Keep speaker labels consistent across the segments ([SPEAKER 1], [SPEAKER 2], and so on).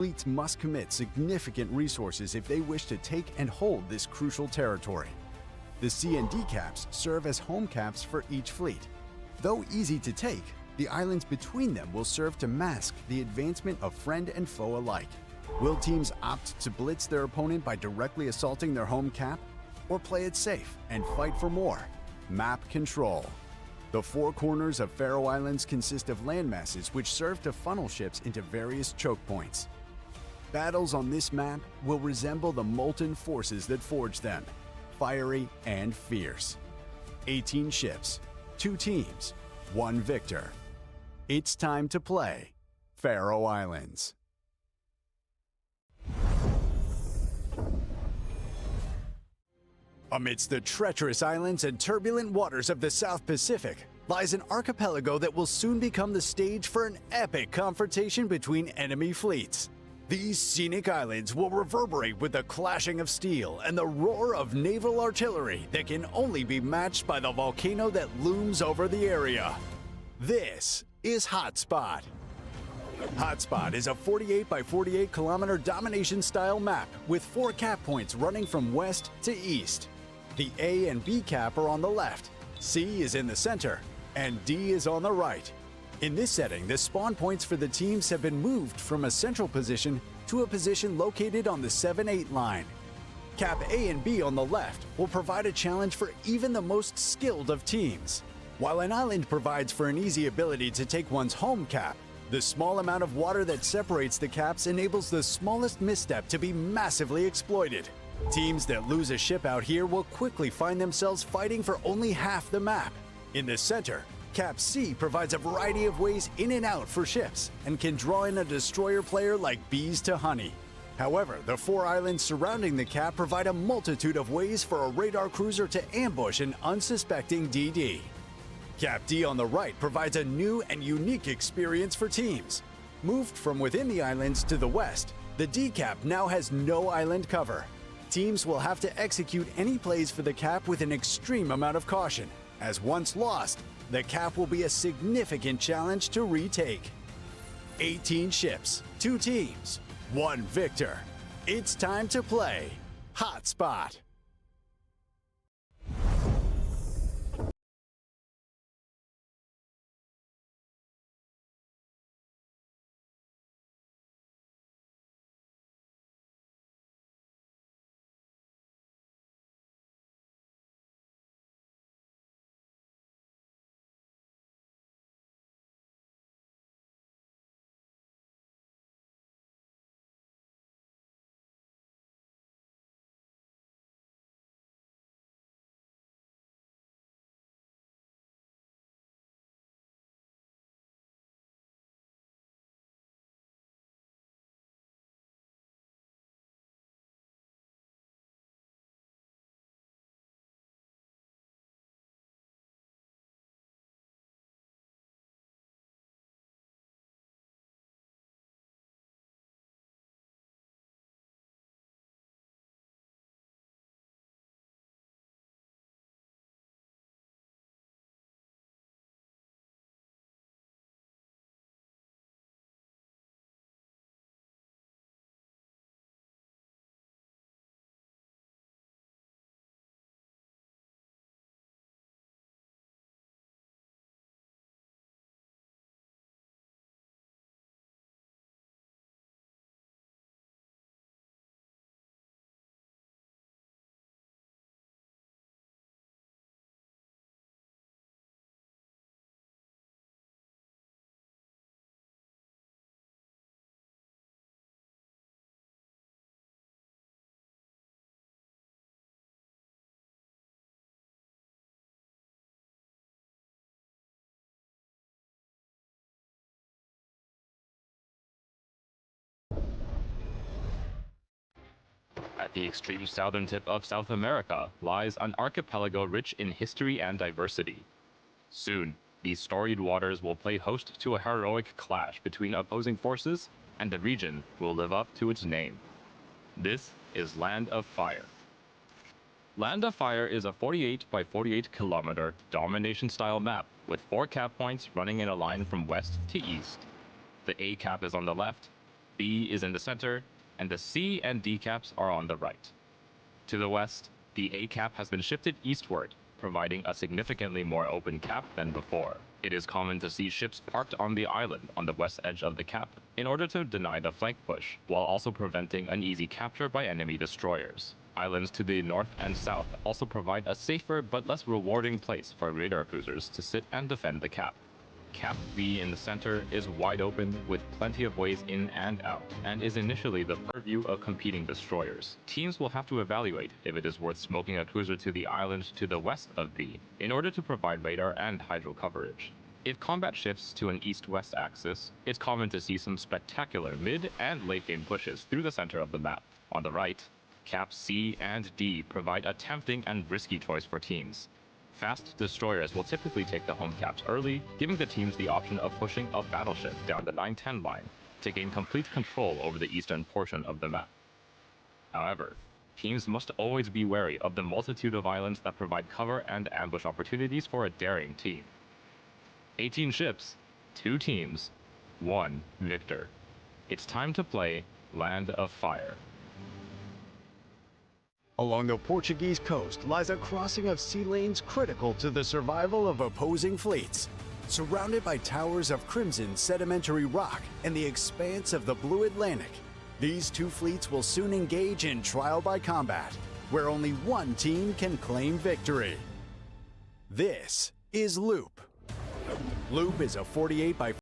[SPEAKER 1] Fleets must commit significant resources if they wish to take and hold this crucial territory. The C and D caps serve as home caps for each fleet. Though easy to take, the islands between them will serve to mask the advancement of friend and foe alike. Will teams opt to blitz their opponent by directly assaulting their home cap, or play it safe and fight for more? Map control. The four corners of Faroe Islands consist of landmasses which serve to funnel ships into various choke points. Battles on this map will resemble the molten forces that forged them, fiery and fierce. 18 ships, 2 teams, 1 victor. It's time to play Faroe Islands. Amidst the treacherous islands and turbulent waters of the South Pacific lies an archipelago that will soon become the stage for an epic confrontation between enemy fleets. These scenic islands will reverberate with the clashing of steel and the roar of naval artillery that can only be matched by the volcano that looms over the area. This is Hotspot. Hotspot is a 48 by 48 kilometer domination-style map with 4 cap points running from west to east. The A and B cap are on the left, C is in the center, and D is on the right. In this setting, the spawn points for the teams have been moved from a central position to a position located on the 7-8 line. Cap A and B on the left will provide a challenge for even the most skilled of teams. While an island provides for an easy ability to take one's home cap, the small amount of water that separates the caps enables the smallest misstep to be massively exploited. Teams that lose a ship out here will quickly find themselves fighting for only half the map. In the center, Cap C provides a variety of ways in and out for ships and can draw in a destroyer player like bees to honey. However, the 4 islands surrounding the cap provide a multitude of ways for a radar cruiser to ambush an unsuspecting DD. Cap D on the right provides a new and unique experience for teams. Moved from within the islands to the west, the D cap now has no island cover. Teams will have to execute any plays for the cap with an extreme amount of caution, as once lost, the cap will be a significant challenge to retake. 18 ships, 2 teams, 1 victor. It's time to play Hotspot.
[SPEAKER 2] At the extreme southern tip of South America lies an archipelago rich in history and diversity. Soon, these storied waters will play host to a heroic clash between opposing forces, and the region will live up to its name. This is Land of Fire. Land of Fire is a 48 by 48 kilometer domination-style map with 4 cap points running in a line from west to east. The A cap is on the left, B is in the center, and the C and D caps are on the right. To the west, the A cap has been shifted eastward, providing a significantly more open cap than before. It is common to see ships parked on the island on the west edge of the cap in order to deny the flank push, while also preventing an easy capture by enemy destroyers. Islands to the north and south also provide a safer but less rewarding place for radar cruisers to sit and defend the cap. Cap B in the center is wide open with plenty of ways in and out, and is initially the purview of competing destroyers. Teams will have to evaluate if it is worth smoking a cruiser to the island to the west of B in order to provide radar and hydro coverage. If combat shifts to an east-west axis, it's common to see some spectacular mid and late game pushes through the center of the map. On the right, Caps C and D provide a tempting and risky choice for teams. Fast destroyers will typically take the home caps early, giving the teams the option of pushing a battleship down the 9-10 line to gain complete control over the eastern portion of the map. However, teams must always be wary of the multitude of islands that provide cover and ambush opportunities for a daring team. 18 ships, 2 teams, 1 victor. It's time to play Land of Fire.
[SPEAKER 1] Along the Portuguese coast lies a crossing of sea lanes critical to the survival of opposing fleets. Surrounded by towers of crimson sedimentary rock and the expanse of the blue Atlantic, these two fleets will soon engage in trial by combat, where only one team can claim victory. This is Loop. Loop is a 48 by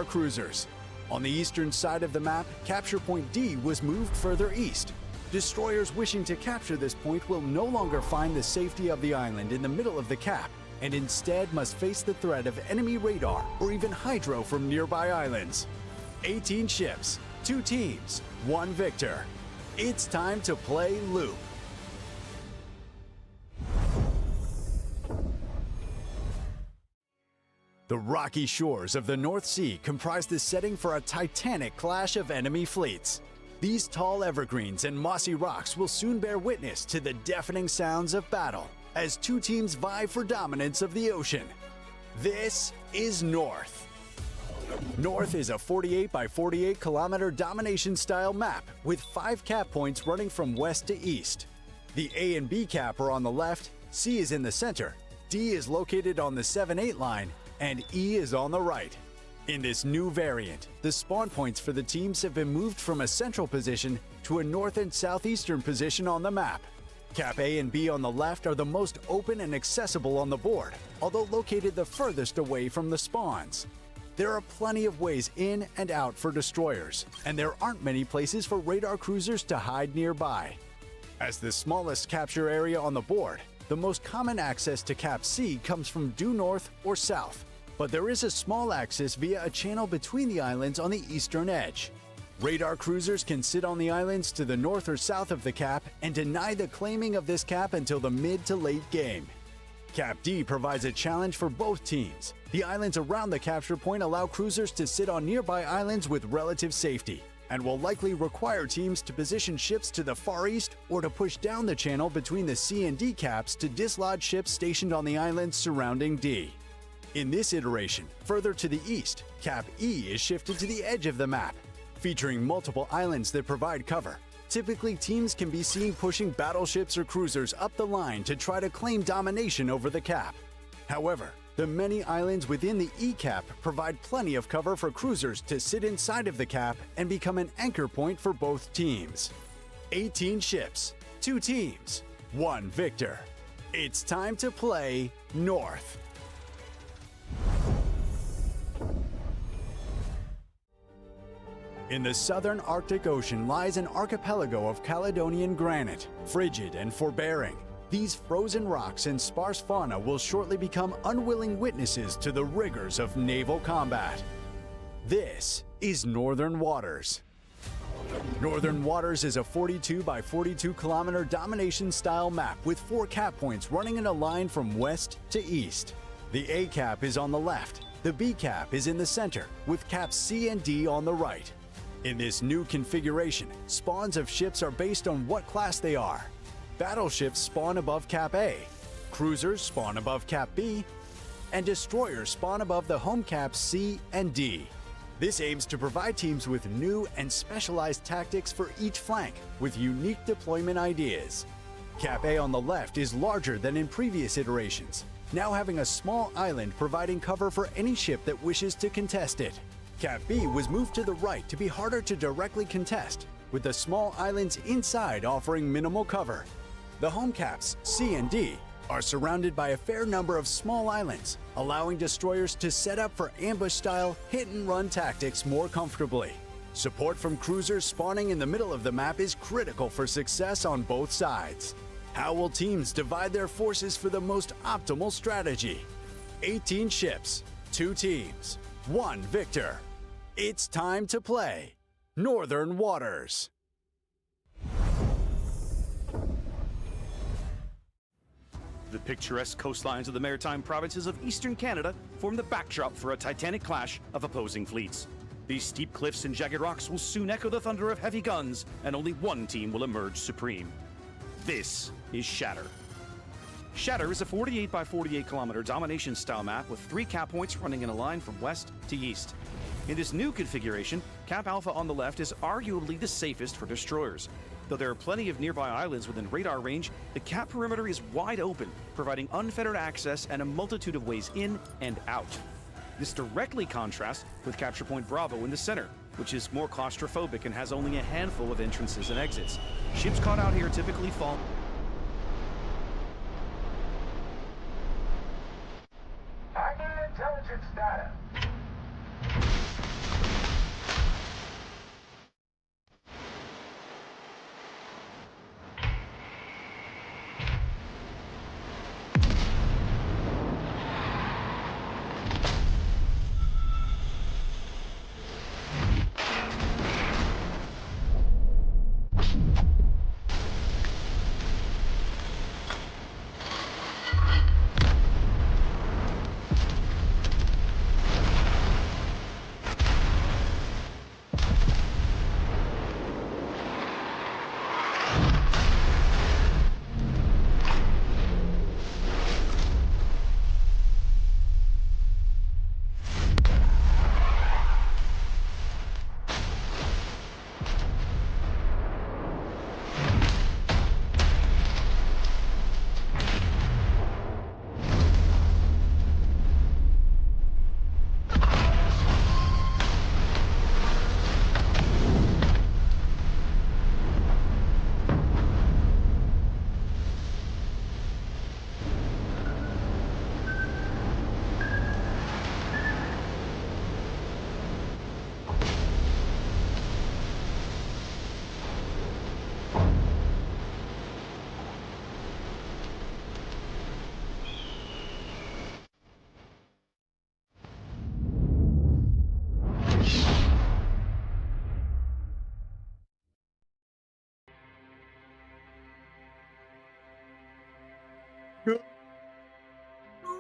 [SPEAKER 1] cruisers. On the eastern side of the map, capture point D was moved further east. Destroyers wishing to capture this point will no longer find the safety of the island in the middle of the cap, and instead must face the threat of enemy radar or even hydro from nearby islands. 18 ships, 2 teams, 1 victor. It's time to play Loop. The rocky shores of the North Sea comprise the setting for a titanic clash of enemy fleets. These tall evergreens and mossy rocks will soon bear witness to the deafening sounds of battle as two teams vie for dominance of the ocean. This is North. North is a 48 by 48 kilometer domination-style map with 5 cap points running from west to east. The A and B cap are on the left, C is in the center, D is located on the 7-8 line, and E is on the right. In this new variant, the spawn points for the teams have been moved from a central position to a north and southeastern position on the map. Cap A and B on the left are the most open and accessible on the board, although located the furthest away from the spawns. There are plenty of ways in and out for destroyers, and there aren't many places for radar cruisers to hide nearby. As the smallest capture area on the board, the most common access to Cap C comes from due north or south, but there is a small access via a channel between the islands on the eastern edge. Radar cruisers can sit on the islands to the north or south of the cap and deny the claiming of this cap until the mid to late game. Cap D provides a challenge for both teams. The islands around the capture point allow cruisers to sit on nearby islands with relative safety, and will likely require teams to position ships to the far east or to push down the channel between the C and D caps to dislodge ships stationed on the islands surrounding D. In this iteration, further to the east, Cap E is shifted to the edge of the map, featuring multiple islands that provide cover. Typically, teams can be seen pushing battleships or cruisers up the line to try to claim domination over the cap. However, the many islands within the E cap provide plenty of cover for cruisers to sit inside of the cap and become an anchor point for both teams. 18 ships, 2 teams, 1 victor. It's time to play North. In the southern Arctic Ocean lies an archipelago of Caledonian granite, frigid and forbearing. These frozen rocks and sparse fauna will shortly become unwilling witnesses to the rigors of naval combat. This is Northern Waters. Northern Waters is a 42 by 42 kilometer domination-style map with 4 cap points running in a line from west to east. The A cap is on the left, the B cap is in the center, with caps C and D on the right. In this new configuration, spawns of ships are based on what class they are. Battleships spawn above Cap A, cruisers spawn above Cap B, and destroyers spawn above the home caps C and D. This aims to provide teams with new and specialized tactics for each flank, with unique deployment ideas. Cap A on the left is larger than in previous iterations, now having a small island providing cover for any ship that wishes to contest it. Cap B was moved to the right to be harder to directly contest, with the small islands inside offering minimal cover. The home caps, C and D, are surrounded by a fair number of small islands, allowing destroyers to set up for ambush-style hit-and-run tactics more comfortably. Support from cruisers spawning in the middle of the map is critical for success on both sides. How will teams divide their forces for the most optimal strategy? 18 ships, 2 teams, 1 victor. It's time to play Northern Waters.
[SPEAKER 3] The picturesque coastlines of the maritime provinces of eastern Canada form the backdrop for a titanic clash of opposing fleets. These steep cliffs and jagged rocks will soon echo the thunder of heavy guns, and only one team will emerge supreme. This is Shatter. Shatter is a 48 by 48 kilometer domination-style map with 3 cap points running in a line from west to east. In this new configuration, Cap Alpha on the left is arguably the safest for destroyers. Though there are plenty of nearby islands within radar range, the cap perimeter is wide open, providing unfettered access and a multitude of ways in and out. This directly contrasts with Capture Point Bravo in the center, which is more claustrophobic and has only a handful of entrances and exits. Ships caught out here typically fall...
[SPEAKER 4] I need intelligence data.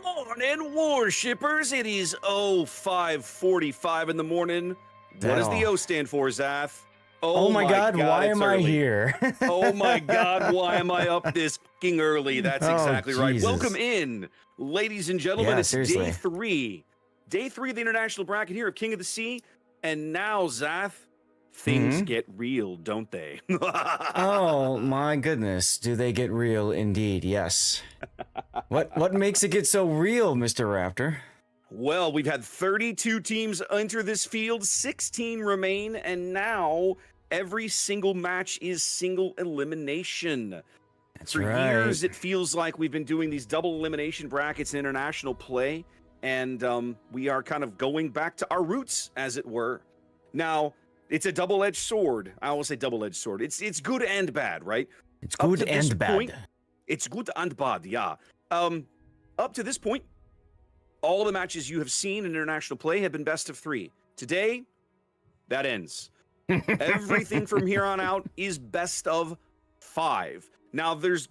[SPEAKER 3] Morning, Warshippers! It is 05:45 in the morning. What does the O stand for, Zath?
[SPEAKER 5] Oh my God, why am I here?
[SPEAKER 3] Oh my God, why am I up this fucking early? That's exactly right.
[SPEAKER 5] Jesus.
[SPEAKER 3] Welcome in, ladies and gentlemen.
[SPEAKER 5] Yeah,
[SPEAKER 3] it's
[SPEAKER 5] seriously.
[SPEAKER 3] day 3. Day 3 of the international bracket here of King of the Sea. And now, Zath, things get real, don't they?
[SPEAKER 5] Oh my goodness, do they get real indeed? Yes. What makes it get so real, Mr. Raptor?
[SPEAKER 3] Well, we've had 32 teams enter this field, 16 remain, and now every single match is single elimination.
[SPEAKER 5] That's
[SPEAKER 3] For
[SPEAKER 5] right.
[SPEAKER 3] years, it feels like we've been doing these double elimination brackets in international play, and we are kind of going back to our roots, as it were. Now, it's a double-edged sword. I always say double-edged sword. It's good and bad, right?
[SPEAKER 5] It's
[SPEAKER 3] Up
[SPEAKER 5] good
[SPEAKER 3] to this
[SPEAKER 5] and bad.
[SPEAKER 3] point, It's good and bad, yeah. Up to this point, all the matches you have seen in international play have been best of 3. Today, that ends. Everything from here on out is best of 5. Now, there's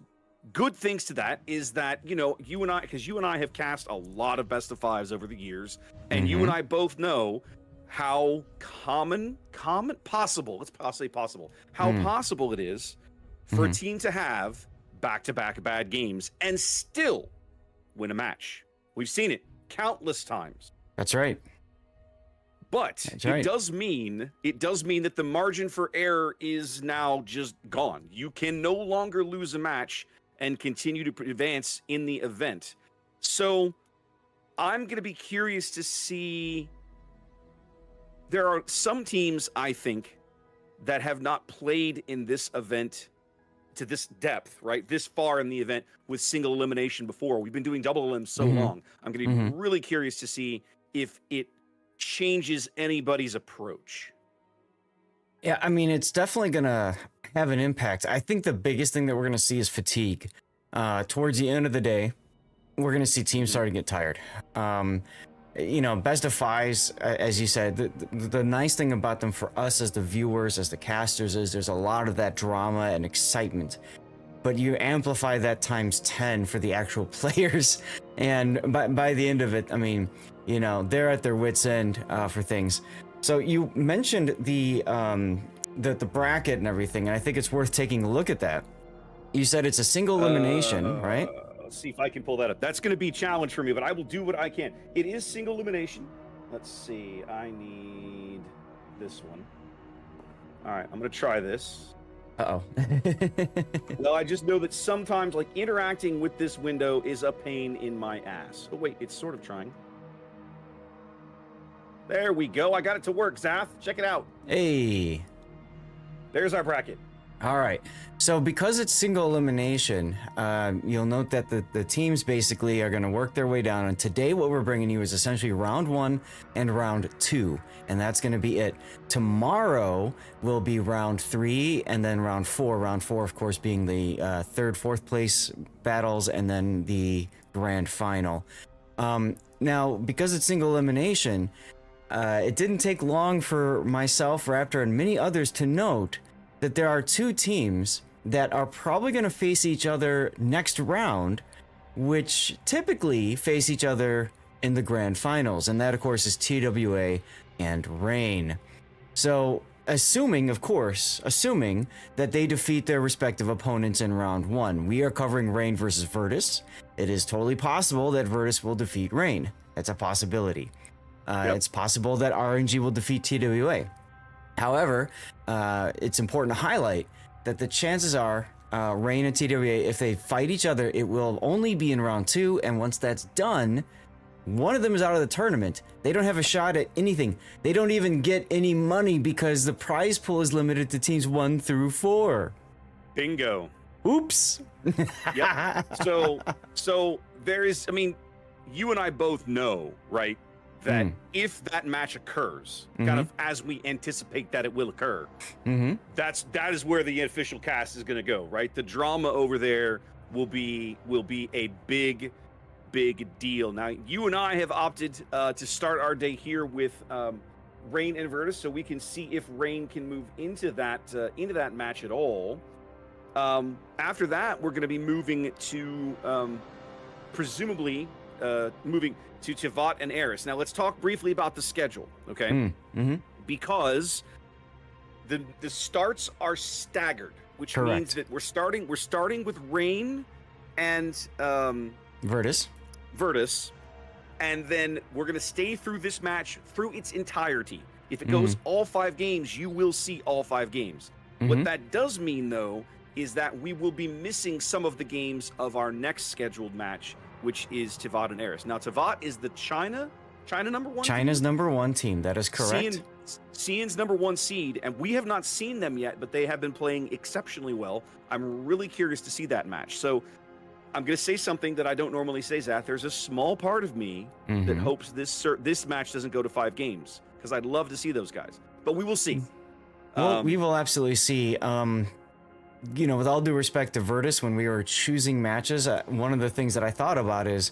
[SPEAKER 3] good things to that, is that, you and I, because you and I have cast a lot of best of 5s over the years, and you and I both know how possible it is for a team to have back-to-back bad games and still win a match. We've seen it countless times.
[SPEAKER 5] That's right.
[SPEAKER 3] But it does mean that the margin for error is now just gone. You can no longer lose a match and continue to advance in the event. So I'm going to be curious to see. There are some teams, I think, that have not played in this event to this depth, right? This far in the event with single elimination before. We've been doing double elim so long. I'm going to be really curious to see if it changes anybody's approach.
[SPEAKER 5] Yeah, I mean, it's definitely going to have an impact. I think the biggest thing that we're going to see is fatigue. Towards the end of the day, we're going to see teams starting to get tired. Best of 5s, as you said, the nice thing about them for us as the viewers, as the casters, is there's a lot of that drama and excitement. But you amplify that times 10 for the actual players. And by the end of it, I mean, they're at their wits' end for things. So you mentioned the bracket and everything, and I think it's worth taking a look at that. You said it's a single elimination, right?
[SPEAKER 3] Let's see if I can pull that up. That's going to be a challenge for me, but I will do what I can. It is single elimination. Let's see. I need this one. All right, I'm going to try this.
[SPEAKER 5] Uh-oh.
[SPEAKER 3] Well, I just know that sometimes, interacting with this window is a pain in my ass. Oh, wait, it's sort of trying. There we go. I got it to work, Zath. Check it out.
[SPEAKER 5] Hey.
[SPEAKER 3] There's our bracket.
[SPEAKER 5] All right. So because it's single elimination, you'll note that the teams basically are going to work their way down. And today what we're bringing you is essentially round 1 and round 2. And that's going to be it. Tomorrow will be round 3 and then round 4. Round 4, of course, being the 3rd, 4th place battles and then the grand final. Now, because it's single elimination, it didn't take long for myself, Raptor, and many others to note that there are 2 teams that are probably going to face each other next round, which typically face each other in the grand finals. And that, of course, is TWA and Reign. So, assuming that they defeat their respective opponents in round 1, we are covering Reign versus VRTUS. It is totally possible that VRTUS will defeat Reign. That's a possibility. It's possible that RNG will defeat TWA. However, it's important to highlight that the chances are Reign and TWA, if they fight each other, it will only be in round 2. And once that's done, one of them is out of the tournament. They don't have a shot at anything. They don't even get any money because the prize pool is limited to teams 1 through 4.
[SPEAKER 3] Bingo.
[SPEAKER 5] Oops.
[SPEAKER 3] Yep. So there is, I mean, you and I both know, right, that if that match occurs, kind of as we anticipate that it will occur, that is where the official cast is going to go, right? The drama over there will be a big deal. Now, you and I have opted to start our day here with Reign and VRTUS, so we can see if Reign can move into that match at all. After that, we're going to be moving to presumably moving to Tevat and Eris. Now, let's talk briefly about the schedule, okay? Because the starts are staggered, which means that we're starting with Reign and
[SPEAKER 5] VRTUS,
[SPEAKER 3] and then we're going to stay through this match through its entirety. If it goes all 5 games, you will see all 5 games. What that does mean, though, is that we will be missing some of the games of our next scheduled match, which is Tevat and Eris. Now, Tevat is the China number 1?
[SPEAKER 5] China's number 1 team, that is correct.
[SPEAKER 3] Cian's number 1 seed, and we have not seen them yet, but they have been playing exceptionally well. I'm really curious to see that match. So I'm going to say something that I don't normally say, Zath. There's a small part of me that hopes this match doesn't go to 5 games, because I'd love to see those guys. But we will see.
[SPEAKER 5] Well, we will absolutely see. with all due respect to VRTUS, when we were choosing matches, one of the things that I thought about is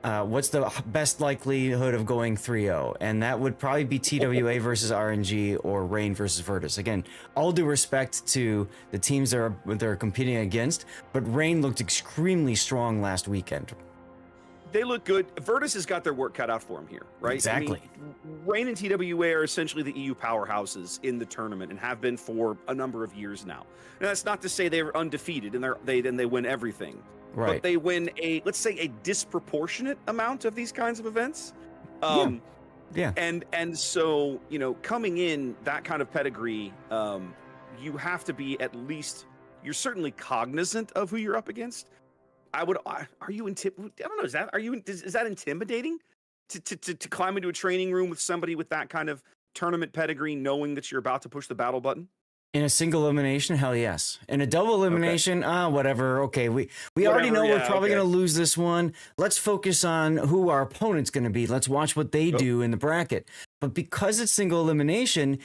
[SPEAKER 5] what's the best likelihood of going 3-0? And that would probably be TWA versus RNG or Reign versus VRTUS. Again, all due respect to the teams they're competing against, but Reign looked extremely strong last weekend.
[SPEAKER 3] They look good. VRTUS has got their work cut out for them here, right?
[SPEAKER 5] Exactly.
[SPEAKER 3] I mean, Reign and TWA are essentially the EU powerhouses in the tournament and have been for a number of years now. And that's not to say they're undefeated and they win everything.
[SPEAKER 5] Right.
[SPEAKER 3] But they win let's say a disproportionate amount of these kinds of events.
[SPEAKER 5] Yeah.
[SPEAKER 3] And so, coming in that kind of pedigree, you have to be you're certainly cognizant of who you're up against. I don't know. Is that intimidating to climb into a training room with somebody with that kind of tournament pedigree, knowing that you're about to push the battle button?
[SPEAKER 5] In a single elimination, hell yes. In a double elimination, whatever. Okay, we already know we're probably going to lose this one. Let's focus on who our opponent's going to be. Let's watch what they do in the bracket. But because it's single elimination,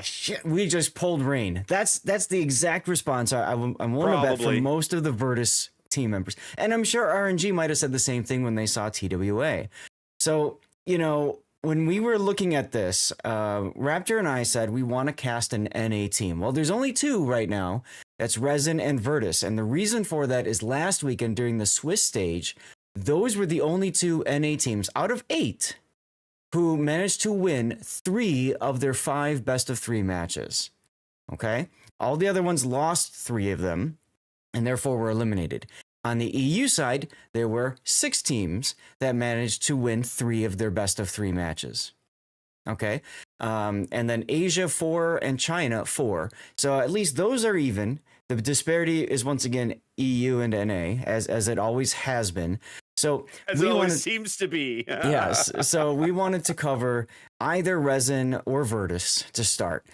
[SPEAKER 5] shit, we just pulled Reign. That's the exact response I'm willing to bet for most of the VRTUS team members. And I'm sure RNG might have said the same thing when they saw TWA. So, when we were looking at this, Raptor and I said we want to cast an NA team. Well, there's only two right now. That's Resin and VRTUS. And the reason for that is last weekend during the Swiss stage, those were the only two NA teams out of 8 who managed to win 3 of their 5 best-of-3 matches. Okay? All the other ones lost 3 of them, and therefore were eliminated. On the EU side, there were 6 teams that managed to win 3 of their best-of-3 matches. Okay? And then Asia 4 and China 4. So at least those are even. The disparity is once again EU and NA, as it always has been. So
[SPEAKER 3] as it always seems to be.
[SPEAKER 5] Yes. So we wanted to cover either Resin or VRTUS to start.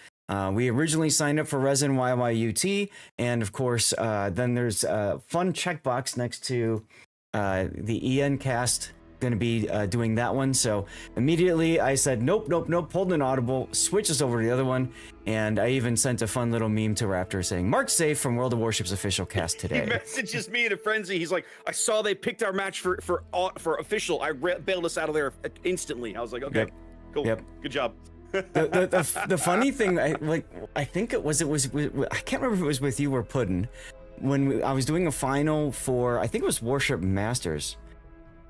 [SPEAKER 5] We originally signed up for Resin YYUT, and of course, then there's a fun checkbox next to the EN cast going to be doing that one. So immediately I said, nope, pulled an audible, switch us over to the other one, and I even sent a fun little meme to Raptor saying, "Mark safe from World of Warships official cast today."
[SPEAKER 3] He messages me in a frenzy. He's like, I saw they picked our match for official. I bailed us out of there instantly. I was like, okay, cool, good job.
[SPEAKER 5] The funny thing, I think it was I can't remember if it was with you or Puddin, when I was doing a final for, I think it was Warship Masters,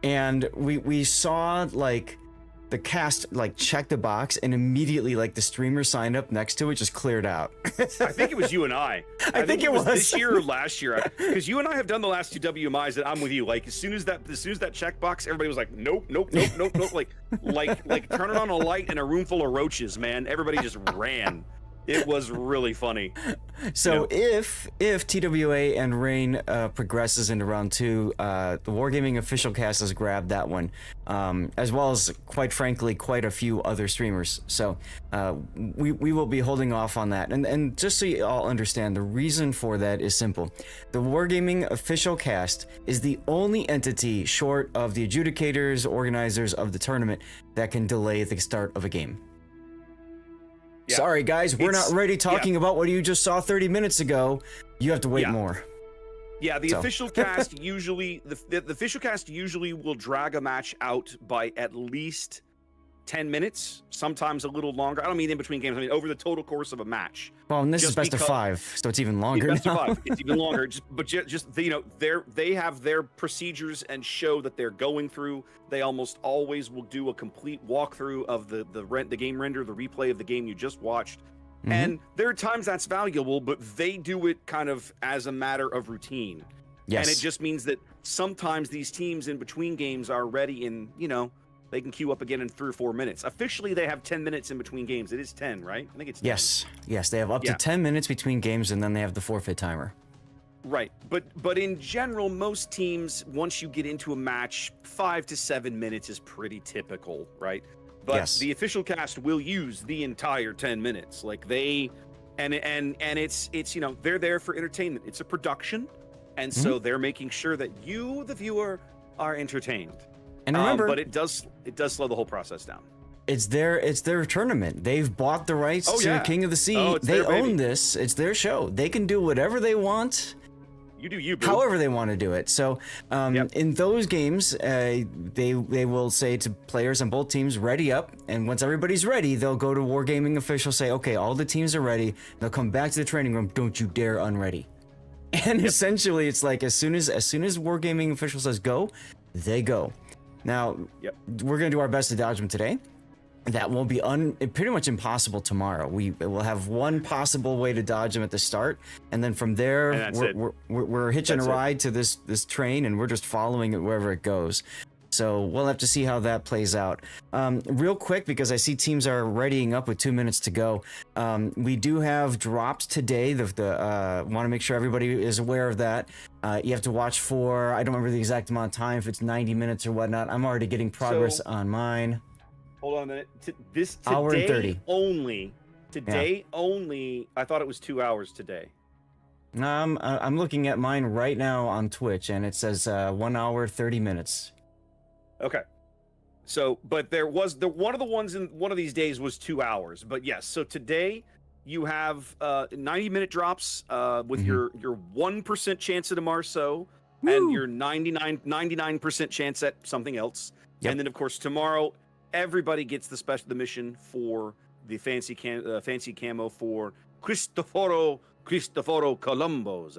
[SPEAKER 5] and we saw the cast check the box, and immediately the streamer signed up next to it just cleared out.
[SPEAKER 3] I think it was you and I. I think it was this year or last year, because you and I have done the last 2 WMIs that I'm with you. As soon as that checkbox, everybody was like, nope. Like turning on a light in a room full of roaches, man. Everybody just ran. It was really funny.
[SPEAKER 5] So if TWA and Reign progresses into round 2, the Wargaming official cast has grabbed that one, as well as, quite frankly, quite a few other streamers. So we will be holding off on that. And just so you all understand, the reason for that is simple. The Wargaming official cast is the only entity short of the adjudicators, organizers of the tournament, that can delay the start of a game. Yeah. Sorry, guys, we're not ready talking about what you just saw 30 minutes ago. You have to wait more.
[SPEAKER 3] Yeah, the official cast usually the official cast usually will drag a match out by at least 10 minutes, sometimes a little longer. I don't mean in between games. I mean over the total course of a match.
[SPEAKER 5] Well, and this is best of 5, so it's even longer.
[SPEAKER 3] Best of 5, it's even longer. They have their procedures and show that they're going through. They almost always will do a complete walkthrough of the game render, the replay of the game you just watched. Mm-hmm. And there are times that's valuable, but they do it kind of as a matter of routine. Yes. And it just means that sometimes these teams in between games are ready in, they can queue up again in 3 or 4 minutes. Officially, they have 10 minutes in between games. It is 10, right? I think it's 10.
[SPEAKER 5] Yes, they have up to 10 minutes between games, and then they have the forfeit timer.
[SPEAKER 3] Right, but in general, most teams, once you get into a match, 5 to 7 minutes is pretty typical, right? But the official cast will use the entire 10 minutes. And it's they're there for entertainment. It's a production, and so they're making sure that you, the viewer, are entertained.
[SPEAKER 5] And remember,
[SPEAKER 3] but it does slow the whole process down.
[SPEAKER 5] It's their tournament. They've bought the rights to King of the Sea.
[SPEAKER 3] Oh, it's
[SPEAKER 5] they
[SPEAKER 3] their
[SPEAKER 5] own
[SPEAKER 3] baby.
[SPEAKER 5] this. It's their show. They can do whatever they want.
[SPEAKER 3] You do you, boo.
[SPEAKER 5] However they want to do it. So in those games, they will say to players on both teams, ready up. And once everybody's ready, they'll go to wargaming officials, say, okay, all the teams are ready. They'll come back to the training room. Don't you dare unready. And essentially, it's like as soon as wargaming official says go, they go. Now, we're going to do our best to dodge them today. That will be pretty much impossible tomorrow. We will have one possible way to dodge them at the start, and then from there, we're hitching a ride to this train, and we're just following it wherever it goes. So we'll have to see how that plays out. Real quick, because I see teams are readying up with 2 minutes to go. We do have drops today. Want to make sure everybody is aware of that. You have to watch for, I don't remember the exact amount of time, if it's 90 minutes or whatnot. I'm already getting progress on mine.
[SPEAKER 3] Hold on a minute. Today
[SPEAKER 5] hour and 30.
[SPEAKER 3] Only. Today only. I thought it was 2 hours today.
[SPEAKER 5] I'm looking at mine right now on Twitch, and it says 1 hour 30 minutes.
[SPEAKER 3] Okay. So, but there was one of the ones in one of these days was 2 hours. But yes, so today you have 90-minute drops with your 1% chance at a Marceau and your 99% chance at something else. Yep. And then of course tomorrow everybody gets the mission for the fancy camo for Cristoforo Colombo's.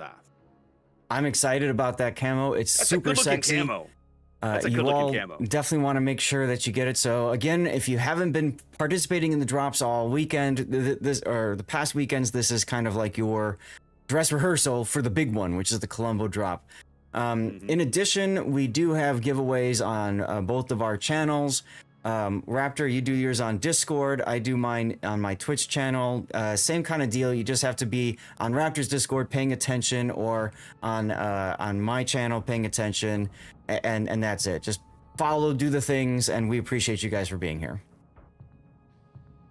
[SPEAKER 5] I'm excited about that camo. It's super sexy.
[SPEAKER 3] Camo. That's a
[SPEAKER 5] you
[SPEAKER 3] good-looking
[SPEAKER 5] all
[SPEAKER 3] camo.
[SPEAKER 5] Definitely want to make sure that you get it. So again, if you haven't been participating in the drops all weekend, the past weekends, this is kind of like your dress rehearsal for the big one, which is the Colombo drop. In addition, we do have giveaways on both of our channels. Raptor, you do yours on Discord. I do mine on my Twitch channel. Same kind of deal. You just have to be on Raptor's Discord paying attention, or on my channel paying attention, and that's it. Just follow, do the things, and we appreciate you guys for being here.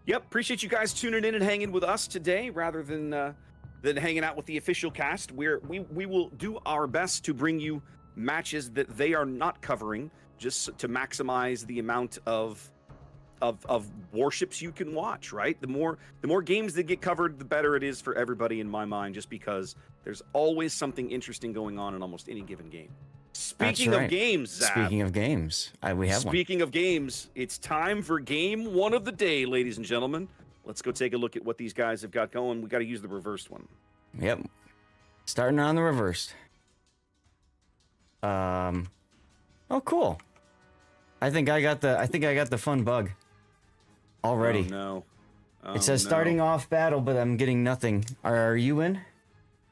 [SPEAKER 3] Yep, appreciate you guys tuning in and hanging with us today, rather than hanging out with the official cast. We will do our best to bring you matches that they are not covering, just to maximize the amount of warships you can watch, right? The more games that get covered, the better it is for everybody in my mind, just because there's always something interesting going on in almost any given game. Speaking of games, Zap,
[SPEAKER 5] Speaking of games, we have one.
[SPEAKER 3] Speaking of games, it's time for game one of the day, ladies and gentlemen. Let's go take a look at what these guys have got going. We got to use the reversed one.
[SPEAKER 5] Yep. Starting on the reversed. Oh, cool. I think I got the fun bug already.
[SPEAKER 3] Oh, no.
[SPEAKER 5] It says starting off battle, but I'm getting nothing. Are you in?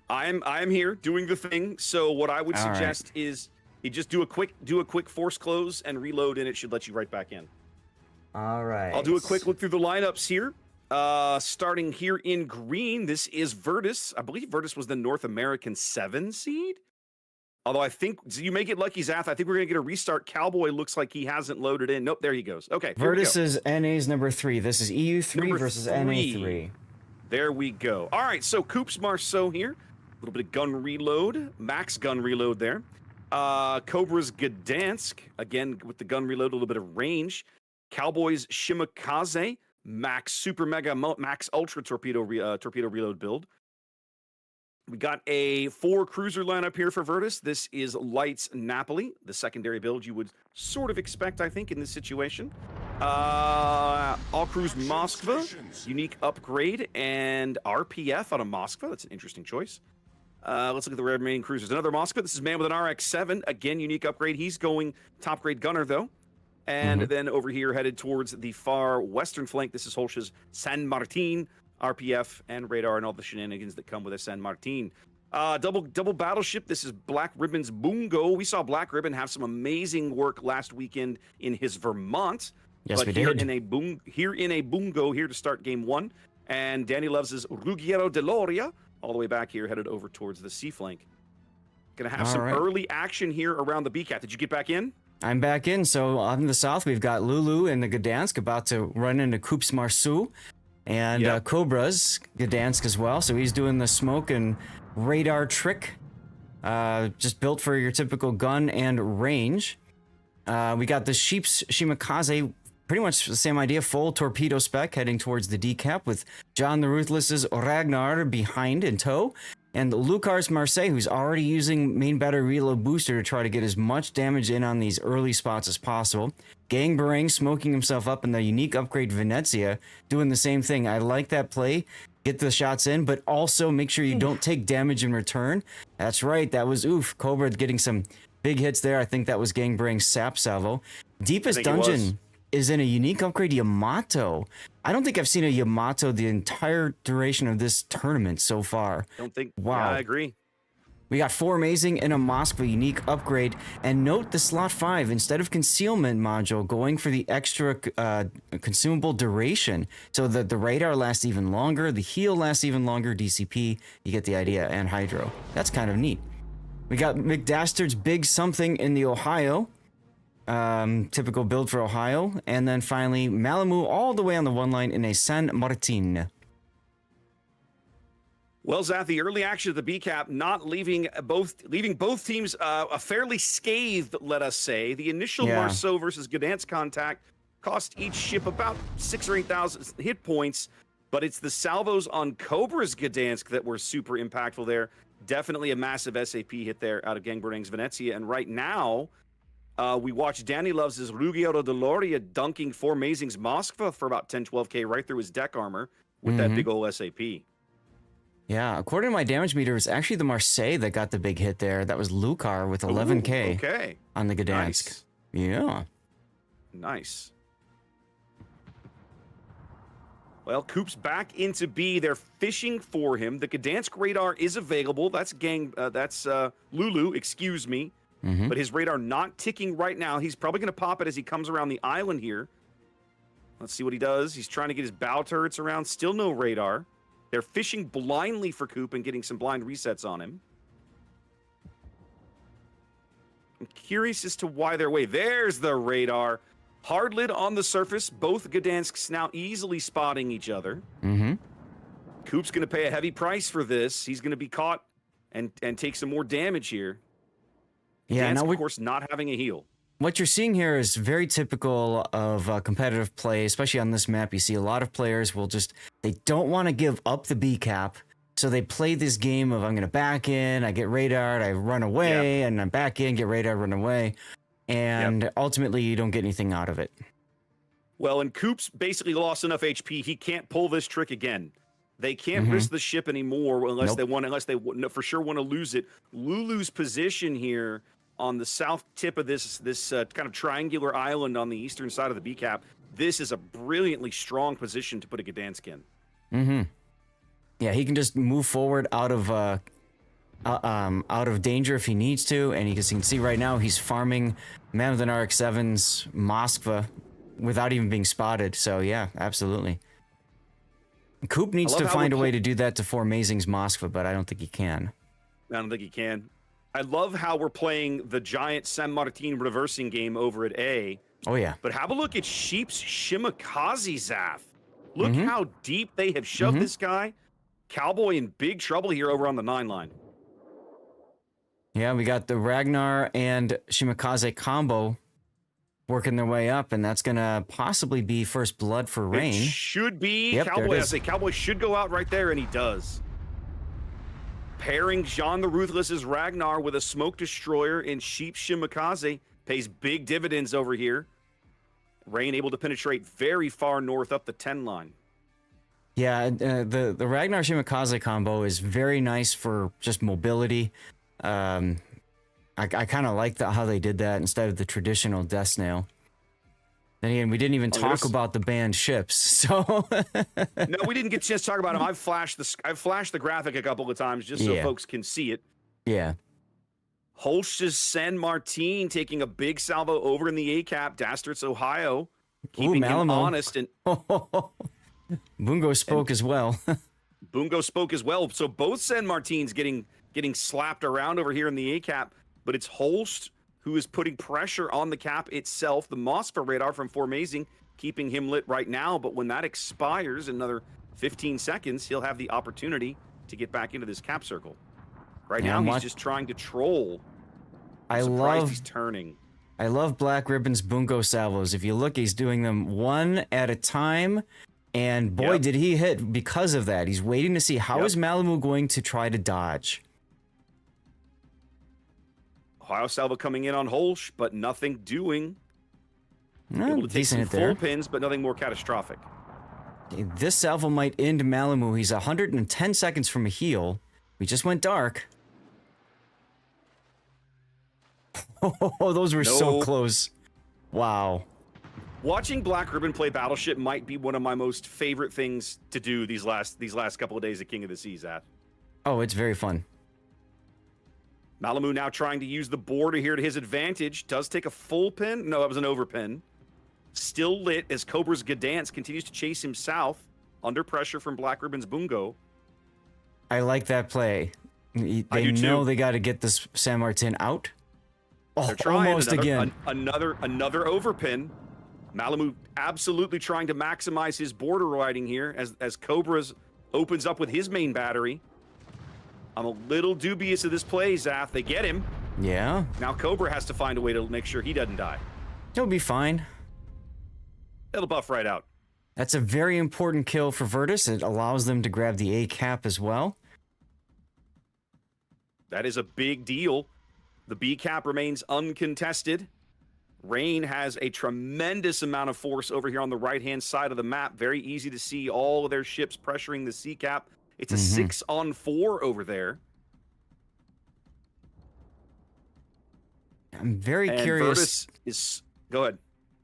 [SPEAKER 3] I'm here doing the thing. So what I would suggest is you just do a quick force close and reload, and it should let you right back in.
[SPEAKER 5] All right.
[SPEAKER 3] I'll do a quick look through the lineups here. Starting here in green, this is VRTUS. I believe VRTUS was the North American 7 seed. Although I think you may get lucky, Zath. I think we're going to get a restart. Cowboy looks like he hasn't loaded in. Nope, there he goes. Okay.
[SPEAKER 5] VRTUS is NA's number 3. This is EU3 versus NA3.
[SPEAKER 3] There we go. All right, so Coops Marceau here. A little bit of gun reload. Max gun reload there. Cobra's Gdansk. Again, with the gun reload, a little bit of range. Cowboys Shimakaze. Max Super Mega Max Ultra torpedo reload build. We got a 4 cruiser lineup here for VRTUS. This is Lights Napoli, the secondary build you would sort of expect, I think, in this situation. All Cruise Moskva, unique upgrade, and RPF on a Moskva. That's an interesting choice. Let's look at the remaining cruisers. Another Moskva. This is man with an RX-7. Again, unique upgrade. He's going top grade gunner, though. And then over here, headed towards the far western flank, this is Holsch's San Martin. RPF and radar and all the shenanigans that come with a San Martin. Double battleship. This is Black Ribbon's Bungo. We saw Black Ribbon have some amazing work last weekend in his Vermont.
[SPEAKER 5] Yes,
[SPEAKER 3] but
[SPEAKER 5] we
[SPEAKER 3] here
[SPEAKER 5] did.
[SPEAKER 3] Here in a Bungo here to start game 1. And Danny loves his Ruggiero de Loria all the way back here, headed over towards the sea flank. Gonna have some early action here around the BCAT. Did you get back in?
[SPEAKER 5] I'm back in. So on the south, we've got Lulu and the Gdansk about to run into Coops Marceau. And Cobra's Gdansk as well. So he's doing the smoke and radar trick. Just built for your typical gun and range. We got the Sheep's Shimakaze pretty much the same idea. Full torpedo spec heading towards the decap with John the Ruthless's Ragnar behind in tow. And Lucar's Marseille, who's already using main battery reload booster to try to get as much damage in on these early spots as possible. Gang Barang smoking himself up in the unique upgrade Venezia, doing the same thing. I like that play. Get the shots in, but also make sure you don't take damage in return. That's right. That was Cobra getting some big hits there. I think that was Gang Barang's Sap Salvo. Deepest Dungeon is in a unique upgrade Yamato. I don't think I've seen a Yamato the entire duration of this tournament so far.
[SPEAKER 3] Don't think.
[SPEAKER 5] Wow.
[SPEAKER 3] Yeah, I agree.
[SPEAKER 5] We got 4 amazing and a Moskva unique upgrade. And note the slot 5, instead of concealment module, going for the extra consumable duration. So that the radar lasts even longer, the heal lasts even longer, DCP, you get the idea, and Hydro. That's kind of neat. We got McDastard's Big Something in the Ohio. Typical build for Ohio. And then finally, Malamu all the way on the one line in a San Martin.
[SPEAKER 3] Well, Zath, the early action of the B-Cap not leaving both teams fairly scathed, let us say. The initial Marceau versus Gdansk contact cost each ship about 6,000 or 8,000 hit points, but it's the salvos on Cobra's Gdansk that were super impactful there. Definitely a massive SAP hit there out of Gang Barang's Venezia, and right now, we watched Danny Loves' Ruggiero Deloria dunking 4 Amazing's Moskva for about 10-12k right through his deck armor with that big old SAP.
[SPEAKER 5] Yeah, according to my damage meter, it was actually the Marseille that got the big hit there. That was Lucar with 11k on the Gdansk.
[SPEAKER 3] Nice.
[SPEAKER 5] Yeah.
[SPEAKER 3] Nice. Well, Coop's back into B. They're fishing for him. The Gdansk radar is available. That's Lulu, excuse me. But his radar not ticking right now. He's probably going to pop it as he comes around the island here. Let's see what he does. He's trying to get his bow turrets around. Still no radar. They're fishing blindly for Coop and getting some blind resets on him. I'm curious as to why they're away. There's the radar. Hard lid on the surface. Both Gdansks now easily spotting each other. Coop's going to pay a heavy price for this. He's going to be caught and take some more damage here.
[SPEAKER 5] Yeah,
[SPEAKER 3] Gdansk, of course, not having a heal.
[SPEAKER 5] What you're seeing here is very typical of competitive play, especially on this map. You see a lot of players will they don't want to give up the B cap. So they play this game of I'm going to back in, I get radared, I run away, and I'm back in, get radared, run away. And ultimately you don't get anything out of it.
[SPEAKER 3] Well, and Coop's basically lost enough HP. He can't pull this trick again. They can't risk the ship anymore unless they for sure want to lose it. Lulu's position here on the south tip of this kind of triangular island on the eastern side of the B-Cap, this is a brilliantly strong position to put a Gdansk in.
[SPEAKER 5] Yeah, he can just move forward out of danger if he needs to, and you can see right now he's farming Mammoth RX-7's Moskva without even being spotted. So yeah, absolutely. Coop needs to find a way to do that to 4 Amazing's Moskva, but I don't think he can.
[SPEAKER 3] I don't think he can. I love how we're playing the giant San Martin reversing game over at A.
[SPEAKER 5] Oh, yeah.
[SPEAKER 3] But have a look at Sheep's Shimakaze Zath. Look how deep they have shoved this guy. Cowboy in big trouble here over on the 9 line.
[SPEAKER 5] Yeah, we got the Ragnar and Shimakaze combo working their way up, and that's going to possibly be first blood for Rain.
[SPEAKER 3] It should be.
[SPEAKER 5] Yep,
[SPEAKER 3] Cowboy should go out right there, and he does. Pairing Jean the Ruthless's Ragnar with a Smoke Destroyer in Sheep Shimakaze pays big dividends over here. Rain able to penetrate very far north up the 10 line.
[SPEAKER 5] Yeah, the Ragnar Shimakaze combo is very nice for just mobility. I kind of like how they did that instead of the traditional Death Snail. Then again, we didn't even talk about the banned ships, so...
[SPEAKER 3] No, we didn't get a chance to talk about them. I've flashed the graphic a couple of times just so folks can see it.
[SPEAKER 5] Yeah.
[SPEAKER 3] Holst's San Martin taking a big salvo over in the A-Cap, Dastards, Ohio, keeping him honest. And
[SPEAKER 5] Bungo spoke as well.
[SPEAKER 3] Bungo spoke as well. So both San Martins getting slapped around over here in the A-Cap, but it's Holst who is putting pressure on the cap itself. The Moskva radar from 4 Amazing keeping him lit right now, but when that expires in another 15 seconds, he'll have the opportunity to get back into this cap circle. Right now, he's just trying to troll. I'm surprised he's turning.
[SPEAKER 5] I love Black Ribbon's bungo salvos. If you look, he's doing them one at a time. And boy,
[SPEAKER 3] Yep.
[SPEAKER 5] did he hit because of that. He's waiting to see how is Malibu going to try to dodge.
[SPEAKER 3] Ohio Salvo coming in on Holsch, but nothing doing. Able to take
[SPEAKER 5] Decent
[SPEAKER 3] some
[SPEAKER 5] hit
[SPEAKER 3] full
[SPEAKER 5] there.
[SPEAKER 3] pins, but nothing more catastrophic.
[SPEAKER 5] This salvo might end Malibu. He's 110 seconds from a heal. We just went dark. Oh, those were so
[SPEAKER 3] No.
[SPEAKER 5] close. Wow.
[SPEAKER 3] Watching Black Ribbon play Battleship might be one of my most favorite things to do these last couple of days of King of the Seas at.
[SPEAKER 5] Oh, it's very fun.
[SPEAKER 3] Malibu now trying to use the border here to his advantage. Does take a full pin. No, that was an overpin. Still lit as Cobra's Gadance continues to chase him south under pressure from Black Ribbon's Bungo.
[SPEAKER 5] I like that play. They
[SPEAKER 3] do
[SPEAKER 5] know
[SPEAKER 3] too.
[SPEAKER 5] they got to get this San Martin out. Oh,
[SPEAKER 3] They're trying
[SPEAKER 5] almost again.
[SPEAKER 3] Another overpin. Malibu absolutely trying to maximize his border riding here as Cobra's opens up with his main battery. I'm a little dubious of this play, Zaf. They get him.
[SPEAKER 5] Yeah,
[SPEAKER 3] Now Cobra has to find a way to make sure he doesn't die.
[SPEAKER 5] he'll be fine.
[SPEAKER 3] It'll buff right out.
[SPEAKER 5] That's a very important kill for VRTUS. It allows them to grab the A cap as well.
[SPEAKER 3] That is a big deal. The B cap remains uncontested. Rain has a tremendous amount of force over here on the right-hand side of the map. Very easy to see all of their ships pressuring the C cap. It's a 6-on-4 over there.
[SPEAKER 5] I'm very
[SPEAKER 3] And
[SPEAKER 5] curious.
[SPEAKER 3] VRTUS is... Go ahead.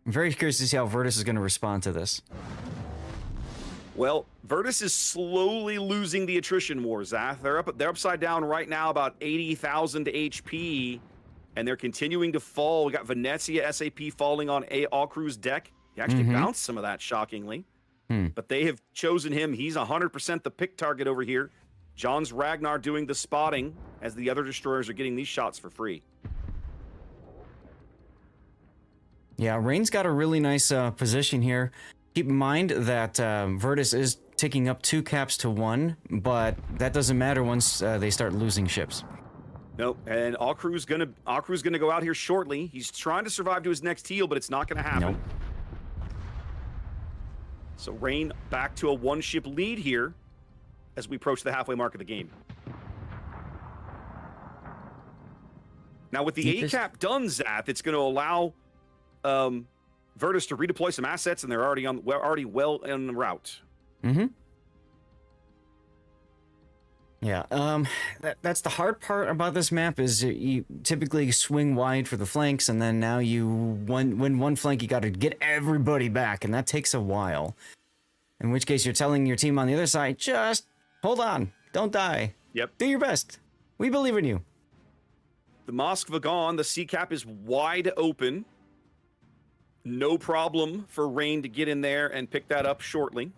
[SPEAKER 5] I'm very curious to see how VRTUS is going to respond to this.
[SPEAKER 3] Well, VRTUS is slowly losing the attrition war, Zath. They're upside down right now, about 80,000 HP, and they're continuing to fall. We got Venezia SAP falling on All Crew's deck. He actually bounced some of that, shockingly. But they have chosen him. He's 100% the pick target over here. John's Ragnar doing the spotting as the other destroyers are getting these shots for free.
[SPEAKER 5] Yeah, Rain's got a really nice position here. Keep in mind that VRTUS is ticking up 2 caps to 1, but that doesn't matter once they start losing ships.
[SPEAKER 3] Nope, and All Crew's gonna go out here shortly. He's trying to survive to his next heal, but it's not gonna happen.
[SPEAKER 5] Nope.
[SPEAKER 3] So Rain back to a 1-ship lead here as we approach the halfway mark of the game. Now with the
[SPEAKER 5] Deepest-
[SPEAKER 3] A-cap done, Zath, it's going to allow VRTUS to redeploy some assets, and they're already well en route.
[SPEAKER 5] Yeah, that's the hard part about this map is you typically swing wide for the flanks, and then now when one flank, you got to get everybody back, and that takes a while. In which case, you're telling your team on the other side, just hold on, don't die.
[SPEAKER 3] Yep.
[SPEAKER 5] Do your best. We believe in you.
[SPEAKER 3] The Moskva gone. The C-cap is wide open. No problem for Rain to get in there and pick that up shortly.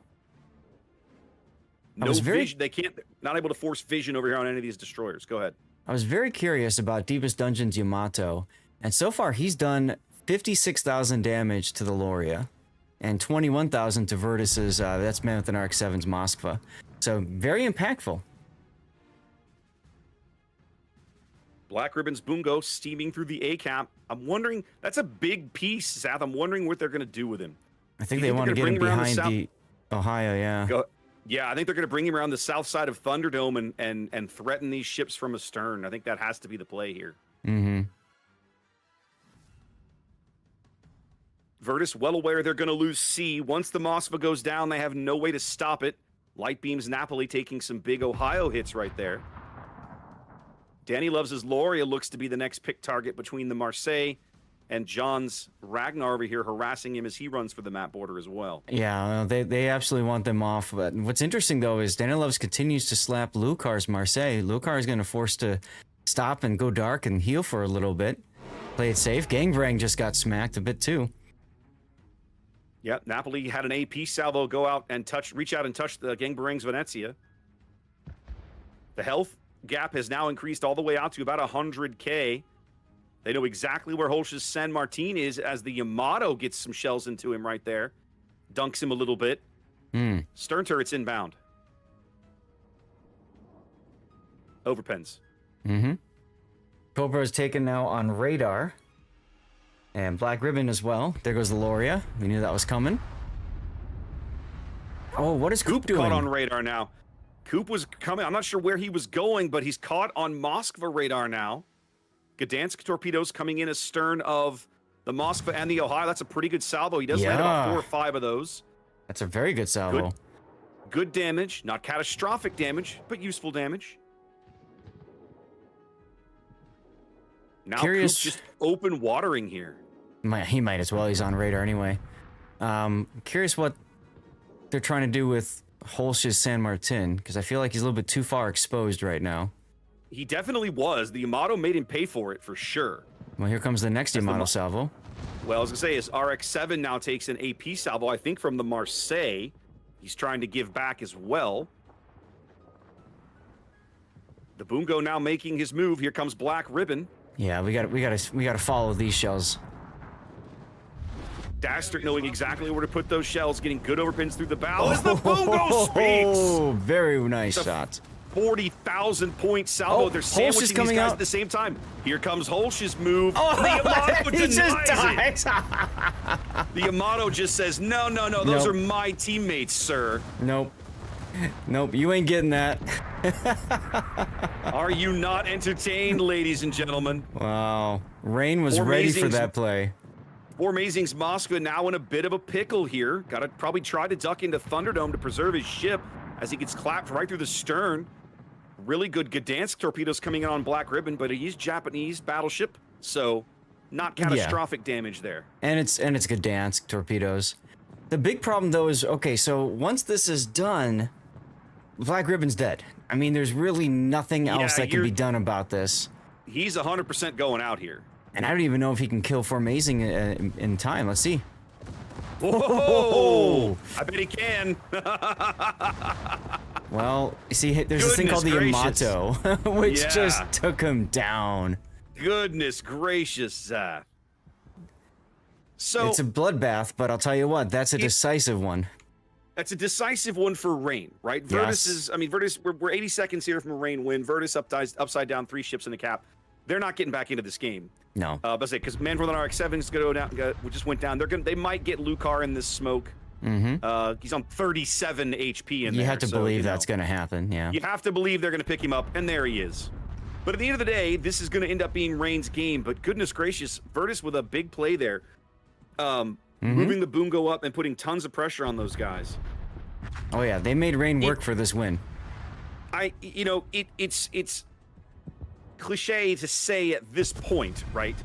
[SPEAKER 3] No vision. They can't. Not able to force vision over here on any of these destroyers. Go ahead.
[SPEAKER 5] I was very curious about Deepest Dungeon's Yamato, and so far he's done 56,000 damage to the Loria, and 21,000 to VRTUS's, that's Mammoth and Arc 7's Moskva. So very impactful.
[SPEAKER 3] Black Ribbon's Bungo steaming through the A-cap. I'm wondering, that's a big piece, Seth. I'm wondering what they're going to do with him.
[SPEAKER 5] I think
[SPEAKER 3] Do
[SPEAKER 5] they
[SPEAKER 3] you
[SPEAKER 5] want to
[SPEAKER 3] they're
[SPEAKER 5] get
[SPEAKER 3] gonna
[SPEAKER 5] him
[SPEAKER 3] bring him around
[SPEAKER 5] behind the Ohio, yeah.
[SPEAKER 3] Yeah, I think they're going to bring him around the south side of Thunderdome and threaten these ships from astern. I think that has to be the play here. VRTUS well aware they're going to lose C. Once the Moskva goes down, they have no way to stop it. Light Beam's Napoli taking some big Ohio hits right there. Danny Loves' Loria looks to be the next pick target between the Marseille and John's Ragnar over here harassing him as he runs for the map border as well.
[SPEAKER 5] Yeah, they absolutely want them off. But what's interesting, though, is Danny Loves continues to slap Lucar's Marseille. Lucar is going to force to stop and go dark and heal for a little bit. Play it safe. Gangrang just got smacked a bit, too.
[SPEAKER 3] Yep, Napoli had an AP salvo go out and reach out and touch the Gangbarang's Venezia. The health gap has now increased all the way out to about 100K. They know exactly where Holsch's San Martin is as the Yamato gets some shells into him right there. Dunks him a little bit. Stern turret's inbound. Overpens.
[SPEAKER 5] Cobra is taken now on radar. And Black Ribbon as well. There goes the Loria. We knew that was coming. Oh, what is Coop doing?
[SPEAKER 3] Caught on radar now. Coop was coming. I'm not sure where he was going, but he's caught on Moskva radar now. Gdansk torpedoes coming in astern of the Moskva and the Ohio. That's a pretty good salvo. He does land about 4 or 5 of those.
[SPEAKER 5] That's a very good salvo.
[SPEAKER 3] Good damage. Not catastrophic damage, but useful damage. Now Coop's just open watering here.
[SPEAKER 5] He might as well. He's on radar anyway. Curious what they're trying to do with Holsch's San Martin, because I feel like he's a little bit too far exposed right now.
[SPEAKER 3] He definitely was. The Yamato made him pay for it, for sure.
[SPEAKER 5] Well, here comes the next Yamato salvo.
[SPEAKER 3] Well, I was going to say, his RX-7 now takes an AP salvo, I think, from the Marseille. He's trying to give back as well. The Bungo now making his move. Here comes Black Ribbon.
[SPEAKER 5] Yeah, we gotta follow these shells.
[SPEAKER 3] Dastard knowing exactly where to put those shells, getting good overpins through the bow as the Bungo speaks.
[SPEAKER 5] Oh, very nice shot.
[SPEAKER 3] 40,000 point salvo. They're sandwiching these guys at the same time. Here comes Holsch's move.
[SPEAKER 5] Oh,
[SPEAKER 3] the Yamato
[SPEAKER 5] he just dies.
[SPEAKER 3] The Yamato just says, no, those are my teammates, sir.
[SPEAKER 5] Nope, you ain't getting that.
[SPEAKER 3] Are you not entertained, ladies and gentlemen?
[SPEAKER 5] Wow, Rain was ready for that play.
[SPEAKER 3] Four Amazing's Moskva now in a bit of a pickle here. Gotta probably try to duck into Thunderdome to preserve his ship as he gets clapped right through the stern. Really good Gdansk torpedoes coming in on Black Ribbon, but he's Japanese battleship, so not catastrophic damage there. And it's
[SPEAKER 5] Gdansk torpedoes. The big problem though is, okay, so once this is done, Black Ribbon's dead. I mean, there's really nothing else that can be done about this.
[SPEAKER 3] He's 100% going out here.
[SPEAKER 5] And I don't even know if he can kill Formazing in time. Let's see.
[SPEAKER 3] Whoa! I bet he can.
[SPEAKER 5] Well, you see, there's this thing called the Yamato, which just took him down.
[SPEAKER 3] Goodness gracious. So
[SPEAKER 5] it's a bloodbath, but I'll tell you what, that's a decisive one.
[SPEAKER 3] That's a decisive one for Rain, right? VRTUS is, I mean, VRTUS, we're 80 seconds here from a Rain win. VRTUS upside down, 3 ships in the cap. They're not getting back into this game.
[SPEAKER 5] No.
[SPEAKER 3] But say, because Man for the RX-7 is going to go down, just went down. They might get Lucar in this smoke.
[SPEAKER 5] Mm-hmm.
[SPEAKER 3] He's on 37 HP in there.
[SPEAKER 5] You have to believe that's going to happen, yeah.
[SPEAKER 3] You have to believe they're going to pick him up, and there he is. But at the end of the day, this is going to end up being Rain's game. But goodness gracious, VRTUS with a big play there. Moving the Bungo up and putting tons of pressure on those guys.
[SPEAKER 5] Oh yeah, they made Rain work for this win.
[SPEAKER 3] It's cliche to say at this point, right?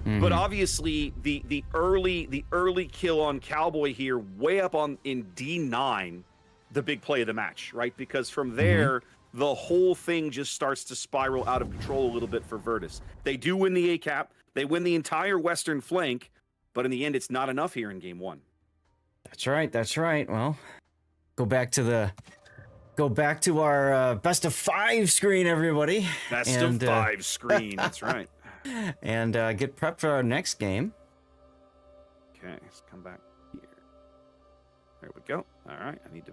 [SPEAKER 3] But obviously the early kill on Cowboy here, way up in D9, the big play of the match, right? Because from there, the whole thing just starts to spiral out of control a little bit for VRTUS. They do win the ACAP, they win the entire western flank, but in the end, it's not enough here in game 1.
[SPEAKER 5] That's right. Well, go back to our best of 5 screen, everybody.
[SPEAKER 3] Best of 5 screen. That's right.
[SPEAKER 5] And get prepped for our next game.
[SPEAKER 3] Okay, let's come back here. There we go. All right, I need to.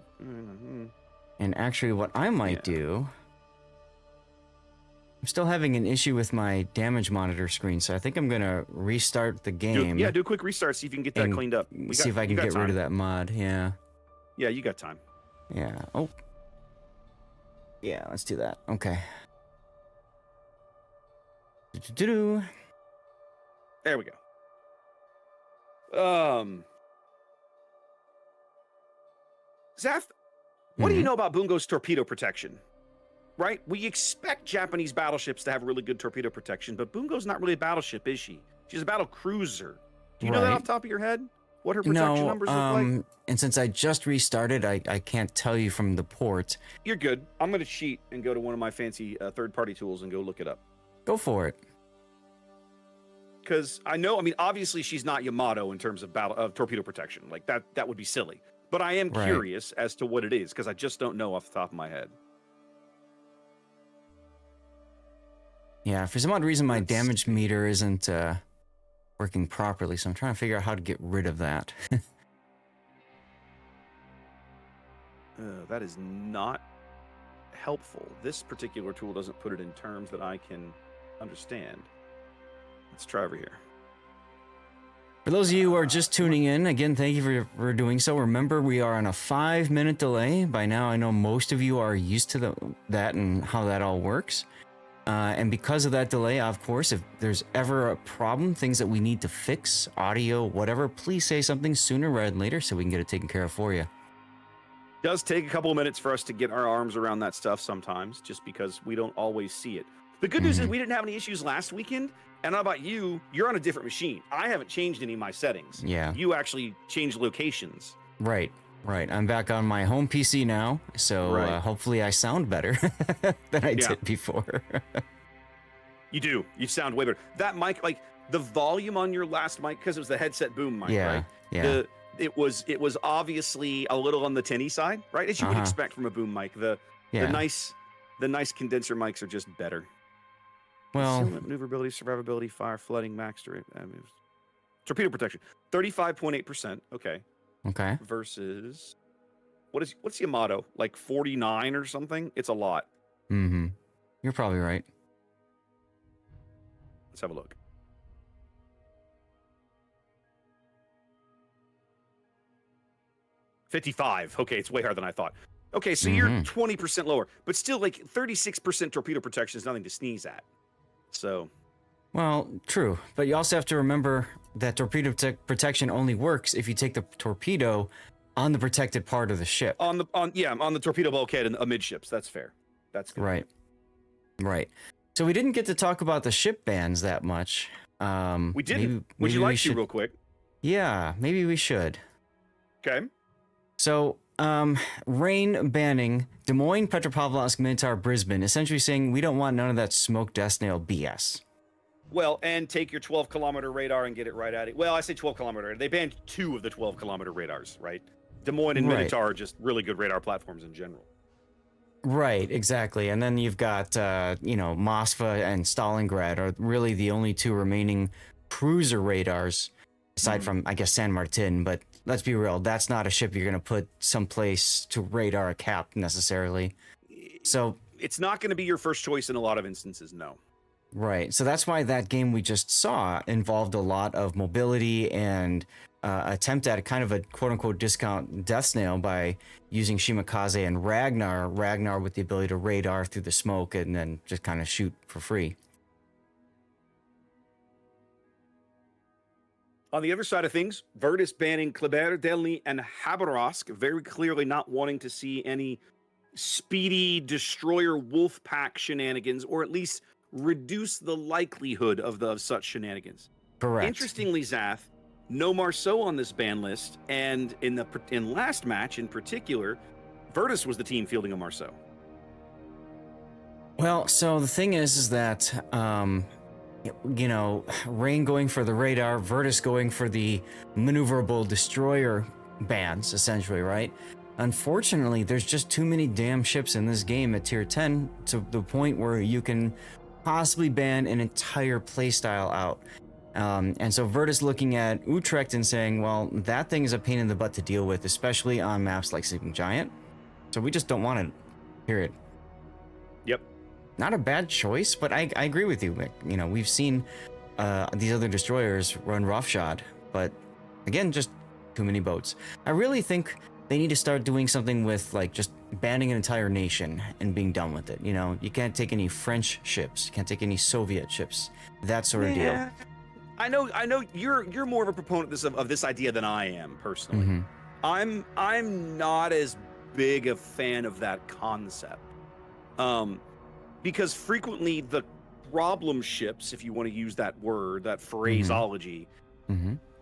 [SPEAKER 5] And actually, what I might do, I'm still having an issue with my damage monitor screen, so I think I'm gonna restart the game.
[SPEAKER 3] Do a quick restart. See if you can get that cleaned up.
[SPEAKER 5] See if I can get rid of that mod. Yeah.
[SPEAKER 3] Yeah, you got time.
[SPEAKER 5] Yeah. Oh. Yeah, let's do that. Okay.
[SPEAKER 3] There we go. Zaf, what do you know about Bungo's torpedo protection? Right? We expect Japanese battleships to have really good torpedo protection, but Bungo's not really a battleship, is she? She's a battle cruiser. Do you know that off the top of your head? What her protection numbers look like?
[SPEAKER 5] And since I just restarted, I can't tell you from the port.
[SPEAKER 3] You're good. I'm going to cheat and go to one of my fancy third-party tools and go look it up.
[SPEAKER 5] Go for it.
[SPEAKER 3] Because I know, obviously she's not Yamato in terms of torpedo protection. Like, that would be silly. But I am curious as to what it is, because I just don't know off the top of my head.
[SPEAKER 5] Yeah, for some odd reason, my damage meter isn't working properly, so I'm trying to figure out how to get rid of that.
[SPEAKER 3] That is not helpful. This particular tool doesn't put it in terms that I can understand. Let's try over here.
[SPEAKER 5] For those of you who are just tuning in, again, thank you for doing so. Remember, we are on a 5-minute delay. By now, I know most of you are used to that and how that all works. And because of that delay, of course, if there's ever a problem, things that we need to fix, audio, whatever, please say something sooner rather than later so we can get it taken care of for you.
[SPEAKER 3] It does take a couple of minutes for us to get our arms around that stuff sometimes, just because we don't always see it. The good news is we didn't have any issues last weekend. And how about you? You're on a different machine. I haven't changed any of my settings.
[SPEAKER 5] Yeah.
[SPEAKER 3] You actually changed locations.
[SPEAKER 5] Right. I'm back on my home PC now, so hopefully I sound better than I did before.
[SPEAKER 3] You do. You sound way better. That mic, like the volume on your last mic, because it was the headset boom mic, right?
[SPEAKER 5] Yeah.
[SPEAKER 3] It was obviously a little on the tinny side, right? As you would expect from a boom mic. The nice condenser mics are just better.
[SPEAKER 5] Well,
[SPEAKER 3] maneuverability, survivability, fire, flooding, max torpedo protection, 35.8%. Okay. Versus what's the Yamato? Like 49 or something? It's a lot.
[SPEAKER 5] You're probably right.
[SPEAKER 3] Let's have a look. $55. Okay, it's way higher than I thought. Okay, so you're 20% lower, but still like 36% torpedo protection is nothing to sneeze at. So,
[SPEAKER 5] well, true, but you also have to remember that torpedo protection only works if you take the torpedo on the protected part of the ship.
[SPEAKER 3] On the torpedo bulkhead and amidships. That's fair. That's good.
[SPEAKER 5] Right. So we didn't get to talk about the ship bans that much.
[SPEAKER 3] We didn't. Would you like to real quick?
[SPEAKER 5] Yeah, maybe we should.
[SPEAKER 3] Okay.
[SPEAKER 5] So, rain banning Des Moines, Petropavlovsk, Minotaur, Brisbane, essentially saying we don't want none of that smoke death snail BS.
[SPEAKER 3] Well, and take your 12-kilometer radar and get it right at it. Well, I say 12-kilometer. They banned 2 of the 12-kilometer radars, right? Des Moines and Minotaur are just really good radar platforms in general.
[SPEAKER 5] Right, exactly. And then you've got, Moskva and Stalingrad are really the only 2 remaining cruiser radars, aside from, I guess, San Martin. But let's be real, that's not a ship you're going to put someplace to radar a cap necessarily. So
[SPEAKER 3] it's not going to be your first choice in a lot of instances, no.
[SPEAKER 5] Right. So that's why that game we just saw involved a lot of mobility and attempt at a kind of a quote-unquote discount death snail by using Shimakaze and Ragnar with the ability to radar through the smoke and then just kind of shoot for free.
[SPEAKER 3] On the other side of things, VRTUS banning Kleber, Delny, and Khabarovsk, very clearly not wanting to see any speedy destroyer wolf pack shenanigans, or at least reduce the likelihood of such shenanigans.
[SPEAKER 5] Correct.
[SPEAKER 3] Interestingly, Zath, no Marceau on this ban list, and in last match in particular, VRTUS was the team fielding a Marceau.
[SPEAKER 5] Well, so the thing is that Rain going for the radar, VRTUS going for the maneuverable destroyer bans, essentially, right? Unfortunately, there's just too many damn ships in this game at tier 10 to the point where you can possibly ban an entire playstyle out. And so VRTUS looking at Utrecht and saying, well, that thing is a pain in the butt to deal with, especially on maps like Sleeping Giant. So we just don't want it, period.
[SPEAKER 3] Yep.
[SPEAKER 5] Not a bad choice, but I agree with you. You know, we've seen these other destroyers run roughshod, but again, just too many boats. I really think they need to start doing something with like just banning an entire nation and being done with it. You know, you can't take any French ships, you can't take any Soviet ships, that sort of deal.
[SPEAKER 3] I know you're more of a proponent of this idea than I am personally. I'm not as big a fan of that concept. Because frequently the problem ships, if you want to use that word, that phraseology,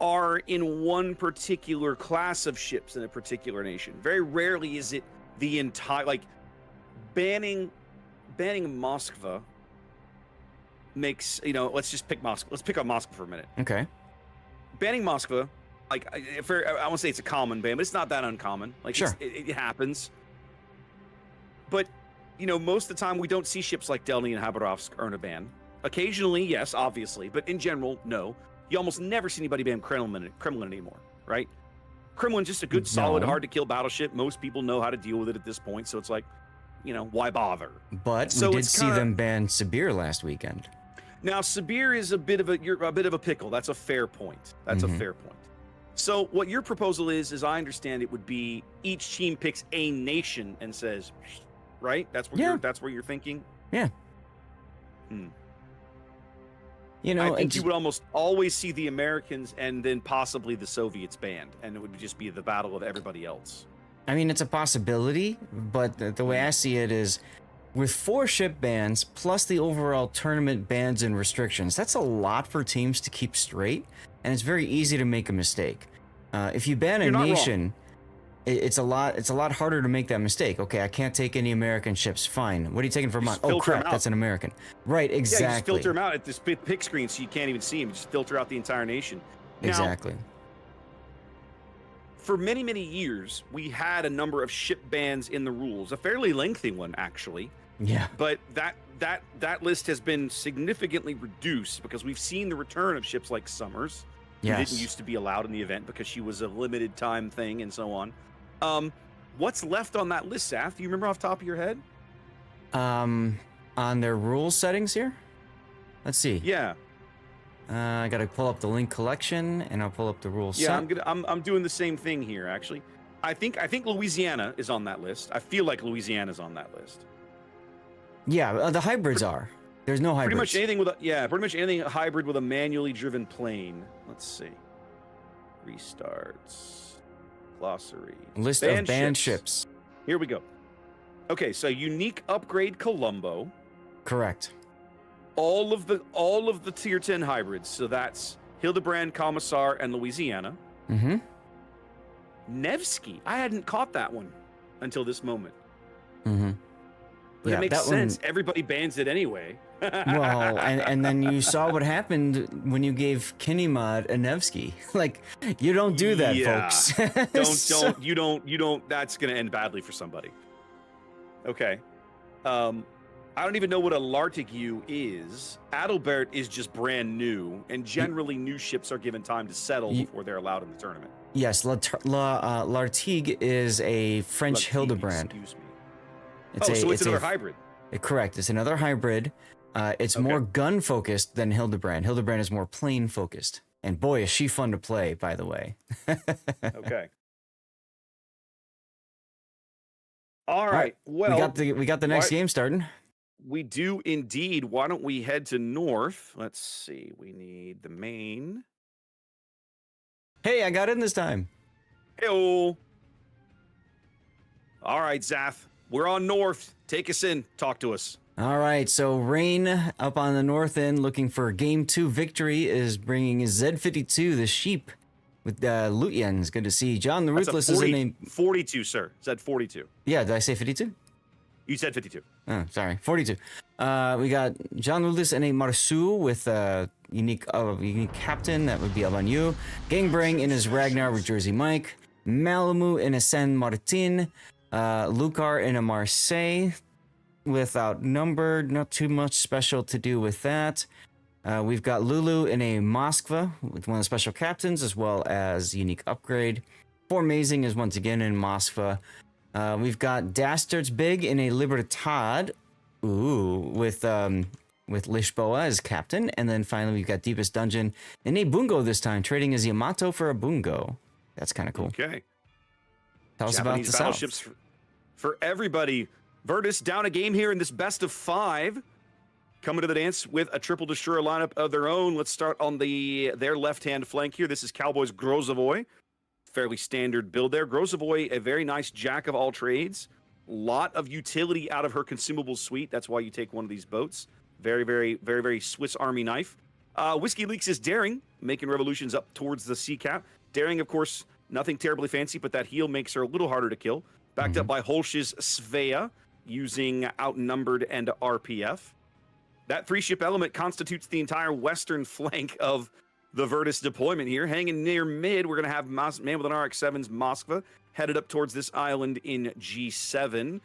[SPEAKER 3] are in one particular class of ships in a particular nation. Very rarely is it the entire, like, banning Moskva makes, let's just pick Moskva. Let's pick up Moskva for a minute.
[SPEAKER 5] Okay.
[SPEAKER 3] Banning Moskva, like, I won't say it's a common ban, but it's not that uncommon. Like,
[SPEAKER 5] sure.
[SPEAKER 3] It happens. But most of the time we don't see ships like Delny and Khabarovsk earn a ban. Occasionally, yes, obviously, but in general, no. You almost never see anybody ban Kremlin anymore, right? Kremlin's just a good, solid, hard-to-kill battleship. Most people know how to deal with it at this point, so it's like, why bother?
[SPEAKER 5] But
[SPEAKER 3] so
[SPEAKER 5] we did see them ban Sibir last weekend.
[SPEAKER 3] Now, Sibir is you're a bit of a pickle. That's a fair point. That's a fair point. So what your proposal is, as I understand it, would be each team picks a nation and says, right? That's what you're thinking.
[SPEAKER 5] Yeah. You know,
[SPEAKER 3] I think you would almost always see the Americans and then possibly the Soviets banned, and it would just be the battle of everybody else.
[SPEAKER 5] I mean, it's a possibility, but the way I see it is, with 4 ship bans plus the overall tournament bans and restrictions, that's a lot for teams to keep straight, and it's very easy to make a mistake. If you ban a nation, it's a lot harder to make that mistake. Okay, I can't take any American ships. Fine. What are you taking from mine? Oh crap, that's an American. Right, exactly.
[SPEAKER 3] Yeah, you just filter them out at this pick screen so you can't even see them. You just filter out the entire nation. Now,
[SPEAKER 5] exactly.
[SPEAKER 3] For many, many years, we had a number of ship bans in the rules, a fairly lengthy one, actually.
[SPEAKER 5] Yeah.
[SPEAKER 3] But that list has been significantly reduced because we've seen the return of ships like Summers, who didn't used to be allowed in the event because she was a limited time thing and so on. What's left on that list, Saf? Do you remember off the top of your head?
[SPEAKER 5] On their rule settings here? Let's see.
[SPEAKER 3] Yeah.
[SPEAKER 5] I gotta pull up the link collection and I'll pull up the rules.
[SPEAKER 3] Yeah, I'm doing the same thing here actually. I think Louisiana is on that list. I feel like Louisiana's on that list.
[SPEAKER 5] Yeah, the hybrids are. There's no hybrids.
[SPEAKER 3] Pretty much anything hybrid with a manually driven plane. Let's see. Restarts. Glossary.
[SPEAKER 5] List of banned ships.
[SPEAKER 3] Here we go. Okay, so unique upgrade Colombo.
[SPEAKER 5] Correct.
[SPEAKER 3] All of the tier 10 hybrids. So that's Hildebrand, Commissar, and Louisiana.
[SPEAKER 5] Mm-hmm.
[SPEAKER 3] Nevsky. I hadn't caught that one until this moment.
[SPEAKER 5] Mm-hmm.
[SPEAKER 3] But it makes sense. Everybody bans it anyway.
[SPEAKER 5] Well, and then you saw what happened when you gave Kinimod a Nevsky. Like, you don't do that, folks.
[SPEAKER 3] You don't. That's gonna end badly for somebody. Okay. I don't even know what a Lartigue is. Adalbert is just brand new, and generally new ships are given time to settle before they're allowed in the tournament.
[SPEAKER 5] Yes, Lartigue is a French Hildebrand.
[SPEAKER 3] Excuse me. It's another hybrid.
[SPEAKER 5] Correct. It's another hybrid. It's more gun focused than Hildebrand. Hildebrand is more plane focused. And boy, is she fun to play, by the way.
[SPEAKER 3] Okay. All right. Well,
[SPEAKER 5] we got the next game starting.
[SPEAKER 3] We do indeed. Why don't we head to north? Let's see. We need the main.
[SPEAKER 5] Hey, I got in this time.
[SPEAKER 3] Hey-o. All right, Zath. We're on north. Take us in. Talk to us.
[SPEAKER 5] All right, so Rain up on the north end looking for game 2 victory is bringing Z52, the sheep, with Lutyens. Good to see. John the Ruthless is in a...
[SPEAKER 3] 42, sir. Z42.
[SPEAKER 5] Yeah, did I say 52?
[SPEAKER 3] You said 52.
[SPEAKER 5] Oh, sorry. 42. We got John the Ruthless in a Marceau with a unique captain. That would be Abanu. Gangbang in his Ragnar with Jersey Mike. Malamu in a San Martin. Lucar in a Marseille with outnumbered, not too much special to do with that. We've got Lulu in a Moskva with one of the special captains as well as unique upgrade. Formazing is once again in Moskva. We've got Dastards Big in a Libertad, with Lisboa as captain, and then finally we've got Deepest Dungeon in a Bungo this time, trading as Yamato for a Bungo. That's kind of cool.
[SPEAKER 3] Okay.
[SPEAKER 5] Tell us
[SPEAKER 3] Japanese
[SPEAKER 5] about the
[SPEAKER 3] battleships
[SPEAKER 5] South.
[SPEAKER 3] for everybody. VRTUS down a game here in this best of 5. Coming to the dance with a triple destroyer lineup of their own. Let's start on their left-hand flank here. This is Cowboys Grozovoy. Fairly standard build there. Grozovoy, a very nice jack of all trades. Lot of utility out of her consumable suite. That's why you take one of these boats. Very, very, very, very Swiss Army knife. Whiskey Leaks is Daring, making revolutions up towards the sea cap. Daring, of course, nothing terribly fancy, but that heal makes her a little harder to kill. Backed up by Holsch's Svea, using Outnumbered and RPF. That 3-ship element constitutes the entire western flank of the VRTUS deployment here. Hanging near mid, we're going to have Man with an RX-7's Moskva, headed up towards this island in G7.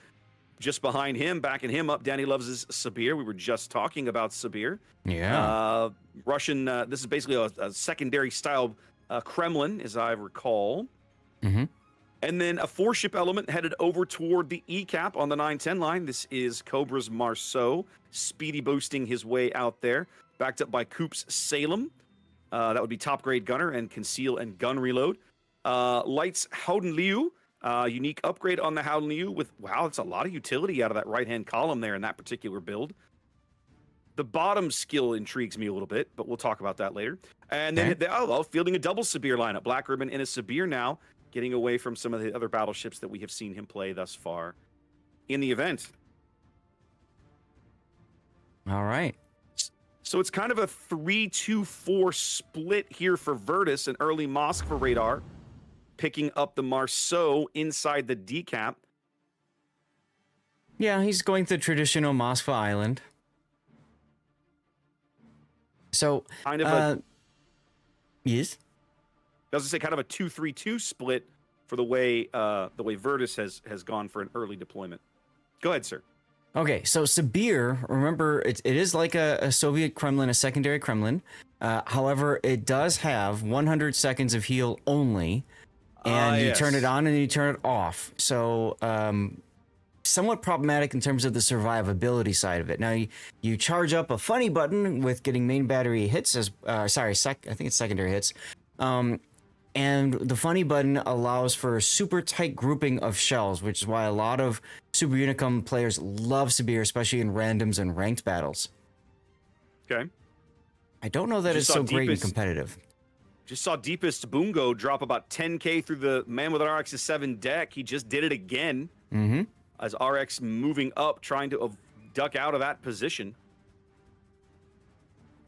[SPEAKER 3] Just behind him, backing him up, Danny Loves' Sibir. We were just talking about Sibir.
[SPEAKER 5] Yeah.
[SPEAKER 3] Russian, this is basically a secondary style Kremlin, as I recall.
[SPEAKER 5] Mm-hmm.
[SPEAKER 3] And then a 4-ship element headed over toward the E-cap on the 910 line. This is Cobra's Marceau, speedy boosting his way out there. Backed up by Coop's Salem. That would be top grade gunner and conceal and gun reload. Lights Howden Liu. Unique upgrade on the Howden Liu with, wow, it's a lot of utility out of that right-hand column there in that particular build. The bottom skill intrigues me a little bit, but we'll talk about that later. And then fielding a double Sabir lineup. Black Ribbon in a Sabir now, getting away from some of the other battleships that we have seen him play thus far in the event.
[SPEAKER 5] All right.
[SPEAKER 3] So it's kind of a 3-2-4 split here for VRTUS, an early Mosk for radar, picking up the Marceau inside the decap.
[SPEAKER 5] Yeah, he's going the traditional Moskva Island. So,
[SPEAKER 3] kind of
[SPEAKER 5] yes.
[SPEAKER 3] I was gonna say kind of a 2-3-2 split for the way VRTUS has gone for an early deployment. Go ahead, sir.
[SPEAKER 5] Okay, so Sabir, remember, it is like a Soviet Kremlin, a secondary Kremlin. However, it does have 100 seconds of heal only, and you turn it on and you turn it off. So, somewhat problematic in terms of the survivability side of it. Now, you charge up a funny button with getting main battery hits, I think it's secondary hits. And the funny button allows for super tight grouping of shells, which is why a lot of Super Unicum players love Sabir, especially in randoms and ranked battles.
[SPEAKER 3] Okay.
[SPEAKER 5] I don't know that it's so great and competitive.
[SPEAKER 3] Just saw Deepest Bungo drop about 10k through the Man with an RX-7 deck. He just did it again.
[SPEAKER 5] Mm-hmm.
[SPEAKER 3] As RX moving up, trying to duck out of that position.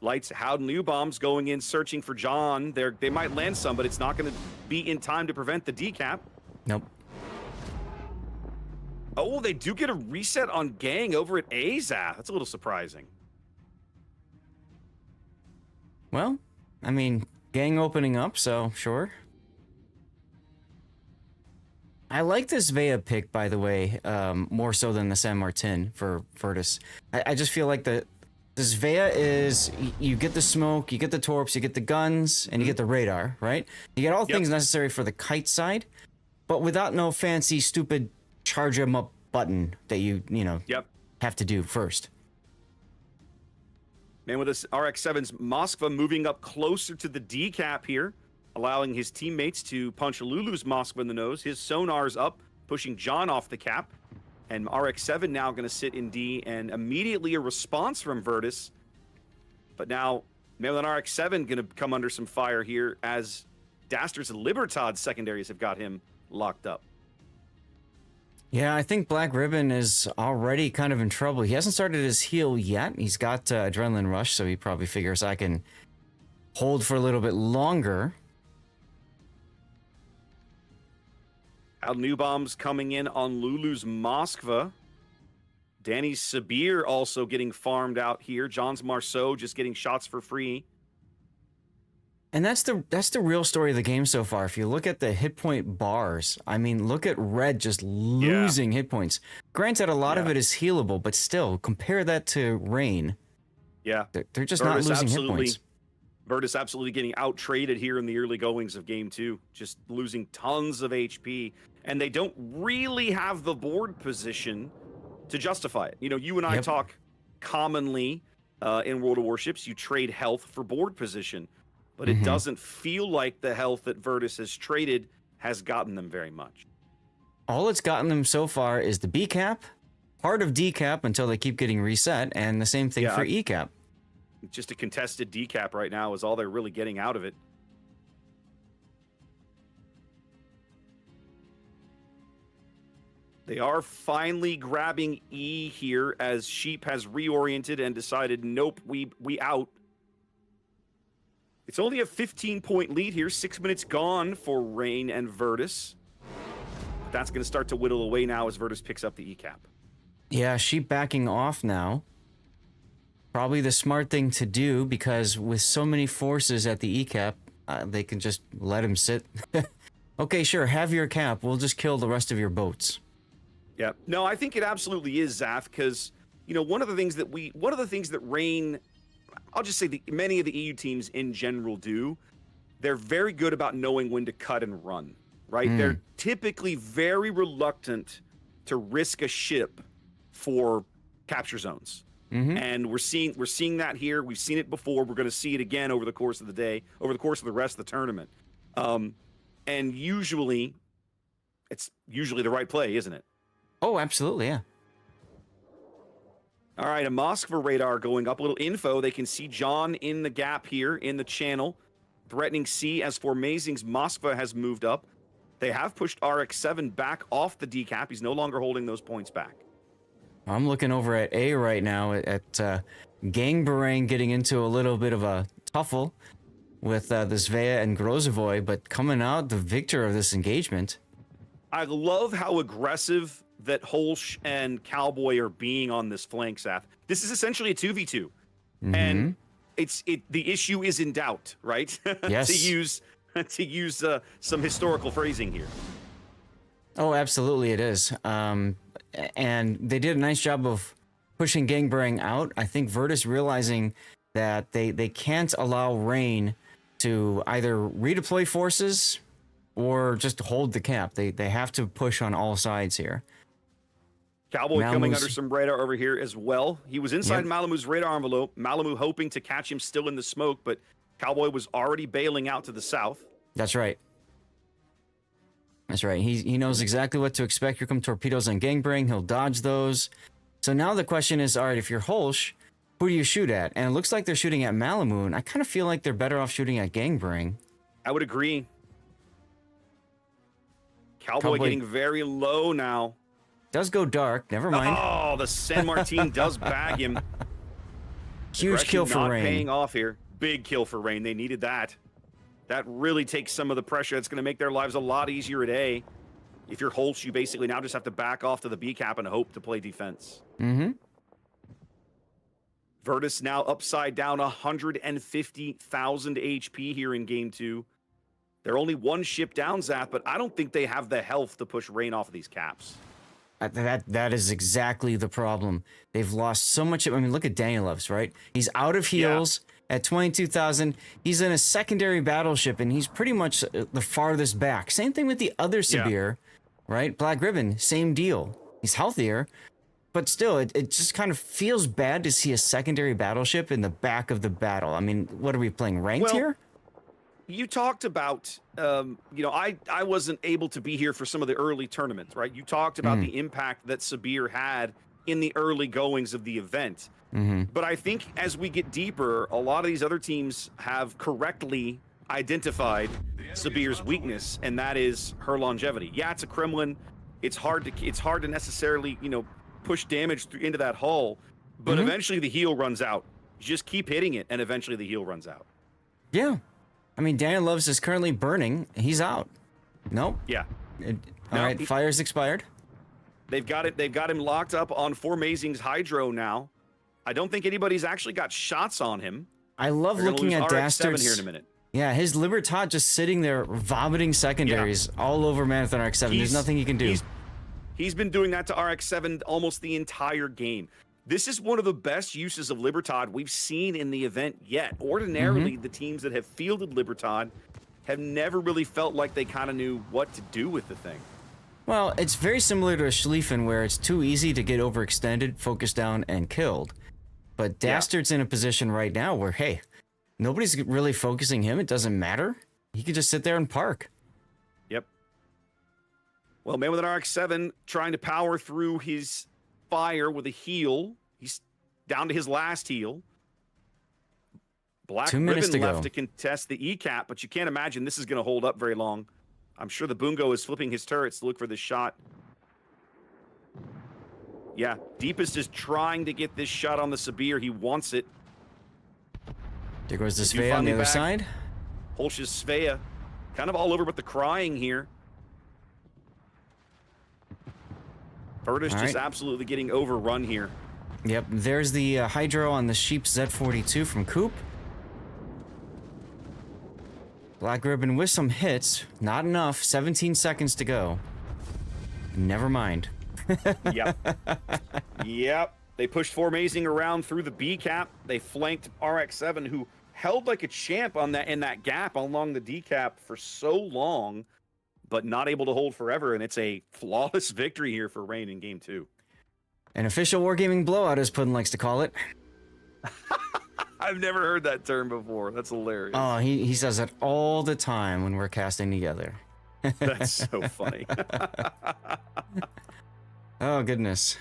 [SPEAKER 3] Lights Howden Liu bombs going in, searching for John. They might land some, but it's not going to be in time to prevent the decap.
[SPEAKER 5] Nope.
[SPEAKER 3] Oh, they do get a reset on Gang over at Azaf. That's a little surprising.
[SPEAKER 5] Well, I mean, Gang opening up, so sure. I like this Vea pick, by the way, more so than the San Martin for VRTUS. I just feel like this Vea is, you get the smoke, you get the torps, you get the guns, and you get the radar, right? You get all things necessary for the kite side, but without no fancy, stupid charge 'em up button that you have to do first.
[SPEAKER 3] Man with this RX-7's Moskva moving up closer to the decap here, allowing his teammates to punch Lulu's Moskva in the nose. His sonar's up, pushing John off the cap. And RX-7 now going to sit in D, and immediately a response from VRTUS. But now, Man with an RX-7 going to come under some fire here as Daster's Libertad secondaries have got him locked up.
[SPEAKER 5] Yeah, I think Black Ribbon is already kind of in trouble. He hasn't started his heal yet. He's got Adrenaline Rush, so he probably figures I can hold for a little bit longer.
[SPEAKER 3] New bombs coming in on Lulu's Moskva. Danny's Sabir also getting farmed out here. John's Marceau just getting shots for free.
[SPEAKER 5] And that's the real story of the game so far. If you look at the hit point bars, I mean, look at Red just losing hit points. Granted, a lot of it is healable, but still, compare that to Rain.
[SPEAKER 3] Yeah.
[SPEAKER 5] They're just not losing hit points.
[SPEAKER 3] VRTUS absolutely getting out-traded here in the early goings of Game 2. Just losing tons of HP. And they don't really have the board position to justify it. You know, you and I talk commonly in World of Warships. You trade health for board position. But it doesn't feel like the health that VRTUS has traded has gotten them very much.
[SPEAKER 5] All it's gotten them so far is the B cap, part of D cap until they keep getting reset, and the same thing for E cap.
[SPEAKER 3] Just a contested decap right now is all they're really getting out of it. They are finally grabbing E here as Sheep has reoriented and decided, nope, we out. It's only a 15-point lead here. 6 minutes gone for Rain and VRTUS. But that's going to start to whittle away now as VRTUS picks up the E cap.
[SPEAKER 5] Yeah, Sheep backing off now. Probably the smart thing to do, because with so many forces at the E cap, they can just let him sit. Okay, sure, have your cap. We'll just kill the rest of your boats.
[SPEAKER 3] Yeah. No, I think it absolutely is, Zaf, because, you know, one of the things that Rain, I'll just say many of the EU teams in general do, they're very good about knowing when to cut and run. right? They're typically very reluctant to risk a ship for capture zones. And we're seeing that here. We've seen it before. We're going to see it again over the course of the day, over the course of the rest of the tournament. And usually, it's usually the right play, isn't it?
[SPEAKER 5] Oh, absolutely, yeah.
[SPEAKER 3] All right, a Moskva radar going up. A little info. They can see John in the gap here in the channel, threatening C as Formazing's Moskva has moved up. They have pushed RX-7 back off the decap. He's no longer holding those points back.
[SPEAKER 5] I'm looking over at A right now at Gangbarang getting into a little bit of a tuffle with the Svea and Grozovoy, but coming out the victor of this engagement.
[SPEAKER 3] I love how aggressive that Holsch and Cowboy are being on this flank, Seth. This is essentially a 2v2. And the issue is in doubt, right?
[SPEAKER 5] Yes.
[SPEAKER 3] to use some historical phrasing here.
[SPEAKER 5] Oh, absolutely it is. And they did a nice job of pushing Gangbarang out. I think VRTUS realizing that they can't allow Rain to either redeploy forces or just hold the cap. They have to push on all sides here.
[SPEAKER 3] Cowboy coming under some radar over here as well. He was inside Malamu's radar envelope. Malamu hoping to catch him still in the smoke, but Cowboy was already bailing out to the south.
[SPEAKER 5] That's right. That's right. He knows exactly what to expect. Here come torpedoes on Gangbarang. He'll dodge those. So now the question is, all right, if you're Holsch, who do you shoot at? And it looks like they're shooting at Malamu, and I kind of feel like they're better off shooting at Gangbarang.
[SPEAKER 3] I would agree. Cowboy getting very low now.
[SPEAKER 5] Does go dark. Never mind.
[SPEAKER 3] Oh, the San Martin does bag him.
[SPEAKER 5] Huge kill for Rain.
[SPEAKER 3] Paying off here. Big kill for Rain. They needed that. That really takes some of the pressure. It's going to make their lives a lot easier at A. If you're Holtz, you basically now just have to back off to the B cap and hope to play defense. VRTUS now upside down 150,000 HP here in game 2. They're only one ship down, Zap, but I don't think they have the health to push Rain off of these caps.
[SPEAKER 5] That is exactly the problem. They've lost so much. I mean, look at Danielov's, right? He's out of heals at 22,000. He's in a secondary battleship, and he's pretty much the farthest back. Same thing with the other Sibir, right? Black Ribbon, same deal. He's healthier, but still, it just kind of feels bad to see a secondary battleship in the back of the battle. I mean, what are we playing, ranked here?
[SPEAKER 3] You talked about, I wasn't able to be here for some of the early tournaments, right? You talked about the impact that Sibir had in the early goings of the event. But I think as we get deeper, a lot of these other teams have correctly identified Sibir's weakness, and that is her longevity. Yeah, it's a Kremlin. It's hard to necessarily, push damage into that hull, but eventually the heal runs out. You just keep hitting it, and eventually the heal runs out.
[SPEAKER 5] Yeah. I mean, Danielov's is currently burning. He's out. Nope.
[SPEAKER 3] Yeah.
[SPEAKER 5] All right, fire's expired.
[SPEAKER 3] They've got it. They've got him locked up on Formazing's Hydro now. I don't think anybody's actually got shots on him.
[SPEAKER 5] I love looking at Dastard's
[SPEAKER 3] here in a minute.
[SPEAKER 5] Yeah, his Libertad just sitting there vomiting secondaries all over Marathon RX-7. There's nothing he can do.
[SPEAKER 3] He's been doing that to RX-7 almost the entire game. This is one of the best uses of Libertad we've seen in the event yet. Ordinarily, the teams that have fielded Libertad have never really felt like they kind of knew what to do with the thing.
[SPEAKER 5] Well, it's very similar to a Schlieffen where it's too easy to get overextended, focused down, and killed. But Dastard's in a position right now where, hey, nobody's really focusing him. It doesn't matter. He could just sit there and park.
[SPEAKER 3] Yep. Well, man with an RX-7 trying to power through his fire with a heal. He's down to his last heal. Black
[SPEAKER 5] 2 minutes
[SPEAKER 3] Ribbon
[SPEAKER 5] to
[SPEAKER 3] left
[SPEAKER 5] go
[SPEAKER 3] to contest the ECAP, but you can't imagine this is going to hold up very long. I'm sure the Bungo is flipping his turrets to look for this shot. Yeah, Deepest is trying to get this shot on the Sibir. He wants it.
[SPEAKER 5] There goes the Svea on the other side.
[SPEAKER 3] Holsch's Svea. Kind of all over but the crying here. VRTUS just absolutely getting overrun here.
[SPEAKER 5] Yep, there's the Hydro on the Sheep Z42 from Coop. Black Ribbon with some hits. Not enough. 17 seconds to go. Never mind.
[SPEAKER 3] Yep. They pushed Formazing around through the B cap. They flanked RX-7, who held like a champ on that in that gap along the D cap for so long. but not able to hold forever, and it's a flawless victory here for Rain in Game 2.
[SPEAKER 5] An official wargaming blowout, as Puddin likes to call it.
[SPEAKER 3] I've never heard that term before. That's hilarious.
[SPEAKER 5] Oh, he says it all the time when we're casting together.
[SPEAKER 3] That's so funny.
[SPEAKER 5] Oh, goodness.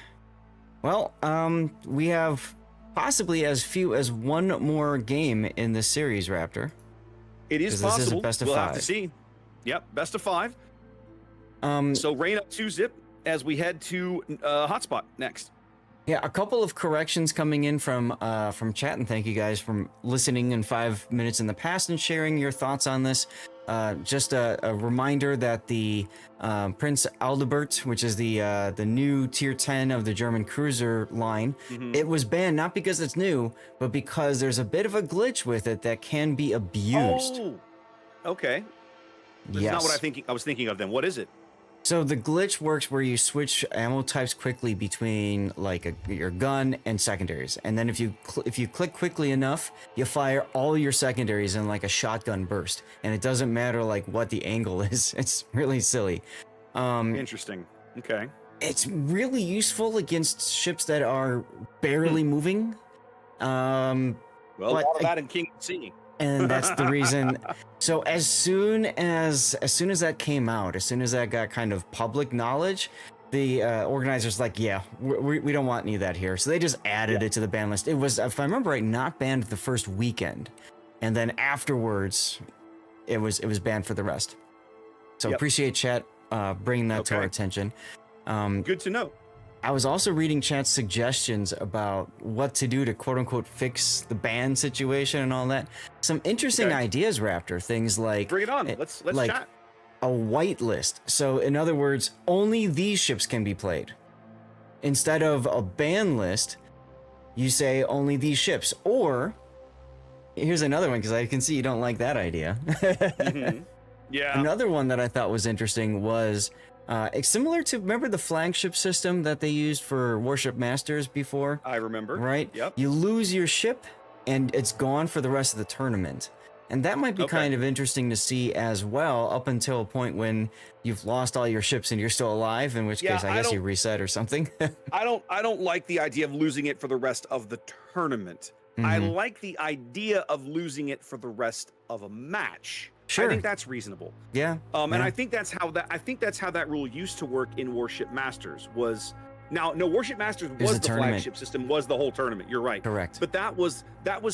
[SPEAKER 5] Well, we have possibly as few as one more game in this series, Raptor.
[SPEAKER 3] It is
[SPEAKER 5] 'Cause
[SPEAKER 3] possible.
[SPEAKER 5] this is a best of
[SPEAKER 3] we'll have
[SPEAKER 5] five.
[SPEAKER 3] to see. Yep, best of 5. So Rain up 2-zip as we head to Hotspot next.
[SPEAKER 5] Yeah, a couple of corrections coming in from chat, and thank you guys for listening in 5 minutes in the past and sharing your thoughts on this. Just a reminder that the Prince Aldebert, which is the new tier 10 of the German cruiser line, it was banned not because it's new, but because there's a bit of a glitch with it that can be abused.
[SPEAKER 3] Oh, okay. That's
[SPEAKER 5] Yes.
[SPEAKER 3] not what I was thinking of then. What is it?
[SPEAKER 5] So the glitch works where you switch ammo types quickly between like your gun and secondaries, and then if you click quickly enough, you fire all your secondaries in like a shotgun burst, and it doesn't matter like what the angle is. It's really silly.
[SPEAKER 3] Interesting. Okay.
[SPEAKER 5] It's really useful against ships that are barely moving.
[SPEAKER 3] Well,
[SPEAKER 5] But
[SPEAKER 3] all of that in King of the Sea.
[SPEAKER 5] And that's the reason. So as soon as that came out, as soon as that got kind of public knowledge, the organizers like, yeah, we don't want any of that here. So they just added it to the ban list. It was, if I remember right, not banned the first weekend, and then afterwards, it was banned for the rest. So appreciate chat bringing that to our attention.
[SPEAKER 3] Good to know.
[SPEAKER 5] I was also reading chat's suggestions about what to do to quote unquote fix the ban situation and all that. Some interesting ideas, Raptor. Things like
[SPEAKER 3] Bring it on. Let's
[SPEAKER 5] like
[SPEAKER 3] chat.
[SPEAKER 5] a white list. So in other words, only these ships can be played. Instead of a ban list, you say only these ships. Or here's another one, because I can see you don't like that idea.
[SPEAKER 3] Yeah.
[SPEAKER 5] Another one that I thought was interesting was it's similar to, remember the flagship system that they used for Warship Masters before?
[SPEAKER 3] I remember.
[SPEAKER 5] Right?
[SPEAKER 3] Yep.
[SPEAKER 5] You lose your ship and it's gone for the rest of the tournament. And that might be kind of interesting to see as well, up until a point when you've lost all your ships and you're still alive, in which case I guess you reset or something.
[SPEAKER 3] I don't like the idea of losing it for the rest of the tournament. I like the idea of losing it for the rest of a match.
[SPEAKER 5] Sure.
[SPEAKER 3] I think that's reasonable.
[SPEAKER 5] Yeah.
[SPEAKER 3] And I think that's how that rule used to work in Warship Masters was. Now, no, Warship Masters was the flagship system, was the whole tournament. You're right.
[SPEAKER 5] Correct.
[SPEAKER 3] But that was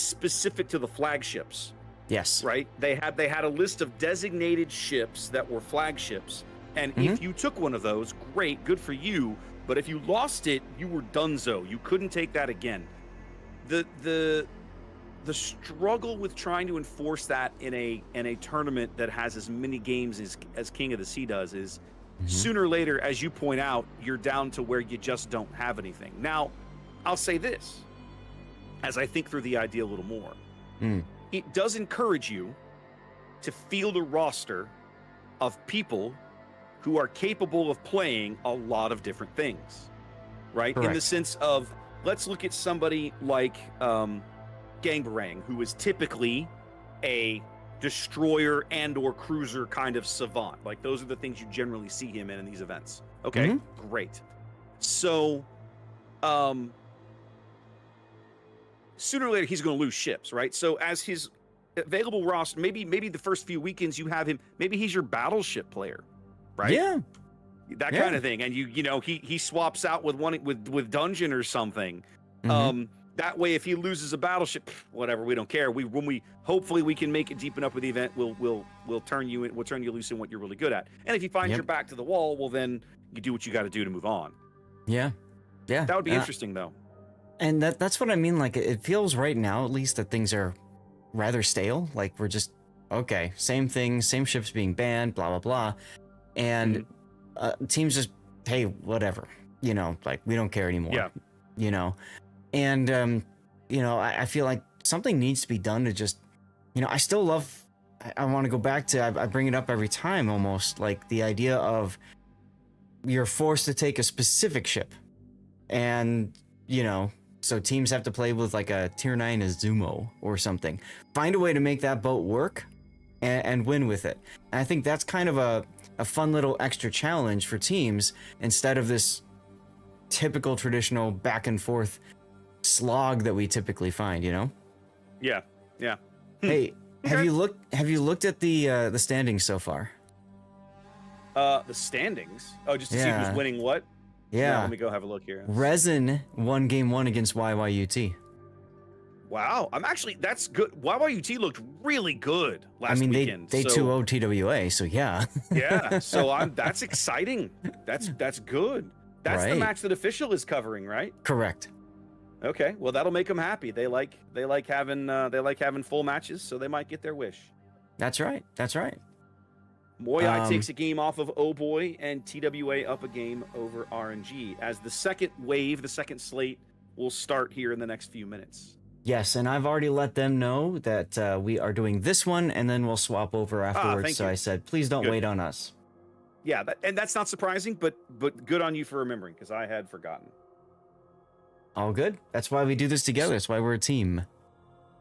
[SPEAKER 3] specific to the flagships.
[SPEAKER 5] Yes.
[SPEAKER 3] Right? They had a list of designated ships that were flagships. And if you took one of those, great, good for you. But if you lost it, you were donezo. You couldn't take that again. The struggle with trying to enforce that in a tournament that has as many games as King of the Sea does is sooner or later, as you point out, you're down to where you just don't have anything. Now, I'll say this, as I think through the idea a little more. It does encourage you to field a roster of people who are capable of playing a lot of different things, right?
[SPEAKER 5] Correct.
[SPEAKER 3] In the sense of, let's look at somebody like Gangbarang, who is typically a destroyer and or cruiser kind of savant. Like, those are the things you generally see him in these events. Okay, great. So, sooner or later, he's going to lose ships, right? So as his available roster, maybe the first few weekends you have him, maybe he's your battleship player, right?
[SPEAKER 5] Yeah.
[SPEAKER 3] That kind of thing. And you know, he swaps out with one with Dungeon or something. That way, if he loses a battleship, whatever, we don't care. Hopefully we can make it deep enough with the event. We'll turn you loose in what you're really good at. And if you find your back to the wall, well, then you do what you got to do to move on.
[SPEAKER 5] Yeah.
[SPEAKER 3] That would be interesting, though.
[SPEAKER 5] And that's what I mean. Like, it feels right now, at least, that things are rather stale. Like, we're just, okay, same thing, same ships being banned, blah, blah, blah. And teams just, hey, whatever, you know, like, we don't care anymore, you know. And, you know, I feel like something needs to be done to just, you know, I still love, I want to go back to, I bring it up every time almost, like the idea of you're forced to take a specific ship. And, you know, so teams have to play with like a tier 9 Azumo or something. Find a way to make that boat work and win with it. And I think that's kind of a a fun little extra challenge for teams instead of this typical traditional back and forth slog that we typically find, you know?
[SPEAKER 3] Yeah. Yeah.
[SPEAKER 5] Hey, have you looked at the standings so far?
[SPEAKER 3] The standings? Oh, just to see who's winning what?
[SPEAKER 5] Yeah.
[SPEAKER 3] Let me go have a look here.
[SPEAKER 5] Resin won game 1 against YYUT.
[SPEAKER 3] Wow. That's good. YYUT looked really good last weekend.
[SPEAKER 5] They 2-0 TWA, so yeah.
[SPEAKER 3] Yeah, so that's exciting. That's good. That's the
[SPEAKER 5] Right.
[SPEAKER 3] match that Official is covering, right?
[SPEAKER 5] Correct.
[SPEAKER 3] Okay, well that'll make them happy. They like having full matches, so they might get their wish.
[SPEAKER 5] That's right. That's right.
[SPEAKER 3] Moyai takes a game off of Oh Boy, and TWA up a game over RNG as the second wave, the second slate, will start here in the next few minutes.
[SPEAKER 5] Yes, and I've already let them know that we are doing this one, and then we'll swap over afterwards.
[SPEAKER 3] thank
[SPEAKER 5] So
[SPEAKER 3] you.
[SPEAKER 5] I said, please don't
[SPEAKER 3] Good.
[SPEAKER 5] wait on us.
[SPEAKER 3] Yeah, and that's not surprising, but good on you for remembering, because I had forgotten.
[SPEAKER 5] All good. That's why we do this together. That's why we're a team.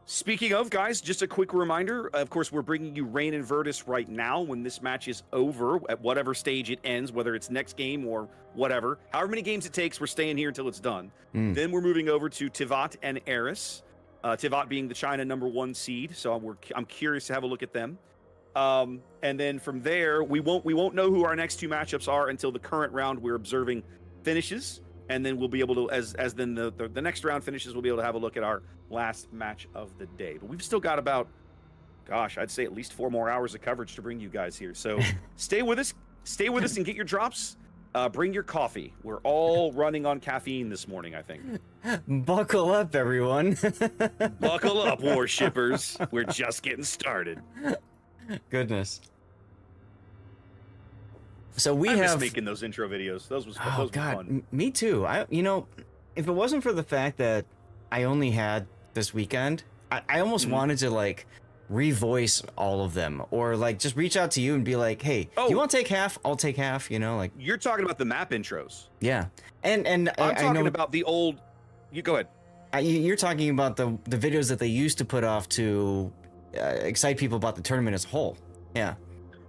[SPEAKER 3] Speaking of, guys, just a quick reminder. Of course, we're bringing you Reign and VRTUS right now when this match is over, at whatever stage it ends, whether it's next game or whatever. However many games it takes, we're staying here until it's done. Then we're moving over to Tivat and Eris. Tivat being the China #1 seed, so I'm curious to have a look at them. And then from there, we won't know who our next two matchups are until the current round we're observing finishes. And then we'll be able to, as then the next round finishes, we'll be able to have a look at our last match of the day. But we've still got about, gosh, I'd say at least 4 more hours of coverage to bring you guys here. So stay with us and get your drops. Bring your coffee. We're all running on caffeine this morning, I think.
[SPEAKER 5] Buckle up, everyone.
[SPEAKER 3] Buckle up, Warshippers. We're just getting started.
[SPEAKER 5] Goodness. So
[SPEAKER 3] I miss
[SPEAKER 5] have
[SPEAKER 3] making those intro videos. Those were
[SPEAKER 5] God,
[SPEAKER 3] fun.
[SPEAKER 5] me too. If it wasn't for the fact that I only had this weekend, I almost wanted to like revoice all of them, or like just reach out to you and be like, hey, you want to take half? I'll take half. You know, like
[SPEAKER 3] You're talking about the map intros.
[SPEAKER 5] yeah. And
[SPEAKER 3] I'm
[SPEAKER 5] I
[SPEAKER 3] talking
[SPEAKER 5] know
[SPEAKER 3] about the old. You go ahead.
[SPEAKER 5] you're talking about the videos that they used to put off to excite people about the tournament as a whole. Yeah.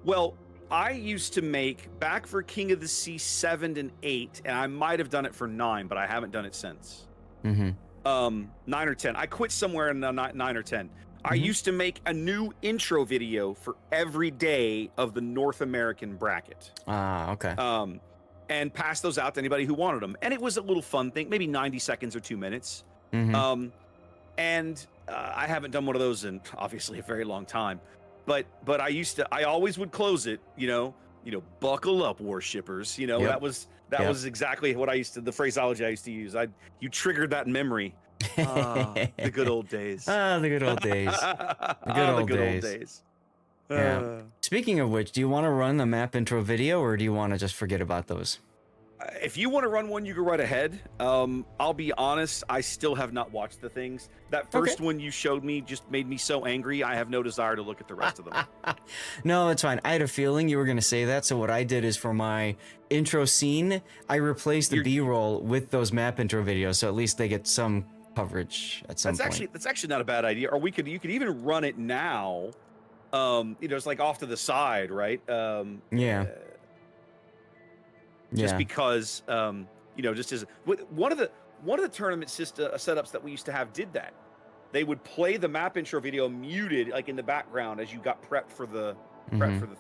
[SPEAKER 3] Well, I used to make back for King of the Sea 7 and 8, and I might have done it for 9, but I haven't done it since. 9 or 10. I quit somewhere in 9 or 10. I used to make a new intro video for every day of the North American bracket.
[SPEAKER 5] Okay.
[SPEAKER 3] And pass those out to anybody who wanted them. And it was a little fun thing, maybe 90 seconds or 2 minutes. I haven't done one of those in obviously a very long time. But I always would close it, buckle up, Warshippers. That was exactly what the phraseology I used to use. You triggered that in memory. The good old days.
[SPEAKER 5] The good old days. The good old days. Yeah. Speaking of which, do you want to run the map intro video, or do you want to just forget about those?
[SPEAKER 3] If you want to run one, you go right ahead. I'll be honest, I still have not watched the things. That first one you showed me just made me so angry, I have no desire to look at the rest of them.
[SPEAKER 5] No, it's fine. I had a feeling you were going to say that, so what I did is for my intro scene, I replaced the B-roll with those map intro videos, so at least they get some coverage at some point.
[SPEAKER 3] That's actually not a bad idea. Or you could even run it now. It's like off to the side, right? Just because just as one of the tournament setups that we used to have did that. They would play the map intro video muted, like in the background, as you got prepped for the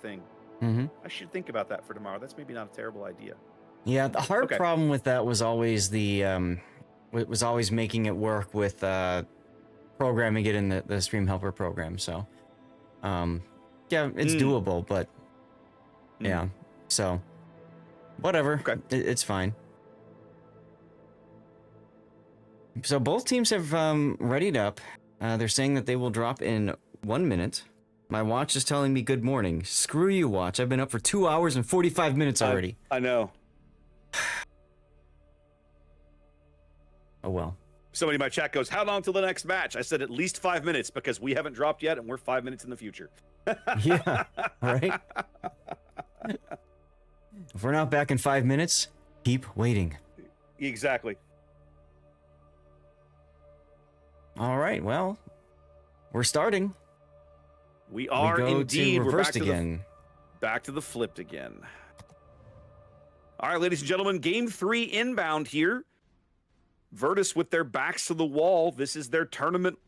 [SPEAKER 3] thing. I should think about that for tomorrow. That's maybe not a terrible idea.
[SPEAKER 5] Yeah, the hard problem with that was always making it work with programming it in the Stream Helper program. So, it's doable, but yeah, so. Whatever. Okay. It's fine. So both teams have readied up. They're saying that they will drop in 1 minute. My watch is telling me good morning. Screw you, watch. I've been up for 2 hours and 45 minutes already.
[SPEAKER 3] I know.
[SPEAKER 5] Oh, well.
[SPEAKER 3] Somebody in my chat goes, how long till the next match? I said at least 5 minutes because we haven't dropped yet and we're 5 minutes in the future.
[SPEAKER 5] Yeah, right? If we're not back in 5 minutes, keep waiting.
[SPEAKER 3] Exactly.
[SPEAKER 5] All right, well, we're starting.
[SPEAKER 3] We are indeed.
[SPEAKER 5] To reversed
[SPEAKER 3] we're back
[SPEAKER 5] again.
[SPEAKER 3] back to the flipped again. All right, ladies and gentlemen, game 3 inbound here. VRTUS with their backs to the wall. This is their tournament.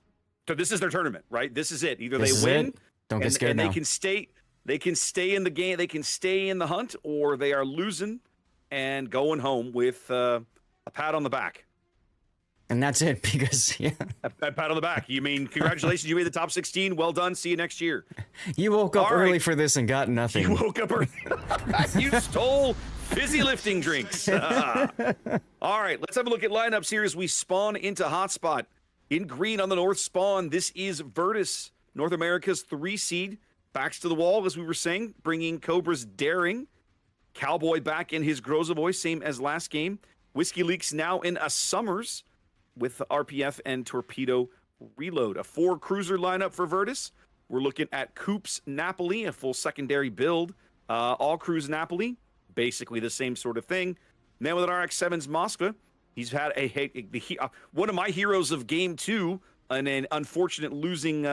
[SPEAKER 3] So this is their tournament, right? This is it. Either they win,
[SPEAKER 5] don't get scared
[SPEAKER 3] and
[SPEAKER 5] now.
[SPEAKER 3] they can stay in the game, they can stay in the hunt, or they are losing and going home with a pat on the back.
[SPEAKER 5] And that's it, because
[SPEAKER 3] A pat on the back. You mean, congratulations, you made the top 16. Well done. See you next year.
[SPEAKER 5] you woke up
[SPEAKER 3] All right.
[SPEAKER 5] early for this and got nothing.
[SPEAKER 3] You woke up early. You stole fizzy lifting drinks. All right, let's have a look at lineups here as we spawn into Hotspot. In green on the north spawn, this is VRTUS, North America's 3 seed. Backs to the wall, as we were saying, bringing Cobra's Daring. Cowboy back in his Groza voice, same as last game. Whiskey Leaks now in a Summers with the RPF and Torpedo Reload. A 4 cruiser lineup for VRTUS. We're looking at Coops Napoli, a full secondary build. All cruise Napoli, basically the same sort of thing. And then with an RX-7's Moskva, he's had one of my heroes of game 2, and an unfortunate losing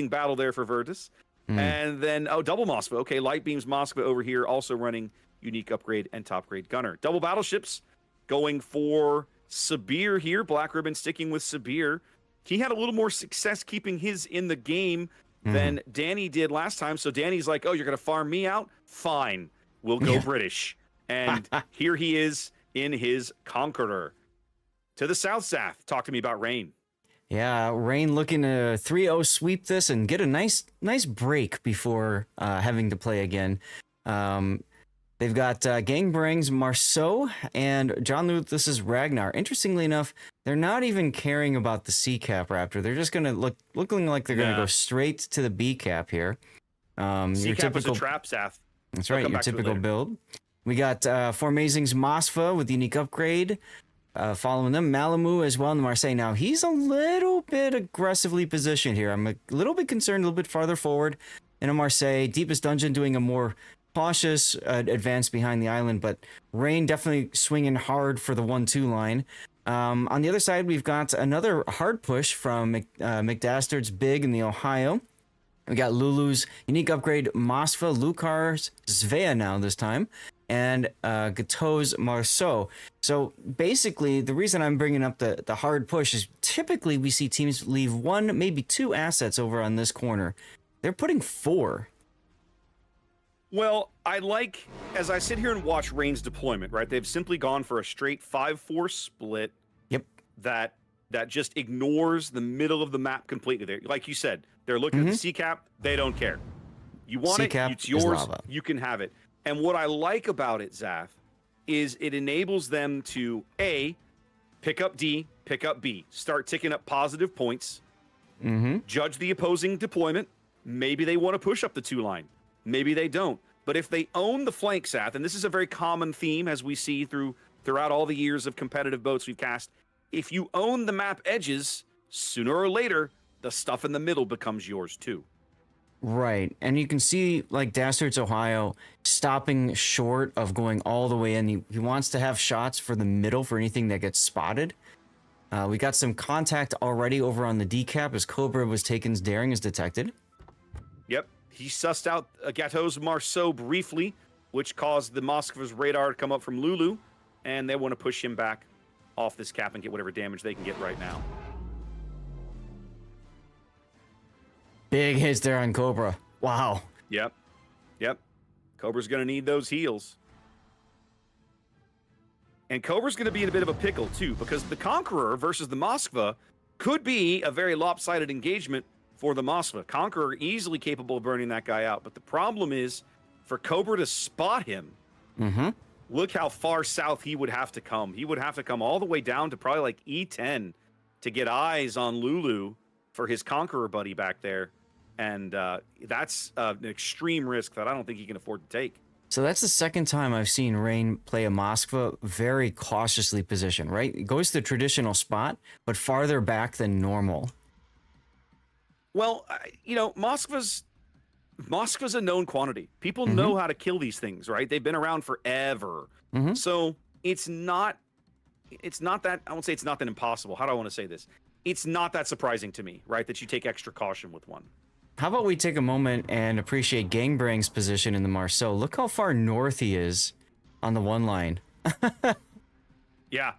[SPEAKER 3] battle there for VRTUS. And then, double Moskva. Okay, Light Beams Moskva over here, also running unique upgrade and top grade gunner. Double battleships going for Sabir here. Black Ribbon sticking with Sabir. He had a little more success keeping his in the game than Danny did last time. So Danny's like, oh, you're going to farm me out? Fine. We'll go British. And here he is in his Conqueror. To the south, Saf, talk to me about Rain.
[SPEAKER 5] Yeah, Rain looking to 3-0 sweep this and get a nice break before having to play again. They've got Gangbrang's Marceau and John Luthus's Ragnar. Interestingly enough, they're not even caring about the C cap Raptor. They're just gonna looking like they're gonna go straight to the B cap here.
[SPEAKER 3] C cap is a trap, Saf.
[SPEAKER 5] That's right, your typical build. We got Formazing's Mosfa with unique upgrade. Following them, Malamu as well in the Marseille. Now, he's a little bit aggressively positioned here. I'm a little bit concerned a little bit farther forward in a Marseille. Deepest Dungeon doing a more cautious advance behind the island, but Rain definitely swinging hard for the 1-2 line. On the other side, we've got another hard push from McDastard's Big in the Ohio. We got Lulu's unique upgrade Mosfa, Lucar's Svea now this time, and Gato's Marceau. So basically, the reason I'm bringing up the hard push is typically we see teams leave 1, maybe 2 assets over on this corner. They're putting 4.
[SPEAKER 3] Well, I like, as I sit here and watch Rain's deployment, right? They've simply gone for a straight 5-4 split.
[SPEAKER 5] Yep.
[SPEAKER 3] That just ignores the middle of the map completely. There, like you said, they're looking at the C cap. They don't care. You want it, it's yours. You can have it. And what I like about it, Zaf, is it enables them to A, pick up D, pick up B, start ticking up positive points, judge the opposing deployment. Maybe they want to push up the 2 line. Maybe they don't. But if they own the flank, Seth, and this is a very common theme as we see throughout all the years of competitive boats we've cast, if you own the map edges, sooner or later, the stuff in the middle becomes yours too.
[SPEAKER 5] Right. And you can see, like, Dastard's Ohio stopping short of going all the way in. He wants to have shots for the middle for anything that gets spotted. We got some contact already over on the D cap as Cobra was taken's Daring is detected.
[SPEAKER 3] Yep. He sussed out Gato's Marceau briefly, which caused the Moskva's radar to come up from Lulu, and they want to push him back off this cap and get whatever damage they can get right now.
[SPEAKER 5] Big hits there on Cobra. Wow.
[SPEAKER 3] Yep. Cobra's going to need those heals. And Cobra's going to be in a bit of a pickle, too, because the Conqueror versus the Moskva could be a very lopsided engagement for the Moskva. Conqueror easily capable of burning that guy out. But the problem is, for Cobra to spot him, look how far south he would have to come. He would have to come all the way down to probably like E10 to get eyes on Lulu for his Conqueror buddy back there. And that's an extreme risk that I don't think he can afford to take.
[SPEAKER 5] So that's the second time I've seen Rain play a Moskva very cautiously positioned, right? It goes to the traditional spot, but farther back than normal.
[SPEAKER 3] Well, you know, Moskva's a known quantity. People know how to kill these things, right? They've been around forever. So it's not that, I won't say it's not that impossible. How do I want to say this? It's not that surprising to me, right? That you take extra caution with one.
[SPEAKER 5] How about we take a moment and appreciate Gangbrang's position in the Marceau? Look how far north he is on the one line.
[SPEAKER 3] Yeah.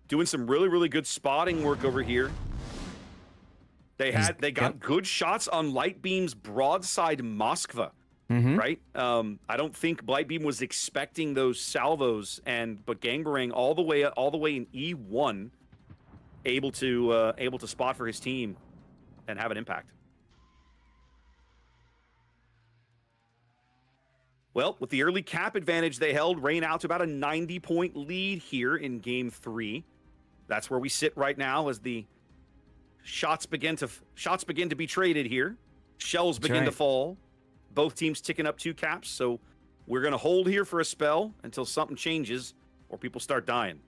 [SPEAKER 3] Doing some really, really good spotting work over here. They got good shots on Lightbeam's broadside Moskva, right? I don't think Lightbeam was expecting those salvos, but Gangbrang all the way in E1, able to spot for his team and have an impact. Well, with the early cap advantage they held, Rain out to about a 90-point lead here in Game 3. That's where we sit right now as the shots begin to be traded here. Shells begin to fall. Both teams ticking up 2 caps, so we're going to hold here for a spell until something changes or people start dying.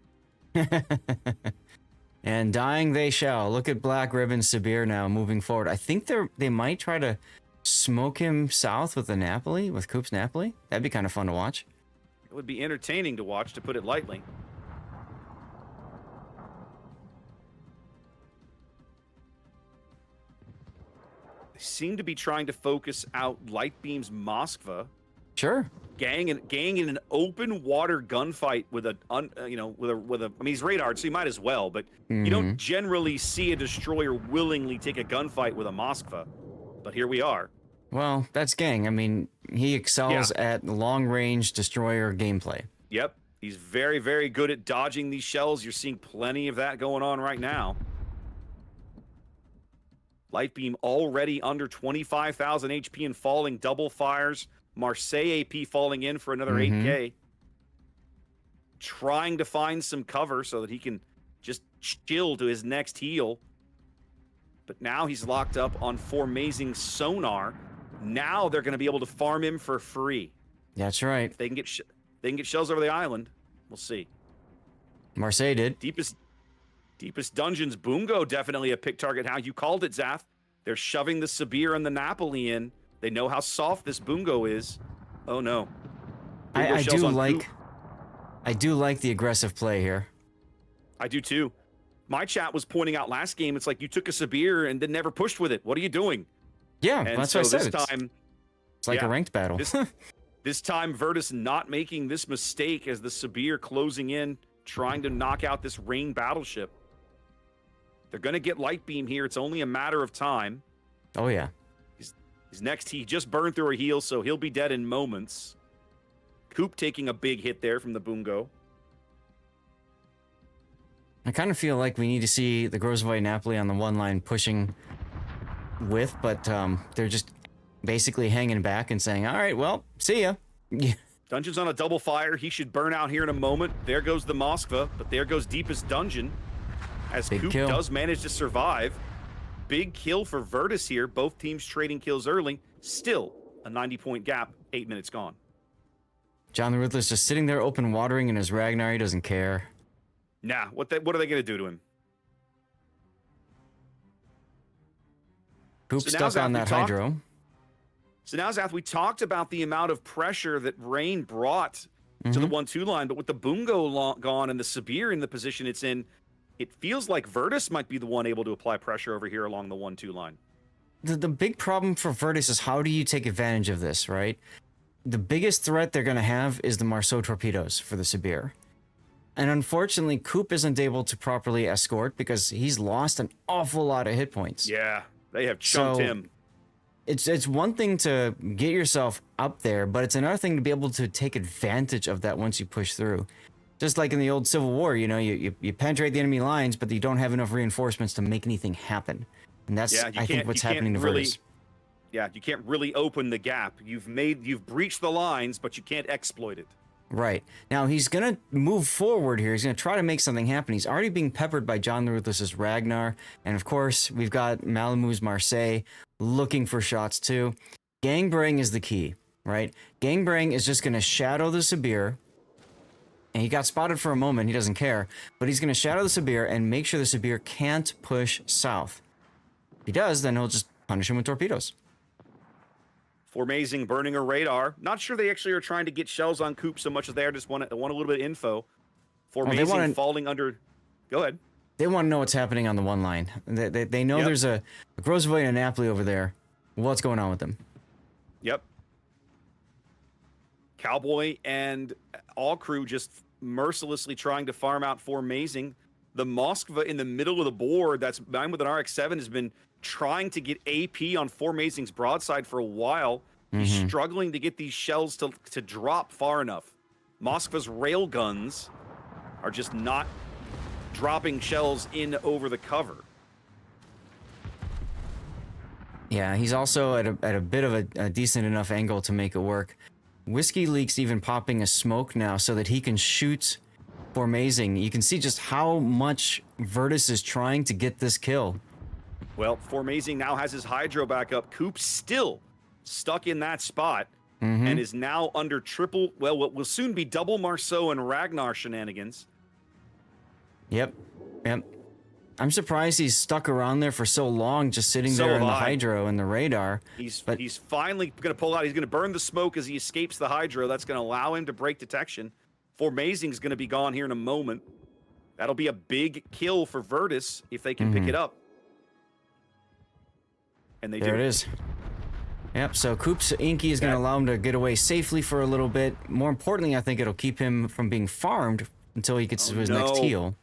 [SPEAKER 5] And dying they shall. Look at Black Ribbon Sabir now moving forward. I think they might try to smoke him south with the Napoli, with Coop's Napoli. That'd be kind of fun to watch.
[SPEAKER 3] It would be entertaining to watch, to put it lightly. They seem to be trying to focus out Lightbeam's Moskva.
[SPEAKER 5] Sure.
[SPEAKER 3] Gang in an open water gunfight with a I mean, he's radared, so he might as well, but you don't generally see a destroyer willingly take a gunfight with a Moskva. But here we are.
[SPEAKER 5] Well, that's Gang. I mean, he excels at long-range destroyer gameplay.
[SPEAKER 3] Yep. He's very, very good at dodging these shells. You're seeing plenty of that going on right now. Lightbeam already under 25,000 HP and falling, double fires. Marseille AP falling in for another 8K. Trying to find some cover so that he can just chill to his next heal. But now he's locked up on Formazing Sonar. Now they're going to be able to farm him for free.
[SPEAKER 5] That's right.
[SPEAKER 3] If they can get shells over the island. We'll see.
[SPEAKER 5] Marseille did.
[SPEAKER 3] Deepest dungeons. Boomgo definitely a pick target. How you called it, Zath. They're shoving the Sabir and the Napoli in. They know how soft this Boongo is. Oh no.
[SPEAKER 5] I do like the aggressive play here.
[SPEAKER 3] I do too. My chat was pointing out last game, it's like you took a Sabir and then never pushed with it. What are you doing?
[SPEAKER 5] Yeah,
[SPEAKER 3] and
[SPEAKER 5] that's
[SPEAKER 3] so
[SPEAKER 5] what I said.
[SPEAKER 3] This time,
[SPEAKER 5] it's like a ranked battle.
[SPEAKER 3] This time, VRTUS not making this mistake as the Sabir closing in, trying to knock out this Rain battleship. They're going to get Lightbeam here. It's only a matter of time.
[SPEAKER 5] Oh, yeah.
[SPEAKER 3] He's next. He just burned through a heal, so he'll be dead in moments. Coop taking a big hit there from the Boongo.
[SPEAKER 5] I kind of feel like we need to see the Grozvoy Napoli on the one line pushing with, but they're just basically hanging back and saying, all right, well, see ya.
[SPEAKER 3] Dungeon's on a double fire. He should burn out here in a moment. There goes the Moskva, but there goes Deepest Dungeon as Coop does manage to survive. Big kill for VRTUS here. Both teams trading kills early. Still a 90-point gap. 8 minutes gone.
[SPEAKER 5] John the Ruthless just sitting there open watering in his Ragnar. He doesn't care.
[SPEAKER 3] Nah, what are they going to do to him?
[SPEAKER 5] Coop stuck on that Hydro.
[SPEAKER 3] So now, Zath, we talked about the amount of pressure that Rain brought to the 1-2 line, but with the Boongo gone and the Sabir in the position it's in, it feels like VRTUS might be the one able to apply pressure over here along the 1-2 line.
[SPEAKER 5] The big problem for VRTUS is how do you take advantage of this, right? The biggest threat they're going to have is the Marceau torpedoes for the Sabir. And unfortunately, Coop isn't able to properly escort because he's lost an awful lot of hit points.
[SPEAKER 3] Yeah, they have chunked him.
[SPEAKER 5] It's one thing to get yourself up there, but it's another thing to be able to take advantage of that once you push through. Just like in the old Civil War, you know, you penetrate the enemy lines, but you don't have enough reinforcements to make anything happen. And that's, I think, what's happening to VRTUS.
[SPEAKER 3] Yeah, you can't really open the gap. You've breached the lines, but you can't exploit it.
[SPEAKER 5] Right. Now, he's going to move forward here. He's going to try to make something happen. He's already being peppered by John the Ruthless's Ragnar. And, of course, we've got Malamu's Marseille looking for shots, too. Gangbrang is the key, right? Gangbrang is just going to shadow the Sabir. And he got spotted for a moment. He doesn't care. But he's going to shadow the Sabir and make sure the Sabir can't push south. If he does, then he'll just punish him with torpedoes.
[SPEAKER 3] Formazing burning a radar. Not sure they actually are trying to get shells on Coop so much as they are just want a little bit of info. Formazing falling under... Go ahead.
[SPEAKER 5] They want to know what's happening on the one line. They know there's a Grozvoy and a Napoli over there. what's going on with them.
[SPEAKER 3] Yep. Cowboy and all crew just mercilessly trying to farm out for Amazing. The Moskva in the middle of the board that's bound with an RX-7 has been trying to get AP on Formazing's broadside for a while. He's struggling to get these shells to drop far enough. Moskva's rail guns are just not dropping shells in over the cover.
[SPEAKER 5] Yeah, he's also at a bit of a decent enough angle to make it work. Whiskey Leak's even popping a smoke now so that he can shoot Formazing. You can see just how much VRTUS is trying to get this kill.
[SPEAKER 3] Well, Formazing now has his Hydro back up. Coop still stuck in that spot and is now under triple, well, what will soon be double Marceau and Ragnar shenanigans.
[SPEAKER 5] Yep. I'm surprised he's stuck around there for so long, just sitting there in the Hydro and the radar.
[SPEAKER 3] He's finally going to pull out. He's going to burn the smoke as he escapes the Hydro. That's going to allow him to break detection. Formazing's going to be gone here in a moment. That'll be a big kill for VRTUS if they can pick it up. And they do.
[SPEAKER 5] There it is. Yep, so Coop's Inky is going to allow him to get away safely for a little bit. More importantly, I think it'll keep him from being farmed until he gets to his next heal.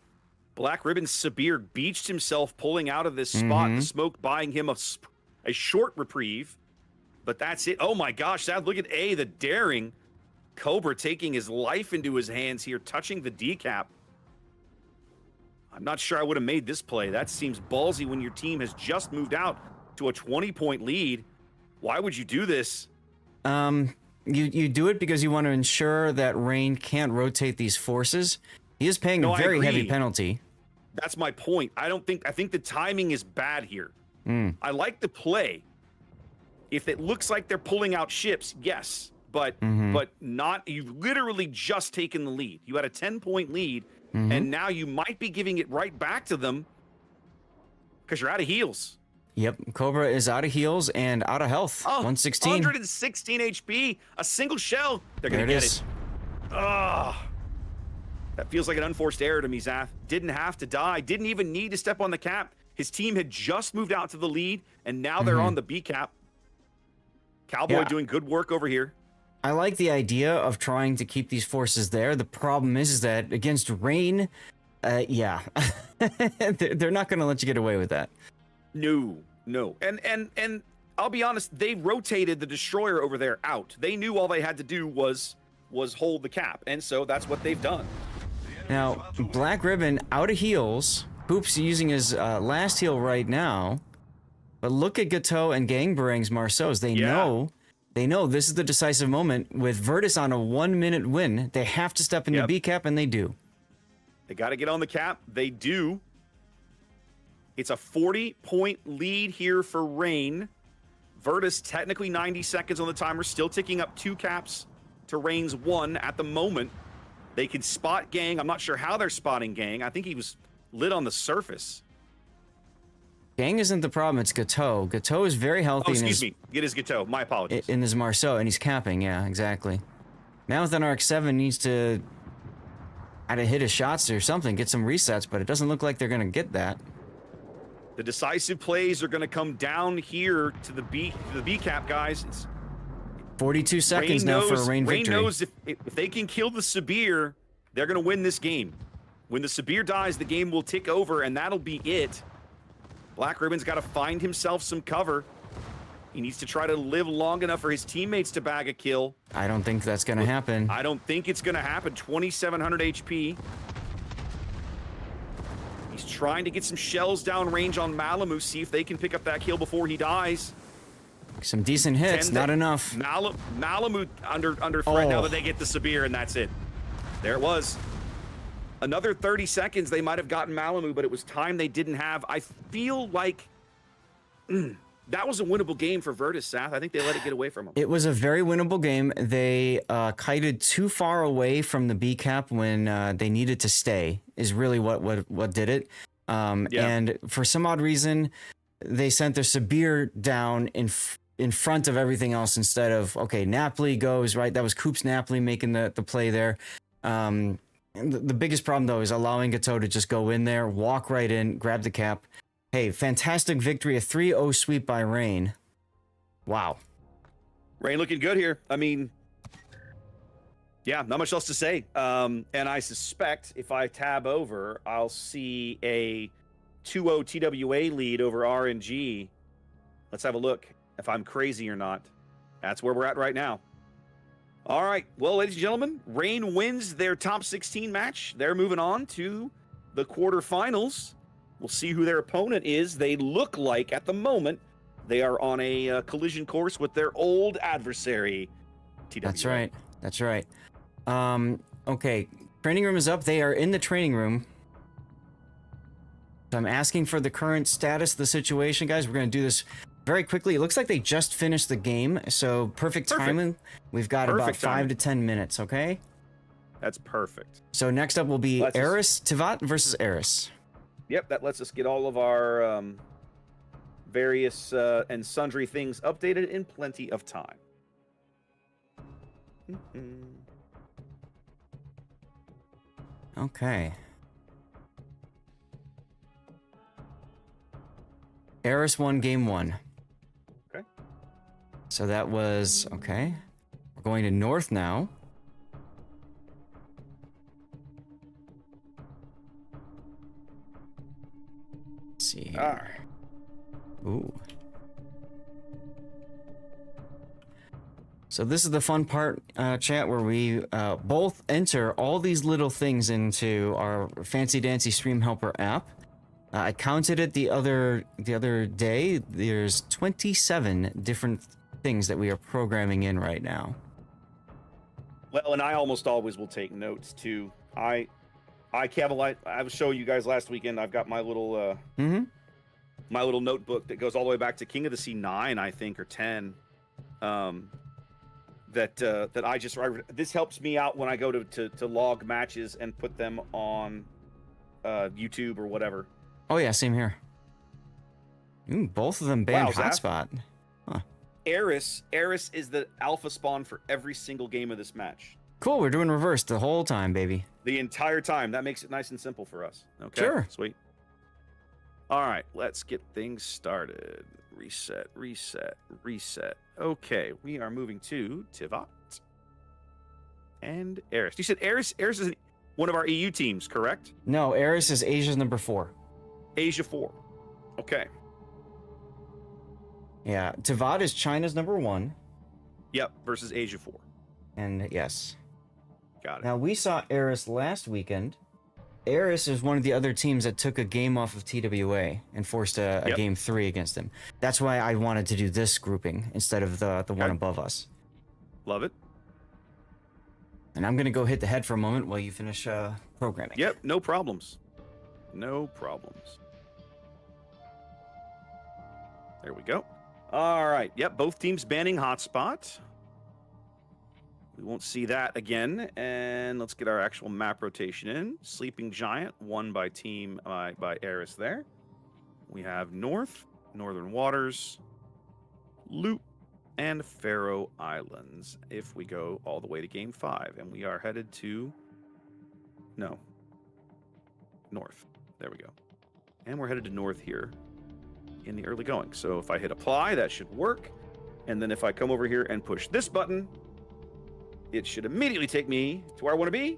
[SPEAKER 3] Black Ribbon Sabir beached himself pulling out of this spot. The smoke buying him a short reprieve. But that's it. Oh my gosh, look at A, the daring. Cobra taking his life into his hands here, touching the decap. I'm not sure I would have made this play. That seems ballsy when your team has just moved out to a 20-point lead. Why would you do this?
[SPEAKER 5] You do it because you want to ensure that Rain can't rotate these forces. He is paying a very heavy penalty.
[SPEAKER 3] That's my point. I think the timing is bad here. I like the play. If it looks like they're pulling out ships, yes, but not. You've literally just taken the lead. You had a 10-point lead, and now you might be giving it right back to them because you're out of heals.
[SPEAKER 5] Yep, Cobra is out of heals and out of health.
[SPEAKER 3] Oh,
[SPEAKER 5] 116.
[SPEAKER 3] 116 HP, a single shell. They're going to get it. Ugh. That feels like an unforced error to me, Zath. Didn't have to die. Didn't even need to step on the cap. His team had just moved out to the lead, and now they're on the B cap. Cowboy doing good work over here.
[SPEAKER 5] I like the idea of trying to keep these forces there. The problem is that against Rain, they're not going to let you get away with that.
[SPEAKER 3] No. And I'll be honest, they rotated the destroyer over there out. They knew all they had to do was hold the cap, and so that's what they've done.
[SPEAKER 5] Now, Black Ribbon out of heals. Hoops using his last heal right now. But look at Gateau and Gangbarang's Marceau's. They know this is the decisive moment. With VRTUS on a 1-minute win, they have to step into B cap, and they do.
[SPEAKER 3] They got to get on the cap. They do. It's a 40-point lead here for Rain. VRTUS technically 90 seconds on the timer, still ticking up 2 caps to Rain's 1 at the moment. They can spot Gang. I'm not sure how they're spotting Gang. I think he was lit on the surface.
[SPEAKER 5] Gang isn't the problem, it's Gateau. Gateau is very healthy.
[SPEAKER 3] Oh, excuse me. It is Gateau. My apologies.
[SPEAKER 5] In his Marceau, and he's capping, yeah, exactly. Now with an RX-7 needs to either hit his shots or something, get some resets, but it doesn't look like they're going to get that.
[SPEAKER 3] The decisive plays are going to come down here to the B cap, guys. It's
[SPEAKER 5] 42 seconds now for a Rain victory.
[SPEAKER 3] Rain knows if they can kill the Sabir, they're going to win this game. When the Sabir dies, the game will tick over, and that'll be it. Black Ribbon's got to find himself some cover. He needs to try to live long enough for his teammates to bag a kill.
[SPEAKER 5] I don't think that's going to happen.
[SPEAKER 3] I don't think it's going to happen. 2,700 HP. He's trying to get some shells down range on Malamu, see if they can pick up that kill before he dies.
[SPEAKER 5] Some decent hits, not enough.
[SPEAKER 3] Malamu under threat now that they get the Sabir, and that's it. There it was. Another 30 seconds, they might have gotten Malamu, but it was time they didn't have. I feel like that was a winnable game for VRTUS, Sath. I think they let it get away from them. It was
[SPEAKER 5] a very winnable game. They kited too far away from the B cap when they needed to stay, is really what did it. And for some odd reason, they sent their Sabir down in front of everything else instead of, okay, Napoli goes, right? That was Coops Napoli making the play there. The biggest problem, though, is allowing Gateau to just go in there, walk right in, grab the cap. Hey, fantastic victory, a 3-0 sweep by Rain. Wow.
[SPEAKER 3] Rain looking good here. I mean, yeah, not much else to say. And I suspect if I tab over, I'll see a 2-0 TWA lead over RNG. Let's have a look if I'm crazy or not. That's where we're at right now. All right. Well, ladies and gentlemen, Rain wins their top 16 match. They're moving on to the quarterfinals. We'll see who their opponent is. They look like, at the moment, they are on a collision course with their old adversary, TWA.
[SPEAKER 5] That's right. That's right. Okay. Training room is up. They are in the training room. So I'm asking for the current status of the situation, guys. We're going to do this very quickly. It looks like they just finished the game, so perfect timing. We've got about 5 to 10 minutes, okay?
[SPEAKER 3] That's perfect.
[SPEAKER 5] So next up will be Eris Tivat versus Eris.
[SPEAKER 3] Yep, that lets us get all of our various and sundry things updated in plenty of time.
[SPEAKER 5] Okay. Eris won game 1.
[SPEAKER 3] Okay.
[SPEAKER 5] So that was okay. We're going to North now. Let's see here. Ooh. So this is the fun part, chat, where we both enter all these little things into our fancy dancy stream helper app. I counted it the other day. There's 27 different things that we are programming in right now.
[SPEAKER 3] Well, and I almost always will take notes too. I was showing you guys last weekend. I've got my little my little notebook that goes all the way back to King of the Sea 9, I think, or 10. That I just this helps me out when I go to log matches and put them on YouTube or whatever.
[SPEAKER 5] Oh yeah, same here. Ooh, both of them banned hotspot. Huh.
[SPEAKER 3] Eris is the alpha spawn for every single game of this match.
[SPEAKER 5] Cool, we're doing reverse the whole time, baby.
[SPEAKER 3] The entire time. That makes it nice and simple for us. Okay.
[SPEAKER 5] Sure.
[SPEAKER 3] Sweet. All right, let's get things started. Reset, reset, reset. Okay, we are moving to Tivat and Eris. You said Eris is one of our EU teams, correct?
[SPEAKER 5] No, Eris is Asia's number 4.
[SPEAKER 3] Asia 4. Okay.
[SPEAKER 5] Yeah, Tivat is China's number 1.
[SPEAKER 3] Yep, versus Asia 4.
[SPEAKER 5] And yes.
[SPEAKER 3] Got it.
[SPEAKER 5] Now, we saw Eris last weekend. Eris is one of the other teams that took a game off of TWA and forced a game 3 against them. That's why I wanted to do this grouping instead of the one above us.
[SPEAKER 3] Love it.
[SPEAKER 5] And I'm going to go hit the head for a moment while you finish programming.
[SPEAKER 3] Yep, no problems. No problems. There we go. All right. Yep, both teams banning hotspot. We won't see that again. And let's get our actual map rotation in. Sleeping Giant, won by team by Eris there. We have North, Northern Waters, Loop, and Faroe Islands. If we go all the way to game 5, and we are headed to North. There we go. And we're headed to North here in the early going. So if I hit apply, that should work. And then if I come over here and push this button, it should immediately take me to where I want to be.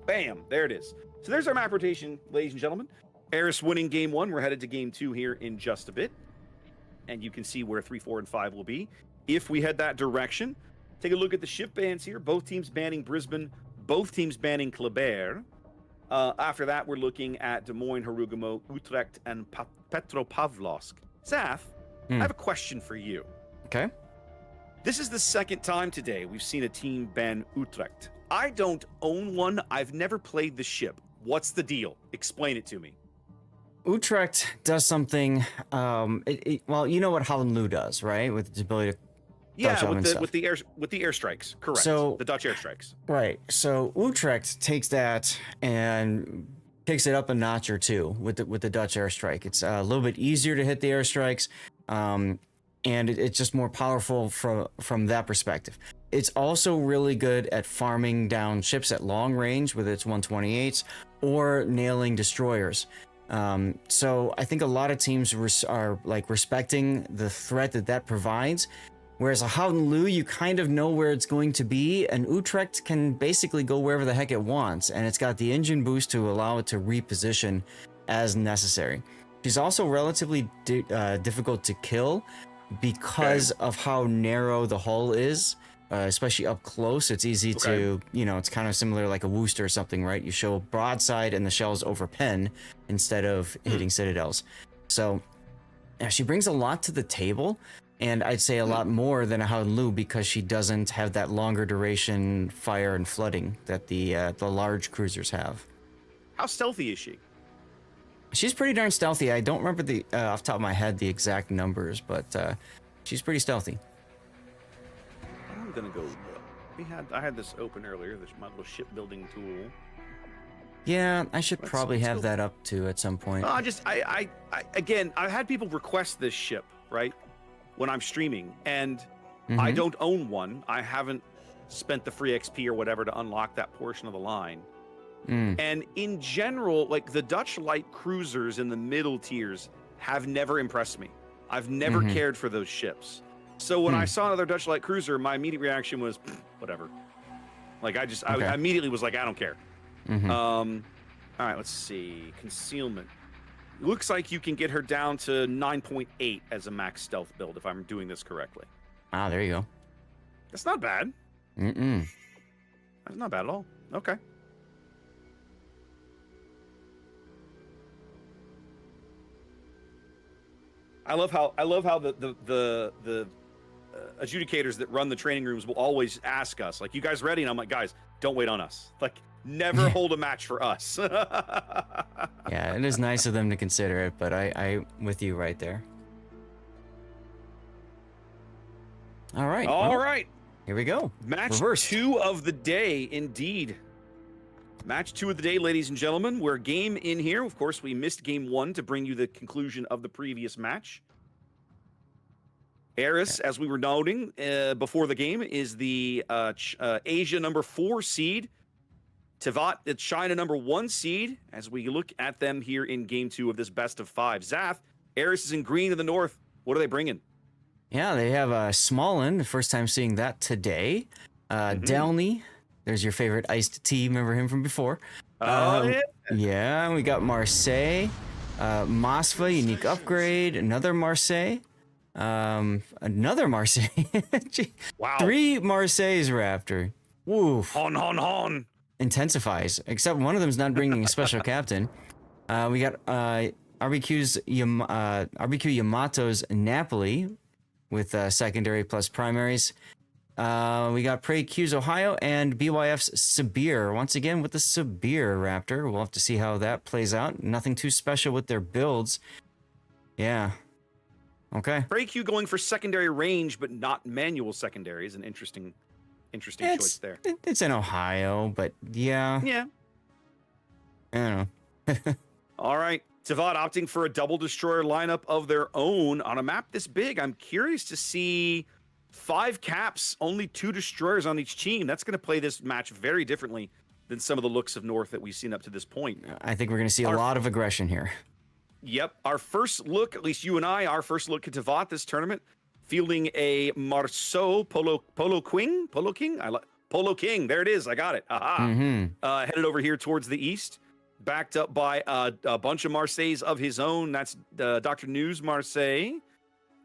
[SPEAKER 3] Bam, there it is. So there's our map rotation, ladies and gentlemen. Eris winning game 1. We're headed to game 2 here in just a bit. And you can see where 3, 4, and 5 will be. If we head that direction, take a look at the ship bans here. Both teams banning Brisbane. Both teams banning Kleber. After that, we're looking at Des Moines, Harugamo, Utrecht, and Petropavlovsk. Zath, I have a question for you.
[SPEAKER 5] Okay.
[SPEAKER 3] This is the second time today we've seen a team ban Utrecht. I don't own one. I've never played the ship. What's the deal? Explain it to me.
[SPEAKER 5] Utrecht does something. Well, you know what Holland does, right? With its ability to
[SPEAKER 3] with the airstrikes, correct?
[SPEAKER 5] So
[SPEAKER 3] the Dutch airstrikes,
[SPEAKER 5] right? So Utrecht takes that and takes it up a notch or two with the Dutch airstrike. It's a little bit easier to hit the airstrikes, and it's just more powerful from that perspective. It's also really good at farming down ships at long range with its 128s or nailing destroyers. So I think a lot of teams are like respecting the threat that provides. Whereas a Houghton Lu, you kind of know where it's going to be. An Utrecht can basically go wherever the heck it wants, and it's got the engine boost to allow it to reposition as necessary. She's also relatively difficult to kill because of how narrow the hull is, especially up close. It's easy to, it's kind of similar like a Worcester or something, right? You show broadside and the shells over pen instead of hitting citadels. So yeah, she brings a lot to the table. And I'd say a lot more than a Houghton Lu because she doesn't have that longer duration fire and flooding that the large cruisers have.
[SPEAKER 3] How stealthy is she?
[SPEAKER 5] She's pretty darn stealthy. I don't remember the off the top of my head the exact numbers, but she's pretty stealthy.
[SPEAKER 3] I'm gonna go. I had this open earlier. This my little shipbuilding tool.
[SPEAKER 5] Yeah, I should probably have that up too at some point.
[SPEAKER 3] I again, I've had people request this ship, right? When I'm streaming, and I don't own one. I haven't spent the free XP or whatever to unlock that portion of the line. And in general, like the Dutch light cruisers in the middle tiers have never impressed me. I've never cared for those ships. So when I saw another Dutch light cruiser, my immediate reaction was whatever. Like I immediately was like, I don't care. All right, let's see. Concealment. Looks like you can get her down to 9.8 as a max stealth build, if I'm doing this correctly.
[SPEAKER 5] Ah, there you go.
[SPEAKER 3] That's not bad. That's not bad at all. Okay. I love how the adjudicators that run the training rooms will always ask us, like, you guys ready? And I'm like, guys, don't wait on us. Like, never hold a match for us.
[SPEAKER 5] Yeah, it is nice of them to consider it, but I'm with you right there. All right.
[SPEAKER 3] All right.
[SPEAKER 5] Here we go.
[SPEAKER 3] Match 2 of the day, indeed. Match 2 of the day, ladies and gentlemen. We're game in here. Of course, we missed game 1 to bring you the conclusion of the previous match. Eris, as we were noting before the game, is the Asia number 4 seed. Tevat, it's China number 1 seed, as we look at them here in game 2 of this best of 5. Zath, Eris is in green in the north. What are they bringing?
[SPEAKER 5] Yeah, they have Smolin, the first time seeing that today. Delny, there's your favorite iced tea, remember him from before.
[SPEAKER 3] Yeah.
[SPEAKER 5] Yeah, we got Marseille. Mosfa, unique upgrade. Another Marseille. Another Marseille.
[SPEAKER 3] Wow.
[SPEAKER 5] 3 Marseilles, Raptor. Woof.
[SPEAKER 3] Hon.
[SPEAKER 5] Intensifies, except one of them's not bringing a special captain. We got RBQ Yamato's Napoli with secondary plus primaries. We got Prey Q's Ohio and BYF's Sibir once again with the Sibir Raptor. We'll have to see how that plays out. Nothing too special with their builds. Yeah. Okay.
[SPEAKER 3] Prey Q going for secondary range, but not manual secondary is an interesting choice there.
[SPEAKER 5] It's in Ohio, but yeah.
[SPEAKER 3] Yeah.
[SPEAKER 5] I don't know.
[SPEAKER 3] All right. Tevat opting for a double destroyer lineup of their own on a map this big. I'm curious to see 5 caps, only 2 destroyers on each team. That's going to play this match very differently than some of the looks of North that we've seen up to this point.
[SPEAKER 5] I think we're going to see a lot of aggression here.
[SPEAKER 3] Yep. Our first look, at least you and I, our first look at Tevat this tournament, fielding a Marceau Polo King. Polo King. There it is. I got it. Aha. Headed over here towards the east, backed up by a bunch of Marseilles of his own. That's Dr. News Marseille,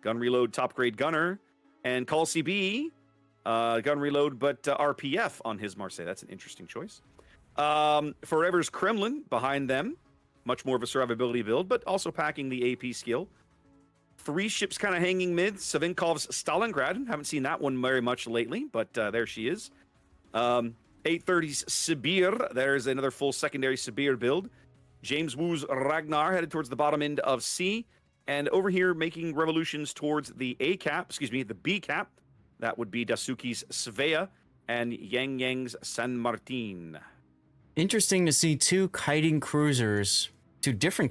[SPEAKER 3] gun reload top grade gunner, and Call CB, gun reload but RPF on his Marseille. That's an interesting choice. Forever's Kremlin behind them, much more of a survivability build, but also packing the AP skill. 3 ships kind of hanging mid. Savinkov's Stalingrad. Haven't seen that one very much lately, but there she is. 830's Sibir. There's another full secondary Sibir build. James Wu's Ragnar headed towards the bottom end of C. And over here making revolutions towards the the B cap. That would be Dasuki's Svea and Yang Yang's San Martin.
[SPEAKER 5] Interesting to see 2 different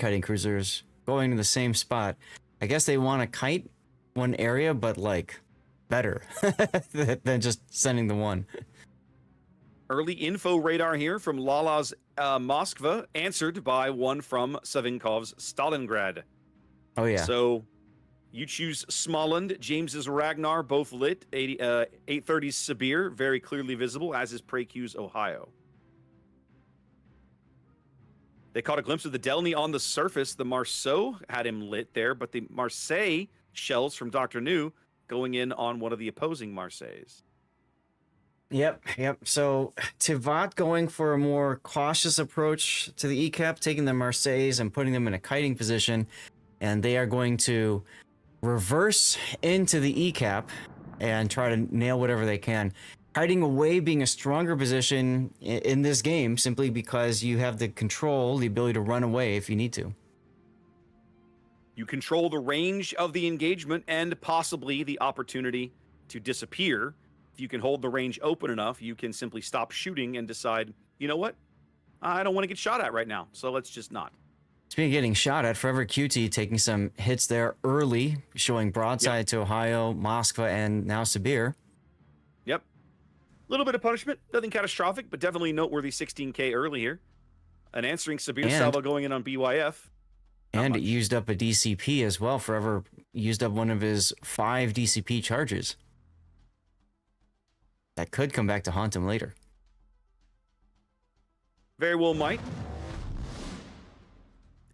[SPEAKER 5] kiting cruisers going to the same spot. I guess they want to kite one area, but like better than just sending the one.
[SPEAKER 3] Early info radar here from Lala's Moskva, answered by one from Savinkov's Stalingrad.
[SPEAKER 5] Oh, yeah.
[SPEAKER 3] So you choose Smolensk, James's Ragnar, both lit. 830's Sibir, very clearly visible, as is PreQ's Ohio. They caught a glimpse of the Delny on the surface. The Marceau had him lit there, but the Marseille shells from Dr. New going in on one of the opposing Marseilles.
[SPEAKER 5] Yep. So Tivat going for a more cautious approach to the ECAP, taking the Marseilles and putting them in a kiting position, and they are going to reverse into the ECAP and try to nail whatever they can. Hiding away being a stronger position in this game simply because you have the control, the ability to run away if you need to.
[SPEAKER 3] You control the range of the engagement and possibly the opportunity to disappear. If you can hold the range open enough, you can simply stop shooting and decide, you know what? I don't want to get shot at right now, so let's just not.
[SPEAKER 5] Speaking of getting shot at, Forever QT taking some hits there early, showing broadside to Ohio, Moskva, and now Sibir.
[SPEAKER 3] Yep. A little bit of punishment, nothing catastrophic, but definitely noteworthy 16K early here. An answering Sibir salvo going in on BYF.
[SPEAKER 5] And it used up a DCP as well. Forever used up one of his 5 DCP charges. That could come back to haunt him later.
[SPEAKER 3] Very well might.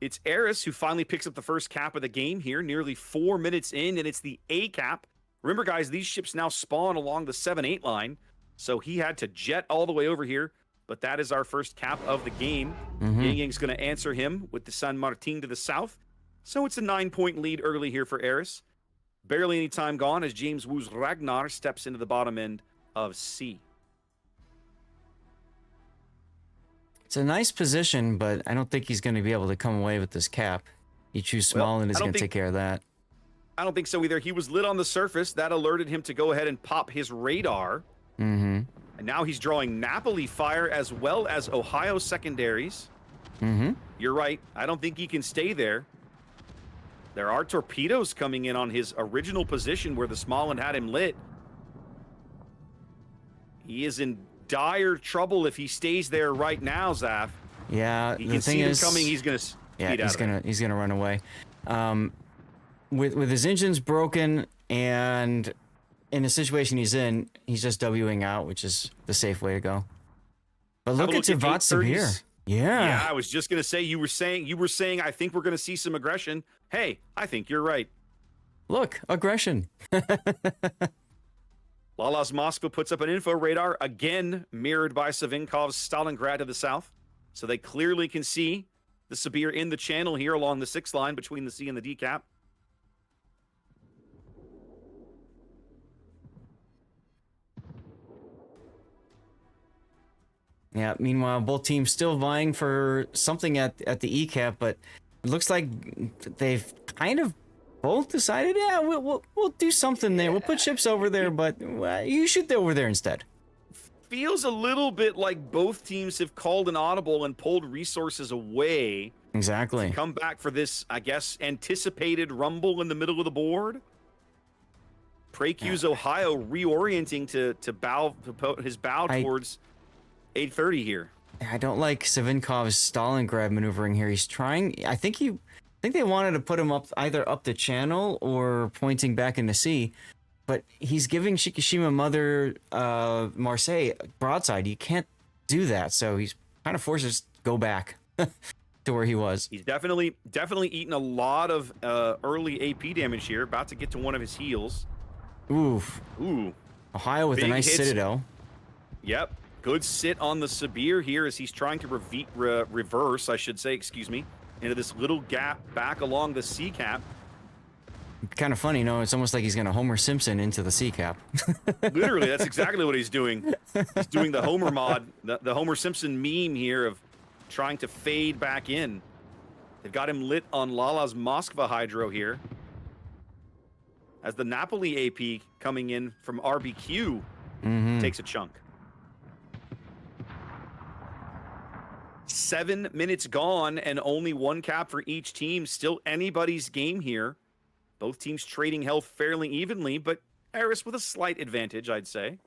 [SPEAKER 3] It's Eris who finally picks up the first cap of the game here, nearly 4 minutes in, and it's the A cap. Remember, guys, these ships now spawn along the 7-8 line, so he had to jet all the way over here, but that is our first cap of the game. Yang Yang's going to answer him with the San Martin to the south, so it's a 9-point lead early here for Eris. Barely any time gone as James Wu's Ragnar steps into the bottom end of C.
[SPEAKER 5] It's a nice position, but I don't think he's going to be able to come away with this cap. You choose small and is going to take care of that.
[SPEAKER 3] I don't think so either. He was lit on the surface. That alerted him to go ahead and pop his radar. And now he's drawing Napoli fire as well as Ohio secondaries. You're right. I don't think he can stay there. There are torpedoes coming in on his original position where the Smolensk had him lit. He is in dire trouble if he stays there right now, Zaf.
[SPEAKER 5] Yeah,
[SPEAKER 3] he can see them coming. He's gonna
[SPEAKER 5] he's gonna run away. With his engines broken and in a situation he's in, he's just Wing out, which is the safe way to go. But look at Tivat Sibir.
[SPEAKER 3] Yeah, I was just gonna say you were saying I think we're gonna see some aggression. Hey, I think you're right.
[SPEAKER 5] Look, aggression.
[SPEAKER 3] Lala's Moscow puts up an info radar, again mirrored by Savinkov's Stalingrad to the south. So they clearly can see the Sibir in the channel here along the 6th line between the C and the D cap.
[SPEAKER 5] Yeah, meanwhile, both teams still vying for something at the E cap, but it looks like they've kind of both decided, yeah, we'll do something there. We'll put ships over there, but you shoot over there instead.
[SPEAKER 3] Feels a little bit like both teams have called an audible and pulled resources away.
[SPEAKER 5] Exactly.
[SPEAKER 3] To come back for this, I guess, anticipated rumble in the middle of the board. PreQ's Ohio reorienting to his bow towards 830 here.
[SPEAKER 5] I don't like Savinkov's Stalingrad maneuvering here. He's trying. I think they wanted to put him up either up the channel or pointing back into sea, but he's giving Shikishima Mother Marseille broadside. You can't do that, so he's kind of forced to go back to where he was.
[SPEAKER 3] He's definitely eaten a lot of early AP damage here. About to get to one of his heals.
[SPEAKER 5] Oof.
[SPEAKER 3] Ooh.
[SPEAKER 5] Ohio with a nice citadel.
[SPEAKER 3] Yep. Good sit on the Sibir here as he's trying to reverse, I should say, excuse me, into this little gap back along the C cap.
[SPEAKER 5] Kind of funny, no? It's almost like he's going to Homer Simpson into the C cap.
[SPEAKER 3] Literally, that's exactly what he's doing. He's doing the Homer mod, the Homer Simpson meme here of trying to fade back in. They've got him lit on Lala's Moskva Hydro here. As the Napoli AP coming in from RBQ takes a chunk. 7 minutes gone and only one cap for each team. Still anybody's game here. Both teams trading health fairly evenly, but Eris with a slight advantage, I'd say.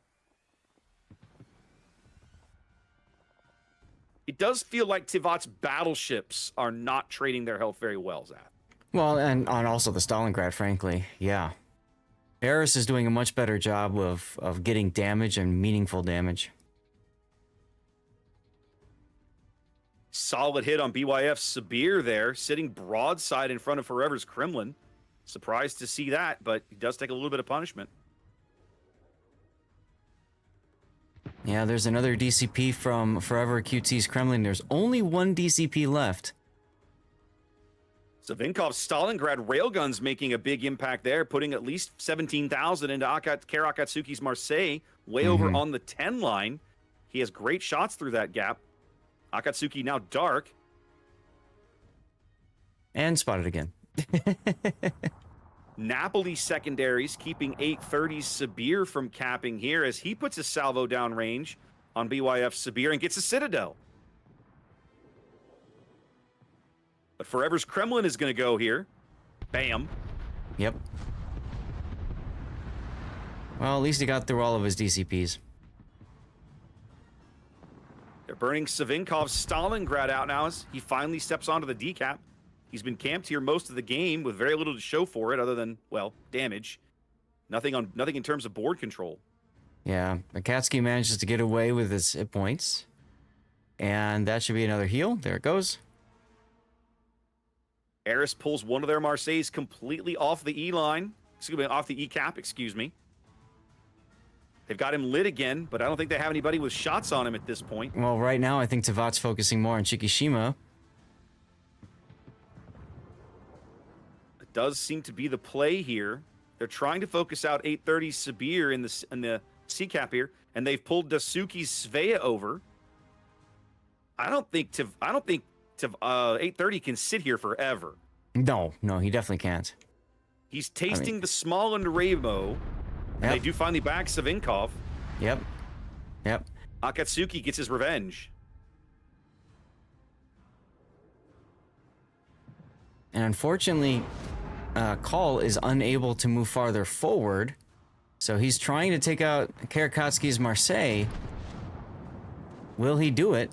[SPEAKER 3] It does feel like Tivat's battleships are not trading their health very well, Zach.
[SPEAKER 5] Well, and on also the Stalingrad, frankly, yeah. Eris is doing a much better job of getting damage and meaningful damage.
[SPEAKER 3] Solid hit on BYF Sabir there, sitting broadside in front of Forever's Kremlin. Surprised to see that, but he does take a little bit of punishment.
[SPEAKER 5] Yeah, there's another DCP from Forever QT's Kremlin. There's only one DCP left.
[SPEAKER 3] Savinkov's Stalingrad railguns making a big impact there, putting at least 17,000 into Kara Akatsuki's Marseille, way over on the 10 line. He has great shots through that gap. Akatsuki now dark.
[SPEAKER 5] And spotted again.
[SPEAKER 3] Napoli secondaries keeping 830's Sabir from capping here as he puts a salvo down range on BYF Sabir and gets a Citadel. But Forever's Kremlin is going to go here. Bam.
[SPEAKER 5] Yep. Well, at least he got through all of his DCPs.
[SPEAKER 3] They're burning Savinkov's Stalingrad out now as he finally steps onto the decap. He's been camped here most of the game with very little to show for it other than, well, damage. Nothing in terms of board control.
[SPEAKER 5] Yeah, Akatsuki manages to get away with his hit points. And that should be another heal. There it goes.
[SPEAKER 3] Eris pulls one of their Marseilles completely off the E line. Excuse me, off the E cap, excuse me. They've got him lit again, but I don't think they have anybody with shots on him at this point.
[SPEAKER 5] Well, right now I think Tivat's focusing more on Shikishima.
[SPEAKER 3] It does seem to be the play here. They're trying to focus out 830 Sabir in the C cap here, and they've pulled Dasuki's Svea over. I don't think 830 can sit here forever.
[SPEAKER 5] No, he definitely can't.
[SPEAKER 3] He's tasting the small and Rainbow. And they do finally back Savinkov.
[SPEAKER 5] Yep.
[SPEAKER 3] Akatsuki gets his revenge.
[SPEAKER 5] And unfortunately, Call is unable to move farther forward. So he's trying to take out Karakatsuki's Marseille. Will he do it?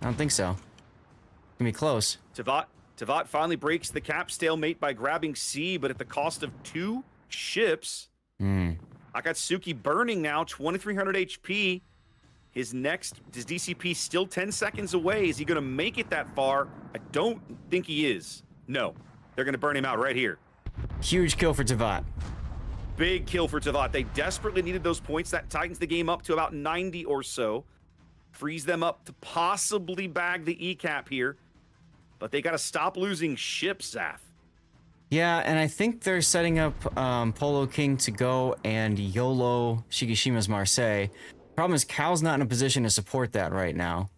[SPEAKER 5] I don't think so. It's gonna be close.
[SPEAKER 3] Tivat finally breaks the cap stalemate by grabbing C, but at the cost of 2 ships. Akatsuki burning now, 2,300 HP. His DCP still 10 seconds away. Is he going to make it that far? I don't think he is. No, they're going to burn him out right here.
[SPEAKER 5] Huge kill for Tivat.
[SPEAKER 3] Big kill for Tivat. They desperately needed those points. That tightens the game up to about 90 or so. Frees them up to possibly bag the E cap here. But they got to stop losing ships, Zaf.
[SPEAKER 5] Yeah, and I think they're setting up Polo King to go and YOLO Shikishima's Marseille. Problem is, Cal's not in a position to support that right now.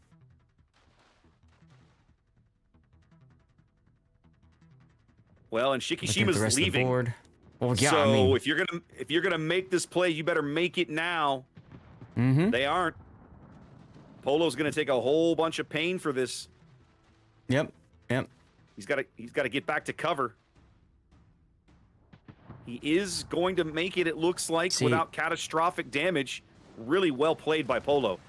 [SPEAKER 3] Well, and Shikishima's leaving.
[SPEAKER 5] Well, yeah,
[SPEAKER 3] so
[SPEAKER 5] I mean,
[SPEAKER 3] if you're gonna make this play, you better make it now. They aren't. Polo's gonna take a whole bunch of pain for this.
[SPEAKER 5] Yep.
[SPEAKER 3] He's got to get back to cover. He is going to make it, it looks like, without catastrophic damage. Really well played by Polo.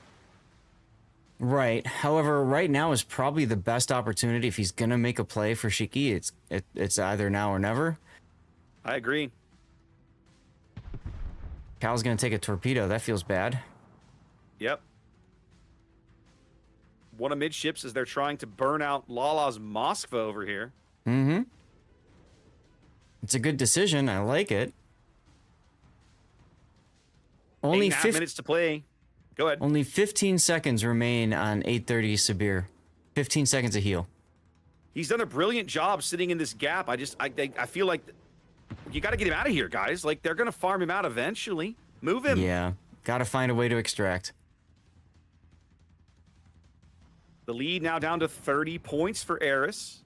[SPEAKER 5] Right. However, right now is probably the best opportunity if he's going to make a play for Shiki. It's either now or never.
[SPEAKER 3] I agree.
[SPEAKER 5] Cal's going to take a torpedo. That feels bad.
[SPEAKER 3] Yep. One of midships as they're trying to burn out Lala's Moskva over here.
[SPEAKER 5] It's a good decision. I like it.
[SPEAKER 3] Only 8.5 minutes to play. Go ahead.
[SPEAKER 5] Only 15 seconds remain on 830 Sabir. 15 seconds of heal.
[SPEAKER 3] He's done a brilliant job sitting in this gap. I feel like you got to get him out of here, guys. Like, they're going to farm him out eventually. Move him.
[SPEAKER 5] Yeah. Got to find a way to extract.
[SPEAKER 3] The lead now down to 30 points for Eris.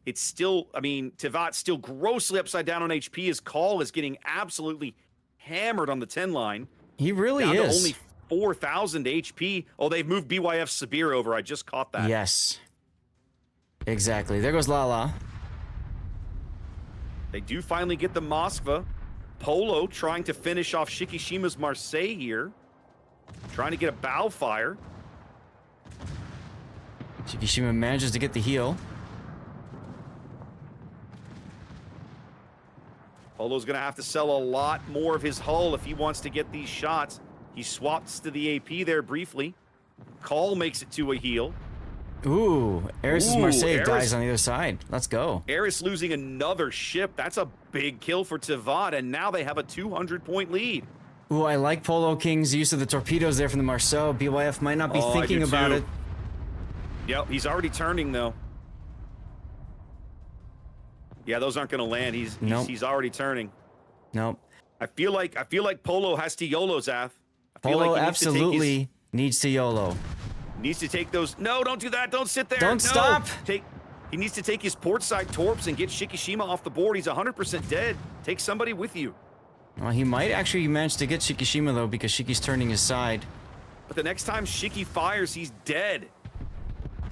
[SPEAKER 3] It's still, Tivat's still grossly upside down on HP. His Call is getting absolutely hammered on the 10 line.
[SPEAKER 5] He really
[SPEAKER 3] down
[SPEAKER 5] is.
[SPEAKER 3] To only 4,000 HP. Oh, they've moved BYF Sabir over. I just caught that.
[SPEAKER 5] Yes. Exactly. There goes Lala.
[SPEAKER 3] They do finally get the Moskva. Polo trying to finish off Shikishima's Marseille here. Trying to get a bow fire.
[SPEAKER 5] Shikishima manages to get the heal.
[SPEAKER 3] Polo's going to have to sell a lot more of his hull if he wants to get these shots. He swaps to the AP there briefly. Call makes it to a heal.
[SPEAKER 5] Ooh, Eris's
[SPEAKER 3] Ooh,
[SPEAKER 5] Marceau
[SPEAKER 3] Eris-
[SPEAKER 5] dies on the other side. Let's go.
[SPEAKER 3] Eris losing another ship. That's a big kill for Tivat, and now they have a 200-point lead.
[SPEAKER 5] Ooh, I like Polo King's use of the torpedoes there from the Marceau. BYF might not be
[SPEAKER 3] Oh, I
[SPEAKER 5] thinking
[SPEAKER 3] do
[SPEAKER 5] about
[SPEAKER 3] too.
[SPEAKER 5] it.
[SPEAKER 3] Yep, he's already turning though. Yeah, those aren't going to land.
[SPEAKER 5] Nope.
[SPEAKER 3] He's already turning.
[SPEAKER 5] Nope.
[SPEAKER 3] I feel like Polo has to YOLO, Zath. I feel
[SPEAKER 5] Polo
[SPEAKER 3] like he
[SPEAKER 5] absolutely needs to YOLO.
[SPEAKER 3] needs to take those. No, don't do that. Don't sit there.
[SPEAKER 5] Don't
[SPEAKER 3] No.
[SPEAKER 5] stop.
[SPEAKER 3] He needs to take his portside torps and get Shikishima off the board. He's 100% dead. Take somebody with you.
[SPEAKER 5] Well, he might actually manage to get Shikishima though, because Shiki's turning his side.
[SPEAKER 3] But the next time Shiki fires, he's dead.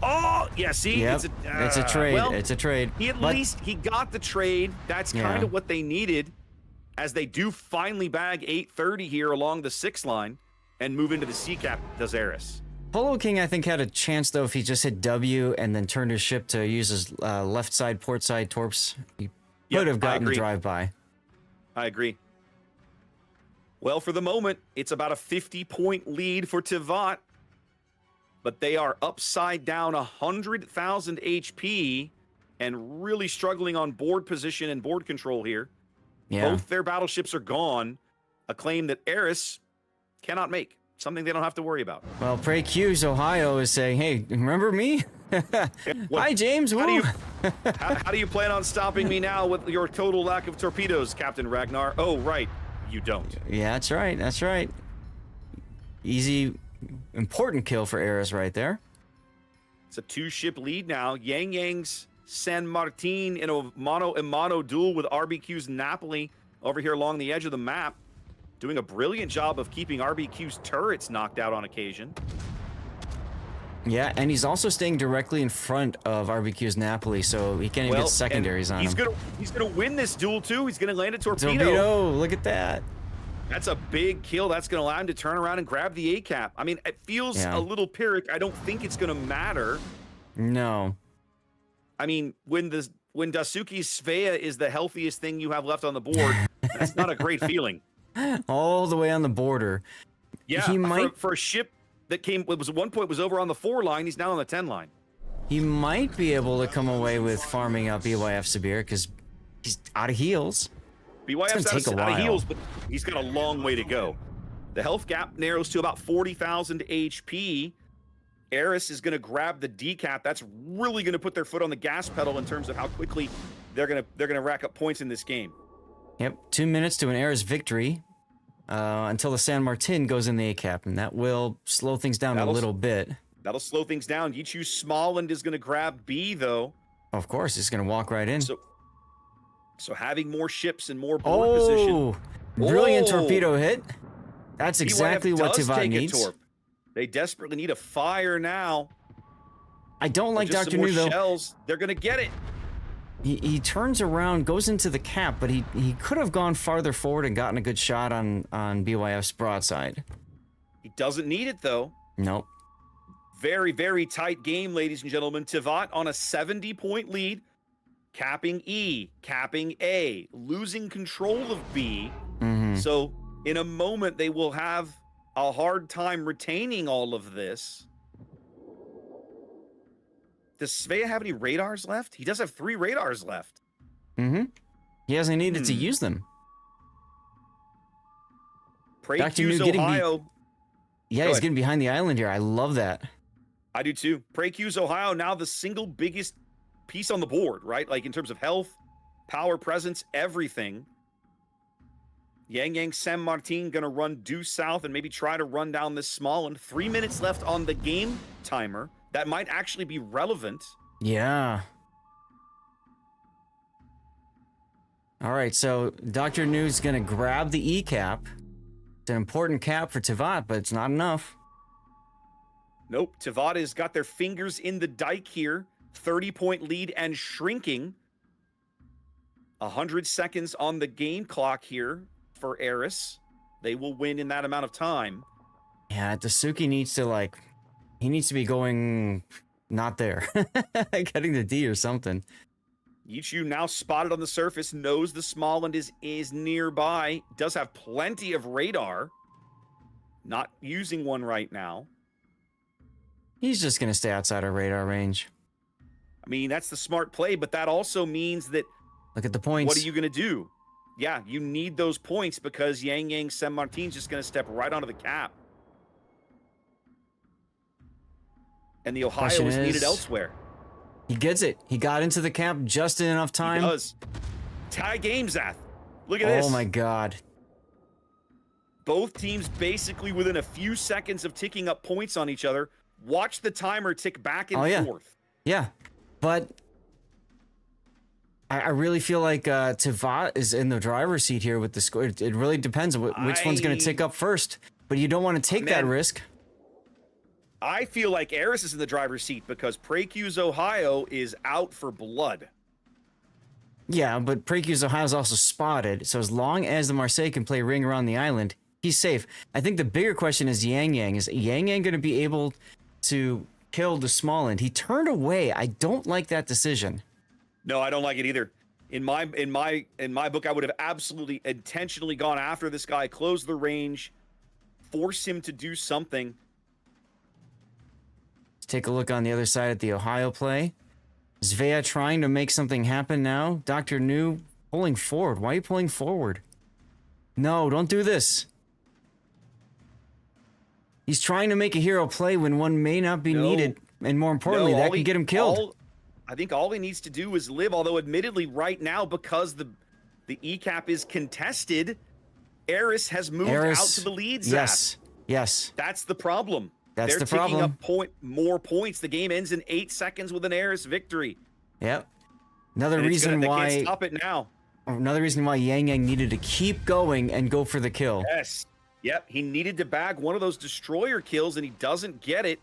[SPEAKER 3] Oh, yeah, see?
[SPEAKER 5] Yep, it's a trade.
[SPEAKER 3] Well,
[SPEAKER 5] It's a trade.
[SPEAKER 3] He
[SPEAKER 5] But-
[SPEAKER 3] least he got the trade. That's kind
[SPEAKER 5] Yeah.
[SPEAKER 3] of what they needed, as they do finally bag 830 here along the 6 line and move into the Sea Cap does Eris.
[SPEAKER 5] Polo King, I think, had a chance though if he just hit W and then turned his ship to use his left side port side torps. He
[SPEAKER 3] Yep,
[SPEAKER 5] could have
[SPEAKER 3] I
[SPEAKER 5] gotten the
[SPEAKER 3] agree.
[SPEAKER 5] drive by.
[SPEAKER 3] I agree. Well, for the moment, it's about a 50-point lead for Tivat, but they are upside down 100,000 HP and really struggling on board position and board control here.
[SPEAKER 5] Yeah.
[SPEAKER 3] Both their battleships are gone, a claim that Eris cannot make, something they don't have to worry about.
[SPEAKER 5] Well, Pray Q's Ohio is saying, "Hey, remember me?
[SPEAKER 3] What-
[SPEAKER 5] Hi, James.
[SPEAKER 3] How do,
[SPEAKER 5] Woo."
[SPEAKER 3] you, how do you plan on stopping me now with your total lack of torpedoes, Captain Ragnar? Oh, right. You don't.
[SPEAKER 5] Yeah, that's right. That's right. Easy, important kill for Eris right there.
[SPEAKER 3] It's a 2-ship lead now. Yang Yang's San Martin in a mano duel with RBQ's Napoli over here along the edge of the map. Doing a brilliant job of keeping RBQ's turrets knocked out on occasion.
[SPEAKER 5] Yeah, and he's also staying directly in front of RBQ's Napoli, so he can't even get secondaries
[SPEAKER 3] and
[SPEAKER 5] on him.
[SPEAKER 3] He's gonna win this duel too. He's gonna land a torpedo.
[SPEAKER 5] Torpedo, look at that.
[SPEAKER 3] That's a big kill. That's gonna allow him to turn around and grab the A cap. I mean, it feels
[SPEAKER 5] Yeah.
[SPEAKER 3] a little Pyrrhic. I don't think it's gonna matter.
[SPEAKER 5] No.
[SPEAKER 3] I mean, when Dasuki Svea is the healthiest thing you have left on the board, that's not a great feeling.
[SPEAKER 5] All the way on the border.
[SPEAKER 3] Yeah,
[SPEAKER 5] He might-
[SPEAKER 3] for a ship that was at one point was over on the 4 line, he's now on the 10 line.
[SPEAKER 5] He might be able to come away with farming up BYF Sabir because he's out of heals.
[SPEAKER 3] BYF's
[SPEAKER 5] take a
[SPEAKER 3] out of
[SPEAKER 5] while.
[SPEAKER 3] heals, but he's got a long way to go. The health gap narrows to about 40,000 HP. Eris is going to grab the decap. That's really going to put their foot on the gas pedal in terms of how quickly they're going to rack up points in this game.
[SPEAKER 5] Yep, 2 minutes to an Eris victory until the San Martin goes in the A cap, and that will slow things down a little bit.
[SPEAKER 3] That'll slow things down. Yichu Smallland is going to grab B, though.
[SPEAKER 5] Of course, he's going to walk right in.
[SPEAKER 3] So having more ships and more board position.
[SPEAKER 5] Oh, brilliant
[SPEAKER 3] Oh.
[SPEAKER 5] torpedo hit. That's exactly
[SPEAKER 3] BYF
[SPEAKER 5] what
[SPEAKER 3] does
[SPEAKER 5] Tivat
[SPEAKER 3] take a
[SPEAKER 5] needs.
[SPEAKER 3] torp. They desperately need a fire now.
[SPEAKER 5] I don't like
[SPEAKER 3] Just
[SPEAKER 5] Dr.
[SPEAKER 3] some more
[SPEAKER 5] New, though.
[SPEAKER 3] shells. They're going to get it.
[SPEAKER 5] He turns around, goes into the cap, but he could have gone farther forward and gotten a good shot on BYF's broadside.
[SPEAKER 3] He doesn't need it, though.
[SPEAKER 5] Nope.
[SPEAKER 3] Very, very tight game, ladies and gentlemen. Tivat on a 70-point lead, capping E, capping A, losing control of B.
[SPEAKER 5] Mm-hmm.
[SPEAKER 3] So in a moment, they will have a hard time retaining all of this. Does Svea have any radars left? He does have 3 radars left.
[SPEAKER 5] Mm-hmm. He hasn't needed to
[SPEAKER 3] Hmm.
[SPEAKER 5] use them.
[SPEAKER 3] Pray
[SPEAKER 5] Dr.
[SPEAKER 3] Q's
[SPEAKER 5] New getting
[SPEAKER 3] Ohio.
[SPEAKER 5] Yeah,
[SPEAKER 3] Go
[SPEAKER 5] he's
[SPEAKER 3] ahead.
[SPEAKER 5] getting behind the island here. I love that.
[SPEAKER 3] I do too. Pray Q's Ohio now the single biggest piece on the board, right? Like in terms of health, power, presence, everything. Yang Yang San Martin gonna run due south and maybe try to run down this small one. 3 minutes left on the game timer. That might actually be relevant.
[SPEAKER 5] Yeah. All right, so Dr. New's going to grab the E cap. It's an important cap for Tivat, but it's not enough.
[SPEAKER 3] Nope. Tivat has got their fingers in the dike here. 30-point lead and shrinking. 100 seconds on the game clock here for Eris. They will win in that amount of time.
[SPEAKER 5] Yeah, Dasuki needs to, he needs to be going not there. Getting the D or something.
[SPEAKER 3] Yichu now spotted on the surface, knows the Smalland is nearby, does have plenty of radar. Not using one right now.
[SPEAKER 5] He's just going to stay outside our radar range.
[SPEAKER 3] I mean, that's the smart play, but that also means that...
[SPEAKER 5] Look at the points.
[SPEAKER 3] What are you going to do? Yeah, you need those points because Yang San Martin's just going to step right onto the cap. And the Ohio is needed elsewhere.
[SPEAKER 5] He gets it. He got into the cap just in enough time.
[SPEAKER 3] He does. Tie game, Zath. Look at this.
[SPEAKER 5] Oh my God.
[SPEAKER 3] Both teams basically within a few seconds of ticking up points on each other. Watch the timer tick back and forth.
[SPEAKER 5] Yeah, but I really feel like Tivat is in the driver's seat here with the score. It really depends on which one's going to tick up first, but you don't want to take that risk.
[SPEAKER 3] I feel like Eris is in the driver's seat because Precu's Ohio is out for blood.
[SPEAKER 5] Yeah, but Precu's Ohio is also spotted, so as long as the Marseille can play ring around the island, he's safe. I think the bigger question is Yang. Is Yang going to be able to kill the Smalland? He turned away. I don't like that decision.
[SPEAKER 3] No, I don't like it either. In my book, I would have absolutely intentionally gone after this guy, close the range, force him to do something.
[SPEAKER 5] Let's take a look on the other side at the Ohio play. Zvea trying to make something happen now. Dr. New pulling forward. Why are you pulling forward? No, don't do this. He's trying to make a hero play when one may not be needed. And more importantly, that can get him killed.
[SPEAKER 3] I think all he needs to do is live, although admittedly right now, because the E-cap is contested, Eris has moved out to the lead.
[SPEAKER 5] Yes, yes.
[SPEAKER 3] That's the problem.
[SPEAKER 5] That's the problem.
[SPEAKER 3] They're taking up more points. The game ends in 8 seconds with an Eris victory.
[SPEAKER 5] Yep. Another reason why...
[SPEAKER 3] They can't stop it now.
[SPEAKER 5] Another reason why Yang needed to keep going and go for the kill.
[SPEAKER 3] Yes. Yep, he needed to bag one of those destroyer kills, and he doesn't get it.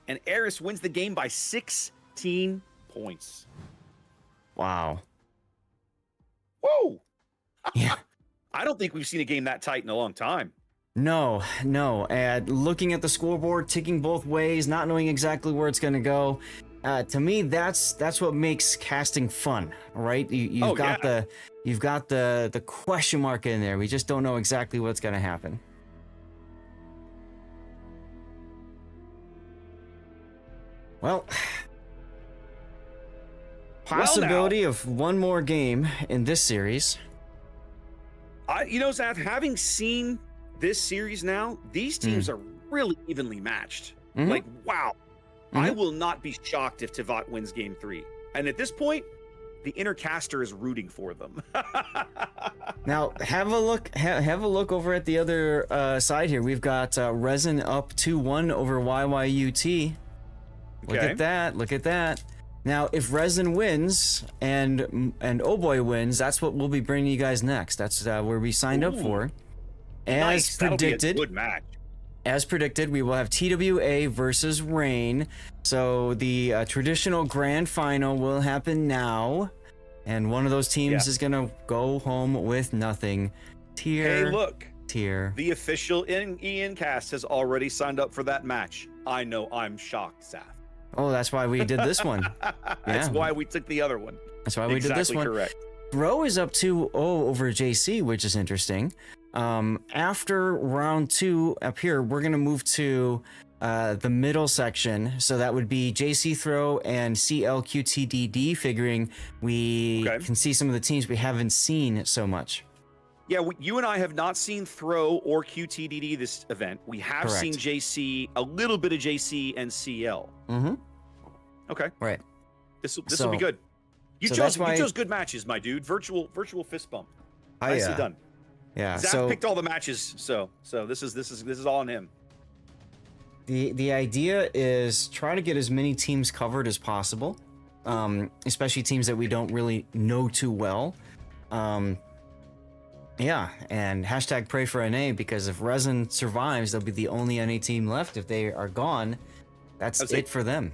[SPEAKER 3] And Eris wins the game by 16 points.
[SPEAKER 5] Wow.
[SPEAKER 3] Whoa!
[SPEAKER 5] Yeah.
[SPEAKER 3] I don't think we've seen a game that tight in a long time.
[SPEAKER 5] No. And looking at the scoreboard, ticking both ways, not knowing exactly where it's going to go. To me, that's what makes casting fun, right? You've got the question mark in there. We just don't know exactly what's going to happen. Well, possibility of one more game in this series.
[SPEAKER 3] Zath, having seen this series now, these teams are really evenly matched. Like, wow. I will not be shocked if Tivat wins game 3. And at this point, the Intercaster is rooting for them.
[SPEAKER 5] Now, have a look over at the other side here. We've got Resin up 2-1 over YYUT. Look at that. Now, if Resin wins and Oh Boy wins, that's what we'll be bringing you guys next. That's where we signed up for. As predicted,
[SPEAKER 3] that'll be a good match.
[SPEAKER 5] As predicted, we will have TWA versus Reign. So the traditional grand final will happen now, and one of those teams is gonna go home with nothing.
[SPEAKER 3] Hey, look.
[SPEAKER 5] Tier.
[SPEAKER 3] The official Ian cast has already signed up for that match. I know, I'm shocked, Zath.
[SPEAKER 5] Oh, that's why we did this one.
[SPEAKER 3] That's why we took the other one.
[SPEAKER 5] That's why we did this one.
[SPEAKER 3] Correct.
[SPEAKER 5] Bro is up 2-0 over JC, which is interesting. After round 2 up here, we're going to move to the middle section. So that would be JC Throw and CLQTDD, figuring we can see some of the teams we haven't seen so much.
[SPEAKER 3] Yeah, you and I have not seen Throw or QTDD this event. We have seen JC, a little bit of JC and CL. Okay.
[SPEAKER 5] Right.
[SPEAKER 3] This will be good. You chose good matches, my dude. Virtual fist bump. Nicely done.
[SPEAKER 5] Yeah.
[SPEAKER 3] Zach picked all the matches, so this is all on him.
[SPEAKER 5] The idea is try to get as many teams covered as possible, especially teams that we don't really know too well. Yeah, and hashtag pray for NA, because if Resin survives, they'll be the only NA team left. If they are gone, that's it for them.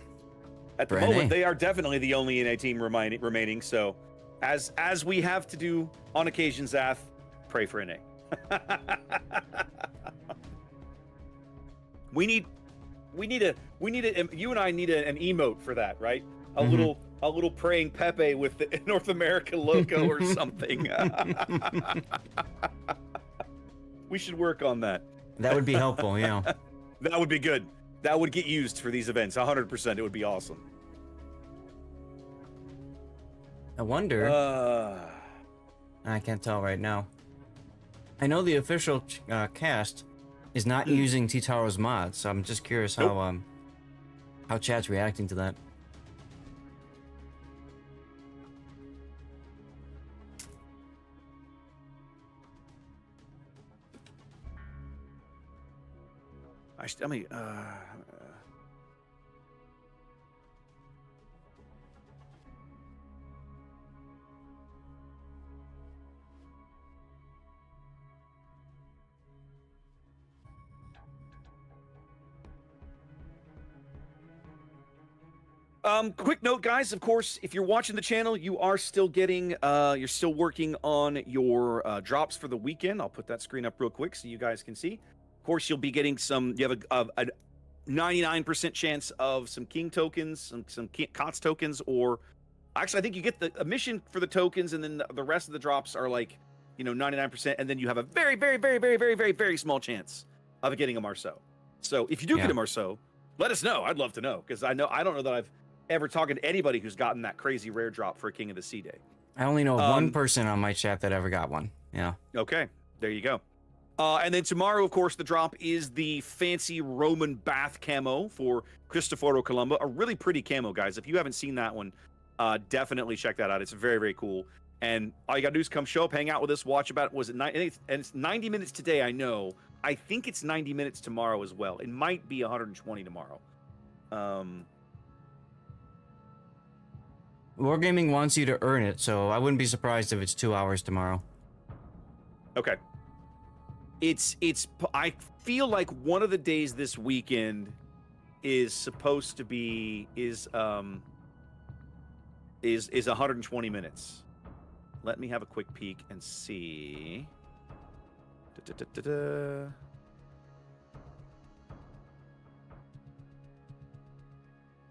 [SPEAKER 3] At the moment, they are definitely the only NA team remaining. So, as we have to do on occasion, Zath, pray for NA. We we need a you and I need an emote for that, right? A
[SPEAKER 5] Mhm.
[SPEAKER 3] little praying Pepe with the North America logo or something. We should work on that.
[SPEAKER 5] That would be helpful, yeah.
[SPEAKER 3] That would be good. That would get used for these events. 100%. It would be awesome.
[SPEAKER 5] I wonder. I can't tell right now. I know the official cast is not using T-Taro's mods, so I'm just curious how chat's reacting to that.
[SPEAKER 3] I mean, quick note, guys. Of course, if you're watching the channel, you are still getting, you're still working on your drops for the weekend. I'll put that screen up real quick so you guys can see. Of course, you'll be getting some. You have a 99% chance of some king tokens, some KOTS tokens, or actually, I think you get a mission for the tokens, and then the rest of the drops are like, 99%, and then you have a very, very, very, very, very, very, very small chance of getting a Marceau. So if you do get a Marceau, let us know. I'd love to know, because I don't know that I've ever talking to anybody who's gotten that crazy rare drop for a King of the Sea Day.
[SPEAKER 5] I only know one person on my chat that ever got one. Yeah.
[SPEAKER 3] Okay, there you go. And then tomorrow, of course, the drop is the fancy Roman bath camo for Cristoforo Colombo. A really pretty camo, guys. If you haven't seen that one, definitely check that out. It's very, very cool. And all you got to do is come show up, hang out with us, watch about it. Was it and it's 90 minutes today, I know. I think it's 90 minutes tomorrow as well. It might be 120 tomorrow.
[SPEAKER 5] Wargaming wants you to earn it, so I wouldn't be surprised if it's 2 hours tomorrow.
[SPEAKER 3] Okay. I feel like one of the days this weekend is supposed to be is 120 minutes. Let me have a quick peek and see.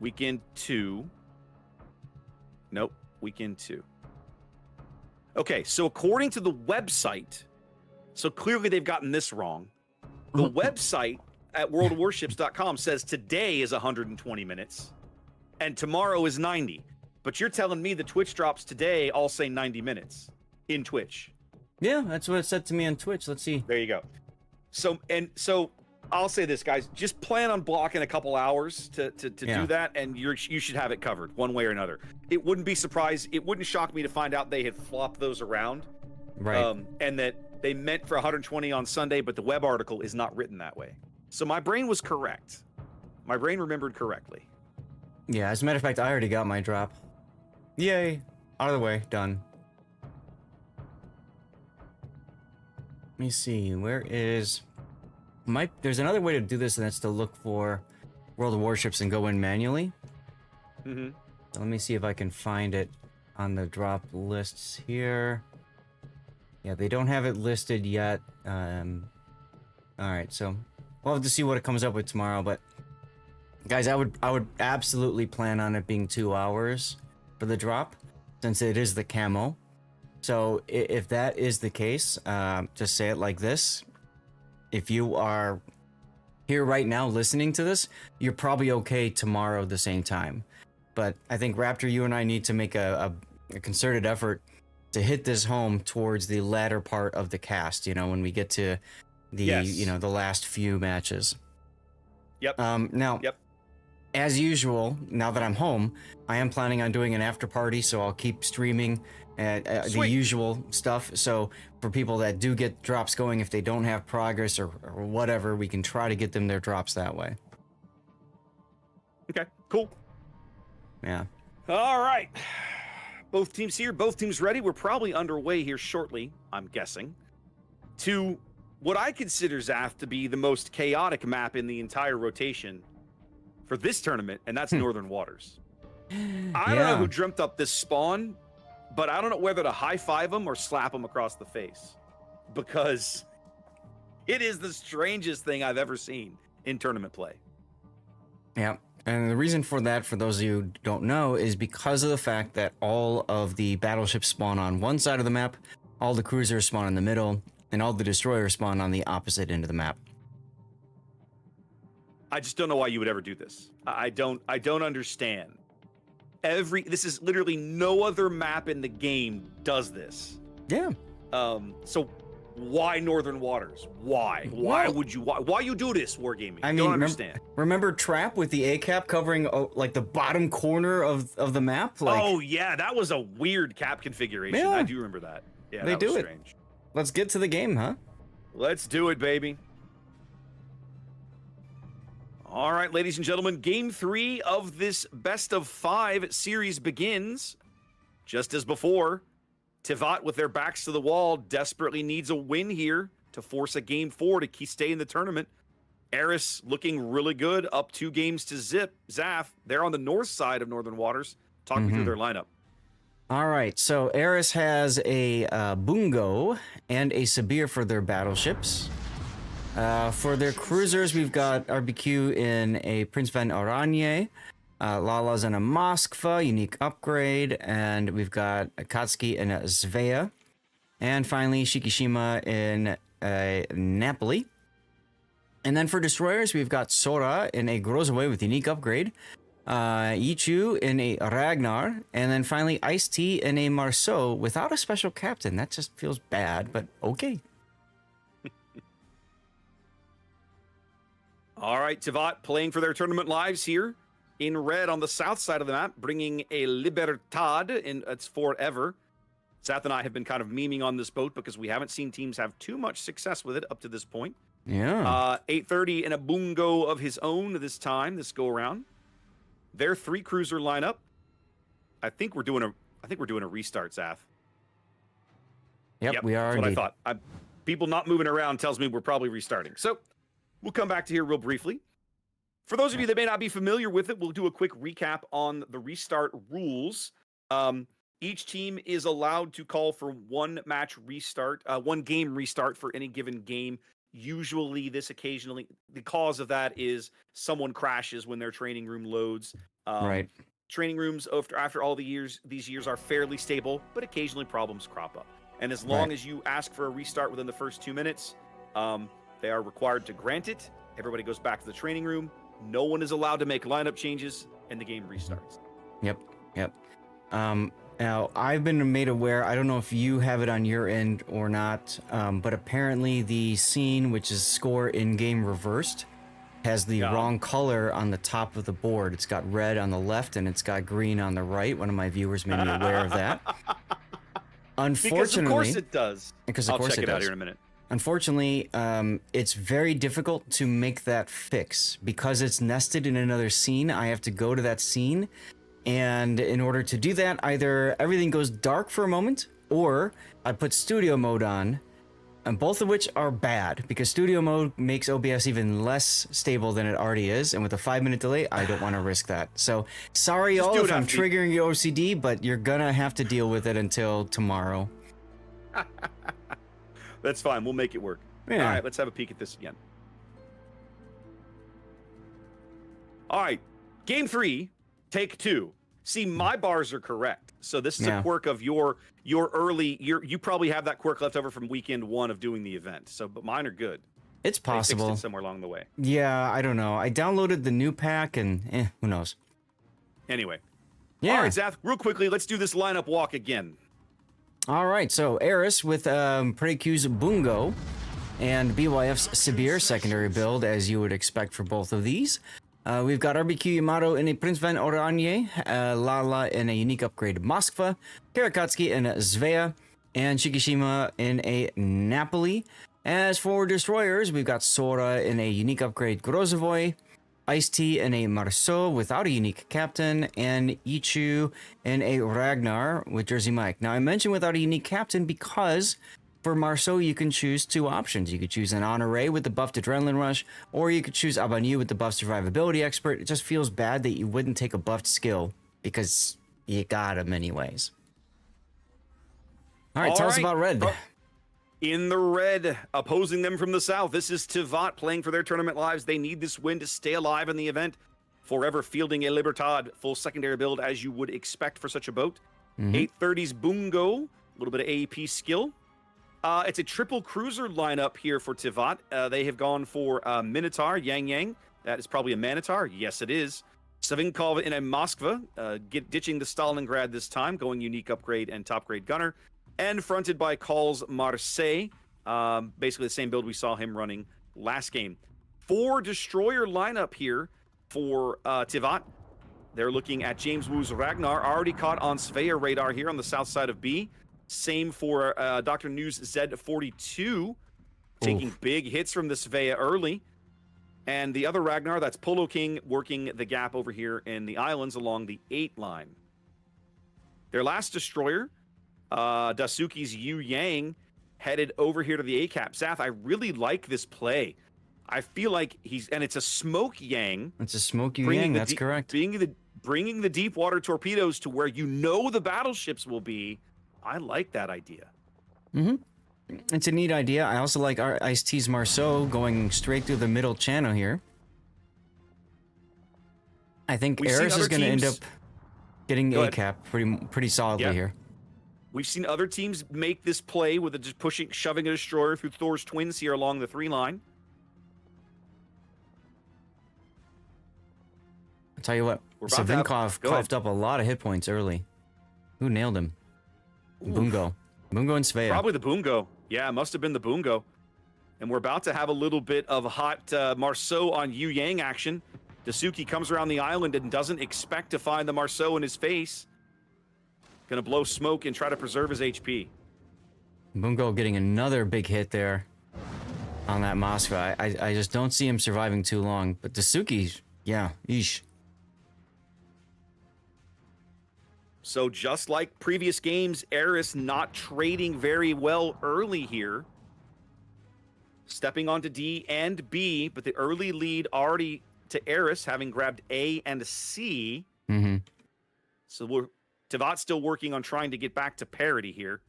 [SPEAKER 3] Weekend 2. Nope, weekend 2. Okay, so according to the website, so clearly they've gotten this wrong. The website at worldofwarships.com says today is 120 minutes and tomorrow is 90. But you're telling me the Twitch drops today all say 90 minutes in Twitch.
[SPEAKER 5] Yeah, that's what it said to me on Twitch. Let's see.
[SPEAKER 3] There you go. So I'll say this, guys. Just plan on blocking a couple hours to do that, and you should have it covered one way or another. It wouldn't shock me to find out they had flopped those around.
[SPEAKER 5] Right.
[SPEAKER 3] And that they meant for 120 on Sunday, but the web article is not written that way. So my brain was correct. My brain remembered correctly.
[SPEAKER 5] Yeah, as a matter of fact, I already got my drop. Yay. Out of the way. Done. Let me see. Where is... There's another way to do this, and that's to look for World of Warships and go in manually.
[SPEAKER 3] Mm-hmm.
[SPEAKER 5] So let me see if I can find it on the drop lists here. Yeah, they don't have it listed yet. Alright, so we'll have to see what it comes up with tomorrow, but guys, I would absolutely plan on it being 2 hours for the drop, since it is the camo. So if that is the case, just say it like this. If you are here right now listening to this, you're probably okay tomorrow at the same time. But I think, Raptor, you and I need to make a concerted effort to hit this home towards the latter part of the cast, when we get to the, the last few matches.
[SPEAKER 3] Yep.
[SPEAKER 5] Now, as usual, now that I'm home, I am planning on doing an after party, so I'll keep streaming the usual stuff. So for people that do get drops going, if they don't have progress or whatever, we can try to get them their drops that way.
[SPEAKER 3] Okay, cool.
[SPEAKER 5] Yeah.
[SPEAKER 3] All right. Both teams here, both teams ready. We're probably underway here shortly, I'm guessing, to what I consider, Zaf, to be the most chaotic map in the entire rotation for this tournament, and that's Northern Waters. I don't know who dreamt up this spawn, but I don't know whether to high-five them or slap them across the face, because it is the strangest thing I've ever seen in tournament play.
[SPEAKER 5] Yeah. And the reason for that, for those of you who don't know, is because of the fact that all of the battleships spawn on one side of the map, all the cruisers spawn in the middle, and all the destroyers spawn on the opposite end of the map.
[SPEAKER 3] I just don't know why you would ever do this. I don't understand. This is literally no other map in the game does this.
[SPEAKER 5] Yeah.
[SPEAKER 3] So why Northern Waters? Why? Why would you? Why you do this, Wargaming? I don't understand.
[SPEAKER 5] Remember Trap with the A cap covering like the bottom corner of the map? Like,
[SPEAKER 3] oh yeah, that was a weird cap configuration.
[SPEAKER 5] Yeah.
[SPEAKER 3] I do remember that. Yeah,
[SPEAKER 5] they
[SPEAKER 3] that was
[SPEAKER 5] do
[SPEAKER 3] strange.
[SPEAKER 5] Let's get to the game, huh?
[SPEAKER 3] Let's do it, baby. All right, ladies and gentlemen, Game 3 of this best of 5 series begins. Just as before, Tivat, with their backs to the wall, desperately needs a win here to force a Game 4 to stay in the tournament. Eris looking really good, up 2 games to Zaf. They're on the north side of Northern Waters. Talk me through their lineup.
[SPEAKER 5] All right, so Eris has a Bungo and a Sabir for their battleships. For their cruisers, we've got RBQ in a Prince van Oranje, Lala's in a Moskva, unique upgrade, and we've got Akatsuki in a Svea, and finally Shikishima in a Napoli. And then for destroyers, we've got Sora in a Grozaway with unique upgrade, Ichu in a Ragnar, and then finally Ice-T in a Marceau without a special captain. That just feels bad, but okay.
[SPEAKER 3] All right, Tivat playing for their tournament lives here in red on the south side of the map, bringing a Libertad in its forever. Seth and I have been kind of memeing on this boat because we haven't seen teams have too much success with it up to this point.
[SPEAKER 5] Yeah.
[SPEAKER 3] 830 in a Bungo of his own this go around. Their 3 cruiser lineup. I think we're doing a restart, Zaf.
[SPEAKER 5] Yep, we are.
[SPEAKER 3] That's what
[SPEAKER 5] indeed.
[SPEAKER 3] I thought. People not moving around tells me we're probably restarting. So we'll come back to here real briefly. For those of you that may not be familiar with it, we'll do a quick recap on the restart rules. Each team is allowed to call for one game restart for any given game. Usually the cause of that is someone crashes when their training room loads.
[SPEAKER 5] Right.
[SPEAKER 3] Training rooms after all these years are fairly stable, but occasionally problems crop up. And as long as you ask for a restart within the first 2 minutes, they are required to grant it. Everybody goes back to the training room. No one is allowed to make lineup changes, and the game restarts.
[SPEAKER 5] Yep. Now, I've been made aware, I don't know if you have it on your end or not, but apparently the scene, which is score in-game reversed, has the wrong color on the top of the board. It's got red on the left, and it's got green on the right. One of my viewers made me aware of that. Unfortunately,
[SPEAKER 3] because of course it does.
[SPEAKER 5] I'll
[SPEAKER 3] check it out here in a minute.
[SPEAKER 5] Unfortunately, it's very difficult to make that fix. Because it's nested in another scene, I have to go to that scene. And in order to do that, either everything goes dark for a moment, or I put studio mode on, and both of which are bad, because studio mode makes OBS even less stable than it already is, and with a 5-minute delay, I don't want to risk that. So, sorry all if I'm triggering your OCD, but you're gonna have to deal with it until tomorrow.
[SPEAKER 3] That's fine, we'll make it work.
[SPEAKER 5] Yeah.
[SPEAKER 3] All right, let's have a peek at this again. All right, game 3, take 2. See, my bars are correct. So this is a quirk of your early. You probably have that quirk left over from weekend 1 of doing the event. So, but mine are good.
[SPEAKER 5] It's possible.
[SPEAKER 3] They fixed it somewhere along the way.
[SPEAKER 5] Yeah, I don't know. I downloaded the new pack, and who knows?
[SPEAKER 3] Anyway.
[SPEAKER 5] Yeah.
[SPEAKER 3] All right, Zath, real quickly, let's do this lineup walk again.
[SPEAKER 5] All right, so Eris with Precu's Bungo and BYF's Sabir secondary build, as you would expect for both of these. We've got RBQ Yamato in a Prince van Oranje, Lala in a unique upgrade Moskva, Karakatsuki in a Svea, and Shikishima in a Napoli. As for destroyers, we've got Sora in a unique upgrade Grozovoy, Ice-T in a Marceau without a unique captain, and Ichu in a Ragnar with Jersey Mike. Now, I mentioned without a unique captain because for Marceau, you can choose 2 options. You could choose an Honoré with the buffed Adrenaline Rush, or you could choose Abanu with the buffed Survivability Expert. It just feels bad that you wouldn't take a buffed skill because you got him anyways. All right, tell us about red.
[SPEAKER 3] In the red, opposing them from the south, this is Tivat playing for their tournament lives. They need this win to stay alive in the event. forever fielding a Libertad, full secondary build as you would expect for such a boat. 830's Bungo, a little bit of AEP skill. It's a triple cruiser lineup here for Tivat. They have gone for Minotaur, Yang Yang. That is probably a Manitar. Yes, it is. Savinkov in a Moskva, ditching the Stalingrad this time, going unique upgrade and top grade gunner. And fronted by Call's Marseille. Basically the same build we saw him running last game. 4 destroyer lineup here for Tivat. They're looking at James Wu's Ragnar, already caught on Svea radar here on the south side of B. Same for Dr. News Z42, taking big hits from the Svea early. And the other Ragnar, that's Polo King, working the gap over here in the islands along the 8 line. Their last destroyer, Dasuki's Yu Yang, headed over here to the A-cap. Zath, I really like this play. I feel like and it's a Smoke Yang.
[SPEAKER 5] It's a Smoke Yang, that's correct.
[SPEAKER 3] Bringing the deep water torpedoes to where you know the battleships will be. I like that idea.
[SPEAKER 5] It's a neat idea. I also like our Ice-T's Marceau going straight through the middle channel here. I think Eris is going to end up getting A-cap pretty solidly here.
[SPEAKER 3] We've seen other teams make this play with just shoving a destroyer through Thor's twins here along the 3 line.
[SPEAKER 5] I'll tell you what, Savinkov coughed up a lot of hit points early. Who nailed him? Bungo. Bungo and Svea.
[SPEAKER 3] Probably the Bungo. Yeah, it must have been the Bungo. And we're about to have a little bit of hot Marceau on Yu Yang action. Dasuki comes around the island and doesn't expect to find the Marceau in his face. Gonna blow smoke and try to preserve his HP.
[SPEAKER 5] Bungo getting another big hit there on that Moskva. I just don't see him surviving too long. But Dasuki, yeah, yeesh.
[SPEAKER 3] So just like previous games, Eris not trading very well early here. Stepping onto D and B, but the early lead already to Eris, having grabbed A and C. So Tivat's still working on trying to get back to parity here.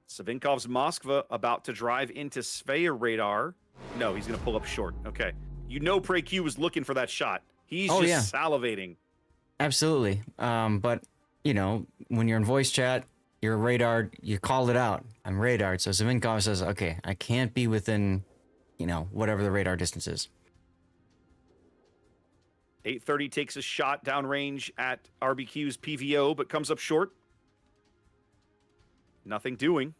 [SPEAKER 3] Savinkov's Moskva about to drive into Svea radar. No, he's going to pull up short. Okay. You know Prey Q was looking for that shot. He's salivating.
[SPEAKER 5] Absolutely. But, you know, when you're in voice chat, you're radar, you called it out. I'm radared. So Savinkov says, okay, I can't be within, you know, whatever the radar distance is.
[SPEAKER 3] 830 takes a shot downrange at RBQ's PVO, but comes up short. Nothing doing.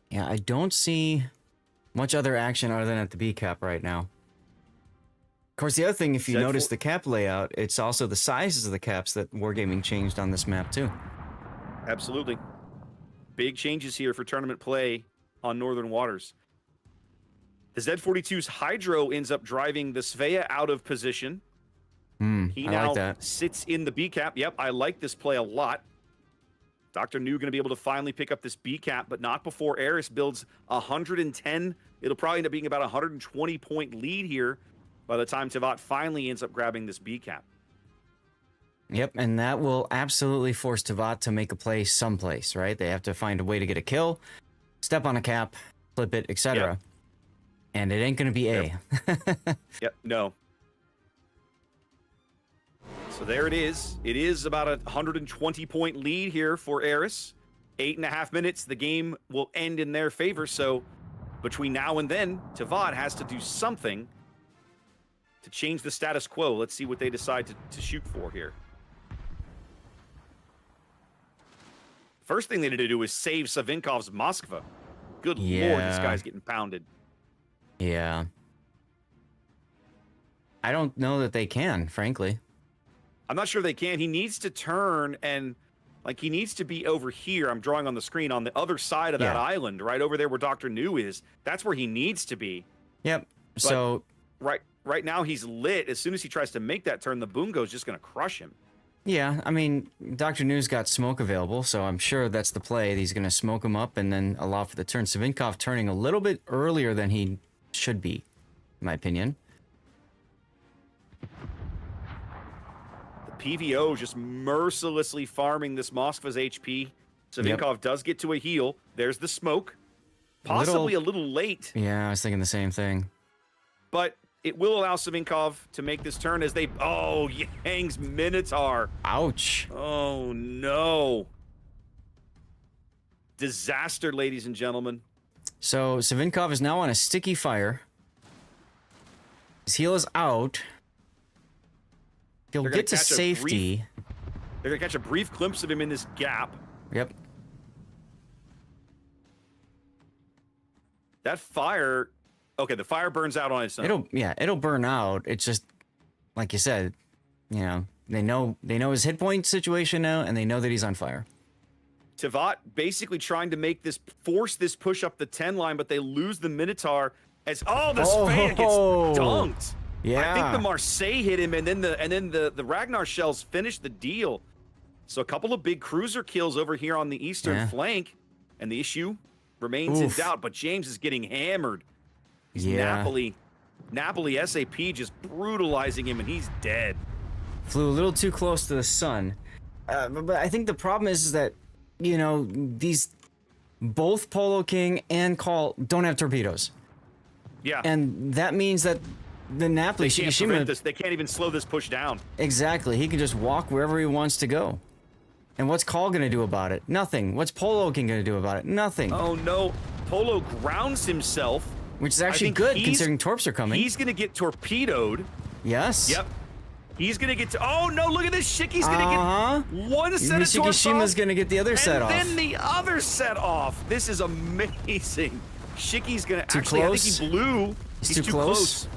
[SPEAKER 5] Yeah, I don't see much other action other than at the B cap right now. Of course, the other thing, if you notice the cap layout, it's also the sizes of the caps that Wargaming changed on this map too.
[SPEAKER 3] Absolutely. Big changes here for tournament play on Northern Waters. The Z42's Hydro ends up driving the Svea out of position. He now sits in the B cap. Yep, I like this play a lot. Dr. New going to be able to finally pick up this B cap, but not before Eris builds 110. It'll probably end up being about a 120 point lead here by the time Tivat finally ends up grabbing this B cap.
[SPEAKER 5] Yep, and that will absolutely force Tivat to make a play someplace, right? They have to find a way to get a kill, step on a cap, flip it, etc. Yep. And it ain't going to be A.
[SPEAKER 3] Yep, no. So there it is. It is about a 120-point lead here for Eris. 8.5 minutes. The game will end in their favor. So between now and then, Tivat has to do something to change the status quo. Let's see what they decide to shoot for here. First thing they need to do is save Savinkov's Moskva. Good lord, this guy's getting pounded.
[SPEAKER 5] Yeah. I don't know that they can, frankly.
[SPEAKER 3] I'm not sure they can. He needs to turn and, like, he needs to be over here. I'm drawing on the screen on the other side of that island, right over there where Dr. New is. That's where he needs to be.
[SPEAKER 5] Yep.
[SPEAKER 3] But
[SPEAKER 5] so
[SPEAKER 3] right now he's lit. As soon as he tries to make that turn, the Bungo's just going to crush him.
[SPEAKER 5] Yeah, I mean, Dr. New's got smoke available, so I'm sure that's the play. He's going to smoke him up and then allow for the turn. Savinkov turning a little bit earlier than he should be, in my opinion.
[SPEAKER 3] PVO just mercilessly farming this Moskva's HP. Savinkov does get to a heal. There's the smoke. Possibly a little late.
[SPEAKER 5] Yeah, I was thinking the same thing.
[SPEAKER 3] But it will allow Savinkov to make this turn as they... Oh, Yang's Minotaur.
[SPEAKER 5] Ouch.
[SPEAKER 3] Oh, no. Disaster, ladies and gentlemen.
[SPEAKER 5] So Savinkov is now on a sticky fire. His heal is out. He'll get to safety.
[SPEAKER 3] They're going to catch a brief glimpse of him in this gap.
[SPEAKER 5] Yep.
[SPEAKER 3] That fire... Okay, the fire burns out on its own.
[SPEAKER 5] It'll burn out. It's just, like you said, you know, they know his hit point situation now, and they know that he's on fire.
[SPEAKER 3] Tevat basically trying to force this push up the 10 line, but they lose the Minotaur as the Svea gets dunked.
[SPEAKER 5] Yeah.
[SPEAKER 3] I think the Marseille hit him, and then the Ragnar shells finish the deal. So a couple of big cruiser kills over here on the eastern flank, and the issue remains in doubt. But James is getting hammered. Napoli SAP just brutalizing him, and he's dead.
[SPEAKER 5] Flew a little too close to the sun. But I think the problem is that, you know, both Polo King and Call don't have torpedoes.
[SPEAKER 3] Yeah.
[SPEAKER 5] And that means that the Napoli
[SPEAKER 3] they can't even slow this push down.
[SPEAKER 5] Exactly. He can just walk wherever he wants to go. And what's Call going to do about it? Nothing. What's Polo King going to do about it? Nothing.
[SPEAKER 3] Oh, no. Polo grounds himself.
[SPEAKER 5] Which is actually good, considering torps are coming.
[SPEAKER 3] He's going to get torpedoed.
[SPEAKER 5] Yes.
[SPEAKER 3] Yep. He's going to get... Oh, no, look at this. Shiki's going to get one set of torps
[SPEAKER 5] Shikishima's going to get the other set off.
[SPEAKER 3] And then the other set off. This is amazing. Shiki's going to...
[SPEAKER 5] Too
[SPEAKER 3] Actually,
[SPEAKER 5] close?
[SPEAKER 3] I think he blew.
[SPEAKER 5] He's too close?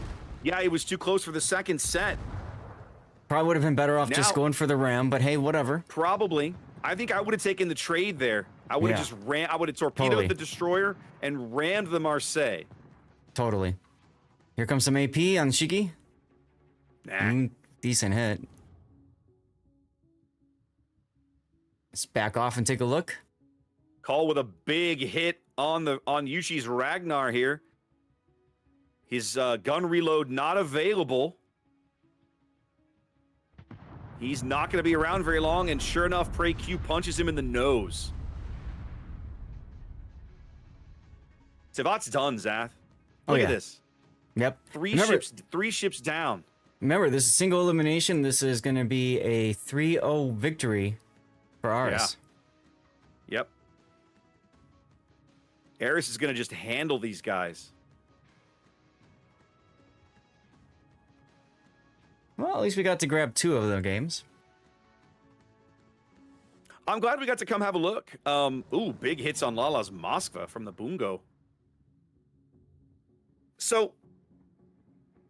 [SPEAKER 3] Yeah, he was too close for the second set.
[SPEAKER 5] Probably would have been better off just going for the ram, but hey, whatever.
[SPEAKER 3] Probably. I think I would have taken the trade there. I would have I would have torpedoed the destroyer and rammed the Marseille.
[SPEAKER 5] Totally. Here comes some AP on Shiki.
[SPEAKER 3] Nah.
[SPEAKER 5] Decent hit. Let's back off and take a look.
[SPEAKER 3] Call with a big hit on Yushi's Ragnar here. His gun reload not available. He's not going to be around very long, and sure enough, Prey Q punches him in the nose. Tevat's done, Zath. Look at this.
[SPEAKER 5] Yep.
[SPEAKER 3] Three ships down.
[SPEAKER 5] Remember, this is single elimination. This is going to be a 3-0 victory for ours.
[SPEAKER 3] Yeah. Yep. Eris is going to just handle these guys.
[SPEAKER 5] Well, at least we got to grab 2 of the games.
[SPEAKER 3] I'm glad we got to come have a look. Ooh, big hits on Lala's Moskva from the Bungo. So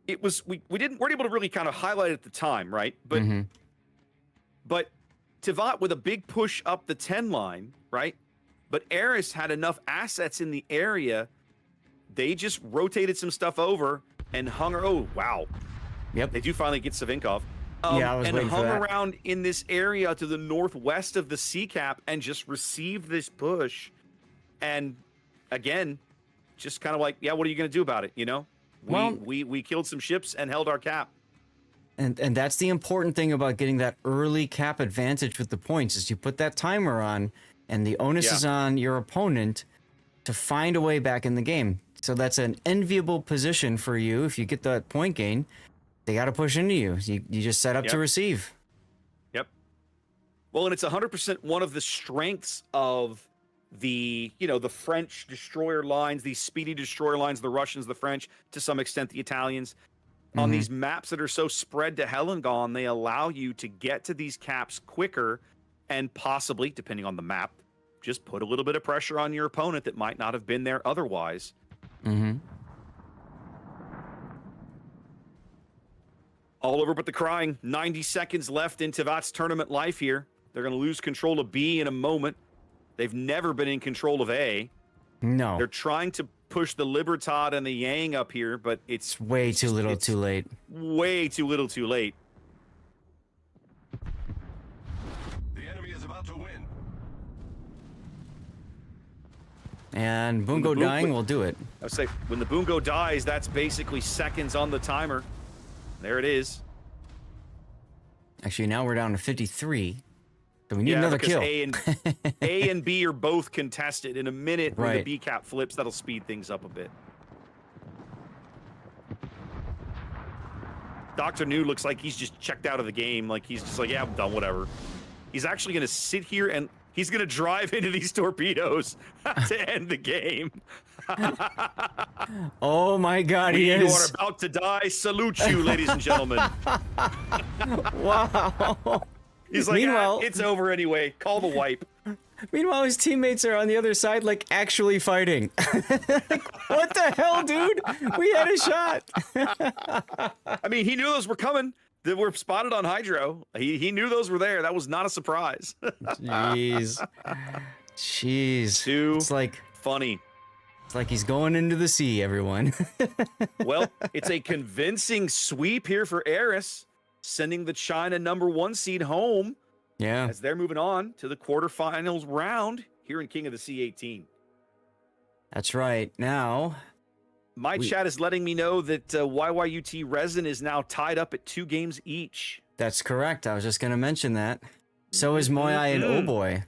[SPEAKER 3] it was we weren't able to really kind of highlight it at the time, right? But but Tevat with a big push up the 10 line, right? But Eris had enough assets in the area. They just rotated some stuff over and hung her. Oh, wow.
[SPEAKER 5] Yep.
[SPEAKER 3] They do finally get Savinkov.
[SPEAKER 5] Yeah, I was waiting for that.
[SPEAKER 3] And hung around in this area to the northwest of the sea cap and just received this push. And again, just kind of like, yeah, what are you going to do about it? You know, we killed some ships and held our cap.
[SPEAKER 5] And that's the important thing about getting that early cap advantage with the points is you put that timer on, and the onus is on your opponent to find a way back in the game. So that's an enviable position for you if you get that point gain. They got to push into you. You just set up to receive.
[SPEAKER 3] Yep. Well, and it's 100% one of the strengths of the French destroyer lines, these speedy destroyer lines, the Russians, the French, to some extent the Italians. On these maps that are so spread to hell and gone, they allow you to get to these caps quicker and possibly, depending on the map, just put a little bit of pressure on your opponent that might not have been there otherwise. All over but the crying. 90 seconds left in Tevat's tournament life here. They're going to lose control of B in a moment. They've never been in control of A.
[SPEAKER 5] No.
[SPEAKER 3] They're trying to push the Libertad and the Yang up here, but it's
[SPEAKER 5] way too little too late.
[SPEAKER 3] Way too little too late.
[SPEAKER 4] The enemy is about to win.
[SPEAKER 5] And Bungo dying will do it.
[SPEAKER 3] I would say, when the Bungo dies, that's basically seconds on the timer. There it is.
[SPEAKER 5] Actually, now we're down to 53. So we need another
[SPEAKER 3] because
[SPEAKER 5] kill.
[SPEAKER 3] A and B are both contested. In a minute, when the
[SPEAKER 5] Right.
[SPEAKER 3] B cap flips, that'll speed things up a bit. Dr. New looks like he's just checked out of the game. Like, he's just like, yeah, I'm done, whatever. He's actually going to sit here and he's going to drive into these torpedoes to end the game.
[SPEAKER 5] Oh my God, he
[SPEAKER 3] We who are
[SPEAKER 5] is.
[SPEAKER 3] about to die salute you, ladies and gentlemen.
[SPEAKER 5] Wow.
[SPEAKER 3] He's like,
[SPEAKER 5] Meanwhile-
[SPEAKER 3] it's over anyway. Call the wipe.
[SPEAKER 5] Meanwhile, his teammates are on the other side, like, actually fighting. Like, what the hell, dude? We had a shot.
[SPEAKER 3] I mean, he knew those were coming. They were spotted on Hydro. He knew those were there. That was not a surprise.
[SPEAKER 5] Jeez. Jeez.
[SPEAKER 3] Too
[SPEAKER 5] It's like
[SPEAKER 3] funny.
[SPEAKER 5] he's going into the sea, everyone.
[SPEAKER 3] Well, it's a convincing sweep here for Eris, sending the China #1 seed home
[SPEAKER 5] Yeah.
[SPEAKER 3] as they're moving on to the quarterfinals round here in King of the Sea 18.
[SPEAKER 5] That's right. Now,
[SPEAKER 3] My chat is letting me know that YYUT Resin is now tied up at 2 games each.
[SPEAKER 5] that's correct. I was just going to mention that. So is Moai and Oh Boy.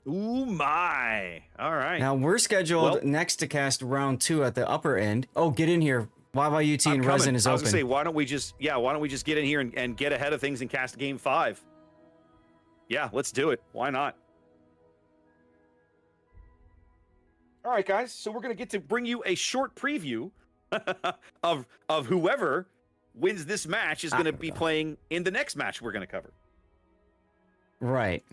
[SPEAKER 3] Ooh, my. All right.
[SPEAKER 5] Now, we're scheduled
[SPEAKER 3] Well-
[SPEAKER 5] next to cast round 2 at the upper end. Oh, get in here. YYUT
[SPEAKER 3] I'm
[SPEAKER 5] and
[SPEAKER 3] coming.
[SPEAKER 5] Resin is
[SPEAKER 3] I was
[SPEAKER 5] open.
[SPEAKER 3] gonna say, why don't we just get in here and get ahead of things and cast game 5? Yeah, let's do it. Why not? All right, guys. So we're gonna get to bring you a short preview of whoever wins this match is gonna be playing in the next match we're gonna cover.
[SPEAKER 5] Right.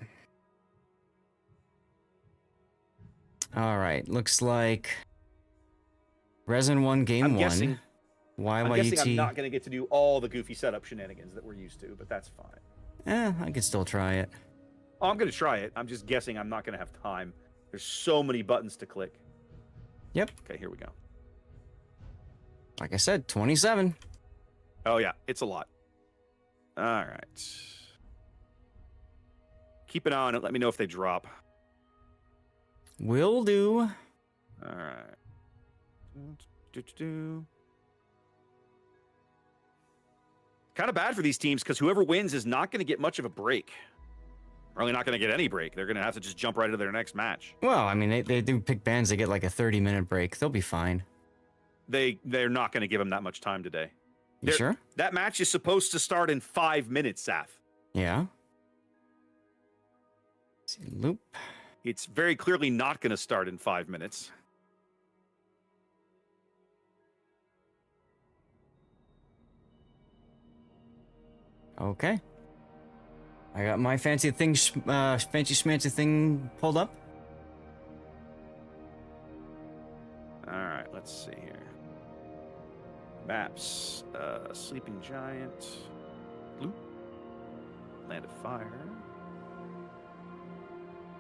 [SPEAKER 5] All right. Looks like Resin won game
[SPEAKER 3] I'm
[SPEAKER 5] 1.
[SPEAKER 3] guessing
[SPEAKER 5] YYUT.
[SPEAKER 3] I'm not gonna get to do all the goofy setup shenanigans that we're used to, but that's fine.
[SPEAKER 5] I could still try it.
[SPEAKER 3] Oh, I'm gonna try it. I'm just guessing I'm not gonna have time. There's so many buttons to click.
[SPEAKER 5] Yep.
[SPEAKER 3] Okay, here we go.
[SPEAKER 5] Like I said, 27.
[SPEAKER 3] Oh yeah, it's a lot. All right. Keep an eye on it. Let me know if they drop.
[SPEAKER 5] Will do.
[SPEAKER 3] All right. Kind of bad for these teams because whoever wins is not going to get much of a break. Really not going to get any break. They're going to have to just jump right into their next match.
[SPEAKER 5] Well, I mean, they do pick bands that get like a 30-minute break. They'll be fine.
[SPEAKER 3] They're not going to give them that much time today.
[SPEAKER 5] You sure?
[SPEAKER 3] That match is supposed to start in 5 minutes, Saf.
[SPEAKER 5] Yeah. Let's see, loop.
[SPEAKER 3] It's very clearly not going to start in 5 minutes.
[SPEAKER 5] Okay. I got my fancy schmancy thing pulled up.
[SPEAKER 3] All right, let's see here. Maps. Sleeping Giant. Loop. Land of Fire.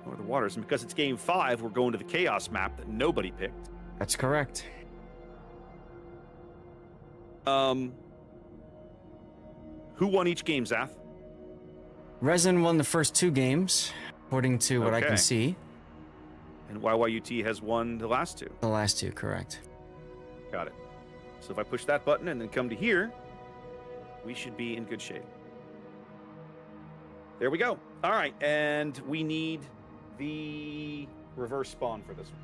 [SPEAKER 3] Over the Waters. And because it's game 5, we're going to the Chaos map that nobody picked.
[SPEAKER 5] That's correct.
[SPEAKER 3] Who won each game, Zath?
[SPEAKER 5] Resin won the first 2 games, according to what I
[SPEAKER 3] Okay.
[SPEAKER 5] can see.
[SPEAKER 3] And YYUT has won the last 2.
[SPEAKER 5] The last 2, correct.
[SPEAKER 3] Got it. So if I push that button and then come to here, we should be in good shape. There we go. All right, and we need the reverse spawn for this one.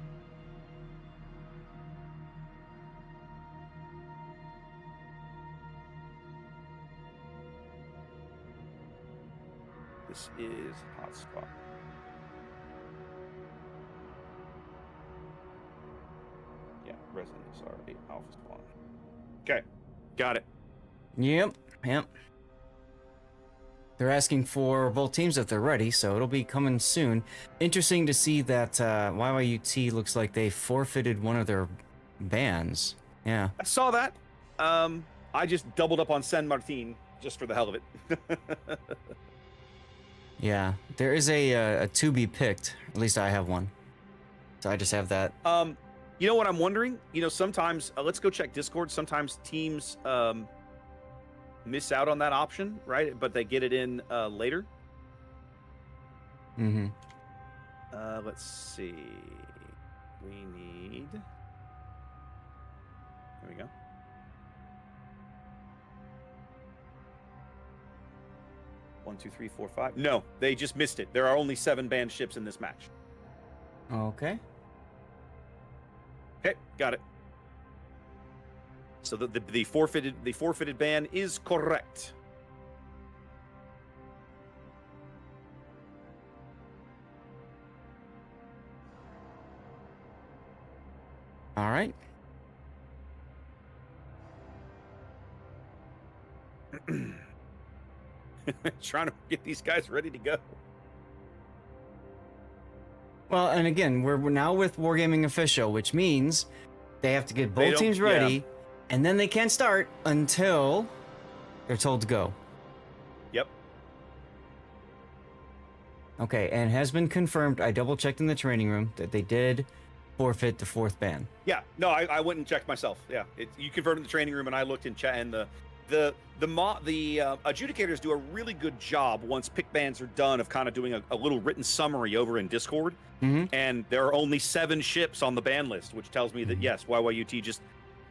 [SPEAKER 3] This is hotspot. Yeah, resonance already alpha spawn. Okay, got it.
[SPEAKER 5] Yep. They're asking for both teams if they're ready, so it'll be coming soon. Interesting to see that YYUT looks like they forfeited one of their bans. Yeah.
[SPEAKER 3] I saw that. I just doubled up on San Martin just for the hell of it.
[SPEAKER 5] Yeah. There is a to be picked. At least I have one. So I just have that.
[SPEAKER 3] You know what I'm wondering? You know, sometimes let's go check Discord. Sometimes teams miss out on that option, right? But they get it in later.
[SPEAKER 5] Mm-hmm.
[SPEAKER 3] Let's see. We need. There we go. I 1, 2, 3, 4, 5. No, they just missed it. There are only 7 banned ships in this match.
[SPEAKER 5] Okay.
[SPEAKER 3] Okay, got it. So the forfeited ban is correct.
[SPEAKER 5] All right.
[SPEAKER 3] Trying to get these guys ready to go.
[SPEAKER 5] Well, and again, we're now with Wargaming Official, which means they have to get both teams ready, and then they can't start until they're told to go.
[SPEAKER 3] Yep.
[SPEAKER 5] Okay, and has been confirmed. I double-checked in the training room that they did forfeit the 4th ban.
[SPEAKER 3] Yeah, no, I went and checked myself. Yeah, you confirmed in the training room, and I looked in chat, and the adjudicators do a really good job once pick bans are done of kind of doing a little written summary over in Discord. And there are only 7 ships on the ban list, which tells me that yes, YYUT just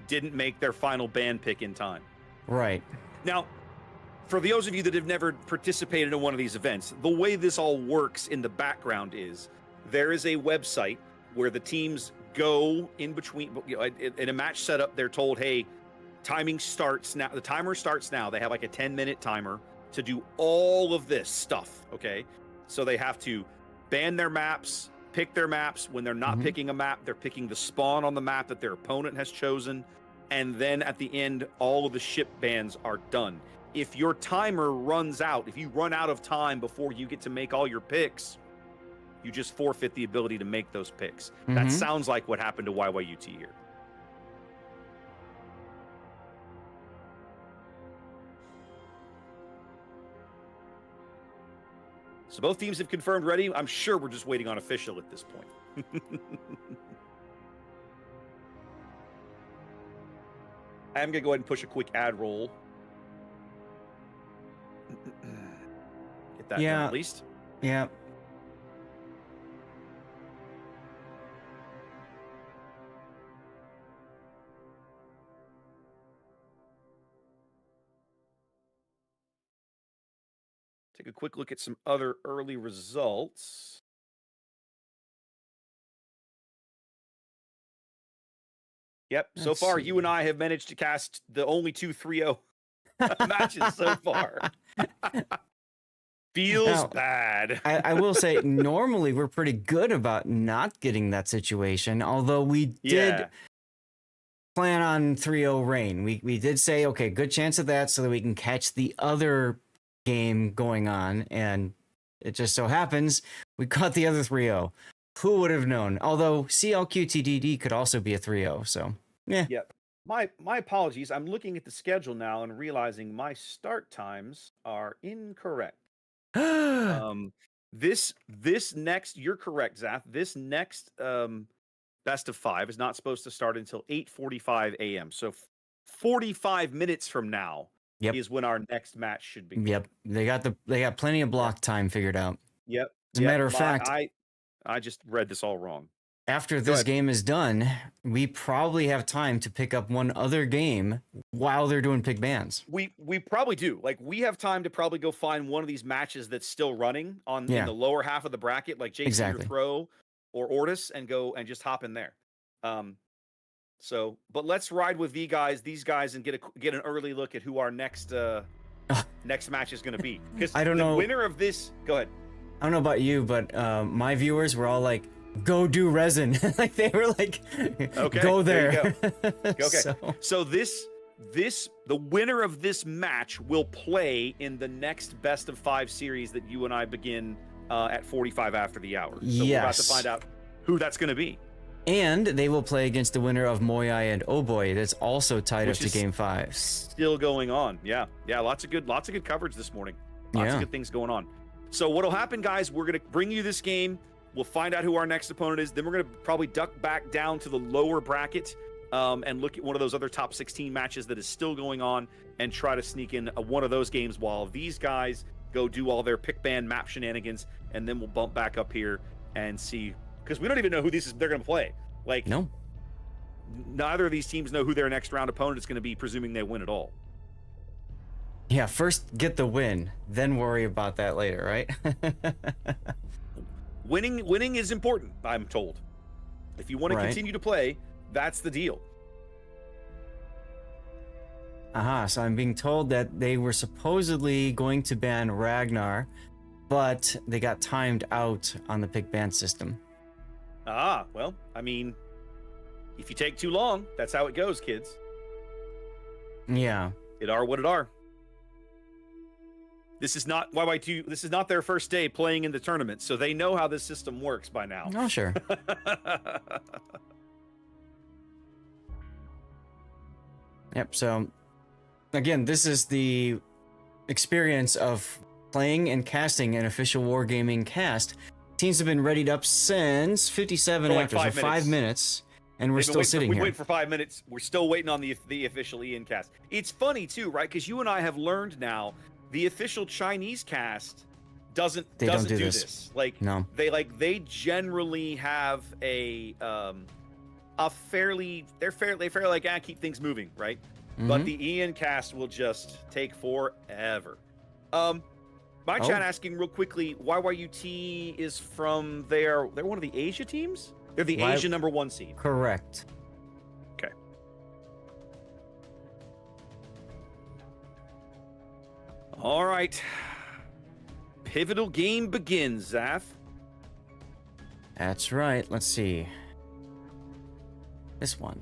[SPEAKER 3] didn't make their final ban pick in time.
[SPEAKER 5] Right.
[SPEAKER 3] Now, for those of you that have never participated in one of these events, the way this all works in the background is there is a website where the teams go in between. In a match setup, they're told, hey, timing starts now. The timer starts now. They have like a 10-minute timer to do all of this stuff, okay? So they have to ban their maps, pick their maps. When they're not picking a map, they're picking the spawn on the map that their opponent has chosen. And then at the end, all of the ship bans are done. If your timer runs out, if you run out of time before you get to make all your picks, you just forfeit the ability to make those picks. That sounds like what happened to YYUT here. So both teams have confirmed ready. I'm sure we're just waiting on official at this point. I'm going to go ahead and push a quick ad roll. Get that done at least.
[SPEAKER 5] Yeah.
[SPEAKER 3] Take a quick look at some other early results. Yep, so far you and I have managed to cast the only 2 3-0 matches so far. Feels bad.
[SPEAKER 5] I will say, normally we're pretty good about not getting that situation, although we did plan on 3-0 rain. We did say, okay, good chance of that so that we can catch the other game going on, and it just so happens we caught the other 3-0. Who would have known? Although CLQTDD could also be a 3-0, so yeah.
[SPEAKER 3] Yep. My apologies. I'm looking at the schedule now and realizing my start times are incorrect. This next, you're correct, Zath. This next best of 5 is not supposed to start until 8:45 a.m. So 45 minutes from now is when our next match should begin.
[SPEAKER 5] Yep. They got plenty of block time figured out.
[SPEAKER 3] Yep.
[SPEAKER 5] As a matter of fact,
[SPEAKER 3] I just read this all wrong.
[SPEAKER 5] After this game is done, we probably have time to pick up one other game while they're doing pick bans.
[SPEAKER 3] We probably do. Like, we have time to probably go find one of these matches that's still running in the lower half of the bracket, like JC or Throw or Ortis, and go and just hop in there. But let's ride with these guys and get an early look at who our next match is going to be. Because
[SPEAKER 5] I don't know.
[SPEAKER 3] Winner of this, go ahead.
[SPEAKER 5] I don't know about you, but my viewers were all like, "Go do resin!" Like they were like,
[SPEAKER 3] okay,
[SPEAKER 5] "Go there."
[SPEAKER 3] Okay, so the winner of this match will play in the next best of 5 series that you and I begin at 45 after the hour. So we're about to find out who that's going to be.
[SPEAKER 5] And they will play against the winner of Moyai and Oh Boy. That's also tied up to Game 5.
[SPEAKER 3] Still going on. Yeah. Lots of good coverage this morning. Lots of good things going on. So what'll happen, guys? We're going to bring you this game. We'll find out who our next opponent is. Then we're going to probably duck back down to the lower bracket and look at one of those other top 16 matches that is still going on and try to sneak in one of those games while these guys go do all their pick ban map shenanigans. And then we'll bump back up here and see, because we don't even know who they're going to play. Like,
[SPEAKER 5] no,
[SPEAKER 3] neither of these teams know who their next round opponent is going to be, presuming they win at all.
[SPEAKER 5] Yeah, first get the win, then worry about that later, right?
[SPEAKER 3] Winning is important, I'm told. If you want to
[SPEAKER 5] Right.
[SPEAKER 3] continue to play, that's the deal.
[SPEAKER 5] So I'm being told that they were supposedly going to ban Ragnar, but they got timed out on the pick ban system.
[SPEAKER 3] Well, I mean, if you take too long, that's how it goes, kids.
[SPEAKER 5] Yeah.
[SPEAKER 3] It are what it are. This is not YY2. This is not their first day playing in the tournament, so they know how this system works by now.
[SPEAKER 5] Oh, sure. Yep, so again, this is the experience of playing and casting an official Wargaming cast. Teams have been readied up since 57
[SPEAKER 3] For like
[SPEAKER 5] after, so 5 minutes, and we're still sitting
[SPEAKER 3] We
[SPEAKER 5] here.
[SPEAKER 3] wait for 5 minutes. We're still waiting on the official Ian cast. It's funny too, right? Because you and I have learned now the official Chinese cast doesn't do this. Like
[SPEAKER 5] No.
[SPEAKER 3] they generally have a fairly like keep things moving, right? But the Ian cast will just take forever. My chat asking real quickly, YYUT is from they're one of the Asia teams? They're the Asia #1 seed.
[SPEAKER 5] Correct.
[SPEAKER 3] Okay. All right. Pivotal game begins, Zath.
[SPEAKER 5] That's right. Let's see. This one.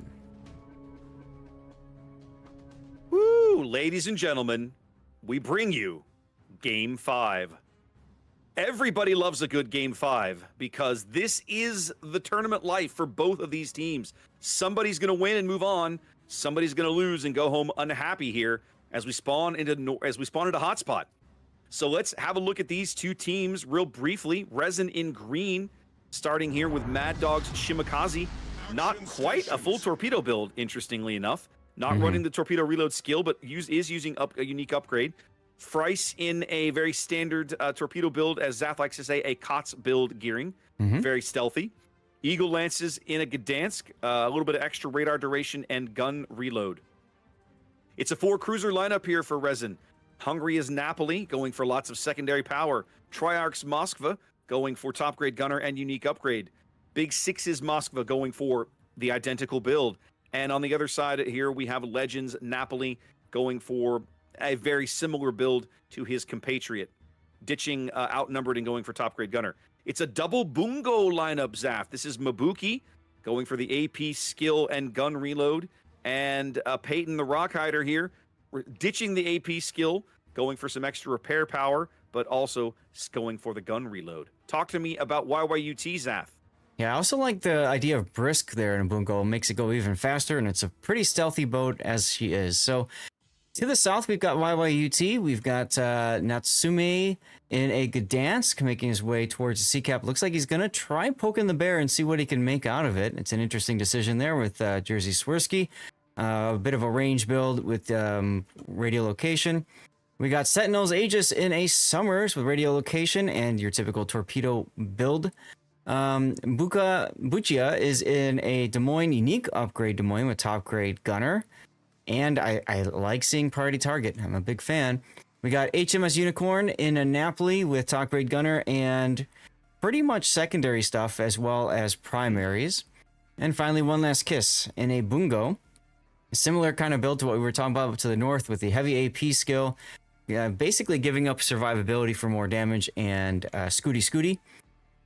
[SPEAKER 3] Woo! Ladies and gentlemen, we bring you Game 5. Everybody loves a good Game 5 because this is the tournament life for both of these teams. Somebody's going to win and move on. Somebody's going to lose and go home unhappy here as we spawn into Hotspot. So let's have a look at these two teams real briefly. Resin in green, starting here with Mad Dog's Shimakaze. Not quite a full torpedo build, interestingly enough. Not running the torpedo reload skill, but is using a unique upgrade. Fryce in a very standard torpedo build, as Zath likes to say, a KOTS build gearing. Very stealthy. Eagle Lances in a Gdansk, a little bit of extra radar duration and gun reload. It's a 4-cruiser lineup here for Resin. Hungry is Napoli, going for lots of secondary power. Triarch's Moskva, going for top grade gunner and unique upgrade. Big Six's Moskva, going for the identical build. And on the other side here, we have Legends Napoli, going for a very similar build to his compatriot, ditching outnumbered and going for top grade gunner. It's a double bungo lineup, Zath. This is Mabuki going for the AP skill and gun reload, and Peyton the Rockhider here ditching the AP skill, going for some extra repair power, but also going for the gun reload. Talk to me about YYUT, Zath.
[SPEAKER 5] Yeah, I also like the idea of Brisk there in Bungo. It makes it go even faster, and it's a pretty stealthy boat as she is. So to the south, we've got YYUT. We've got Natsume in a Gdansk making his way towards the Sea Cap. Looks like he's going to try poking the bear and see what he can make out of it. It's an interesting decision there with Jerzy Swirsky. A bit of a range build with radiolocation. We got Sentinel's Aegis in a Summers with radiolocation and your typical torpedo build. Buchia is in a Des Moines unique upgrade Des Moines with top grade gunner. And I like seeing priority target. I'm a big fan. We got HMS Unicorn in a Napoli with top grade gunner and pretty much secondary stuff as well as primaries. And finally, One Last Kiss in a Bungo. A similar kind of build to what we were talking about to the north with the heavy AP skill. Basically giving up survivability for more damage and Scooty.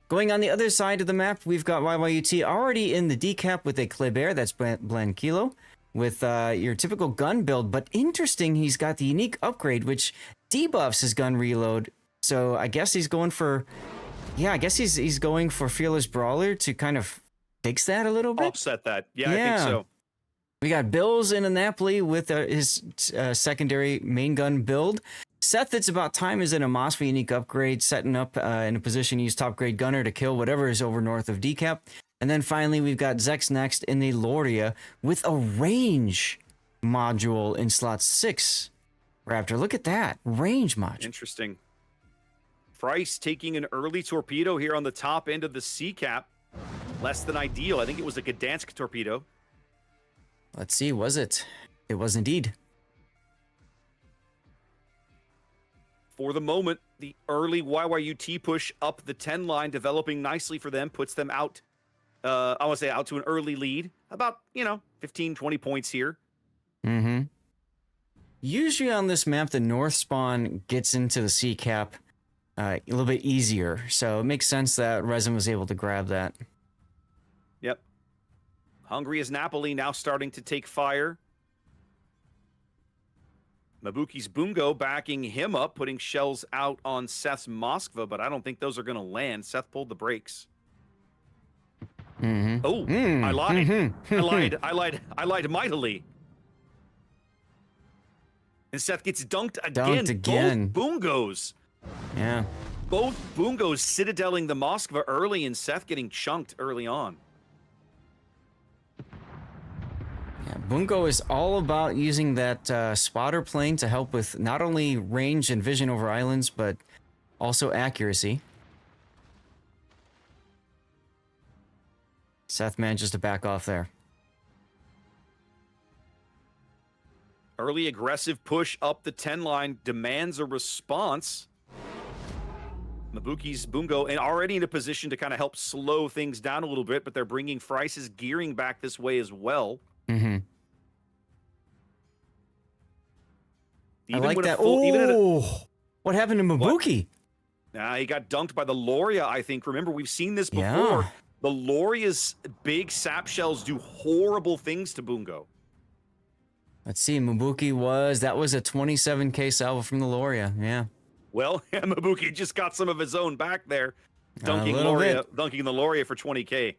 [SPEAKER 5] Going on the other side of the map, we've got YYUT already in the decap with a Kleber, that's Blend Kilo, with your typical gun build. But interesting, he's got the unique upgrade, which debuffs his gun reload. So I guess he's going for, he's going for Fearless Brawler to kind of fix that a little bit.
[SPEAKER 3] Offset that. Yeah, I think so.
[SPEAKER 5] We got Bills in a Napoli with his secondary main gun build. Seth, It's About Time is in a Moskva unique upgrade, setting up in a position to use top grade gunner to kill whatever is over north of decap. And then finally, we've got Zex next in the Loria with a range module in slot 6. Raptor, look at that. Range module.
[SPEAKER 3] Interesting. Fryce taking an early torpedo here on the top end of the Sea Cap. Less than ideal. I think it was a Gdansk torpedo.
[SPEAKER 5] Let's see, was it? It was indeed.
[SPEAKER 3] For the moment, the early YYUT push up the 10 line, developing nicely for them, puts them out, I want to say out to an early lead. About, 15, 20 points here.
[SPEAKER 5] Mm-hmm. Usually on this map, the north spawn gets into the sea cap a little bit easier. So it makes sense that Resin was able to grab that.
[SPEAKER 3] Yep. Hungry as Napoli now starting to take fire. Mabuki's Bungo backing him up, putting shells out on Seth's Moskva, but I don't think those are going to land. Seth pulled the brakes.
[SPEAKER 5] Mm-hmm.
[SPEAKER 3] Oh, I lied. I lied mightily. And Seth gets dunked again. Both Bungos.
[SPEAKER 5] Yeah.
[SPEAKER 3] Both Bungos citadeling the Moskva early and Seth getting chunked early on.
[SPEAKER 5] Yeah, Bungo is all about using that spotter plane to help with not only range and vision over islands, but also accuracy. Seth manages to back off there.
[SPEAKER 3] Early aggressive push up the 10 line demands a response. Mabuki's Bungo and already in a position to kind of help slow things down a little bit, but they're bringing Frice's gearing back this way as well.
[SPEAKER 5] Mm-hmm. I like that. What happened to Mabuki?
[SPEAKER 3] He got dunked by the Loria, I think. Remember, we've seen this before.
[SPEAKER 5] Yeah.
[SPEAKER 3] The Loria's big sap shells do horrible things to Bungo.
[SPEAKER 5] Let's see, Mabuki was a 27k salvo from the Loria. Yeah.
[SPEAKER 3] Well, Mabuki just got some of his own back there, dunking the Loria for 20k.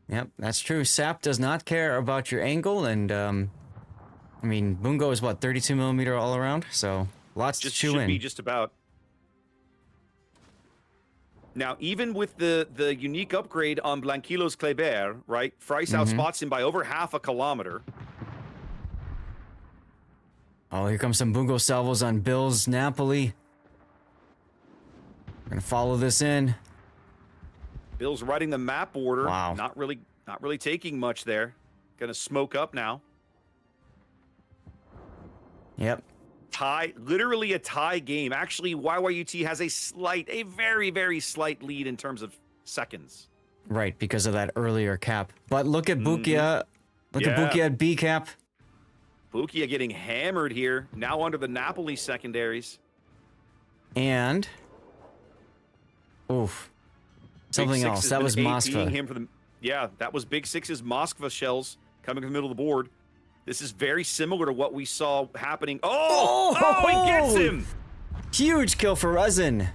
[SPEAKER 5] Yep, that's true. Sap does not care about your angle, and I mean, Bungo is what, 32 millimeter all around, so lots to chew in.
[SPEAKER 3] Should be just about. Now, even with the unique upgrade on Blanquilo's Kleber, right? Frice outspots him by over half a kilometer.
[SPEAKER 5] Oh, here comes some Bungo salvos on Bill's Napoli. We're gonna follow this in.
[SPEAKER 3] Bill's riding the map border.
[SPEAKER 5] Wow.
[SPEAKER 3] Not really taking much there. Gonna smoke up now.
[SPEAKER 5] Yep.
[SPEAKER 3] Tie, literally a tie game. Actually, YYUT has a very, very slight lead in terms of seconds.
[SPEAKER 5] Right, because of that earlier cap. But look at Bukia. Look at Bukia at B cap.
[SPEAKER 3] Bukia getting hammered here. Now under the Napoli secondaries.
[SPEAKER 5] And oof. Something else. That was Moskva.
[SPEAKER 3] That was Big Six's Moskva shells coming from the middle of the board. This is very similar to what we saw happening. He gets him!
[SPEAKER 5] Huge kill for Resin.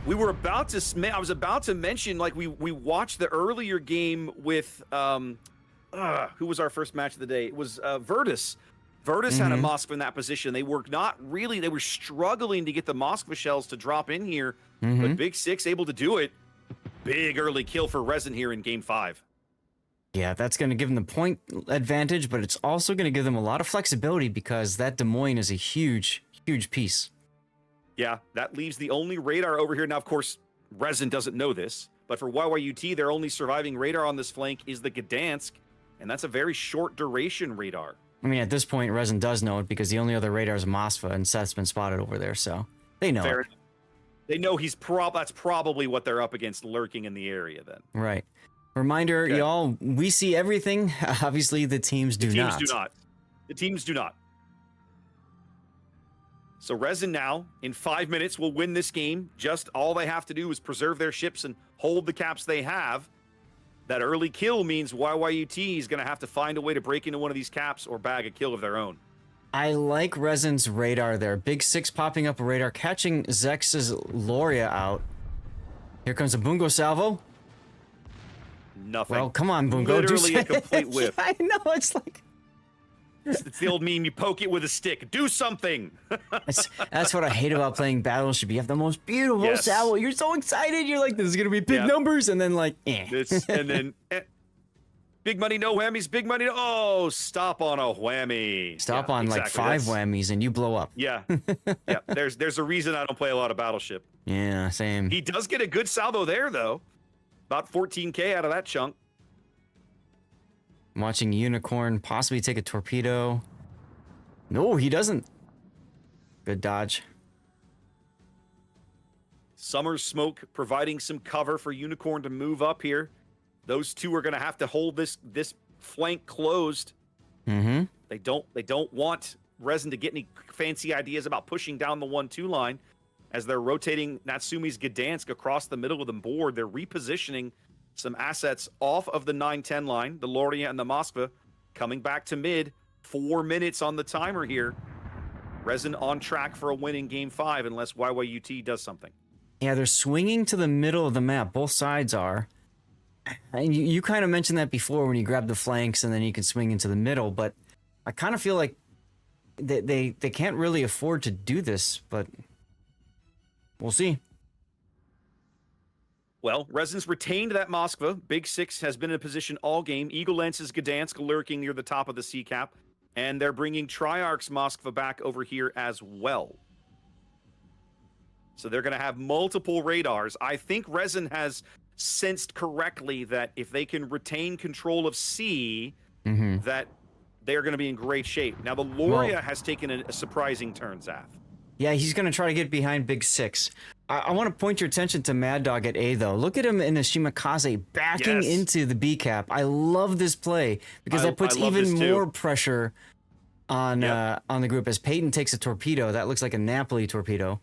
[SPEAKER 3] I was about to mention, like, we watched the earlier game with, who was our first match of the day? It was VRTUS. VRTUS had a Moskva in that position. They were struggling to get the Moskva shells to drop in here, but Big Six able to do it. Big early kill for Resin here in game 5.
[SPEAKER 5] Yeah, that's going to give them the point advantage, but it's also going to give them a lot of flexibility because that Des Moines is a huge, huge piece.
[SPEAKER 3] Yeah, that leaves the only radar over here. Now, of course, Resin doesn't know this, but for YYUT, their only surviving radar on this flank is the Gdansk, and that's a very short duration radar.
[SPEAKER 5] I mean, at this point, Resin does know it because the only other radar is Moskva, and Seth's been spotted over there, so they know it.
[SPEAKER 3] They know that's probably what they're up against lurking in the area then.
[SPEAKER 5] Right. Reminder, y'all, we see everything. Obviously, the teams do not.
[SPEAKER 3] The teams do not. So Resin now, in 5 minutes, will win this game. Just all they have to do is preserve their ships and hold the caps they have. That early kill means YYUT is going to have to find a way to break into one of these caps or bag a kill of their own.
[SPEAKER 5] I like Resin's radar there. Big Six popping up a radar, catching Zex's Loria out. Here comes a Bungo salvo.
[SPEAKER 3] Nothing.
[SPEAKER 5] Well, come on, Bungo.
[SPEAKER 3] Literally a complete whiff.
[SPEAKER 5] I know, it's like...
[SPEAKER 3] It's the old meme, you poke it with a stick. Do something!
[SPEAKER 5] That's what I hate about playing Battleship. You have the most beautiful salvo. You're so excited. You're like, this is going to be big numbers. And then like,
[SPEAKER 3] big money, no whammies. Big money, stop on a whammy.
[SPEAKER 5] Stop on like 5 whammies and you blow up.
[SPEAKER 3] Yeah. Yeah. There's a reason I don't play a lot of Battleship.
[SPEAKER 5] Yeah, same.
[SPEAKER 3] He does get a good salvo there, though. About 14k out of that chunk.
[SPEAKER 5] I'm watching Unicorn possibly take a torpedo. No, he doesn't. Good dodge.
[SPEAKER 3] Summer's Smoke providing some cover for Unicorn to move up here. Those two are going to have to hold this flank closed.
[SPEAKER 5] Mm-hmm.
[SPEAKER 3] They don't want Resin to get any fancy ideas about pushing down the 1-2 line. As they're rotating Natsumi's Gdansk across the middle of the board, they're repositioning some assets off of the 9-10 line, the Loria and the Moskva, coming back to mid. 4 minutes on the timer here. Resin on track for a win in Game 5 unless YYUT does something.
[SPEAKER 5] Yeah, they're swinging to the middle of the map. Both sides are. And you kind of mentioned that before when you grab the flanks and then you can swing into the middle, but I kind of feel like they can't really afford to do this, but we'll see.
[SPEAKER 3] Well, Resin's retained that Moskva. Big Six has been in a position all game. Eagle Lance's Gdansk lurking near the top of the sea cap. And they're bringing Triarch's Moskva back over here as well. So they're going to have multiple radars. I think Resin has sensed correctly that if they can retain control of C, that they're going to be in great shape. Now, the Loria has taken a surprising turn, Zaf.
[SPEAKER 5] Yeah, he's going to try to get behind Big Six. I want to point your attention to Mad Dog at A, though. Look at him in a Shimakaze backing into the B cap. I love this play because that puts even more pressure on the group as Peyton takes a torpedo. That looks like a Napoli torpedo.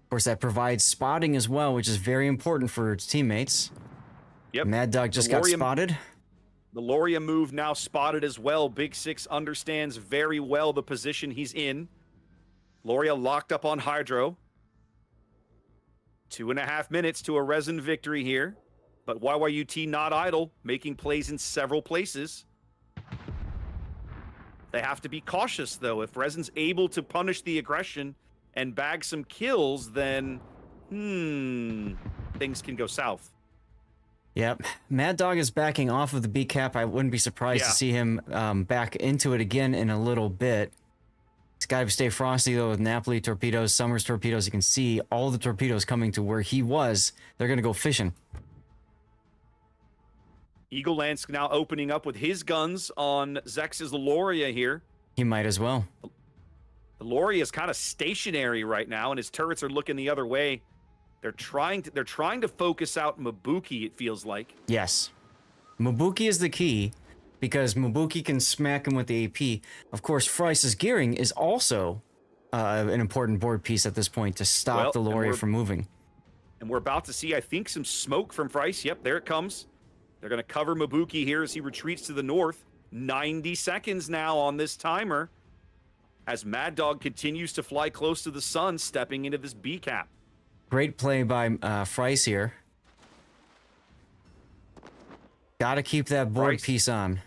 [SPEAKER 5] Of course, that provides spotting as well, which is very important for its teammates.
[SPEAKER 3] Yep.
[SPEAKER 5] Mad Dog just got spotted.
[SPEAKER 3] The Loria move now spotted as well. Big Six understands very well the position he's in. Loria locked up on Hydro. 2.5 minutes to a Resin victory here. But YYUT not idle, making plays in several places. They have to be cautious, though. If Resin's able to punish the aggression and bag some kills, then things can go south.
[SPEAKER 5] Yep. Mad Dog is backing off of the B cap. I wouldn't be surprised to see him back into it again in a little bit. He's got to stay frosty, though, with Napoli torpedoes, Summers torpedoes. You can see all the torpedoes coming to where he was. They're going to go fishing.
[SPEAKER 3] Eagle Lance now opening up with his guns on Zex's Loria here.
[SPEAKER 5] He might as well.
[SPEAKER 3] The Loria is kind of stationary right now, and his turrets are looking the other way. They're trying to focus out Mabuki, it feels like.
[SPEAKER 5] Yes. Mabuki is the key, because Mabuki can smack him with the AP. Of course, Fryce's gearing is also an important board piece at this point to stop the Loria from moving.
[SPEAKER 3] And we're about to see, I think, some smoke from Fryce. Yep, there it comes. They're going to cover Mabuki here as he retreats to the north. 90 seconds now on this timer as Mad Dog continues to fly close to the sun, stepping into this B cap.
[SPEAKER 5] Great play by Fryce here. Got to keep that board piece on.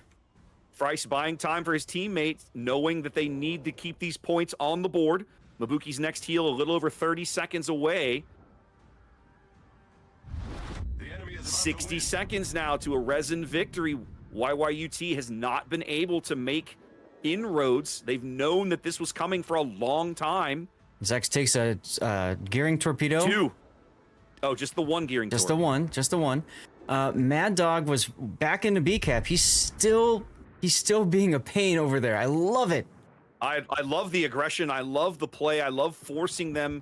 [SPEAKER 3] Fryce buying time for his teammates, knowing that they need to keep these points on the board. Mabuki's next heal a little over 30 seconds away. 60 seconds now to a Resin victory. YYUT has not been able to make inroads. They've known that this was coming for a long time.
[SPEAKER 5] Zex takes a gearing torpedo.
[SPEAKER 3] 2. Oh, just the one gearing
[SPEAKER 5] torpedo. Just the one. Mad Dog was back into B cap. He's still being a pain over there. I love it.
[SPEAKER 3] I love the aggression. I love the play. I love forcing them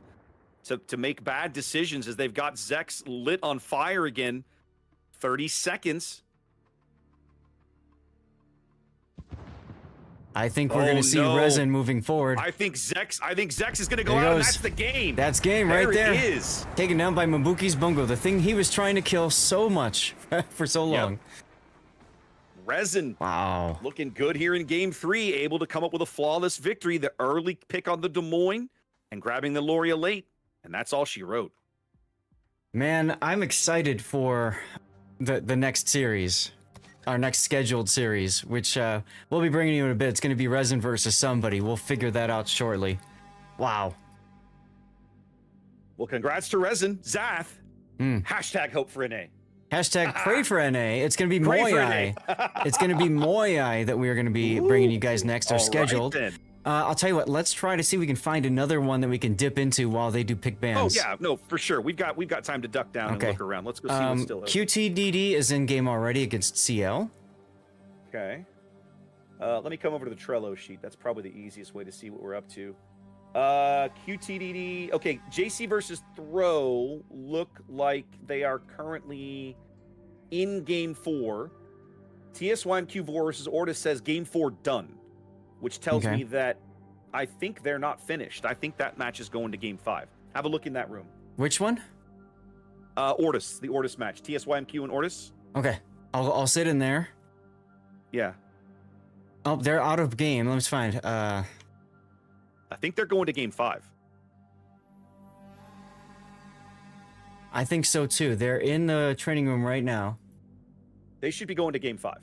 [SPEAKER 3] to make bad decisions as they've got Zex lit on fire again. 30 seconds.
[SPEAKER 5] I think we're going to see Resin moving forward.
[SPEAKER 3] I think Zex is going to go out, and that's the game.
[SPEAKER 5] That's game right there.
[SPEAKER 3] It is.
[SPEAKER 5] Taken down by Mabuki's Bungo, the thing he was trying to kill so much for so long.
[SPEAKER 3] Yep. Resin.
[SPEAKER 5] Wow.
[SPEAKER 3] Looking good here in Game 3, able to come up with a flawless victory. The early pick on the Des Moines and grabbing the Loria late, and that's all she wrote.
[SPEAKER 5] Man, I'm excited for the next series. Our next scheduled series, which we'll be bringing you in a bit. It's going to be Resin versus somebody. We'll figure that out shortly. Wow.
[SPEAKER 3] Well, congrats to Resin. Zath. Hashtag hope for NA.
[SPEAKER 5] Hashtag pray for NA. It's going to be Moyai. It's going to be Moyai that we are going to be bringing you guys next. Are scheduled. Right, I'll tell you what. Let's try to see if we can find another one that we can dip into while they do pick bands.
[SPEAKER 3] Oh yeah, no, for sure. We've got time to duck down and look around. Let's go see what's still open.
[SPEAKER 5] QTDD is in game already against CL.
[SPEAKER 3] Okay. Let me come over to the Trello sheet. That's probably the easiest way to see what we're up to. QTDD. Okay, JC versus Throw look like they are currently in Game 4. TSYMQ versus Ortis says Game 4 done, which tells me that I think they're not finished. I think that match is going to Game 5. Have a look in that room.
[SPEAKER 5] Which one?
[SPEAKER 3] Ortis, the Ortis match. TSYMQ and Ortis.
[SPEAKER 5] Okay, I'll sit in there.
[SPEAKER 3] Yeah.
[SPEAKER 5] Oh, they're out of game. Let's find.
[SPEAKER 3] I think they're going to Game 5.
[SPEAKER 5] I think so too. They're in the training room right now.
[SPEAKER 3] They should be going to Game 5.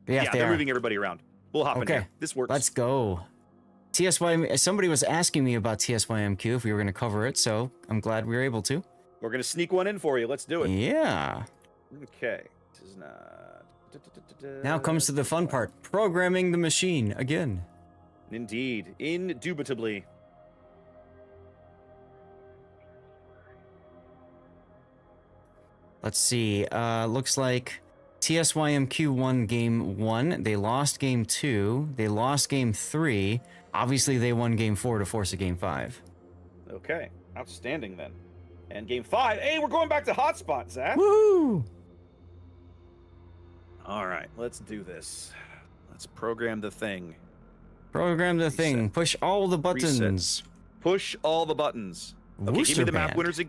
[SPEAKER 5] Yeah,
[SPEAKER 3] they're moving everybody around. We'll hop in here. This works.
[SPEAKER 5] Let's go. TSY. Somebody was asking me about TSYMQ if we were going to cover it, so I'm glad we were able to.
[SPEAKER 3] We're going to sneak one in for you. Let's do it.
[SPEAKER 5] Yeah.
[SPEAKER 3] Okay. This is not.
[SPEAKER 5] Now comes to the fun part. Programming the machine again.
[SPEAKER 3] Indeed. Indubitably.
[SPEAKER 5] Let's see. Looks like TSYMQ won Game 1. They lost Game 2. They lost Game 3. Obviously, they won Game 4 to force a Game 5.
[SPEAKER 3] Okay. Outstanding, then. And Game 5. Hey, we're going back to Hotspot, Zach.
[SPEAKER 5] Woohoo!
[SPEAKER 3] All right. Let's do this. Let's program the thing.
[SPEAKER 5] Program the thing. Push all the buttons.
[SPEAKER 3] Reset. Push all the buttons. Okay, give me the map winners.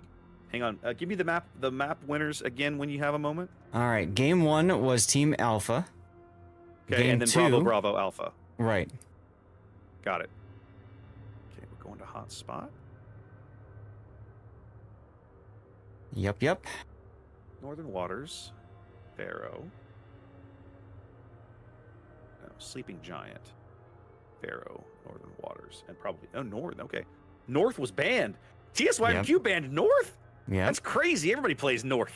[SPEAKER 3] Hang on. Give me the map winners again when you have a moment.
[SPEAKER 5] All right. Game 1 was Team Alpha.
[SPEAKER 3] Okay,
[SPEAKER 5] Game
[SPEAKER 3] and then
[SPEAKER 5] 2,
[SPEAKER 3] Bravo, Bravo, Alpha.
[SPEAKER 5] Right.
[SPEAKER 3] Got it. Okay, we're going to Hotspot.
[SPEAKER 5] Yep.
[SPEAKER 3] Northern Waters. Pharaoh. No, Sleeping Giant. Pharaoh. Northern Waters. And probably... Oh, North. Okay. North was banned. TSYMQ banned North?
[SPEAKER 5] Yeah.
[SPEAKER 3] That's crazy. Everybody plays North.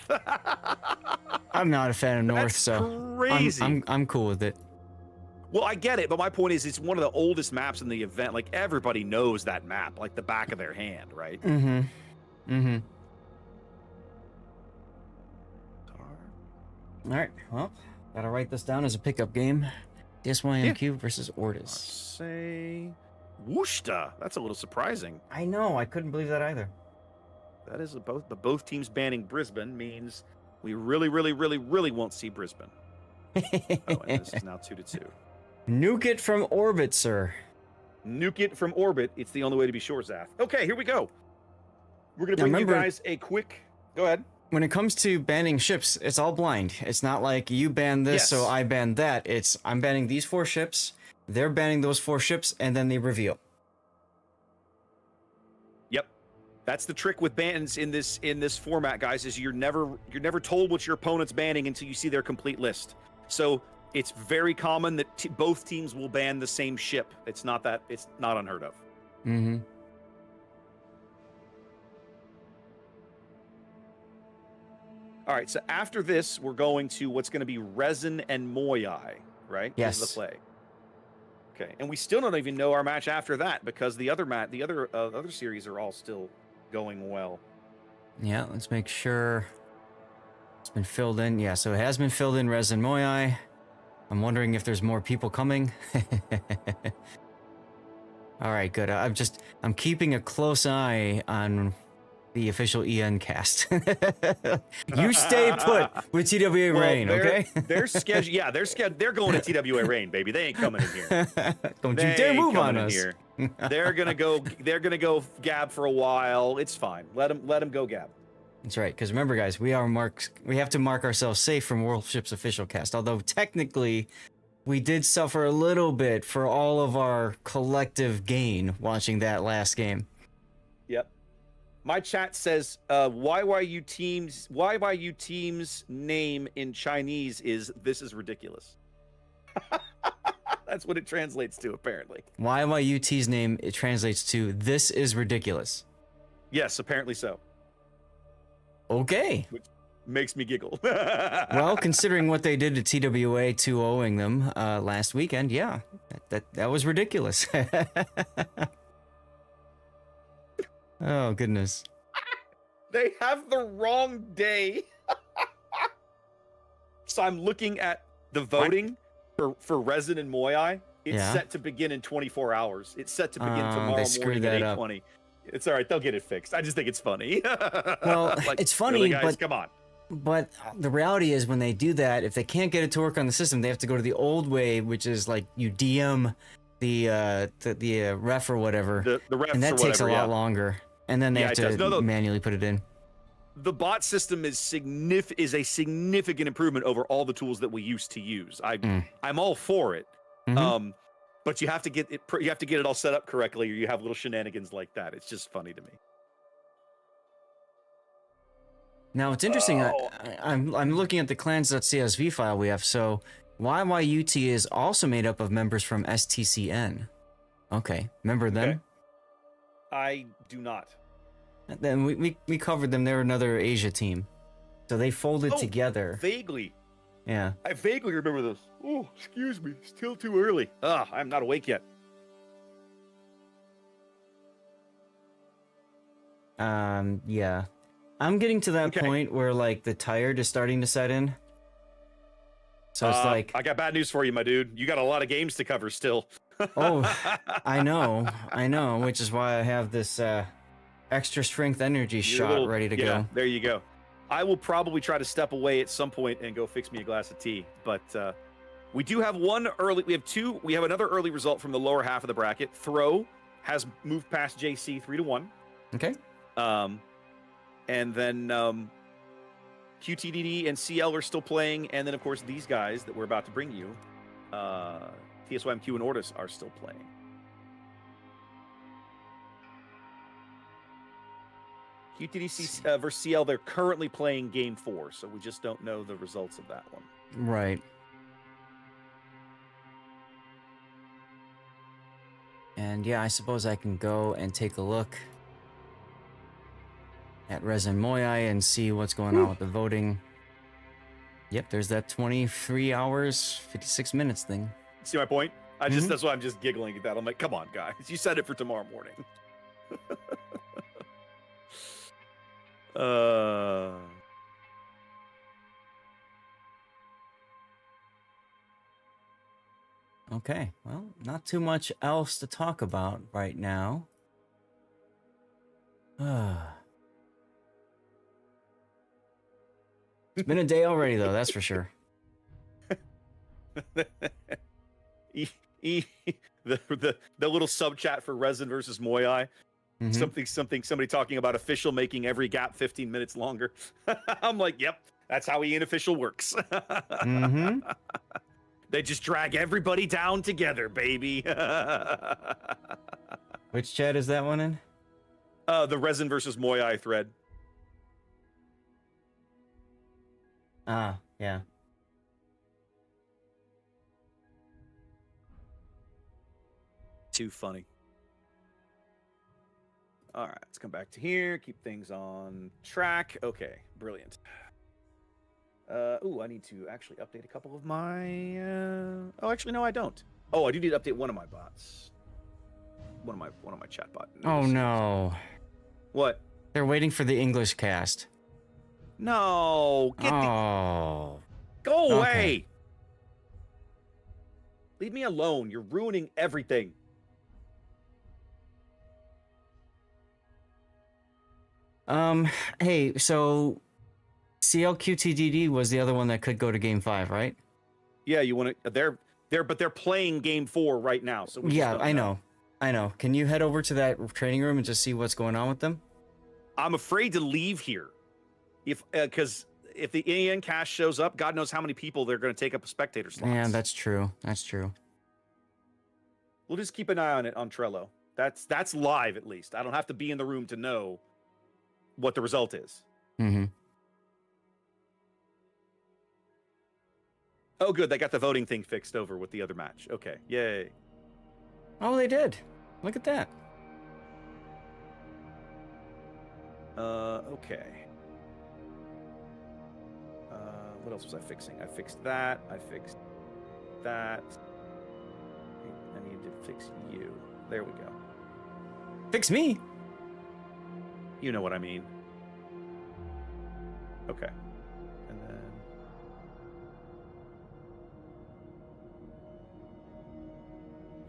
[SPEAKER 5] I'm not a fan of North,
[SPEAKER 3] That's
[SPEAKER 5] so
[SPEAKER 3] crazy.
[SPEAKER 5] I'm cool with it.
[SPEAKER 3] Well, I get it, but my point is it's one of the oldest maps in the event. Like, everybody knows that map, like the back of their hand, right?
[SPEAKER 5] Mm-hmm. All right, well, gotta write this down as a pickup game. TSYMQ versus Ortis.
[SPEAKER 3] Say Wooshta. That's a little surprising.
[SPEAKER 5] I know, I couldn't believe that either.
[SPEAKER 3] That is both teams banning Brisbane means we really won't see Brisbane. Oh, and this is now 2-2.
[SPEAKER 5] Nuke it from orbit, sir.
[SPEAKER 3] Nuke it from orbit. It's the only way to be sure, Zath. Okay, here we go. We're gonna bring you guys a quick. Go ahead.
[SPEAKER 5] When it comes to banning ships, it's all blind. It's not like you ban this, so I ban that. It's I'm banning these 4 ships, they're banning those 4 ships, and then they reveal.
[SPEAKER 3] Yep. That's the trick with bans in this format, guys, is you're never told what your opponent's banning until you see their complete list. So it's very common that both teams will ban the same ship. It's not unheard of.
[SPEAKER 5] Mm-hmm.
[SPEAKER 3] All right, so after this, we're going to what's going to be Resin and Moyai, right?
[SPEAKER 5] Yes.
[SPEAKER 3] Is the play. Okay, and we still don't even know our match after that because the other series are all still going well.
[SPEAKER 5] Yeah, let's make sure it's been filled in. Yeah, so it has been filled in, Resin Moyai. I'm wondering if there's more people coming. All right, good. I'm keeping a close eye on the official EN cast. You stay put with TWA Rain, okay?
[SPEAKER 3] They're scheduled. Yeah, they're going to TWA Rain, baby. They ain't coming in here.
[SPEAKER 5] Don't you dare move on us.
[SPEAKER 3] Here. They're gonna go Gab for a while. It's fine. Let them go Gab.
[SPEAKER 5] That's right. Because remember, guys, we have to mark ourselves safe from Warships official cast. Although technically, we did suffer a little bit for all of our collective gain watching that last game.
[SPEAKER 3] Yep. My chat says YYU team's name in Chinese is "This is ridiculous." That's what it translates to, apparently.
[SPEAKER 5] YYUT's name, it translates to "This is ridiculous."
[SPEAKER 3] Yes, apparently so.
[SPEAKER 5] Okay.
[SPEAKER 3] Which makes me giggle.
[SPEAKER 5] Well, considering what they did to TWA 2-0ing them last weekend, yeah, that was ridiculous. Oh, goodness.
[SPEAKER 3] They have the wrong day. So I'm looking at the voting for Resin and Moyai. It's
[SPEAKER 5] Yeah.
[SPEAKER 3] set to begin in 24 hours. It's set to begin tomorrow
[SPEAKER 5] they screwed
[SPEAKER 3] morning at
[SPEAKER 5] that up.
[SPEAKER 3] 8:20. It's all right. They'll get it fixed. I just think it's funny.
[SPEAKER 5] Well,
[SPEAKER 3] Like,
[SPEAKER 5] it's funny,
[SPEAKER 3] really, guys,
[SPEAKER 5] but
[SPEAKER 3] come on.
[SPEAKER 5] But the reality is, when they do that, if they can't get it to work on the system, they have to go to the old way, which is like you DM the ref or whatever,
[SPEAKER 3] The refs
[SPEAKER 5] and that
[SPEAKER 3] or
[SPEAKER 5] takes a
[SPEAKER 3] whatever,
[SPEAKER 5] lot
[SPEAKER 3] yeah.
[SPEAKER 5] longer. And then they
[SPEAKER 3] Yeah,
[SPEAKER 5] have
[SPEAKER 3] it does.
[SPEAKER 5] to
[SPEAKER 3] No,
[SPEAKER 5] manually put it in.
[SPEAKER 3] The bot system is a significant improvement over all the tools that we used to use. I'm all for it.
[SPEAKER 5] Mhm.
[SPEAKER 3] But you have to get it all set up correctly, or you have little shenanigans like that. It's just funny to me.
[SPEAKER 5] Now it's interesting.
[SPEAKER 3] Oh.
[SPEAKER 5] I'm looking at the clans.csv file we have. So YYUT is also made up of members from STCN. Okay, remember them?
[SPEAKER 3] Okay. I do not.
[SPEAKER 5] Then we covered them. They're another Asia team, so they folded together.
[SPEAKER 3] Vaguely.
[SPEAKER 5] Yeah.
[SPEAKER 3] I vaguely remember this. Oh, excuse me. Still too early. I'm not awake yet.
[SPEAKER 5] Yeah. I'm getting to that
[SPEAKER 3] Okay.
[SPEAKER 5] point where like the tired is starting to set in. So it's like,
[SPEAKER 3] I got bad news for you, my dude. You got a lot of games to cover still.
[SPEAKER 5] oh, I know, which is why I have this extra strength energy
[SPEAKER 3] Your
[SPEAKER 5] shot
[SPEAKER 3] little-
[SPEAKER 5] ready to
[SPEAKER 3] yeah,
[SPEAKER 5] go.
[SPEAKER 3] There you go. I will probably try to step away at some point and go fix me a glass of tea. But we do have one early. We have another early result from the lower half of the bracket. Throw has moved past JC 3-1.
[SPEAKER 5] Okay.
[SPEAKER 3] And then QTDD and CL are still playing. And then, of course, these guys that we're about to bring you, TSYMQ and Ortis, are still playing. QTDC versus CL, they're currently playing Game 4, so we just don't know the results of that one.
[SPEAKER 5] Right. And yeah, I suppose I can go and take a look at Resin Moyai and see what's going on with the voting. Yep, there's that 23 hours, 56 minutes thing.
[SPEAKER 3] See my point? That's why I'm just giggling at that. I'm like, come on, guys. You said it for tomorrow morning.
[SPEAKER 5] Okay, well, not too much else to talk about right now. It's been a day already, though, that's for sure.
[SPEAKER 3] The little sub chat for Resin versus Moyai. Somebody talking about official making every gap 15 minutes longer. I'm like, yep, that's how official works. They just drag everybody down together, baby.
[SPEAKER 5] Which chat is that one in?
[SPEAKER 3] The Resin versus Moyai thread.
[SPEAKER 5] Ah, yeah.
[SPEAKER 3] Too funny. All right, let's come back to here. Keep things on track. Okay, brilliant. I need to actually update a couple of my. Oh, actually, no, I don't. Oh, I do need to update one of my bots. One of my chat bots.
[SPEAKER 5] Oh no.
[SPEAKER 3] What?
[SPEAKER 5] They're waiting for the English cast.
[SPEAKER 3] No.
[SPEAKER 5] Oh.
[SPEAKER 3] Go away.
[SPEAKER 5] Okay.
[SPEAKER 3] Leave me alone. You're ruining everything.
[SPEAKER 5] Hey, so CLQTDD was the other one that could go to Game 5, right?
[SPEAKER 3] Yeah, you want to? But they're playing Game 4 right now. So we
[SPEAKER 5] Yeah,
[SPEAKER 3] just
[SPEAKER 5] I know. Can you head over to that training room and just see what's going on with them?
[SPEAKER 3] I'm afraid to leave here, because if the EN cast shows up, God knows how many people they're going to take up a spectator slot.
[SPEAKER 5] Yeah, that's true. That's true.
[SPEAKER 3] We'll just keep an eye on it on Trello. That's live at least. I don't have to be in the room to know what the result is.
[SPEAKER 5] Mm-hmm.
[SPEAKER 3] Oh, good. They got the voting thing fixed over with the other match. Okay. Yay.
[SPEAKER 5] Oh, they did. Look at that.
[SPEAKER 3] Okay. What else was I fixing? I fixed that. I fixed that. I need to fix you. There we go.
[SPEAKER 5] Fix me.
[SPEAKER 3] You know what I mean. Okay. And then...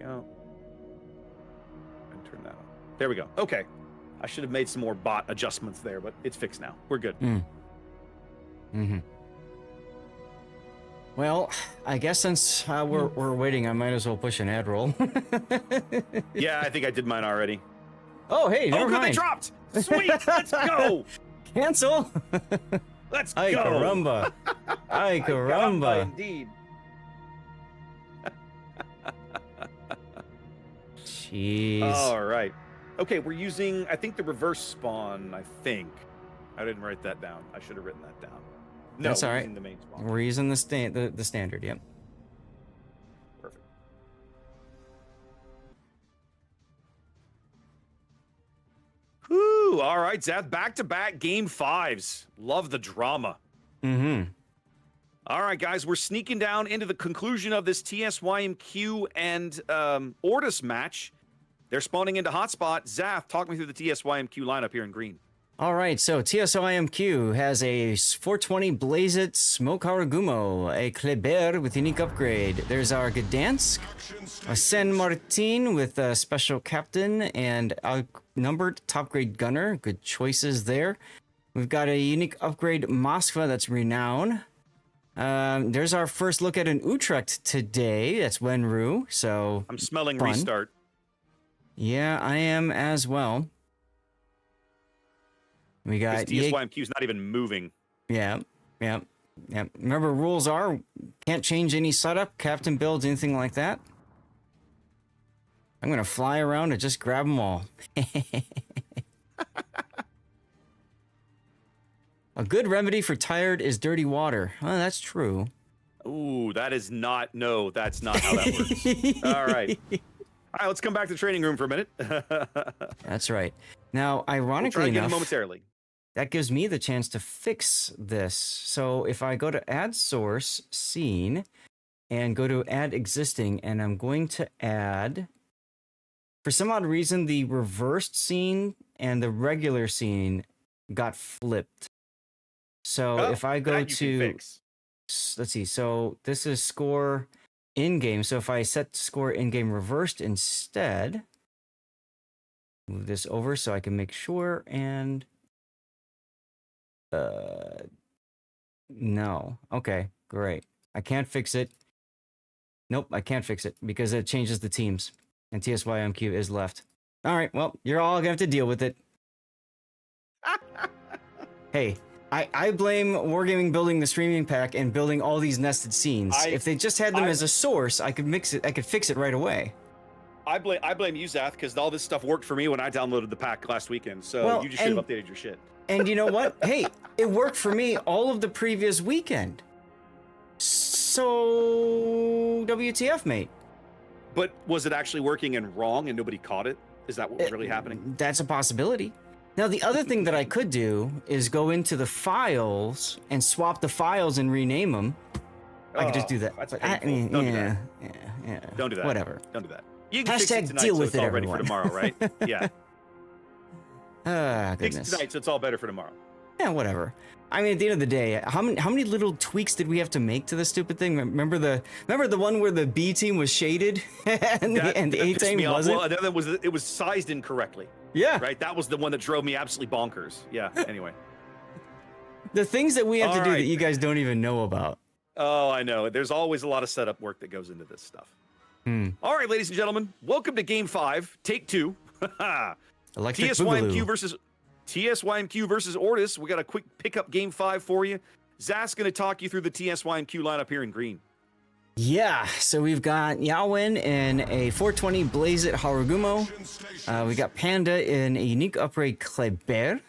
[SPEAKER 3] go. And turn that on. There we go. Okay. I should have made some more bot adjustments there, but it's fixed now. We're good.
[SPEAKER 5] Well, I guess since we're waiting, I might as well push an ad roll.
[SPEAKER 3] Yeah, I think I did mine already.
[SPEAKER 5] Oh, hey, never
[SPEAKER 3] good,
[SPEAKER 5] mind.
[SPEAKER 3] they dropped! Sweet! Let's go!
[SPEAKER 5] Cancel!
[SPEAKER 3] Let's go!
[SPEAKER 5] Ay, caramba. Ay, caramba.
[SPEAKER 3] Indeed.
[SPEAKER 5] Jeez.
[SPEAKER 3] All right. Okay, we're using, I think, the reverse spawn, I think. I didn't write that down. I should have written that down. No,
[SPEAKER 5] That's all
[SPEAKER 3] we're
[SPEAKER 5] right.
[SPEAKER 3] using the main spawn.
[SPEAKER 5] We're using the standard, yep.
[SPEAKER 3] Perfect. Whew, all right, Zeth, back-to-back game 5s. Love the drama. All right, guys, we're sneaking down into the conclusion of this TSYMQ and VRTUS match. They're spawning into hotspot. Zaf, talk me through the TSYMQ lineup here in green.
[SPEAKER 5] All right, so TSYMQ has a 420 Blazit Smoke Haragumo, a Kleber with unique upgrade. There's our Gdansk, a San Martin with a special captain and outnumbered top grade gunner. Good choices there. We've got a unique upgrade Moskva that's renown. There's our first look at an Utrecht today. That's Wenru. So
[SPEAKER 3] I'm smelling
[SPEAKER 5] fun.
[SPEAKER 3] restart.
[SPEAKER 5] Yeah, I am as well. We got
[SPEAKER 3] TSYMQ's not even moving.
[SPEAKER 5] Yeah. Remember, rules are can't change any setup, captain builds, anything like that. I'm gonna fly around and just grab them all. A good remedy for tired is dirty water. Oh, that's true.
[SPEAKER 3] Ooh, that is not. No, that's not how that works. All right. All right, let's come back to the training room for a minute.
[SPEAKER 5] That's right. Now,
[SPEAKER 3] We'll
[SPEAKER 5] ironically
[SPEAKER 3] try to get
[SPEAKER 5] enough,
[SPEAKER 3] it momentarily.
[SPEAKER 5] that gives me the chance to fix this. So if I go to add source scene and go to add existing, and I'm going to add, for some odd reason, the reversed scene and the regular scene got flipped. So if I go
[SPEAKER 3] that you can
[SPEAKER 5] to,
[SPEAKER 3] fix.
[SPEAKER 5] let's see, so this is score in-game. So if I set score in-game reversed instead, move this over so I can make sure, and no. Okay, great. I can't fix it. Nope, I can't fix it because it changes the teams and TSYMQ is left. All right, well, you're all gonna have to deal with it. Hey, I blame Wargaming building the streaming pack and building all these nested scenes. If they just had them as a source, I could mix it. I could fix it right away.
[SPEAKER 3] I blame you, Zath, because all this stuff worked for me when I downloaded the pack last weekend. So
[SPEAKER 5] Well,
[SPEAKER 3] you just should have updated your shit.
[SPEAKER 5] And you know what? Hey, it worked for me all of the previous weekend. So WTF, mate?
[SPEAKER 3] But was it actually working and wrong and nobody caught it? Is that what was really happening?
[SPEAKER 5] That's a possibility. Now, the other thing that I could do is go into the files and swap the files and rename them. I could just do that.
[SPEAKER 3] That's
[SPEAKER 5] But
[SPEAKER 3] painful.
[SPEAKER 5] I mean,
[SPEAKER 3] Don't do
[SPEAKER 5] yeah,
[SPEAKER 3] that.
[SPEAKER 5] yeah.
[SPEAKER 3] Don't do that.
[SPEAKER 5] Whatever.
[SPEAKER 3] Don't do that. You can fix it
[SPEAKER 5] Hashtag
[SPEAKER 3] tonight,
[SPEAKER 5] deal
[SPEAKER 3] so
[SPEAKER 5] with
[SPEAKER 3] it's
[SPEAKER 5] it,
[SPEAKER 3] all ready
[SPEAKER 5] everyone.
[SPEAKER 3] for tomorrow, right? Yeah. Fix it
[SPEAKER 5] Goodness.
[SPEAKER 3] tonight, so it's all better for tomorrow.
[SPEAKER 5] Yeah, whatever. I mean, at the end of the day, how many little tweaks did we have to make to the stupid thing? Remember the one where the B team was shaded and the A
[SPEAKER 3] pissed
[SPEAKER 5] team
[SPEAKER 3] me off.
[SPEAKER 5] wasn't?
[SPEAKER 3] Well, it was sized incorrectly.
[SPEAKER 5] Yeah.
[SPEAKER 3] Right? That was the one that drove me absolutely bonkers. Yeah, anyway.
[SPEAKER 5] The things that we have to
[SPEAKER 3] All
[SPEAKER 5] do
[SPEAKER 3] right.
[SPEAKER 5] that you guys don't even know about.
[SPEAKER 3] Oh, I know. There's always a lot of setup work that goes into this stuff. All right, ladies and gentlemen, welcome to Game 5, Take 2.
[SPEAKER 5] Electric
[SPEAKER 3] TSYMQ
[SPEAKER 5] Boogaloo.
[SPEAKER 3] versus VRTUS. We got a quick pickup Game 5 for you. Zach's going to talk you through the TSYMQ lineup here in green.
[SPEAKER 5] Yeah, so we've got Yawen in a 420 Blazit Haragumo. We got Panda in a unique upgrade Kleber.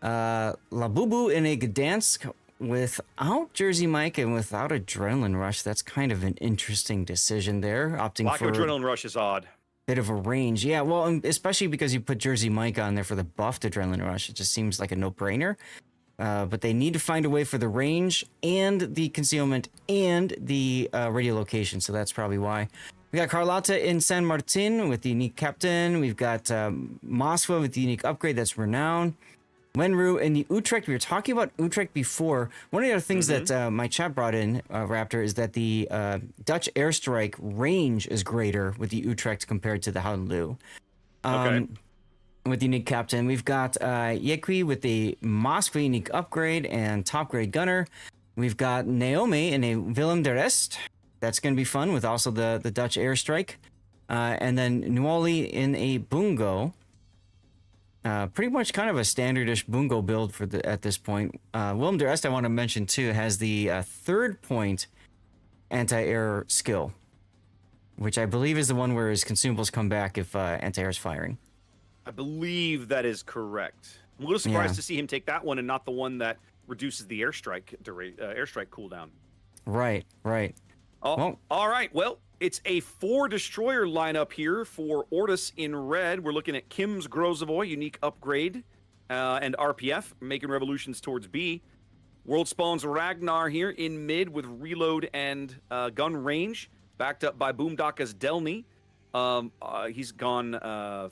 [SPEAKER 5] Labubu in a Gdansk without Jersey Mike and without Adrenaline Rush. That's kind of an interesting decision there, opting
[SPEAKER 3] Lack
[SPEAKER 5] for
[SPEAKER 3] of Adrenaline Rush is odd.
[SPEAKER 5] bit of a range. Yeah, well, especially because you put Jersey Mike on there for the buffed Adrenaline Rush. It just seems like a no-brainer. But they need to find a way for the range and the concealment and the radio location, so that's probably why. We got Carlotta in San Martin with the unique captain. We've got Moskva with the unique upgrade, that's Renown. Wenru and the Utrecht. We were talking about Utrecht before. One of the other things that my chat brought in, Raptor, is that the Dutch airstrike range is greater with the Utrecht compared to the Hounlu.
[SPEAKER 3] Okay.
[SPEAKER 5] With the unique captain, we've got Yekwi with the Moskva unique upgrade and top grade gunner. We've got Naomi in a Willem de Rest. That's going to be fun with also the Dutch airstrike. And then Nuoli in a Bungo. Pretty much kind of a standardish Bungo build for at this point. Willem de Rest, I want to mention too, has the 3rd point anti-air skill, which I believe is the one where his consumables come back if anti-air is firing.
[SPEAKER 3] I believe that is correct. I'm a little surprised to see him take that one and not the one that reduces the airstrike cooldown.
[SPEAKER 5] Right.
[SPEAKER 3] Oh,
[SPEAKER 5] Well-
[SPEAKER 3] all right. Well, it's a 4 destroyer lineup here for Ortus in red. We're looking at Kim's Grozovoy, unique upgrade, and RPF, making revolutions towards B. World Spawn's Ragnar here in mid with reload and gun range, backed up by Boomdaka's Delny. He's gone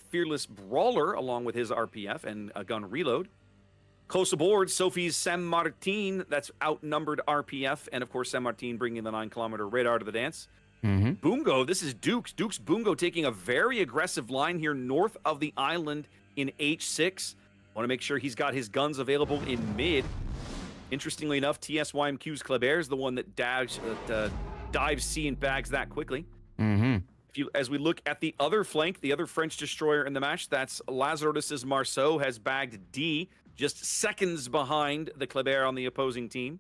[SPEAKER 3] Fearless Brawler along with his RPF and a gun reload. Close aboard, Sophie's San Martin, that's outnumbered RPF, and of course San Martin bringing the 9-kilometer radar to the dance. Bungo, this is Duke's. Duke's Bungo taking a very aggressive line here north of the island in H6. Want to make sure he's got his guns available in mid. Interestingly enough, TSYMQ's Kleber is the one that dives C and bags that quickly. As we look at the other flank, the other French destroyer in the match, that's Lazarus's Marceau has bagged D, just seconds behind the Kleber on the opposing team.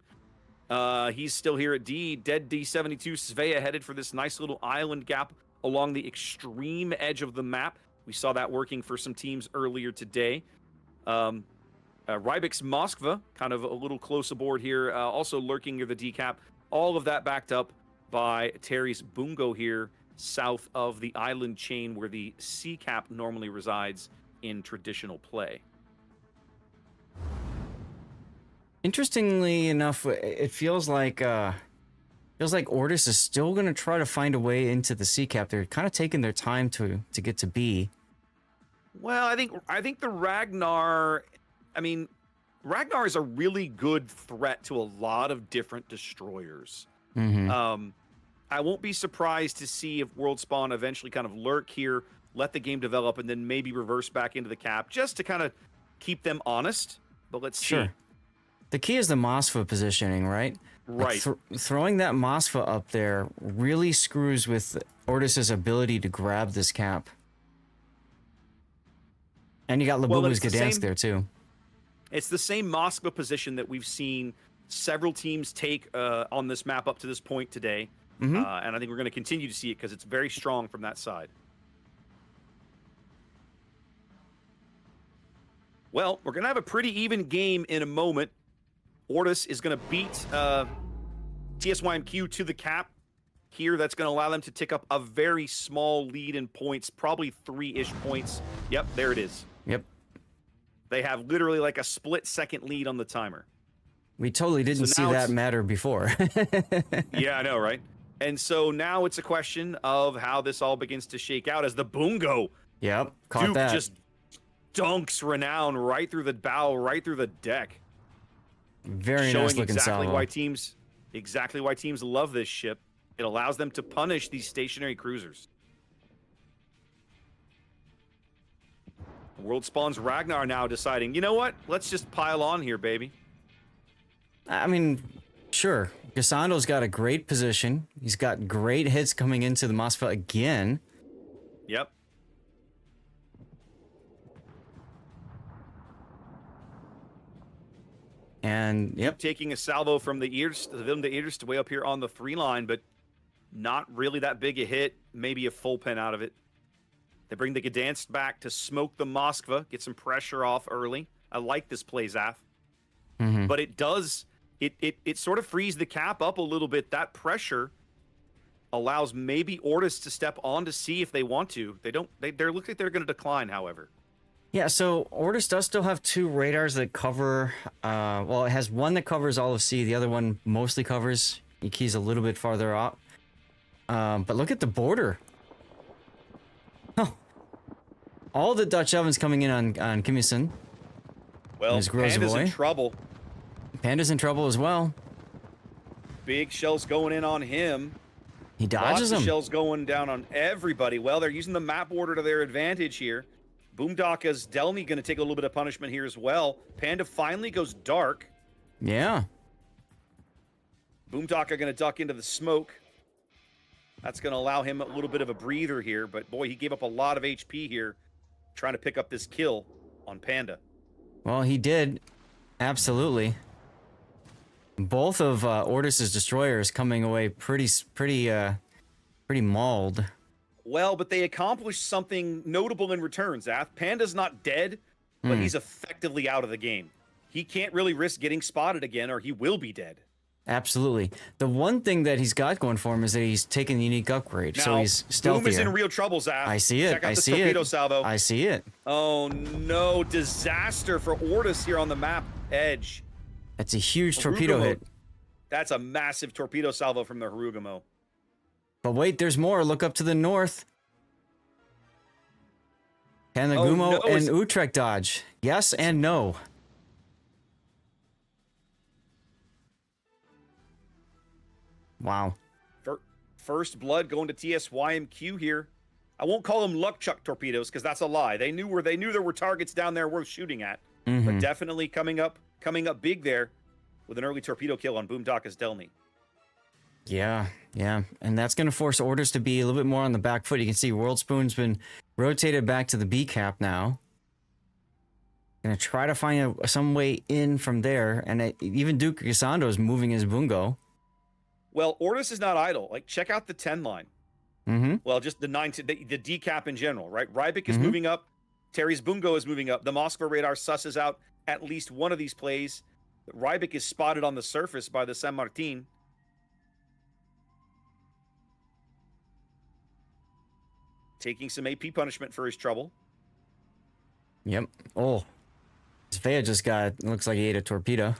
[SPEAKER 3] He's still here at D. Dead D-72 Svea headed for this nice little island gap along the extreme edge of the map. We saw that working for some teams earlier today. Rybik's Moskva, kind of a little close aboard here, also lurking near the D-cap. All of that backed up by Terry's Bungo here, south of the island chain where the C-cap normally resides in traditional play.
[SPEAKER 5] Interestingly enough, it feels like Ortus is still going to try to find a way into the C-cap. They're kind of taking their time to get to B.
[SPEAKER 3] Well, I think the Ragnar, Ragnar is a really good threat to a lot of different destroyers. I won't be surprised to see if World Spawn eventually kind of lurk here, let the game develop, and then maybe reverse back into the cap just to kind of keep them honest. But let's see.
[SPEAKER 5] The key is the Moskva positioning, right?
[SPEAKER 3] Right.
[SPEAKER 5] Like throwing that Moskva up there really screws with Ortus's ability to grab this cap. And you got Labubu's Gdansk there too.
[SPEAKER 3] It's the same Moskva position that we've seen several teams take on this map up to this point today. And I think we're going to continue to see it because it's very strong from that side. Well, we're going to have a pretty even game in a moment. Ortus is going to beat TSYMQ to the cap here. That's going to allow them to tick up a very small lead in points, probably 3-ish points. Yep, there it is.
[SPEAKER 5] Yep.
[SPEAKER 3] They have literally like a split-second lead on the timer.
[SPEAKER 5] We totally didn't see that matter before.
[SPEAKER 3] Yeah, I know, right? And so now it's a question of how this all begins to shake out as the Bungo.
[SPEAKER 5] Yep, caught
[SPEAKER 3] Duke
[SPEAKER 5] that.
[SPEAKER 3] just dunks Renown right through the bow, right through the deck.
[SPEAKER 5] Very
[SPEAKER 3] showing
[SPEAKER 5] nice looking
[SPEAKER 3] exactly
[SPEAKER 5] salvo.
[SPEAKER 3] why teams love this ship. It allows them to punish these stationary cruisers. World Spawn's Ragnar now deciding, you know what? Let's just pile on here, baby.
[SPEAKER 5] I mean, sure. Gasando's got a great position. He's got great hits coming into the Moskva again.
[SPEAKER 3] Yep.
[SPEAKER 5] And, yep.
[SPEAKER 3] Taking a salvo from the ears, the Willem de Eerst way up here on the 3 line, but not really that big a hit. Maybe a full pen out of it. They bring the Gdansk back to smoke the Moskva, get some pressure off early. I like this play, Zaf. But it does, it sort of frees the cap up a little bit. That pressure allows maybe Ortus to step on to see if they want to. They look like they're going to decline, however.
[SPEAKER 5] Yeah, so Ortus does still have 2 radars that cover, well, it has one that covers all of C, the other one mostly covers. Iki's a little bit farther out. But look at the border. Oh. All the Dutch ovens coming in on Kimison.
[SPEAKER 3] Well,
[SPEAKER 5] There's Grows
[SPEAKER 3] Panda's in
[SPEAKER 5] Boy.
[SPEAKER 3] trouble.
[SPEAKER 5] Panda's in trouble as well.
[SPEAKER 3] Big shells going in on him.
[SPEAKER 5] He dodges
[SPEAKER 3] Lots of
[SPEAKER 5] them.
[SPEAKER 3] shells going down on everybody. Well, they're using the map order to their advantage here. Boomdaka's Delny going to take a little bit of punishment here as well. Panda finally goes dark.
[SPEAKER 5] Yeah.
[SPEAKER 3] Boomdaka going to duck into the smoke. That's going to allow him a little bit of a breather here. But boy, he gave up a lot of HP here trying to pick up this kill on Panda.
[SPEAKER 5] Well, he did. Absolutely. Both of Ortis's destroyers coming away pretty mauled.
[SPEAKER 3] Well, but they accomplished something notable in return, Zath. Panda's not dead, but he's effectively out of the game. He can't really risk getting spotted again, or he will be dead.
[SPEAKER 5] Absolutely. The one thing that he's got going for him is that he's taken the unique upgrade,
[SPEAKER 3] Now,
[SPEAKER 5] so he's stealthier.
[SPEAKER 3] Boom is in real trouble, Zath.
[SPEAKER 5] I see it.
[SPEAKER 3] Check out
[SPEAKER 5] I
[SPEAKER 3] the
[SPEAKER 5] see
[SPEAKER 3] torpedo
[SPEAKER 5] it.
[SPEAKER 3] salvo.
[SPEAKER 5] I see it.
[SPEAKER 3] Oh no, disaster for Ortis here on the map edge.
[SPEAKER 5] That's a huge torpedo
[SPEAKER 3] Harugamo.
[SPEAKER 5] hit.
[SPEAKER 3] That's a massive torpedo salvo from the Harugamo.
[SPEAKER 5] But wait, there's more. Look up to the north. Can the
[SPEAKER 3] Oh,
[SPEAKER 5] Gumo
[SPEAKER 3] no,
[SPEAKER 5] and
[SPEAKER 3] it's-
[SPEAKER 5] Utrecht dodge? Yes and no. Wow.
[SPEAKER 3] First blood going to TSYMQ here. I won't call them luck chuck torpedoes because that's a lie. They knew there were targets down there worth shooting at. But definitely coming up big there with an early torpedo kill on Boomdaka's Delny.
[SPEAKER 5] Yeah, yeah. And that's going to force Orders to be a little bit more on the back foot. You can see World Spoon's been rotated back to the B cap now. Going to try to find some way in from there. And even Duke Gisando is moving his bungo.
[SPEAKER 3] Well, Ortis is not idle. Like, check out the 10 line. Well, just the 9 to the D cap in general, right? Rybik is moving up. Terry's bungo is moving up. The Moskva radar susses out at least one of these plays. Rybik is spotted on the surface by the San Martin. Taking some AP punishment for his trouble.
[SPEAKER 5] Yep. Oh. Svea just got, looks like he ate a torpedo.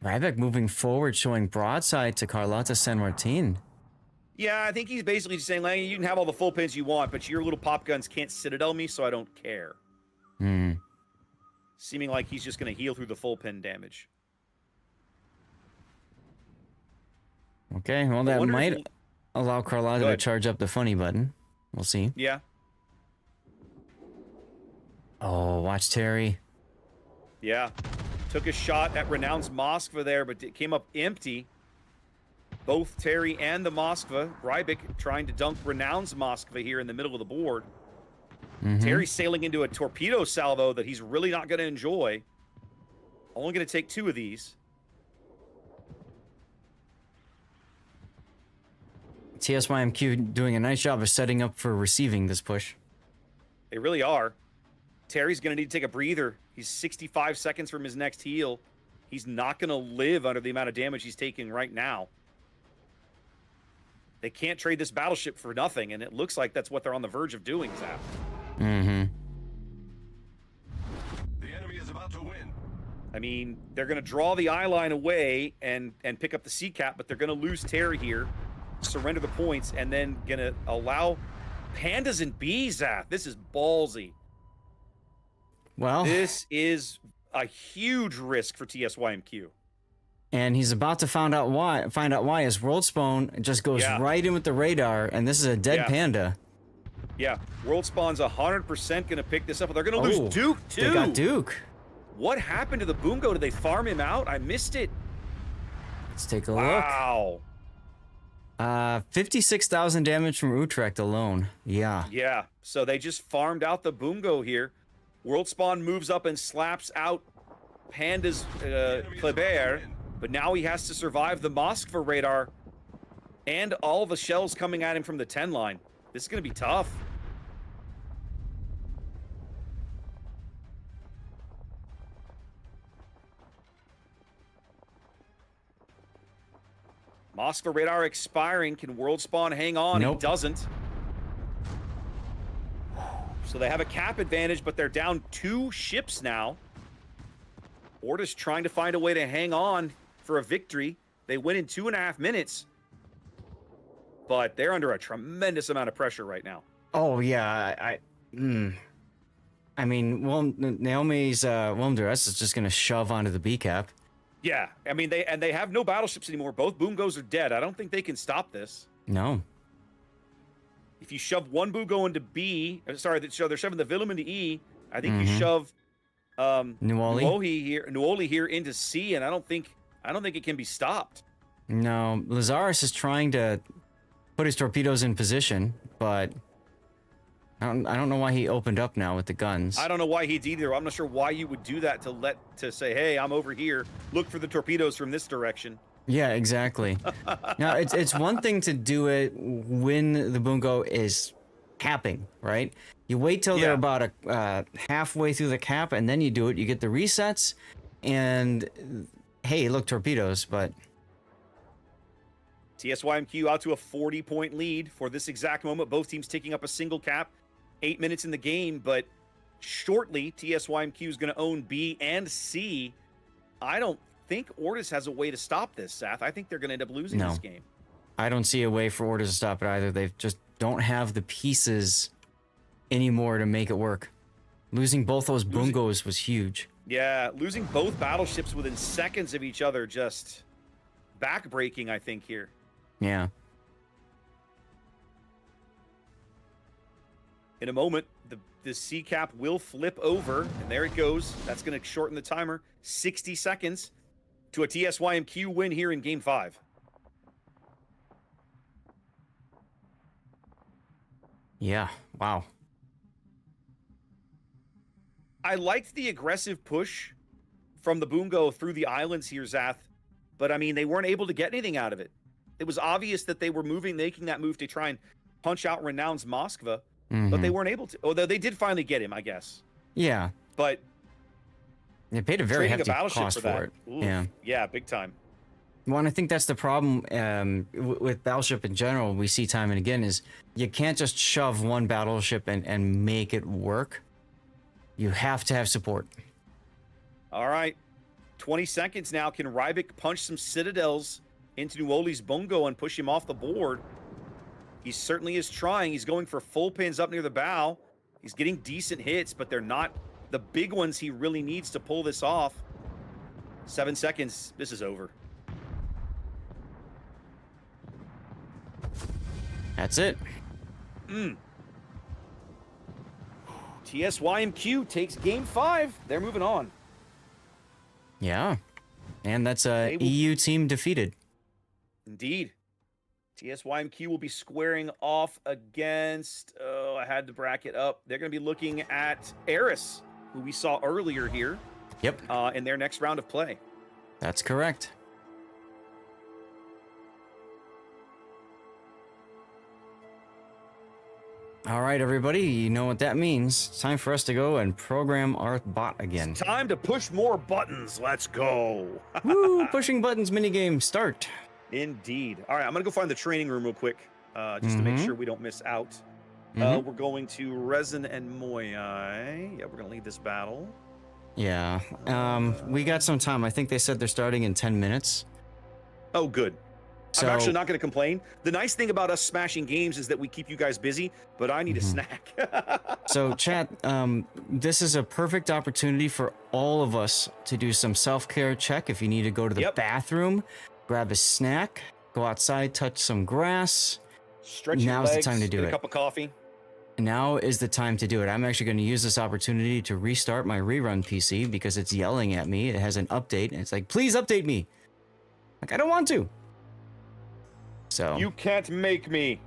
[SPEAKER 5] Rybik moving forward, showing broadside to Carlotta San Martin.
[SPEAKER 3] Yeah, I think he's basically just saying, Lang, you can have all the full pins you want, but your little pop guns can't citadel me, so I don't care. Seeming like he's just going to heal through the full pin damage.
[SPEAKER 5] Okay, well, that
[SPEAKER 3] wonder if
[SPEAKER 5] might
[SPEAKER 3] he-
[SPEAKER 5] allow Carlotta
[SPEAKER 3] Go
[SPEAKER 5] to
[SPEAKER 3] ahead.
[SPEAKER 5] charge up the funny button. We'll see.
[SPEAKER 3] Yeah.
[SPEAKER 5] Oh, watch Terry.
[SPEAKER 3] Yeah. Took a shot at Renown's Moskva there, but it came up empty. Both Terry and the Moskva. Rybik trying to dunk Renown's Moskva here in the middle of the board. Terry sailing into a torpedo salvo that he's really not going to enjoy. Only going to take 2 of these.
[SPEAKER 5] TSYMQ doing a nice job of setting up for receiving this push.
[SPEAKER 3] They really are. Terry's going to need to take a breather. He's 65 seconds from his next heal. He's not going to live under the amount of damage he's taking right now. They can't trade this battleship for nothing, and it looks like that's what they're on the verge of doing, Zap.
[SPEAKER 4] The enemy is about to win.
[SPEAKER 3] I mean, they're going to draw the eye line away and pick up the C cap, but they're going to lose Terry here, surrender the points, and then going to allow Pandas and Bees, Zap. This is ballsy.
[SPEAKER 5] Well,
[SPEAKER 3] This is a huge risk for TSYMQ.
[SPEAKER 5] and he's about to find out why his World Spawn just goes
[SPEAKER 3] Yeah.
[SPEAKER 5] right in with the radar, and this is a dead
[SPEAKER 3] Yeah.
[SPEAKER 5] panda.
[SPEAKER 3] Yeah, World Spawn's 100% going to pick this up, but they're going to
[SPEAKER 5] Oh,
[SPEAKER 3] lose Duke, too.
[SPEAKER 5] They got Duke.
[SPEAKER 3] What happened to the Bungo? Did they farm him out? I missed it.
[SPEAKER 5] Let's take a
[SPEAKER 3] Wow.
[SPEAKER 5] look. 56,000 damage from Utrecht alone. Yeah.
[SPEAKER 3] Yeah, so they just farmed out the Bungo here. World Spawn moves up and slaps out Panda's Kleber, but now he has to survive the Moskva radar and all the shells coming at him from the 10 line. This is going to be tough. Moskva radar expiring. Can World Spawn hang on?
[SPEAKER 5] Nope.
[SPEAKER 3] He doesn't. So they have a cap advantage, but they're down 2 ships now. Ortis trying to find a way to hang on for a victory. They win in 2.5 minutes. But they're under a tremendous amount of pressure right now.
[SPEAKER 5] Oh yeah, I mean, well, Naomi's VRTUS is just gonna shove onto the B cap.
[SPEAKER 3] Yeah, I mean they have no battleships anymore. Both Boongos are dead. I don't think they can stop this.
[SPEAKER 5] No.
[SPEAKER 3] If you shove one Boongo into B, sorry, they're shoving the Willem into E. I think you shove Nuoli here into C, and I don't think it can be stopped.
[SPEAKER 5] No, Lazarus is trying to put his torpedoes in position, but I don't know why he opened up now with the guns.
[SPEAKER 3] I don't know why he'd either. I'm not sure why you would do that to say, hey, I'm over here. Look for the torpedoes from this direction.
[SPEAKER 5] Yeah, exactly. Now, it's one thing to do it when the Boongo is capping, right? You wait till they're about halfway through the cap, and then you do it. You get the resets, and hey, look, torpedoes, but...
[SPEAKER 3] TSYMQ out to a 40-point lead for this exact moment. Both teams taking up a single cap. 8 minutes in the game, but shortly, TSYMQ is going to own B and C. I don't think VRTUS has a way to stop this, Seth. I think they're going to end up losing this game.
[SPEAKER 5] I don't see a way for VRTUS to stop it either. They just don't have the pieces anymore to make it work. Losing both those Boongos was huge.
[SPEAKER 3] Yeah, losing both battleships within seconds of each other, just backbreaking, I think, here.
[SPEAKER 5] Yeah.
[SPEAKER 3] In a moment, the C cap will flip over, and there it goes. That's going to shorten the timer. 60 seconds to a TSYMQ win here in Game 5.
[SPEAKER 5] Yeah, wow.
[SPEAKER 3] I liked the aggressive push from the Boongo through the islands here, Zath, but I mean, they weren't able to get anything out of it. It was obvious that they were making that move to try and punch out Renown's Moskva, but they weren't able to. Although they did finally get him, I guess.
[SPEAKER 5] Yeah.
[SPEAKER 3] But
[SPEAKER 5] they paid a very hefty cost for it.
[SPEAKER 3] Oof. Yeah, big time.
[SPEAKER 5] Well, and I think that's the problem with Battleship in general. We see time and again is you can't just shove one battleship and make it work. You have to have support.
[SPEAKER 3] All right. 20 seconds now. Can Rybik punch some Citadels into Nuoli's Boongo and push him off the board? He certainly is trying. He's going for full pins up near the bow. He's getting decent hits, but they're not the big ones he really needs to pull this off. 7 seconds. This is over.
[SPEAKER 5] That's it.
[SPEAKER 3] TSYMQ takes Game 5. They're moving on.
[SPEAKER 5] Yeah. And that's a EU team defeated.
[SPEAKER 3] Indeed. TSYMQ will be squaring off against, I had to bracket up. They're going to be looking at Eris, who we saw earlier here.
[SPEAKER 5] Yep.
[SPEAKER 3] In their next round of play.
[SPEAKER 5] That's correct. All right, everybody, you know what that means. It's time for us to go and program our bot again.
[SPEAKER 3] It's time to push more buttons. Let's go.
[SPEAKER 5] Woo, pushing buttons minigame start.
[SPEAKER 3] Indeed. All right, I'm going to go find the training room real quick, just to make sure we don't miss out. We're going to Resin and Moyai. Yeah, we're going to lead this battle.
[SPEAKER 5] Yeah. We got some time. I think they said they're starting in 10 minutes.
[SPEAKER 3] Oh, good.
[SPEAKER 5] So,
[SPEAKER 3] I'm actually not going to complain. The nice thing about us smashing games is that we keep you guys busy, but I need a snack.
[SPEAKER 5] So, chat, this is a perfect opportunity for all of us to do some self-care check. If you need to go to the bathroom, grab a snack, go outside, touch some grass.
[SPEAKER 3] Stretch your legs,
[SPEAKER 5] the time to do
[SPEAKER 3] get
[SPEAKER 5] it.
[SPEAKER 3] a cup of coffee.
[SPEAKER 5] Now is the time to do it. I'm actually going to use this opportunity to restart my rerun PC because it's yelling at me. It has an update, and it's like, please update me. Like, I don't want to. So
[SPEAKER 3] you can't make me.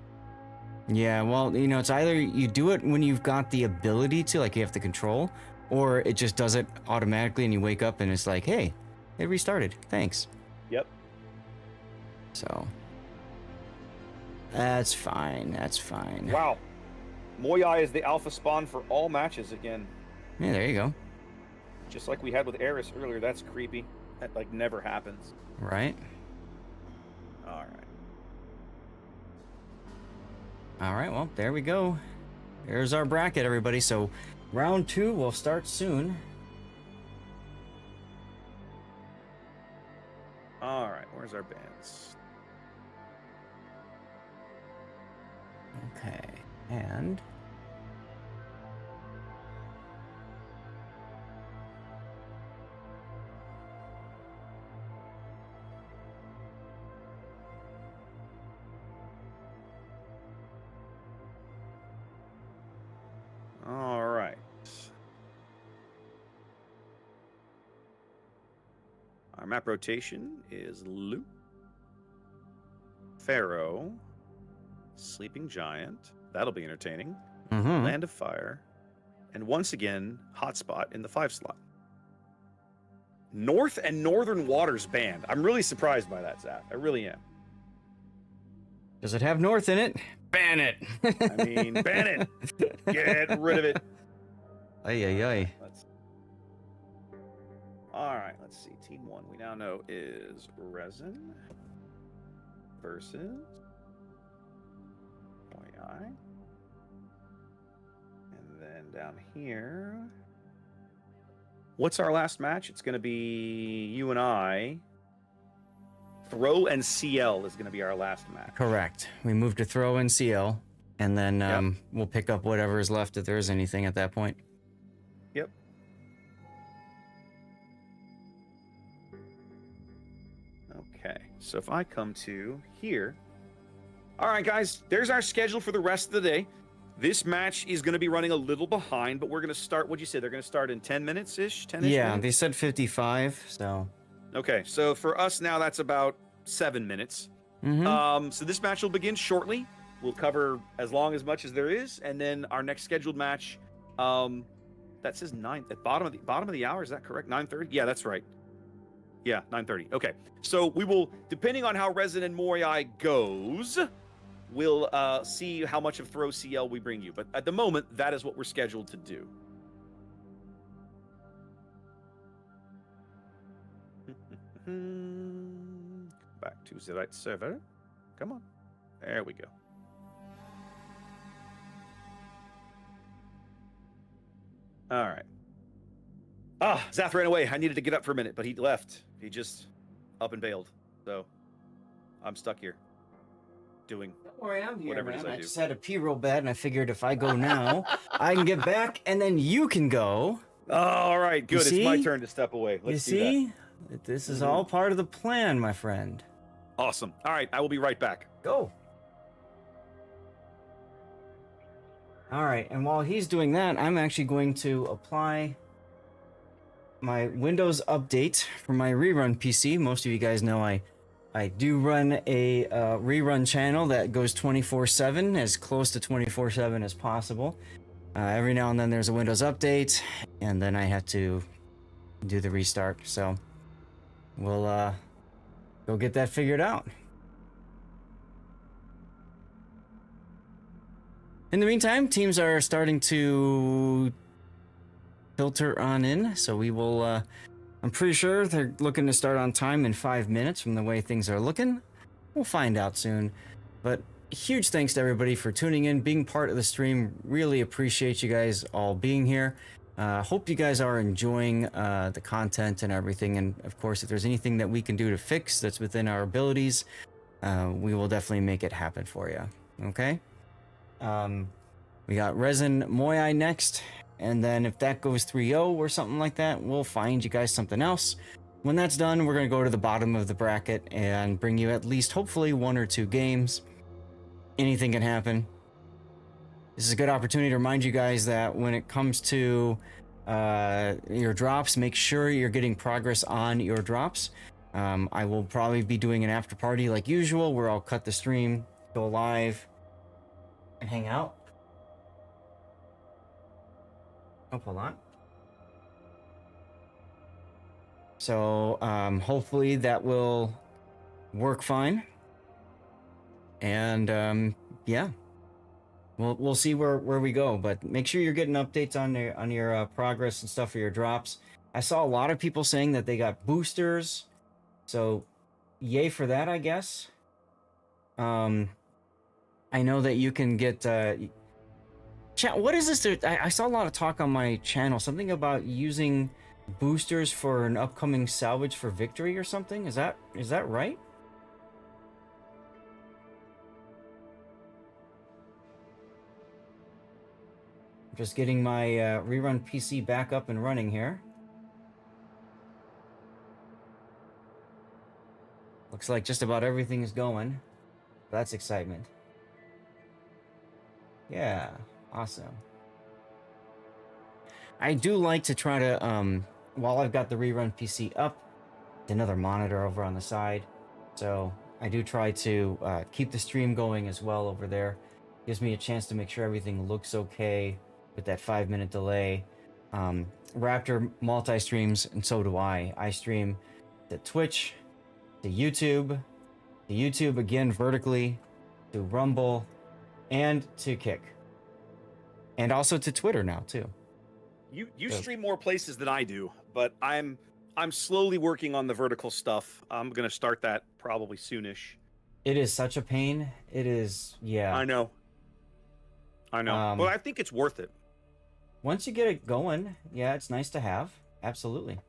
[SPEAKER 5] Yeah, well, you know, it's either you do it when you've got the ability to, like you have the control, or it just does it automatically and you wake up and it's like, hey, it restarted. Thanks.
[SPEAKER 3] Yep.
[SPEAKER 5] So that's fine. That's fine.
[SPEAKER 3] Wow. Moyai is the alpha spawn for all matches again.
[SPEAKER 5] Yeah, there you go.
[SPEAKER 3] Just like we had with Eris earlier. That's creepy. That like never happens.
[SPEAKER 5] Right.
[SPEAKER 3] All right.
[SPEAKER 5] All right, well, there we go. There's our bracket, everybody. So round 2 will start soon.
[SPEAKER 3] All right, where's our bands?
[SPEAKER 5] Okay, and
[SPEAKER 3] Our map rotation is Loop, Pharaoh, Sleeping Giant. That'll be entertaining. Land of Fire, and once again, Hotspot in the 5 slot. North and Northern Waters banned. I'm really surprised by that, Zaf. I really am.
[SPEAKER 5] Does it have North in it? Ban it.
[SPEAKER 3] I mean, ban it. Get rid of it.
[SPEAKER 5] Ay.
[SPEAKER 3] All right, let's see. Team 1 we now know is Resin versus Oi. And then down here, what's our last match? It's going to be you and I. Throw and CL is going to be our last match.
[SPEAKER 5] Correct. We move to Throw and CL, and then we'll pick up whatever is left if there is anything at that point.
[SPEAKER 3] Yep. Okay, so if I come to here. All right, guys, there's our schedule for the rest of the day. This match is going to be running a little behind, but we're going to start, what'd you say? They're going to start in 10 minutes-ish? 10-ish
[SPEAKER 5] Yeah,
[SPEAKER 3] minutes?
[SPEAKER 5] they said 55, so...
[SPEAKER 3] Okay, so for us now, that's about 7 minutes. So this match will begin shortly. We'll cover as much as there is, and then our next scheduled match, that says 9 at bottom of the hour. Is that correct? 9:30? Yeah, that's right. Yeah, 9:30. Okay, so we will, depending on how Resident Moriai goes, we'll see how much of Throw CL we bring you. But at the moment, that is what we're scheduled to do. Back to the right server. Come on. There we go. All right. Zath ran away. I needed to get up for a minute, but he left. He just up and bailed. So I'm stuck here doing whatever it is I do.
[SPEAKER 5] I just had to pee real bad, and I figured if I go now, I can get back, and then you can go.
[SPEAKER 3] All right, good. It's my turn to step away. Let's do that.
[SPEAKER 5] You see? This is all part of the plan, my friend.
[SPEAKER 3] Awesome. All right, I will be right back.
[SPEAKER 5] Go. All right, and while he's doing that, I'm actually going to apply my Windows update for my rerun PC. Most of you guys know I do run a rerun channel that goes 24/7, as close to 24/7 as possible. Every now and then there's a Windows update, and then I have to do the restart. So we'll go get that figured out. In the meantime, teams are starting to filter on in, so we will, I'm pretty sure they're looking to start on time in 5 minutes from the way things are looking. We'll find out soon. But huge thanks to everybody for tuning in, being part of the stream. Really appreciate you guys all being here. Hope you guys are enjoying the content and everything. And of course, if there's anything that we can do to fix that's within our abilities, we will definitely make it happen for you. Okay? We got Resin Moyai next. And then if that goes 3-0 or something like that, we'll find you guys something else. When that's done, we're going to go to the bottom of the bracket and bring you at least, hopefully, 1 or 2 games. Anything can happen. This is a good opportunity to remind you guys that when it comes to your drops, make sure you're getting progress on your drops. I will probably be doing an after party like usual, where I'll cut the stream, go live, and hang out. Oh, hold on. So hopefully that will work fine. And yeah, we'll see where we go. But make sure you're getting updates on your progress and stuff for your drops. I saw a lot of people saying that they got boosters, so yay for that, I guess. I know that you can get. Chat, what is this? I saw a lot of talk on my channel, something about using boosters for an upcoming salvage for victory or something. Is that right? Just getting my rerun PC back up and running here. Looks like just about everything is going. That's excitement. Yeah. Awesome. I do like to try to, while I've got the rerun PC up, another monitor over on the side. So I do try to keep the stream going as well over there. Gives me a chance to make sure everything looks okay with that 5-minute delay. Raptor multi-streams, and so do I. I stream to Twitch, to YouTube again vertically, to Rumble, and to Kick. And also to Twitter now, too.
[SPEAKER 3] You stream more places than I do, but I'm slowly working on the vertical stuff. I'm gonna start that probably soonish.
[SPEAKER 5] It is such a pain. It is, yeah.
[SPEAKER 3] I know. Well, I think it's worth it.
[SPEAKER 5] Once you get it going, yeah, it's nice to have. Absolutely.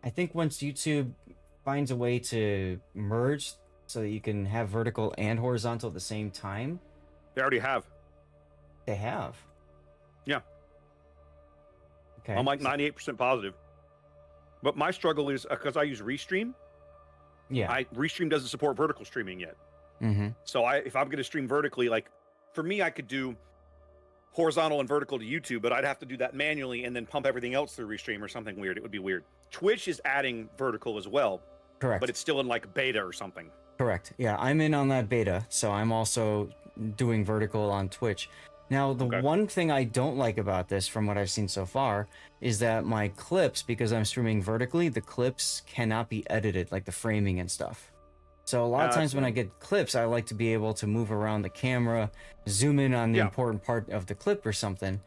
[SPEAKER 5] I think once YouTube finds a way to merge so that you can have vertical and horizontal at the same time.
[SPEAKER 3] They already have.
[SPEAKER 5] They have.
[SPEAKER 3] Yeah.
[SPEAKER 5] Okay.
[SPEAKER 3] I'm like 98% positive. But my struggle is because I use Restream.
[SPEAKER 5] Yeah.
[SPEAKER 3] Restream doesn't support vertical streaming yet.
[SPEAKER 5] Mm-hmm.
[SPEAKER 3] So if I'm going to stream vertically, like for me, I could do horizontal and vertical to YouTube, but I'd have to do that manually and then pump everything else through Restream or something weird. It would be weird. Twitch is adding vertical as well.
[SPEAKER 5] Correct.
[SPEAKER 3] But it's still in like beta or something.
[SPEAKER 5] Correct. Yeah, I'm in on that beta, so I'm also doing vertical on Twitch. Now, the one thing I don't like about this, from what I've seen so far, is that my clips, because I'm streaming vertically, the clips cannot be edited, like the framing and stuff. So a lot of times when I get clips, I like to be able to move around the camera, zoom in on the important part of the clip or something.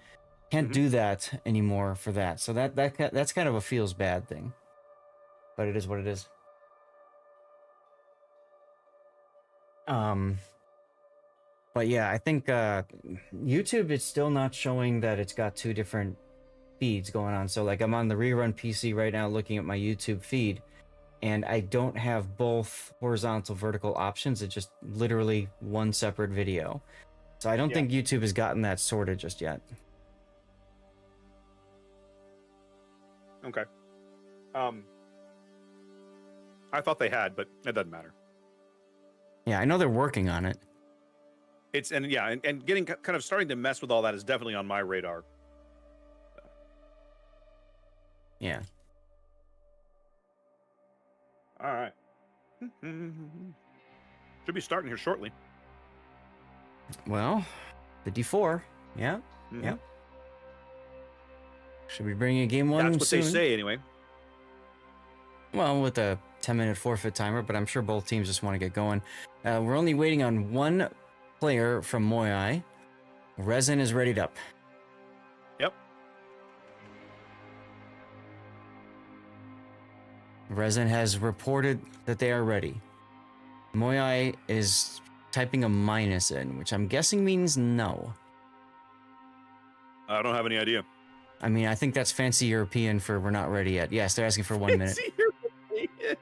[SPEAKER 5] Can't do that anymore for that. So that's kind of a feels bad thing. But it is what it is. But yeah, I think YouTube is still not showing that it's got two different feeds going on. So like I'm on the rerun PC right now looking at my YouTube feed, and I don't have both horizontal vertical options. It's just literally one separate video. So I don't think YouTube has gotten that sorted just yet.
[SPEAKER 3] Okay. I thought they had, but it doesn't matter.
[SPEAKER 5] Yeah, I know they're working on it.
[SPEAKER 3] And getting kind of starting to mess with all that is definitely on my radar.
[SPEAKER 5] Yeah.
[SPEAKER 3] All right. Should be starting here shortly.
[SPEAKER 5] Well, the D4. Yeah. Yeah. Should we bring a game one soon?
[SPEAKER 3] That's what they say anyway.
[SPEAKER 5] Well, with a 10-minute forfeit timer, but I'm sure both teams just want to get going. We're only waiting on one player from Moai. Resin is readied up.
[SPEAKER 3] Yep.
[SPEAKER 5] Resin has reported that they are ready. Moai is typing a minus in, which I'm guessing means no.
[SPEAKER 3] I don't have any idea.
[SPEAKER 5] I mean, I think that's fancy European for we're not ready yet. Yes, they're asking for 1 minute.
[SPEAKER 3] Fancy European.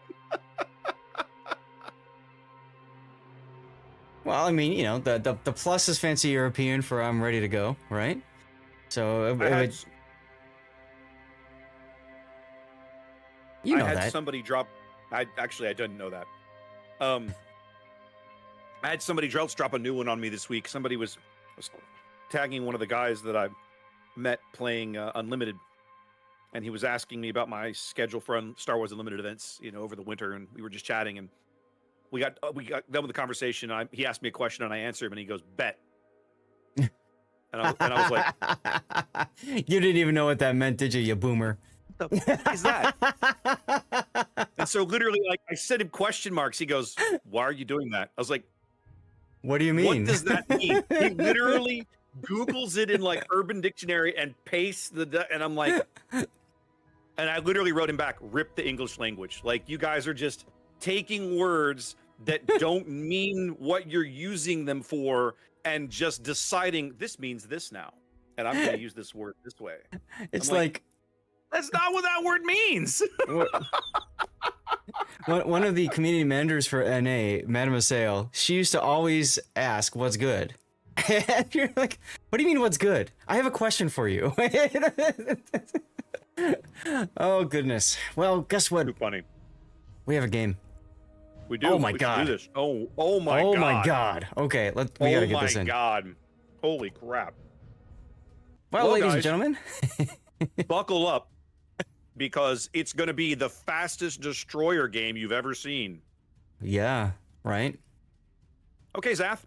[SPEAKER 5] Well, I mean, you know, the plus is fancy European for I'm ready to go, right? So you know
[SPEAKER 3] I had
[SPEAKER 5] that.
[SPEAKER 3] somebody drop. I didn't know that. I had somebody else drop a new one on me this week. Somebody was tagging one of the guys that I met playing Unlimited, and he was asking me about my schedule for Star Wars Unlimited events, over the winter, and we were just chatting, and we got done with the conversation. He asked me a question, and I answered him, and he goes, "Bet." and I was like,
[SPEAKER 5] "You didn't even know what that meant, did you, you boomer?"
[SPEAKER 3] What the fuck is that? And so literally, like, I sent him question marks. He goes, "Why are you doing that?" I was like,
[SPEAKER 5] "What do you mean?
[SPEAKER 3] What does that mean?" He literally Googles it in like Urban Dictionary and pastes and I'm like, and I literally wrote him back, "Rip the English language. Like, you guys are just taking words that don't mean what you're using them for and just deciding this means this now. And I'm going to use this word this way."
[SPEAKER 5] It's like,
[SPEAKER 3] that's not what that word means.
[SPEAKER 5] One of the community managers for NA, Madame Marceau, she used to always ask, "What's good?" And you're like, "What do you mean, what's good? I have a question for you." Oh, goodness. Well, guess what?
[SPEAKER 3] Too funny.
[SPEAKER 5] We have a game.
[SPEAKER 3] We do.
[SPEAKER 5] Oh, my
[SPEAKER 3] we
[SPEAKER 5] God.
[SPEAKER 3] Do this. Oh my God.
[SPEAKER 5] Oh, my God. Okay, we gotta get this in.
[SPEAKER 3] Oh, my God. Holy crap.
[SPEAKER 5] Well, ladies
[SPEAKER 3] guys,
[SPEAKER 5] and gentlemen.
[SPEAKER 3] buckle up. because it's going to be the fastest destroyer game you've ever seen.
[SPEAKER 5] Yeah, right?
[SPEAKER 3] Okay, Zath.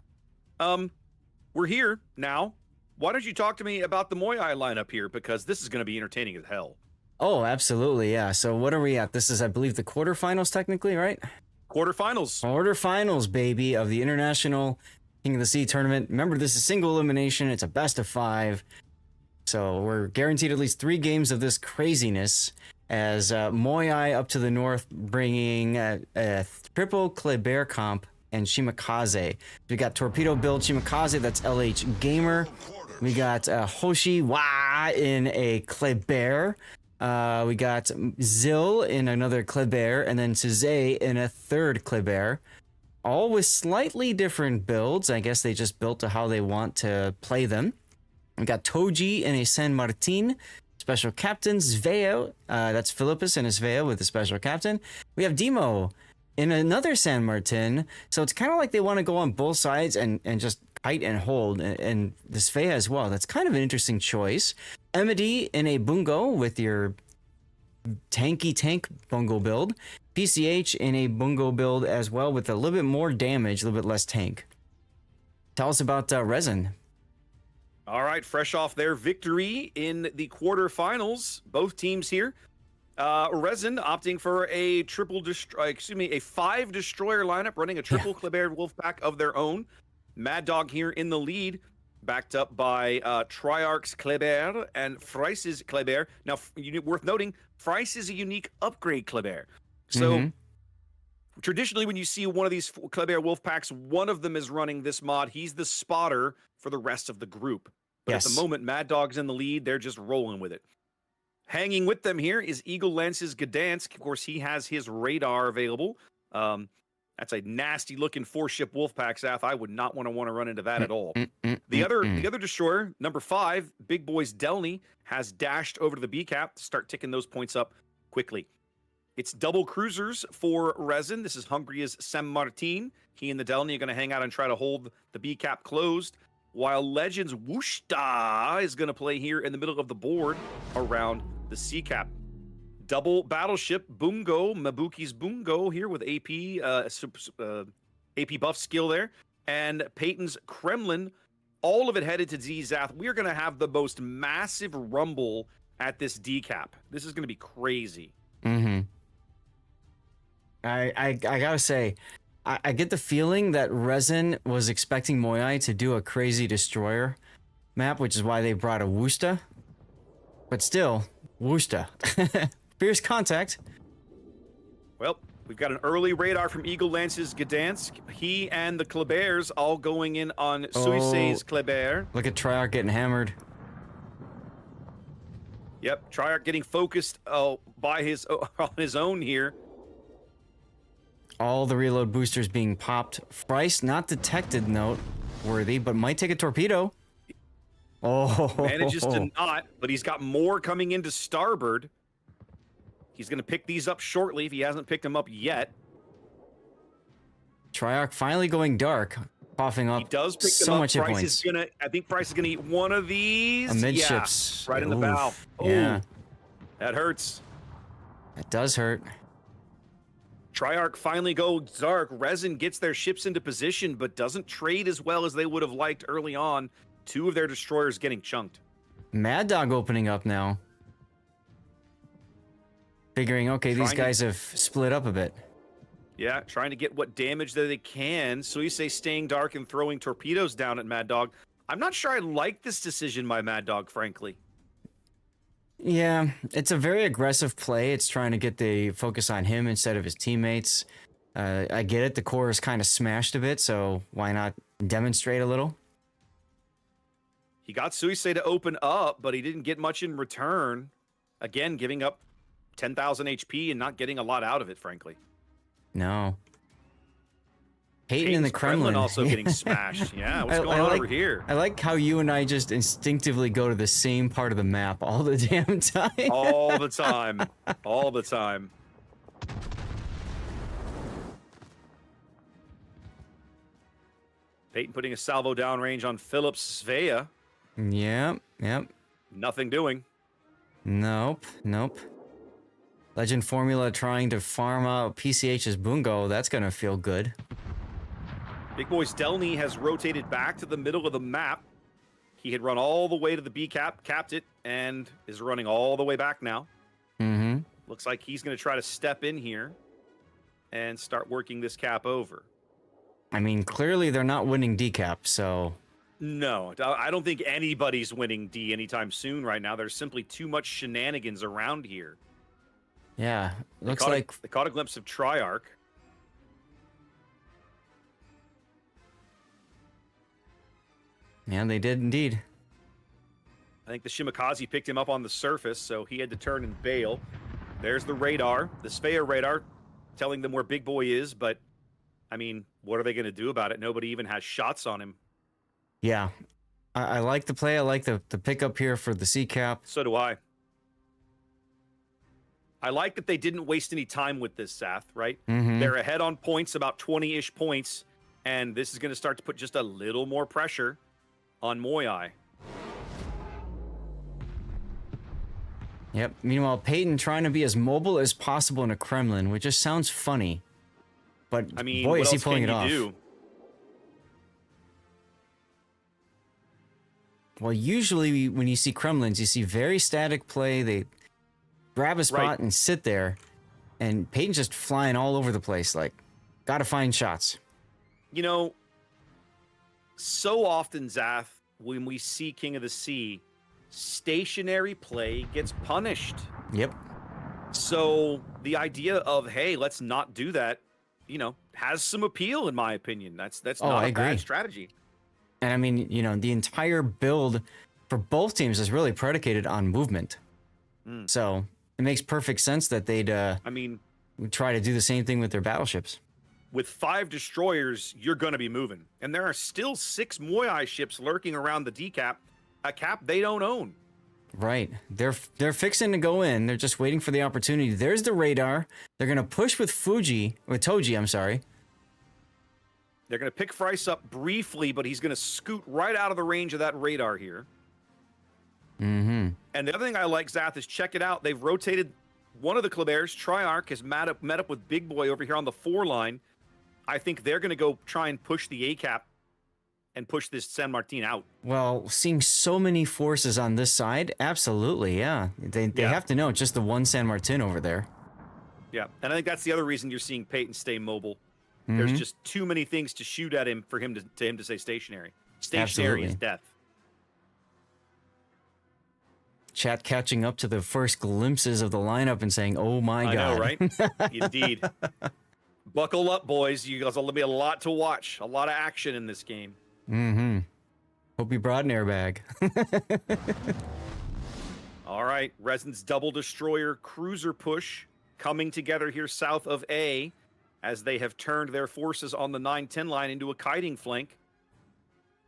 [SPEAKER 3] We're here now. Why don't you talk to me about the Moyai lineup here? Because this is going to be entertaining as hell.
[SPEAKER 5] Oh, absolutely, yeah. So what are we at? This is, I believe, the quarterfinals technically, right?
[SPEAKER 3] Quarterfinals.
[SPEAKER 5] Quarterfinals, baby, of the International King of the Sea tournament. Remember, this is single elimination. It's a best of 5. So we're guaranteed at least 3 games of this craziness as Moyai up to the north bringing a triple Kleber comp and Shimakaze. We got Torpedo Build Shimakaze, that's LH Gamer. We got Hoshi Wa in a Kleber. We got Zil in another Kleber, and then Suze in a third Kleber. All with slightly different builds. I guess they just built to how they want to play them. We got Toji in a San Martin. Special captain, Sveo. That's Philippus and a Sveo with a special captain. We have Demo in another San Martin. So it's kind of like they want to go on both sides and just kite and hold. And the Svea as well. That's kind of an interesting choice. Emedy in a Bungo with your tanky tank Bungo build. PCH in a Bungo build as well with a little bit more damage, a little bit less tank. Tell us about Resin.
[SPEAKER 3] All right, fresh off their victory in the quarterfinals, both teams here. Resin opting for a a 5 destroyer lineup, running a triple Kleber Wolfpack of their own. Mad Dog here in the lead, backed up by Triarch's Kleber and Freiss's Kleber. Now, worth noting, Freiss is a unique upgrade Kleber. So, traditionally, when you see one of these Kleber Wolfpacks, one of them is running this mod. He's the spotter for the rest of the group. But at the moment, Mad Dog's in the lead. They're just rolling with it. Hanging with them here is Eagle Lance's Gdansk. Of course, he has his radar available. That's a nasty-looking 4-ship Wolfpack, Zath. I would not want to run into that at all. The other destroyer, number 5, Big Boy's Delny, has dashed over to the B-cap to start ticking those points up quickly. It's double cruisers for Resin. This is Hungary's San Martin. He and the Delny are going to hang out and try to hold the B-cap closed, while Legends Wushta is going to play here in the middle of the board around the C-cap. Double battleship Bungo, Mabuki's Bungo here with AP AP buff skill there, and Peyton's Kremlin, all of it headed to Z-Zath. We are going to have the most massive rumble at this D-cap. This is going to be crazy.
[SPEAKER 5] I gotta say, I get the feeling that Resin was expecting Moyai to do a crazy destroyer map, which is why they brought a Wusta. But still, Wusta. Fierce contact.
[SPEAKER 3] Well, we've got an early radar from Eagle Lance's Gdansk. He and the Klebers all going in on Suisei's Kleber.
[SPEAKER 5] Look at Triarch getting hammered.
[SPEAKER 3] Yep, Triarch getting focused by on his own here.
[SPEAKER 5] All the reload boosters being popped. Freiss not detected, noteworthy, but might take a torpedo. Oh,
[SPEAKER 3] manages to not, but he's got more coming into starboard. He's going to pick these up shortly if he hasn't picked them up yet.
[SPEAKER 5] Triarch finally going dark, coughing up.
[SPEAKER 3] He does pick
[SPEAKER 5] so
[SPEAKER 3] them up.
[SPEAKER 5] Much hit
[SPEAKER 3] Freiss
[SPEAKER 5] points.
[SPEAKER 3] is gonna. I think Freiss is going to eat one of these.
[SPEAKER 5] Amidships,
[SPEAKER 3] right in the bow.
[SPEAKER 5] Yeah,
[SPEAKER 3] that hurts.
[SPEAKER 5] That does hurt.
[SPEAKER 3] Triarch finally goes dark. Resin gets their ships into position, but doesn't trade as well as they would have liked early on. 2 of their destroyers getting chunked.
[SPEAKER 5] Mad Dog opening up now. Figuring, okay, these guys have split up a bit.
[SPEAKER 3] Yeah, trying to get what damage that they can. Suisei staying dark and throwing torpedoes down at Mad Dog. I'm not sure I like this decision by Mad Dog, frankly.
[SPEAKER 5] Yeah, it's a very aggressive play. It's trying to get the focus on him instead of his teammates. I get it. The core is kind of smashed a bit, so why not demonstrate a little?
[SPEAKER 3] He got Suisei to open up, but he didn't get much in return. Again, giving up 10,000 HP and not getting a lot out of it, frankly.
[SPEAKER 5] No. Peyton in the Kremlin
[SPEAKER 3] also getting smashed. Yeah, what's going on over here?
[SPEAKER 5] I like how you and I just instinctively go to the same part of the map all the damn time.
[SPEAKER 3] All the time. All the time. Peyton putting a salvo downrange on Phillips Svea.
[SPEAKER 5] Yep.
[SPEAKER 3] Nothing doing.
[SPEAKER 5] Nope. Legend Formula trying to farm out PCH's Bungo. That's going to feel good.
[SPEAKER 3] Big Boy Stelny has rotated back to the middle of the map. He had run all the way to the B cap, capped it, and is running all the way back now.
[SPEAKER 5] Mm-hmm.
[SPEAKER 3] Looks like he's going to try to step in here and start working this cap over.
[SPEAKER 5] I mean, clearly they're not winning decap, so...
[SPEAKER 3] No, I don't think anybody's winning D anytime soon right now. There's simply too much shenanigans around here.
[SPEAKER 5] Yeah, looks
[SPEAKER 3] They
[SPEAKER 5] like...
[SPEAKER 3] caught a glimpse of Triarch.
[SPEAKER 5] Yeah, they did indeed.
[SPEAKER 3] I think the Shimakaze picked him up on the surface, so he had to turn and bail. There's the radar, the Svea radar, telling them where Big Boy is, but, I mean, what are they going to do about it? Nobody even has shots on him.
[SPEAKER 5] Yeah, I like the play. I like the pickup here for the C cap.
[SPEAKER 3] So do I. I like that they didn't waste any time with this, Sath, right?
[SPEAKER 5] Mm-hmm.
[SPEAKER 3] They're ahead on points, about 20-ish points, and this is going to start to put just a little more pressure on Moyai.
[SPEAKER 5] Yep. Meanwhile, Peyton trying to be as mobile as possible in a Kremlin, which just sounds funny. But
[SPEAKER 3] I mean,
[SPEAKER 5] boy,
[SPEAKER 3] what
[SPEAKER 5] is he
[SPEAKER 3] else
[SPEAKER 5] pulling
[SPEAKER 3] can
[SPEAKER 5] it
[SPEAKER 3] you
[SPEAKER 5] off.
[SPEAKER 3] do?
[SPEAKER 5] Well, usually when you see Kremlins, you see very static play. They grab a spot
[SPEAKER 3] Right.
[SPEAKER 5] and sit there. And Peyton's just flying all over the place. Like, gotta find shots.
[SPEAKER 3] You know, so often, Zath, when we see King of the Sea, stationary play gets punished.
[SPEAKER 5] Yep.
[SPEAKER 3] So the idea of, hey, let's not do that, you know, has some appeal in my opinion. That's
[SPEAKER 5] Oh,
[SPEAKER 3] not
[SPEAKER 5] I
[SPEAKER 3] a
[SPEAKER 5] agree.
[SPEAKER 3] bad strategy.
[SPEAKER 5] And I mean, you know, the entire build for both teams is really predicated on movement. So it makes perfect sense that they'd
[SPEAKER 3] I mean,
[SPEAKER 5] try to do the same thing with their battleships.
[SPEAKER 3] with 5 destroyers, you're going to be moving. And there are still 6 Moyai ships lurking around the decap, a cap they don't own.
[SPEAKER 5] Right. They're fixing to go in. They're just waiting for the opportunity. There's the radar. They're going to push with Toji, I'm sorry.
[SPEAKER 3] They're going to pick Fryce up briefly, but he's going to scoot right out of the range of that radar here.
[SPEAKER 5] Mm-hmm.
[SPEAKER 3] And the other thing I like, Zath, is check it out. They've rotated one of the Kleber's. Triarch has met up with Big Boy over here on the 4 line. I think they're going to go try and push the A-cap and push this San Martin out.
[SPEAKER 5] Well, seeing so many forces on this side, absolutely, yeah. They
[SPEAKER 3] Yeah.
[SPEAKER 5] have to know it's just the one San Martin over there.
[SPEAKER 3] Yeah, and I think that's the other reason you're seeing Peyton stay mobile. There's just too many things to shoot at him for him to stay stationary. Stationary is
[SPEAKER 5] Absolutely.
[SPEAKER 3] death.
[SPEAKER 5] Chat catching up to the first glimpses of the lineup and saying, "Oh my
[SPEAKER 3] I
[SPEAKER 5] god!"
[SPEAKER 3] know, right? Indeed. Buckle up, boys. You guys will be a lot to watch. A lot of action in this game.
[SPEAKER 5] Mm-hmm. Hope you brought an airbag.
[SPEAKER 3] All right, Resin's double destroyer cruiser push coming together here south of A as they have turned their forces on the 9-10 line into a kiting flank.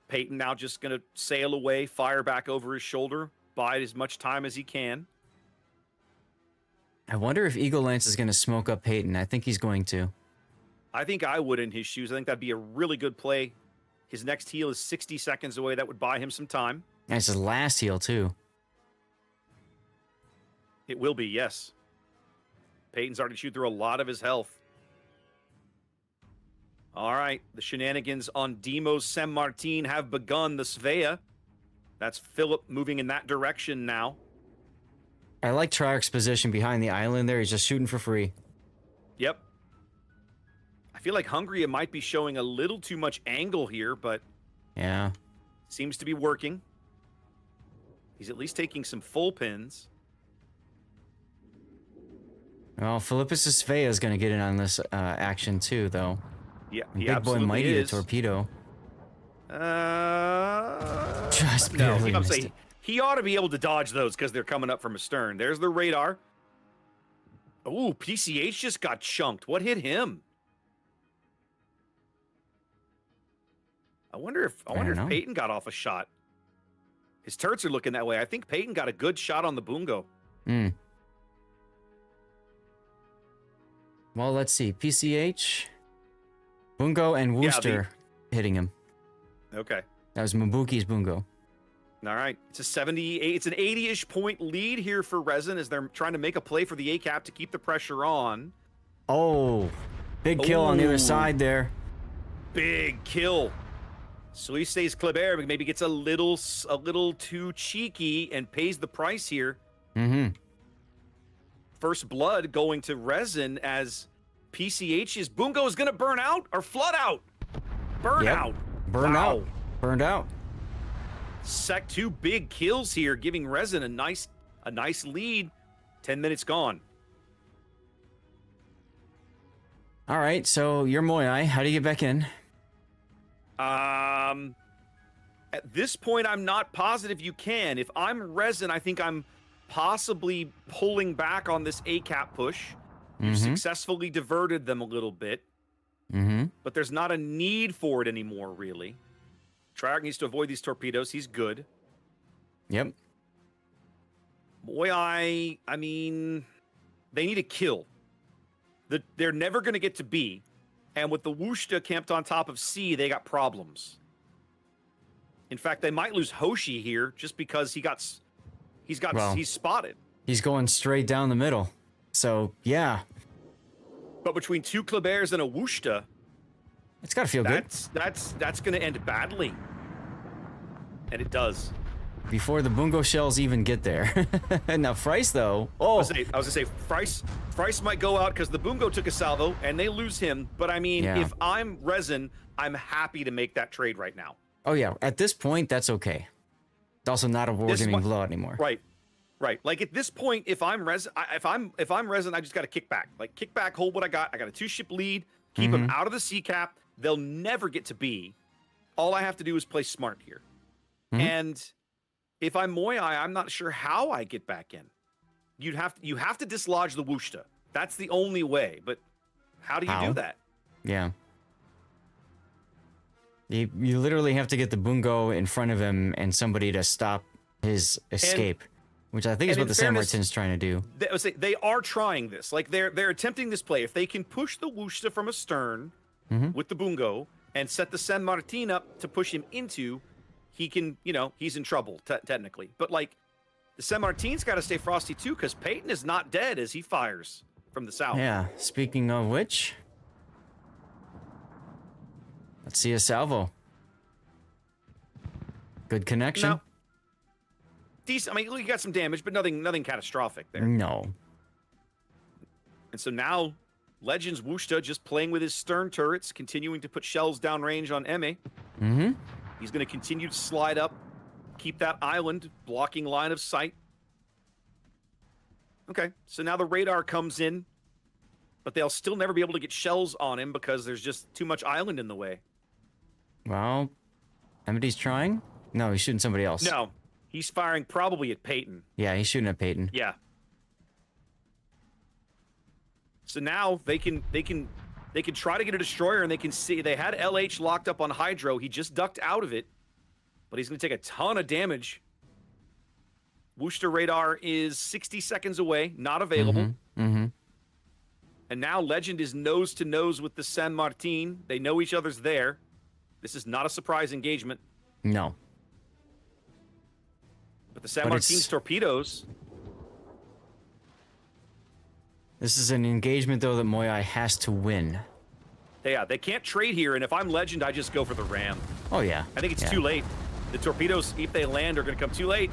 [SPEAKER 3] Peyton now just going to sail away, fire back over his shoulder, bide as much time as he can.
[SPEAKER 5] I wonder if Eagle Lance is going to smoke up Peyton. I think he's going to.
[SPEAKER 3] I think I would in his shoes. I think that'd be a really good play. His next heal is 60 seconds away. That would buy him some time.
[SPEAKER 5] And it's his last heal, too.
[SPEAKER 3] It will be, yes. Peyton's already chewed through a lot of his health. All right, the shenanigans on Demo's San Martin have begun. The Svea. That's Philip moving in that direction now.
[SPEAKER 5] I like Triarch's position behind the island there. He's just shooting for free.
[SPEAKER 3] Yep. I feel like Hungria might be showing a little too much angle here, but
[SPEAKER 5] Yeah.
[SPEAKER 3] seems to be working. He's at least taking some full pins.
[SPEAKER 5] Well, Philippus Svea is going to get in on this action, too, though.
[SPEAKER 3] Yeah,
[SPEAKER 5] And
[SPEAKER 3] he
[SPEAKER 5] Big Boy
[SPEAKER 3] absolutely
[SPEAKER 5] might eat a
[SPEAKER 3] is.
[SPEAKER 5] torpedo. Just
[SPEAKER 3] No,
[SPEAKER 5] barely
[SPEAKER 3] I'm
[SPEAKER 5] missed
[SPEAKER 3] saying
[SPEAKER 5] it.
[SPEAKER 3] he ought to be able to dodge those because they're coming up from astern. There's the radar. Ooh, PCH just got chunked. What hit him? I wonder if
[SPEAKER 5] don't know.
[SPEAKER 3] Peyton got off a shot. His turrets are looking that way. I think Peyton got a good shot on the Bungo.
[SPEAKER 5] Hmm. Well, let's see. PCH, Bungo, and Wooster hitting him.
[SPEAKER 3] Okay.
[SPEAKER 5] That was Mabuki's Bungo.
[SPEAKER 3] All right, it's a 78. It's an 80-ish point lead here for Resin as they're trying to make a play for the A cap to keep the pressure on.
[SPEAKER 5] Oh, big kill on the other side there.
[SPEAKER 3] Big kill. Suisse Kleber maybe gets a little too cheeky and pays the price here.
[SPEAKER 5] Mm-hmm.
[SPEAKER 3] First blood going to Resin as PCH's Bungo is going to burn out or flood out. Burn out.
[SPEAKER 5] Burned out. Burned out.
[SPEAKER 3] Sec 2 big kills here, giving Resin a nice lead. 10 minutes gone.
[SPEAKER 5] All right, so you're Moyai. How do you get back in?
[SPEAKER 3] At this point, I'm not positive you can. If I'm Resin, I think I'm possibly pulling back on this A-cap push. You've successfully diverted them a little bit. But there's not a need for it anymore, really. Treyarch needs to avoid these torpedoes. He's good.
[SPEAKER 5] Yep.
[SPEAKER 3] Moyai, I mean, they need a kill. They're never going to get to B. And with the Wushta camped on top of C, they got problems. In fact, they might lose Hoshi here just because he's spotted.
[SPEAKER 5] He's going straight down the middle. So, yeah.
[SPEAKER 3] But between two Klebers and a Wushta,
[SPEAKER 5] it's got to feel good.
[SPEAKER 3] That's going to end badly. And it does.
[SPEAKER 5] Before the Bungo shells even get there. Now, Frice, though. Oh.
[SPEAKER 3] I was going to say, Frice might go out because the Bungo took a salvo and they lose him. But I mean, if I'm Resin, I'm happy to make that trade right now.
[SPEAKER 5] Oh, yeah. At this point, that's okay. It's also not a war-gaming blowout anymore.
[SPEAKER 3] Right. Like at this point, if I'm Resin, if I'm Resin, I just got to kick back. Like kick back, hold what I got. I got a 2-ship lead. Keep them out of the C cap. They'll never get to B. All I have to do is play smart here. And if I'm Moyai, I'm not sure how I get back in. You have to dislodge the Wushta. That's the only way. But how do you do that?
[SPEAKER 5] Yeah. You literally have to get the Bungo in front of him and somebody to stop his escape, which I think is what the San Martin's trying to do.
[SPEAKER 3] They are trying this. Like they're attempting this play. If they can push the Wushta from astern with the Bungo and set the San Martin up to push him into, he can, he's in trouble technically. But like the San Martin's got to stay frosty too because Peyton is not dead as he fires from the south.
[SPEAKER 5] Yeah. Speaking of which, let's see a salvo. Good connection.
[SPEAKER 3] No. Decent. I mean, you got some damage, but nothing catastrophic there.
[SPEAKER 5] No.
[SPEAKER 3] And so now, Legends Wushta just playing with his stern turrets, continuing to put shells downrange on Eme. He's going to continue to slide up, keep that island blocking line of sight. Okay, so now the radar comes in, but they'll still never be able to get shells on him because there's just too much island in the way.
[SPEAKER 5] Well, Emedy's trying? No, he's shooting somebody else.
[SPEAKER 3] No, he's firing probably at Peyton.
[SPEAKER 5] Yeah, he's shooting at Peyton.
[SPEAKER 3] Yeah. So now they can try to get a destroyer, and they can see they had LH locked up on Hydro. He just ducked out of it, but he's going to take a ton of damage. Wushta radar is 60 seconds away, not available. And now Legend is nose to nose with the San Martin. They know each other's there. This is not a surprise engagement.
[SPEAKER 5] No.
[SPEAKER 3] But the San Martin's torpedoes.
[SPEAKER 5] This is an engagement, though, that Moyai has to win.
[SPEAKER 3] Yeah, they can't trade here, and if I'm Legend, I just go for the ram.
[SPEAKER 5] Oh, yeah.
[SPEAKER 3] I think it's too late. The torpedoes, if they land, are going to come too late.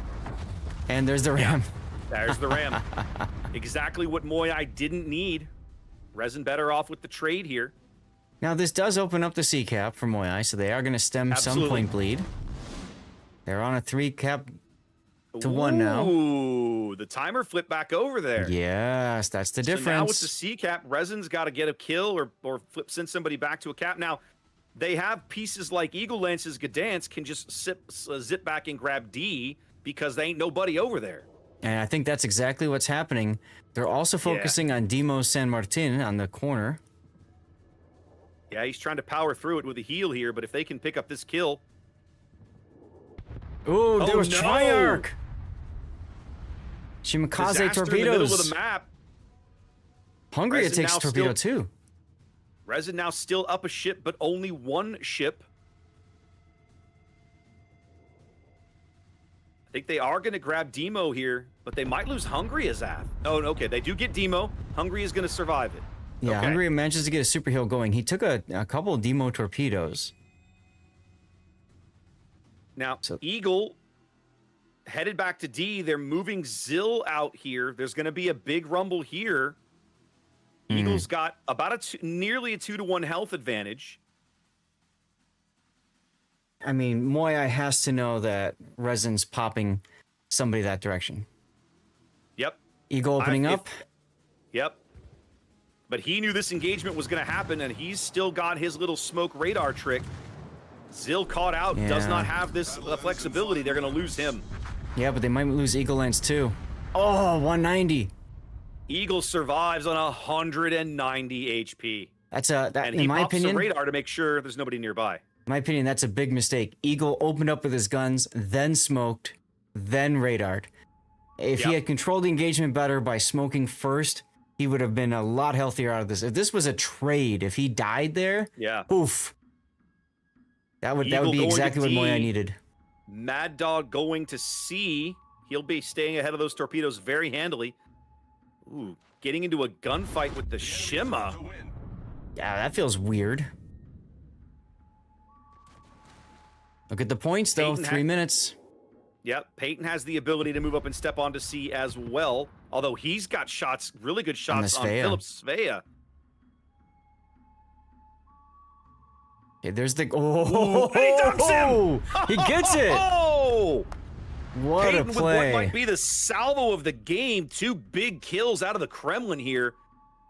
[SPEAKER 5] And there's the ram.
[SPEAKER 3] Yeah, there's the ram. Exactly what Moyai didn't need. Resin better off with the trade here.
[SPEAKER 5] Now, this does open up the C cap for Moyai, so they are going to stem some point bleed. They're on a 3 cap to 1 now.
[SPEAKER 3] Ooh, the timer flipped back over there.
[SPEAKER 5] Yes, that's the difference.
[SPEAKER 3] So now with the C cap, Resin's got to get a kill or send somebody back to a cap. Now, they have pieces like Eagle Lance's Gdansk can just zip back and grab D because they ain't nobody over there.
[SPEAKER 5] And I think that's exactly what's happening. They're also focusing on Demo's San Martin on the corner.
[SPEAKER 3] Yeah, he's trying to power through it with a heal here, but if they can pick up this kill.
[SPEAKER 5] Ooh, there was Triarch! Shimakaze torpedoes.
[SPEAKER 3] In the middle of the map.
[SPEAKER 5] Hungary takes torpedo too.
[SPEAKER 3] Resin now still up a ship, but only one ship. I think they are going to grab Demo here, but they might lose Hungry as Ath. Oh, okay, they do get Demo. Hungry is going to survive it.
[SPEAKER 5] Yeah,
[SPEAKER 3] Okay.
[SPEAKER 5] Hungry manages to get a super heal going. He took a couple of Demo torpedoes.
[SPEAKER 3] Now,
[SPEAKER 5] So-
[SPEAKER 3] Eagle headed back to D. They're moving Zill out here. There's going to be a big rumble here. Eagle's got about nearly a 2-to-1 health advantage.
[SPEAKER 5] I mean, Moyai has to know that Resin's popping somebody that direction.
[SPEAKER 3] Yep.
[SPEAKER 5] Eagle opening up.
[SPEAKER 3] Yep. But he knew this engagement was going to happen, and he's still got his little smoke radar trick. Zill caught out, does
[SPEAKER 5] Yeah.
[SPEAKER 3] not have this flexibility. They're going to lose him.
[SPEAKER 5] Yeah, but they might lose Eagle Lance too. Oh, 190.
[SPEAKER 3] Eagle survives on 190 HP.
[SPEAKER 5] That's a that
[SPEAKER 3] And
[SPEAKER 5] in
[SPEAKER 3] he
[SPEAKER 5] my
[SPEAKER 3] pops
[SPEAKER 5] opinion.
[SPEAKER 3] the radar to make sure there's nobody nearby.
[SPEAKER 5] In my opinion, that's a big mistake. Eagle opened up with his guns, then smoked, then radared. If he
[SPEAKER 3] Yep.
[SPEAKER 5] had controlled the engagement better by smoking first, he would have been a lot healthier out of this. If this was a trade, if he died there,
[SPEAKER 3] Yeah.
[SPEAKER 5] oof. That would
[SPEAKER 3] Eagle
[SPEAKER 5] be
[SPEAKER 3] going to
[SPEAKER 5] exactly what
[SPEAKER 3] D.
[SPEAKER 5] Moyai needed.
[SPEAKER 3] Mad Dog going to C. He'll be staying ahead of those torpedoes very handily. Ooh, getting into a gunfight with the Shima.
[SPEAKER 4] To win.
[SPEAKER 5] Yeah, that feels weird. Look at the points though,
[SPEAKER 3] Peyton
[SPEAKER 5] 3 minutes.
[SPEAKER 3] Yep, Peyton has the ability to move up and step onto C as well. Although he's got shots, really good shots on
[SPEAKER 5] Svea.
[SPEAKER 3] Philip Svea.
[SPEAKER 5] Okay, there's the oh,
[SPEAKER 3] Ooh, he dunks him!
[SPEAKER 5] he gets it.
[SPEAKER 3] Oh!
[SPEAKER 5] What
[SPEAKER 3] Peyton
[SPEAKER 5] a
[SPEAKER 3] with what
[SPEAKER 5] play!
[SPEAKER 3] might be the salvo of the game. 2 big kills out of the Kremlin here.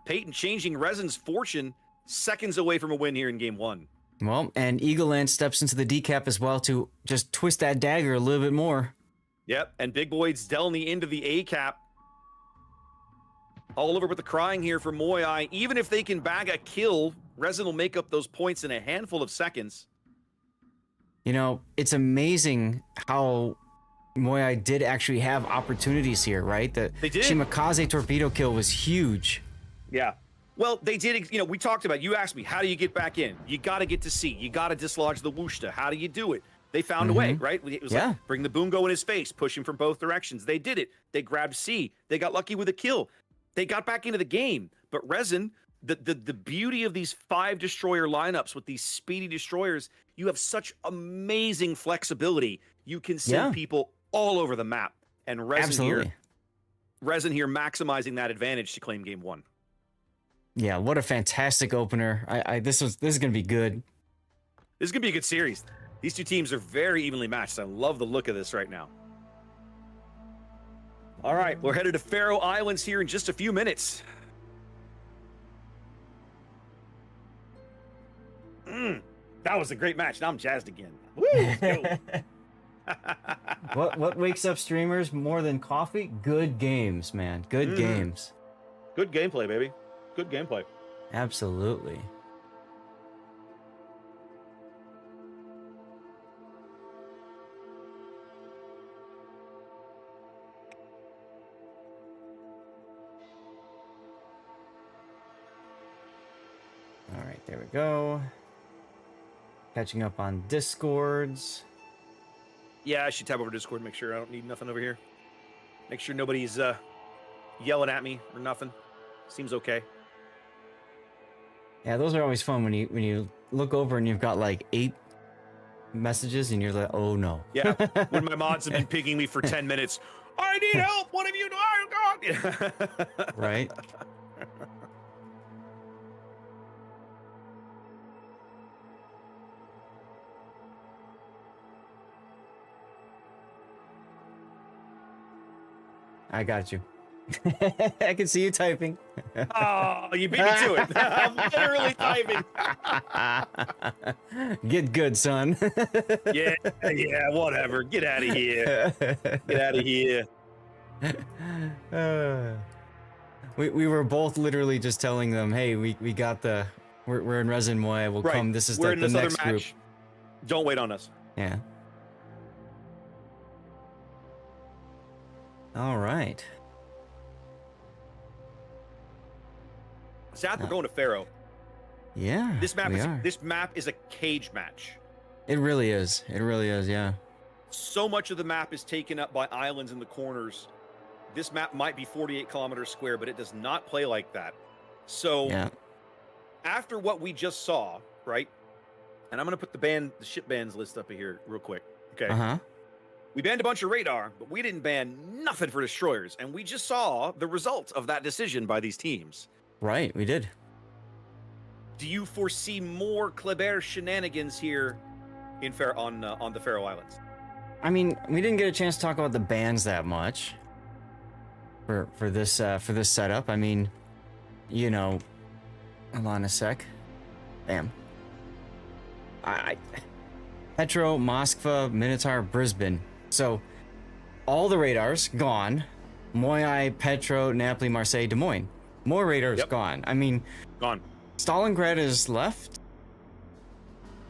[SPEAKER 3] Peyton changing Resin's fortune, seconds away from a win here in game 1.
[SPEAKER 5] Well, and Eagle Lance steps into the decap as well to just twist that dagger a little bit more.
[SPEAKER 3] Yep, and Big Boyd's Delny into the A cap. All over with the crying here for Moyai. Even if they can bag a kill, Resin will make up those points in a handful of seconds.
[SPEAKER 5] You know, it's amazing how Moyai did actually have opportunities here, right? The
[SPEAKER 3] They did.
[SPEAKER 5] Shimakaze torpedo kill was huge.
[SPEAKER 3] Yeah. Well, they did, you know, we talked about, you asked me, how do you get back in? You got to get to C. You got to dislodge the Wushta. How do you do it? They found a way, right? It was
[SPEAKER 5] Yeah.
[SPEAKER 3] like, bring the Bungo in his face, push him from both directions. They did it. They grabbed C. They got lucky with a kill. They got back into the game. But Resin, the beauty of these 5 destroyer lineups with these speedy destroyers, you have such amazing flexibility. You can send
[SPEAKER 5] Yeah.
[SPEAKER 3] people all over the map. And
[SPEAKER 5] Absolutely.
[SPEAKER 3] Resin here maximizing that advantage to claim game 1.
[SPEAKER 5] Yeah, what a fantastic opener. This is gonna be good.
[SPEAKER 3] This is going to be a good series. These two teams are very evenly matched. I love the look of this right now. All right, we're headed to Faroe Islands here in just a few minutes. That was a great match. Now I'm jazzed again. Woo, let's go.
[SPEAKER 5] What wakes up streamers more than coffee? Good games, man. Good games.
[SPEAKER 3] Good gameplay, baby. Good gameplay.
[SPEAKER 5] Absolutely. All right, there we go. Catching up on Discords.
[SPEAKER 3] Yeah, I should tab over Discord, make sure I don't need nothing over here. Make sure nobody's yelling at me or nothing. Seems okay.
[SPEAKER 5] Yeah, those are always fun when you look over and you've got like 8 messages and you're like, oh no.
[SPEAKER 3] Yeah, when my mods have been pinging me for 10 minutes. I need help. What have you done? Oh, God.
[SPEAKER 5] Right? I got you. I can see you typing.
[SPEAKER 3] Oh, you beat me to it. I'm literally typing.
[SPEAKER 5] Get good, son.
[SPEAKER 3] Yeah, whatever. Get out of here. Get out of here.
[SPEAKER 5] We were both literally just telling them, hey, we got we're in Resin Moya. We'll
[SPEAKER 3] Right.
[SPEAKER 5] come. This is
[SPEAKER 3] We're
[SPEAKER 5] the
[SPEAKER 3] in this other
[SPEAKER 5] next group.
[SPEAKER 3] match. Don't wait on us.
[SPEAKER 5] Yeah. All right.
[SPEAKER 3] Zach, we're going to Faro.
[SPEAKER 5] Yeah.
[SPEAKER 3] This map
[SPEAKER 5] we
[SPEAKER 3] is
[SPEAKER 5] are.
[SPEAKER 3] this map is a cage match.
[SPEAKER 5] It really is. It really is. Yeah.
[SPEAKER 3] so much of the map is taken up by islands in the corners. This map might be 48 kilometers square, but it does not play like that. So after what we just saw, right? And I'm going to put the ship bans list up here real quick. Okay. We banned a bunch of radar, but we didn't ban nothing for destroyers. And we just saw the result of that decision by these teams.
[SPEAKER 5] Right, we did.
[SPEAKER 3] Do you foresee more Kleber shenanigans here in on the Faroe Islands?
[SPEAKER 5] I mean, we didn't get a chance to talk about the bans that much for this setup. I mean, you know, hold on a sec. Bam. Petro, Moskva, Minotaur, Brisbane. So all the radars gone. Moyai, Petro, Napoli, Marseille, Des Moines. More radars gone. I mean,
[SPEAKER 3] gone.
[SPEAKER 5] Stalingrad is left.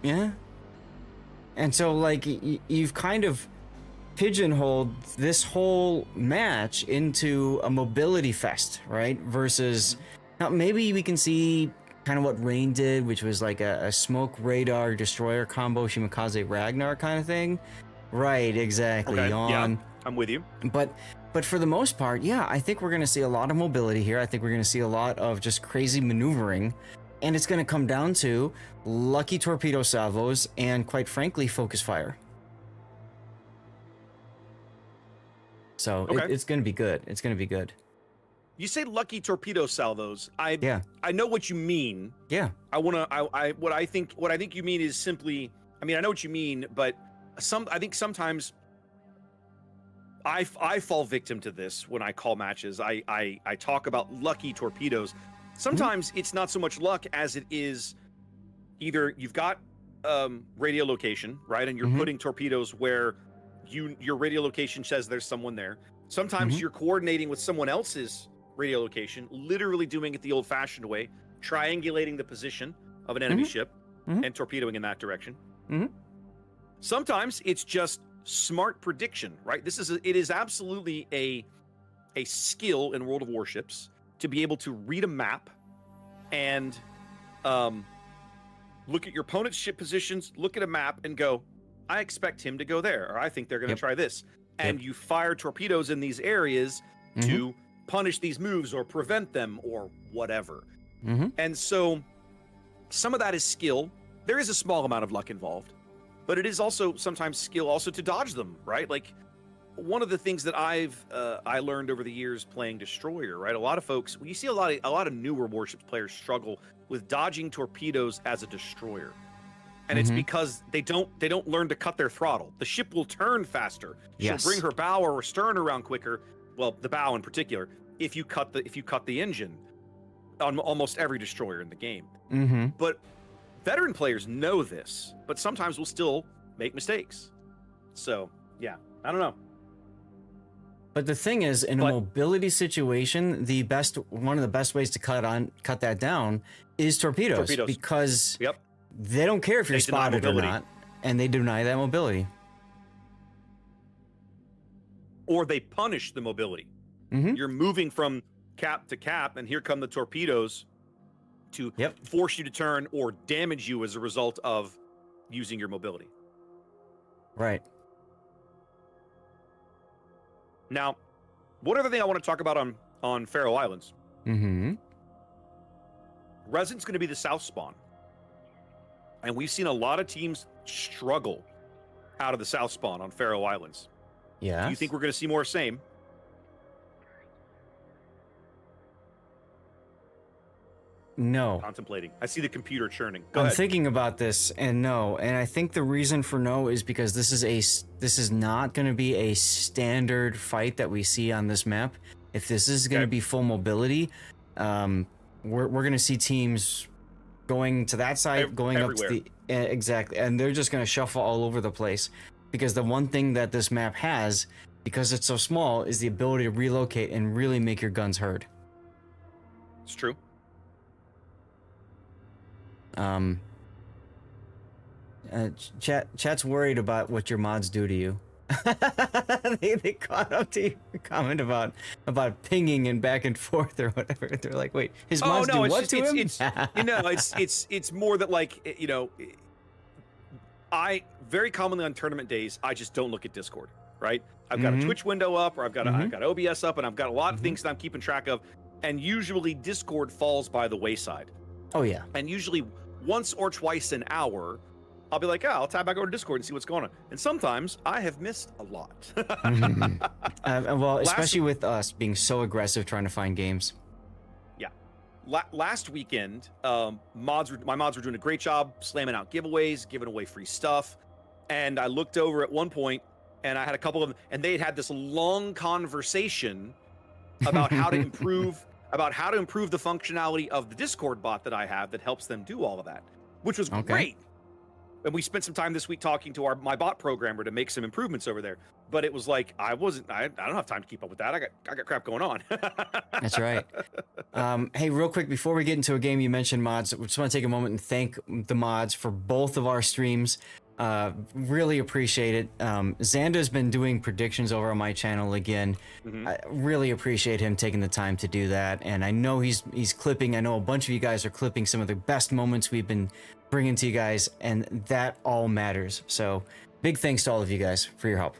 [SPEAKER 5] Yeah. And so, like, you've kind of pigeonholed this whole match into a mobility fest, right? Versus, now maybe we can see kind of what Rain did, which was like a smoke radar destroyer combo, Shimakaze Ragnar kind of thing. Right, exactly.
[SPEAKER 3] Okay, yeah, I'm with you.
[SPEAKER 5] But for the most part, yeah, I think we're going to see a lot of mobility here. I think we're going to see a lot of just crazy maneuvering. And it's going to come down to lucky torpedo salvos and, quite frankly, focus fire. So it's going to be good. It's going to be good.
[SPEAKER 3] You say lucky torpedo salvos. I know what you mean.
[SPEAKER 5] Yeah.
[SPEAKER 3] What I think you mean is simply, I mean, I know what you mean, but I think sometimes I fall victim to this when I call matches. I talk about lucky torpedoes. Sometimes it's not so much luck as it is either you've got radio location, right? And you're putting torpedoes where your radio location says there's someone there. Sometimes you're coordinating with someone else's radio location, literally doing it the old-fashioned way, triangulating the position of an enemy ship and torpedoing in that direction. Sometimes it's just smart prediction, right? It is absolutely a skill in World of Warships to be able to read a map and look at your opponent's ship positions, look at a map and go, I expect him to go there, or I think they're going to try this. And you fire torpedoes in these areas to punish these moves or prevent them or whatever. And so some of that is skill. There is a small amount of luck involved, but it is also sometimes skill also to dodge them, right? Like one of the things that I learned over the years playing Destroyer, right? A lot of folks, you see a lot of newer Warships players struggle with dodging torpedoes as a destroyer. And it's because they don't learn to cut their throttle. The ship will turn faster. She'll bring her bow or her stern around quicker. Well, the bow in particular, if you cut the engine on almost every destroyer in the game. But veteran players know this, but sometimes will still make mistakes. So yeah, I don't know.
[SPEAKER 5] But the thing is, in a mobility situation, one of the best ways to cut that down is torpedoes. Because they don't care if you're spotted or not, and they deny that mobility.
[SPEAKER 3] Or they punish the mobility. You're moving from cap to cap, and here come the torpedoes to force you to turn or damage you as a result of using your mobility.
[SPEAKER 5] Right.
[SPEAKER 3] Now, one other thing I want to talk about on Faroe Islands. Resin's going to be the south spawn. And we've seen a lot of teams struggle out of the south spawn on Faroe Islands.
[SPEAKER 5] Yeah.
[SPEAKER 3] Do you think we're going to see more same?
[SPEAKER 5] No.
[SPEAKER 3] Contemplating. I see the computer churning. Go
[SPEAKER 5] I'm
[SPEAKER 3] ahead.
[SPEAKER 5] thinking about this, and no. And I think the reason for no is because this is not going to be a standard fight that we see on this map. If this is going to be full mobility, we're going to see teams going to that side, going
[SPEAKER 3] everywhere.
[SPEAKER 5] up to the exactly, and they're just going to shuffle all over the place. Because the one thing that this map has, because it's so small, is the ability to relocate and really make your guns heard.
[SPEAKER 3] It's true.
[SPEAKER 5] Chat's worried about what your mods do to you. they caught up to your comment about pinging and back and forth or whatever. They're like, wait, his mods do what to him?
[SPEAKER 3] It's more that, like, I very commonly on tournament days, I just don't look at Discord, right? I've got a Twitch window up, or I've got OBS up, and I've got a lot of things that I'm keeping track of. And usually Discord falls by the wayside.
[SPEAKER 5] Oh yeah.
[SPEAKER 3] And usually once or twice an hour, I'll be like, oh, I'll tab back over to Discord and see what's going on. And sometimes I have missed a lot.
[SPEAKER 5] Well, especially with us being so aggressive trying to find games.
[SPEAKER 3] Yeah. Last weekend, my mods were doing a great job slamming out giveaways, giving away free stuff. And I looked over at one point, and I had a couple of them, and they had this long conversation about how to improve the functionality of the Discord bot that I have that helps them do all of that, which was great. And we spent some time this week talking to my bot programmer to make some improvements over there. But it was like I don't have time to keep up with that. I got crap going on.
[SPEAKER 5] That's right. Hey, real quick before we get into a game, you mentioned mods. I just want to take a moment and thank the mods for both of our streams. Really appreciate it. Xander's been doing predictions over on my channel again. I really appreciate him taking the time to do that. And I know he's clipping. I know a bunch of you guys are clipping some of the best moments we've been bringing to you guys, and that all matters. So big thanks to all of you guys for your help.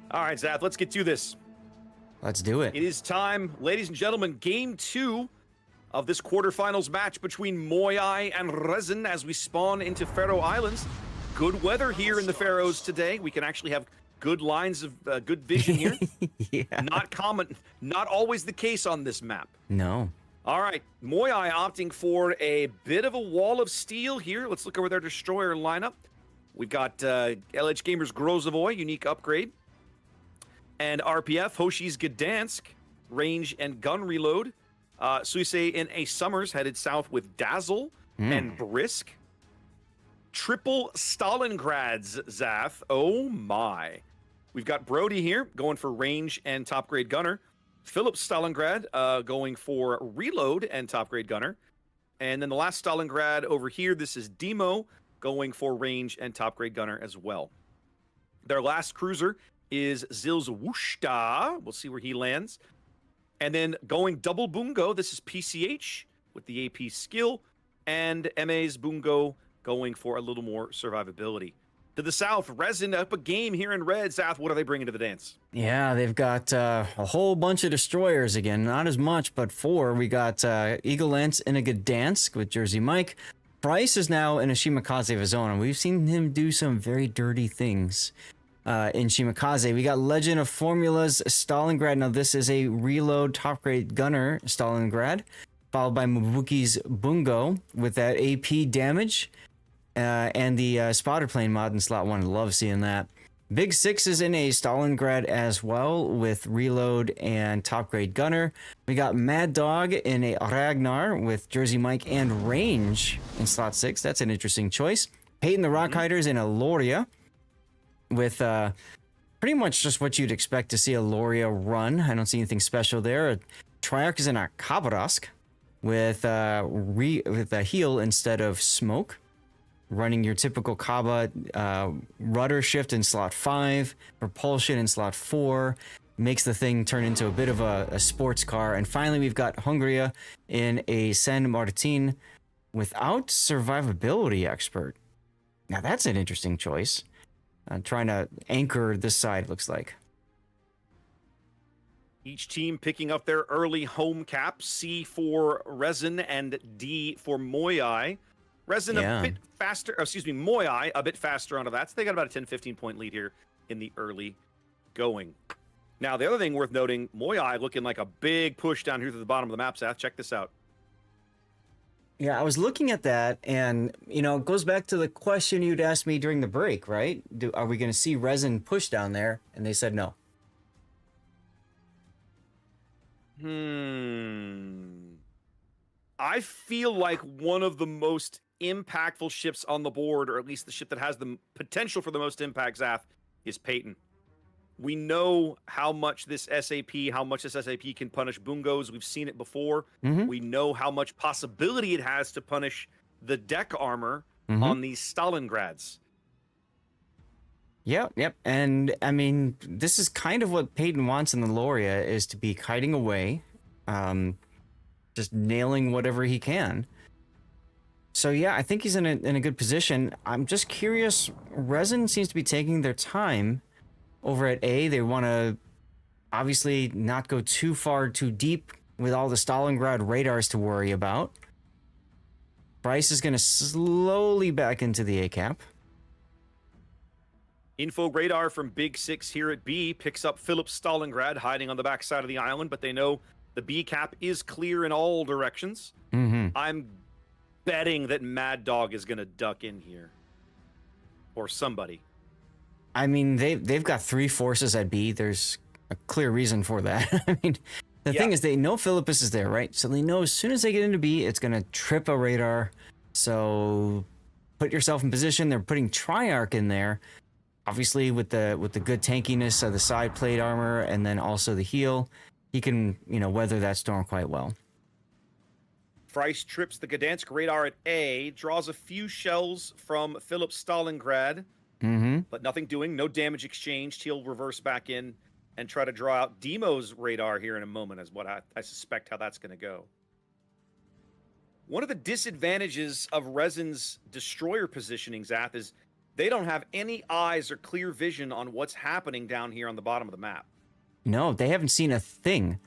[SPEAKER 3] All right, Zath, let's get to this.
[SPEAKER 5] Let's do it.
[SPEAKER 3] It is time, ladies and gentlemen, game 2 of this quarterfinals match between Moyai and Resin as we spawn into Faroe Islands. Good weather here in the Faroes today. We can actually have good lines of good vision here.
[SPEAKER 5] Yeah.
[SPEAKER 3] Not always the case on this map.
[SPEAKER 5] No.
[SPEAKER 3] All right, Moyai opting for a bit of a wall of steel here. Let's look over their destroyer lineup. We've got LH Gamers Grozavoy, unique upgrade. And RPF, Hoshi's Gdansk, range and gun reload. Suise in a Summers headed south with Dazzle and Brisk. Triple Stalingrads, Zath. Oh my. We've got Brody here going for range and top grade gunner. Philip Stalingrad going for reload and top grade gunner. And then the last Stalingrad over here, this is Demo going for range and top grade gunner as well. Their last cruiser is Zil's Wushta. We'll see where he lands. And then going double Bungo, this is PCH with the AP skill. And MA's Bungo going for a little more survivability. To the south, Resin up a game here in red. South, what are they bringing to the dance?
[SPEAKER 5] Yeah, they've got a whole bunch of destroyers again. Not as much, but 4. We got Eagle Lance in a Gdansk with Jersey Mike. Price is now in a Shimakaze of his own, and we've seen him do some very dirty things in Shimakaze. We got Legend of Formulas Stalingrad. Now, this is a reload top grade gunner Stalingrad, followed by Mabuki's Bungo with that AP damage. And the spotter plane mod in slot 1. Love seeing that. Big Six is in a Stalingrad as well with reload and top grade gunner. We got Mad Dog in a Ragnar with Jersey Mike and range in slot 6. That's an interesting choice. Peyton the Rockhiders in a Loria with pretty much just what you'd expect to see a Loria run. I don't see anything special there. Triarch is in a Khabarovsk with a heal instead of smoke. Running your typical Kaba rudder shift in slot 5, propulsion in slot 4, makes the thing turn into a bit of a sports car. And finally, we've got Hungria in a San Martin without survivability expert. Now that's an interesting choice. Trying to anchor this side, looks like.
[SPEAKER 3] Each team picking up their early home cap. C for Resin and D for Moyai. Resin a bit faster, Moyai a bit faster onto that. So they got about a 10-15 point lead here in the early going. Now, the other thing worth noting, Moyai looking like a big push down here to the bottom of the map, Seth. Check this out.
[SPEAKER 5] Yeah, I was looking at that, and, it goes back to the question you'd asked me during the break, right? Are we going to see Resin push down there? And they said no.
[SPEAKER 3] I feel like one of the most impactful ships on the board, or at least the ship that has the potential for the most impact, Zath, is Peyton. We know how much this SAP can punish Bungos. We've seen it before. We know how much possibility it has to punish the deck armor on these Stalingrads.
[SPEAKER 5] Yep. And, I mean, this is kind of what Peyton wants in the Loria, is to be kiting away, just nailing whatever he can. So yeah, I think he's in a good position. I'm just curious. Resin seems to be taking their time over at A. They want to obviously not go too far, too deep with all the Stalingrad radars to worry about. Bryce is going to slowly back into the A cap.
[SPEAKER 3] Info radar from Big Six here at B picks up Philip Stalingrad hiding on the backside of the island, but they know the B cap is clear in all directions. I'm betting that Mad Dog is going to duck in here. Or somebody.
[SPEAKER 5] I mean, they've got 3 forces at B. There's a clear reason for that. I mean, the thing is, they know Philippus is there, right? So they know as soon as they get into B, it's going to trip a radar. So put yourself in position. They're putting Triarch in there. Obviously, with the good tankiness of the side plate armor and then also the heal, he can, weather that storm quite well.
[SPEAKER 3] Price trips the Gdansk radar at A, draws a few shells from Philip Stalingrad, but nothing doing, no damage exchanged. He'll reverse back in and try to draw out Demo's radar here in a moment, is what I suspect how that's going to go. One of the disadvantages of Resin's destroyer positioning, Zath, is they don't have any eyes or clear vision on what's happening down here on the bottom of the map.
[SPEAKER 5] No, they haven't seen a thing.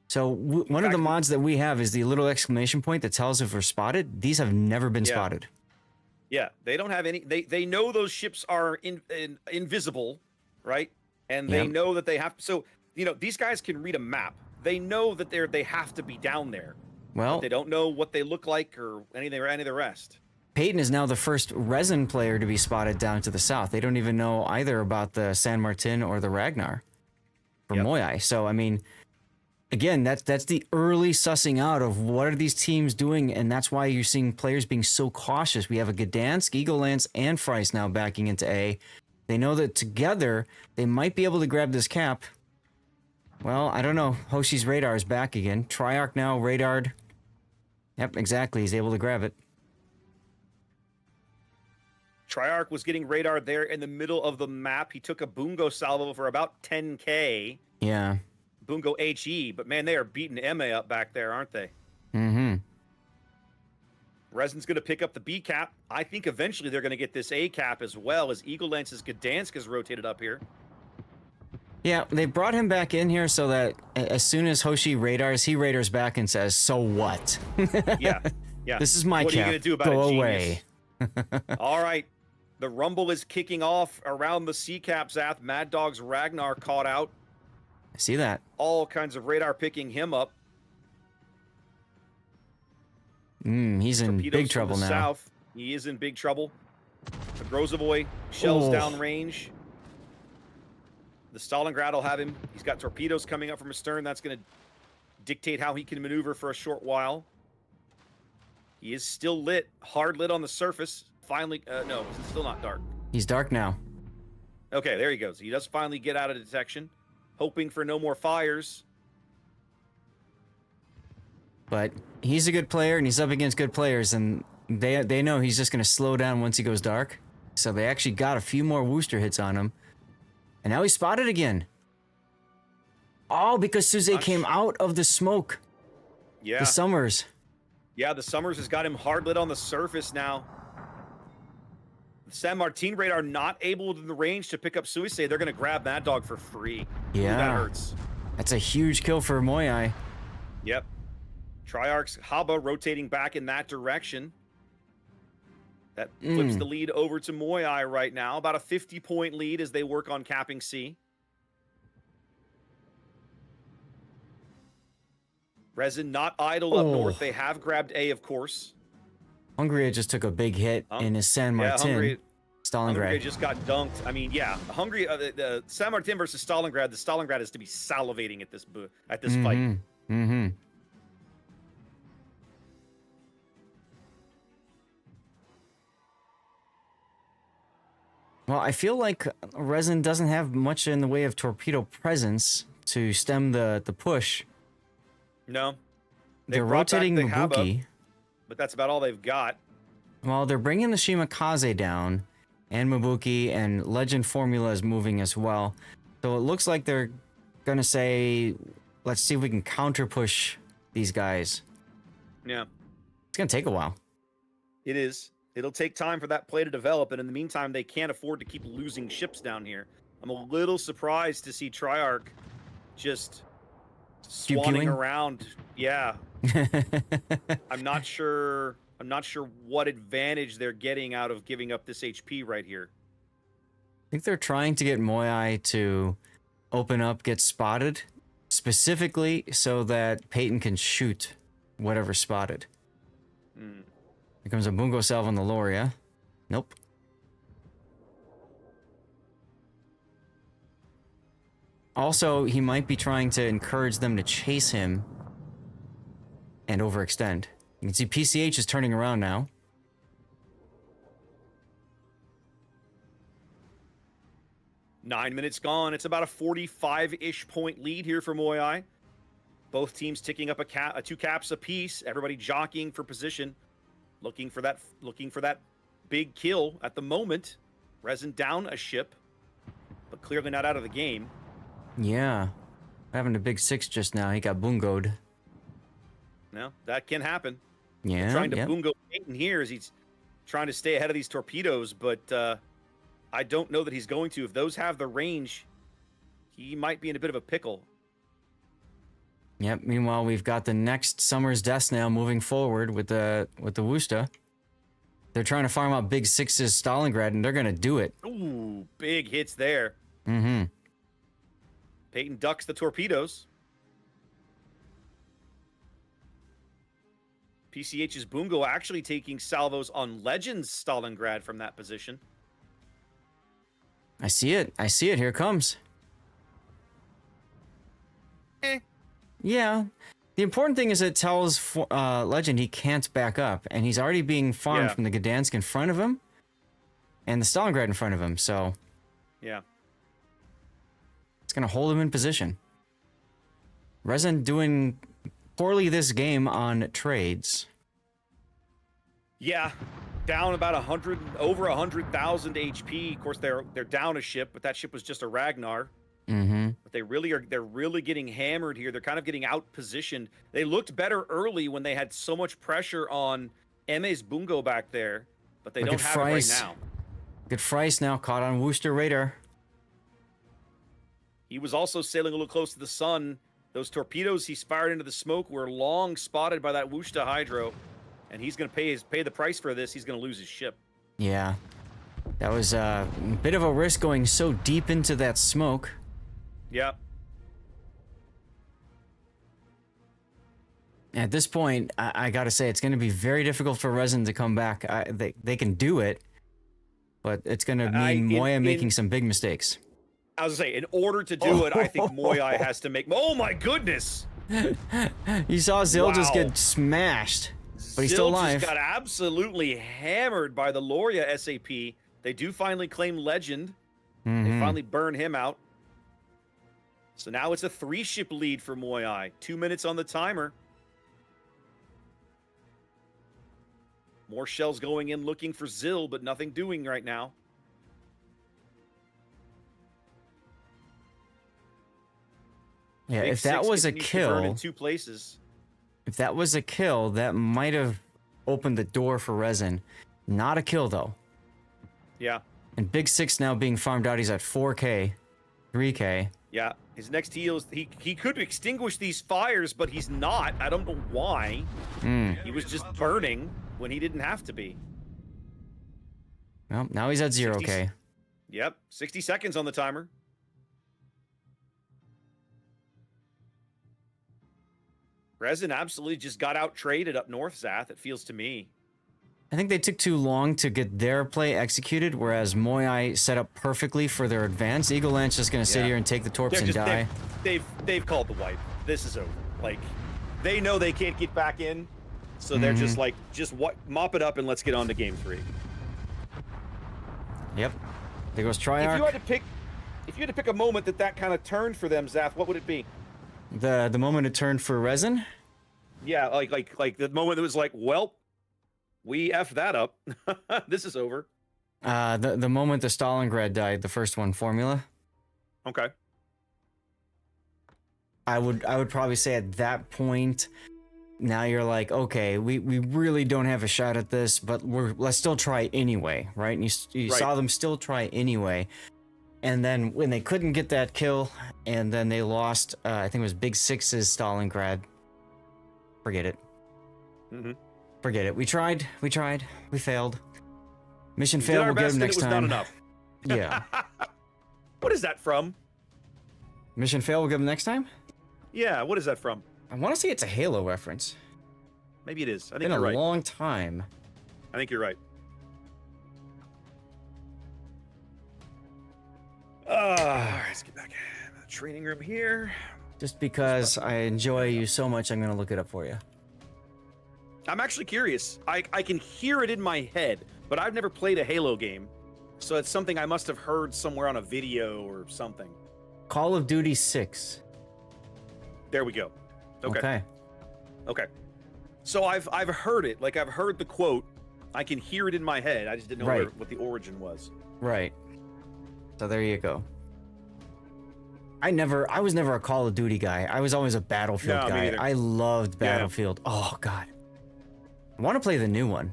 [SPEAKER 5] So one of the mods that we have is the little exclamation point that tells if we're spotted. These have never been spotted.
[SPEAKER 3] Yeah, they don't have any. They know those ships are invisible, right? And they know that they have. So these guys can read a map. They know that they have to be down there.
[SPEAKER 5] Well,
[SPEAKER 3] but they don't know what they look like or any of the rest.
[SPEAKER 5] Peyton is now the first Resin player to be spotted down to the south. They don't even know either about the San Martin or the Ragnar for Moyai. So I mean, again, that's the early sussing out of what are these teams doing, and that's why you're seeing players being so cautious. We have a Gdansk, Eagle Lance, and Fries now backing into A. They know that together they might be able to grab this cap. Well, I don't know. Hoshi's radar is back again. Triarch now radared. Yep, exactly. He's able to grab it.
[SPEAKER 3] Triarch was getting radar there in the middle of the map. He took a Bungo salvo for about 10K.
[SPEAKER 5] Yeah.
[SPEAKER 3] Bungo HE, but man, they are beating Emma up back there, aren't they? Resin's going to pick up the B cap. I think eventually they're going to get this A cap as well, as Eagle Lance's Gdansk is rotated up here.
[SPEAKER 5] Yeah, they brought him back in here so that as soon as Hoshi radars, he radars back and says, "So what?"
[SPEAKER 3] yeah.
[SPEAKER 5] This is my cap.
[SPEAKER 3] What are you going to do about
[SPEAKER 5] Go
[SPEAKER 3] it,
[SPEAKER 5] away.
[SPEAKER 3] All right. The rumble is kicking off around the C cap, Zath. Mad Dog's Ragnar caught out.
[SPEAKER 5] I see that.
[SPEAKER 3] All kinds of radar picking him up.
[SPEAKER 5] He's in big trouble now.
[SPEAKER 3] South. He is in big trouble. The Grozovoy shells downrange. The Stalingrad will have him. He's got torpedoes coming up from astern. That's going to dictate how he can maneuver for a short while. He is still lit, hard lit on the surface. Finally, no, it's still not dark.
[SPEAKER 5] He's dark now.
[SPEAKER 3] Okay, there he goes. He does finally get out of detection, hoping for no more fires.
[SPEAKER 5] But he's a good player, and he's up against good players, and they know he's just going to slow down once he goes dark. So they actually got a few more Wooster hits on him. And now he's spotted again. Oh, because Suze came out of the smoke.
[SPEAKER 3] Yeah.
[SPEAKER 5] The Summers.
[SPEAKER 3] Yeah, the Summers has got him hard lit on the surface now. The San Martin radar not able in the range to pick up Suicide. They're going to grab Mad Dog for free.
[SPEAKER 5] Yeah.
[SPEAKER 3] Ooh, that hurts.
[SPEAKER 5] That's a huge kill for Moyai.
[SPEAKER 3] Yep. Triarch's Haba rotating back in that direction. That flips the lead over to Moyai right now. About a 50-point lead as they work on capping C. Resin not idle up north. They have grabbed A, of course.
[SPEAKER 5] Hungary just took a big hit in his San Martin. Stalingrad.
[SPEAKER 3] Hungary just got dunked. I mean, yeah, Hungary, the San Martin versus Stalingrad. The Stalingrad is to be salivating at this fight.
[SPEAKER 5] Well, I feel like Resin doesn't have much in the way of torpedo presence to stem the push.
[SPEAKER 3] No.
[SPEAKER 5] They're rotating Mabuki.
[SPEAKER 3] But that's about all they've got.
[SPEAKER 5] Well, they're bringing the Shimakaze down, and Mabuki, and Legend Formula is moving as well. So it looks like they're going to say, let's see if we can counter push these guys.
[SPEAKER 3] Yeah.
[SPEAKER 5] It's gonna take a while.
[SPEAKER 3] It is. It'll take time for that play to develop, and in the meantime, they can't afford to keep losing ships down here. I'm a little surprised to see Triarch just swanning around. Yeah. I'm not sure what advantage they're getting out of giving up this HP right here.
[SPEAKER 5] I think they're trying to get Moai to open up, get spotted, specifically so that Peyton can shoot whatever's spotted. Here comes a Bungo salve on the Loria. Nope. Also, he might be trying to encourage them to chase him and overextend. You can see PCH is turning around now.
[SPEAKER 3] Nine minutes gone. It's about a 45-ish point lead here for Moai. Both teams ticking up a 2 caps apiece. Everybody jockeying for position, looking for that big kill. At the moment, Resin down a ship, but clearly not out of the game.
[SPEAKER 5] Yeah, having a big 6 just now. He got bungoed.
[SPEAKER 3] No, that can happen.
[SPEAKER 5] Yeah,
[SPEAKER 3] trying to bungo Peyton here as he's trying to stay ahead of these torpedoes, but I don't know that he's going to. If those have the range, he might be in a bit of a pickle.
[SPEAKER 5] Yep. Meanwhile, we've got the next Summer's Death Snail moving forward with the Wusta. They're trying to farm out big 6's Stalingrad, and they're gonna do it.
[SPEAKER 3] Ooh, big hits there.
[SPEAKER 5] Mm-hmm.
[SPEAKER 3] Peyton ducks the torpedoes. PCH's Bungo actually taking salvos on Legends Stalingrad from that position.
[SPEAKER 5] I see it. I see it. Here it comes. Yeah. The important thing is it tells Legend he can't back up, and he's already being farmed from the Gdansk in front of him and the Stalingrad in front of him, so...
[SPEAKER 3] Yeah.
[SPEAKER 5] It's going to hold him in position. Resin doing poorly this game on trades.
[SPEAKER 3] Yeah. Down about over 100,000 HP. Of course, they're down a ship, but that ship was just a Ragnar.
[SPEAKER 5] Mm-hmm.
[SPEAKER 3] But they're really getting hammered here. They're kind of getting out positioned. They looked better early when they had so much pressure on Eme's Bungo back there, but they don't have it right now.
[SPEAKER 5] Good Fries now caught on Worcester radar.
[SPEAKER 3] He was also sailing a little close to the sun. Those torpedoes he fired into the smoke were long spotted by that Worcester Hydro, and he's going to pay the price for this. He's going to lose his ship.
[SPEAKER 5] Yeah, that was a bit of a risk going so deep into that smoke.
[SPEAKER 3] Yep.
[SPEAKER 5] At this point, I gotta say, it's going to be very difficult for Resin to come back. They can do it, but it's going to mean Moya making some big mistakes.
[SPEAKER 3] I was going to say, in order to do it, I think Moya has to make... Oh, my goodness!
[SPEAKER 5] You saw Zill just get smashed, but he's still alive.
[SPEAKER 3] Just got absolutely hammered by the Loria SAP. They do finally claim Legend.
[SPEAKER 5] Mm-hmm.
[SPEAKER 3] They finally burn him out. So now it's a 3-ship lead for Moai. 2 minutes on the timer. More shells going in looking for Zill, but nothing doing right now.
[SPEAKER 5] Yeah,
[SPEAKER 3] Big
[SPEAKER 5] if that
[SPEAKER 3] Six
[SPEAKER 5] was a
[SPEAKER 3] continues to burn
[SPEAKER 5] kill,
[SPEAKER 3] in 2 places.
[SPEAKER 5] if that was a kill, that might have opened the door for Resin. Not a kill though.
[SPEAKER 3] Yeah.
[SPEAKER 5] And Big 6 now being farmed out. He's at 4K, 3K.
[SPEAKER 3] Yeah. His next heal is he could extinguish these fires, but he's not. I don't know why. He was just burning when he didn't have to be.
[SPEAKER 5] Well, now he's at 0K.
[SPEAKER 3] Yep. 60 seconds on the timer. Resin absolutely just got out traded up north, Zath, it feels to me.
[SPEAKER 5] I think they took too long to get their play executed, whereas Moai set up perfectly for their advance. Eagle Lance just going to sit here and take the torps and die.
[SPEAKER 3] They've called the wipe. This is over. Like, they know they can't get back in, so they're just like, mop it up and let's get on to game 3.
[SPEAKER 5] Yep. There goes Triarch.
[SPEAKER 3] If you had to pick a moment that kind of turned for them, Zath, what would it be?
[SPEAKER 5] The moment it turned for Resin?
[SPEAKER 3] Yeah, like the moment that was like, well, we effed that up. This is over.
[SPEAKER 5] The moment the Stalingrad died, the first one, Formula.
[SPEAKER 3] Okay.
[SPEAKER 5] I would probably say at that point, now you're like, okay, we really don't have a shot at this, but let's still try anyway, right? And you
[SPEAKER 3] Right.
[SPEAKER 5] saw them still try anyway. And then when they couldn't get that kill, and then they lost, I think it was Big Six's Stalingrad. Forget it.
[SPEAKER 3] Mhm.
[SPEAKER 5] Forget it. We tried, we failed. Mission
[SPEAKER 3] We did
[SPEAKER 5] failed,
[SPEAKER 3] our
[SPEAKER 5] we'll get
[SPEAKER 3] best
[SPEAKER 5] them
[SPEAKER 3] and
[SPEAKER 5] next
[SPEAKER 3] it was
[SPEAKER 5] time.
[SPEAKER 3] not enough.
[SPEAKER 5] Yeah.
[SPEAKER 3] What is that from?
[SPEAKER 5] Mission failed, we'll get them next time?
[SPEAKER 3] Yeah, what is that from?
[SPEAKER 5] I want to say it's a Halo reference.
[SPEAKER 3] Maybe it is. I think
[SPEAKER 5] Been a
[SPEAKER 3] you're right.
[SPEAKER 5] long time.
[SPEAKER 3] I think you're right. All right, let's get back in the training room here.
[SPEAKER 5] Just because I enjoy you so much, I'm going to look it up for you.
[SPEAKER 3] I'm actually curious. I can hear it in my head, but I've never played a Halo game. So it's something I must have heard somewhere on a video or something.
[SPEAKER 5] Call of Duty 6.
[SPEAKER 3] There we go.
[SPEAKER 5] Okay.
[SPEAKER 3] Okay. So I've heard it. Like I've heard the quote. I can hear it in my head. I just didn't know
[SPEAKER 5] Right.
[SPEAKER 3] what the origin was.
[SPEAKER 5] Right. So there you go. I was never a Call of Duty guy. I was always a Battlefield
[SPEAKER 3] No, me
[SPEAKER 5] guy.
[SPEAKER 3] neither.
[SPEAKER 5] I loved
[SPEAKER 3] Yeah.
[SPEAKER 5] Battlefield. Oh god. I want to play the new one.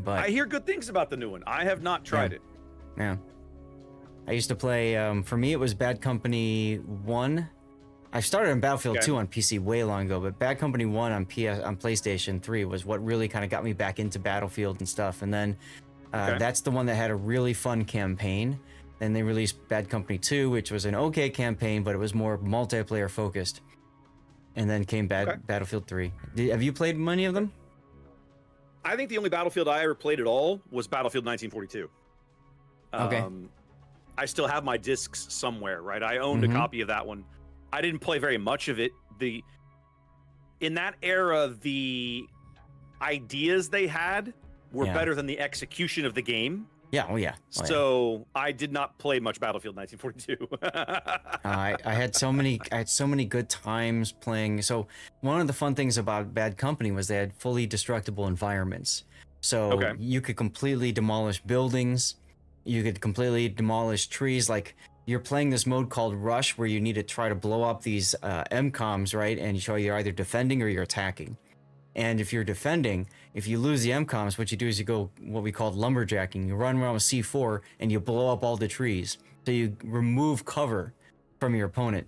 [SPEAKER 5] But
[SPEAKER 3] I hear good things about the new one. I have not tried it.
[SPEAKER 5] yeah. I used to play for me it was Bad Company 1. I started on Battlefield
[SPEAKER 3] Okay.
[SPEAKER 5] 2 on PC way long ago, but Bad Company 1 on PlayStation 3 was what really kind of got me back into Battlefield and stuff. And then
[SPEAKER 3] Okay.
[SPEAKER 5] that's the one that had a really fun campaign. Then they released Bad Company 2, which was an okay campaign, but it was more multiplayer focused. And then came
[SPEAKER 3] Okay.
[SPEAKER 5] Battlefield 3. Have you played many of them?
[SPEAKER 3] I think the only Battlefield I ever played at all was Battlefield 1942.
[SPEAKER 5] Okay.
[SPEAKER 3] I still have my discs somewhere, right? I owned
[SPEAKER 5] Mhm.
[SPEAKER 3] a copy of that one. I didn't play very much of it. In that era, the ideas they had were
[SPEAKER 5] Yeah.
[SPEAKER 3] better than the execution of the game.
[SPEAKER 5] Yeah, oh yeah. Oh, yeah.
[SPEAKER 3] So I did not play much Battlefield 1942.
[SPEAKER 5] I had so many good times playing. So one of the fun things about Bad Company was they had fully destructible environments. So
[SPEAKER 3] Okay.
[SPEAKER 5] you could completely demolish buildings. You could completely demolish trees. Like you're playing this mode called Rush where you need to try to blow up these MCOMs, right? And you're either defending or you're attacking. And if you're defending, if you lose the MCOMs, what you do is you go what we call lumberjacking. You run around with C4 and you blow up all the trees. So you remove cover from your opponent.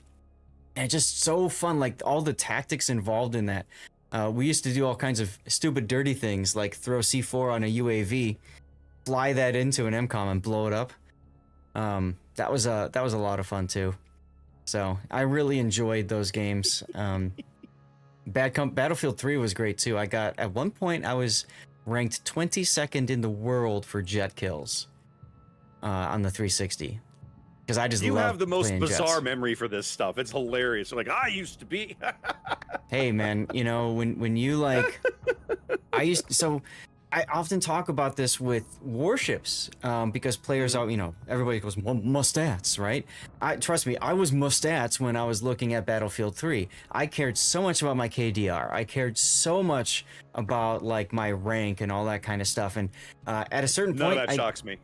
[SPEAKER 5] And it's just so fun, like all the tactics involved in that. We used to do all kinds of stupid, dirty things like throw C4 on a UAV, fly that into an MCOM and blow it up. That was a lot of fun too. So I really enjoyed those games. Battlefield 3 was great too. At one point I was ranked 22nd in the world for jet kills on the 360 because I just
[SPEAKER 3] You
[SPEAKER 5] love
[SPEAKER 3] have the most
[SPEAKER 5] playing
[SPEAKER 3] bizarre
[SPEAKER 5] jets.
[SPEAKER 3] memory for this stuff. It's hilarious. Like I used to be.
[SPEAKER 5] Hey man, you know when you like, I often talk about this with Warships because players are, everybody goes mustats, right? Trust me, I was mustats when I was looking at Battlefield 3. I cared so much about my KDR. I cared so much about like my rank and all that kind of stuff. And at a certain
[SPEAKER 3] None
[SPEAKER 5] point,
[SPEAKER 3] of that shocks me.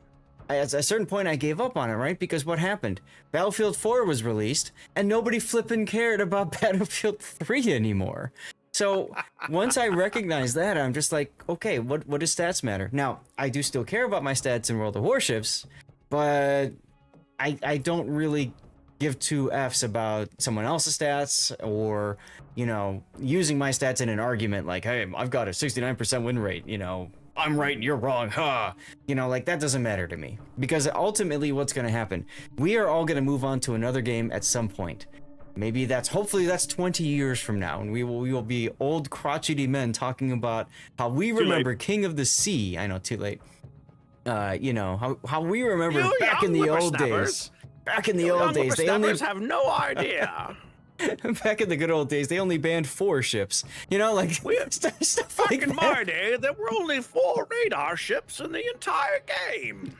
[SPEAKER 5] at a certain point, I gave up on it, right? Because what happened? Battlefield 4 was released, and nobody flipping cared about Battlefield 3 anymore. So once I recognized that, I'm just like, okay, what does stats matter? Now, I do still care about my stats in World of Warships, but I don't really give two Fs about someone else's stats or, using my stats in an argument like, hey, I've got a 69% win rate, I'm right and you're wrong, huh? Like that doesn't matter to me because ultimately what's going to happen? We are all going to move on to another game at some point. Hopefully that's 20 years from now, and we will be old crotchety men talking about how we remember King of the Sea. I know, too late. How we remember
[SPEAKER 3] You
[SPEAKER 5] back in
[SPEAKER 3] young
[SPEAKER 5] the old
[SPEAKER 3] whippersnappers.
[SPEAKER 5] days. Back in the old days, they only
[SPEAKER 3] have no idea.
[SPEAKER 5] back in the good old days, they only banned 4 ships. Like stuff
[SPEAKER 3] Back
[SPEAKER 5] like
[SPEAKER 3] in
[SPEAKER 5] that.
[SPEAKER 3] my day, there were only 4 radar ships in the entire game.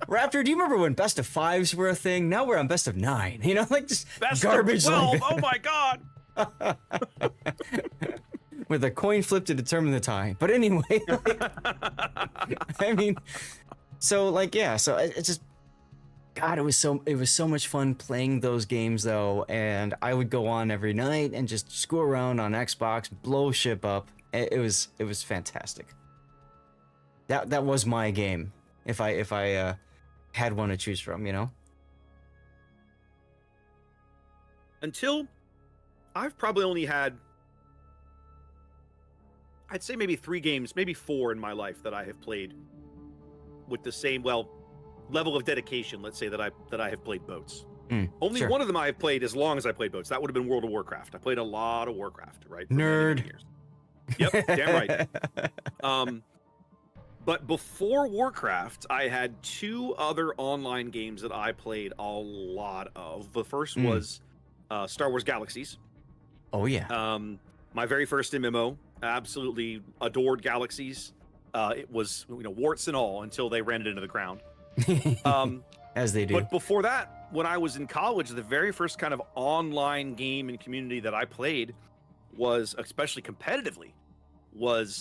[SPEAKER 5] Raptor, do you remember when best of 5s were a thing? Now we're on best of 9. Like just
[SPEAKER 3] Best
[SPEAKER 5] garbage
[SPEAKER 3] of 12.
[SPEAKER 5] like
[SPEAKER 3] Oh my god.
[SPEAKER 5] that. With a coin flip to determine the tie. But anyway, so it's just God, it was so much fun playing those games though, and I would go on every night and just screw around on Xbox, blow ship up. It was fantastic. That was my game if I had one to choose from, you know.
[SPEAKER 3] Until I've probably only had, I'd say maybe 3 games, maybe 4 in my life that I have played with the same level of dedication. Let's say that I have played boats. Only
[SPEAKER 5] sure.
[SPEAKER 3] one of them I have played as long as I played boats. That would have been World of Warcraft. I played a lot of Warcraft, right? For many,
[SPEAKER 5] Nerd.
[SPEAKER 3] many years. Yep, damn right. But before Warcraft, I had 2 other online games that I played a lot of. The first was Star Wars Galaxies.
[SPEAKER 5] Oh yeah.
[SPEAKER 3] My very first MMO. Absolutely adored Galaxies. It was, warts and all until they ran it into the ground.
[SPEAKER 5] As they do.
[SPEAKER 3] But before that, when I was in college, the very first kind of online game and community that I played was, especially competitively,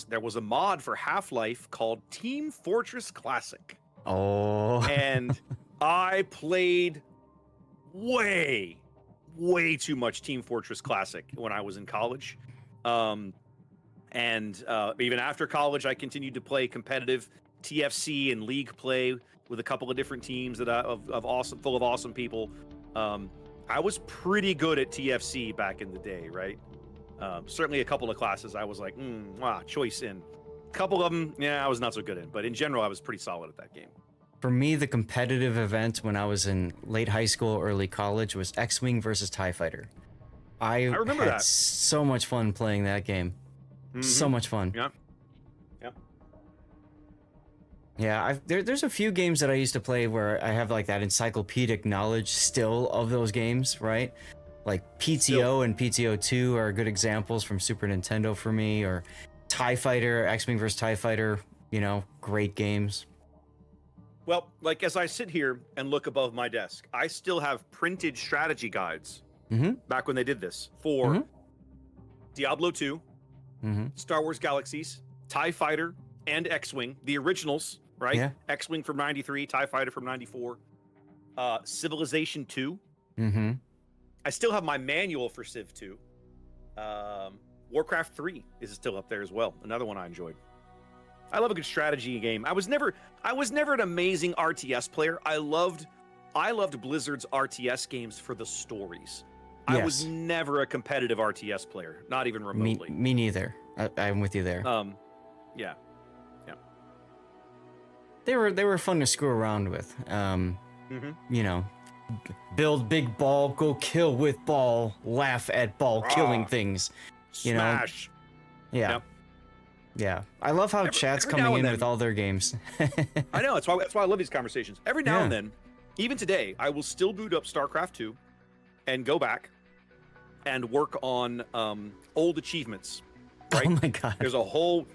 [SPEAKER 3] there was a mod for Half-Life called Team Fortress Classic.
[SPEAKER 5] Oh.
[SPEAKER 3] And I played way too much Team Fortress Classic when I was in college. And even after college, I continued to play competitive TFC and league play with a couple of different teams that full of awesome people. I was pretty good at TFC back in the day, right? Certainly a couple of classes I was like, choice in. A couple of them, I was not so good in. But in general, I was pretty solid at that game.
[SPEAKER 5] For me, the competitive event when I was in late high school, early college was X-Wing versus TIE Fighter. I
[SPEAKER 3] remember
[SPEAKER 5] had
[SPEAKER 3] that.
[SPEAKER 5] so much fun playing that game. So much fun.
[SPEAKER 3] Yeah.
[SPEAKER 5] Yeah, there's a few games that I used to play where I have like that encyclopedic knowledge still of those games, right? Like PTO and PTO 2 are good examples from Super Nintendo for me, or TIE Fighter, X-Wing vs. TIE Fighter, great games.
[SPEAKER 3] Well, like as I sit here and look above my desk, I still have printed strategy guides back when they did this for Diablo 2, Star Wars Galaxies, TIE Fighter, and X-Wing, the originals, right?
[SPEAKER 5] Yeah.
[SPEAKER 3] X-Wing from 93, TIE Fighter from 94, Civilization 2. I still have my manual for Civ 2. Warcraft 3 is still up there as well. Another one I enjoyed. I love a good strategy game. I was never an amazing RTS player. I loved Blizzard's RTS games for the stories.
[SPEAKER 5] Yes.
[SPEAKER 3] I was never a competitive RTS player, not even remotely.
[SPEAKER 5] Me neither. I'm with you there.
[SPEAKER 3] Yeah.
[SPEAKER 5] They were fun to screw around with. Build big ball, go kill with ball, laugh at ball killing things.
[SPEAKER 3] Smash.
[SPEAKER 5] Yeah.
[SPEAKER 3] Yep.
[SPEAKER 5] Yeah. I love how chat's
[SPEAKER 3] every now
[SPEAKER 5] coming
[SPEAKER 3] and
[SPEAKER 5] in
[SPEAKER 3] then-
[SPEAKER 5] with all their games.
[SPEAKER 3] I know. That's why I love these conversations. Every now and
[SPEAKER 5] Yeah.
[SPEAKER 3] then, even today, I will still boot up StarCraft 2 and go back and work on old achievements. Right?
[SPEAKER 5] Oh my god.
[SPEAKER 3] There's a whole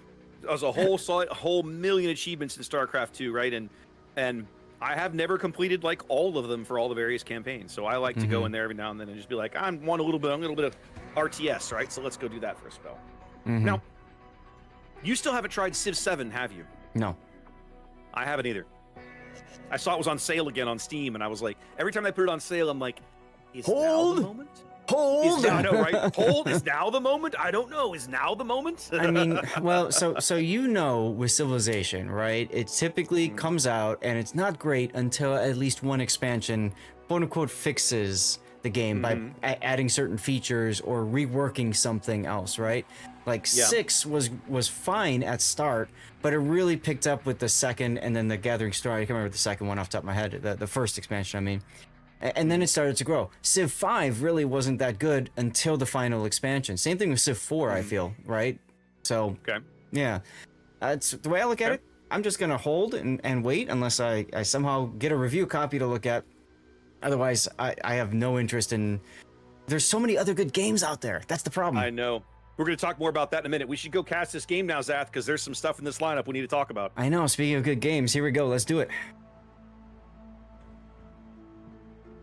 [SPEAKER 3] million achievements in StarCraft 2, right? And I have never completed like all of them for all the various campaigns. So I like to go in there every now and then and just be like, I want a little bit of RTS, right? So let's go do that for a spell. Now, you still haven't tried Civ 7, have you?
[SPEAKER 5] No.
[SPEAKER 3] I haven't either. I saw it was on sale again on Steam, and I was like, every time I put it on sale, I'm like, is now
[SPEAKER 5] Hold!
[SPEAKER 3] the moment?
[SPEAKER 5] Hold.
[SPEAKER 3] I know, right? Hold, is now the moment? I don't know. Is now the moment?
[SPEAKER 5] I mean, well, so with Civilization, right? It typically comes out and it's not great until at least one expansion, quote unquote, fixes the game by adding certain features or reworking something else, right? Like 6 was fine at start, but it really picked up with the second and then the Gathering Storm. I can't remember the second one off the top of my head. The first expansion, I mean. And then it started to grow. Civ 5 really wasn't that good until the final expansion. Same thing with Civ 4, I feel, right? So, yeah. That's the way I look at it. I'm just going to hold and wait unless I somehow get a review copy to look at. Otherwise, I have no interest in... There's so many other good games out there. That's the problem.
[SPEAKER 3] I know. We're going to talk more about that in a minute. We should go cast this game now, Zath, because there's some stuff in this lineup we need to talk about.
[SPEAKER 5] I know. Speaking of good games, here we go. Let's do it.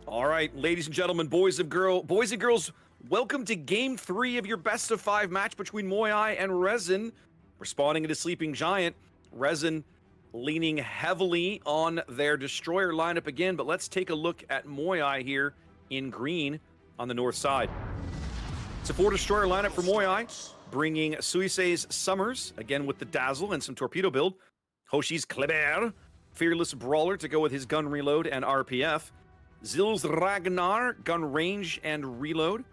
[SPEAKER 3] All right, ladies and gentlemen, boys and girls, welcome to Game 3 of your best of 5 match between Moyai and Resin. Respawning into Sleeping Giant. Resin leaning heavily on their destroyer lineup again, but let's take a look at Moyai here in green on the north side. It's a 4-destroyer lineup for Moyai, bringing Suisei's Summers, again with the Dazzle and some torpedo build. Hoshi's Kleber, Fearless Brawler to go with his gun reload and RPF. Zil's Ragnar, gun range and reload.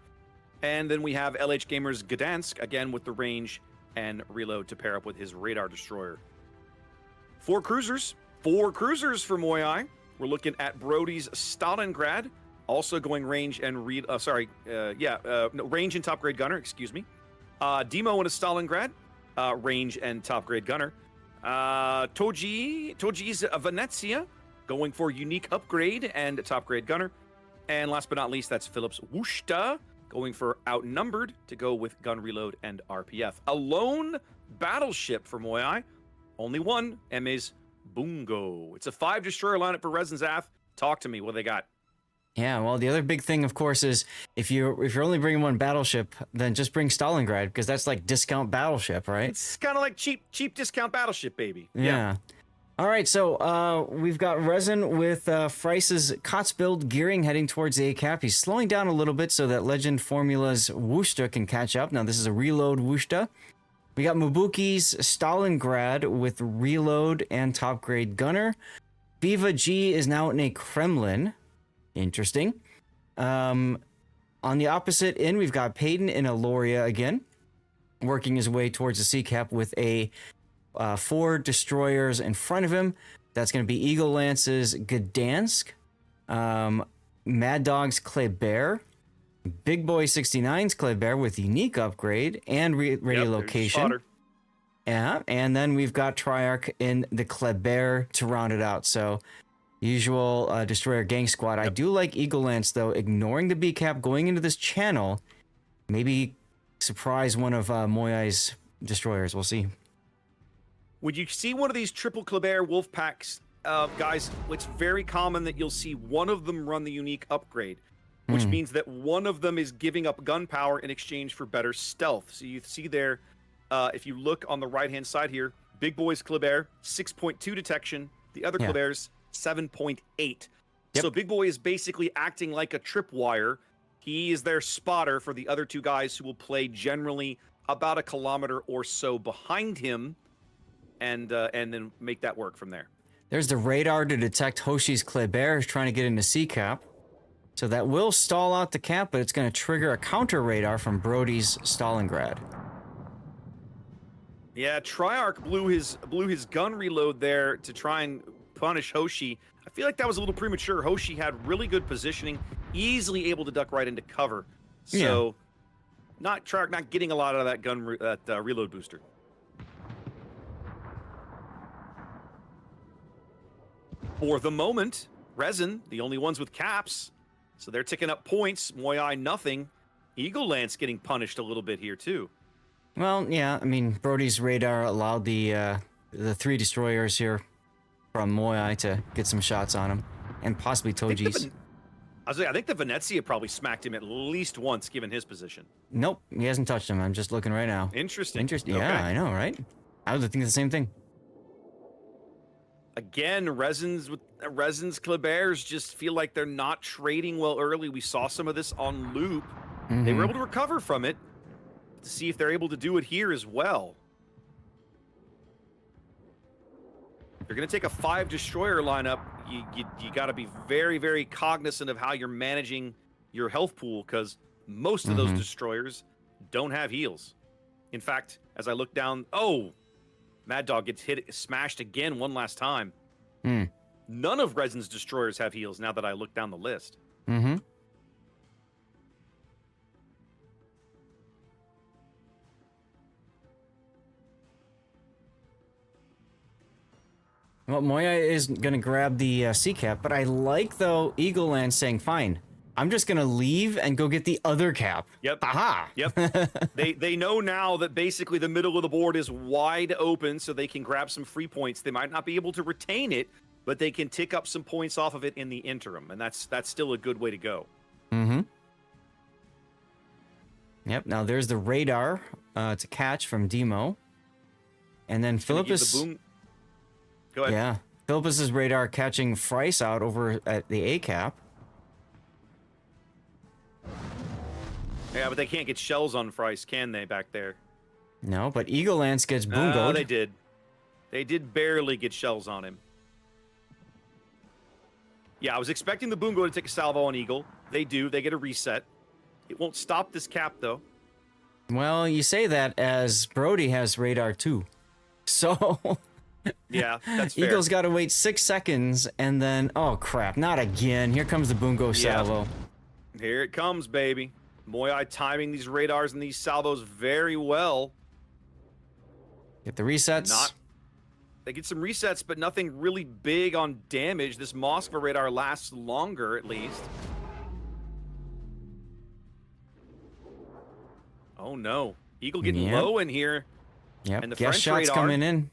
[SPEAKER 3] And then we have LH Gamer's Gdansk, again with the range and reload to pair up with his radar destroyer. 4 cruisers for Moyai. We're looking at Brody's Stalingrad, also going range and range and top grade gunner, excuse me. Demo in a Stalingrad, range and top grade gunner. Toji's Venezia, going for unique upgrade and top grade gunner. And last but not least, that's Philip's Wushta, going for outnumbered to go with gun reload and RPF. A lone battleship for Moyai. Only one, Eme's Bungo. It's a 5-destroyer lineup for Resin Zath. Talk to me, what they got?
[SPEAKER 5] Yeah, well, the other big thing, of course, is if you're only bringing one battleship, then just bring Stalingrad, because that's like discount battleship, right?
[SPEAKER 3] It's kind of like cheap discount battleship, baby.
[SPEAKER 5] Yeah. All right, so we've got Resin with Frice's KOTS build gearing heading towards the A-cap. He's slowing down a little bit so that Legend Formula's Wushta can catch up. Now, this is a reload Wushta. We got Mabuki's Stalingrad with reload and top grade gunner. Viva G is now in a Kremlin. Interesting. On the opposite end, we've got Payton in a Loria again, working his way towards the C-cap with a 4 destroyers in front of him. That's going to be Eagle Lance's Gdansk, Mad Dog's Kleber, Big Boy 69's Kleber with unique upgrade and radiolocation. Yeah, and then we've got Triarch in the Kleber to round it out. So usual destroyer gang squad. I do like Eagle Lance though, ignoring the B cap, going into this channel, maybe surprise one of Moyai's destroyers. We'll see.
[SPEAKER 3] When you see one of these triple Kleber wolf packs, guys, it's very common that you'll see one of them run the unique upgrade, which means that one of them is giving up gunpowder in exchange for better stealth. So you see there, if you look on the right-hand side here, Big Boy's Kleber, 6.2 detection. The other Kleber's 7.8. Yep. So Big Boy is basically acting like a tripwire. He is their spotter for the other 2 guys who will play generally about a kilometer or so behind him, and then make that work from there.
[SPEAKER 5] There's the radar to detect Hoshi's Kleber is trying to get into C-cap. So that will stall out the cap, but it's going to trigger a counter radar from Brody's Stalingrad.
[SPEAKER 3] Yeah, Triarch blew his gun reload there to try and punish Hoshi. I feel like that was a little premature. Hoshi had really good positioning, easily able to duck right into cover. So, Triarch not getting a lot out of that reload booster. For the moment, Resin, the only ones with caps, so they're ticking up points. Moyai, nothing. Eagle Lance getting punished a little bit here, too.
[SPEAKER 5] Well, yeah, I mean, Brody's radar allowed the 3 destroyers here from Moyai to get some shots on him, and possibly Toji's.
[SPEAKER 3] I think the Venezia probably smacked him at least once, given his position.
[SPEAKER 5] Nope, he hasn't touched him. I'm just looking right now.
[SPEAKER 3] Interesting.
[SPEAKER 5] Okay. Yeah, I know, right? I was thinking the same thing.
[SPEAKER 3] Again, Resin's Klebers just feel like they're not trading well early. We saw some of this on loop. They were able to recover from it. To see if they're able to do it here as well. If you're going to take a 5-destroyer lineup, you got to be very, very cognizant of how you're managing your health pool, because most of those destroyers don't have heals. In fact, as I look down, Mad Dog gets smashed again one last time. None of Resin's destroyers have heals now that I look down the list.
[SPEAKER 5] Well, Moyai is going to grab the C-cap, but I like, though, Eagle Land saying, fine, I'm just going to leave and go get the other cap.
[SPEAKER 3] Yep.
[SPEAKER 5] Aha!
[SPEAKER 3] Yep. They know now that basically the middle of the board is wide open, so they can grab some free points. They might not be able to retain it, but they can tick up some points off of it in the interim, and that's still a good way to go.
[SPEAKER 5] Yep, now there's the radar to catch from Demo. And then Philip is...
[SPEAKER 3] Go ahead.
[SPEAKER 5] Yeah. Philippus's radar catching Frice out over at the A cap.
[SPEAKER 3] Yeah, but they can't get shells on Frice, can they, back there?
[SPEAKER 5] No, but Eagle Lance gets bungoed.
[SPEAKER 3] No, they did. They did barely get shells on him. Yeah, I was expecting the Bungo to take a salvo on Eagle. They do. They get a reset. It won't stop this cap, though.
[SPEAKER 5] Well, you say that as Brody has radar too. So
[SPEAKER 3] Yeah, that's fair.
[SPEAKER 5] Eagle's got to wait 6 seconds and then, oh crap, not again. Here comes the Bungo salvo.
[SPEAKER 3] Here it comes, baby. Moyai timing these radars and these salvos very well.
[SPEAKER 5] Get the resets.
[SPEAKER 3] They get some resets, but nothing really big on damage. This Moskva radar lasts longer, at least. Oh no, Eagle getting low in here.
[SPEAKER 5] Yep,
[SPEAKER 3] And the
[SPEAKER 5] guess
[SPEAKER 3] French
[SPEAKER 5] shots
[SPEAKER 3] radar
[SPEAKER 5] coming in.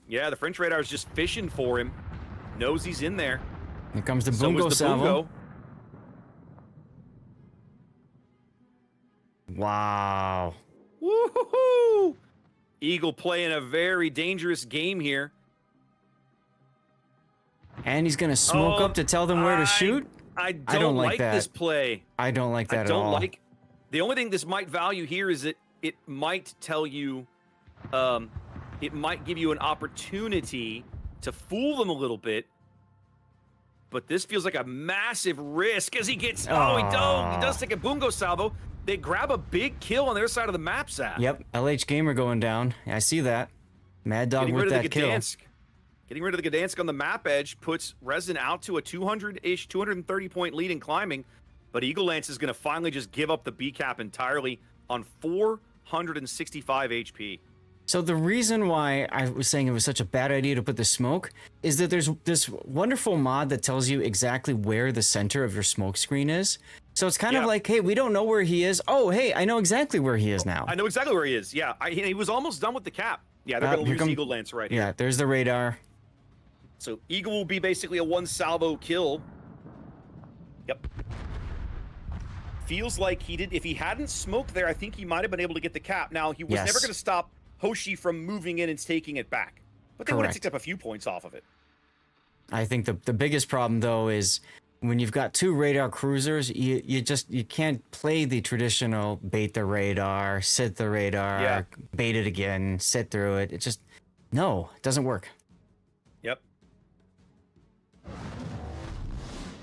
[SPEAKER 3] Yeah, the French radar is just fishing for him. Knows he's in there.
[SPEAKER 5] Here comes the
[SPEAKER 3] So
[SPEAKER 5] Bungo
[SPEAKER 3] is the
[SPEAKER 5] salvo.
[SPEAKER 3] Bungo.
[SPEAKER 5] Wow.
[SPEAKER 3] Woohoo! Eagle playing a very dangerous game here.
[SPEAKER 5] And he's going to smoke up to tell them where to shoot?
[SPEAKER 3] I don't like
[SPEAKER 5] that.
[SPEAKER 3] this play.
[SPEAKER 5] I don't like that at all.
[SPEAKER 3] The only thing this might value here is that it might tell you, it might give you an opportunity to fool them a little bit. But this feels like a massive risk as he gets. He does take a Bungo salvo. They grab a big kill on their side of the map, Zach.
[SPEAKER 5] Yep, LH Gamer going down. I see that. Mad Dog
[SPEAKER 3] Getting
[SPEAKER 5] with
[SPEAKER 3] rid of
[SPEAKER 5] that
[SPEAKER 3] the
[SPEAKER 5] kill.
[SPEAKER 3] Gdansk. Getting rid of the Gdansk on the map edge puts Resin out to a 200-ish, 230-point lead in climbing. But Eagle Lance is going to finally just give up the B cap entirely on 465 HP.
[SPEAKER 5] So the reason why I was saying it was such a bad idea to put the smoke is that there's this wonderful mod that tells you exactly where the center of your smoke screen is. So it's kind of like, hey, we don't know where he is. Oh, hey, I know exactly where he is now.
[SPEAKER 3] I know exactly where he is. Yeah, he was almost done with the cap. Yeah, they're going to lose Eagle Lance right here.
[SPEAKER 5] Yeah, there's the radar.
[SPEAKER 3] So Eagle will be basically a one salvo kill. Yep. Feels like he did. If he hadn't smoked there, I think he might have been able to get the cap. Now, he was never going to stop Hoshi from moving in and taking it back. But they would have picked up a few points off of it.
[SPEAKER 5] I think the biggest problem, though, is when you've got two radar cruisers, you can't play the traditional bait the radar, sit the radar, bait it again, sit through it. It just, no, it doesn't work.
[SPEAKER 3] Yep.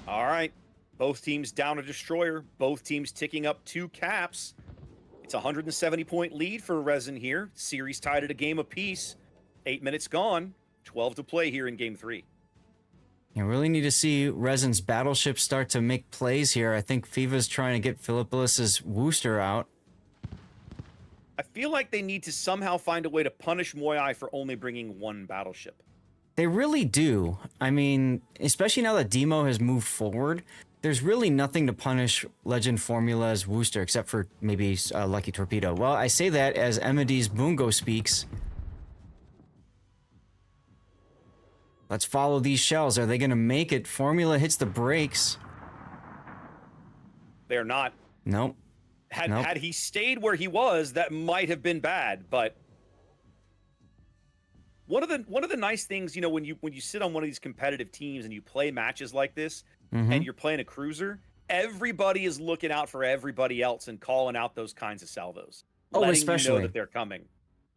[SPEAKER 3] All right. Both teams down a destroyer. Both teams ticking up 2 caps. It's a 170-point lead for Resin here. Series tied at a game apiece. 8 minutes gone. 12 to play here in Game 3.
[SPEAKER 5] You really need to see Resin's battleship start to make plays here. I think FIVA's trying to get Philippous's Wooster out.
[SPEAKER 3] I feel like they need to somehow find a way to punish Moyai for only bringing 1 battleship.
[SPEAKER 5] They really do. I mean, especially now that Demo has moved forward, there's really nothing to punish Legend Formula's Wooster except for maybe Lucky Torpedo. Well, I say that as Emidy's Bungo speaks. Let's follow these shells. Are they going to make it? Formula hits the brakes.
[SPEAKER 3] They're not.
[SPEAKER 5] Nope.
[SPEAKER 3] Had he stayed where he was, that might have been bad, but one of the nice things, you know, when you sit on one of these competitive teams and you play matches like this, and you're playing a cruiser, everybody is looking out for everybody else and calling out those kinds of salvos.
[SPEAKER 5] Especially.
[SPEAKER 3] You know that they're coming.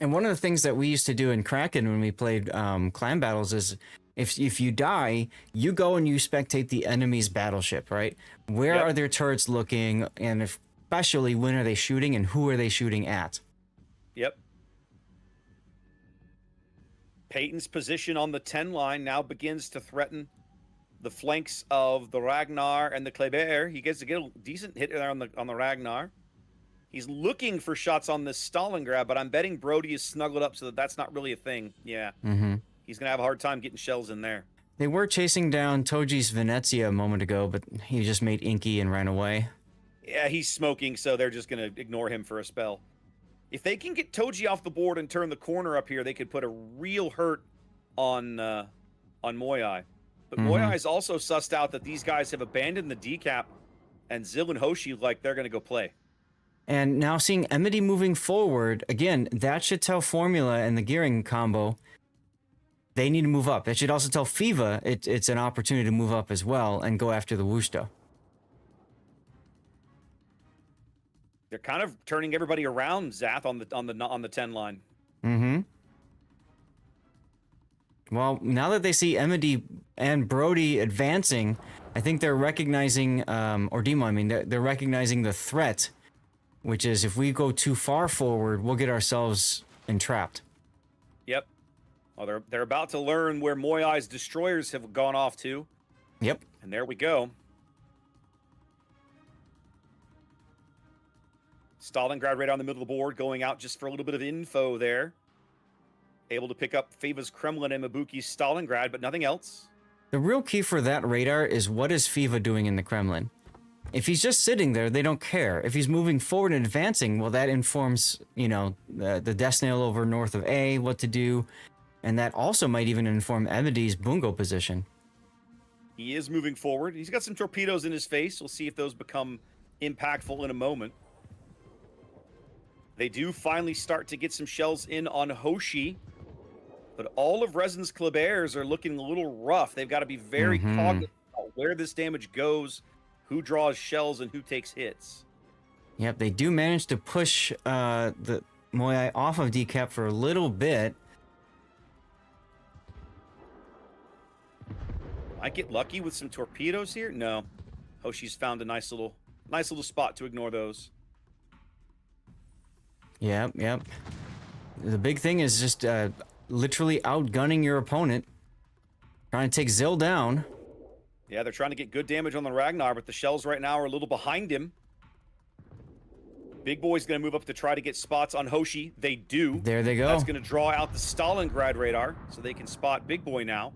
[SPEAKER 5] And one of the things that we used to do in Kraken when we played clan battles is if you die, you go and you spectate the enemy's battleship, right? Where are their turrets looking, and especially when are they shooting and who are they shooting at?
[SPEAKER 3] Yep. Peyton's position on the 10 line now begins to threaten the flanks of the Ragnar and the Kleber. He gets to get a decent hit there on the Ragnar. He's looking for shots on this Stalingrad, but I'm betting Brody is snuggled up so that that's not really a thing. Yeah. He's going to have a hard time getting shells in there.
[SPEAKER 5] They were chasing down Toji's Venezia a moment ago, but he just made Inky and ran away.
[SPEAKER 3] Yeah, he's smoking, so they're just going to ignore him for a spell. If they can get Toji off the board and turn the corner up here, they could put a real hurt on Moyai. But Moyai is also sussed out that these guys have abandoned the decap, and Zil and Hoshi like they're going to go play.
[SPEAKER 5] And now seeing Emity moving forward, again, that should tell Formula and the gearing combo, they need to move up. That should also tell FIFA it's an opportunity to move up as well and go after the Wusto.
[SPEAKER 3] They're kind of turning everybody around, Zath, on the 10 line.
[SPEAKER 5] Mm-hmm. Well, now that they see Emedy and Brody advancing, I think they're recognizing, or Demo, I mean, they're recognizing the threat, which is if we go too far forward, we'll get ourselves entrapped.
[SPEAKER 3] Yep. Well, they're about to learn where Moyai's destroyers have gone off to.
[SPEAKER 5] Yep.
[SPEAKER 3] And there we go. Stalingrad right on the middle of the board, going out just for a little bit of info there. Able to pick up FIVA's Kremlin and Mabuki's Stalingrad, but nothing else.
[SPEAKER 5] The real key for that radar is what is FIFA doing in the Kremlin? If he's just sitting there, they don't care. If he's moving forward and advancing, well, that informs, you know, the Death Snail over north of A, what to do. And that also might even inform Emedy's Bungo position.
[SPEAKER 3] He is moving forward. He's got some torpedoes in his face. We'll see if those become impactful in a moment. They do finally start to get some shells in on Hoshi. But all of Resin's Klebers are looking a little rough. They've got to be very cognizant about where this damage goes, who draws shells, and who takes hits.
[SPEAKER 5] Yep, they do manage to push the Moyai off of decap for a little bit.
[SPEAKER 3] Might get lucky with some torpedoes here. No, Hoshi's found a nice little spot to ignore those.
[SPEAKER 5] Yep. The big thing is just literally outgunning your opponent, trying to take Zill down.
[SPEAKER 3] Yeah, they're trying to get good damage on the Ragnar, but the shells right now are a little behind him. Big Boy's going to move up to try to get spots on Hoshi. They do.
[SPEAKER 5] There they go.
[SPEAKER 3] That's going to draw out the Stalingrad radar, so they can spot Big Boy now.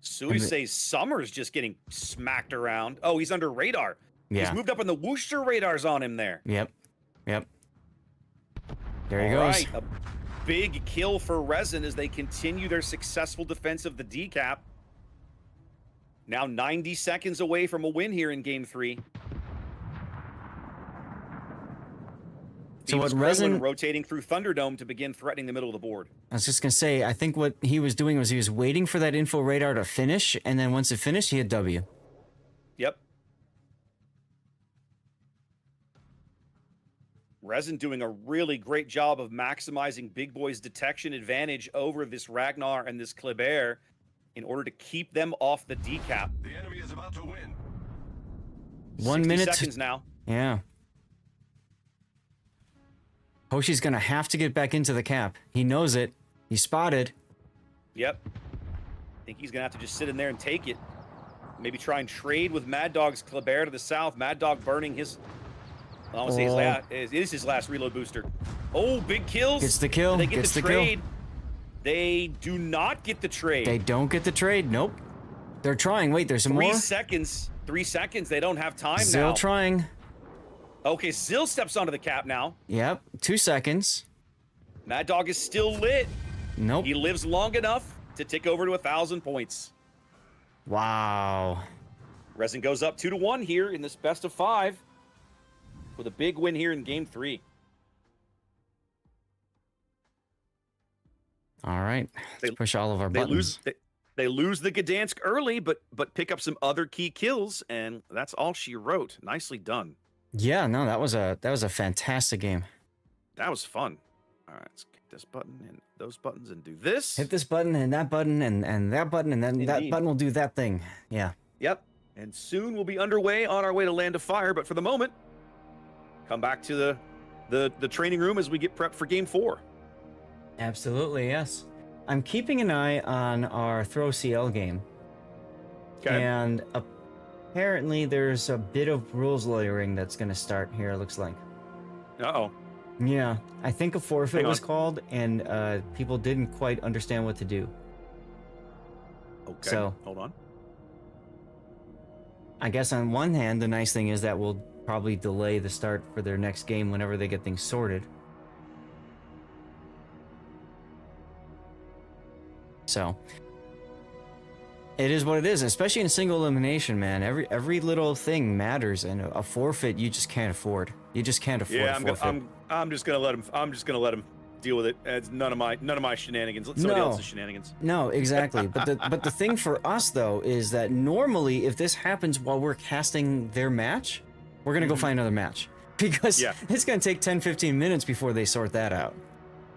[SPEAKER 3] Sui says Summer's just getting smacked around. Oh, he's under radar.
[SPEAKER 5] Yeah.
[SPEAKER 3] He's moved up, and the Worcester radar's on him there.
[SPEAKER 5] Yep. There he goes.
[SPEAKER 3] Right, a big kill for Resin as they continue their successful defense of the decap. Now 90 seconds away from a win here in Game 3.
[SPEAKER 5] So what
[SPEAKER 3] Kremlin
[SPEAKER 5] Resin
[SPEAKER 3] rotating through Thunderdome to begin threatening the middle of the board.
[SPEAKER 5] I was just gonna say, I think what he was doing was he was waiting for that info radar to finish, and then once it finished, he hit W.
[SPEAKER 3] Yep. Resin doing a really great job of maximizing Big Boy's detection advantage over this Ragnar and this Kleber in order to keep them off the decap.
[SPEAKER 4] The enemy is about to win.
[SPEAKER 5] 1 minute.
[SPEAKER 3] Seconds now.
[SPEAKER 5] Yeah. Hoshi's gonna have to get back into the cap. He knows it. He's spotted.
[SPEAKER 3] Yep. I think he's gonna have to just sit in there and take it. Maybe try and trade with Mad Dog's Kleber to the south. Mad Dog burning his... I want to say it is his last reload booster. Oh, big kills.
[SPEAKER 5] Gets the kill.
[SPEAKER 3] They get
[SPEAKER 5] Gets
[SPEAKER 3] the
[SPEAKER 5] the
[SPEAKER 3] trade.
[SPEAKER 5] kill.
[SPEAKER 3] They do not get the trade.
[SPEAKER 5] They don't get the trade. Nope. They're trying. Wait, there's some more.
[SPEAKER 3] 3 seconds. 3 seconds. They don't have time
[SPEAKER 5] Still
[SPEAKER 3] now.
[SPEAKER 5] trying.
[SPEAKER 3] Okay, Zill steps onto the cap now.
[SPEAKER 5] Yep. 2 seconds.
[SPEAKER 3] Mad Dog is still lit.
[SPEAKER 5] Nope.
[SPEAKER 3] He lives long enough to tick over to 1,000 points.
[SPEAKER 5] Wow.
[SPEAKER 3] Resin goes up 2-1 here in this best of 5 with a big win here in Game 3.
[SPEAKER 5] All right. Let's push all of our buttons.
[SPEAKER 3] They lose the Gdansk early, but pick up some other key kills, and that's all she wrote. Nicely done.
[SPEAKER 5] Yeah, no, that was a fantastic game.
[SPEAKER 3] That was fun. All right, let's hit this button and those buttons and do this.
[SPEAKER 5] Hit this button and that button and that button, and then that button will do that thing. Yeah.
[SPEAKER 3] Yep. And soon we'll be underway on our way to Land of Fire, but for the moment, come back to the training room as we get prepped for Game 4.
[SPEAKER 5] Absolutely, yes. I'm keeping an eye on our Throw CL game.
[SPEAKER 3] Okay.
[SPEAKER 5] And apparently there's a bit of rules lawyering that's going to start here, it looks like.
[SPEAKER 3] Uh-oh.
[SPEAKER 5] Yeah, I think a forfeit
[SPEAKER 3] Hang on.
[SPEAKER 5] was called, and people didn't quite understand what to do.
[SPEAKER 3] Okay.
[SPEAKER 5] So,
[SPEAKER 3] hold on.
[SPEAKER 5] I guess on one hand, the nice thing is that we'll probably delay the start for their next game whenever they get things sorted. So, it is what it is, especially in single elimination, man. Every little thing matters, and a forfeit you just can't afford. You just can't afford a forfeit.
[SPEAKER 3] I'm just gonna let him deal with it. It's none of my shenanigans. Let somebody else's shenanigans.
[SPEAKER 5] No, exactly. But the thing for us though is that normally if this happens while we're casting their match, we're gonna go find another match because it's gonna take 10-15 minutes before they sort that out.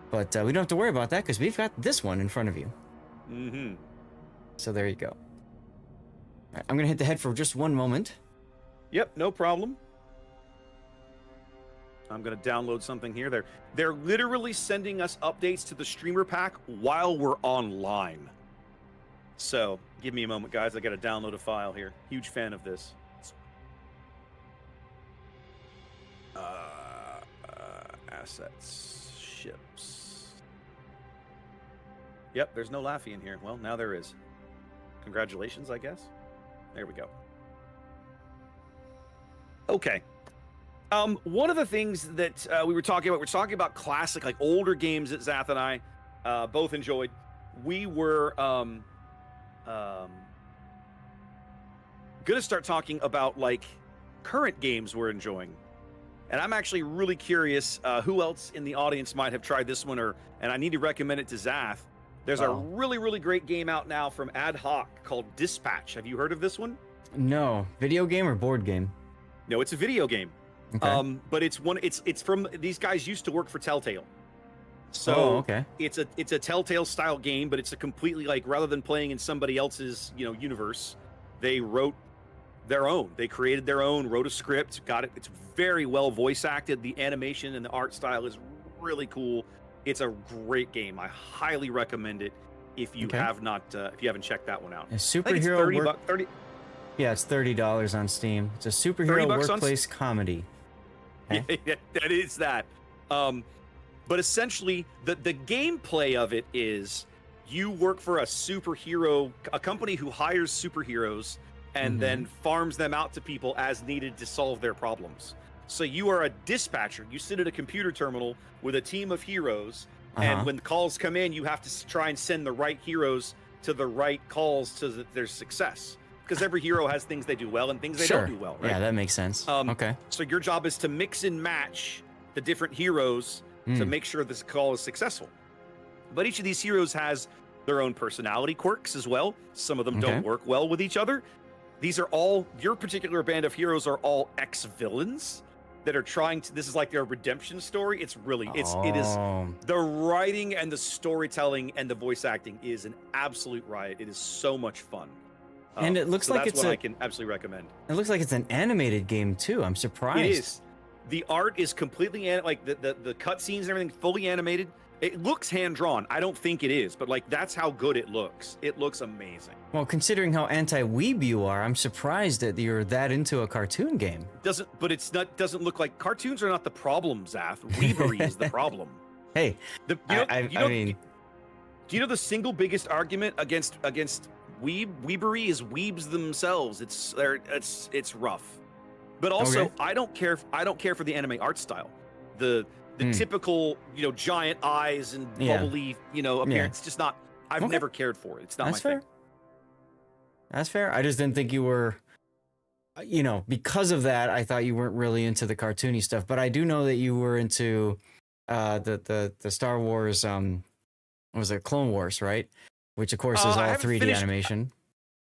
[SPEAKER 5] But we don't have to worry about that because we've got this one in front of you.
[SPEAKER 3] Mm-hmm.
[SPEAKER 5] So there you go. All right, I'm gonna hit the head for just one moment.
[SPEAKER 3] Yep, no problem. I'm gonna download something here. They're literally sending us updates to the streamer pack while we're online. So give me a moment, guys. I gotta download a file here. Huge fan of this. Assets, ships. Yep, there's no Laffy in here. Well, now there is. Congratulations, I guess. There we go. Okay. One of the things that we're talking about classic, like older games that Zath and I both enjoyed. We were gonna start talking about like current games we're enjoying. And I'm actually really curious who else in the audience might have tried this one, and I need to recommend it to Zath. There's a really, really great game out now from Ad Hoc called Dispatch. Have you heard of this one?
[SPEAKER 5] No. Video game or board game?
[SPEAKER 3] No, it's a video game.
[SPEAKER 5] Okay.
[SPEAKER 3] But it's from, these guys used to work for Telltale. So
[SPEAKER 5] okay.
[SPEAKER 3] It's a Telltale style game, but it's a completely, like, rather than playing in somebody else's, universe, they wrote their own. They created their own, wrote a script, got it. It's very well voice acted. The animation and the art style is really cool. It's a great game. I highly recommend it if you have not, if you haven't checked that one out.
[SPEAKER 5] A superhero
[SPEAKER 3] 30.
[SPEAKER 5] Yeah, it's $30 on Steam. It's a superhero workplace comedy. Okay.
[SPEAKER 3] Yeah, that is that. But essentially, the gameplay of it is you work for a company who hires superheroes and then farms them out to people as needed to solve their problems. So you are a dispatcher. You sit at a computer terminal with a team of heroes, and when calls come in, you have to try and send the right heroes to the right calls to their success. Because every hero has things they do well and things they don't do well, right?
[SPEAKER 5] Yeah, that makes sense. Okay.
[SPEAKER 3] So your job is to mix and match the different heroes to make sure this call is successful. But each of these heroes has their own personality quirks as well. Some of them don't work well with each other. These are all, your particular band of heroes are all ex-villains that are trying to, this is like their redemption story. It's really, it is, the writing and the storytelling and the voice acting is an absolute riot. It is so much fun.
[SPEAKER 5] And it looks like
[SPEAKER 3] that's what I can absolutely recommend.
[SPEAKER 5] It looks like it's an animated game too. I'm surprised.
[SPEAKER 3] It is. The art is completely like the cutscenes and everything fully animated. It looks hand drawn. I don't think it is, but like that's how good it looks. It looks amazing.
[SPEAKER 5] Well, considering how anti-weeb you are, I'm surprised that you're that into a cartoon game.
[SPEAKER 3] Doesn't look like cartoons are not the problem, Zath. Weebery is the problem.
[SPEAKER 5] Hey,
[SPEAKER 3] I mean, do you know the single biggest argument against weebery is weebs themselves? It's rough. But also, I don't care for the anime art style. The typical, giant eyes and bubbly, appearance. It's just not. I've never cared for it. It's not my thing.
[SPEAKER 5] That's fair. I just didn't think you were, because of that, I thought you weren't really into the cartoony stuff. But I do know that you were into the Star Wars. What was it, Clone Wars, right? Which of course is all 3D animation.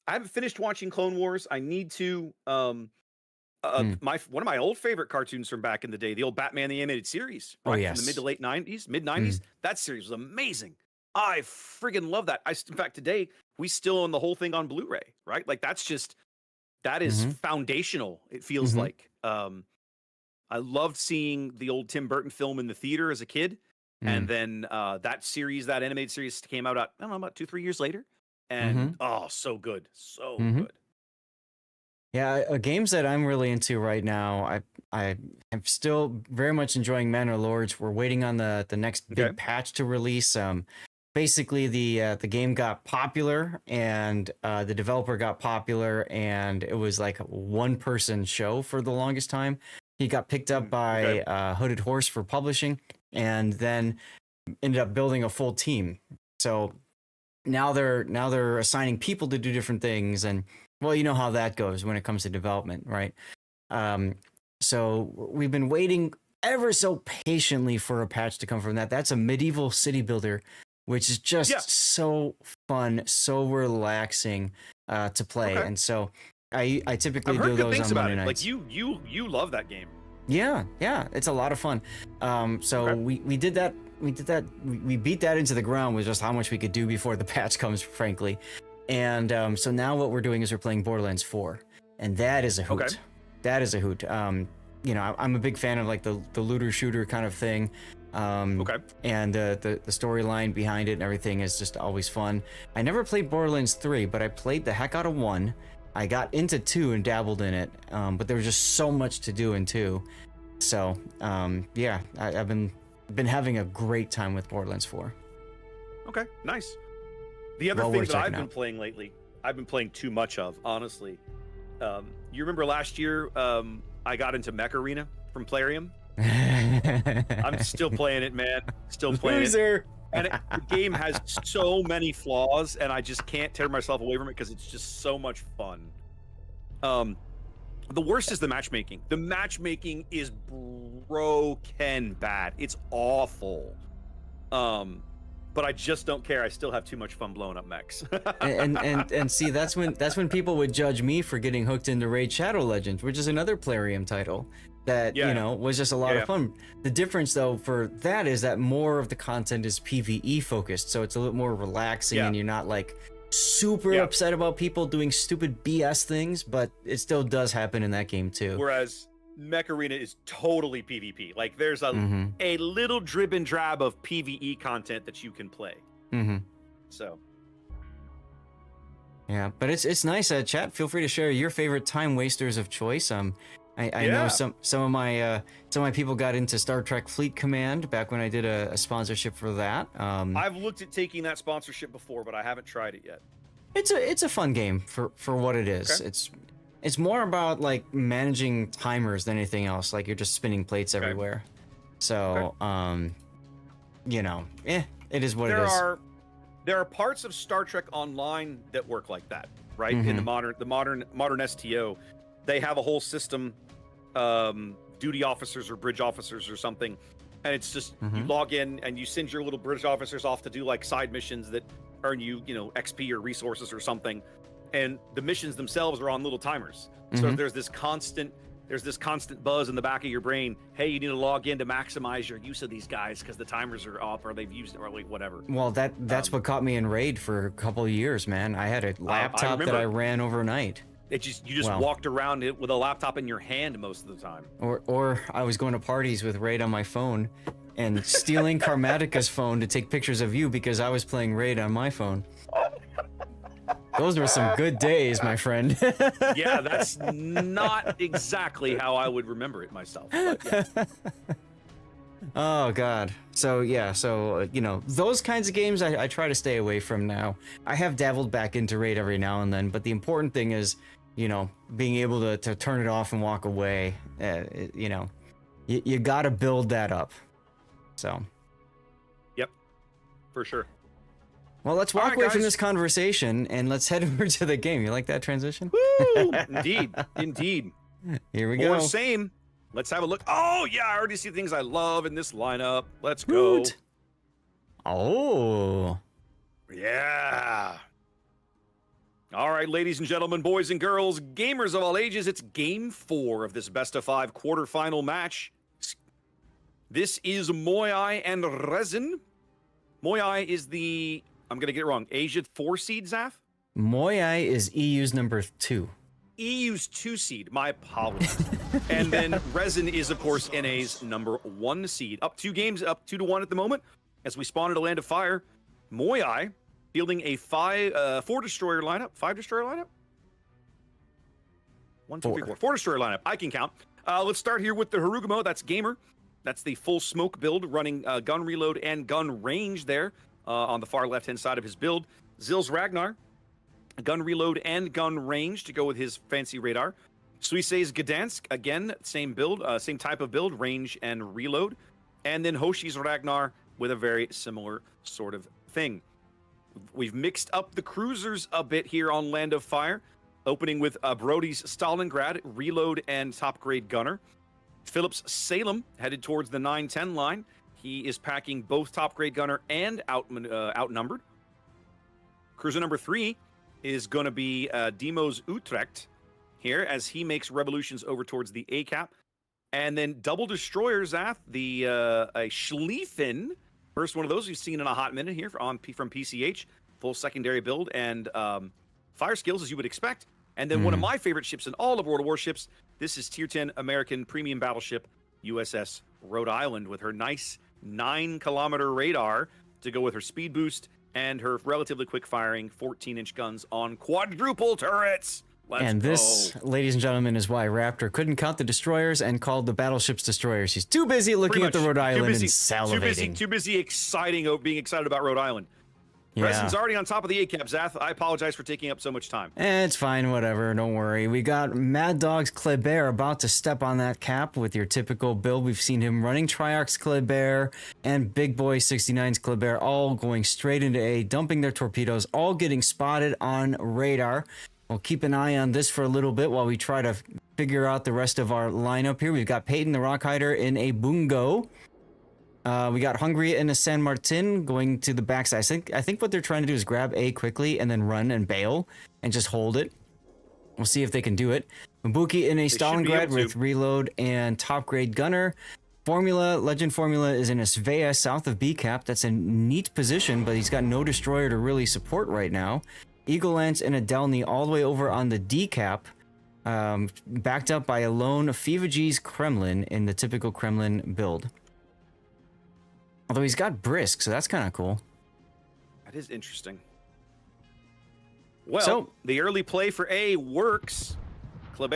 [SPEAKER 3] I haven't finished watching Clone Wars. I need to. One of my old favorite cartoons from back in the day, the old Batman the Animated Series, right? From the mid to late 90s, mid 90s. That series was amazing. I friggin' love that. In fact, today we still own the whole thing on Blu-ray, right? Like that is foundational. It feels like. I loved seeing the old Tim Burton film in the theater as a kid, and then that animated series came out about 2-3 years later, and so good, so good.
[SPEAKER 5] Yeah, games that I'm really into right now, I am still very much enjoying Manor Lords. We're waiting on the next big patch to release. Basically, the game got popular and the developer got popular, and it was like a one-person show for the longest time. He got picked up by Hooded Horse for publishing, and then ended up building a full team. So now they're assigning people to do different things, and well, you know how that goes when it comes to development, right? So we've been waiting ever so patiently for a patch to come from that. That's a medieval city builder, which is just so fun, so relaxing to play. And so I typically do those on Monday nights.
[SPEAKER 3] Like you love that game.
[SPEAKER 5] Yeah, it's a lot of fun. So we did that. We beat that into the ground with just how much we could do before the patch comes, frankly. And so now what we're doing is we're playing Borderlands 4, and that is a hoot.
[SPEAKER 3] Okay.
[SPEAKER 5] That is a hoot. You know, I'm a big fan of like the looter shooter kind of thing. And the storyline behind it and everything is just always fun. I never played Borderlands 3, but I played the heck out of 1. I got into 2 and dabbled in it, but there was just so much to do in 2. So yeah, I've been having a great time with Borderlands 4.
[SPEAKER 3] Okay, nice. The other thing that I've been playing lately, I've been playing too much of, honestly. You remember last year, I got into Mech Arena from Plarium? I'm still playing it, man. Still playing it. And the game has so many flaws, and I just can't tear myself away from it because it's just so much fun. The worst is the matchmaking. The matchmaking is broken bad. It's awful. But I just don't care. I still have too much fun blowing up mechs.
[SPEAKER 5] and see, that's when people would judge me for getting hooked into Raid Shadow Legends, which is another Plarium title that you know was just a lot of fun. The difference though for that is that more of the content is PvE focused, so it's a little more relaxing, and you're not like super upset about people doing stupid BS things, but it still does happen in that game too.
[SPEAKER 3] Whereas Mech Arena is totally PvP. Like there's a little drib and drab of PvE content that you can play. So
[SPEAKER 5] yeah, but it's nice. Chat, feel free to share your favorite time wasters of choice. I know some of my people got into Star Trek Fleet Command back when I did a sponsorship for that.
[SPEAKER 3] I've looked at taking that sponsorship before, but I haven't tried it yet.
[SPEAKER 5] It's a fun game for what it is.
[SPEAKER 3] Okay.
[SPEAKER 5] It's more about like managing timers than anything else. Like you're just spinning plates everywhere. So you know, it is what it is.
[SPEAKER 3] There are parts of Star Trek Online that work like that, right? In the modern STO, they have a whole system, duty officers or bridge officers or something, and it's just you log in and you send your little bridge officers off to do like side missions that earn you, XP or resources or something, and the missions themselves are on little timers. So there's this constant buzz in the back of your brain. Hey, you need to log in to maximize your use of these guys because the timers are up or they've used it or like whatever.
[SPEAKER 5] Well, that's what caught me in Raid for a couple of years, man. I had a laptop that I ran overnight.
[SPEAKER 3] You just walked around it with a laptop in your hand most of the time.
[SPEAKER 5] Or I was going to parties with Raid on my phone and stealing Karmatica's phone to take pictures of you because I was playing Raid on my phone. Those were some good days, my friend.
[SPEAKER 3] Yeah, that's not exactly how I would remember it myself. But yeah.
[SPEAKER 5] Oh God. So yeah, those kinds of games I try to stay away from now. I have dabbled back into Raid every now and then, but the important thing is, being able to turn it off and walk away. You got to build that up. So. Yep,
[SPEAKER 3] for sure.
[SPEAKER 5] Well, let's walk away from this conversation and let's head over to the game. You like that transition?
[SPEAKER 3] Woo! Indeed.
[SPEAKER 5] Here we go.
[SPEAKER 3] Or same. Let's have a look. Oh, yeah, I already see things I love in this lineup. Let's go.
[SPEAKER 5] Woot. Oh.
[SPEAKER 3] Yeah. All right, ladies and gentlemen, boys and girls, gamers of all ages, it's game 4 of this best-of-5 quarterfinal match. This is Moai and Resin. Moai is the... I'm going to get it wrong. Asia 4 seed, Zaf?
[SPEAKER 5] Moai is EU's number 2.
[SPEAKER 3] EU's 2 seed. My apologies. And then Resin is, of course, NA's number 1 seed. Up 2 games, up 2-1 at the moment. As we spawn at a land of fire, Moai fielding a 4 destroyer lineup. 5 destroyer lineup? 1, 2, 3, 4. 4 destroyer lineup. I can count. Let's start here with the Harugumo. That's Gamer. That's the full smoke build, running gun reload and gun range there. On the far left-hand side of his build. Zil's Ragnar, gun reload and gun range to go with his fancy radar. Suisei's Gdansk, again, same build, same type of build, range and reload. And then Hoshi's Ragnar with a very similar sort of thing. We've mixed up the cruisers a bit here on Land of Fire, opening with Brody's Stalingrad, reload and top-grade gunner. Phillips Salem headed towards the 9-10 line. He is packing both top grade gunner and outnumbered. Cruiser number 3 is going to be Demos Utrecht here as he makes revolutions over towards the A-cap. And then double destroyers at the a Schlieffen. First one of those we've seen in a hot minute here from PCH. Full secondary build and fire skills, as you would expect. And then one of my favorite ships in all of World of Warships. This is Tier 10 American premium battleship USS Rhode Island with her nice 9-kilometer radar to go with her speed boost and her relatively quick firing 14-inch guns on quadruple turrets.
[SPEAKER 5] And this, ladies and gentlemen, is why Raptor couldn't count the destroyers and called the battleships destroyers. He's too busy looking at the Rhode Island and salivating.
[SPEAKER 3] Too busy being excited about Rhode Island.
[SPEAKER 5] Yeah.
[SPEAKER 3] Resin's already on top of the A-cap, Zath. I apologize for taking up so much time.
[SPEAKER 5] It's fine, whatever, don't worry. We got Mad Dog's Kleber about to step on that cap with your typical build. We've seen him running Triarch's Kleber and Big Boy 69's Kleber all going straight into A, dumping their torpedoes, all getting spotted on radar. We'll keep an eye on this for a little bit while we try to figure out the rest of our lineup here. We've got Peyton the Rockhider in a Bungo. We got Hungary in a San Martin going to the backside. I think what they're trying to do is grab A quickly and then run and bail and just hold it. We'll see if they can do it. Mabuki in a Stalingrad with reload and top grade gunner. Legend Formula is in a Svea south of B cap. That's a neat position, but he's got no destroyer to really support right now. Eagle Lance and a Delny all the way over on the D cap, backed up by a lone Fivagee's Kremlin in the typical Kremlin build. Although he's got Brisk, so that's kind of cool.
[SPEAKER 3] That is interesting. Well, the early play for A works. The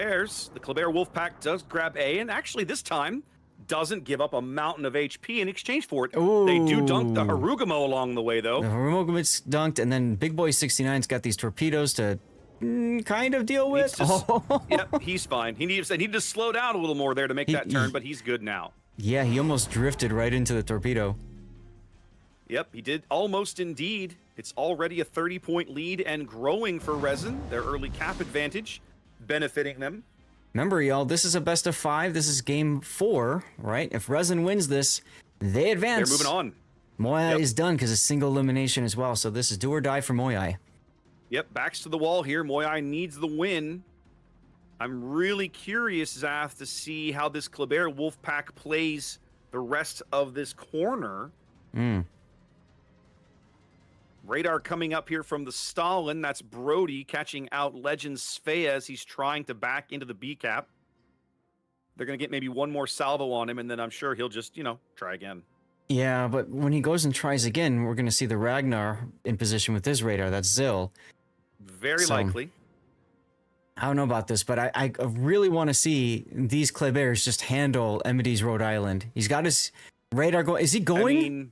[SPEAKER 3] Kleber Wolfpack does grab A, and actually this time doesn't give up a mountain of HP in exchange for it.
[SPEAKER 5] Ooh.
[SPEAKER 3] They do dunk the Harugamo along the way, though.
[SPEAKER 5] The Harugamo's dunked, and then Big Boy 69's got these torpedoes to kind of deal with.
[SPEAKER 3] Yep, he's fine. He needed to slow down a little more there to make that turn, but he's good now.
[SPEAKER 5] Yeah, he almost drifted right into the torpedo.
[SPEAKER 3] Yep, he did almost indeed. It's already a 30-point lead and growing for Resin. Their early cap advantage benefiting them.
[SPEAKER 5] Remember, y'all, this is a best of 5. This is game 4, right? If Resin wins this, they advance.
[SPEAKER 3] They're moving on.
[SPEAKER 5] Moyai is done because it's single elimination as well, so this is do or die for Moyai.
[SPEAKER 3] Yep, backs to the wall here. Moyai needs the win. I'm really curious, Zath, to see how this Kleber Wolfpack plays the rest of this corner. Radar coming up here from the Stalin. That's Brody catching out Legend Svea as he's trying to back into the B cap. They're going to get maybe one more salvo on him, and then I'm sure he'll just, try again.
[SPEAKER 5] Yeah, but when he goes and tries again, we're going to see the Ragnar in position with his radar. That's Zill.
[SPEAKER 3] Very likely.
[SPEAKER 5] I don't know about this, but I really want to see these Klebers just handle Emidy's Rhode Island. He's got his radar going. Is he going?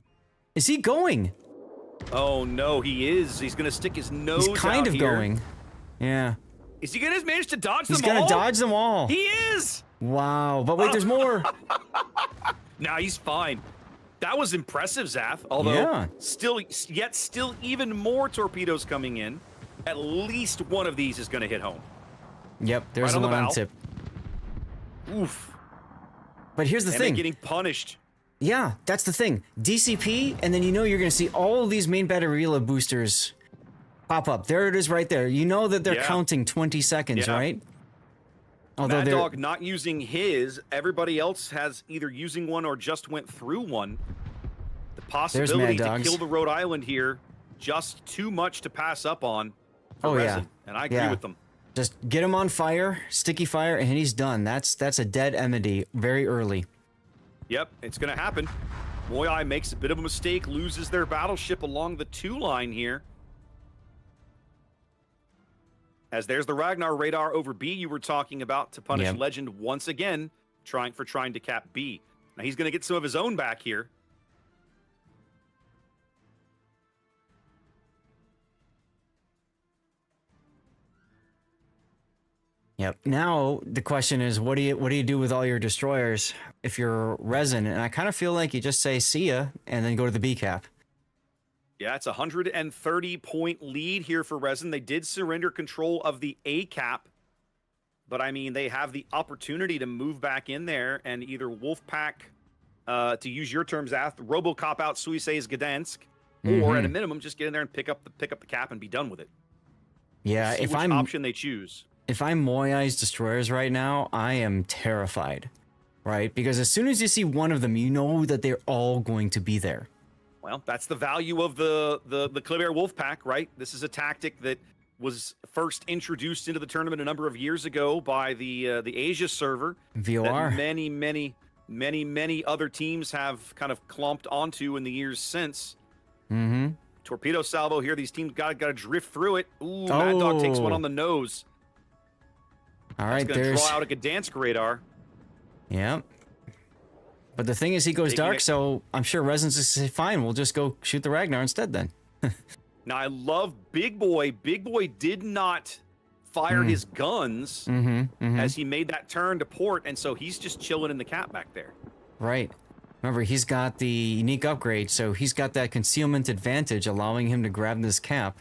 [SPEAKER 5] Is he going?
[SPEAKER 3] Oh, no, he is. He's going to stick his nose out.
[SPEAKER 5] He's kind of going. Yeah.
[SPEAKER 3] Is he going to manage to dodge them all?
[SPEAKER 5] He's going to dodge them all.
[SPEAKER 3] He is.
[SPEAKER 5] Wow. But wait, there's more.
[SPEAKER 3] Nah, he's fine. That was impressive, Zath. Although, still even more torpedoes coming in. At least one of these is going to hit home.
[SPEAKER 5] Yep, there's one on tip.
[SPEAKER 3] Oof.
[SPEAKER 5] But here's the thing.
[SPEAKER 3] Getting punished.
[SPEAKER 5] Yeah, that's the thing. DCP, and then you're going to see all of these main battery reload boosters pop up. There it is right there. You know that they're counting 20 seconds, right? Although
[SPEAKER 3] Mad Dog not using his, everybody else has either using one or just went through one. The possibility to kill the Rhode Island here, just too much to pass up on. Resin, and I agree with them.
[SPEAKER 5] Just get him on fire, sticky fire, and he's done. That's a dead Emedy very early.
[SPEAKER 3] Yep, it's going to happen. Moyai makes a bit of a mistake, loses their battleship along the 2 line here. As there's the Ragnar radar over B you were talking about to punish Legend once again, trying to cap B. Now he's going to get some of his own back here.
[SPEAKER 5] Yep. Now the question is, what do you do with all your destroyers if you're Resin? And I kind of feel like you just say see ya and then go to the B cap.
[SPEAKER 3] Yeah, it's a 130-point lead here for Resin. They did surrender control of the A cap But I mean, they have the opportunity to move back in there and either Wolfpack, to use your terms, Robocop out Suisse Gdansk, or at a minimum, just get in there and pick up the cap and be done with it.
[SPEAKER 5] Yeah,
[SPEAKER 3] See
[SPEAKER 5] if
[SPEAKER 3] which
[SPEAKER 5] I'm
[SPEAKER 3] option they choose.
[SPEAKER 5] if I'm Moyai's destroyers right now, I am terrified, right? Because as soon as you see one of them, you know that they're all going to be there.
[SPEAKER 3] Well, that's the value of the Kleber Wolfpack, right? This is a tactic that was first introduced into the tournament a number of years ago by the Asia server.
[SPEAKER 5] VOR.
[SPEAKER 3] That many other teams have kind of clomped onto in the years since.
[SPEAKER 5] Mm-hmm.
[SPEAKER 3] Torpedo salvo here. These teams got to drift through it. Ooh, Mad Dog takes one on the nose.
[SPEAKER 5] All right,
[SPEAKER 3] That's going to
[SPEAKER 5] there's...
[SPEAKER 3] draw out a Gdansk radar.
[SPEAKER 5] Yeah. But the thing is, he goes
[SPEAKER 3] Taking
[SPEAKER 5] dark,
[SPEAKER 3] it-
[SPEAKER 5] so I'm sure Resonance is say, fine, we'll just go shoot the Ragnar instead then.
[SPEAKER 3] Now, I love Big Boy. Big Boy did not fire his guns as he made that turn to port, and so he's just chilling in the cap back there.
[SPEAKER 5] Right. Remember, he's got the unique upgrade, so he's got that concealment advantage, allowing him to grab this cap.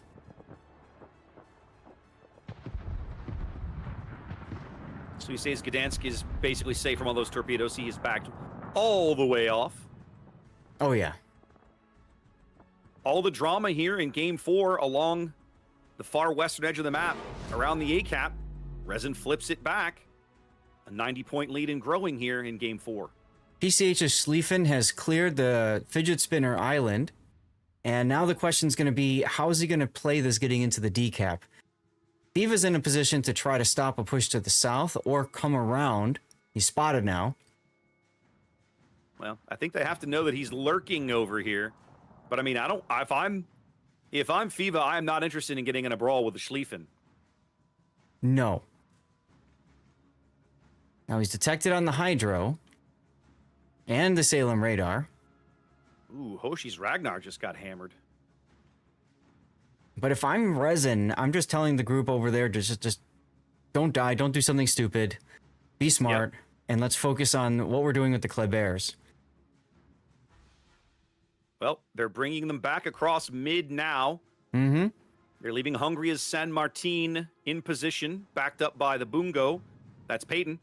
[SPEAKER 3] So he says Gdansk is basically safe from all those torpedoes. He is backed all the way off.
[SPEAKER 5] Oh, yeah.
[SPEAKER 3] All the drama here in Game 4 along the far western edge of the map, around the A cap. Resin flips it back. A 90-point lead and growing here in Game 4.
[SPEAKER 5] PCH's Schlieffen has cleared the Fidget Spinner Island, and now the question's going to be, how is he going to play this getting into the D cap? Viva's in a position to try to stop a push to the south or come around. He's spotted now.
[SPEAKER 3] Well, I think they have to know that he's lurking over here. But I mean, if I'm FIVA, I am not interested in getting in a brawl with the Schlieffen.
[SPEAKER 5] No. Now he's detected on the Hydro and the Salem radar.
[SPEAKER 3] Ooh, Hoshi's Ragnar just got hammered.
[SPEAKER 5] But if I'm Resin, I'm just telling the group over there to just don't die, don't do something stupid, be smart, and let's focus on what we're doing with the Klebers.
[SPEAKER 3] Well, they're bringing them back across mid now.
[SPEAKER 5] Mm-hmm.
[SPEAKER 3] They're leaving Hungary's San Martin in position, backed up by the Bungo. That's Peyton,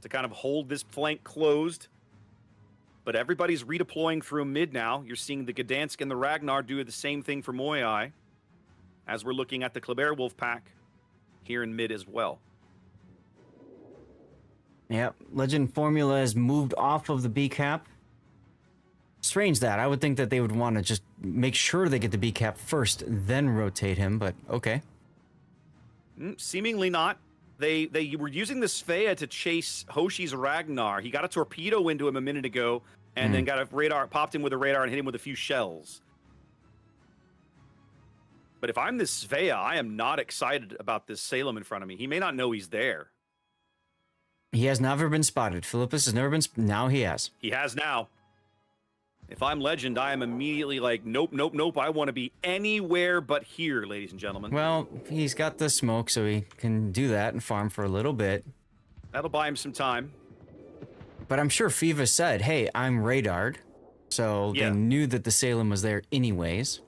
[SPEAKER 3] to kind of hold this flank closed. But everybody's redeploying through mid now. You're seeing the Gdansk and the Ragnar do the same thing for Moyai, as we're looking at the Kleber Wolfpack here in mid as well.
[SPEAKER 5] Yep, Legend Formula has moved off of the B cap. Strange that. I would think that they would want to just make sure they get the B cap first, then rotate him, but okay.
[SPEAKER 3] Seemingly not. They were using the Svea to chase Hoshi's Ragnar. He got a torpedo into him a minute ago, and then got a radar, popped him with a radar and hit him with a few shells. But if I'm this Svea, I am not excited about this Salem in front of me. He may not know he's there.
[SPEAKER 5] He has never been spotted. Philippus has never been... Now he has.
[SPEAKER 3] He has now. If I'm Legend, I am immediately like, nope, nope, nope. I want to be anywhere but here, ladies and gentlemen.
[SPEAKER 5] Well, he's got the smoke, so he can do that and farm for a little bit.
[SPEAKER 3] That'll buy him some time.
[SPEAKER 5] But I'm sure FIFA said, hey, I'm radared. So they knew that the Salem was there anyways.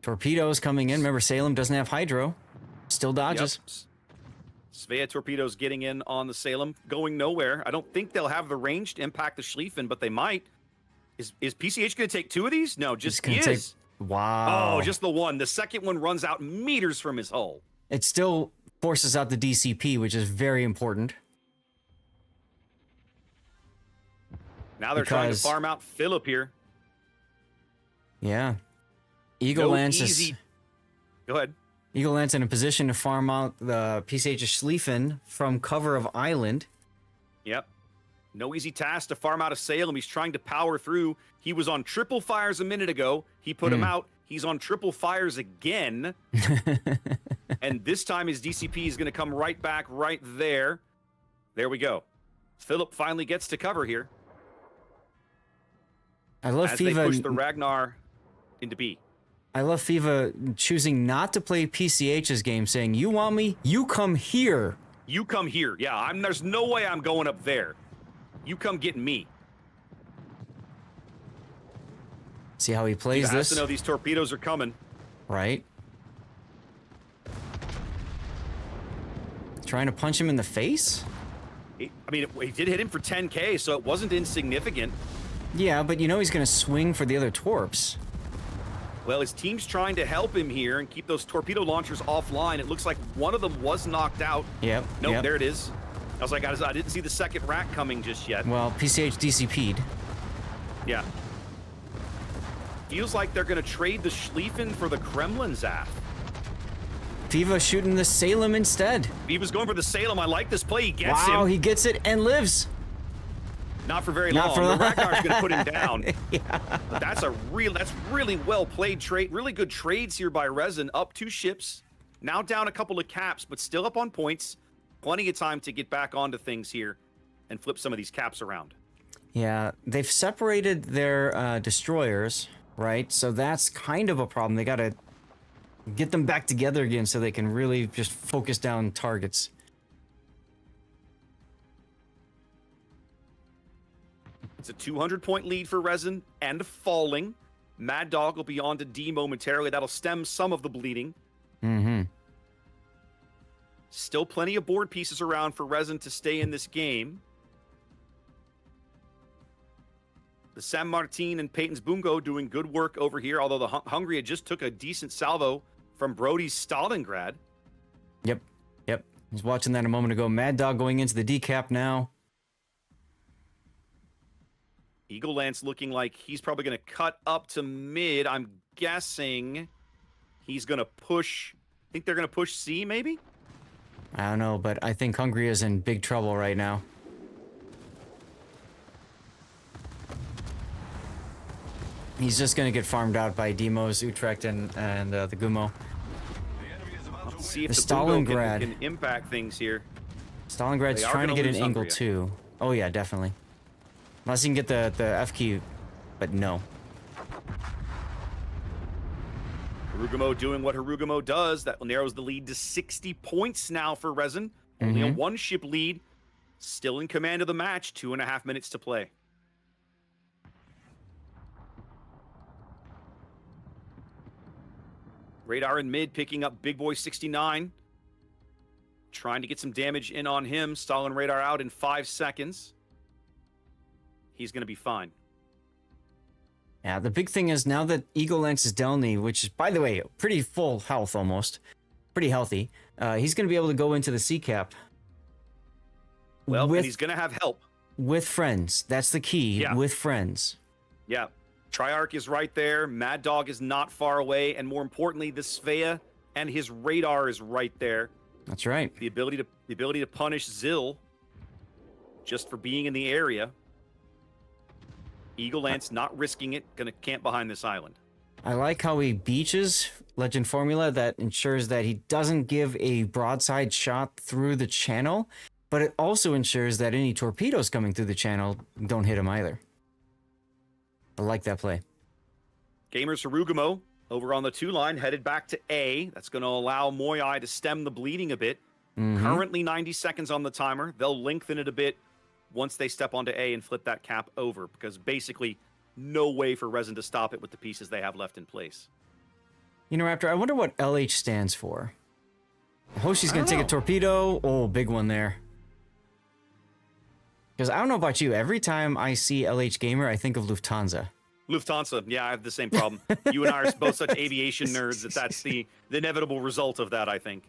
[SPEAKER 5] Torpedoes coming in. Remember, Salem doesn't have Hydro. Still dodges.
[SPEAKER 3] Yep. Svea torpedoes getting in on the Salem, going nowhere. I don't think they'll have the range to impact the Schlieffen, but they might. Is PCH going to take two of these? No, just he is.
[SPEAKER 5] Wow.
[SPEAKER 3] Oh, just the one. The second one runs out meters from his hull.
[SPEAKER 5] It still forces out the DCP, which is very important.
[SPEAKER 3] Now they're trying to farm out Philip here.
[SPEAKER 5] Yeah. Eagle Lance
[SPEAKER 3] is... Go ahead.
[SPEAKER 5] Eagle Lance in a position to farm out the PCH Schlieffen from cover of island.
[SPEAKER 3] Yep. No easy task to farm out of Salem. He's trying to power through. He was on triple fires a minute ago. He put him out. He's on triple fires again. And this time his DCP is going to come right back right there. There we go. Philip finally gets to cover here.
[SPEAKER 5] I love
[SPEAKER 3] as
[SPEAKER 5] FIFA.
[SPEAKER 3] They push the Ragnar into B.
[SPEAKER 5] I love FIFA choosing not to play PCH's game, saying, you want me? You come here.
[SPEAKER 3] You come here. Yeah, there's no way I'm going up there. You come get me.
[SPEAKER 5] See how he plays
[SPEAKER 3] he has
[SPEAKER 5] this?
[SPEAKER 3] to know these torpedoes are coming.
[SPEAKER 5] Right. Trying to punch him in the face?
[SPEAKER 3] I mean, he did hit him for 10k, so it wasn't insignificant.
[SPEAKER 5] Yeah, but you know he's going to swing for the other torps.
[SPEAKER 3] Well, his team's trying to help him here and keep those torpedo launchers offline. It looks like one of them was knocked out.
[SPEAKER 5] Yep.
[SPEAKER 3] Nope,
[SPEAKER 5] yep.
[SPEAKER 3] there it is. I was like, I didn't see the second rack coming just yet.
[SPEAKER 5] Well, PCH DCP'd.
[SPEAKER 3] Yeah. Feels like they're going to trade the Schlieffen for the Kremlin, Zaf.
[SPEAKER 5] Viva shooting the Salem instead.
[SPEAKER 3] Viva's going for the Salem. I like this play. He gets
[SPEAKER 5] Wow,
[SPEAKER 3] him.
[SPEAKER 5] he gets it and lives.
[SPEAKER 3] Not for very
[SPEAKER 5] Not
[SPEAKER 3] long.
[SPEAKER 5] for
[SPEAKER 3] The
[SPEAKER 5] long.
[SPEAKER 3] Ragnar's going to put him down.
[SPEAKER 5] Yeah.
[SPEAKER 3] But that's really well played trade. Really good trades here by Resin. Up 2 ships. Now down a couple of caps, but still up on points. Plenty of time to get back onto things here and flip some of these caps around.
[SPEAKER 5] Yeah, they've separated their destroyers, right? So that's kind of a problem. They got to get them back together again so they can really just focus down targets.
[SPEAKER 3] It's a 200-point lead for Resin and falling. Mad Dog will be on to D momentarily. That'll stem some of the bleeding.
[SPEAKER 5] Mm-hmm.
[SPEAKER 3] Still plenty of board pieces around for Resin to stay in this game. The San Martin and Peyton's Bungo doing good work over here, although the Hungary had just took a decent salvo from Brody's Stalingrad.
[SPEAKER 5] Yep. I was watching that a moment ago. Mad Dog going into the decap now.
[SPEAKER 3] Eagle Lance looking like he's probably going to cut up to mid. I'm guessing he's going to push. I think they're going to push C, maybe?
[SPEAKER 5] I don't know, but I think Hungary is in big trouble right now. He's just going to get farmed out by Demos, Utrecht, and the Gumo.
[SPEAKER 3] Let's see if
[SPEAKER 5] The
[SPEAKER 3] the Bungo
[SPEAKER 5] Stalingrad.
[SPEAKER 3] can impact things here.
[SPEAKER 5] Stalingrad's
[SPEAKER 3] They are
[SPEAKER 5] trying to
[SPEAKER 3] gonna
[SPEAKER 5] get an
[SPEAKER 3] lose
[SPEAKER 5] angle
[SPEAKER 3] Hungary.
[SPEAKER 5] too. Oh yeah, definitely. Unless he can get the F key, but no.
[SPEAKER 3] Harugumo doing what Harugumo does. That narrows the lead to 60 points now for Resin. Only a 1-ship lead. Still in command of the match. 2.5 minutes to play. Radar in mid picking up Big Boy 69. Trying to get some damage in on him. Stalin radar out in 5 seconds. He's going to be fine.
[SPEAKER 5] Yeah, the big thing is now that Eagle Lance's Delny, which is, by the way, pretty full health almost, pretty healthy, he's going to be able to go into the C cap.
[SPEAKER 3] Well,
[SPEAKER 5] with,
[SPEAKER 3] and he's going to have help.
[SPEAKER 5] with friends. That's the key.
[SPEAKER 3] Yeah.
[SPEAKER 5] With friends.
[SPEAKER 3] Yeah. Triarch is right there. Mad Dog is not far away. And more importantly, the Svea and his radar is right there.
[SPEAKER 5] That's right.
[SPEAKER 3] The ability to punish Zill just for being in the area. Eagle Lance not risking it, gonna camp behind this island.
[SPEAKER 5] I like how he beaches Legend Formula that ensures that he doesn't give a broadside shot through the channel, but it also ensures that any torpedoes coming through the channel don't hit him either. I like that play.
[SPEAKER 3] Gamers Harugumo over on the 2 line, headed back to A. That's going to allow Moyai to stem the bleeding a bit. Currently 90 seconds on the timer. They'll lengthen it a bit once they step onto A and flip that cap over, because basically no way for Resin to stop it with the pieces they have left in place.
[SPEAKER 5] You know, Raptor, I wonder what LH stands for. Hoshi's going to take a torpedo. Oh, big one there. Because I don't know about you, every time I see LH Gamer, I think of Lufthansa.
[SPEAKER 3] Lufthansa, yeah, I have the same problem. You and I are both such aviation nerds that that's the inevitable result of that, I think.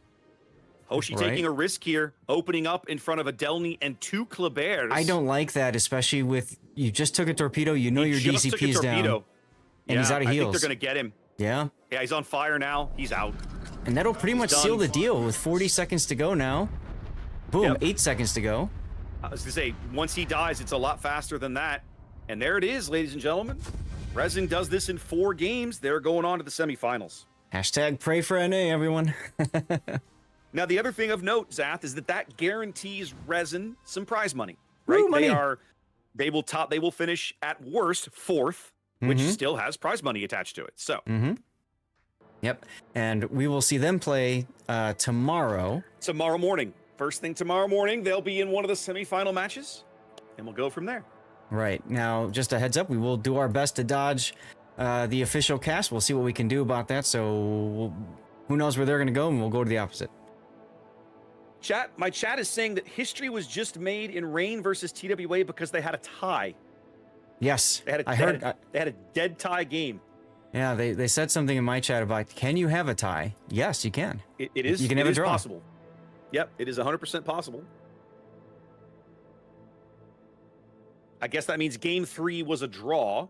[SPEAKER 3] Hoshi
[SPEAKER 5] Right.
[SPEAKER 3] taking a risk here, opening up in front of a Delny and 2 Kleberts.
[SPEAKER 5] I don't like that, especially with you just took a torpedo, you know your
[SPEAKER 3] Just took a
[SPEAKER 5] DCP is down.
[SPEAKER 3] torpedo.
[SPEAKER 5] And he's out of
[SPEAKER 3] I
[SPEAKER 5] heals.
[SPEAKER 3] think they're going to get him.
[SPEAKER 5] Yeah.
[SPEAKER 3] Yeah, he's on fire now. He's out.
[SPEAKER 5] And that'll pretty much
[SPEAKER 3] done.
[SPEAKER 5] seal the deal with 40 seconds to go now. Boom,
[SPEAKER 3] Yep.
[SPEAKER 5] 8 seconds to go.
[SPEAKER 3] I was going to say, once he dies, it's a lot faster than that. And there it is, ladies and gentlemen. Resin does this in 4 games. They're going on to the semifinals.
[SPEAKER 5] Hashtag pray for NA, everyone.
[SPEAKER 3] Now, the other thing of note, Zath, is that guarantees Resin some prize money, right?
[SPEAKER 5] Woo, money.
[SPEAKER 3] They will finish at worst 4th, which still has prize money attached to it. So
[SPEAKER 5] Yep. And we will see them play tomorrow.
[SPEAKER 3] tomorrow morning, first thing tomorrow morning, they'll be in one of the semifinal matches, and we'll go from there.
[SPEAKER 5] Right. Now, just a heads up, we will do our best to dodge the official cast. We'll see what we can do about that. So who knows where they're going to go, and we'll go to the opposite.
[SPEAKER 3] My chat is saying that history was just made in Reign versus TWA because they had a tie.
[SPEAKER 5] Yes,
[SPEAKER 3] They had a dead tie game.
[SPEAKER 5] Yeah, they said something in my chat about, can you have a tie? Yes, you can.
[SPEAKER 3] It is.
[SPEAKER 5] You can have a draw.
[SPEAKER 3] Possible. Yep, it is 100% possible. I guess that means game 3 was a draw.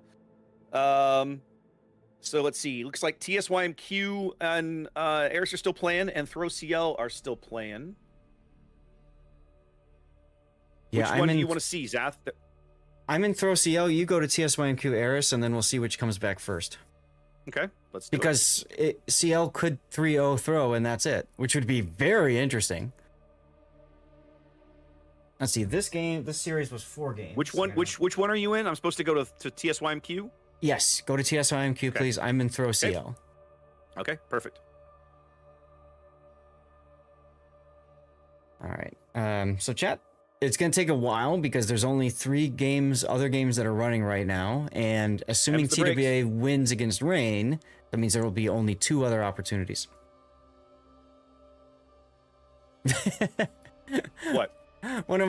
[SPEAKER 3] So let's see. Looks like TSYMQ and Eris are still playing, and Throw CL are still playing.
[SPEAKER 5] Yeah,
[SPEAKER 3] Which one do you want to see, Zath?
[SPEAKER 5] I'm in Throw CL. You go to TSYMQ Eris, and then we'll see which comes back first.
[SPEAKER 3] Okay, let's do
[SPEAKER 5] because CL could 3-0 Throw, and that's it, which would be very interesting. Let's see. This series was 4 games.
[SPEAKER 3] Which one are you in? I'm supposed to go to TSYMQ?
[SPEAKER 5] Yes, go to TSYMQ,
[SPEAKER 3] okay.
[SPEAKER 5] please. I'm in Throw CL.
[SPEAKER 3] Okay, perfect.
[SPEAKER 5] All right. So chat, it's going to take a while because there's only 3 other games that are running right now. And assuming TWA wins against Reign, that means there will be only 2 other opportunities.
[SPEAKER 3] What?
[SPEAKER 5] One of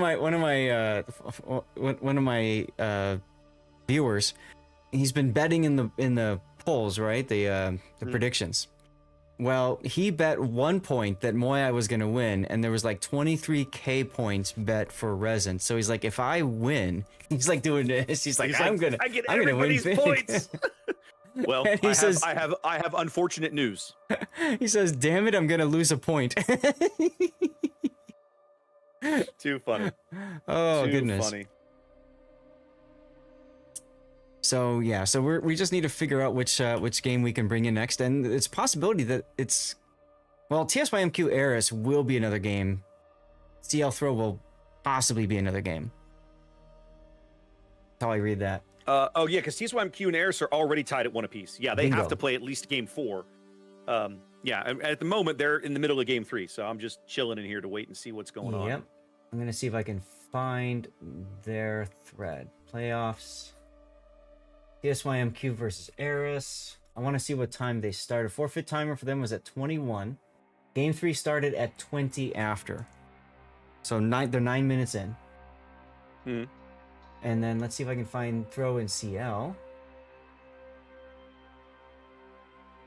[SPEAKER 5] my viewers, he's been betting in the polls, right? The predictions. Well, he bet 1 point that Moai was going to win, and there was like 23k points bet for Resin. So he's like, if I win, he's like doing this. He's like, I'm gonna win big.
[SPEAKER 3] Points. Well, I have unfortunate news.
[SPEAKER 5] He says, "Damn it, I'm gonna lose a point."
[SPEAKER 3] Too funny.
[SPEAKER 5] Oh,
[SPEAKER 3] Too
[SPEAKER 5] goodness.
[SPEAKER 3] Funny.
[SPEAKER 5] So yeah, so we just need to figure out which game we can bring in next, and it's a possibility that TSYMQ Eris will be another game. CL Throw will possibly be another game. That's how I read that.
[SPEAKER 3] Oh yeah, because TSYMQ and Eris are already tied at 1 apiece. Yeah, they have to play at least game 4. Yeah, at the moment they're in the middle of game 3, so I'm just chilling in here to wait and see what's going on.
[SPEAKER 5] Yep. I'm gonna see if I can find their thread. Playoffs. TSYMQ versus Eris. I want to see what time they started. Forfeit timer for them was at 21. Game 3 started at 20 after. So they're 9 minutes in. And then let's see if I can find Throw and CL.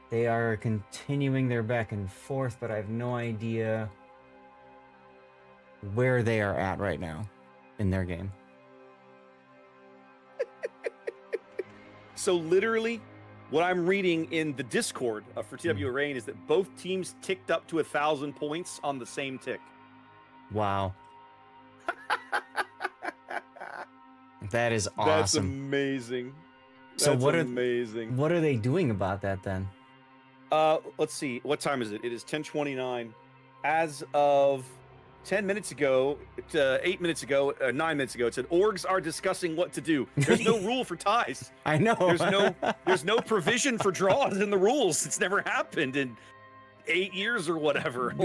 [SPEAKER 5] They are continuing their back and forth, but I have no idea where they are at right now in their game.
[SPEAKER 3] So literally, what I'm reading in the Discord for TWA Reign is that both teams ticked up to 1,000 points on the same tick.
[SPEAKER 5] Wow. That is awesome.
[SPEAKER 3] That's amazing. That's amazing.
[SPEAKER 5] What are they doing about that then?
[SPEAKER 3] Let's see. What time is it? It is 10:29. As of 10 minutes ago, 8 minutes ago, 9 minutes ago, it said orgs are discussing what to do. There's no rule for ties.
[SPEAKER 5] I know.
[SPEAKER 3] There's no provision for draws in the rules. It's never happened in 8 years or whatever.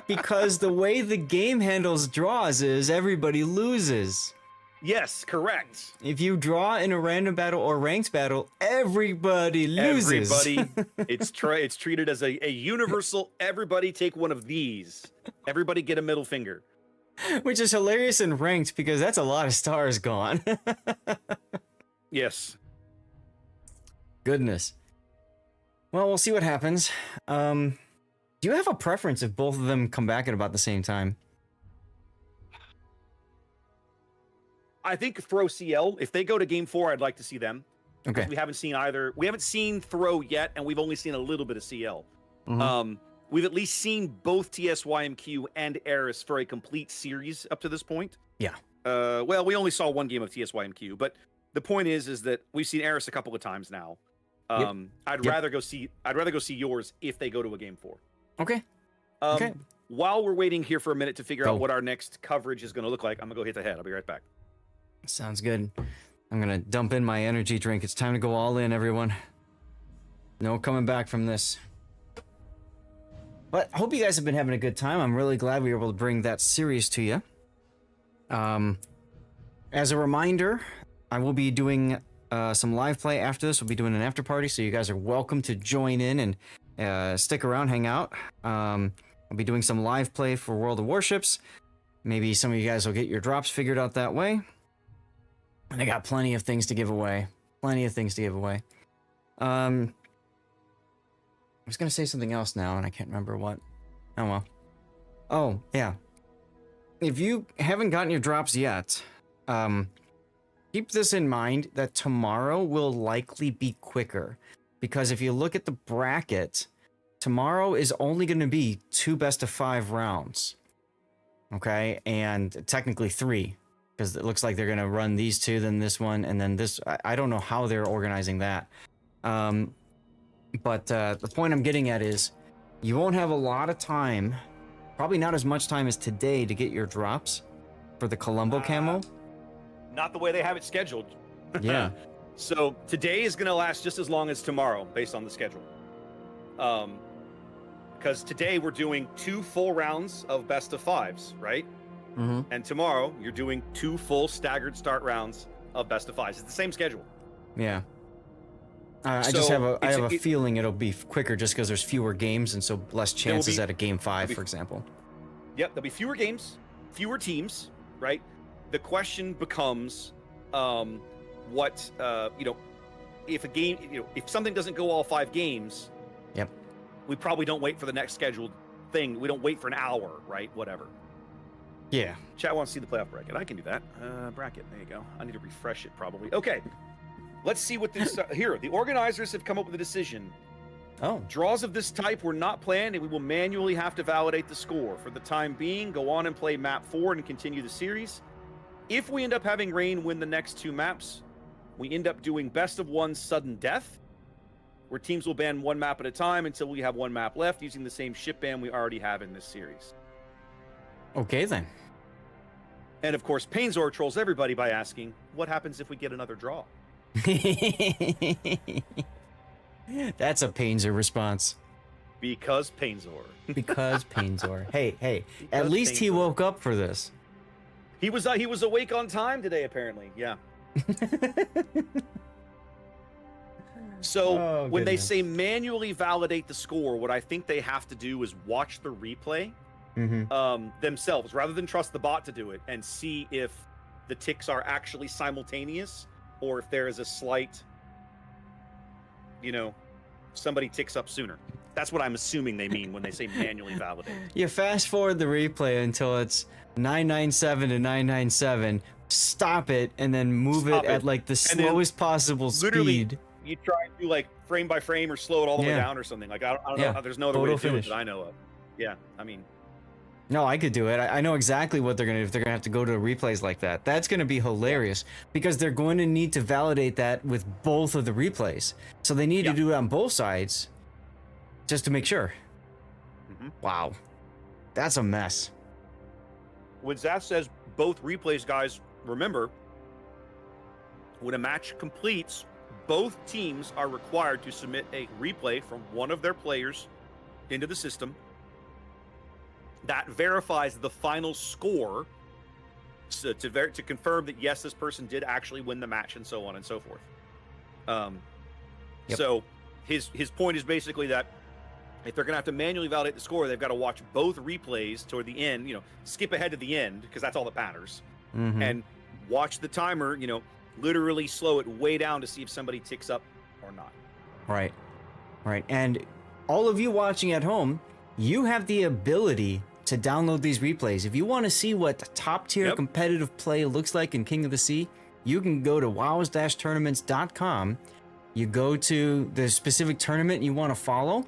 [SPEAKER 5] Because the way the game handles draws is everybody loses.
[SPEAKER 3] Yes, correct.
[SPEAKER 5] If you draw in a random battle or ranked battle, everybody loses.
[SPEAKER 3] Everybody, it's treated as a universal. Everybody take one of these. Everybody get a middle finger.
[SPEAKER 5] Which is hilarious in ranked because that's a lot of stars gone.
[SPEAKER 3] Yes.
[SPEAKER 5] Goodness. Well, we'll see what happens. Do you have a preference if both of them come back at about the same time?
[SPEAKER 3] I think Throw CL. If they go to game 4, I'd like to see them.
[SPEAKER 5] Okay.
[SPEAKER 3] We haven't seen either. We haven't seen Throw yet, and we've only seen a little bit of CL.
[SPEAKER 5] Mm-hmm.
[SPEAKER 3] We've at least seen both TSYMQ and Eris for a complete series up to this point.
[SPEAKER 5] Yeah.
[SPEAKER 3] Well, we only saw one game of TSYMQ, but the point is that we've seen Eris a couple of times now. I'd rather go see yours if they go to a game 4.
[SPEAKER 5] Okay.
[SPEAKER 3] Okay. While we're waiting here for a minute to figure out what our next coverage is going to look like, I'm gonna go hit the head. I'll be right back.
[SPEAKER 5] Sounds good. I'm gonna dump in my energy drink. It's time to go all in, everyone. No coming back from this. But I hope you guys have been having a good time. I'm really glad we were able to bring that series to you. As a reminder, I will be doing some live play after this. We'll be doing an after party, so you guys are welcome to join in and stick around, hang out. I'll be doing some live play for World of Warships. Maybe some of you guys will get your drops figured out that way. And I got plenty of things to give away. Plenty of things to give away. I was going to say something else now, and I can't remember what. Oh, well. Oh, yeah. If you haven't gotten your drops yet, keep this in mind that tomorrow will likely be quicker. Because if you look at the bracket, tomorrow is only going to be 2 best-of-5 rounds. Okay? And technically 3. Because it looks like they're going to run these 2, then this one, and then this. I don't know how they're organizing that. But the point I'm getting at is you won't have a lot of time, probably not as much time as today, to get your drops for the Columbo camo.
[SPEAKER 3] Not the way they have it scheduled.
[SPEAKER 5] Yeah.
[SPEAKER 3] So today is going to last just as long as tomorrow, based on the schedule. Because today we're doing 2 full rounds of best of 5s, right?
[SPEAKER 5] Mm-hmm.
[SPEAKER 3] And tomorrow you're doing 2 full staggered start rounds of best of 5s. It's the same schedule.
[SPEAKER 5] Yeah. I just have a feeling it'll be quicker just because there's fewer games and so less chances at a game 5, for example.
[SPEAKER 3] Yep, there'll be fewer games, fewer teams, right? The question becomes, if a game, if something doesn't go all 5 games,
[SPEAKER 5] yep,
[SPEAKER 3] we probably don't wait for the next scheduled thing. We don't wait for an hour, right? Whatever.
[SPEAKER 5] Yeah.
[SPEAKER 3] Chat wants to see the playoff bracket. I can do that. Bracket. There you go. I need to refresh it probably. Okay. Let's see what this here. The organizers have come up with a decision.
[SPEAKER 5] Oh.
[SPEAKER 3] Draws of this type were not planned, and we will manually have to validate the score. For the time being, go on and play map 4 and continue the series. If we end up having rain win the next 2 maps, we end up doing best of 1 sudden death, where teams will ban 1 map at a time until we have 1 map left, using the same ship ban we already have in this series.
[SPEAKER 5] Okay, then.
[SPEAKER 3] And of course, Painzor trolls everybody by asking, what happens if we get another draw?
[SPEAKER 5] That's a Painzor response.
[SPEAKER 3] Because Painzor.
[SPEAKER 5] Because Painzor. Hey, at least he woke up for this.
[SPEAKER 3] He was awake on time today, apparently. Yeah. So when they say manually validate the score, what I think they have to do is watch the replay themselves, rather than trust the bot to do it, and see if the ticks are actually simultaneous or if there is a slight, somebody ticks up sooner. That's what I'm assuming they mean when they say manually validate.
[SPEAKER 5] You fast forward the replay until it's 997 to 997, stop it, and then move it at like the slowest possible speed.
[SPEAKER 3] You try and do like frame by frame or slow it all the way down or something. Like I don't know how, there's no other way to do it that I know of. Yeah, I mean.
[SPEAKER 5] No, I could do it. I know exactly what they're going to do if they're going to have to go to replays like that. That's going to be hilarious because they're going to need to validate that with both of the replays. So they need to do it on both sides just to make sure. Wow. That's a mess.
[SPEAKER 3] When Zaf says both replays, guys, remember, when a match completes, both teams are required to submit a replay from one of their players into the system that verifies the final score, so to confirm that yes, this person did actually win the match, and so on and so forth. So his point is basically that if they're going to have to manually validate the score, they've got to watch both replays toward the end, skip ahead to the end because that's all that matters, and watch the timer, literally slow it way down to see if somebody ticks up or not. Right.
[SPEAKER 5] And all of you watching at home, you have the ability to download these replays. If you want to see what top tier competitive play looks like in King of the Sea, you can go to wows-tournaments.com. You go to the specific tournament you want to follow,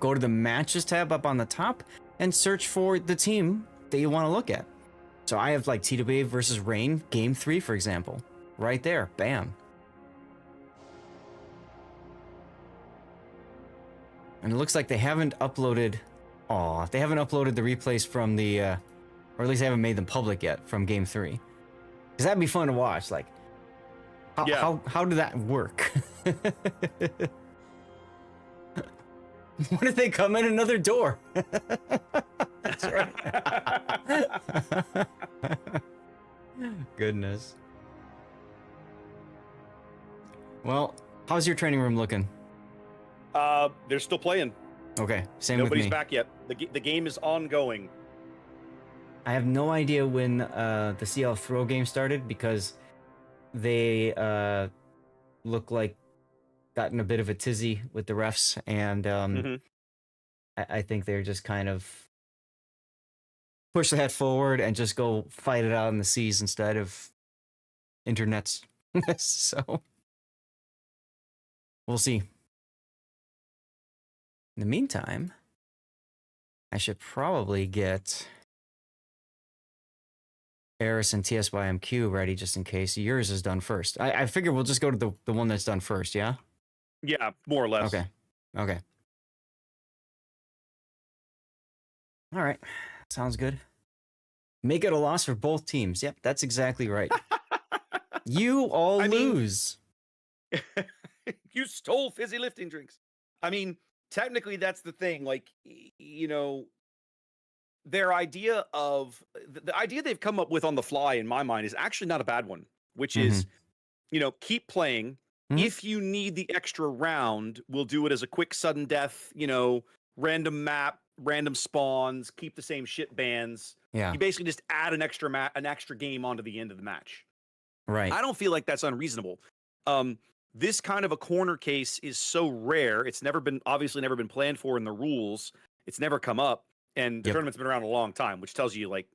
[SPEAKER 5] go to the matches tab up on the top, and search for the team that you want to look at. So I have like TWA versus Rain, Game 3, for example. Right there. Bam. And it looks like they haven't uploaded... they haven't uploaded the replays from the... or at least they haven't made them public yet from Game 3. Because that'd be fun to watch. Like, how did that work? What if they come in another door? That's right. Goodness. Well, how's your training room looking?
[SPEAKER 3] They're still playing.
[SPEAKER 5] Okay, same
[SPEAKER 3] Nobody's
[SPEAKER 5] with me.
[SPEAKER 3] back yet. The game is ongoing.
[SPEAKER 5] I have no idea when the CL throw game started because they look like gotten a bit of a tizzy with the refs, and I think they're just kind of push the head forward and just go fight it out in the seas instead of internets. So we'll see. In the meantime, I should probably get Eris and TSYMQ ready just in case yours is done first. I figure we'll just go to the one that's done first, yeah?
[SPEAKER 3] Yeah, more or less.
[SPEAKER 5] Okay. Okay. All right. Sounds good. Make it a loss for both teams. Yep, that's exactly right. You all lose.
[SPEAKER 3] You stole fizzy lifting drinks. I mean, technically that's the thing. Like, you know, their idea of the idea they've come up with on the fly in my mind is actually not a bad one, which is, you know, keep playing. If you need the extra round, we'll do it as a quick sudden death, you know, random map, random spawns, keep the same shit bands.
[SPEAKER 5] Yeah.
[SPEAKER 3] You basically just add an extra game onto the end of the match.
[SPEAKER 5] Right.
[SPEAKER 3] I don't feel like that's unreasonable. This kind of a corner case is so rare. It's obviously never been planned for in the rules. It's never come up. And the tournament's been around a long time, which tells you, like,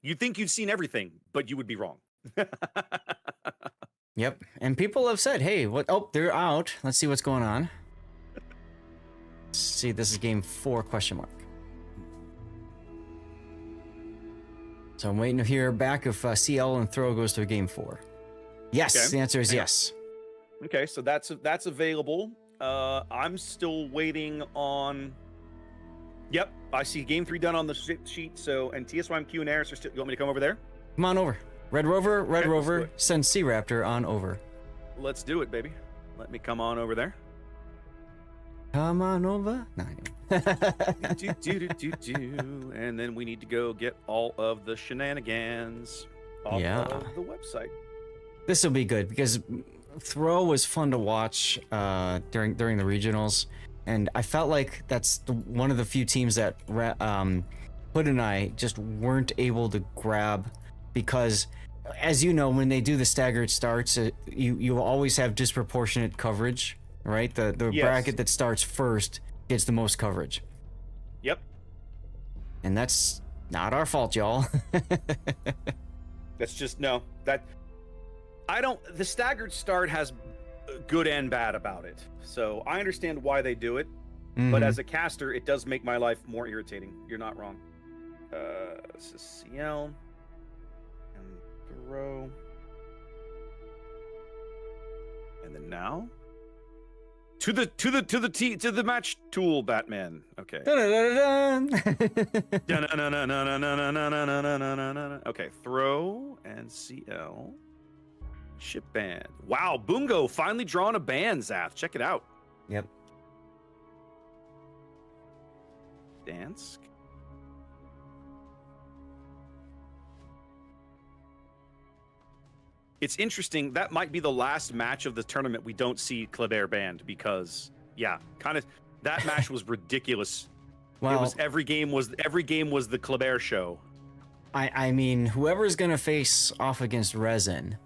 [SPEAKER 3] you'd think you'd seen everything, but you would be wrong.
[SPEAKER 5] Yep. And people have said, hey, what? Oh, they're out. Let's see what's going on. Let's see, this is game 4, question mark. So I'm waiting to hear back if CL and throw goes to game 4. Yes,
[SPEAKER 3] Okay.
[SPEAKER 5] the answer is yes.
[SPEAKER 3] Okay, so that's available. I'm still waiting on. Yep, I see game 3 done on the sheet. So, and TSYMQ and Eris are still. You want me to come over there?
[SPEAKER 5] Come on over. Red Rover,
[SPEAKER 3] Okay, let's do
[SPEAKER 5] Rover,
[SPEAKER 3] it.
[SPEAKER 5] send Sea Raptor on over.
[SPEAKER 3] Let's do it, baby. Let me come on over there.
[SPEAKER 5] Come on over. No, anyway.
[SPEAKER 3] And then we need to go get all of the shenanigans off of the website.
[SPEAKER 5] This will be good because throw was fun to watch during the regionals, and I felt like that's one of the few teams that Hood and I just weren't able to grab because, as you know, when they do the staggered starts, you always have disproportionate coverage, right? The bracket that starts first gets the most coverage.
[SPEAKER 3] Yep.
[SPEAKER 5] And that's not our fault, y'all.
[SPEAKER 3] That's just the staggered start has good and bad about it. So I understand why they do it, but as a caster, it does make my life more irritating. You're not wrong. This is CL and throw. And then now to the match tool, Batman. Okay. Okay, throw and CL. Ship band. Wow, Boongo finally drawn a band, Zath. Check it out.
[SPEAKER 5] Yep.
[SPEAKER 3] Dansk. It's interesting. That might be the last match of the tournament we don't see Kleber banned because, yeah, kind of that match was ridiculous.
[SPEAKER 5] Well,
[SPEAKER 3] it was every game was the Kleber show.
[SPEAKER 5] I mean, whoever's gonna face off against Resin,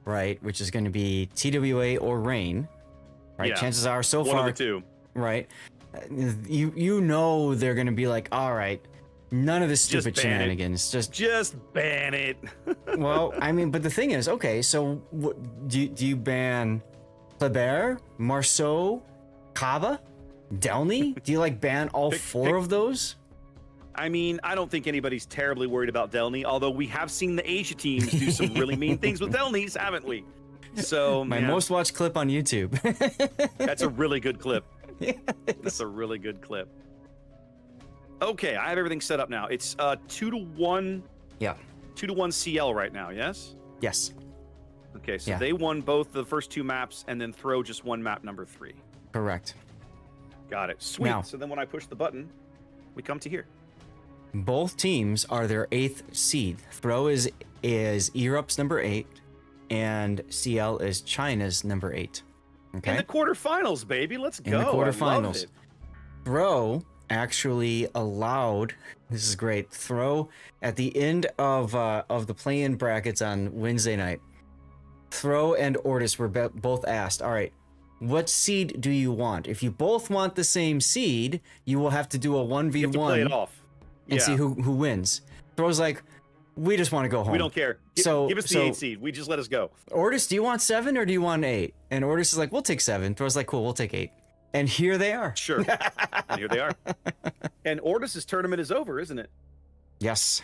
[SPEAKER 5] right, which is going to be TWA or Rain, right?
[SPEAKER 3] Yeah.
[SPEAKER 5] Chances are, so
[SPEAKER 3] One
[SPEAKER 5] far,
[SPEAKER 3] of the two,
[SPEAKER 5] right? You know they're going to be like, all right, none of this stupid shenanigans,
[SPEAKER 3] just ban it.
[SPEAKER 5] Well, I mean, but the thing is, okay, so do you ban Kleber, Marceau, Kaba, Delny? Do you like ban all four of those?
[SPEAKER 3] I mean, I don't think anybody's terribly worried about Delny, although we have seen the Asia teams do some really mean things with Delnys, haven't we? So
[SPEAKER 5] my most watched clip on YouTube.
[SPEAKER 3] That's a really good clip.
[SPEAKER 5] Yes.
[SPEAKER 3] That's a really good clip. Okay, I have everything set up now. It's 2-1.
[SPEAKER 5] Yeah.
[SPEAKER 3] 2-1 CL right now, yes?
[SPEAKER 5] Yes.
[SPEAKER 3] Okay, so they won both the first two maps and then throw just one map number 3.
[SPEAKER 5] Correct.
[SPEAKER 3] Got it. Sweet.
[SPEAKER 5] Now,
[SPEAKER 3] so then when I push the button, we come to here.
[SPEAKER 5] Both teams are their 8th seed. Throw is Europe's number 8, and CL is China's number 8. Okay.
[SPEAKER 3] In the quarterfinals, baby. Let's go.
[SPEAKER 5] In the quarterfinals. Throw actually allowed, this is great, Throw at the end of the play-in brackets on Wednesday night, Throw and Ortis were both asked, all right, what seed do you want? If you both want the same seed, you will have to do a 1v1
[SPEAKER 3] You have to play it off.
[SPEAKER 5] and see who wins. Throw's like, we just want to go home.
[SPEAKER 3] We don't care. Give us the 8 seed. We just let us go.
[SPEAKER 5] Ortis, do you want 7 or do you want 8? And Ortis is like, we'll take 7. Throw's like, cool, we'll take 8. And here they are.
[SPEAKER 3] Sure. And here they are. And Ortis's tournament is over, isn't it?
[SPEAKER 5] Yes.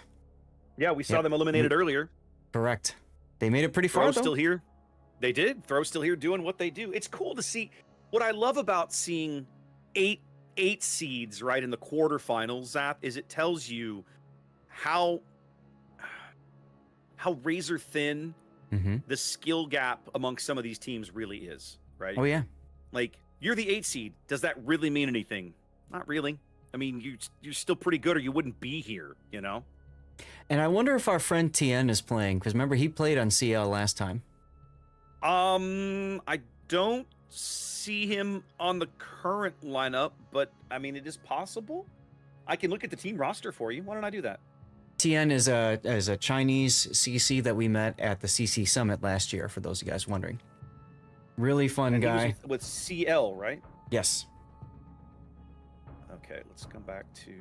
[SPEAKER 3] Yeah, we saw them eliminated earlier.
[SPEAKER 5] Correct. They made it pretty far,
[SPEAKER 3] Throw's
[SPEAKER 5] though.
[SPEAKER 3] still here. They did. Throw's still here doing what they do. It's cool to see. What I love about seeing eight seeds right in the quarterfinals, Zap, is it tells you how razor thin the skill gap amongst some of these teams really is, right?
[SPEAKER 5] Oh yeah.
[SPEAKER 3] Like, you're the 8 seed. Does that really mean anything? Not really. I mean, you're still pretty good, or you wouldn't be here, you know?
[SPEAKER 5] And I wonder if our friend Tien is playing, because remember he played on CL last time.
[SPEAKER 3] I don't see him on the current lineup, but I mean, it is possible. I can look at the team roster for you. Why don't I do that?
[SPEAKER 5] Tien is a Chinese CC that we met at the CC Summit last year, for those of you guys wondering. Really fun
[SPEAKER 3] And he
[SPEAKER 5] guy.
[SPEAKER 3] was with CL, right?
[SPEAKER 5] Yes.
[SPEAKER 3] Okay, let's come back to...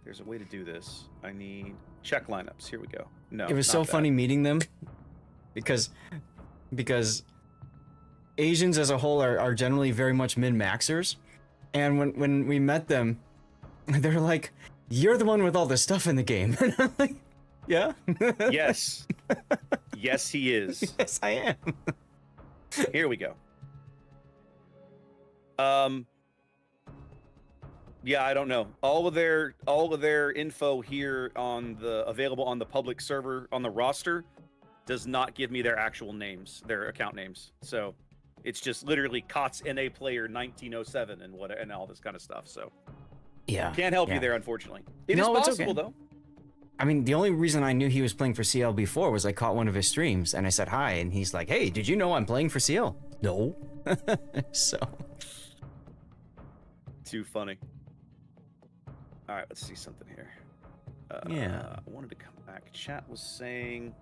[SPEAKER 3] There's a way to do this. I need check lineups. Here we go. No,
[SPEAKER 5] It was
[SPEAKER 3] not
[SPEAKER 5] so
[SPEAKER 3] that.
[SPEAKER 5] funny meeting them because Asians as a whole are generally very much min-maxers. And when we met them, they're like, you're the one with all the stuff in the game. And I'm like, yeah?
[SPEAKER 3] Yes. Yes, he is.
[SPEAKER 5] Yes, I am.
[SPEAKER 3] Here we go. Yeah, I don't know. All of their info here on the available on the public server on the roster does not give me their actual names, their account names. So it's just literally KOTS NA player 1907 and all this kind of stuff. So
[SPEAKER 5] Yeah.
[SPEAKER 3] can't help
[SPEAKER 5] yeah.
[SPEAKER 3] you there, unfortunately. It is
[SPEAKER 5] No, it's
[SPEAKER 3] possible
[SPEAKER 5] okay.
[SPEAKER 3] though.
[SPEAKER 5] I mean, the only reason I knew he was playing for CL before was I caught one of his streams and I said hi, and he's like, hey, did you know I'm playing for CL? No. So.
[SPEAKER 3] Too funny. All right, let's see something here.
[SPEAKER 5] Yeah.
[SPEAKER 3] I wanted to come back. Chat was saying...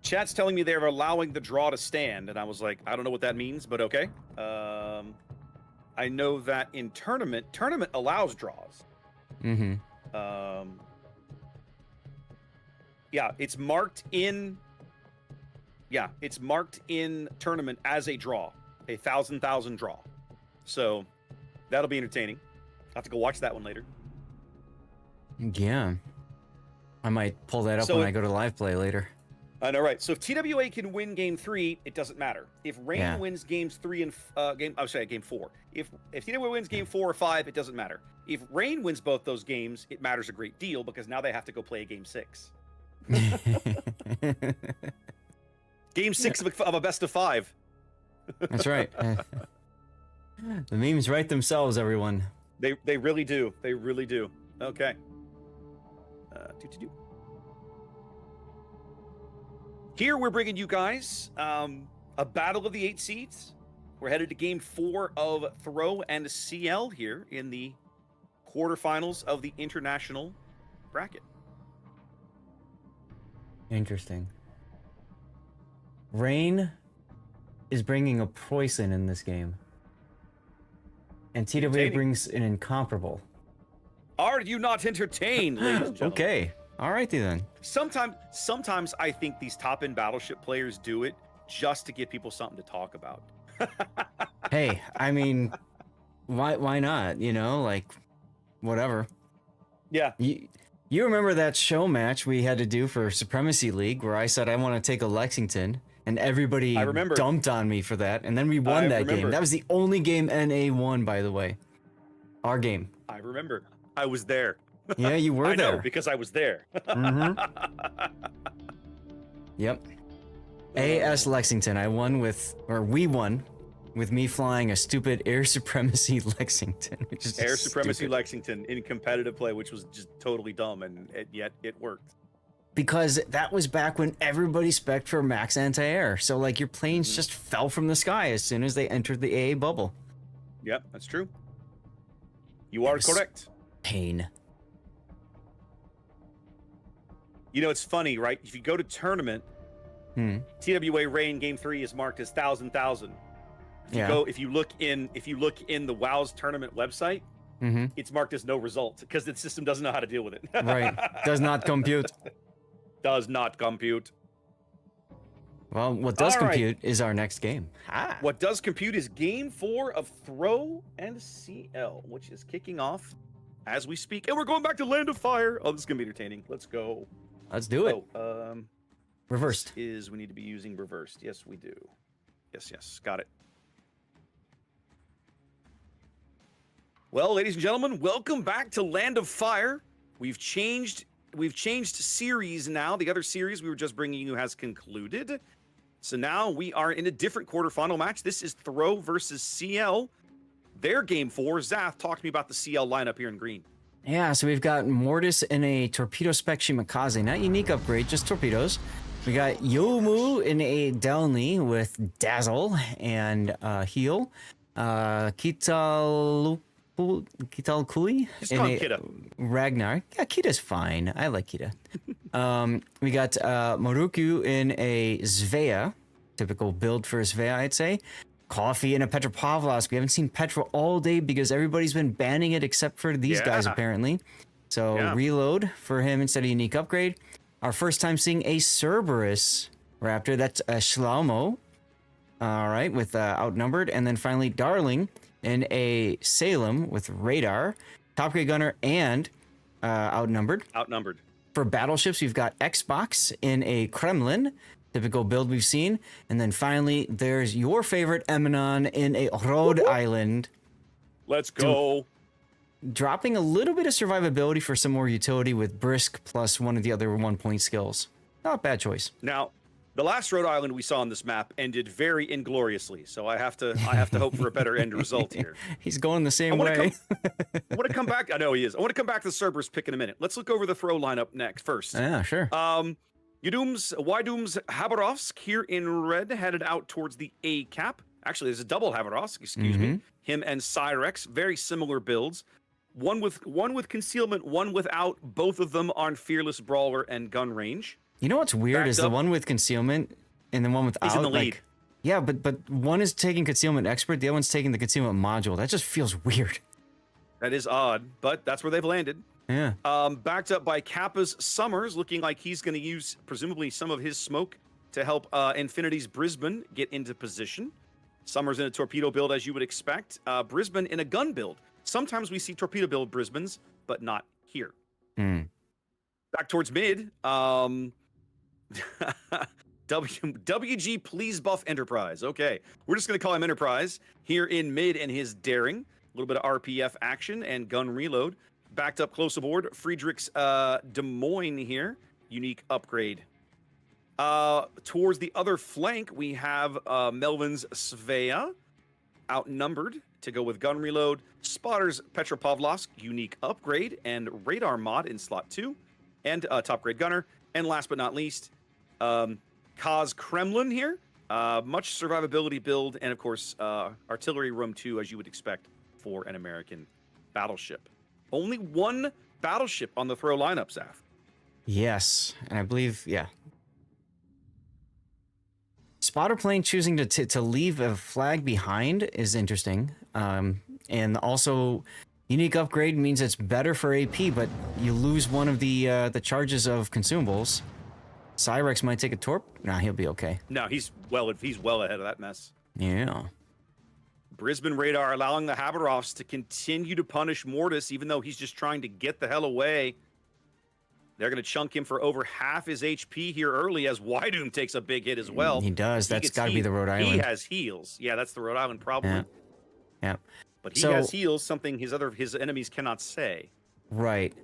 [SPEAKER 3] Chat's telling me they're allowing the draw to stand, and I was like, I don't know what that means, but okay. I know that in tournament allows draws.
[SPEAKER 5] Mm-hmm.
[SPEAKER 3] Yeah, it's marked in... Yeah, it's marked in tournament as a draw. A 1,000 draw. So... that'll be entertaining. I'll have to go watch that one later.
[SPEAKER 5] Yeah. I might pull that up
[SPEAKER 3] So
[SPEAKER 5] when I go to live play later.
[SPEAKER 3] I know, right? So if TWA can win game 3, it doesn't matter. If Rain
[SPEAKER 5] Yeah.
[SPEAKER 3] wins games 3 and game 4. If TWA wins game 4 or 5, it doesn't matter. If Rain wins both those games, it matters a great deal because now they have to go play a game 6. Game 6 of a best of 5.
[SPEAKER 5] That's right. The memes write themselves, everyone.
[SPEAKER 3] They really do. They really do. Okay. Here we're bringing you guys a battle of the 8 seeds. We're headed to game 4 of Throw and CL here in the quarterfinals of the international bracket.
[SPEAKER 5] Interesting. Rain is bringing a poison in this game. And TWA
[SPEAKER 3] Entertaining.
[SPEAKER 5] brings an incomparable.
[SPEAKER 3] Are you not entertained, ladies and gentlemen?
[SPEAKER 5] Okay. Alrighty then.
[SPEAKER 3] Sometimes I think these top-end Battleship players do it just to give people something to talk about.
[SPEAKER 5] Hey, I mean, why not? You know, like, whatever.
[SPEAKER 3] Yeah.
[SPEAKER 5] You remember that show match we had to do for Supremacy League where I said I want to take a Lexington, and everybody
[SPEAKER 3] I remember.
[SPEAKER 5] dumped on me for that, and then we won that game.
[SPEAKER 3] remember.
[SPEAKER 5] That was the only game NA won, by the way. Our game.
[SPEAKER 3] I remember. I was there.
[SPEAKER 5] Yeah, you were
[SPEAKER 3] I
[SPEAKER 5] there.
[SPEAKER 3] know, because I was there.
[SPEAKER 5] Yep. AS Lexington. We won with me flying a stupid Air Supremacy Lexington. Which is
[SPEAKER 3] Air
[SPEAKER 5] just
[SPEAKER 3] Supremacy
[SPEAKER 5] stupid.
[SPEAKER 3] Lexington in competitive play, which was just totally dumb, and yet it worked.
[SPEAKER 5] because that was back when everybody spec'd for max anti-air. So like your planes just fell from the sky as soon as they entered the AA bubble.
[SPEAKER 3] Yep, that's true. You are correct.
[SPEAKER 5] Pain.
[SPEAKER 3] You know, it's funny, right? If you go to tournament, TWA Rain Game 3 is marked as 1,000. If you look in the WoW's tournament website, it's marked as no result because the system doesn't know how to deal with it.
[SPEAKER 5] Right. Does not compute.
[SPEAKER 3] Does not compute.
[SPEAKER 5] Well, what does compute is our next game.
[SPEAKER 3] What does compute is Game 4 of Throw and CL, which is kicking off as we speak. And we're going back to Land of Fire. Oh, this is going to be entertaining. Let's go.
[SPEAKER 5] Let's do it. Reversed.
[SPEAKER 3] We need to be using reversed. Yes, we do. Yes. Got it. Well, ladies and gentlemen, welcome back to Land of Fire. We've changed series now. The other series we were just bringing you has concluded. So now we are in a different quarterfinal match. This is Throw versus CL. Their Game 4. Zath, talk to me about the CL lineup here in green.
[SPEAKER 5] Yeah, so we've got Mortis in a Torpedo Spec Shimakaze. Not unique upgrade, just torpedoes. We got Yomu in a Delny with Dazzle and Heal. Kital Kui in a
[SPEAKER 3] Kita.
[SPEAKER 5] Ragnar. Yeah, Kita's fine. I like Kita. We got Maruku in a Svea. Typical build for Svea, I'd say. Coffee in a Petropavlovsk. We haven't seen Petra all day because everybody's been banning it except for these guys, apparently. So reload for him instead of unique upgrade. Our first time seeing a Cerberus Raptor. That's a Schlaumo. All right, with outnumbered. And then finally, Darling in a Salem with radar, top grade gunner, and outnumbered. For battleships, we've got Xbox in a Kremlin, typical build we've seen. And then finally, there's your favorite Eminon in a Rhode Island.
[SPEAKER 3] Let's go.
[SPEAKER 5] Dropping a little bit of survivability for some more utility with Brisk plus one of the other 1-point skills. Not a bad choice.
[SPEAKER 3] Now, the last Rhode Island we saw on this map ended very ingloriously, so I have to hope for a better end result here.
[SPEAKER 5] He's going the same way.
[SPEAKER 3] I want to come back. I know he is. I want to come back to the Cerberus pick in a minute. Let's look over the Throw lineup first.
[SPEAKER 5] Yeah, sure.
[SPEAKER 3] Ydum's Habarovsk here in red, headed out towards the A cap. Actually, there's a double Habarovsk, excuse me. Him and Cyrex, very similar builds. One with concealment, one without. Both of them on fearless brawler and gun range.
[SPEAKER 5] You know what's weird is the one with concealment and the one without.
[SPEAKER 3] He's in the lead.
[SPEAKER 5] Yeah, but one is taking concealment expert, the other one's taking the concealment module. That just feels weird.
[SPEAKER 3] That is odd, but that's where they've landed.
[SPEAKER 5] Yeah.
[SPEAKER 3] Backed up by Kappa's Summers, looking like he's going to use presumably some of his smoke to help Infinity's Brisbane get into position. Summers in a torpedo build, as you would expect. Brisbane in a gun build. Sometimes we see torpedo build Brisbanes, but not here. Back towards mid. WG please buff Enterprise. Okay, we're just going to call him Enterprise here in mid and his daring. A little bit of RPF action and gun reload. Backed up close aboard, Friedrich's Des Moines here. Unique upgrade. Towards the other flank, we have Melvin's Svea. Outnumbered to go with gun reload. Spotter's Petropavlovsk. Unique upgrade and radar mod in slot 2. And top grade gunner. And last but not least, Kaz Kremlin here. Much survivability build. And of course, artillery room 2, as you would expect for an American battleship. Only one battleship on the Throw lineup, Zaf. Yes,
[SPEAKER 5] and I believe, Spotter plane choosing to leave a flag behind is interesting. And also, unique upgrade means it's better for AP, but you lose one of the charges of consumables. Cyrex might take a torp. Nah, he'll be okay.
[SPEAKER 3] No, he's well ahead of that mess.
[SPEAKER 5] Yeah.
[SPEAKER 3] Brisbane radar allowing the Habarovs to continue to punish Mortis, even though he's just trying to get the hell away. They're going to chunk him for over half his HP here early as Wydoom takes a big hit as well.
[SPEAKER 5] He does. That's got to be the Rhode Island.
[SPEAKER 3] He has heals. Yeah, that's the Rhode Island problem.
[SPEAKER 5] Yeah.
[SPEAKER 3] But he has heals, something his enemies cannot say.
[SPEAKER 5] Right.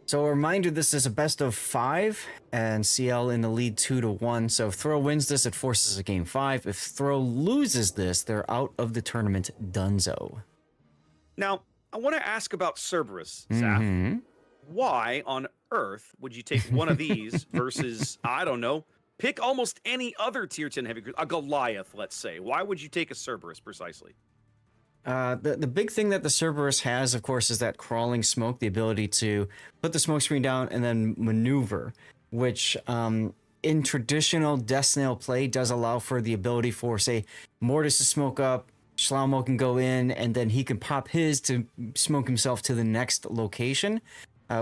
[SPEAKER 5] So a reminder, this is a best of 5, and CL in the lead 2-1. So if Throw wins this, it forces a game 5. If Throw loses this, they're out of the tournament dunzo.
[SPEAKER 3] Now, I want to ask about Cerberus, Zaf. why on earth would you take one of these versus, I don't know, pick almost any other tier 10 heavy cruiser, a Goliath, let's say. Why would you take a Cerberus precisely?
[SPEAKER 5] The big thing that the Cerberus has, of course, is that crawling smoke, the ability to put the smoke screen down and then maneuver, which in traditional Death Snail play does allow for the ability for, say, Mortis to smoke up, Schlaumo can go in, and then he can pop his to smoke himself to the next location.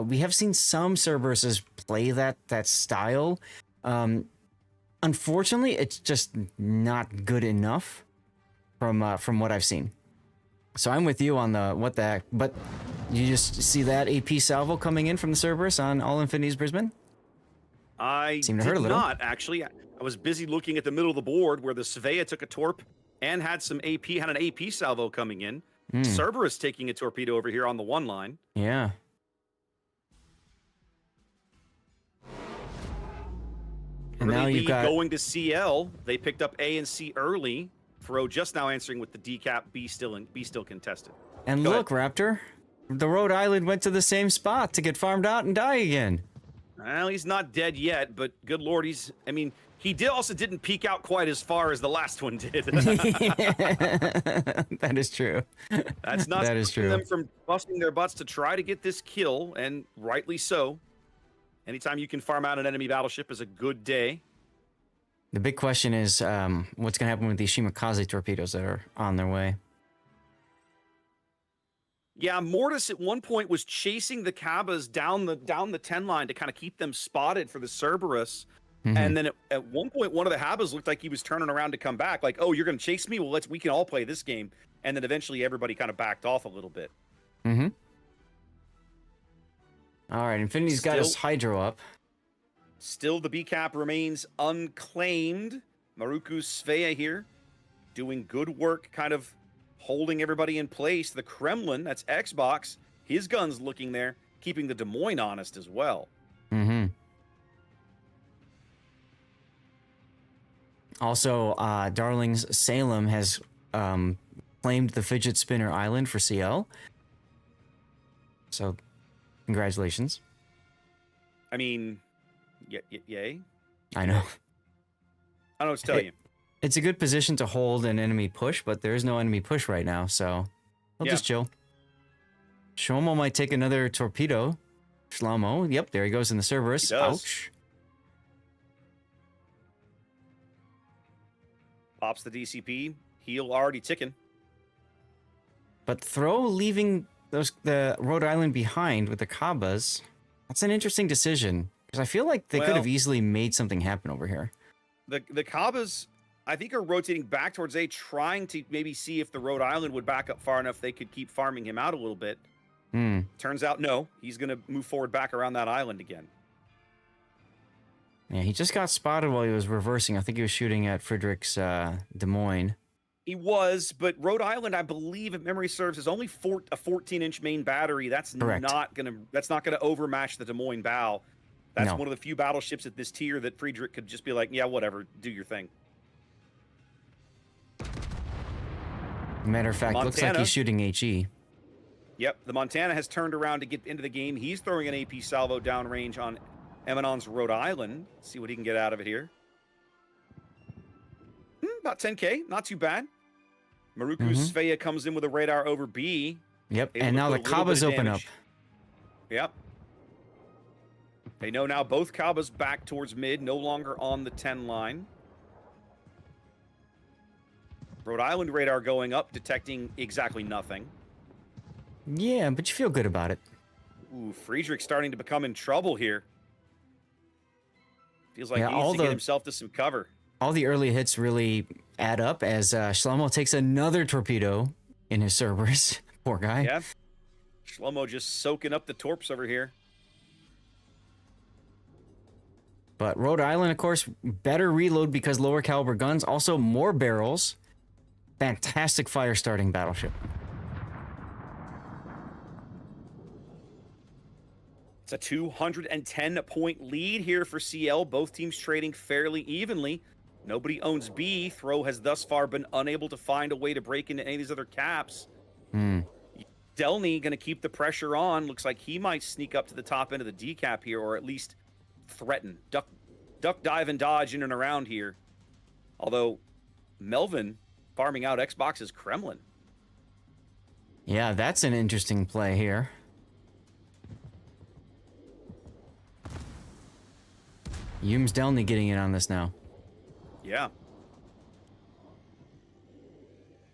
[SPEAKER 5] We have seen some Cerberuses play that style. Unfortunately, it's just not good enough from what I've seen. So I'm with you on the what the heck, but you just see that AP salvo coming in from the Cerberus on All Infinity's Brisbane?
[SPEAKER 3] I
[SPEAKER 5] Seemed to hurt a little.
[SPEAKER 3] not, actually. I was busy looking at the middle of the board where the Svea took a torp and had an AP salvo coming in. Cerberus taking a torpedo over here on the one line.
[SPEAKER 5] Yeah. And now you've got
[SPEAKER 3] going to CL. They picked up A and C early. Fro just now answering with the decap. B still contested.
[SPEAKER 5] And
[SPEAKER 3] Go
[SPEAKER 5] look,
[SPEAKER 3] ahead.
[SPEAKER 5] Raptor, the Rhode Island went to the same spot to get farmed out and die again.
[SPEAKER 3] Well, he's not dead yet, but good lord, he didn't peek out quite as far as the last one did.
[SPEAKER 5] That is true.
[SPEAKER 3] That's not
[SPEAKER 5] that is
[SPEAKER 3] stopping
[SPEAKER 5] true.
[SPEAKER 3] them from busting their butts to try to get this kill, and rightly so. Anytime you can farm out an enemy battleship is a good day.
[SPEAKER 5] The big question is what's going to happen with these Shimakaze torpedoes that are on their way.
[SPEAKER 3] Yeah, Mortis at one point was chasing the Cabas down the 10 line to kind of keep them spotted for the Cerberus. And then at one point, one of the Habas looked like he was turning around to come back. Like, oh, you're going to chase me? Well, we can all play this game. And then eventually everybody kind of backed off a little bit.
[SPEAKER 5] All right, Infinity's got his
[SPEAKER 3] Still-
[SPEAKER 5] Hydro up.
[SPEAKER 3] Still, the B cap remains unclaimed. Maruku Svea here doing good work, kind of holding everybody in place. The Kremlin, that's Xbox, his gun's looking there, keeping the Des Moines honest as well.
[SPEAKER 5] Also, Darling's Salem has claimed the Fidget Spinner Island for CL. So, congratulations.
[SPEAKER 3] I mean, yay.
[SPEAKER 5] I know.
[SPEAKER 3] I don't know what to tell you.
[SPEAKER 5] It's a good position to hold an enemy push, but there is no enemy push right now, so we'll
[SPEAKER 3] Yeah.
[SPEAKER 5] just chill. Shomo might take another torpedo. Shlomo, yep, there he goes in the Cerberus.
[SPEAKER 3] He does.
[SPEAKER 5] Ouch.
[SPEAKER 3] Pops the DCP. Heal already ticking.
[SPEAKER 5] But Throw leaving the Rhode Island behind with the Kabas, that's an interesting decision. Because I feel like they could have
[SPEAKER 3] Well-
[SPEAKER 5] easily made something happen over here.
[SPEAKER 3] The Cabas, I think, are rotating back towards A, trying to maybe see if the Rhode Island would back up far enough they could keep farming him out a little bit. Turns out, no. He's going to move forward back around that island again.
[SPEAKER 5] Yeah, he just got spotted while he was reversing. I think he was shooting at Frederick's Des Moines.
[SPEAKER 3] He was, but Rhode Island, I believe, if memory serves, is only a 14-inch main battery. That's
[SPEAKER 5] Correct.
[SPEAKER 3] not gonna overmatch the Des Moines bow. That's
[SPEAKER 5] No.
[SPEAKER 3] one of the few battleships at this tier that Friedrich could just be like, yeah, whatever, do your thing.
[SPEAKER 5] Matter of fact, looks like
[SPEAKER 3] Montana.
[SPEAKER 5] he's shooting HE.
[SPEAKER 3] Yep, the Montana has turned around to get into the game. He's throwing an AP salvo downrange on Eminon's Rhode Island. See what he can get out of it here. About 10K, not too bad. Maruku Svea comes in with a radar over B.
[SPEAKER 5] Yep,
[SPEAKER 3] Able
[SPEAKER 5] and
[SPEAKER 3] to
[SPEAKER 5] now the
[SPEAKER 3] put a little bit
[SPEAKER 5] Kabas
[SPEAKER 3] of
[SPEAKER 5] open up.
[SPEAKER 3] damage. Yep. They know now both Kabas back towards mid, no longer on the 10 line. Rhode Island radar going up, detecting exactly nothing.
[SPEAKER 5] Yeah, but you feel good about it.
[SPEAKER 3] Ooh, Friedrich starting to become in trouble here. Feels like
[SPEAKER 5] Yeah,
[SPEAKER 3] he
[SPEAKER 5] all
[SPEAKER 3] needs to get
[SPEAKER 5] the-
[SPEAKER 3] himself to some cover.
[SPEAKER 5] All the early hits really add up as Shlomo takes another torpedo in his Cerberus. Poor guy.
[SPEAKER 3] Yeah. Shlomo just soaking up the torps over here.
[SPEAKER 5] But Rhode Island, of course, better reload because lower caliber guns. Also, more barrels. Fantastic fire starting battleship.
[SPEAKER 3] It's a 210-point lead here for CL. Both teams trading fairly evenly. Nobody owns B. Throw has thus far been unable to find a way to break into any of these other caps. Delny going to keep the pressure on. Looks like he might sneak up to the top end of the decap here, or at least threaten. Duck, dive, and dodge in and around here. Although, Melvin farming out Xbox's Kremlin.
[SPEAKER 5] Yeah, that's an interesting play here. Yum's Delny getting in on this now.
[SPEAKER 3] Yeah.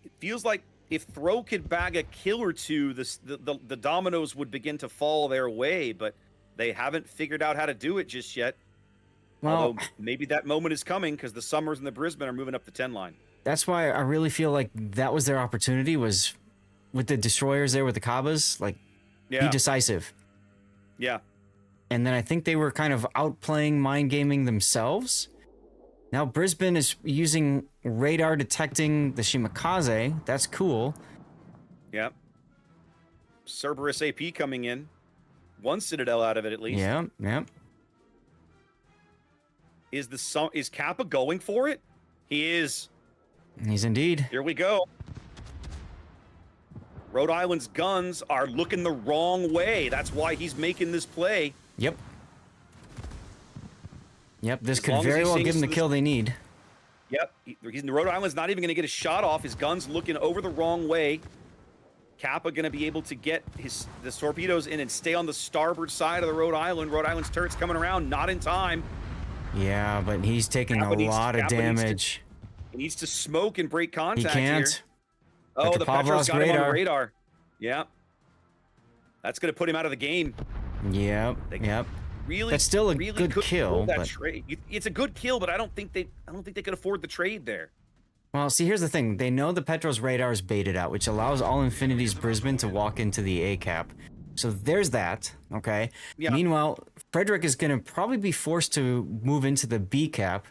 [SPEAKER 3] It feels like if Throw could bag a kill or two, the dominoes would begin to fall their way, but they haven't figured out how to do it just yet.
[SPEAKER 5] Well,
[SPEAKER 3] although maybe that moment is coming because the Summers and the Brisbane are moving up the 10 line.
[SPEAKER 5] That's why I really feel like that was their opportunity, was with the destroyers there with the Kabas, like, be decisive.
[SPEAKER 3] Yeah.
[SPEAKER 5] And then I think they were kind of outplaying mind gaming themselves. Now Brisbane is using radar detecting the Shimakaze. That's cool.
[SPEAKER 3] Yeah. Cerberus AP coming in. One Citadel out of it at least.
[SPEAKER 5] Yeah, yeah.
[SPEAKER 3] Is Kappa going for it? He is.
[SPEAKER 5] He's indeed.
[SPEAKER 3] Here we go. Rhode Island's guns are looking the wrong way. That's why he's making this play.
[SPEAKER 5] Yep. Yep, this could very well give him the kill they need.
[SPEAKER 3] Yep, Rhode Island's not even going to get a shot off. His gun's looking over the wrong way. Kappa going to be able to get the torpedoes in and stay on the starboard side of the Rhode Island. Rhode Island's turret's coming around, not in time.
[SPEAKER 5] Yeah, but he's taking a lot of damage.
[SPEAKER 3] He needs to smoke and break contact
[SPEAKER 5] he can't.
[SPEAKER 3] here. Oh, the Petro's got him on the radar. Yeah. That's going to put him out of the game.
[SPEAKER 5] Yep, yep.
[SPEAKER 3] Really,
[SPEAKER 5] that's still a good kill.
[SPEAKER 3] But trade. It's a good kill, but I don't think they could afford the trade there.
[SPEAKER 5] Well, see, here's the thing. They know the Petro's radar is baited out, which allows All Infinity's Brisbane to walk into the A cap. So there's that, okay? Yeah. Meanwhile, Frederick is going to probably be forced to move into the B cap.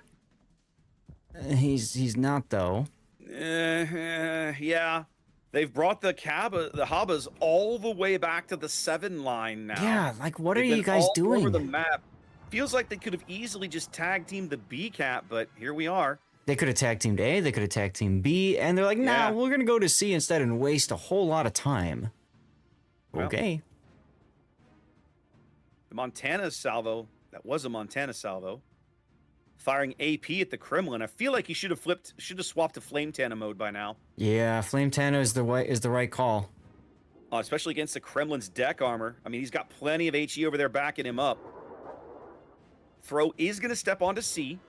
[SPEAKER 5] He's not, though.
[SPEAKER 3] Yeah. They've brought the Habas all the way back to the 7 line now.
[SPEAKER 5] Yeah, like, what are you guys doing?
[SPEAKER 3] Over the map. Feels like they could have easily just tag teamed the B cap, but here we are.
[SPEAKER 5] They could have tag teamed A, they could have tag teamed B, and they're like, nah, we're going to go to C instead and waste a whole lot of time. Well, okay.
[SPEAKER 3] The Montana salvo, that was a Montana salvo, firing AP at the Kremlin. I feel like he should have swapped to Flame Tana mode by now.
[SPEAKER 5] Yeah, Flame Tana is the right call.
[SPEAKER 3] Especially against the Kremlin's deck armor. I mean, he's got plenty of HE over there backing him up. Throw is going to step onto C.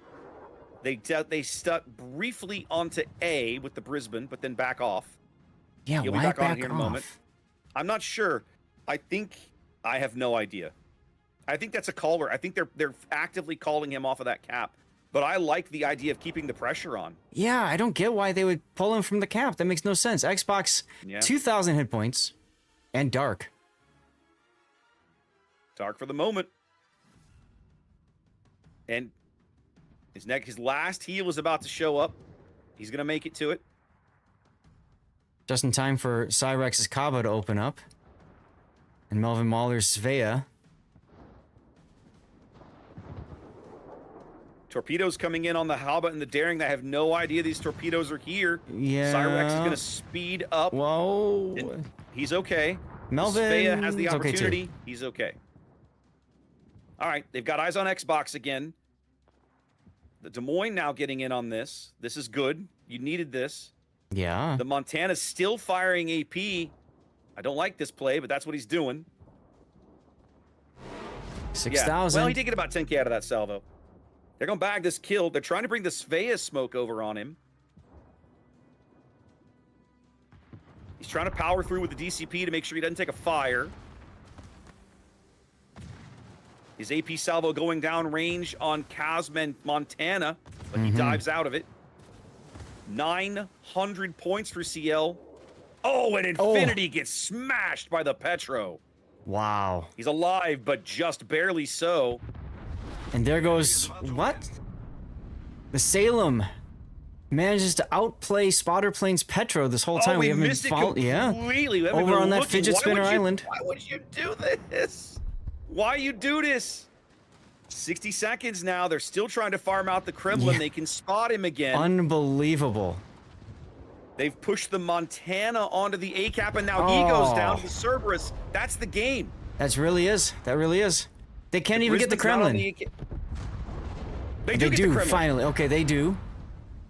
[SPEAKER 3] They stuck briefly onto A with the Brisbane, but then back off.
[SPEAKER 5] Yeah,
[SPEAKER 3] He'll be back on here in a moment. I'm not sure. I have no idea. I think that's a caller. I think they're actively calling him off of that cap. But I like the idea of keeping the pressure on.
[SPEAKER 5] Yeah, I don't get why they would pull him from the cap. That makes no sense. Xbox, 2,000 hit points, and Dark.
[SPEAKER 3] Dark for the moment. And his last heal is about to show up. He's going to make it to it.
[SPEAKER 5] Just in time for Cyrex's Kaba to open up. And Melvin Mahler's Svea.
[SPEAKER 3] Torpedoes coming in on the Haba and the Daring. They have no idea these torpedoes are here.
[SPEAKER 5] Yeah.
[SPEAKER 3] Cyrex is going to speed up.
[SPEAKER 5] Whoa.
[SPEAKER 3] And he's okay.
[SPEAKER 5] Melvin
[SPEAKER 3] Svea has the opportunity.
[SPEAKER 5] Okay,
[SPEAKER 3] he's okay. All right. They've got eyes on Xbox again. The Des Moines now getting in on this. This is good. You needed this.
[SPEAKER 5] Yeah.
[SPEAKER 3] The Montana's still firing AP. I don't like this play, but that's what he's doing.
[SPEAKER 5] 6,000.
[SPEAKER 3] Well, he did get about 10K out of that salvo. They're going to bag this kill. They're trying to bring the Svea smoke over on him. He's trying to power through with the DCP to make sure he doesn't take a fire. His AP salvo going down range on Casman Montana, but he dives out of it. 900 points for CL. Oh, and Infinity gets smashed by the Petro.
[SPEAKER 5] Wow.
[SPEAKER 3] He's alive, but just barely so.
[SPEAKER 5] And there goes, what? The Salem manages to outplay Spotter Plane's Petro this whole time.
[SPEAKER 3] We missed it completely.
[SPEAKER 5] Over on that fidget spinner island.
[SPEAKER 3] Why would you do this? Why you do this? 60 seconds now. They're still trying to farm out the Kremlin.
[SPEAKER 5] Yeah.
[SPEAKER 3] They can spot him again.
[SPEAKER 5] Unbelievable.
[SPEAKER 3] They've pushed the Montana onto the A cap, and now he goes down to the Cerberus. That's the game.
[SPEAKER 5] That really is. That really is. They can't even get the
[SPEAKER 3] Brisbane's not on
[SPEAKER 5] Kremlin.
[SPEAKER 3] They do get the Kremlin.
[SPEAKER 5] Finally. Okay, they do.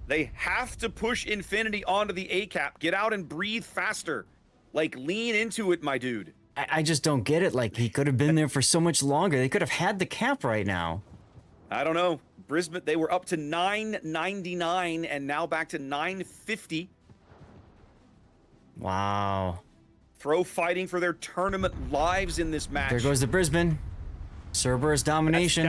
[SPEAKER 3] They have to push Infinity onto the A cap. Get out and breathe faster. Like, lean into it, my dude.
[SPEAKER 5] I just don't get it. Like, he could have been there for so much longer. They could have had the cap right now.
[SPEAKER 3] I don't know. Brisbane, they were up to 999 and now back to 950.
[SPEAKER 5] Wow.
[SPEAKER 3] Throw fighting for their tournament lives in this match.
[SPEAKER 5] There goes the Brisbane. Cerberus domination.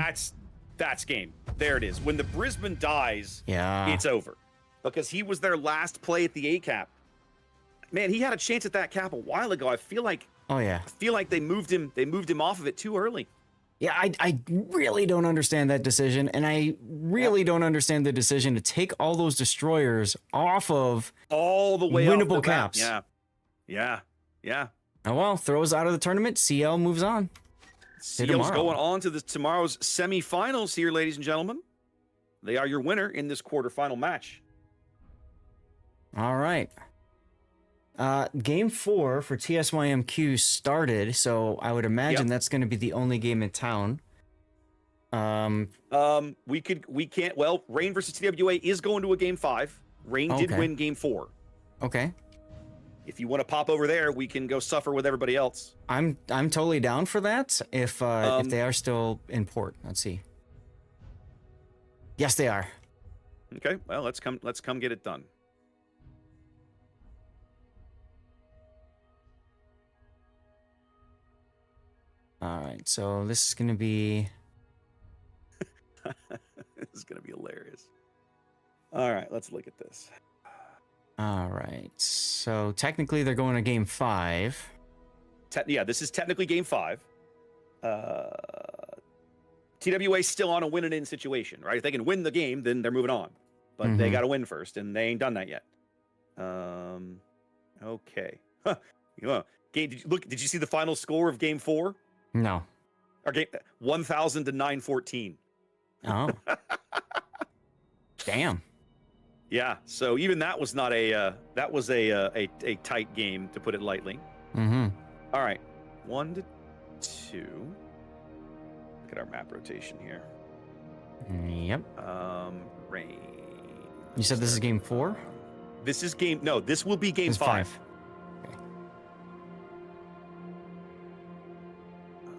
[SPEAKER 3] That's game. There it is. When the Brisbane dies, it's over. Because he was their last play at the A cap. Man, he had a chance at that cap a while ago. I feel like they moved him off of it too early.
[SPEAKER 5] Yeah, I really don't understand that decision, and I really don't understand the decision to take all those destroyers off of
[SPEAKER 3] all the way
[SPEAKER 5] winnable
[SPEAKER 3] off the
[SPEAKER 5] caps.
[SPEAKER 3] Yeah.
[SPEAKER 5] Oh well, throws out of the tournament. CL moves on.
[SPEAKER 3] CL's going on to tomorrow's semifinals here, ladies and gentlemen. They are your winner in this quarterfinal match.
[SPEAKER 5] All right. Game 4 for TSYMQ started, so I would imagine that's going to be the only game in town.
[SPEAKER 3] We can't. Well, Rain versus TWA is going to a game 5. Rain did win game 4.
[SPEAKER 5] Okay.
[SPEAKER 3] If you want to pop over there, we can go suffer with everybody else.
[SPEAKER 5] I'm totally down for that. If they are still in port, let's see. Yes, they are.
[SPEAKER 3] Okay. Well, let's come get it done.
[SPEAKER 5] All right, so this is going to be...
[SPEAKER 3] This is going to be hilarious. All right, let's look at this.
[SPEAKER 5] All right, so technically they're going to game 5.
[SPEAKER 3] This is technically game 5. TWA's still on a win and in situation, right? If they can win the game, then they're moving on. But they got to win first, and they ain't done that yet. Okay. Did you see the final score of game 4?
[SPEAKER 5] No.
[SPEAKER 3] Or game 1,000 to 914.
[SPEAKER 5] Oh. Damn.
[SPEAKER 3] Yeah. So even that was not a tight game, to put it lightly.
[SPEAKER 5] Mm-hmm.
[SPEAKER 3] All right. 1 to 2. Look at our map rotation here.
[SPEAKER 5] Yep.
[SPEAKER 3] Rain.
[SPEAKER 5] You said this is game 4?
[SPEAKER 3] This is game. No, this will be game 5.
[SPEAKER 5] Okay.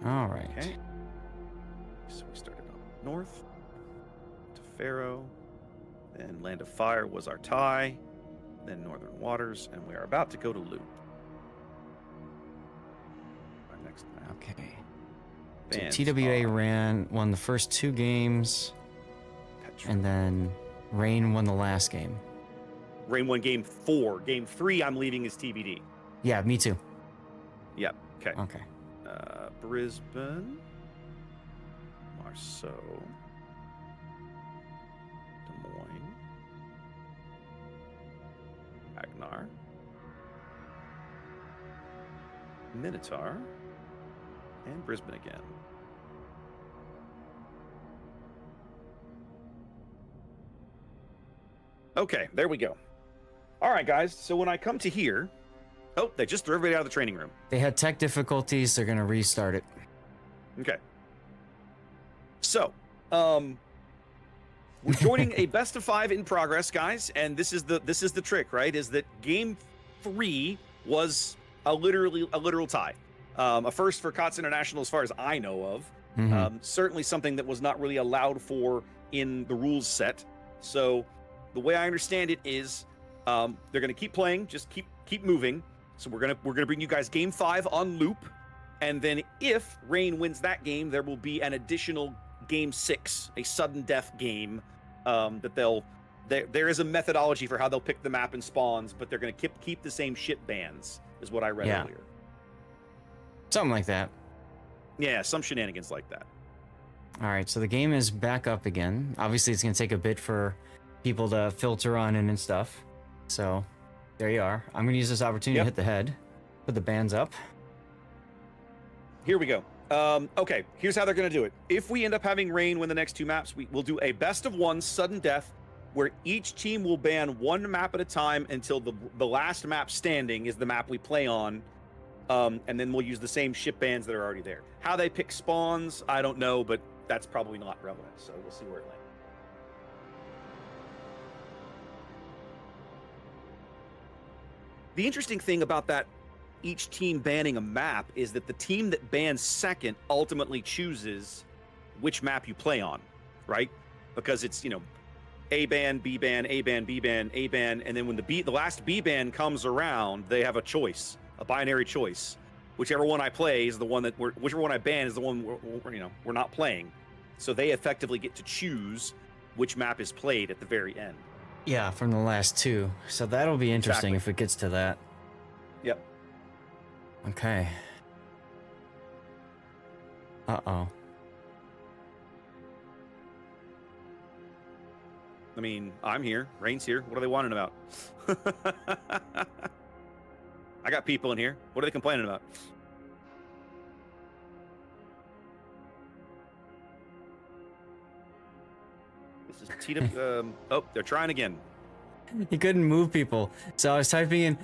[SPEAKER 5] All right.
[SPEAKER 3] Okay. So we started up north to Faro, then Land of Fire was our tie, then Northern Waters, and we are about to go to Loop. Our next map.
[SPEAKER 5] Okay.
[SPEAKER 3] Bands
[SPEAKER 5] So TWA
[SPEAKER 3] are
[SPEAKER 5] won the first 2 games,
[SPEAKER 3] Petra.
[SPEAKER 5] and then Rain won the last game.
[SPEAKER 3] Rain won game 4. Game 3, I'm leaving as TBD.
[SPEAKER 5] Yeah, me too.
[SPEAKER 3] Yep. Okay.
[SPEAKER 5] Okay.
[SPEAKER 3] Brisbane, Marceau, Des Moines, Agnar, Minotaur, and Brisbane again. Okay, there we go. All right, guys. So when I come to here, oh, they just threw everybody out of the training room.
[SPEAKER 5] They had tech difficulties. They're going to restart it.
[SPEAKER 3] Okay. So, we're joining a best of 5 in progress, guys, and this is the trick, right? Is that game 3 was a literal tie, a first for KOTS International as far as I know of. Certainly something that was not really allowed for in the rules set. So, the way I understand it is, they're going to keep playing, just keep moving. So we're gonna bring you guys game 5 on loop, and then if Rain wins that game, there will be an additional game 6, a sudden death game. There is a methodology for how they'll pick the map and spawns, but they're gonna keep the same ship bans, is what I read earlier.
[SPEAKER 5] Something like that.
[SPEAKER 3] Yeah, some shenanigans like that.
[SPEAKER 5] All right, so the game is back up again. Obviously, it's gonna take a bit for people to filter on in and stuff. So. There you are. I'm going to use this opportunity to hit the head. Put the bands up.
[SPEAKER 3] Here we go. Okay, here's how they're going to do it. If we end up having Rain win the next 2 maps, we'll do a best of 1 sudden death where each team will ban one map at a time until the last map standing is the map we play on. And then we'll use the same ship bans that are already there. How they pick spawns, I don't know, but that's probably not relevant. So we'll see where it lands. The interesting thing about that each team banning a map is that the team that bans second ultimately chooses which map you play on, right? Because it's, you know, A ban, B ban, A ban, B ban, A ban, and then when the last B ban comes around, they have a choice, a binary choice. Whichever one I play is the one that whichever one I ban is the one we're not playing. So they effectively get to choose which map is played at the very end.
[SPEAKER 5] Yeah, from the last two. So that'll be interesting
[SPEAKER 3] Exactly.
[SPEAKER 5] if it gets to that.
[SPEAKER 3] Yep.
[SPEAKER 5] Okay. Uh-oh.
[SPEAKER 3] I mean, I'm here. Rain's here. What are they wanting about? I got people in here. What are they complaining about? This is Tita. Oh, they're trying again.
[SPEAKER 5] He couldn't move people. So I was typing in,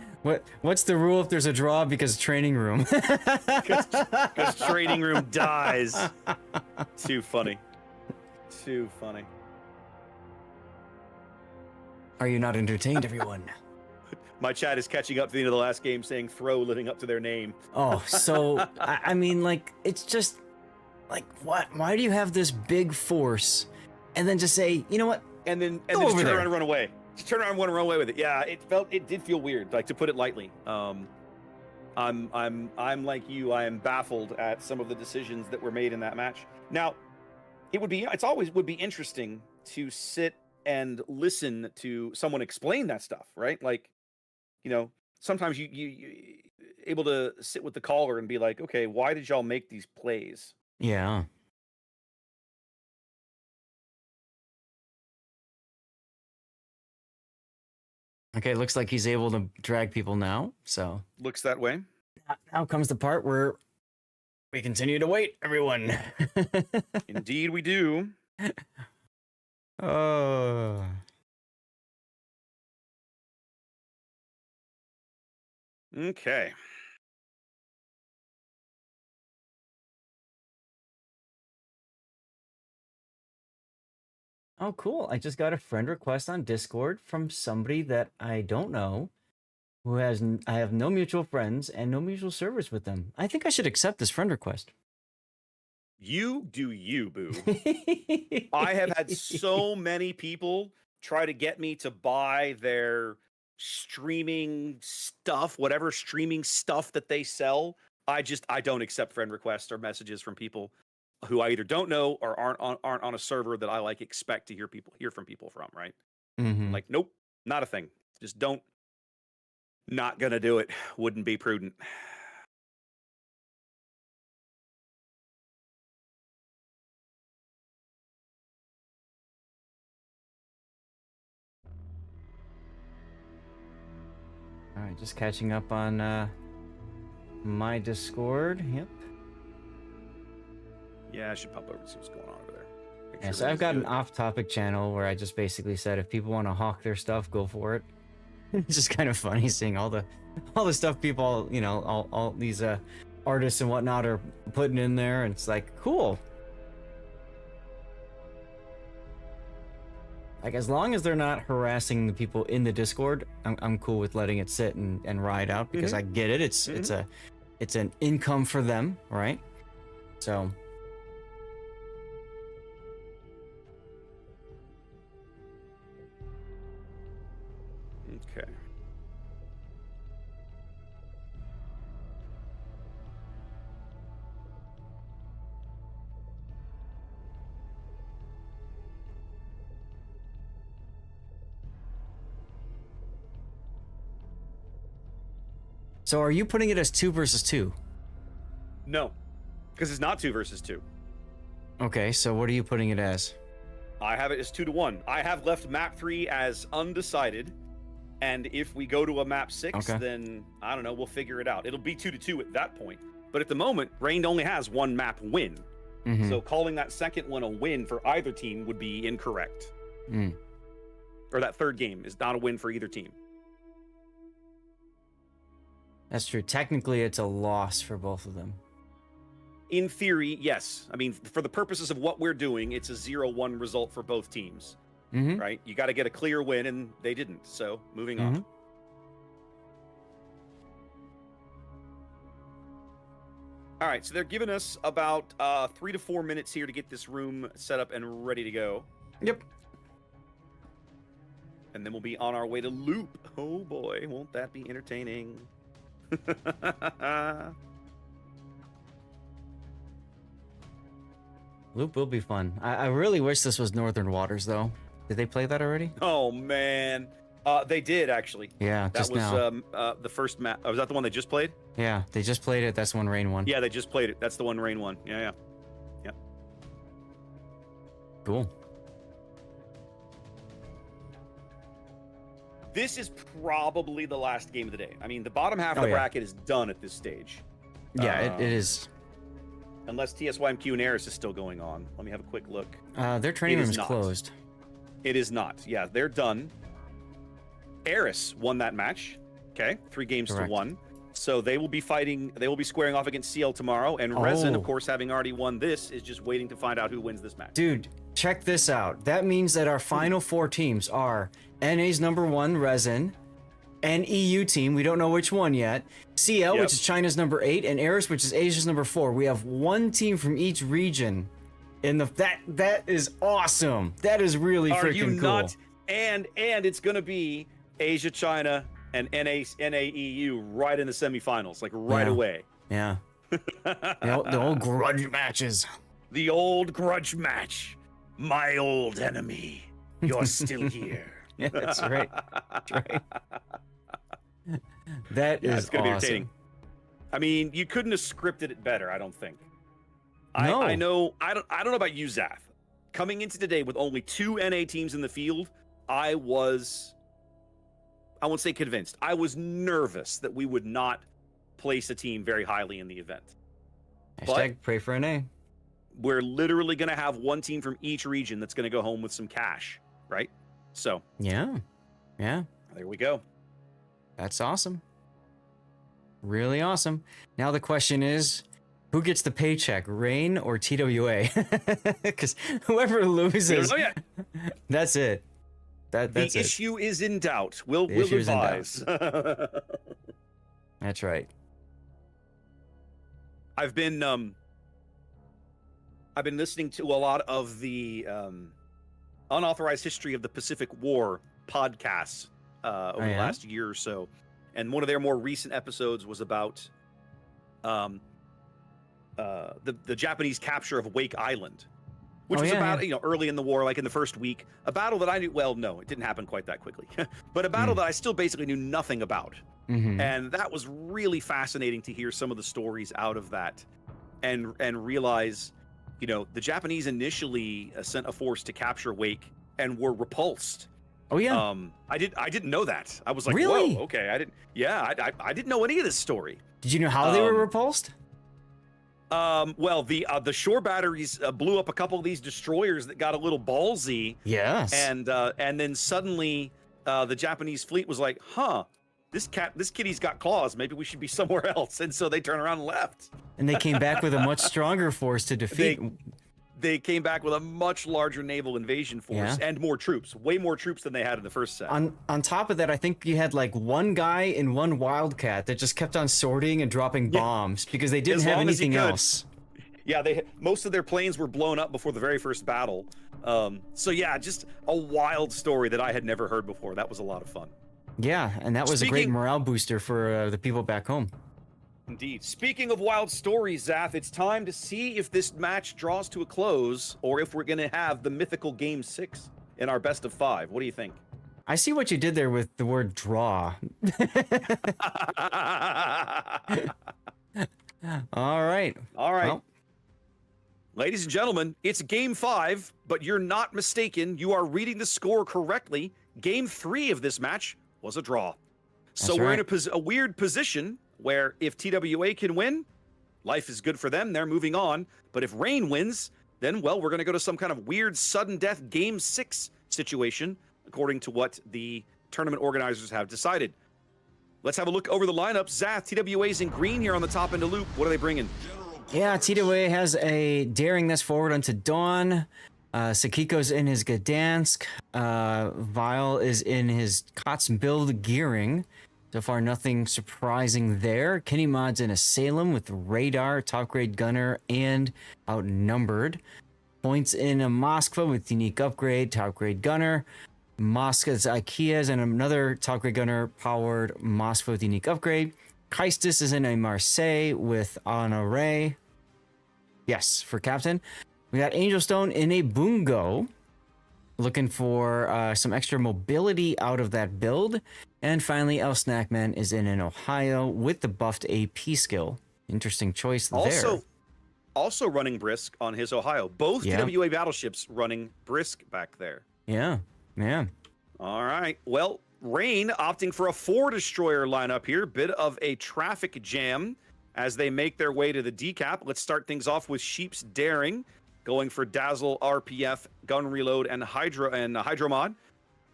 [SPEAKER 5] what's the rule if there's a draw because training room?
[SPEAKER 3] Because training room dies. Too funny. Too funny.
[SPEAKER 5] Are you not entertained, everyone?
[SPEAKER 3] My chat is catching up to the end of the last game saying throw living up to their name.
[SPEAKER 5] Oh, so, I mean, like, it's just, like, what? Why do you have this big force and then just say, you know what?
[SPEAKER 3] And then
[SPEAKER 5] Go
[SPEAKER 3] just
[SPEAKER 5] over
[SPEAKER 3] turn
[SPEAKER 5] there.
[SPEAKER 3] around and run away. Just turn around and run away with it. Yeah, it did feel weird, like, to put it lightly. I'm like you. I am baffled at some of the decisions that were made in that match. Now, it's always would be interesting to sit and listen to someone explain that stuff, right? Like, you know, sometimes you able to sit with the caller and be like, okay, why did y'all make these plays?
[SPEAKER 5] Yeah. Okay, looks like he's able to drag people now, so.
[SPEAKER 3] Looks that way.
[SPEAKER 5] Now comes the part where we continue to wait, everyone.
[SPEAKER 3] Indeed, we do.
[SPEAKER 5] Oh.
[SPEAKER 3] Okay.
[SPEAKER 5] Oh, cool. I just got a friend request on Discord from somebody that I don't know, who I have no mutual friends and no mutual servers with them. I think I should accept this friend request.
[SPEAKER 3] You do you, boo. I have had so many people try to get me to buy their streaming stuff, whatever streaming stuff that they sell. I don't accept friend requests or messages from people who I either don't know or aren't on a server that I like expect to hear from people from, right?
[SPEAKER 5] Mhm.
[SPEAKER 3] Like, nope, not a thing. Just don't. Not gonna do it. Wouldn't be prudent.
[SPEAKER 5] All right, just catching up on my Discord. Yep.
[SPEAKER 3] Yeah, I should pop over and see what's going on over there. Make
[SPEAKER 5] Yeah,
[SPEAKER 3] sure
[SPEAKER 5] so I've got
[SPEAKER 3] everything's
[SPEAKER 5] an off-topic channel where I just basically said if people want to hawk their stuff, go for it. It's just kind of funny seeing all the stuff people, you know, all these artists and whatnot are putting in there, and it's like, cool. Like, as long as they're not harassing the people in the Discord, I'm cool with letting it sit and ride out, because I get it. It's an income for them, right? So.
[SPEAKER 3] Okay.
[SPEAKER 5] So are you putting it as 2 versus 2?
[SPEAKER 3] No, because it's not 2 versus 2.
[SPEAKER 5] Okay, so what are you putting it as?
[SPEAKER 3] I have it as 2-1. I have left map 3 as undecided, and if we go to a map 6,
[SPEAKER 5] Okay.
[SPEAKER 3] then I don't know. We'll figure it out. It'll be 2-2 at that point. But at the moment, Rain only has 1 map win,
[SPEAKER 5] Mhm.
[SPEAKER 3] so calling that second one a win for either team would be incorrect.
[SPEAKER 5] Mm.
[SPEAKER 3] or that third game is not a win for either team.
[SPEAKER 5] That's true. Technically, it's a loss for both of them.
[SPEAKER 3] In theory, yes. I mean, for the purposes of what we're doing, it's a 0-1 result for both teams, right? You got to get a clear win, and they didn't. So, moving on. All right, so they're giving us about 3 to 4 minutes here to get this room set up and ready to go.
[SPEAKER 5] Yep.
[SPEAKER 3] And then we'll be on our way to Loop. Oh boy, won't that be entertaining?
[SPEAKER 5] Loop will be fun. I really wish this was Northern Waters, though. Did they play that already?
[SPEAKER 3] Oh, man. They did, actually.
[SPEAKER 5] Yeah,
[SPEAKER 3] that
[SPEAKER 5] just
[SPEAKER 3] was
[SPEAKER 5] now.
[SPEAKER 3] the first map. Oh, was that the one they just played?
[SPEAKER 5] Yeah, they just played it. That's the one Rain won.
[SPEAKER 3] Yeah, they just played it. That's the one Rain won. Yeah.
[SPEAKER 5] Cool.
[SPEAKER 3] This is probably the last game of the day. I mean, the bottom half of the bracket is done at this stage.
[SPEAKER 5] Yeah, it is.
[SPEAKER 3] Unless TSYMQ and Eris is still going on. Let me have a quick look.
[SPEAKER 5] Their training room is closed.
[SPEAKER 3] It is not. Yeah, they're done. Eris won that match. Okay, 3 games to 1. So they will be fighting. They will be squaring off against CL tomorrow. And Resin, of course, having already won this, is just waiting to find out who wins this match.
[SPEAKER 5] Dude, check this out. That means that our final 4 teams are NA's number 1, Resin, an EU team, we don't know which one yet, CL, which is China's number 8, and Eris, which is Asia's number 4. We have 1 team from each region. In the that is awesome. That is really freaking cool. Not?
[SPEAKER 3] And it's gonna be Asia, China, and NAEU right in the semifinals, like right away.
[SPEAKER 5] Yeah. the old grudge matches.
[SPEAKER 3] The old grudge match. My old enemy. You're still here.
[SPEAKER 5] Yeah, that's right. That's right. That is
[SPEAKER 3] it's gonna be
[SPEAKER 5] awesome.
[SPEAKER 3] Entertaining. I mean, you couldn't have scripted it better, I don't think.
[SPEAKER 5] No.
[SPEAKER 3] I know I don't know about you, Zaf. Coming into today with only 2 NA teams in the field, I won't say convinced. I was nervous that we would not place a team very highly in the event.
[SPEAKER 5] Hashtag pray for NA.
[SPEAKER 3] We're literally going to have 1 team from each region that's going to go home with some cash, right? So.
[SPEAKER 5] Yeah.
[SPEAKER 3] There we go.
[SPEAKER 5] That's awesome. Really awesome. Now the question is, who gets the paycheck, Rain or TWA? Because whoever loses, that's it. That's
[SPEAKER 3] the issue is in doubt. We'll advise.
[SPEAKER 5] That's right.
[SPEAKER 3] I've been listening to a lot of the unauthorized history of the Pacific War podcasts over the last year or so, and one of their more recent episodes was about the Japanese capture of Wake Island, which was about early in the war, like in the first week, a battle that I knew. Well, no, it didn't happen quite that quickly, but a battle that I still basically knew nothing about, and that was really fascinating to hear some of the stories out of that, and realize, the Japanese initially sent a force to capture Wake and were repulsed.
[SPEAKER 5] Oh yeah.
[SPEAKER 3] I didn't know that. I was like,
[SPEAKER 5] really?
[SPEAKER 3] Whoa, okay. I didn't. Yeah, I didn't know any of this story.
[SPEAKER 5] Did you know how they were repulsed?
[SPEAKER 3] Well, the shore batteries blew up a couple of these destroyers that got a little ballsy.
[SPEAKER 5] Yes.
[SPEAKER 3] And then suddenly, the Japanese fleet was like, "Huh, this kitty's got claws. Maybe we should be somewhere else." And so they turned around and left.
[SPEAKER 5] And they came back with a much stronger force to defeat.
[SPEAKER 3] They came back with a much larger naval invasion force and more troops, way more troops than they had in the first set.
[SPEAKER 5] On top of that, I think you had like 1 guy and 1 wildcat that just kept on sorting and dropping bombs because they didn't have anything else.
[SPEAKER 3] Yeah, most of their planes were blown up before the very first battle. So yeah, just a wild story that I had never heard before. That was a lot of fun.
[SPEAKER 5] Yeah, and that was a great morale booster for the people back home.
[SPEAKER 3] Indeed. Speaking of wild stories, Zath, it's time to see if this match draws to a close or if we're going to have the mythical Game 6 in our best of 5. What do you think?
[SPEAKER 5] I see what you did there with the word draw. All right.
[SPEAKER 3] Well, ladies and gentlemen, it's Game 5, but you're not mistaken. You are reading the score correctly. Game 3 of this match was a draw. So we're in a weird position where if TWA can win, life is good for them. They're moving on. But if Rain wins, then, well, we're going to go to some kind of weird sudden death Game 6 situation according to what the tournament organizers have decided. Let's have a look over the lineup. Zath, TWA's in green here on the top end of loop. What are they bringing?
[SPEAKER 5] Yeah, TWA has a Daring that's forward onto Dawn. Sakiko's in his Gdansk. Vile is in his KOTS build gearing. So far, nothing surprising there. Kenny Mod's in a Salem with radar, top grade gunner, and outnumbered. Points in a Moskva with unique upgrade, top grade gunner. Moskva's Ikea's and another top grade gunner powered Moskva with unique upgrade. Keistis is in a Marseille with an array. Yes, for captain. We got Angel Stone in a Bungo, looking for some extra mobility out of that build. And finally, El Snackman is in an Ohio with the buffed AP skill. Interesting choice there.
[SPEAKER 3] Also running Brisk on his Ohio. Both TWA battleships running Brisk back there.
[SPEAKER 5] Yeah.
[SPEAKER 3] All right. Well, Rain opting for a 4-destroyer lineup here. Bit of a traffic jam as they make their way to the decap. Let's start things off with Sheep's Daring, going for Dazzle, RPF, Gun Reload, and Hydromod.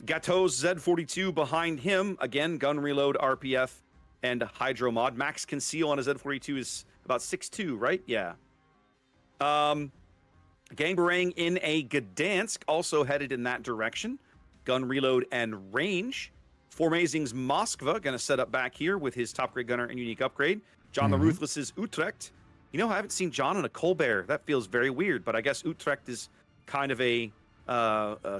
[SPEAKER 3] Gateau's Z42 behind him. Again, Gun Reload, RPF, and Hydromod. Max Conceal on a Z42 is about 6'2", right? Yeah. Gangbarang in a Gdansk, also headed in that direction. Gun Reload and Range. Formazing's Moskva, going to set up back here with his top grade gunner and unique upgrade. John the Ruthless's Utrecht. You know, I haven't seen John on a Colbert. That feels very weird, but I guess Utrecht is kind of a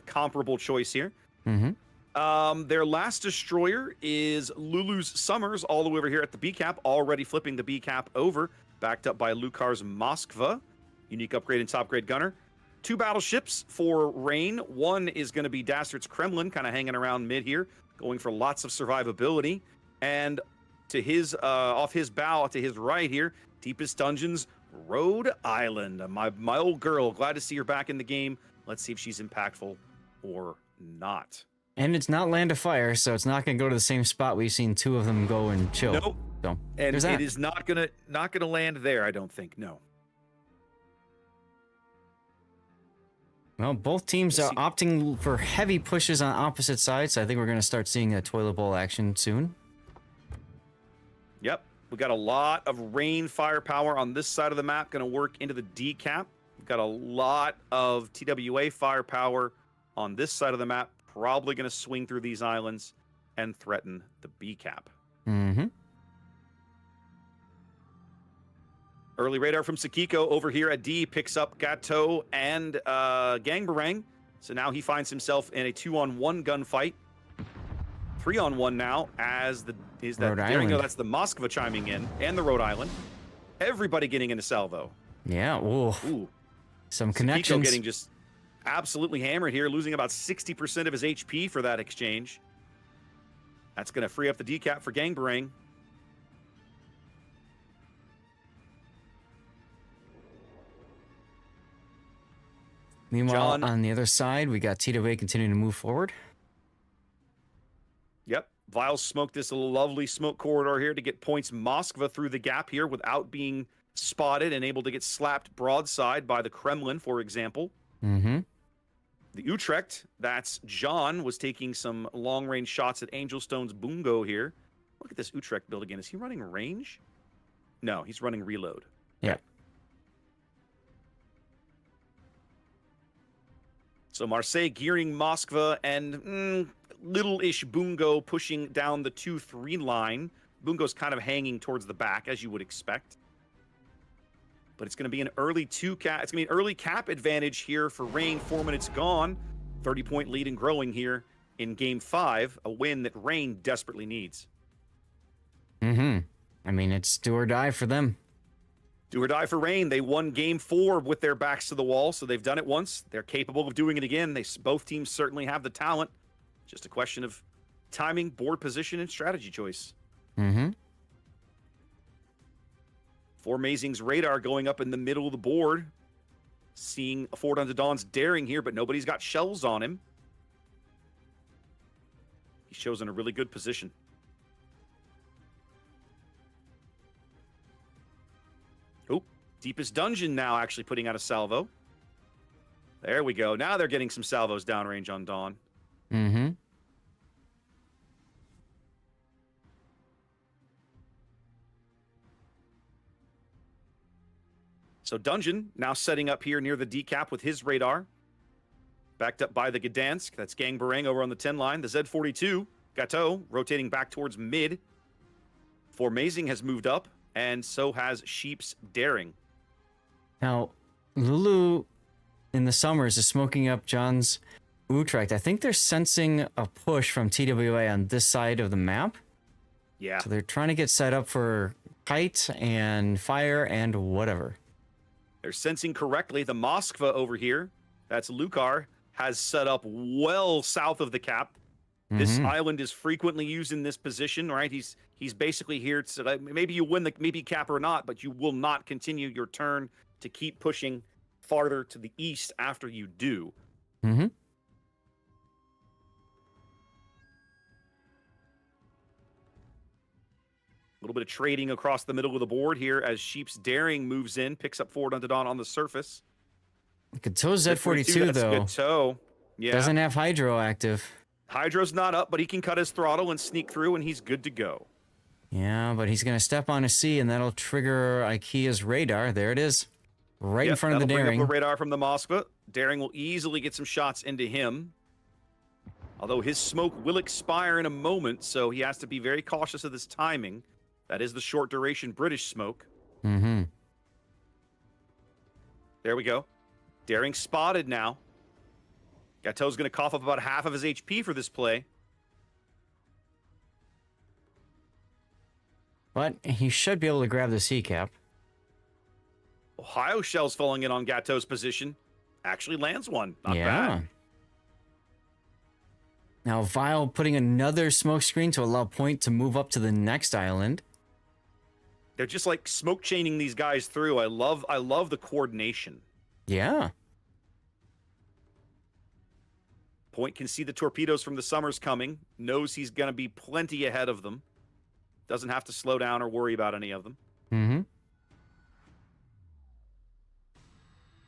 [SPEAKER 3] comparable choice here. Their last destroyer is Lulu's Summers, all the way over here at the B cap, already flipping the B cap over, backed up by Lukar's Moskva, unique upgrade and top grade gunner. 2 battleships for Rain. One is going to be Dastard's Kremlin, kind of hanging around mid here, going for lots of survivability. And to his off his bow, to his right here, Deepest Dungeons, Rhode Island. My old girl. Glad to see her back in the game. Let's see if she's impactful or not.
[SPEAKER 5] And it's not Land of Fire, so it's not going to go to the same spot we've seen 2 of them go and chill.
[SPEAKER 3] Nope.
[SPEAKER 5] So,
[SPEAKER 3] and it is not gonna land there, I don't think. No.
[SPEAKER 5] Well, both teams are opting for heavy pushes on opposite sides, so I think we're going to start seeing a toilet bowl action soon.
[SPEAKER 3] Yep. We got a lot of Rain firepower on this side of the map, going to work into the decap. We've got a lot of TWA firepower on this side of the map, probably going to swing through these islands and threaten the B cap. Early radar from Sakiko over here at D picks up Gateau and Gangbarang. So now he finds himself in a 2-on-1 gunfight. 3-on-1 now as that's the Moskva chiming in and the Rhode Island. Everybody getting into salvo.
[SPEAKER 5] Yeah. Ooh. Some connections.
[SPEAKER 3] Sakiko getting just absolutely hammered here, losing about 60% of his HP for that exchange. That's going to free up the decap for Gangbarang.
[SPEAKER 5] Meanwhile, on the other side, we got TWA continuing to move forward.
[SPEAKER 3] Yep. Vile smoked this lovely smoke corridor here to get points Moskva through the gap here without being spotted and able to get slapped broadside by the Kremlin, for example. The Utrecht, that's John, was taking some long-range shots at Angel Stone's Bungo here. Look at this Utrecht build again. Is he running range? No, he's running reload.
[SPEAKER 5] Yeah.
[SPEAKER 3] So Marseille gearing Moskva and little-ish Bungo pushing down the 2-3 line. Bungo's kind of hanging towards the back, as you would expect. But it's going to be an early it's going to be an early cap advantage here for Rain. 4 minutes gone. 30-point lead and growing here in Game 5. A win that Rain desperately needs.
[SPEAKER 5] I mean, it's do or die for them.
[SPEAKER 3] Do or die for Rain. They won Game 4 with their backs to the wall, so they've done it once. They're capable of doing it again. Both teams certainly have the talent. Just a question of timing, board position, and strategy choice. Formazing's radar going up in the middle of the board. Seeing Forward Unto Dawn's Daring here, but nobody's got shells on him. He shows in a really good position. Oh, Deepest Dungeon now actually putting out a salvo. There we go. Now they're getting some salvos downrange on Dawn.
[SPEAKER 5] Mm-hmm.
[SPEAKER 3] So Dungeon now setting up here near the decap with his radar. Backed up by the Gdansk. That's Gang Barang over on the 10 line. The Z42, Gateau, rotating back towards mid. Formazing has moved up, and so has Sheep's Daring.
[SPEAKER 5] Now, Lulu in the summers is smoking up John's Utrecht. I think they're sensing a push from TWA on this side of the map.
[SPEAKER 3] Yeah.
[SPEAKER 5] So they're trying to get set up for kite and fire and whatever.
[SPEAKER 3] They're sensing correctly. The Moskva over here, that's Lucar, has set up well south of the cap. This island is frequently used in this position, right? He's basically here to maybe you win the maybe cap or not, but you will not continue your turn to keep pushing farther to the east after you do.
[SPEAKER 5] Mm-hmm.
[SPEAKER 3] A little bit of trading across the middle of the board here as Sheep's Daring moves in, picks up forward onto Dawn on the surface.
[SPEAKER 5] Gateau's Z42 though
[SPEAKER 3] Gateau. Yeah.
[SPEAKER 5] doesn't have Hydro active.
[SPEAKER 3] Hydro's not up, but he can cut his throttle and sneak through, and he's good to go.
[SPEAKER 5] Yeah, but he's gonna step on a sea, and that'll trigger IKEA's radar. There it is, right in front of the
[SPEAKER 3] that'll
[SPEAKER 5] Daring.
[SPEAKER 3] Bring up the radar from the Moskva. Daring will easily get some shots into him. Although his smoke will expire in a moment, so he has to be very cautious of this timing. That is the short duration British smoke.
[SPEAKER 5] Mm-hmm.
[SPEAKER 3] There we go. Daring spotted now. Gateau's going to cough up about half of his HP for this play.
[SPEAKER 5] But he should be able to grab the sea cap.
[SPEAKER 3] Ohio shells falling in on Gateau's position. Actually lands one. Not bad.
[SPEAKER 5] Now Vile putting another smoke screen to allow Point to move up to the next island.
[SPEAKER 3] They're just like smoke chaining these guys through. I love the coordination.
[SPEAKER 5] Yeah.
[SPEAKER 3] Point can see the torpedoes from the Summers coming. Knows he's going to be plenty ahead of them. Doesn't have to slow down or worry about any of them.
[SPEAKER 5] Mm-hmm.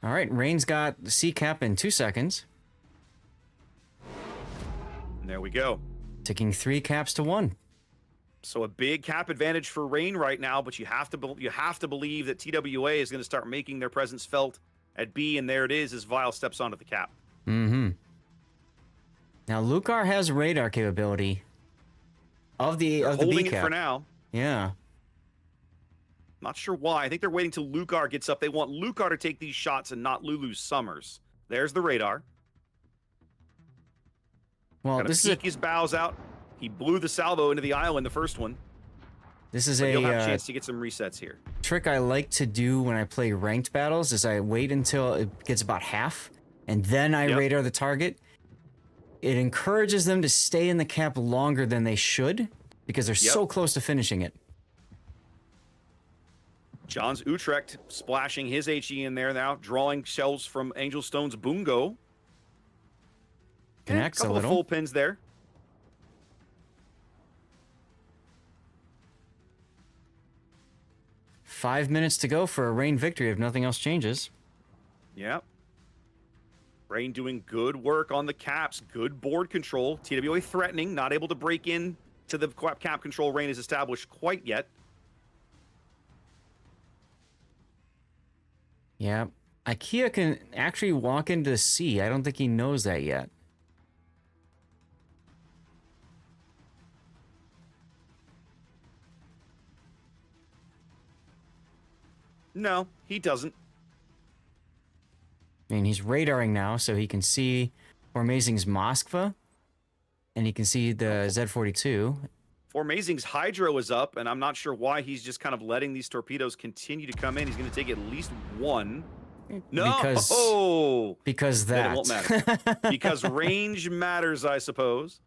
[SPEAKER 5] All right, Rain's got the sea cap in 2 seconds.
[SPEAKER 3] And there we go.
[SPEAKER 5] Ticking 3 caps to 1.
[SPEAKER 3] So a big cap advantage for Rain right now, but you have to believe that TWA is going to start making their presence felt at B, and there it is as Vile steps onto the cap.
[SPEAKER 5] Mm-hmm. Now Lucar has radar capability of the
[SPEAKER 3] holding
[SPEAKER 5] B cap.
[SPEAKER 3] it for now.
[SPEAKER 5] Yeah.
[SPEAKER 3] Not sure why. I think they're waiting till Lucar gets up. They want Lucar to take these shots and not Lulu's Summers. There's the radar.
[SPEAKER 5] Well,
[SPEAKER 3] This is his bows out. He blew the salvo into the island, the first one.
[SPEAKER 5] This is
[SPEAKER 3] You'll have a chance to get some resets here.
[SPEAKER 5] Trick I like to do when I play ranked battles is I wait until it gets about half, and then I radar the target. It encourages them to stay in the cap longer than they should because they're so close to finishing it.
[SPEAKER 3] John's Utrecht splashing his HE in there now, drawing shells from Angel Stone's Bungo.
[SPEAKER 5] Connects a
[SPEAKER 3] couple
[SPEAKER 5] little.
[SPEAKER 3] of full pins there.
[SPEAKER 5] Five minutes to go for a Rain victory if nothing else changes.
[SPEAKER 3] Yep. Rain doing good work on the caps. Good board control. TWA threatening, not able to break in to the cap control Rain is established quite yet.
[SPEAKER 5] Yeah. IKEA can actually walk into the sea. I don't think he knows that yet.
[SPEAKER 3] No, he doesn't.
[SPEAKER 5] I mean, he's radaring now, so he can see Formazing's Moskva, and he can see the Z42.
[SPEAKER 3] Formazing's Hydro is up, and I'm not sure why he's just kind of letting these torpedoes continue to come in. He's going to take at least one. No,
[SPEAKER 5] because that
[SPEAKER 3] it won't matter. Because range matters, I suppose.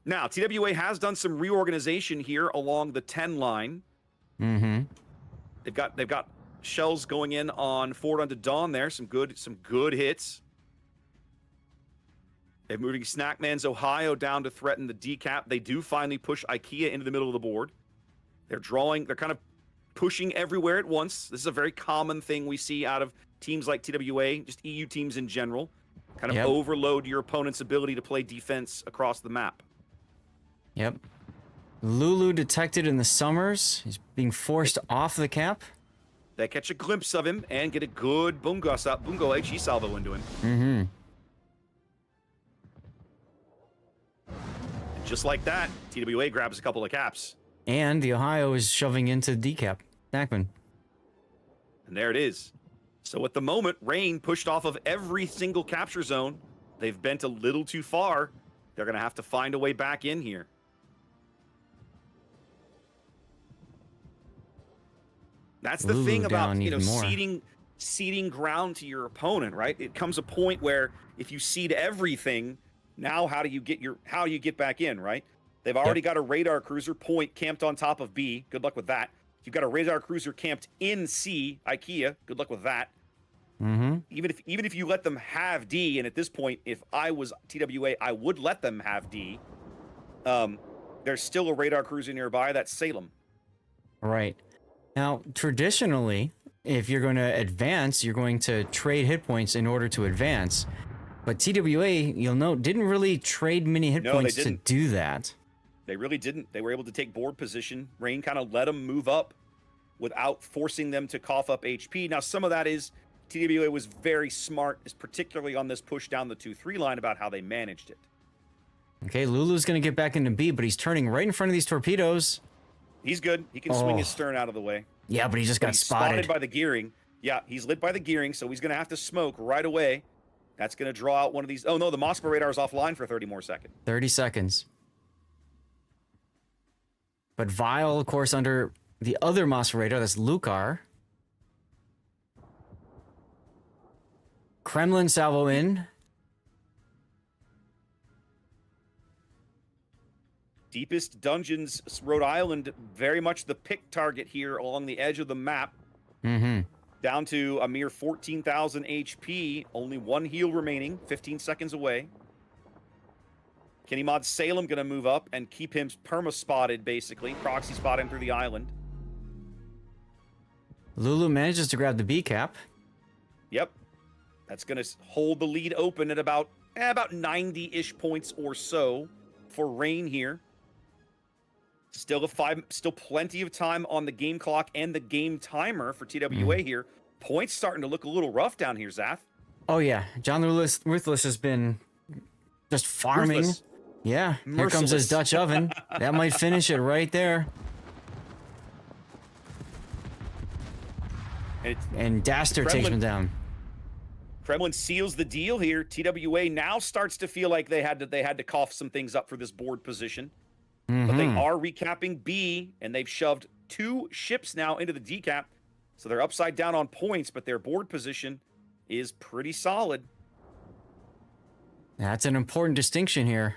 [SPEAKER 3] Now, TWA has done some reorganization here along the 10 line.
[SPEAKER 5] Mm-hmm.
[SPEAKER 3] They've got shells going in on forward onto Dawn there. Some good hits. They're moving Snackman's Ohio down to threaten the decap. They do finally push IKEA into the middle of the board. They're kind of pushing everywhere at once. This is a very common thing we see out of teams like TWA, just EU teams in general. Kind of overload your opponent's ability to play defense across the map.
[SPEAKER 5] Yep. Lulu detected in the Summers. He's being forced off the cap.
[SPEAKER 3] They catch a glimpse of him and get a good bungo HE salvo into him.
[SPEAKER 5] Mm-hmm.
[SPEAKER 3] And just like that, TWA grabs a couple of caps.
[SPEAKER 5] And the Ohio is shoving into decap. Backman.
[SPEAKER 3] And there it is. So at the moment, Rain pushed off of every single capture zone. They've bent a little too far. They're going to have to find a way back in here. That's the thing about, you know, ceding ground to your opponent, right? It comes a point where if you cede everything, now how do you get back in, right? They've already got a radar cruiser point camped on top of B. Good luck with that. You've got a radar cruiser camped in C, IKEA. Good luck with that.
[SPEAKER 5] Mm-hmm.
[SPEAKER 3] Even if you let them have D, and at this point, if I was TWA, I would let them have D. There's still a radar cruiser nearby. That's Salem.
[SPEAKER 5] Right. Now, traditionally, if you're going to advance, you're going to trade hit points in order to advance. But TWA, you'll note, didn't really trade many hit points to do that.
[SPEAKER 3] They really didn't. They were able to take board position. Rain kind of let them move up without forcing them to cough up HP. Now, some of that is TWA was very smart, particularly on this push down the 2-3 line about how they managed it.
[SPEAKER 5] Okay, Lulu's going to get back into B, but he's turning right in front of these torpedoes.
[SPEAKER 3] He's good. He can swing his stern out of the way.
[SPEAKER 5] Yeah, but he just got spotted
[SPEAKER 3] by the gearing. Yeah, he's lit by the gearing, so he's going to have to smoke right away. That's going to draw out one of these. Oh, no, the Moscow radar is offline for 30 more seconds.
[SPEAKER 5] 30 seconds. But Vile, of course, under the other Moscow radar, that's Lucar. Kremlin salvo in.
[SPEAKER 3] Deepest dungeons, Rhode Island, very much the pick target here along the edge of the map.
[SPEAKER 5] Mm-hmm.
[SPEAKER 3] Down to a mere 14,000 HP, only one heal remaining, 15 seconds away. Kenny Mod Salem going to move up and keep him perma-spotted, basically. Proxy spot him through the island.
[SPEAKER 5] Lulu manages to grab the B cap.
[SPEAKER 3] Yep. That's going to hold the lead open at about 90-ish points or so for Rain here. Still plenty of time on the game clock and the game timer for TWA here. Points starting to look a little rough down here, Zath.
[SPEAKER 5] Oh, yeah. John the Ruthless has been just farming.
[SPEAKER 3] Ruthless.
[SPEAKER 5] Yeah. Here comes his Dutch oven. That might finish it right there. And Daster takes him down.
[SPEAKER 3] Kremlin seals the deal here. TWA now starts to feel like they had to cough some things up for this board position. But they are recapping B, and they've shoved 2 ships now into the decap. So they're upside down on points, but their board position is pretty solid.
[SPEAKER 5] That's an important distinction here.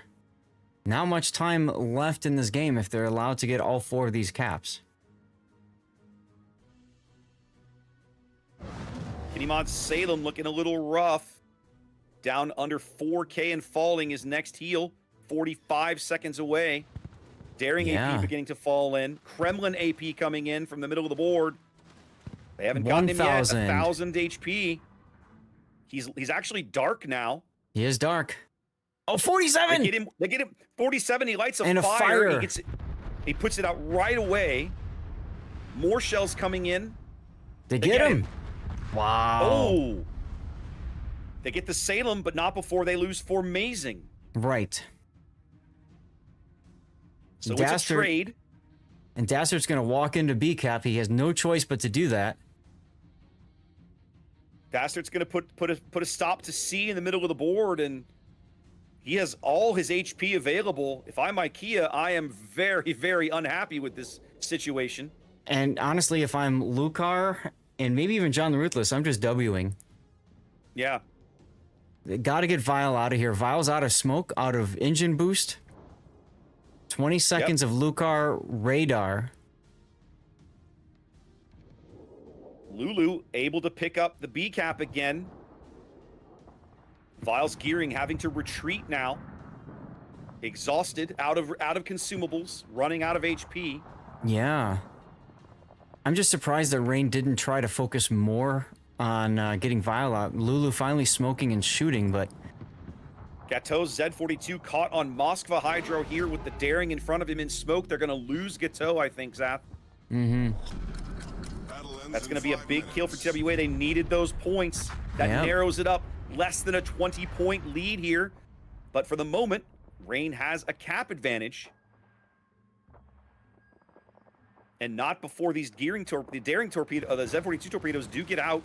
[SPEAKER 5] Not much time left in this game if they're allowed to get all 4 of these caps.
[SPEAKER 3] Kenny Salem looking a little rough. Down under 4K and falling his next heal. 45 seconds away. Daring AP beginning to fall in. Kremlin AP coming in from the middle of the board. They haven't gotten him yet. 1,000 HP. He's actually dark now.
[SPEAKER 5] He is dark. Oh, 47!
[SPEAKER 3] They get him 47. He lights
[SPEAKER 5] a fire.
[SPEAKER 3] He puts it out right away. More shells coming in.
[SPEAKER 5] They get him. Wow.
[SPEAKER 3] Oh. They get the Salem, but not before they lose Formazing.
[SPEAKER 5] Right.
[SPEAKER 3] So it's a trade.
[SPEAKER 5] And Dastart's going to walk into B cap. He has no choice but to do that.
[SPEAKER 3] Dastart's going to put a stop to C in the middle of the board, and he has all his HP available. If I'm IKEA, I am very, very unhappy with this situation.
[SPEAKER 5] And honestly, if I'm Lucar and maybe even John the Ruthless, I'm just Wing.
[SPEAKER 3] Yeah.
[SPEAKER 5] They got to get Vile out of here. Vile's out of smoke, out of engine boost. 20 seconds of Lucar radar.
[SPEAKER 3] Lulu able to pick up the B cap again. Vile's gearing having to retreat now. Exhausted, out of consumables, running out of HP.
[SPEAKER 5] Yeah. I'm just surprised that Rain didn't try to focus more on getting Vile out. Lulu finally smoking and shooting, but
[SPEAKER 3] Gateau's Z42 caught on Moskva Hydro here with the daring in front of him in smoke. They're going to lose Gateau, I think, Zath.
[SPEAKER 5] Mm-hmm.
[SPEAKER 3] That's going to be a big kill for TWA. They needed those points. That narrows it up. Less than a 20-point lead here. But for the moment, Rain has a cap advantage. And not before these the daring torpedo, the Z42 torpedoes do get out.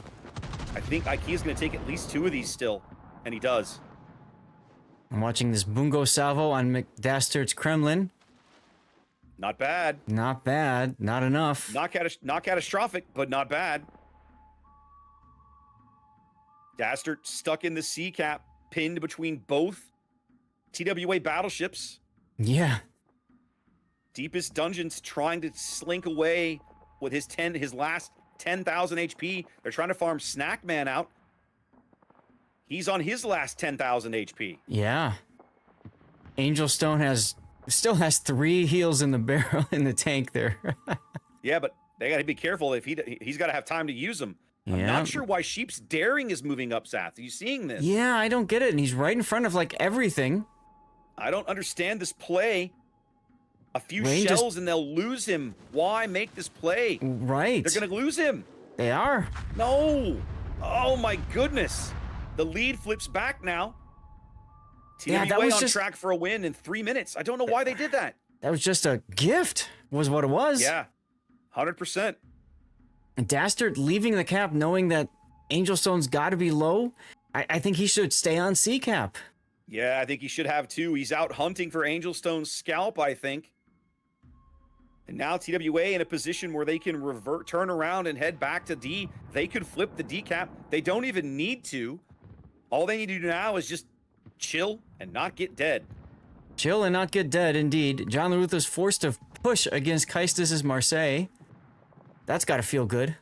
[SPEAKER 3] I think IKEA's going to take at least 2 of these still. And he does.
[SPEAKER 5] I'm watching this Bungo salvo on McDastert's Kremlin.
[SPEAKER 3] Not bad.
[SPEAKER 5] Not bad. Not enough.
[SPEAKER 3] Not catastrophic, but not bad. Dastert stuck in the sea cap, pinned between both TWA battleships.
[SPEAKER 5] Yeah.
[SPEAKER 3] Deepest Dungeon's trying to slink away with his last 10,000 HP. They're trying to farm Snackman out. He's on his last 10,000 HP.
[SPEAKER 5] Yeah. Angel Stone still has 3 heals in the barrel in the tank there.
[SPEAKER 3] Yeah, but they got to be careful if he's got to have time to use them. Yeah. I'm not sure why Sheep's daring is moving up, Zath. Are you seeing this?
[SPEAKER 5] Yeah, I don't get it. And he's right in front of like everything.
[SPEAKER 3] I don't understand this play. A few shells and they'll lose him. Why make this play?
[SPEAKER 5] Right.
[SPEAKER 3] They're going to lose him.
[SPEAKER 5] They are.
[SPEAKER 3] No. Oh, my goodness. The lead flips back now. TWA that was on track for a win in 3 minutes. I don't know why they did that.
[SPEAKER 5] That was just a gift, was what it was.
[SPEAKER 3] Yeah, 100%.
[SPEAKER 5] And Dastert leaving the cap knowing that Angel Stone's got to be low. I think he should stay on C cap.
[SPEAKER 3] Yeah, I think he should have too. He's out hunting for Angel Stone's scalp, I think. And now TWA in a position where they can turn around and head back to D. They could flip the D cap. They don't even need to. All they need to do now is just chill and not get dead.
[SPEAKER 5] Chill and not get dead, indeed. John LaRuth is forced to push against Keistis' Marseille. That's got to feel good.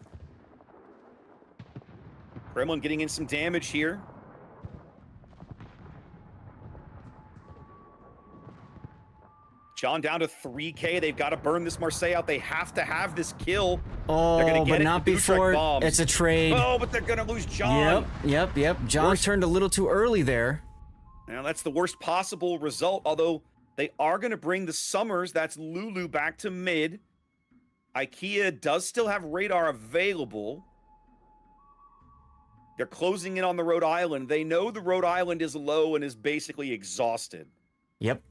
[SPEAKER 3] Kremlin getting in some damage here. John down to 3K. They've got to burn this Marseille out. They have to have this kill.
[SPEAKER 5] Oh,
[SPEAKER 3] they're gonna get
[SPEAKER 5] but
[SPEAKER 3] it
[SPEAKER 5] not before it's a trade.
[SPEAKER 3] Oh, but they're going to lose John.
[SPEAKER 5] Yep. John turned a little too early there.
[SPEAKER 3] Now, that's the worst possible result, although they are going to bring the Summers, that's Lulu, back to mid. IKEA does still have radar available. They're closing in on the Rhode Island. They know the Rhode Island is low and is basically exhausted.
[SPEAKER 5] Yep.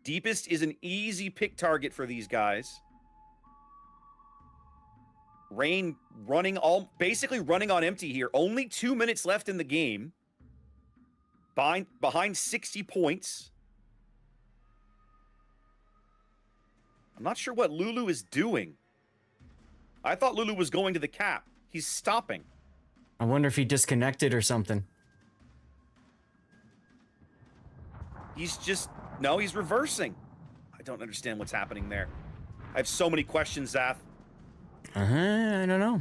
[SPEAKER 3] Deepest is an easy pick target for these guys. Rain basically running on empty here. Only 2 minutes left in the game. Behind 60 points. I'm not sure what Lulu is doing. I thought Lulu was going to the cap. He's stopping.
[SPEAKER 5] I wonder if he disconnected or something.
[SPEAKER 3] No, he's reversing. I don't understand what's happening there. I have so many questions, Zath.
[SPEAKER 5] I don't know.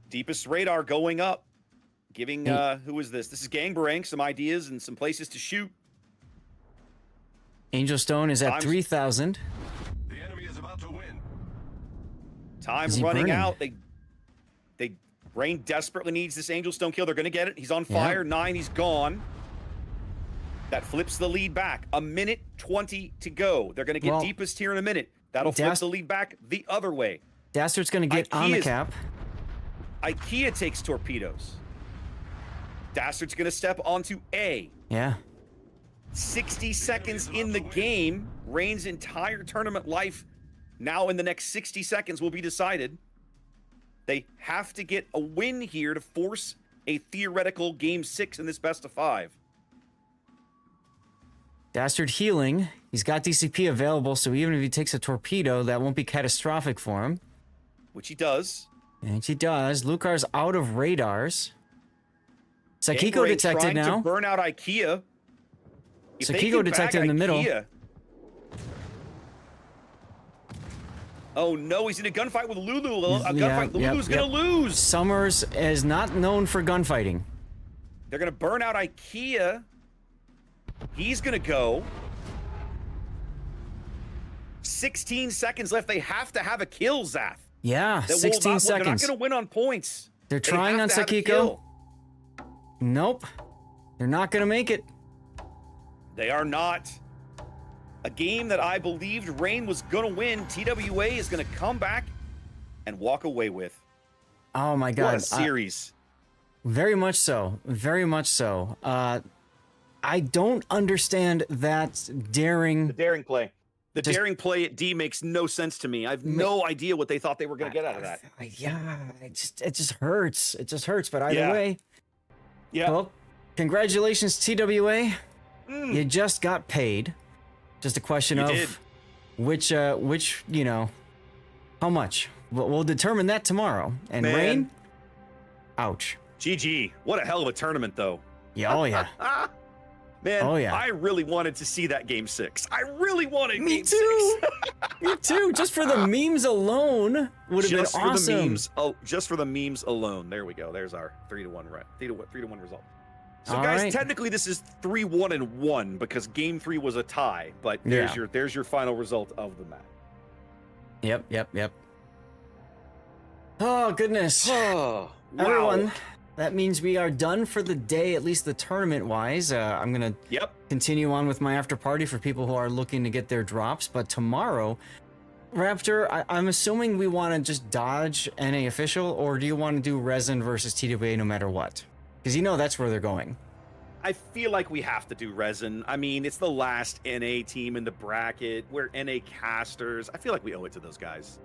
[SPEAKER 3] Deepest radar going up. Giving, who is this? This is Gangbarang, some ideas and some places to shoot.
[SPEAKER 5] Angel Stone is at 3,000.
[SPEAKER 4] The enemy is about to win.
[SPEAKER 3] Time's running out. Rain desperately needs this Angel Stone kill. They're going to get it. He's on fire. 9, he's gone. That flips the lead back. 1:20 to go. They're going to get Deepest here in a minute. That'll flip the lead back the other way.
[SPEAKER 5] Dastert's going to get on the cap.
[SPEAKER 3] IKEA takes torpedoes. Dastert's going to step onto A.
[SPEAKER 5] Yeah.
[SPEAKER 3] 60 seconds in the game. Rain's entire tournament life now in the next 60 seconds will be decided. They have to get a win here to force a theoretical Game 6 in this best of 5.
[SPEAKER 5] Dastert healing. He's got DCP available, so even if he takes a torpedo, that won't be catastrophic for him.
[SPEAKER 3] Which he does.
[SPEAKER 5] And he does. Lucar's out of radars. Sakiko detected now.
[SPEAKER 3] To burn out IKEA.
[SPEAKER 5] Sakiko detected in the middle.
[SPEAKER 3] Oh no, he's in a gunfight with Lulu. Lulu's gonna lose.
[SPEAKER 5] Summers is not known for gunfighting.
[SPEAKER 3] They're gonna burn out IKEA. He's gonna go. 16 seconds left. They have to have a kill, Zath.
[SPEAKER 5] Yeah, 16 seconds.
[SPEAKER 3] They're not gonna win on points.
[SPEAKER 5] They're trying on Sakiko. Nope. They're not going to make it.
[SPEAKER 3] They are not. A game that I believed Reign was going to win, TWA is going to come back and walk away with.
[SPEAKER 5] Oh my God.
[SPEAKER 3] What a series.
[SPEAKER 5] Very much so. Very much so. I don't understand that daring.
[SPEAKER 3] The daring play. The daring play at D makes no sense to me. I have no idea what they thought they were going to get out of that.
[SPEAKER 5] Yeah, it just hurts. It just hurts. But either way, well, congratulations, TWA. You just got paid. Just a question of which, you know, how much. We'll determine that tomorrow. And Reign, ouch.
[SPEAKER 3] GG. What a hell of a tournament, though.
[SPEAKER 5] Yeah, oh yeah.
[SPEAKER 3] Man, I really wanted to see that game 6. I really wanted game 6.
[SPEAKER 5] Me too. Just for the memes alone would have been awesome.
[SPEAKER 3] Just for the memes alone. There we go. There's our 3-1 result. So
[SPEAKER 5] All
[SPEAKER 3] guys,
[SPEAKER 5] right.
[SPEAKER 3] technically this is 3-1-1 because game 3 was a tie, but there's your final result of the match.
[SPEAKER 5] Yep. Oh goodness.
[SPEAKER 3] Oh, wow.
[SPEAKER 5] Everyone, that means we are done for the day, at least the tournament wise. I'm gonna continue on with my after party for people who are looking to get their drops, but tomorrow, Raptor, I'm assuming we want to just dodge NA official, or do you want to do Resin versus TWA no matter what? Because you know that's where they're going.
[SPEAKER 3] I feel like we have to do Resin. I mean, it's the last NA team in the bracket. We're NA casters. I feel like we owe it to those guys.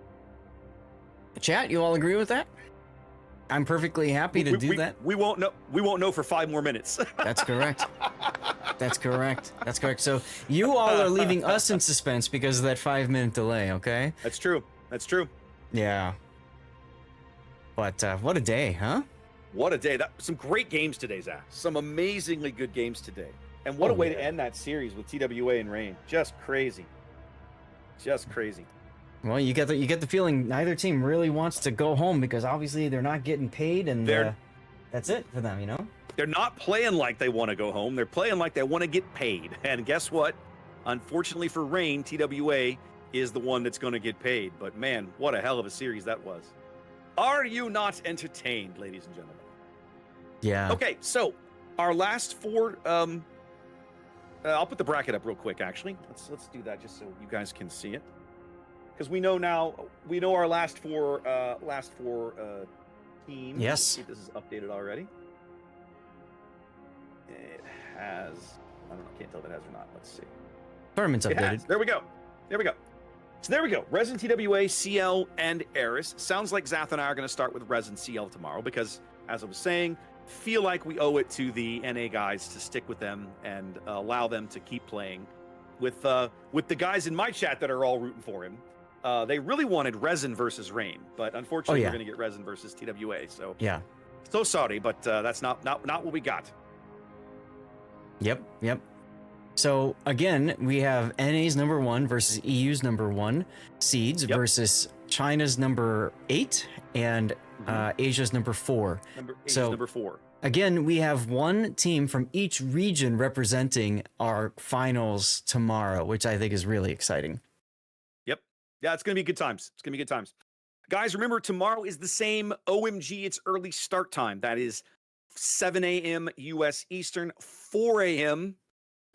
[SPEAKER 5] Chat, you all agree with that? I'm perfectly happy to do that.
[SPEAKER 3] We won't know. We won't know for 5 more minutes.
[SPEAKER 5] That's correct. That's correct. So you all are leaving us in suspense because of that 5-minute delay. Okay.
[SPEAKER 3] That's true.
[SPEAKER 5] Yeah. But what a day, huh?
[SPEAKER 3] What a day. Some great games today, Zach. Some amazingly good games today. And what a way to end that series with TWA and Reign. Just crazy.
[SPEAKER 5] Well, you get the feeling neither team really wants to go home because obviously they're not getting paid, and that's it for them, you know?
[SPEAKER 3] They're not playing like they want to go home. They're playing like they want to get paid. And guess what? Unfortunately for Reign, TWA is the one that's going to get paid. But man, what a hell of a series that was. Are you not entertained, ladies and gentlemen?
[SPEAKER 5] Yeah.
[SPEAKER 3] Okay, so our last 4 I'll put the bracket up real quick actually. Let's do that just so you guys can see it. Because we know our last four teams.
[SPEAKER 5] Yes.
[SPEAKER 3] Let's see if this is updated already. It has. I don't know. Can't tell if it has or not. Let's see.
[SPEAKER 5] Tournament's
[SPEAKER 3] It
[SPEAKER 5] updated.
[SPEAKER 3] has. There we go. So there we go. Resin, TWA, CL, and Eris. Sounds like Zath and I are going to start with Resin CL tomorrow because, as I was saying, feel like we owe it to the NA guys to stick with them and allow them to keep playing with the guys in my chat that are all rooting for him. They really wanted Resin versus Reign, but unfortunately we're going to get Resin versus TWA. So so sorry, but that's not what we got.
[SPEAKER 5] Yep. So again, we have NA's number 1 versus EU's number 1 seeds versus China's number 8 and Asia's number 4. Number 4. Again, we have one team from each region representing our finals tomorrow, which I think is really exciting.
[SPEAKER 3] Yep. Yeah, it's going to be good times. Guys, remember, tomorrow is the same OMG. It's early start time. That is 7 a.m. U.S. Eastern, 4 a.m.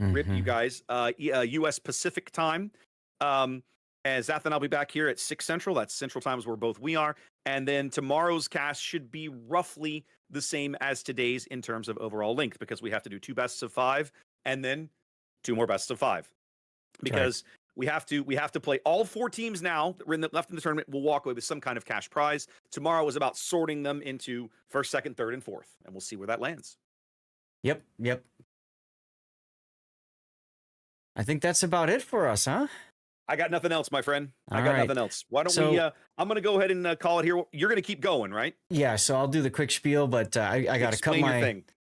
[SPEAKER 3] Rip, you guys, U.S. Pacific time. As Zath and I'll be back here at 6 Central. That's Central time is where both we are. And then tomorrow's cast should be roughly the same as today's in terms of overall length because we have to do 2 bests of 5 and then 2 more bests of 5 because we have to play all 4 teams now that we're left in the tournament. We'll walk away with some kind of cash prize. Tomorrow is about sorting them into 1st, 2nd, 3rd, and 4th, and we'll see where that lands.
[SPEAKER 5] Yep. I think that's about it for us, huh?
[SPEAKER 3] I got nothing else, my friend. I got nothing else. Why don't we, I'm going to go ahead and call it here. You're going to keep going, right?
[SPEAKER 5] Yeah, so I'll do the quick spiel, but I got to cut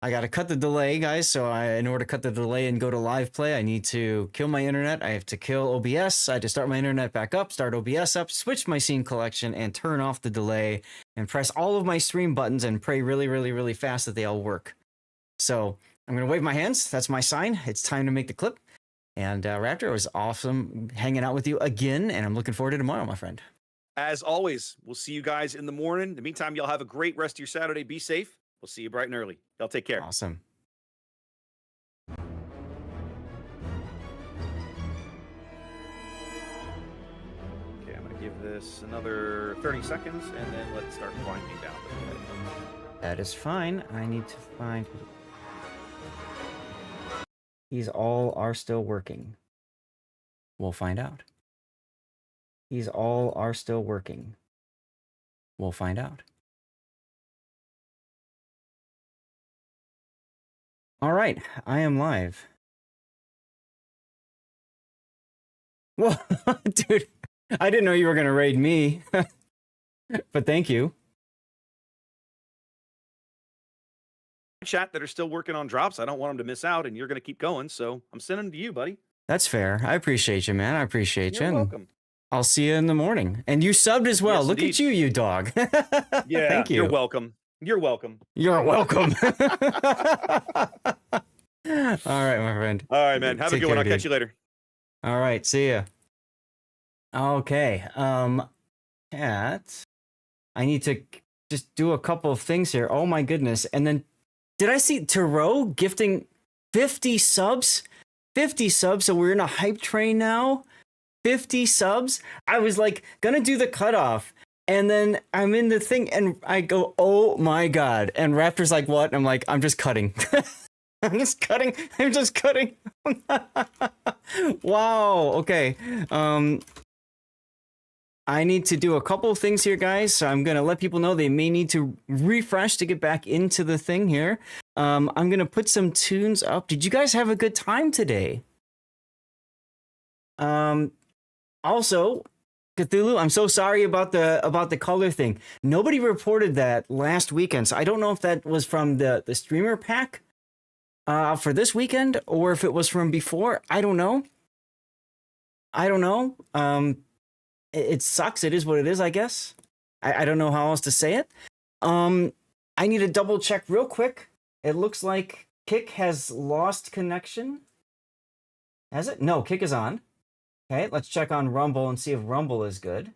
[SPEAKER 5] I got to cut the delay, guys. So in order to cut the delay and go to live play, I need to kill my internet. I have to kill OBS. I had to start my internet back up, start OBS up, switch my scene collection, and turn off the delay, and press all of my stream buttons and pray really, really, really fast that they all work. So I'm going to wave my hands. That's my sign. It's time to make the clip. And Raptor, it was awesome hanging out with you again, and I'm looking forward to tomorrow, my friend.
[SPEAKER 3] As always, we'll see you guys in the morning. In the meantime, y'all have a great rest of your Saturday. Be safe. We'll see you bright and early. Y'all take care.
[SPEAKER 5] Awesome.
[SPEAKER 3] this another 30 seconds, and then let's start winding down.
[SPEAKER 5] That is fine. I need to find... These all are still working. We'll find out. These all are still working. We'll find out. All right, I am live. Well, dude, I didn't know you were going to raid me, but thank you.
[SPEAKER 3] Chat that are still working on drops. I don't want them to miss out, and you're going to keep going, so I'm sending them to you, buddy.
[SPEAKER 5] That's fair. I appreciate you, man. I appreciate you.
[SPEAKER 3] You're welcome.
[SPEAKER 5] I'll see you in the morning. And you subbed as well.
[SPEAKER 3] Yes,
[SPEAKER 5] Look
[SPEAKER 3] indeed.
[SPEAKER 5] at you, you dog.
[SPEAKER 3] Yeah,
[SPEAKER 5] thank you.
[SPEAKER 3] You're welcome. You're welcome.
[SPEAKER 5] You're welcome. All right, my friend.
[SPEAKER 3] All right, man. Have a good one. I'll catch you later.
[SPEAKER 5] All right, see ya. Okay, Cat, I need to just do a couple of things here. Oh my goodness. And then, did I see Taro gifting 50 subs? 50 subs, so we're in a hype train now? 50 subs? I was like, gonna do the cutoff. And then I'm in the thing and I go, oh my God. And Raptor's like, what? And I'm like, I'm just cutting. I'm just cutting. I'm just cutting. Wow. Okay. I need to do a couple of things here, guys. So I'm going to let people know they may need to refresh to get back into the thing here. I'm going to put some tunes up. Did you guys have a good time today? Also, Cthulhu, I'm so sorry about the color thing. Nobody reported that last weekend, so I don't know if that was from the streamer pack for this weekend or if it was from before. I don't know. It sucks. It is what it is, I guess. I don't know how else to say it. I need to double check real quick. It looks like Kick has lost connection. Has it? No, Kick is on. Okay, let's check on Rumble and see if Rumble is good.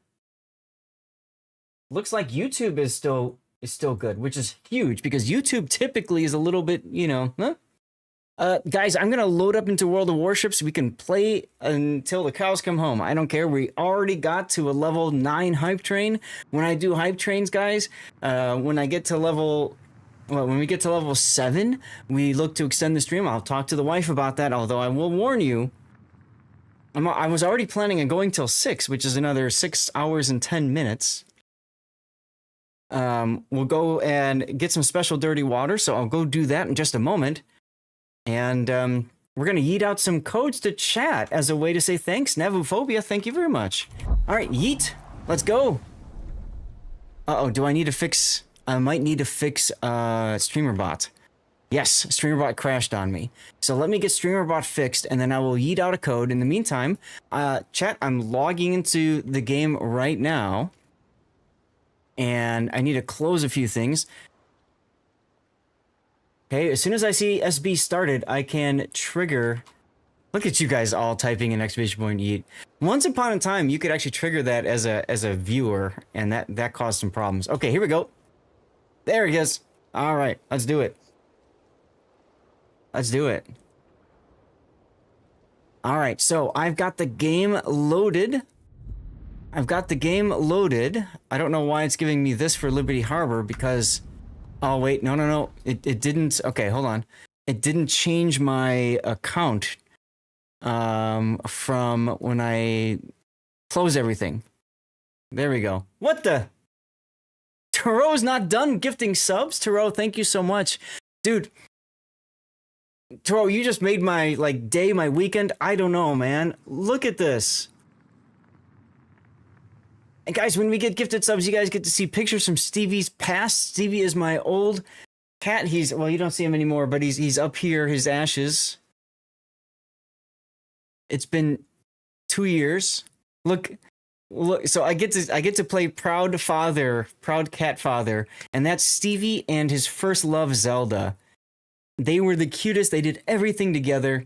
[SPEAKER 5] Looks like YouTube is still good, which is huge because YouTube typically is a little bit, guys, I'm gonna load up into World of Warships. We can play until the cows come home. I don't care. We already got to a level 9 hype train. When I do hype trains, guys, when we get to level 7, we look to extend the stream. I'll talk to the wife about that. Although I will warn you, I was already planning on going till 6, which is another 6 hours and 10 minutes. We'll go and get some special dirty water, so I'll go do that in just a moment. And we're going to yeet out some codes to chat as a way to say thanks. Nevophobia, thank you very much. All right, yeet. Let's go. Uh-oh, do I need to fix... I might need to fix StreamerBot. Yes, StreamerBot crashed on me. So let me get StreamerBot fixed, and then I will yeet out a code. In the meantime, chat, I'm logging into the game right now. And I need to close a few things. Okay, as soon as I see SB started, I can trigger... Look at you guys all typing in exclamation point yeet. Once upon a time, you could actually trigger that as a viewer, and that caused some problems. Okay, here we go. There he is. All right, let's do it. Let's do it. All right, so I've got the game loaded. I don't know why it's giving me this for Liberty Harbor because... Oh, wait, no. It didn't... Okay, hold on. It didn't change my account from when I close everything. There we go. What the... Taro's not done gifting subs? Taro, thank you so much. Dude... Taro, you just made my, day, my weekend. I don't know, man. Look at this. And guys, when we get gifted subs, you guys get to see pictures from Stevie's past. Stevie is my old cat. Well, you don't see him anymore, but he's up here, his ashes. It's been 2 years. Look, so I get to play proud cat father, and that's Stevie and his first love, Zelda. They were the cutest. They did everything together.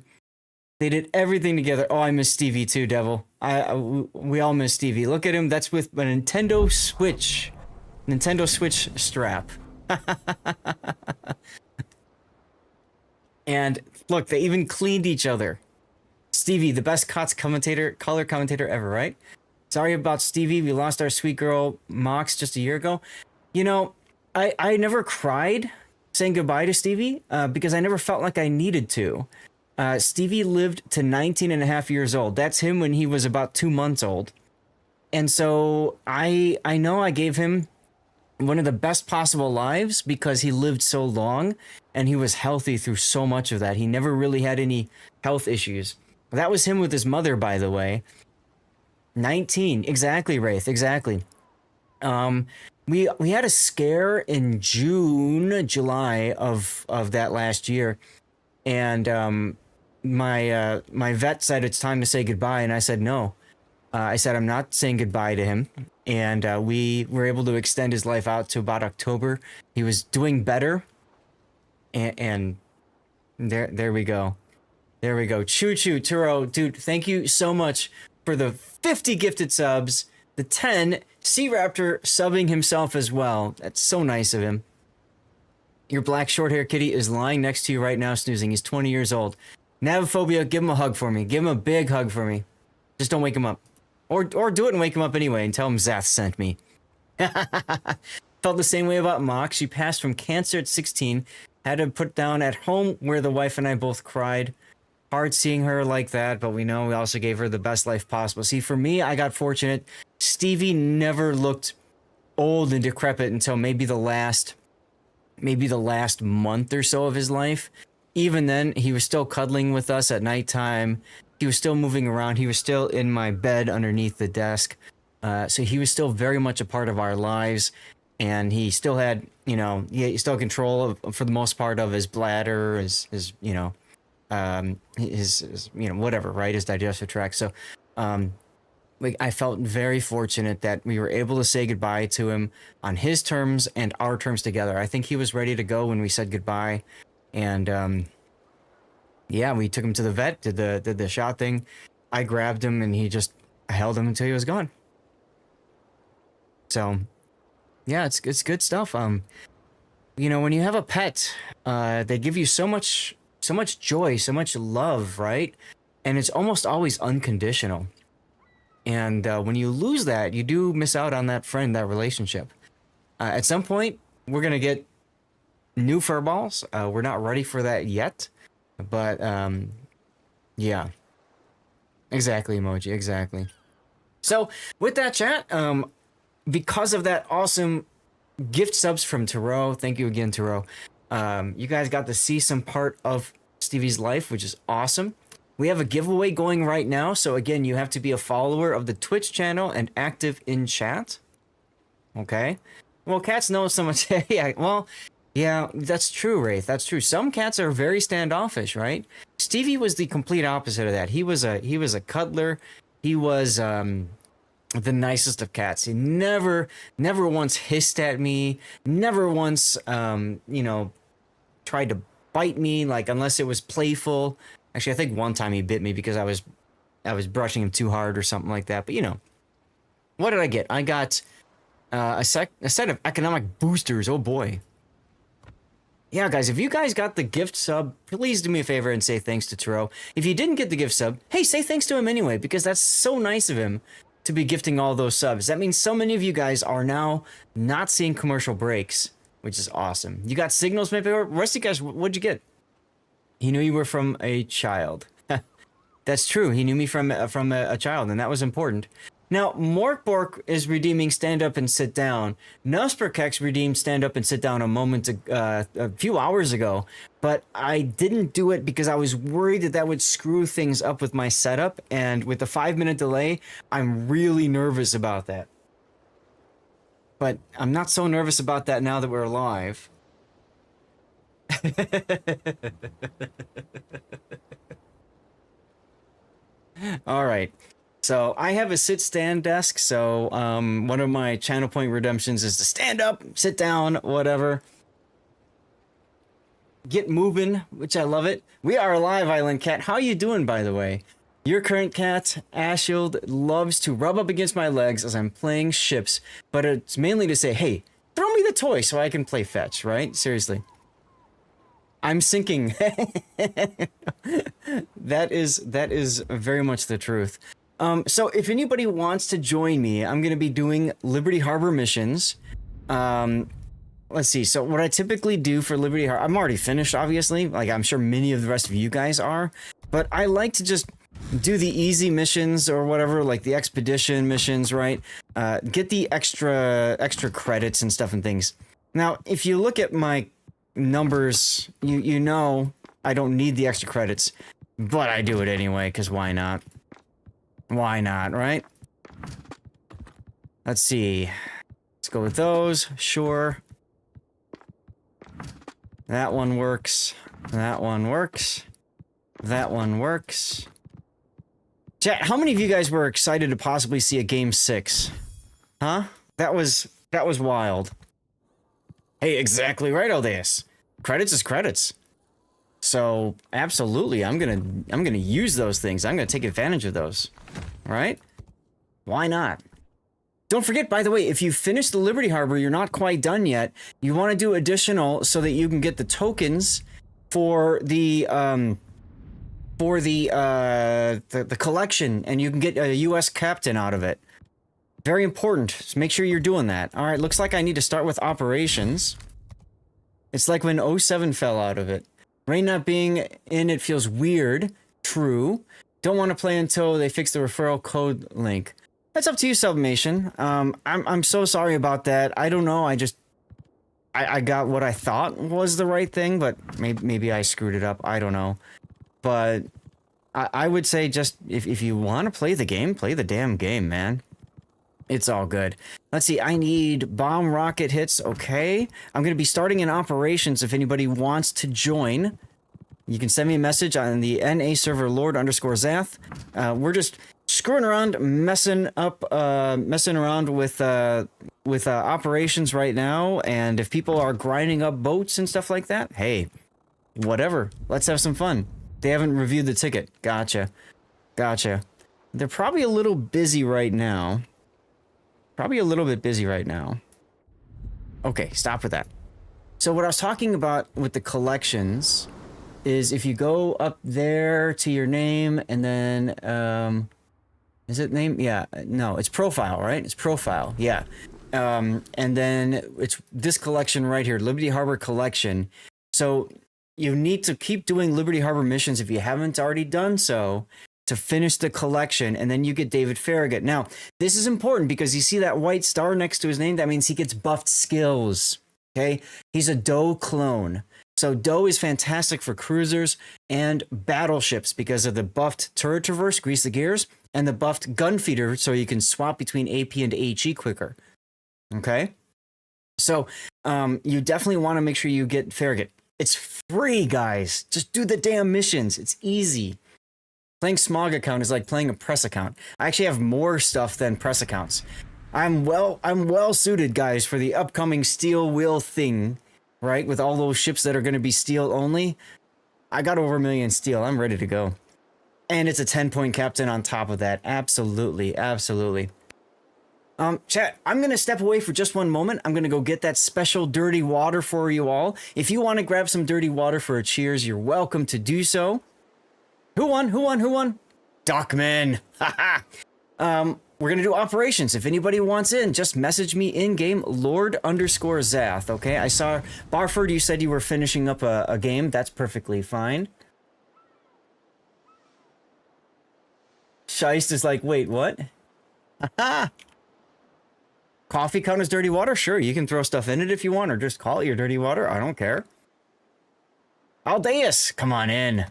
[SPEAKER 5] Oh, I miss Stevie too, Devil. We all miss Stevie. Look at him. That's with a Nintendo Switch strap. And look, they even cleaned each other. Stevie, the best KOTS color commentator ever, right? Sorry about Stevie. We lost our sweet girl Mox just a year ago. You know, I never cried saying goodbye to Stevie because I never felt like I needed to. Stevie lived to 19 and a half years old. That's him when he was about 2 months old. And so I know I gave him one of the best possible lives because he lived so long and he was healthy through so much of that. He never really had any health issues. That was him with his mother, by the way. 19. Exactly, Wraith. Exactly. We had a scare in July of that last year. And my vet said it's time to say goodbye. And I said, no. I said, I'm not saying goodbye to him. And we were able to extend his life out to about October. He was doing better. And there we go. There we go. Choo choo, Turo. Dude, thank you so much for the 50 gifted subs. The 10, Sea Raptor subbing himself as well. That's so nice of him. Your black short hair kitty is lying next to you right now, snoozing. He's 20 years old. Navophobia, give him a hug for me. Give him a big hug for me. Just don't wake him up. Or do it and wake him up anyway and tell him Zath sent me. Felt the same way about Mox. She passed from cancer at 16. Had to put down at home where the wife and I both cried. Hard seeing her like that, but we know we also gave her the best life possible. See, for me, I got fortunate. Stevie never looked old and decrepit until maybe the last month or so of his life. Even then, he was still cuddling with us at nighttime. He was still moving around. He was still in my bed underneath the desk. So he was still very much a part of our lives. And he still had, he still had control of, for the most part, of his bladder, his whatever, right? His digestive tract. So, I felt very fortunate that we were able to say goodbye to him on his terms and our terms together. I think he was ready to go when we said goodbye. And, we took him to the vet, did the shot thing. I grabbed him and I held him until he was gone. So, yeah, it's good stuff. When you have a pet, they give you so much joy, so much love, right? And it's almost always unconditional. And when you lose that, you do miss out on that friend, that relationship. At some point, we're going to get new furballs. We're not ready for that yet. But, yeah. Exactly, Emoji, exactly. So, with that, chat, because of that awesome gift subs from Taro, thank you again, Taro. You guys got to see some part of Stevie's life, which is awesome. We have a giveaway going right now. So again, you have to be a follower of the Twitch channel and active in chat. Okay. Well, cats know so much. Yeah, that's true, Wraith. That's true. Some cats are very standoffish, right? Stevie was the complete opposite of that. He was a cuddler. He was the nicest of cats. He never once hissed at me. Never once tried to bite me, like, unless it was playful. Actually, I think one time he bit me because I was brushing him too hard or something like that. But what did I get? I got a set of economic boosters. Oh boy. Yeah, guys, if you guys got the gift sub, please do me a favor and say thanks to Taro. If you didn't get the gift sub, hey, say thanks to him anyway, because that's so nice of him to be gifting all those subs. That means so many of you guys are now not seeing commercial breaks, which is awesome. You got signals, maybe? Rest of you guys, what'd you get? He knew you were from a child. That's true. He knew me from a child, and that was important. Now, Morkbork is redeeming stand up and sit down. Nusperkex redeemed stand up and sit down a few hours ago, but I didn't do it because I was worried that would screw things up with my setup, and with the 5-minute delay, I'm really nervous about that. But I'm not so nervous about that now that we're live. All right. So I have a sit-stand desk, so one of my channel point redemptions is to stand up, sit down, whatever. Get moving, which I love it. We are live, Island Cat. How you doing, by the way? Your current cat, Ashield, loves to rub up against my legs as I'm playing ships, but it's mainly to say, hey, throw me the toy so I can play fetch, right? Seriously. I'm sinking. That is very much the truth. So if anybody wants to join me, I'm going to be doing Liberty Harbor missions. Let's see. So what I typically do for Liberty Harbor, I'm already finished, obviously. Like I'm sure many of the rest of you guys are. But I like to just do the easy missions or whatever, like the expedition missions, right? Get the extra credits and stuff and things. Now, if you look at my numbers, you know I don't need the extra credits, but I do it anyway, because why not? Why not, right? Let's see. Let's go with those. Sure. That one works. That one works. That one works. Chat, how many of you guys were excited to possibly see a Game 6? Huh? That was wild. Hey, exactly right, Aldeus. Credits is credits. So, absolutely, I'm gonna use those things. I'm gonna take advantage of those. Right? Why not? Don't forget, by the way, if you finish the Liberty Harbor, you're not quite done yet. You want to do additional so that you can get the tokens for the collection, and you can get a U.S. captain out of it. Very important. So make sure you're doing that. All right, looks like I need to start with operations. It's like when 07 fell out of it. Rain not being in it feels weird. True. Don't want to play until they fix the referral code link. That's up to you, Submation. I'm so sorry about that. I don't know. I got what I thought was the right thing, but maybe I screwed it up. I don't know. But I would say just if you want to play the game, play the damn game, man. It's all good. Let's see. I need bomb rocket hits. Okay. I'm going to be starting in operations if anybody wants to join. You can send me a message on the NA server Lord_Zath. We're just screwing around, messing around with operations right now. And if people are grinding up boats and stuff like that, hey, whatever. Let's have some fun. They haven't reviewed the ticket. Gotcha. Gotcha. They're probably a little busy right now. Probably a little bit busy right now. Okay, stop with that. So what I was talking about with the collections is if you go up there to your name and then, is it name? Yeah, no, it's profile, right? It's profile, yeah. And then it's this collection right here, Liberty Harbor Collection. So you need to keep doing Liberty Harbor missions if you haven't already done so to finish the collection, and then you get David Farragut. Now, this is important because you see that white star next to his name? That means he gets buffed skills, okay? He's a Doe clone. So Doe is fantastic for cruisers and battleships because of the buffed turret traverse, grease the gears, and the buffed gun feeder so you can swap between AP and HE quicker, okay? So you definitely want to make sure you get Farragut. It's free, guys. Just do the damn missions. It's easy. Playing Smog account is like playing a press account. I actually have more stuff than press accounts. I'm well suited, guys, for the upcoming steel wheel thing, right? With all those ships that are going to be steel only. I got over 1 million steel. I'm ready to go. And it's a 10-point captain on top of that. Absolutely, absolutely. Chat, I'm going to step away for just one moment. I'm going to go get that special dirty water for you all. If you want to grab some dirty water for a cheers, you're welcome to do so. Who won? Who won? Who won? Dockman. Haha. We're going to do operations. If anybody wants in, just message me in-game, Lord_Zath, okay? I saw, Barford, you said you were finishing up a game. That's perfectly fine. Scheist is like, wait, what? Haha. Coffee count as dirty water? Sure, you can throw stuff in it if you want, or just call it your dirty water. I don't care. Aldeus, come on in.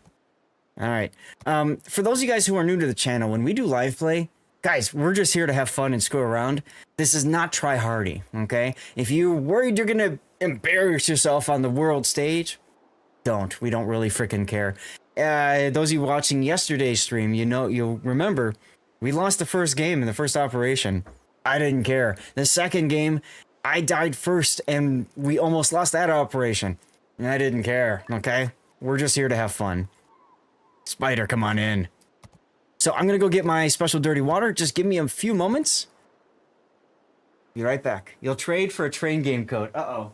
[SPEAKER 5] All right. For those of you guys who are new to the channel, when we do live play, guys, we're just here to have fun and screw around. This is not try hardy, okay? If you're worried you're going to embarrass yourself on the world stage, don't. We don't really freaking care. Those of you watching yesterday's stream, you'll remember we lost the first game in the first operation. I didn't care. The second game, I died first, and we almost lost that operation. And I didn't care, okay? We're just here to have fun. Spider, come on in. So I'm going to go get my special dirty water. Just give me a few moments. Be right back. You'll trade for a train game code. Uh-oh.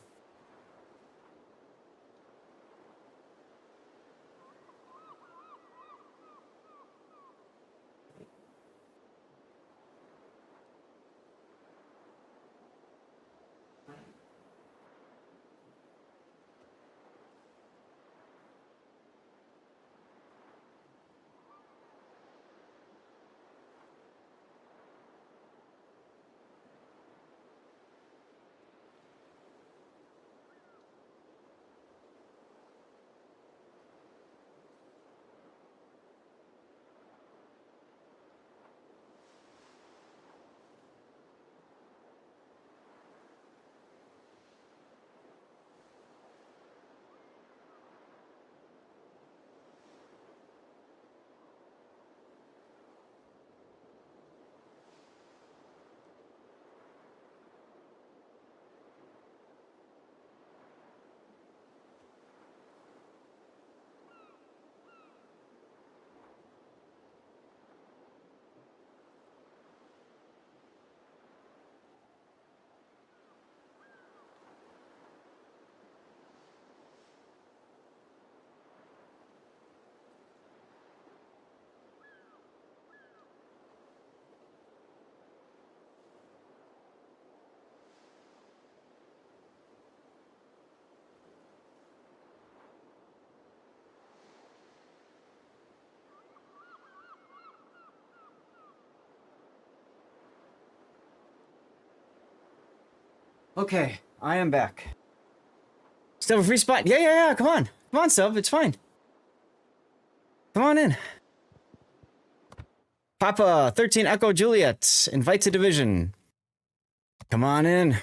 [SPEAKER 5] Okay, I am back. Still a free spot? Yeah. Come on. Come on, Sub. It's fine. Come on in. Papa 13 Echo Juliet. Invite to division. Come on in.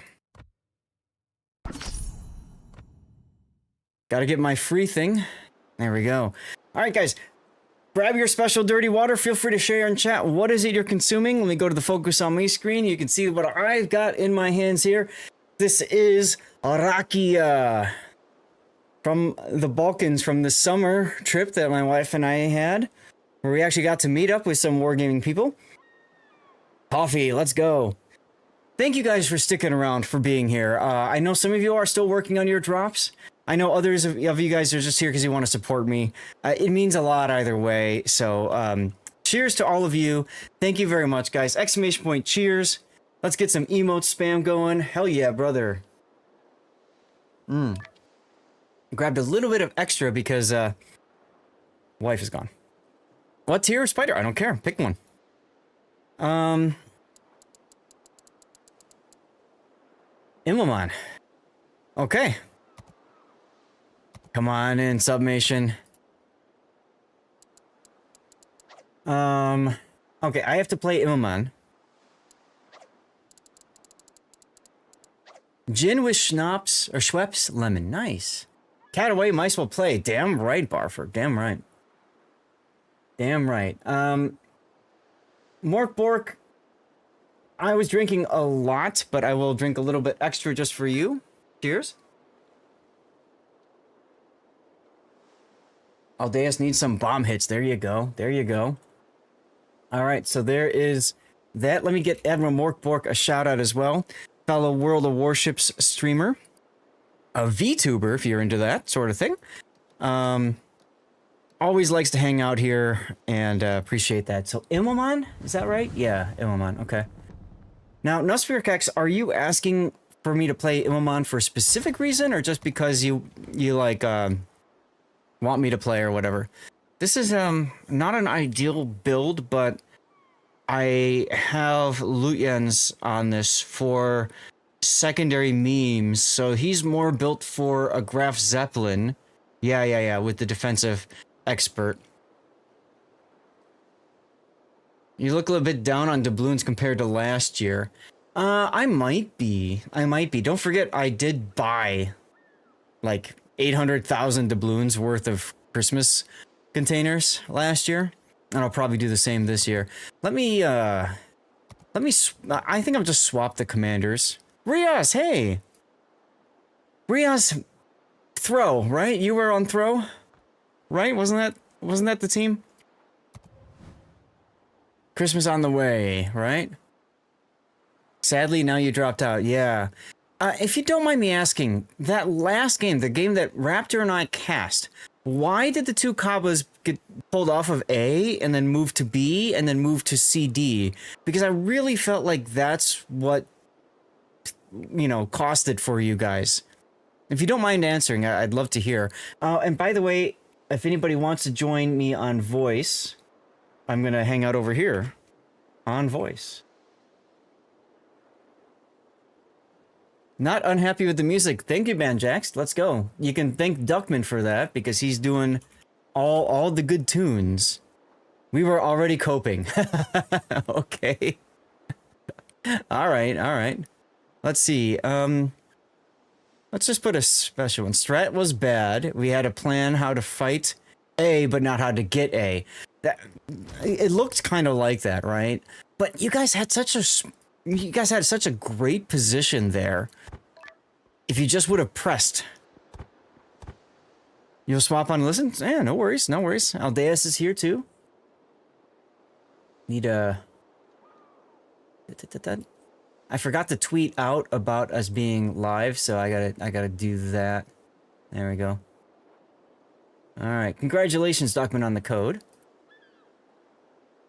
[SPEAKER 5] Gotta get my free thing. There we go. All right, guys. Grab your special dirty water. Feel free to share in chat. What is it you're consuming? Let me go to the focus on me screen. You can see what I've got in my hands here. This is rakia from the Balkans from the summer trip that my wife and I had, where we actually got to meet up with some wargaming people. Coffee, let's go. Thank you guys for sticking around, for being here. I know some of you are still working on your drops. I know others of you guys are just here because you want to support me. It means a lot either way. So cheers to all of you. Thank you very much, guys. Exclamation point cheers. Let's get some emote spam going. Hell yeah, brother. Grabbed a little bit of extra because wife is gone. What tier? Spider? I don't care. Pick one. Immelman. Okay. Come on in, Submation. Okay, I have to play Immelman. Gin with schnapps or Schweppes lemon. Nice. Cat away, mice will play. Damn right, Barford. Damn right. Damn right. Mork Bork. I was drinking a lot, but I will drink a little bit extra just for you. Cheers. Aldeus needs some bomb hits. There you go. There you go. All right, so there is that. Let me get Admiral Mork Bork a shout out as well. Fellow World of Warships streamer. A VTuber, if you're into that sort of thing. Always likes to hang out here and appreciate that. So, Immelman, is that right? Yeah, Immelman, okay. Now, Nuspirkex, are you asking for me to play Immelman for a specific reason or just because you like, want me to play or whatever? This is, not an ideal build, but I have Lutyens on this for secondary memes, so he's more built for a Graf Zeppelin. Yeah, with the defensive expert. You look a little bit down on doubloons compared to last year. I might be. Don't forget, I did buy like 800,000 doubloons worth of Christmas containers last year, and I'll probably do the same this year. I think I'll just swap the commanders. Riaz, hey! Riaz, throw, right? You were on throw? Right? Wasn't that the team? Christmas on the way, right? Sadly, now you dropped out. Yeah. If you don't mind me asking, that last game, the game that Raptor and I cast, why did the two Kabas get pulled off of A and then move to B and then move to CD? Because I really felt like that's what, you know, cost it for you guys. If you don't mind answering, I'd love to hear. And by the way, if anybody wants to join me on voice, I'm going to hang out over here on voice. Not unhappy with the music. Thank you, Banjax. Let's go. You can thank Duckman for that because he's doing all the good tunes. We were already coping. Okay. All right. Let's see. Let's just put a special one. Strat was bad. We had a plan how to fight A, but not how to get A. It looked kind of like that, right? But you guys had such a great position there. If you just would have pressed. You'll swap on listen? Yeah, no worries. Aldeus is here too. Need a... I forgot to tweet out about us being live, so I gotta do that. There we go. Alright, congratulations, Duckman, on the code.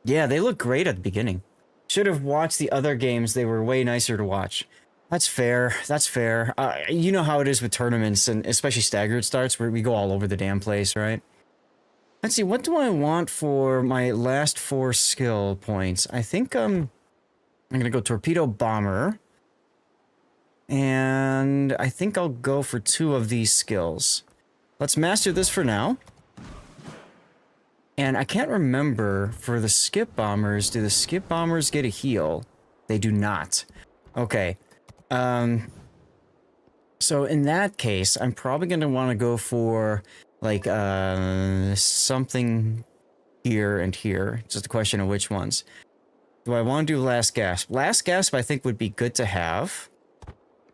[SPEAKER 5] Yeah, they look great at the beginning. Should have watched the other games. They were way nicer to watch. That's fair. You know how it is with tournaments, and especially staggered starts, where we go all over the damn place, right? Let's see, what do I want for my last 4 skill points? I think, I'm gonna go Torpedo Bomber. And I think I'll go for 2 of these skills. Let's master this for now. And I can't remember, for the skip bombers, do the skip bombers get a heal? They do not. Okay. So in that case, I'm probably going to want to go for, like, something here and here. It's just a question of which ones. Do I want to do last gasp? Last gasp, I think, would be good to have.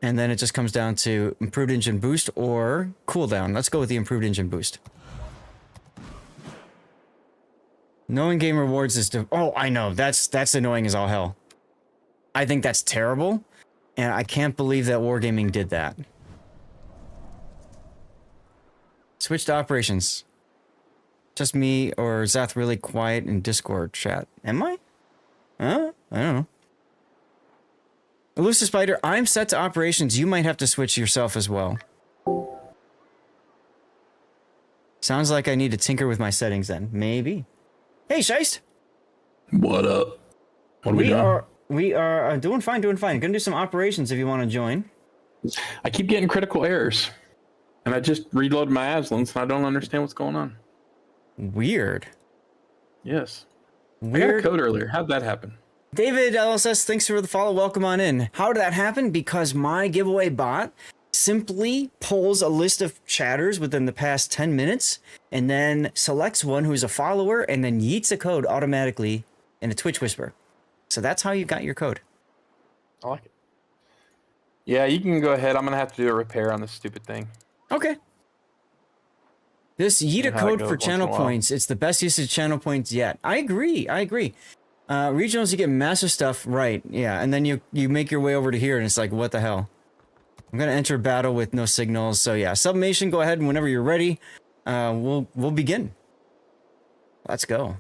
[SPEAKER 5] And then it just comes down to improved engine boost or cooldown. Let's go with the improved engine boost. Knowing game rewards is... Oh, I know. That's annoying as all hell. I think that's terrible. And I can't believe that Wargaming did that. Switch to operations. Just me or Zath really quiet in Discord chat. Am I? Huh? I don't know. Elusive Spider, I'm set to operations. You might have to switch yourself as well. Sounds like I need to tinker with my settings then. Maybe. Hey, Scheist!
[SPEAKER 6] What up? What are we doing?
[SPEAKER 5] We are doing fine, doing fine. Gonna do some operations if you want to join.
[SPEAKER 6] I keep getting critical errors. And I just reload my Aslans and I don't understand what's going on.
[SPEAKER 5] Weird.
[SPEAKER 6] Yes.
[SPEAKER 5] Weird.
[SPEAKER 6] I got a code earlier. How'd that happen?
[SPEAKER 5] David LSS, thanks for the follow. Welcome on in. How did that happen? Because my giveaway bot simply pulls a list of chatters within the past 10 minutes and then selects one who's a follower and then yeets a code automatically in a Twitch whisper. So that's how you got your code.
[SPEAKER 6] I like it. Yeah, you can go ahead. I'm going to have to do a repair on this stupid thing.
[SPEAKER 5] Okay. This yeet a code for
[SPEAKER 6] once in a
[SPEAKER 5] channel
[SPEAKER 6] while.
[SPEAKER 5] points. It's the best use of channel points yet. I agree. Regionals, you get massive stuff, right? Yeah, and then you make your way over to here, and it's like, what the hell? I'm gonna enter battle with no signals. So yeah, submation. Go ahead, and whenever you're ready, we'll begin. Let's go.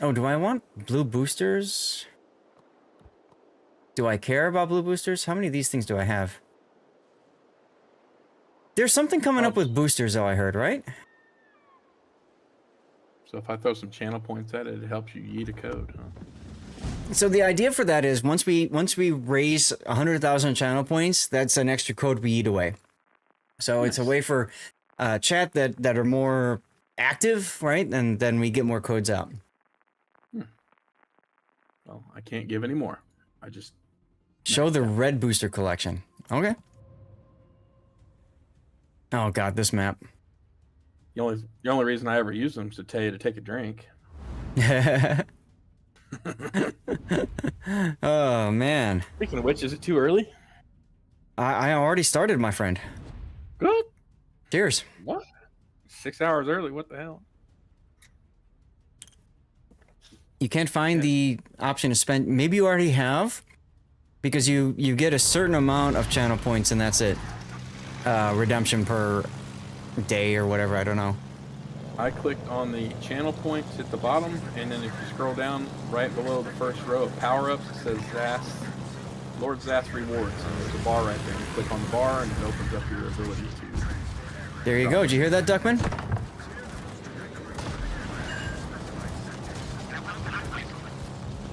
[SPEAKER 5] Oh, do I want blue boosters? Do I care about blue boosters? How many of these things do I have? There's something coming up with boosters, though, I heard, right?
[SPEAKER 6] So if I throw some channel points at it, it helps you yeet a code, huh?
[SPEAKER 5] So the idea for that is once we raise 100,000 channel points, that's an extra code we eat away. So It's a way for chat that are more active, right? And then we get more codes out.
[SPEAKER 6] Well, I can't give any more. I just...
[SPEAKER 5] Show the red booster collection. Okay. Oh god, this map.
[SPEAKER 6] The only reason I ever use them is to tell you to take a drink.
[SPEAKER 5] Oh man.
[SPEAKER 6] Speaking of which, is it too early?
[SPEAKER 5] I already started, my friend.
[SPEAKER 6] Good.
[SPEAKER 5] Cheers.
[SPEAKER 6] What? 6 hours early? What the hell?
[SPEAKER 5] You can't find the option to spend. Maybe you already have, because you get a certain amount of channel points and that's it. Redemption per day or whatever, I don't know.
[SPEAKER 6] I clicked on the channel points at the bottom, and then if you scroll down right below the first row of power-ups, it says Zath, Lord Zath Rewards, and there's a bar right there. You click on the bar, and it opens up your ability to...
[SPEAKER 5] There you go. Did you hear that, Duckman?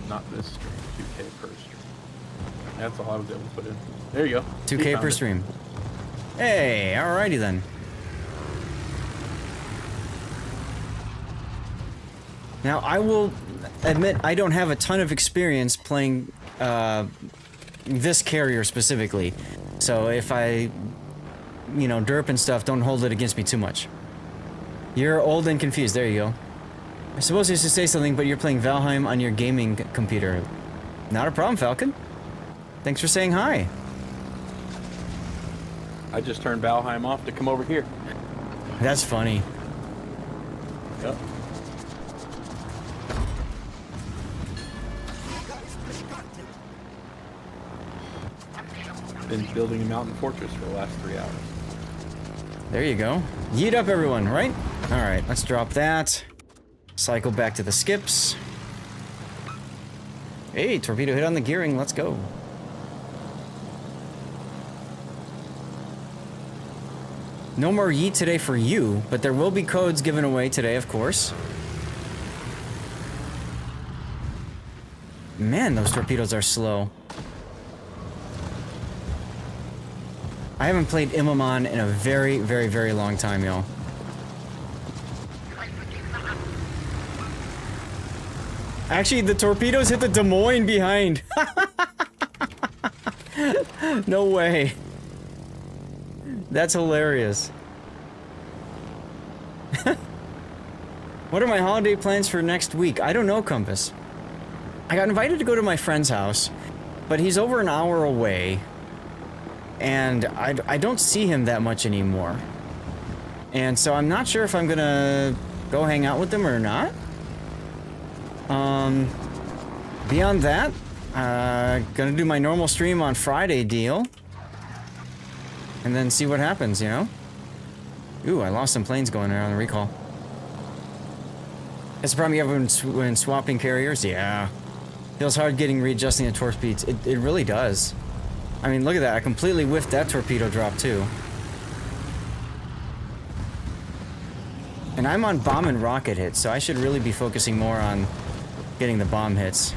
[SPEAKER 6] Not this stream, 2K per stream. That's all I was able to put in. There you go.
[SPEAKER 5] 2K per
[SPEAKER 6] Found it.
[SPEAKER 5] stream. Hey, alrighty then. Now, I will admit I don't have a ton of experience playing this carrier specifically. So if I, derp and stuff, don't hold it against me too much. You're old and confused. There you go. I suppose I should say something, but you're playing Valheim on your gaming computer. Not a problem, Falcon. Thanks for saying hi.
[SPEAKER 6] I just turned Valheim off to come over here.
[SPEAKER 5] That's funny.
[SPEAKER 6] Yep. Been building a mountain fortress for the last 3 hours.
[SPEAKER 5] There you go. Yeet up, everyone, right? Alright, let's drop that. Cycle back to the skips. Hey, torpedo hit on the gearing. Let's go. No more yeet today for you, but there will be codes given away today, of course. Man, those torpedoes are slow. I haven't played Imamon in a very, very, very long time, y'all. Actually, the torpedoes hit the Des Moines behind. No way. That's hilarious. What are my holiday plans for next week? I don't know, Compass. I got invited to go to my friend's house, but he's over an hour away, and I don't see him that much anymore. And so I'm not sure if I'm gonna go hang out with him or not. Beyond that, gonna do my normal stream on Friday deal. And then see what happens, you know? Ooh, I lost some planes going around the recall. That's the problem you have when swapping carriers? Yeah. Feels hard readjusting the torque speeds. It really does. I mean, look at that. I completely whiffed that torpedo drop, too. And I'm on bomb and rocket hits, so I should really be focusing more on getting the bomb hits.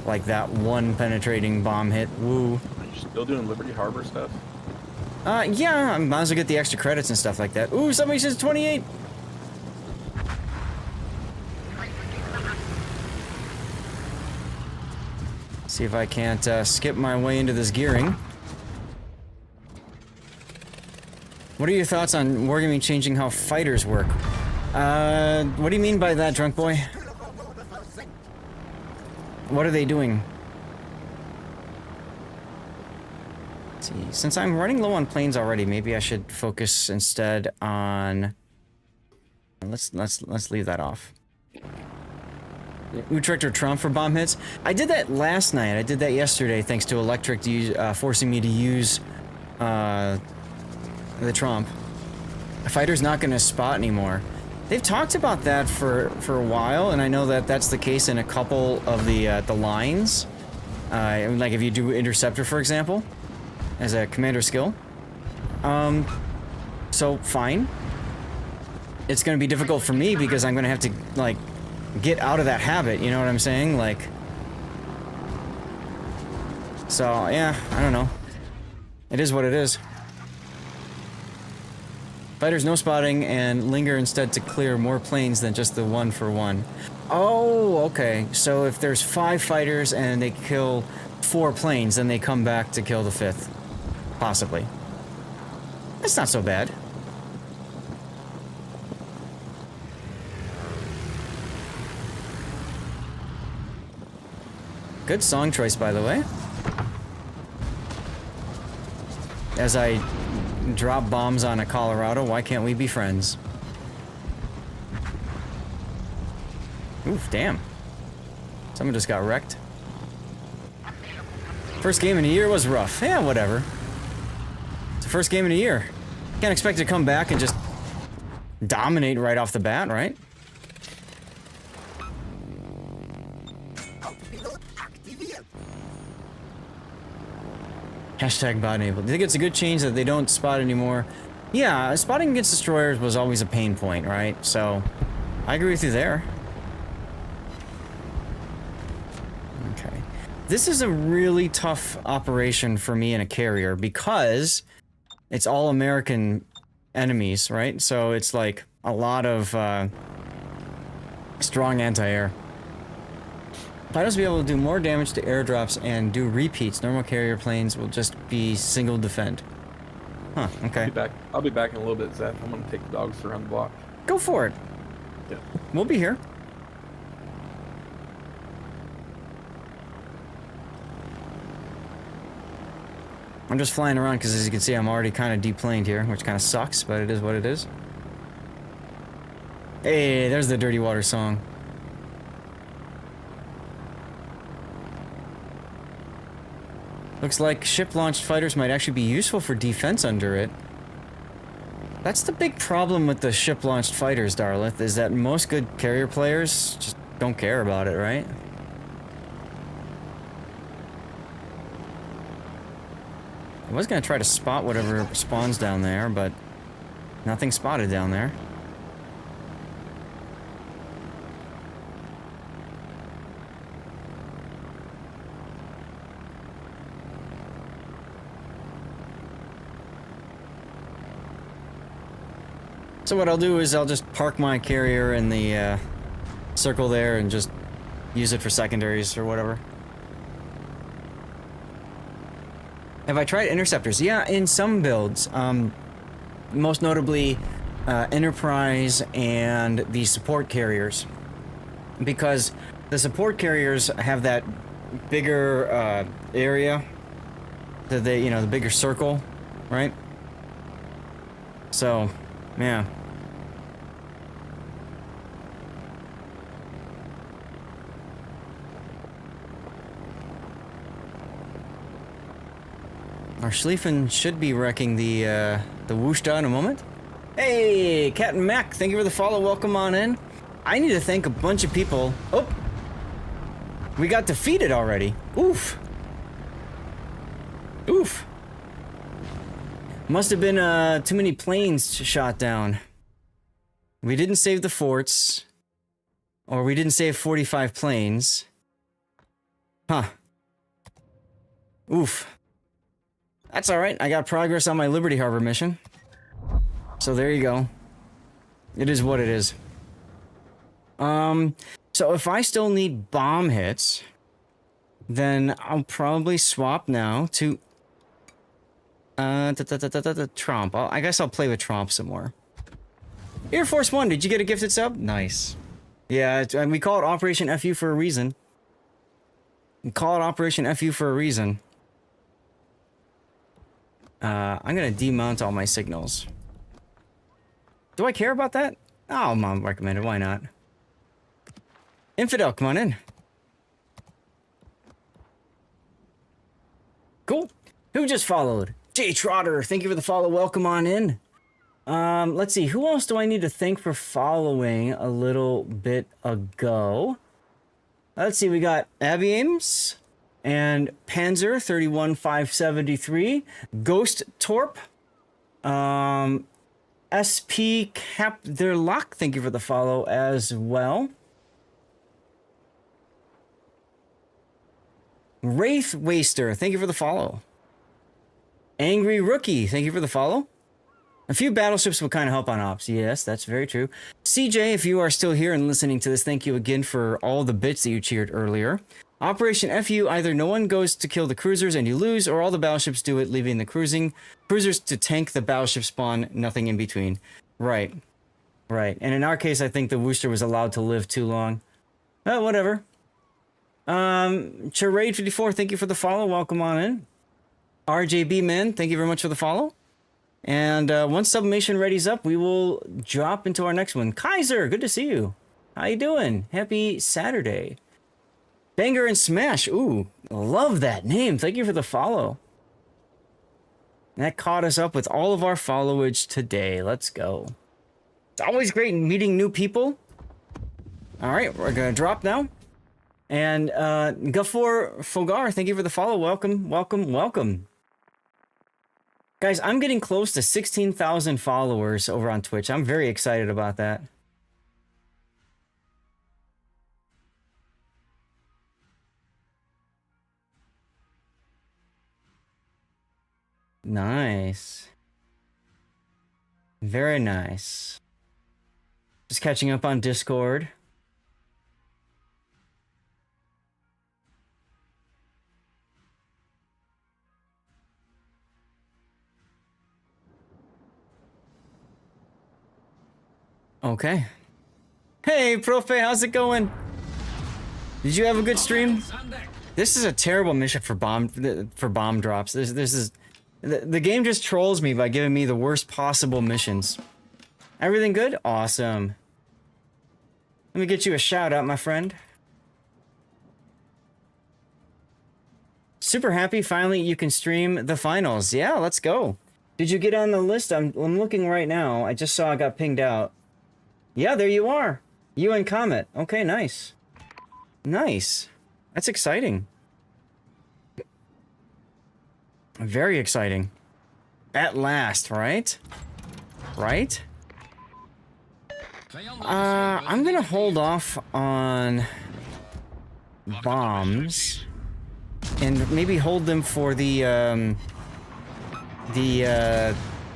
[SPEAKER 5] Like that one penetrating bomb hit. Woo.
[SPEAKER 6] Are you still doing Liberty Harbor stuff?
[SPEAKER 5] Yeah, I might as well get the extra credits and stuff like that. Ooh, somebody says 28! See if I can't skip my way into this gearing. What are your thoughts on Wargaming changing how fighters work? What do you mean by that, drunk boy? What are they doing? Let's see. Since I'm running low on planes already, maybe I should focus instead on. Let's leave that off. Utrecht or Trump for bomb hits. I did that last night. I did that yesterday, thanks to Electric forcing me to use the Trump. A fighter's not going to spot anymore. They've talked about that for a while, and I know that that's the case in a couple of the lines. Like if you do Interceptor, for example, as a commander skill. So fine. It's going to be difficult for me because I'm going to have to like get out of that habit. You know what I'm saying? Like. So yeah, I don't know. It is what it is. Fighters no spotting and linger instead to clear more planes than just the 1 for 1. Oh, okay. So if there's 5 fighters and they kill 4 planes, then they come back to kill the 5th. Possibly. That's not so bad. Good song choice, by the way. As I drop bombs on a Colorado, why can't we be friends? Oof, damn. Someone just got wrecked. First game in a year was rough. Yeah, whatever. It's the first game in a year. Can't expect to come back and just dominate right off the bat, right? Hashtag bot enabled. Do you think it's a good change that they don't spot anymore? Yeah, spotting against destroyers was always a pain point, right? So, I agree with you there. Okay. This is a really tough operation for me in a carrier because it's all American enemies, right? So it's like a lot of strong anti-air. Fighters will be able to do more damage to airdrops and do repeats. Normal carrier planes will just be single defend. Huh, okay.
[SPEAKER 6] I'll be back in a little bit, Zeth. I'm gonna take the dogs around the block.
[SPEAKER 5] Go for it.
[SPEAKER 6] Yeah.
[SPEAKER 5] We'll be here. I'm just flying around because, as you can see, I'm already kind of deplaned here, which kind of sucks, but it is what it is. Hey, there's the Dirty Water song. Looks like ship-launched fighters might actually be useful for defense under it. That's the big problem with the ship-launched fighters, Darlith, is that most good carrier players just don't care about it, right? I was gonna try to spot whatever spawns down there, but nothing spotted down there. So what I'll do is I'll just park my carrier in the circle there and just use it for secondaries or whatever. Have I tried interceptors? Yeah, in some builds. Most notably, Enterprise and the support carriers. Because the support carriers have that bigger area, the bigger circle, right? So, yeah. Our Schlieffen should be wrecking the Wushta in a moment. Hey, Cat and Mac, thank you for the follow. Welcome on in. I need to thank a bunch of people. Oh, we got defeated already. Oof. Oof. Must have been too many planes shot down. We didn't save the forts, or we didn't save 45 planes. Huh. Oof. That's alright, I got progress on my Liberty Harbor mission. So there you go. It is what it is. So if I still need bomb hits, then I'll probably swap now to... Tromp. I guess I'll play with Tromp some more. Air Force One, did you get a gifted sub? Nice. Yeah, we call it Operation FU for a reason. We call it Operation FU for a reason. I'm gonna demount all my signals. Do I care about that? Oh, Mom recommended, why not? Infidel, come on in. Cool. Who just followed? Jay Trotter, thank you for the follow, welcome on in. Let's see, who else do I need to thank for following a little bit ago? Let's see, we got Abby Ames and Panzer 31573, Ghost Torp, SP Cap their Lock, thank you for the follow as well. Wraith Waster, thank you for the follow. Angry Rookie, thank you for the follow. A few battleships will kind of help on ops. Yes, that's very true. CJ, if you are still here and listening to this, thank you again for all the bits that you cheered earlier. Operation FU, either no one goes to kill the cruisers and you lose, or all the battleships do it, leaving the cruisers to tank the battleship spawn, nothing in between. Right. Right. And in our case, I think the Worcester was allowed to live too long. Whatever. Charade54, thank you for the follow. Welcome on in. RJB Man, thank you very much for the follow. And once Sublimation Ready's up, we will drop into our next one. Kaiser, good to see you. How you doing? Happy Saturday. Banger and Smash. Ooh, love that name. Thank you for the follow. That caught us up with all of our followage today. Let's go. It's always great meeting new people. All right, we're going to drop now. And Gafour Fogar, thank you for the follow. Welcome, welcome, welcome. Guys, I'm getting close to 16,000 followers over on Twitch. I'm very excited about that. Nice. Very nice. Just catching up on Discord. Okay. Hey, Profe, how's it going? Did you have a good stream? This is a terrible mission for bomb drops. This is the game just trolls me by giving me the worst possible missions. Everything good? Awesome. Let me get you a shout out, my friend. Super happy finally you can stream the finals. Yeah, let's go. Did you get on the list? I'm looking right now. I just saw I got pinged out. Yeah, there you are. You and Comet. Okay, nice. Nice. That's exciting. Very exciting. At last, right? Right? I'm gonna hold off on bombs and maybe hold them for the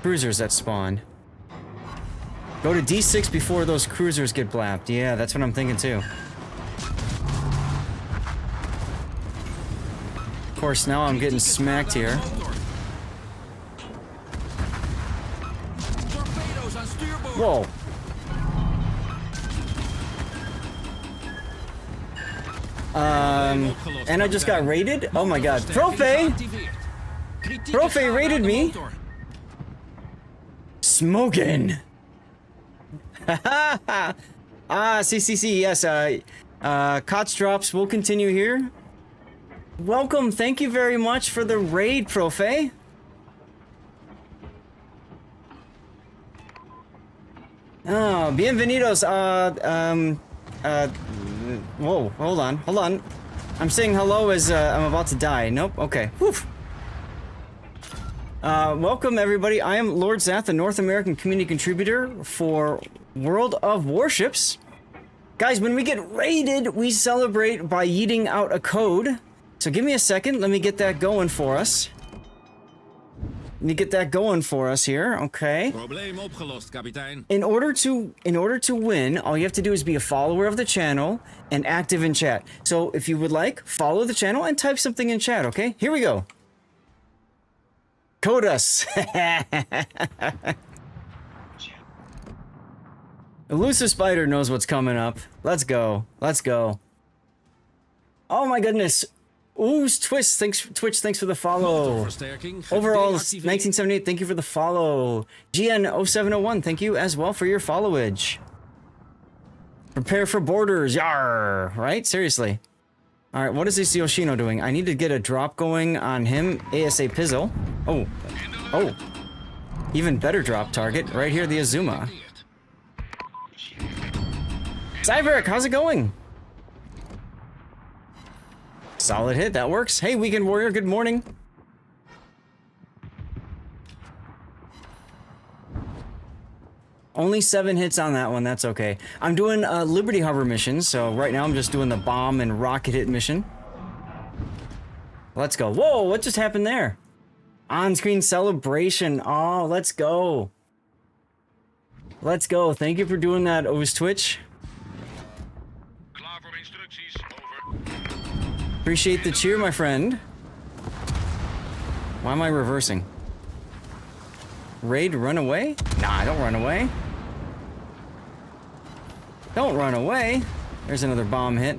[SPEAKER 5] cruisers that spawn. Go to D6 before those cruisers get blapped. Yeah, that's what I'm thinking too. Of course, now I'm getting smacked here. Whoa. And I just got raided? Oh my god. Profe! Profe raided me! Smoking! CCC, yes, KOTS drops will continue here. Welcome, thank you very much for the raid, Profe. Oh, bienvenidos, whoa, hold on. I'm saying hello as, I'm about to die. Nope, okay. Whew. Welcome everybody, I am Lord Zath, the North American community contributor for World of Warships. Guys, when we get raided, we celebrate by yeeting out a code. So give me a second, let me get that going for us. Here, okay. In order to win, all you have to do is be a follower of the channel and active in chat. So if you would like, follow the channel and type something in chat, okay? Here we go. KOTS. Elusive Spider knows what's coming up. Let's go. Oh my goodness. Ooze Twist, Twitch, thanks for the follow. Overall, 1978, thank you for the follow. GN0701, thank you as well for your followage. Prepare for borders, yar! Right? Seriously. Alright, what is this Yoshino doing? I need to get a drop going on him, ASA Pizzle. Oh. Even better drop target, right here, the Azuma. Cyberic, how's it going? Solid hit, that works. Hey, Weekend Warrior, good morning. Only 7 hits on that one, that's okay. I'm doing Liberty Harbor missions, so right now I'm just doing the bomb and rocket hit mission. Let's go. Whoa, what just happened there? On-screen celebration. Oh, let's go. Thank you for doing that, O's Twitch. Appreciate the cheer, my friend. Why am I reversing? Raid, run away? Nah, don't run away. Don't run away. There's another bomb hit.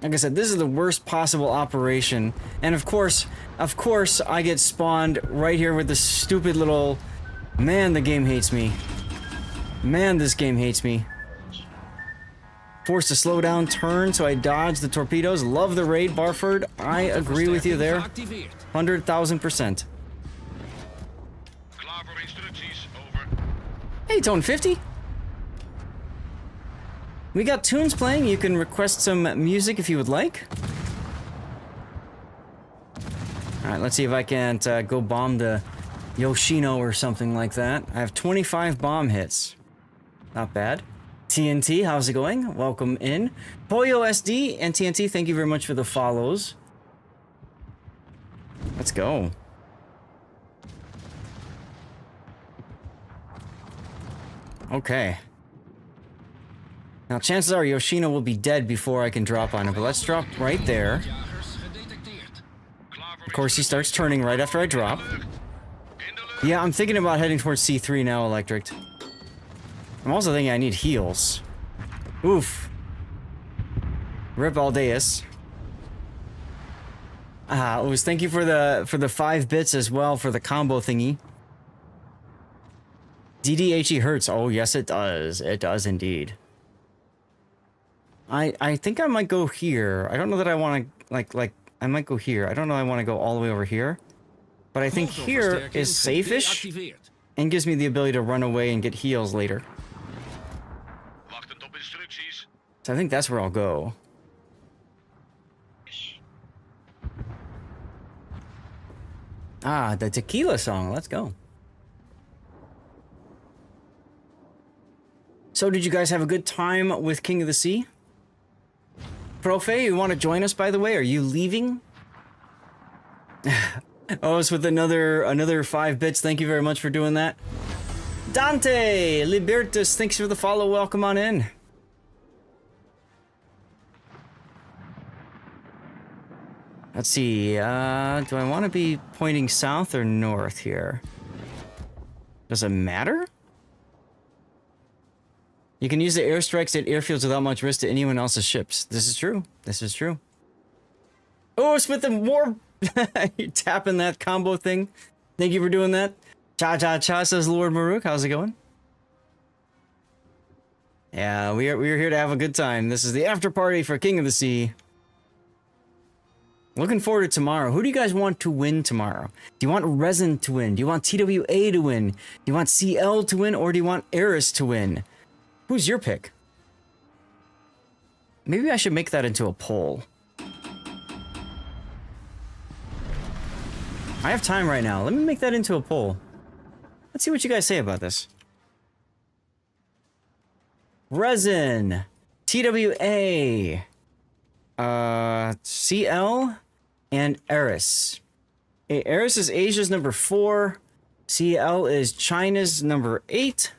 [SPEAKER 5] Like I said, this is the worst possible operation. And of course, I get spawned right here with this stupid little... Man, the game hates me. Man, this game hates me. Forced to slow down, turn, so I dodge the torpedoes. Love the raid, Barford. I agree with you there. 100,000%. Hey, Tone 50. We got tunes playing. You can request some music if you would like. Alright, let's see if I can't go bomb the Yoshino or something like that. I have 25 bomb hits. Not bad. TNT, how's it going? Welcome in. Pollo SD and TNT, thank you very much for the follows. Let's go. Okay. Now, chances are Yoshino will be dead before I can drop on him, but let's drop right there. Of course, he starts turning right after I drop. Yeah, I'm thinking about heading towards C3 now, Electric. I'm also thinking I need heals. Oof. Rip Aldeus. Ooze, thank you for the 5 bits as well for the combo thingy. DDHE hurts. Oh, yes, it does. It does indeed. I think I might go here. I don't know that I want to, I might go here. I don't know I want to go all the way over here. But I think here is safe-ish and gives me the ability to run away and get heals later. So I think that's where I'll go. Ah, the tequila song. Let's go. So did you guys have a good time with King of the Sea? Profe, you want to join us, by the way? Are you leaving? Oh, it's with another 5 bits. Thank you very much for doing that. Dante VRTUS, thanks for the follow. Welcome on in. Let's see. Do I want to be pointing south or north here? Does it matter? You can use the airstrikes at airfields without much risk to anyone else's ships. This is true. This is true. Oh, Smith and Warp! You're tapping that combo thing. Thank you for doing that. Cha cha cha, says Lord Maruk. How's it going? Yeah, we're here to have a good time. This is the after party for King of the Sea. Looking forward to tomorrow. Who do you guys want to win tomorrow? Do you want Resin to win? Do you want TWA to win? Do you want CL to win? Or do you want Eris to win? Who's your pick? Maybe I should make that into a poll. I have time right now. Let me make that into a poll. Let's see what you guys say about this. Resin. TWA. CL. And Eris. Eris is Asia's number 4. CL is China's number 8.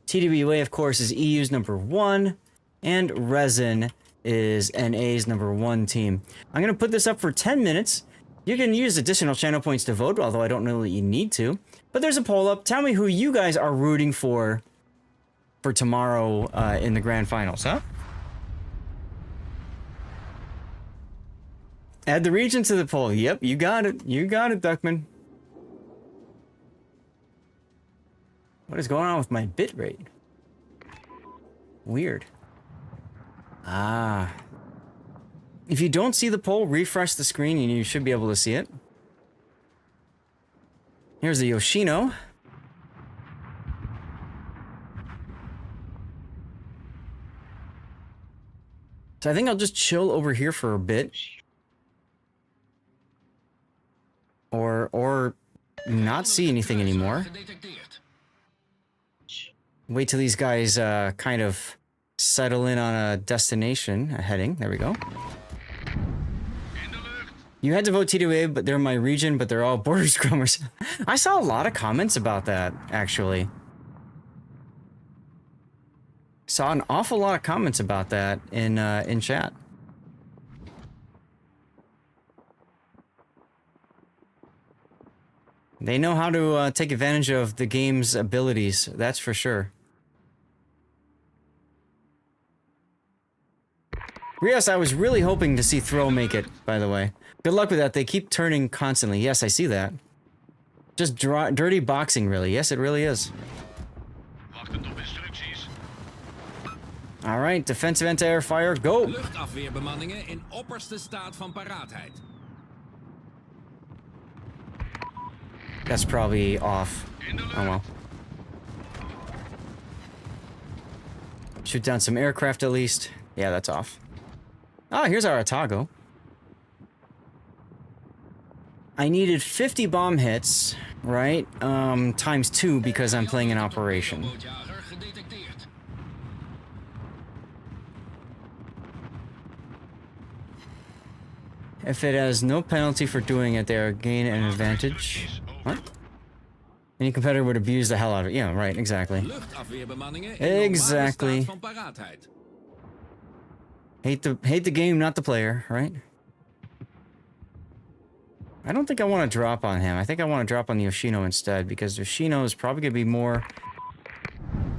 [SPEAKER 5] TWA, of course, is EU's number 1. And Resin is NA's number 1 team. I'm going to put this up for 10 minutes. You can use additional channel points to vote, although I don't know that you need to. But there's a poll up. Tell me who you guys are rooting for tomorrow in the grand finals, huh? Add the region to the poll. Yep, you got it. You got it, Duckman. What is going on with my bitrate? Weird. Ah. If you don't see the poll, refresh the screen and you should be able to see it. Here's the Yoshino. So I think I'll just chill over here for a bit. Or not see anything anymore. Wait till these guys kind of settle in on a destination, a heading. There we go. You had to vote TWA, but they're my region, but they're all border scrummers. I saw a lot of comments about that, actually. Saw an awful lot of comments about that in chat. They know how to take advantage of the game's abilities, that's for sure. Rios, I was really hoping to see Throw make it, by the way. Good luck with that. They keep turning constantly. Yes, I see that. Just dirty boxing, really. Yes, it really is. All right, defensive anti-air fire, go!
[SPEAKER 7] Luchtafweerbemanningen in opperste staat van paraatheid.
[SPEAKER 5] That's probably off. Oh well. Shoot down some aircraft at least. Yeah, that's off. Ah, here's our Otago. I needed 50 bomb hits, right? Times 2 because I'm playing an operation. If it has no penalty for doing it, they gain an advantage. What? Any competitor would abuse the hell out of it. Yeah, right, exactly. Exactly. Hate the game, not the player, right? I don't think I want to drop on him. I think I want to drop on the Yoshino instead, because Yoshino is probably going to be more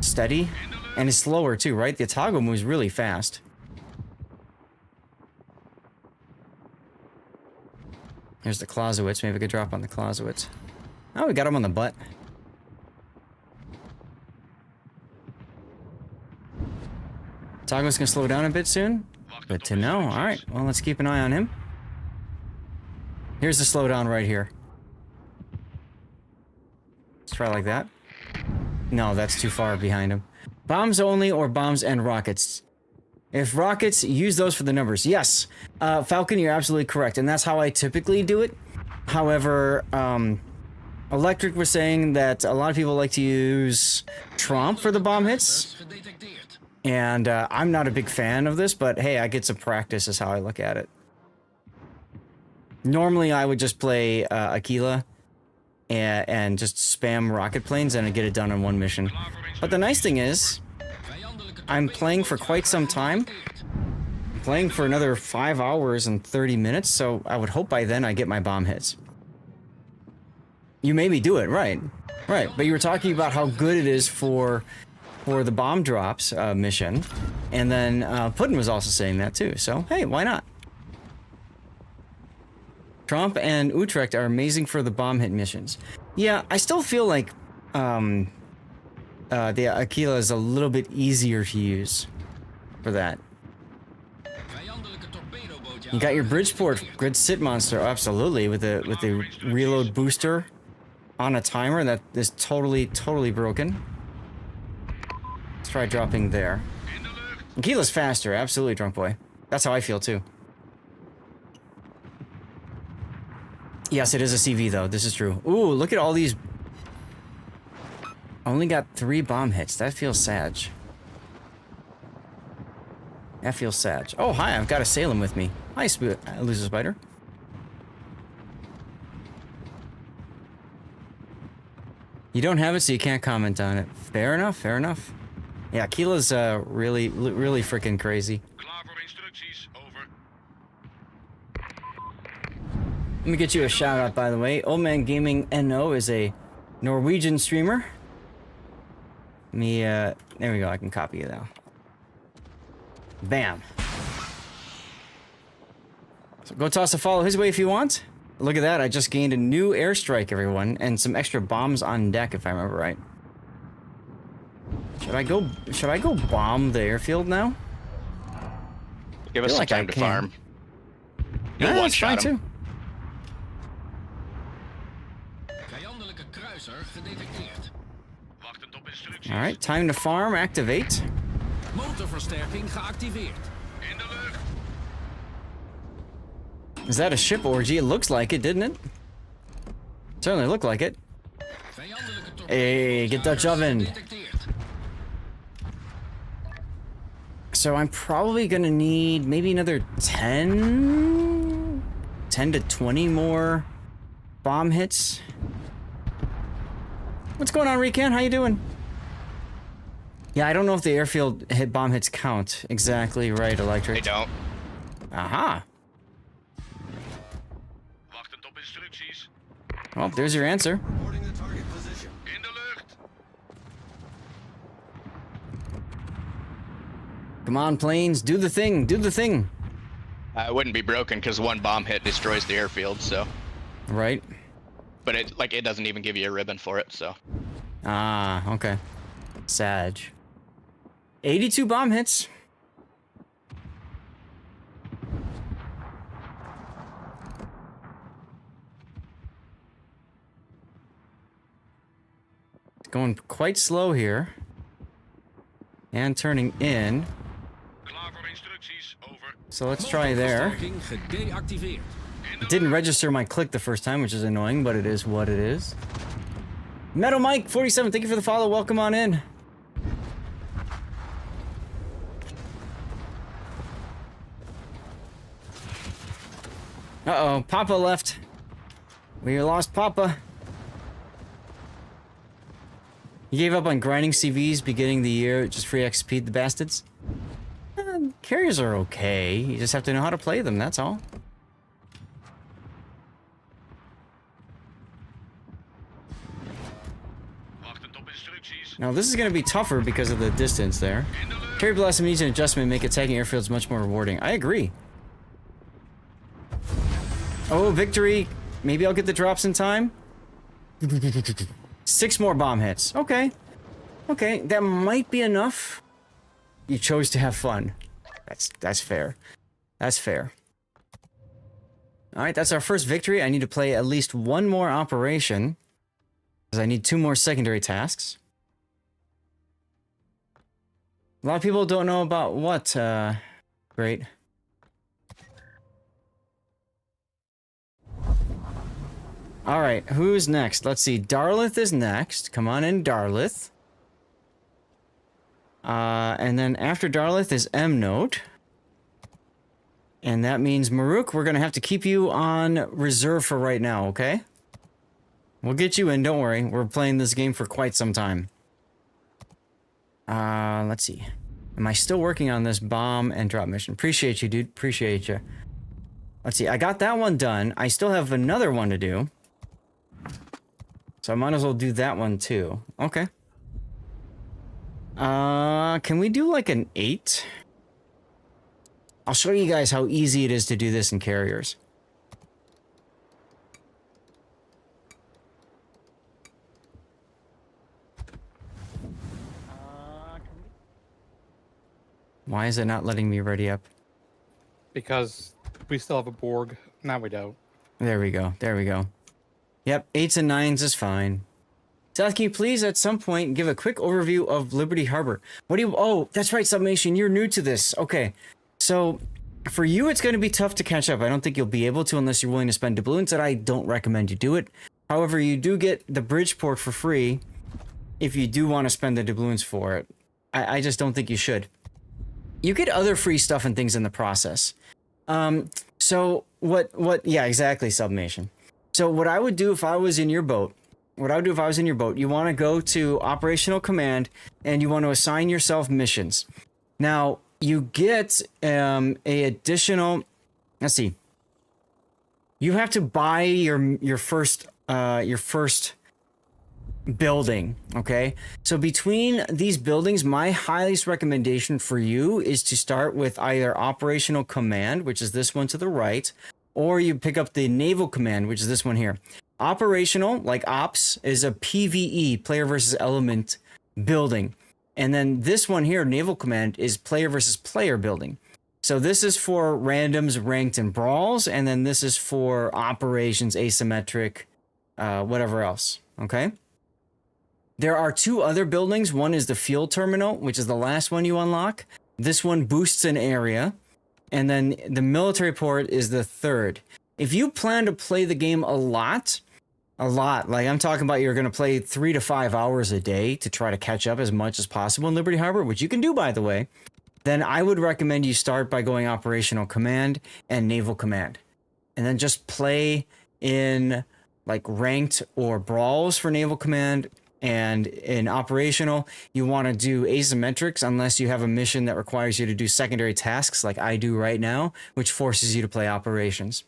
[SPEAKER 5] steady and is slower too, right? The Otago moves really fast. Here's the Clausewitz. Maybe we could drop on the Clausewitz. Oh, we got him on the butt. Otago's gonna slow down a bit soon. Good to know. Alright, well, let's keep an eye on him. Here's the slowdown right here. Let's try like that. No, that's too far behind him. Bombs only or bombs and rockets? If rockets, use those for the numbers. Yes, Falcon, you're absolutely correct, and that's how I typically do it. However, Electric was saying that a lot of people like to use Tromp for the bomb hits. And I'm not a big fan of this, but hey, I get some practice is how I look at it. Normally, I would just play Aquila and just spam rocket planes and get it done on one mission. But the nice thing is, I'm playing for quite some time. I'm playing for another 5 hours and 30 minutes, so I would hope by then I get my bomb hits. You made me do it, right? Right, but you were talking about how good it is for the bomb drops mission, and then Puddin was also saying that too, so hey, why not? Trump and Utrecht are amazing for the bomb hit missions. Yeah, I still feel like the Aquila is a little bit easier to use for that. You got your Bridgeport grid sit monster, absolutely, with the reload booster on a timer that is totally broken. Let's try dropping there. Aquila's faster, absolutely, Drunk Boy. That's how I feel too. Yes, it is a CV though. This is true. Ooh, look at all these. Only got 3 bomb hits. That feels sad. That feels sad. Oh, hi, I've got a Salem with me. Hi, Loser Spider. You don't have it, so you can't comment on it. Fair enough, fair enough. Yeah, Aquila's really freaking crazy. Let me get you a shout out, by the way. Old Man Gaming NO is a Norwegian streamer. There we go, I can copy it now. Bam. So go toss a follow his way if you want. Look at that, I just gained a new airstrike, everyone, and some extra bombs on deck, if I remember right. Should I go bomb the airfield now?
[SPEAKER 8] Give us some time to farm.
[SPEAKER 5] Yeah, that's fine too. Alright, time to farm, activate.
[SPEAKER 7] Motorversterking geactiveerd.
[SPEAKER 5] Is that a ship orgy? It looks like it, didn't it? Certainly looked like it. Hey, get Dutch oven. So I'm probably gonna need maybe another 10 to 20 more bomb hits. What's going on, Recan? How you doing? Yeah, I don't know if the airfield bomb hits count. Exactly right, Electric.
[SPEAKER 8] They don't.
[SPEAKER 5] Aha. Well, there's your answer. Come on, planes, do the thing, do the thing.
[SPEAKER 8] It wouldn't be broken because one bomb hit destroys the airfield, so.
[SPEAKER 5] Right.
[SPEAKER 8] But it doesn't even give you a ribbon for it, so.
[SPEAKER 5] Ah, okay. Sag. 82 bomb hits. Going quite slow here. And turning in. So let's try there. It didn't register my click the first time, which is annoying, but it is what it is. Metal Mike 47, thank you for the follow. Welcome on in. Uh-oh, Papa left. We lost Papa. He gave up on grinding CVs beginning of the year, just free XP, the bastards. Carriers are okay. You just have to know how to play them, that's all. Now this is going to be tougher because of the distance there. Carry Blossom needs an adjustment to make attacking airfields much more rewarding. I agree. Oh, victory. Maybe I'll get the drops in time. 6 more bomb hits. Okay. Okay, that might be enough. You chose to have fun. That's fair. That's fair. Alright, that's our first victory. I need to play at least one more operation. Because I need 2 more secondary tasks. A lot of people don't know about what, great. Alright, who's next? Let's see, Darlith is next. Come on in, Darlith. And then after Darlith is M-Note. And that means, Maruk, we're gonna have to keep you on reserve for right now, okay? We'll get you in, don't worry. We're playing this game for quite some time. Let's see. Am I still working on this bomb and drop mission? Appreciate you, dude. Appreciate you. Let's see. I got that one done. I still have another one to do. So I might as well do that one too. Okay. Can we do like an 8? I'll show you guys how easy it is to do this in carriers. Why is it not letting me ready up?
[SPEAKER 9] Because we still have a Borg. Now we don't.
[SPEAKER 5] There we go. There we go. Yep, 8s and 9s is fine. Seth, can you please at some point give a quick overview of Liberty Harbor? What do you... Oh, that's right, Submation. You're new to this. Okay. So, for you, it's going to be tough to catch up. I don't think you'll be able to unless you're willing to spend doubloons, and I don't recommend you do it. However, you do get the Bridgeport for free if you do want to spend the doubloons for it. I just don't think you should. You get other free stuff and things in the process. So yeah, exactly, Submation. So what I would do if I was in your boat, you want to go to Operational Command and you want to assign yourself missions. Now, you get a additional, let's see. You have to buy your first building, okay? So between these buildings, my highest recommendation for you is to start with either Operational Command, which is this one to the right, or you pick up the Naval Command, which is this one here. Operational, like Ops, is a PvE, player versus element building. And then this one here, Naval Command, is player versus player building. So this is for randoms, ranked, and brawls, and then this is for operations, asymmetric, whatever else, okay? There are 2 other buildings. One is the fuel terminal, which is the last one you unlock. This one boosts an area. And then the military port is the 3rd. If you plan to play the game a lot, like I'm talking about you're going to play 3 to 5 hours a day to try to catch up as much as possible in Liberty Harbor, which you can do, by the way, then I would recommend you start by going Operational Command and Naval Command. And then just play in like ranked or brawls for Naval Command. And in operational, you want to do asymmetrics unless you have a mission that requires you to do secondary tasks like I do right now, which forces you to play operations.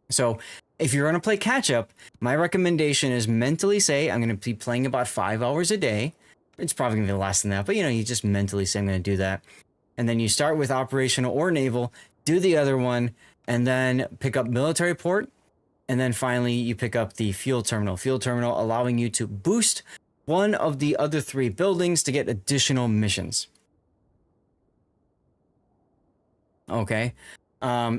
[SPEAKER 5] So if you're going to play catch up, my recommendation is mentally say, I'm going to be playing about 5 hours a day. It's probably going to be less than that, but you just mentally say I'm going to do that. And then you start with operational or naval, do the other one, and then pick up military port. And then finally, you pick up the fuel terminal. Fuel terminal allowing you to boost one of the other 3 buildings to get additional missions. Okay.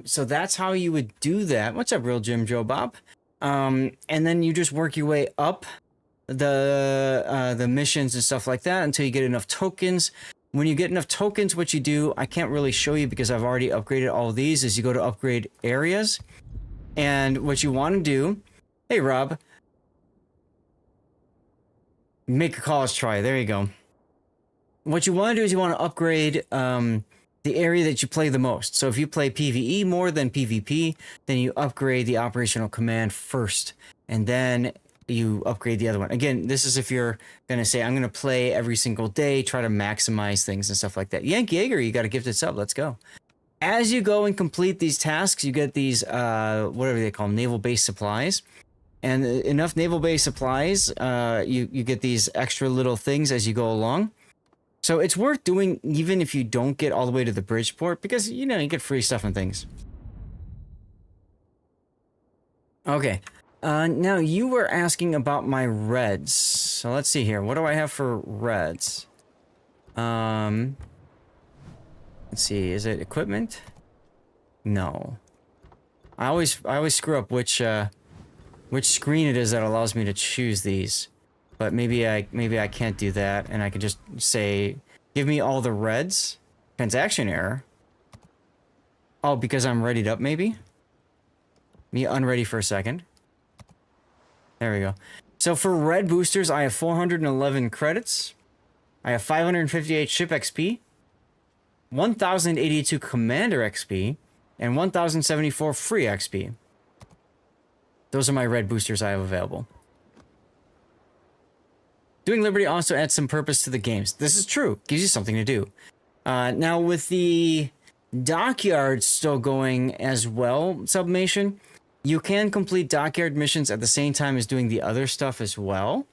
[SPEAKER 5] So that's how you would do that. What's up, Real Jim Joe Bob? And then you just work your way up the missions and stuff like that until you get enough tokens. When you get enough tokens, what you do, I can't really show you because I've already upgraded all of these, is you go to upgrade areas. And what you want to do, hey, Rob, make a college try. There you go. What you want to do is you want to upgrade the area that you play the most. So if you play PvE more than PvP, then you upgrade the Operational Command first. And then you upgrade the other one. Again, this is if you're going to say, I'm going to play every single day, try to maximize things and stuff like that. Yank Yeager, you got a gifted sub. Let's go. As you go and complete these tasks, you get these, whatever they call them, naval base supplies. And enough naval base supplies, you get these extra little things as you go along. So it's worth doing even if you don't get all the way to the Bridgeport, because, you get free stuff and things. Okay. Now, you were asking about my reds. So let's see here. What do I have for reds? Let's see, is it equipment? No. I always screw up which screen it is that allows me to choose these. But maybe I can't do that, and I can just say, give me all the reds. Transaction error. Oh, because I'm readied up, maybe? Me unready for a second. There we go. So for red boosters, I have 411 credits. I have 558 ship XP. 1,082 Commander XP, and 1,074 free XP. Those are my red boosters I have available. Doing Liberty also adds some purpose to the games. This is true. Gives you something to do. Now, with the dockyard still going as well, Submation, you can complete dockyard missions at the same time as doing the other stuff as well.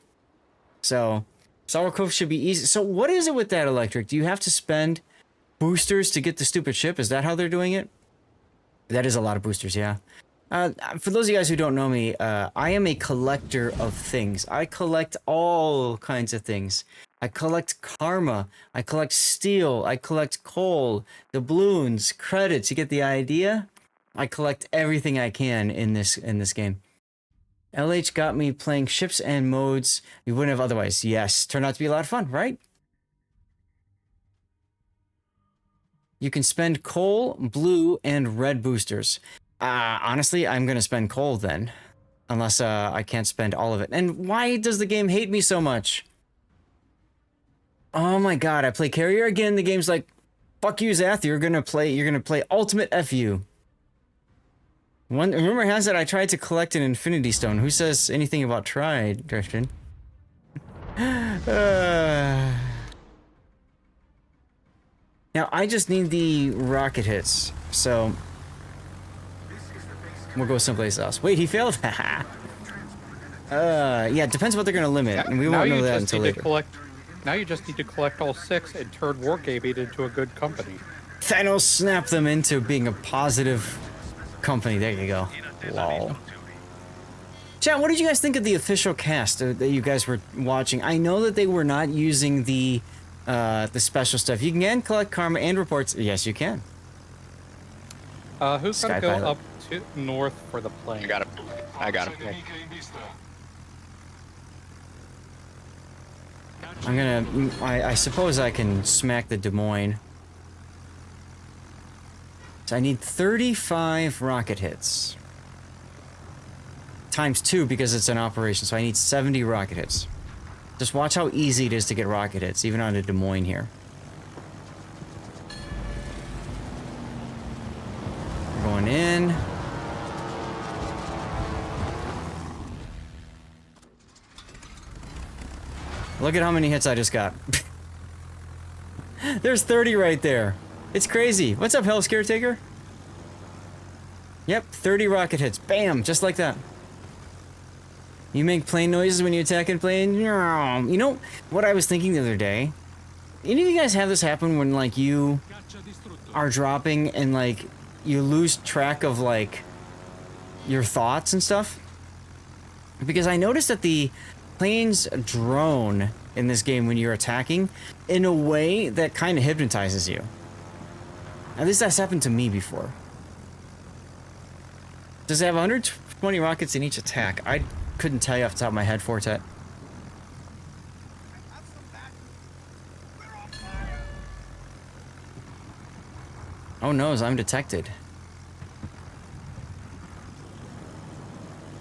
[SPEAKER 5] So, Sour Cove should be easy. So, what is it with that, Electric? Do you have to spend boosters to get the stupid ship? Is that how they're doing it? That is a lot of boosters, yeah. For those of you guys who don't know me, I am a collector of things. I collect all kinds of things. I collect karma. I collect steel. I collect coal, doubloons, credits. You get the idea? I collect everything I can in this game. LH got me playing ships and modes we wouldn't have otherwise. Yes, turned out to be a lot of fun, right? You can spend coal, blue, and red boosters. Honestly, I'm gonna spend coal then. Unless I can't spend all of it. And why does the game hate me so much? Oh my god, I play carrier again. The game's like, fuck you, Zath, you're gonna play ultimate FU. Rumor has it I tried to collect an Infinity Stone. Who says anything about tried, Christian? Now, I just need the rocket hits, so we'll go someplace else. Wait, he failed? Yeah, it depends what they're going to limit, and we won't know that until later.
[SPEAKER 9] Now you just need to collect all 6 and turn Wargaming into a good company.
[SPEAKER 5] Thanos snapped them into being a positive company. There you go. Lol. Chat, what did you guys think of the official cast that you guys were watching? I know that they were not using the special stuff. You can collect karma and reports. Yes, you can.
[SPEAKER 9] Who's gonna go up to north for the plane?
[SPEAKER 8] I got it. I got it.
[SPEAKER 9] Okay.
[SPEAKER 5] I'm gonna. I suppose I can smack the Des Moines. So I need 35 rocket hits. Times 2 because it's an operation, so I need 70 rocket hits. Just watch how easy it is to get rocket hits, even on a Des Moines here. We're going in. Look at how many hits I just got. There's 30 right there. It's crazy. What's up, Hell's Caretaker? Yep, 30 rocket hits. Bam, just like that. You make plane noises when you attack a plane? You know what I was thinking the other day? Any of you guys have this happen when, like, you are dropping and, like, you lose track of, like, your thoughts and stuff? Because I noticed that the planes drone in this game when you're attacking in a way that kind of hypnotizes you. At least that's happened to me before. Does it have 120 rockets in each attack? I couldn't tell you off the top of my head, Fortet. Oh no, I'm detected.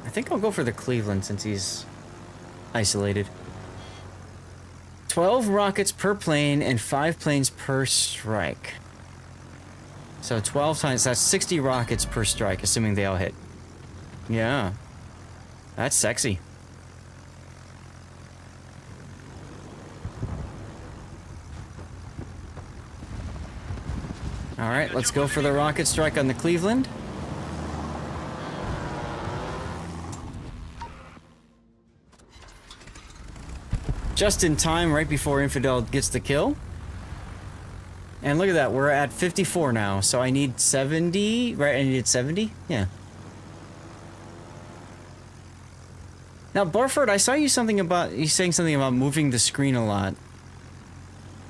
[SPEAKER 5] I think I'll go for the Cleveland since he's isolated. 12 rockets per plane and 5 planes per strike. So 12 times, that's 60 rockets per strike, assuming they all hit. Yeah. That's sexy. Alright, let's go for the rocket strike on the Cleveland. Just in time, right before Infidel gets the kill. And look at that, we're at 54 now, so I need 70, right? I needed 70? Yeah. Now, Barford, I saw you saying something about moving the screen a lot.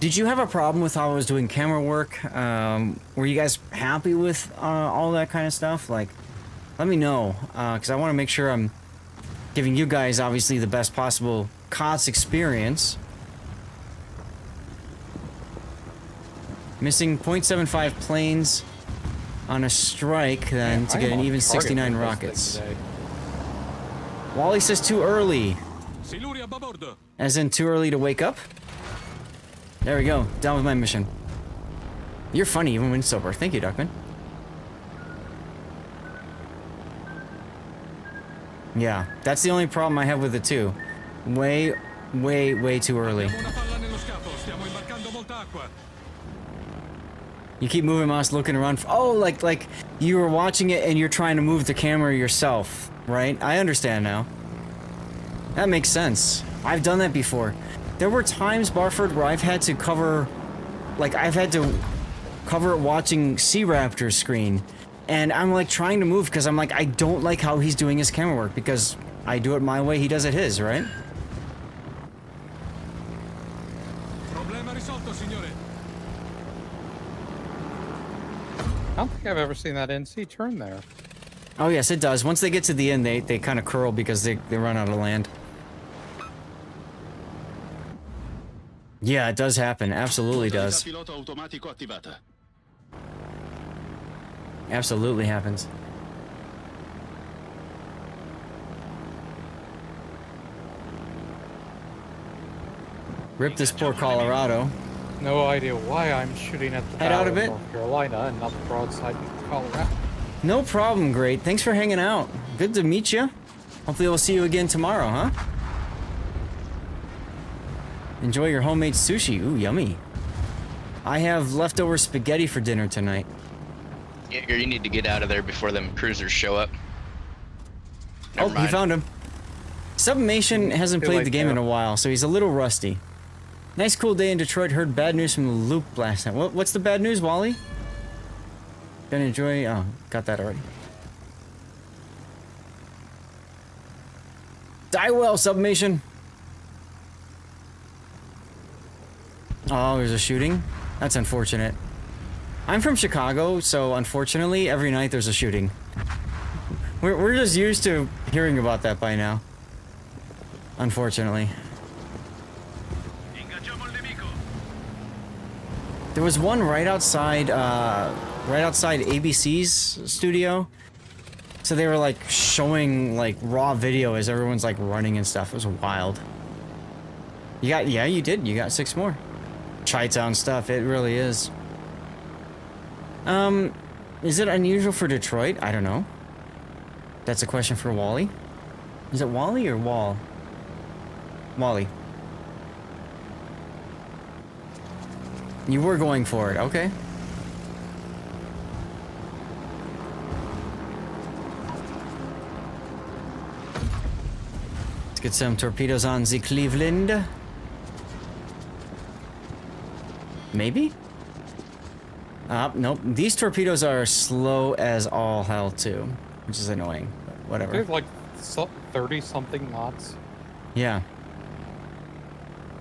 [SPEAKER 5] Did you have a problem with how I was doing camera work? Were you guys happy with all that kind of stuff? Like, let me know, because I want to make sure I'm giving you guys, obviously, the best possible KOTS experience. Missing 0.75 planes on a strike, then, to get an even 69 rockets. Wally says too early. As in too early to wake up? There we go. Done with my mission. You're funny even when sober. Thank you, Duckman. Yeah, that's the only problem I have with it too. Way way too early.
[SPEAKER 7] Abbiamo una palla nello scafo, stiamo imbarcando molta acqua.
[SPEAKER 5] You keep moving mouse, looking around. Oh, like you were watching it and you're trying to move the camera yourself, right? I understand now. That makes sense. I've done that before. There were times, Barford, where I've had to cover, like I've had to cover it watching Sea Raptor's screen, and I'm like trying to move because I'm like, I don't like how he's doing his camera work because I do it my way, he does it his, right?
[SPEAKER 7] Problema risolto, signore.
[SPEAKER 9] I don't think I've ever seen that NC turn there.
[SPEAKER 5] Oh yes, it does. Once they get to the end, they kind of curl because they run out of land. Yeah, it does happen. Absolutely does. Absolutely happens. Rip this poor Colorado.
[SPEAKER 9] No idea why I'm shooting at the
[SPEAKER 5] Head out of it.
[SPEAKER 9] North Carolina and not the broadside of Colorado.
[SPEAKER 5] No problem, great. Thanks for hanging out. Good to meet you. Hopefully we'll see you again tomorrow, huh? Enjoy your homemade sushi. Ooh, yummy. I have leftover spaghetti for dinner tonight.
[SPEAKER 8] Jaeger, you need to get out of there before them cruisers show up.
[SPEAKER 5] Oh,
[SPEAKER 8] Never mind.
[SPEAKER 5] he found him. Submation hasn't
[SPEAKER 9] Too
[SPEAKER 5] played
[SPEAKER 9] late
[SPEAKER 5] the game
[SPEAKER 9] now.
[SPEAKER 5] in a while, so he's a little rusty. Nice cool day in Detroit. Heard bad news from the loop last night. What's the bad news, Wally? Gonna enjoy... Oh, got that already. Die well, Submation. Oh, there's a shooting? That's unfortunate. I'm from Chicago, so unfortunately, every night there's a shooting. We're just used to hearing about that by now. Unfortunately. There was one right outside ABC's studio. So they were like showing like raw video as everyone's like running and stuff. It was wild. You got, yeah, you did. You got 6 more. Chi-town stuff. It really is. Is it unusual for Detroit? I don't know. That's a question for Wally. Is it Wally or Wall? Wally. You were going for it, okay. Let's get some torpedoes on the Cleveland. Maybe? Nope. These torpedoes are slow as all hell too, which is annoying, but whatever.
[SPEAKER 9] There's like 30-something knots.
[SPEAKER 5] Yeah.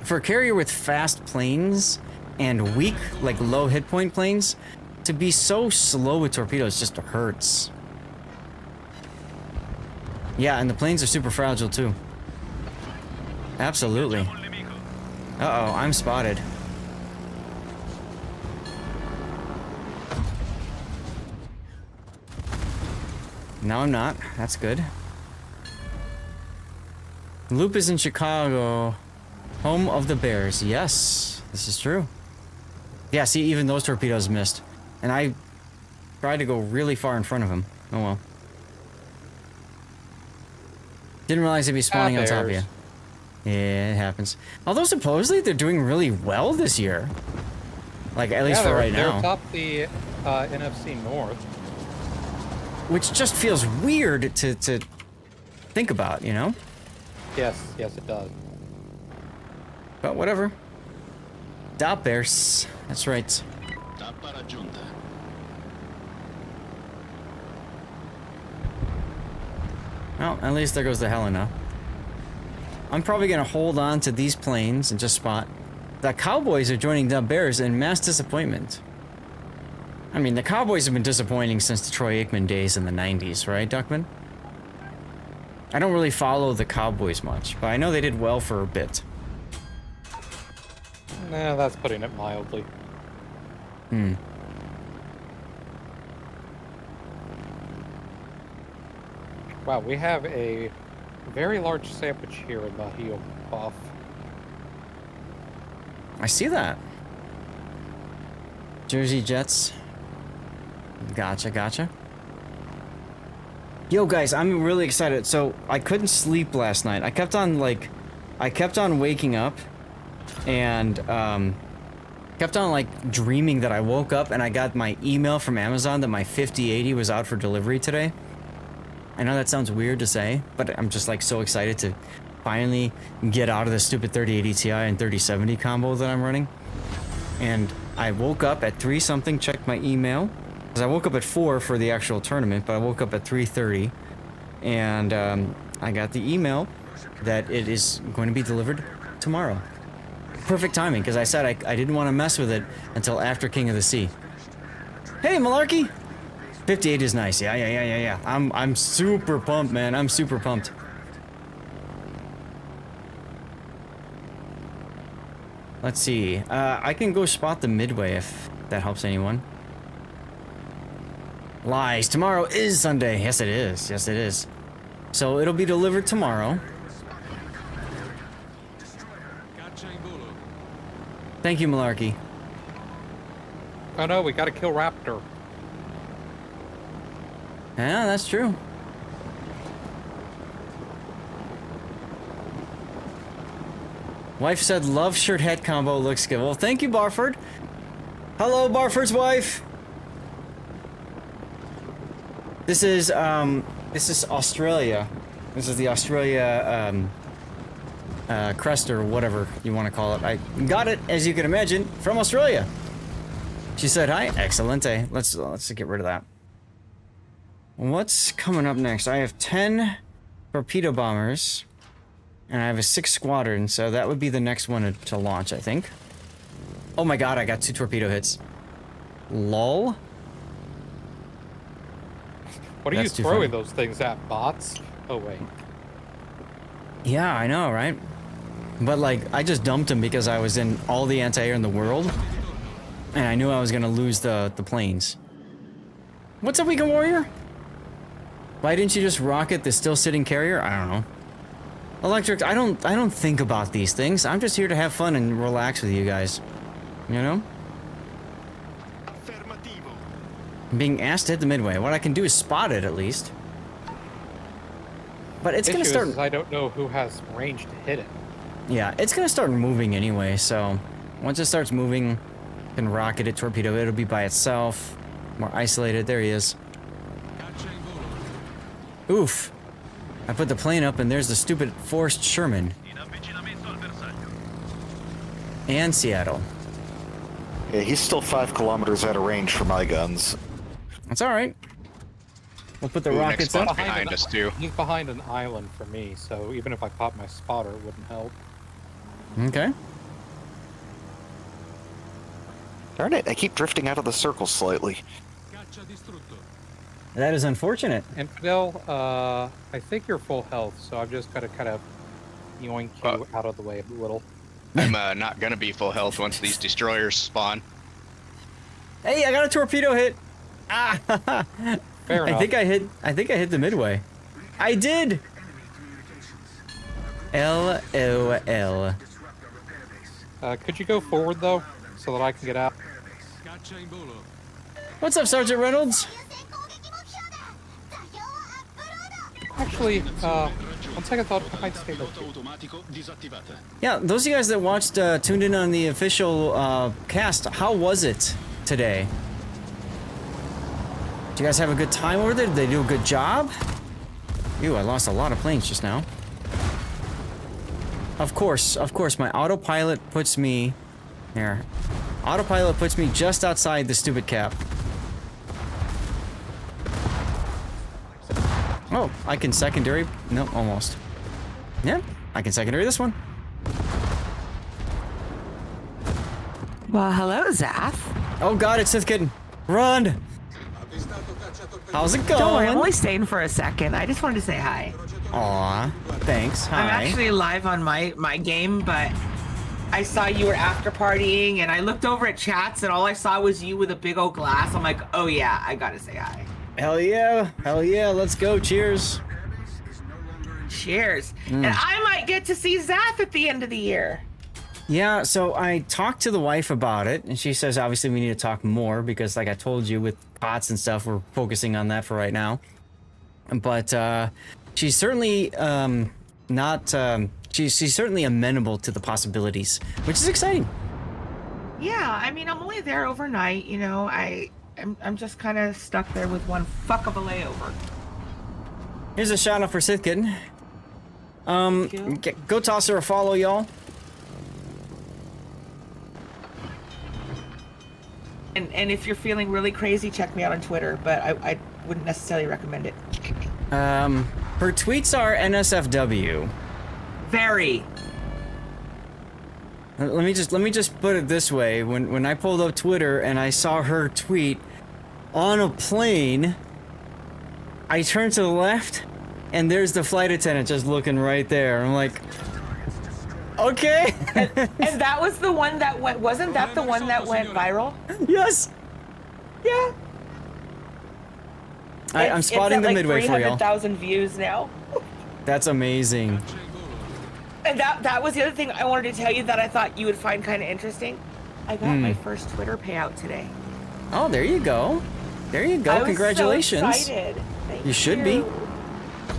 [SPEAKER 5] For a carrier with fast planes and weak, like low hit point planes, to be so slow with torpedoes just hurts. Yeah, and the planes are super fragile too. Absolutely. Uh-oh, I'm spotted. No, I'm not. That's good. Loop is in Chicago. Home of the Bears. Yes, this is true. Yeah, see, even those torpedoes missed. And I tried to go really far in front of him. Oh well. Didn't realize they'd be spawning on top of you. Yeah, it happens. Although supposedly they're doing really well this year. Like, at least for right now.
[SPEAKER 9] They're top the NFC North.
[SPEAKER 5] Which just feels weird to think about, you know?
[SPEAKER 9] Yes, it does.
[SPEAKER 5] But whatever. Da Bears. That's right. Well, at least there goes the Helena. I'm probably gonna hold on to these planes and just spot. The Cowboys are joining the Bears in mass disappointment. I mean, the Cowboys have been disappointing since the Troy Aikman days in the 90s, right, Duckman? I don't really follow the Cowboys much, but I know they did well for a bit.
[SPEAKER 9] Nah, that's putting it mildly. Wow, we have a very large sandwich here in the heel off.
[SPEAKER 5] I see that. Jersey Jets. Gotcha. Yo, guys, I'm really excited. So, I couldn't sleep last night. I kept on, like, I kept on waking up and kept on like dreaming that I woke up and I got my email from Amazon that my 5080 was out for delivery today. I know that sounds weird to say, but I'm just like so excited to finally get out of the stupid 3080 Ti and 3070 combo that I'm running. And I woke up at 3 something, checked my email, because I woke up at 4 for the actual tournament, but I woke up at 3:30, and I got the email that it is going to be delivered tomorrow. Perfect timing, because I said I didn't want to mess with it until after King of the Sea. Hey, Malarkey! 58 is nice. Yeah. I'm super pumped, man. I'm super pumped. Let's see. I can go spot the midway if that helps anyone. Lies. Tomorrow is Sunday. Yes, it is. Yes, it is. So it'll be delivered tomorrow. Thank you, Malarkey.
[SPEAKER 9] Oh no, we gotta kill Raptor.
[SPEAKER 5] Yeah, that's true. Wife said, love shirt head combo looks good. Well, thank you, Barford. Hello, Barford's wife. This is Australia. This is the Australia, crest or whatever you want to call it. I got it, as you can imagine, from Australia. She said, hi, excellent. Let's get rid of that. What's coming up next? I have 10 torpedo bombers, and I have a 6 squadron, so that would be the next one to launch, I think. Oh my god, I got 2 torpedo hits. Lol.
[SPEAKER 9] What are you throwing those things at, bots? Oh wait.
[SPEAKER 5] Yeah, I know, right? But like, I just dumped him because I was in all the anti-air in the world, and I knew I was gonna lose the planes. What's up, Weekend Warrior? Why didn't you just rocket the still sitting carrier? I don't know. Electric, I don't think about these things. I'm just here to have fun and relax with you guys. You know? I'm being asked to hit the midway. What I can do is spot it at least. But it's gonna start.
[SPEAKER 9] Is I don't know who has range to hit it.
[SPEAKER 5] Yeah, it's gonna start moving anyway. So once it starts moving, you can rocket it, torpedo it. It'll be by itself, more isolated. There he is. Oof. I put the plane up and there's the stupid forced Sherman. And Seattle.
[SPEAKER 10] Yeah, he's still 5 kilometers out of range for my guns.
[SPEAKER 5] That's alright. We'll put the rockets up.
[SPEAKER 8] Behind us too.
[SPEAKER 9] He's behind an island for me, so even if I pop my spotter, it wouldn't help.
[SPEAKER 5] Okay.
[SPEAKER 10] Darn it, I keep drifting out of the circle slightly.
[SPEAKER 5] That is unfortunate.
[SPEAKER 9] Infidel, I think you're full health, so I've just got to kind of yoink you out of the way a little.
[SPEAKER 8] I'm not gonna be full health once these destroyers spawn.
[SPEAKER 5] Hey, I got a torpedo hit. Ah,
[SPEAKER 9] Fair enough.
[SPEAKER 5] I think I hit the midway. I did. LOL.
[SPEAKER 9] Could you go forward though, so that I can get out?
[SPEAKER 5] What's up, Sergeant Reynolds?
[SPEAKER 9] Actually, on second thought, I might stay there too.
[SPEAKER 5] Yeah, those of you guys that watched, tuned in on the official cast, how was it today? Did you guys have a good time over there? Did they do a good job? Ew, I lost a lot of planes just now. Of course, my autopilot puts me... Here. Autopilot puts me just outside the stupid cap. Oh, I can secondary... No, almost. Yeah, I can secondary this one.
[SPEAKER 11] Well, hello, Zath.
[SPEAKER 5] Oh god, it's Sith Kitten. Run! How's it going?
[SPEAKER 11] Don't worry, I'm only staying for a second. I just wanted to say hi.
[SPEAKER 5] Aw, thanks. Hi.
[SPEAKER 11] I'm actually live on my game, but I saw you were after partying, and I looked over at chats, and all I saw was you with a big old glass. I'm like, oh yeah, I gotta say hi.
[SPEAKER 5] Hell yeah, let's go, cheers.
[SPEAKER 11] Cheers. And I might get to see Zath at the end of the year.
[SPEAKER 5] Yeah, so I talked to the wife about it, and she says obviously we need to talk more because, like I told you, with KOTS and stuff, we're focusing on that for right now. But she's certainly not. she's certainly amenable to the possibilities, which is exciting.
[SPEAKER 11] Yeah, I mean, I'm only there overnight, you know. I'm just kind of stuck there with one fuck of a layover.
[SPEAKER 5] Here's a shout out for Sith Kitten. Go toss her a follow, y'all.
[SPEAKER 11] And if you're feeling really crazy, check me out on Twitter, but I wouldn't necessarily recommend it.
[SPEAKER 5] Her tweets are NSFW.
[SPEAKER 11] Very.
[SPEAKER 5] Let me just put it this way. When I pulled up Twitter and I saw her tweet on a plane, I turned to the left and there's the flight attendant just looking right there. I'm like, okay.
[SPEAKER 11] And that was the one that went, wasn't that the one that went viral?
[SPEAKER 5] Yes.
[SPEAKER 11] Yeah.
[SPEAKER 5] I'm spotting the midway for y'all.
[SPEAKER 11] 300,000 views now.
[SPEAKER 5] That's amazing.
[SPEAKER 11] And that was the other thing I wanted to tell you that I thought you would find kind of interesting. I got my first Twitter payout today.
[SPEAKER 5] Oh, there you go. There you go.
[SPEAKER 11] I was
[SPEAKER 5] Congratulations.
[SPEAKER 11] so excited. Thank
[SPEAKER 5] you should be.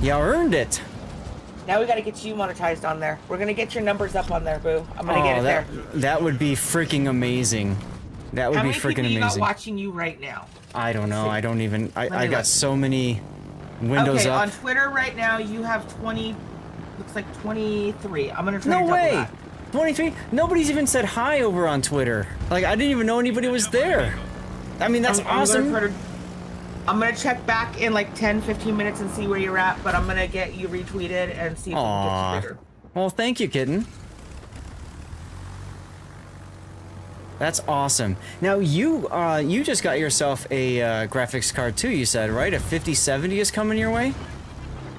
[SPEAKER 5] You earned it.
[SPEAKER 11] Now we got to get you monetized on there. We're gonna get your numbers up on there, boo. I'm gonna get it there.
[SPEAKER 5] That would be freaking amazing. That would be freaking amazing. How many people you got
[SPEAKER 11] watching you right now?
[SPEAKER 5] I don't know. I don't even. I got so many windows up.
[SPEAKER 11] Okay, on Twitter right now you have 20. Looks like 23. I'm gonna try to double that.
[SPEAKER 5] 23? Nobody's even said hi over on Twitter. Like, I didn't even know anybody was there. I mean, that's awesome.
[SPEAKER 11] I'm gonna check back in like 10-15 minutes and see where you're at, but I'm gonna get you retweeted and see if we can get you bigger.
[SPEAKER 5] Well, thank you, kitten. That's awesome. Now, you just got yourself a graphics card too, you said, right? A 5070 is coming your way?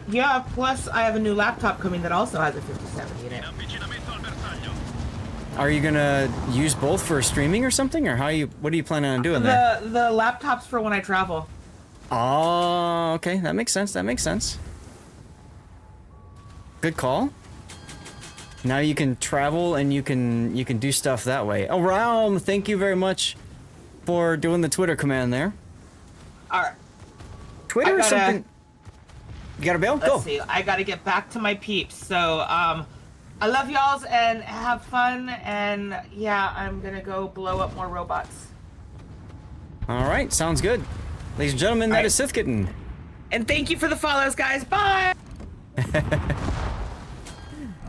[SPEAKER 11] Yeah, plus I have a new laptop coming that also has a 5070 in it.
[SPEAKER 5] Are you gonna use both for streaming or something, or what are you planning on doing there?
[SPEAKER 11] The laptop's for when I travel.
[SPEAKER 5] Oh, okay, that makes sense. That makes sense. Good call. Now you can travel and you can do stuff that way. Oh, Realm, thank you very much for doing the Twitter command there.
[SPEAKER 11] All right.
[SPEAKER 5] Twitter or something. You got a bail? Go.
[SPEAKER 11] Let's see. I gotta get back to my peeps. So, I love y'alls and have fun. And yeah, I'm gonna go blow up more robots.
[SPEAKER 5] All right, sounds good. Ladies and gentlemen, that is Sith Kitten.
[SPEAKER 11] And thank you for the follows, guys. Bye.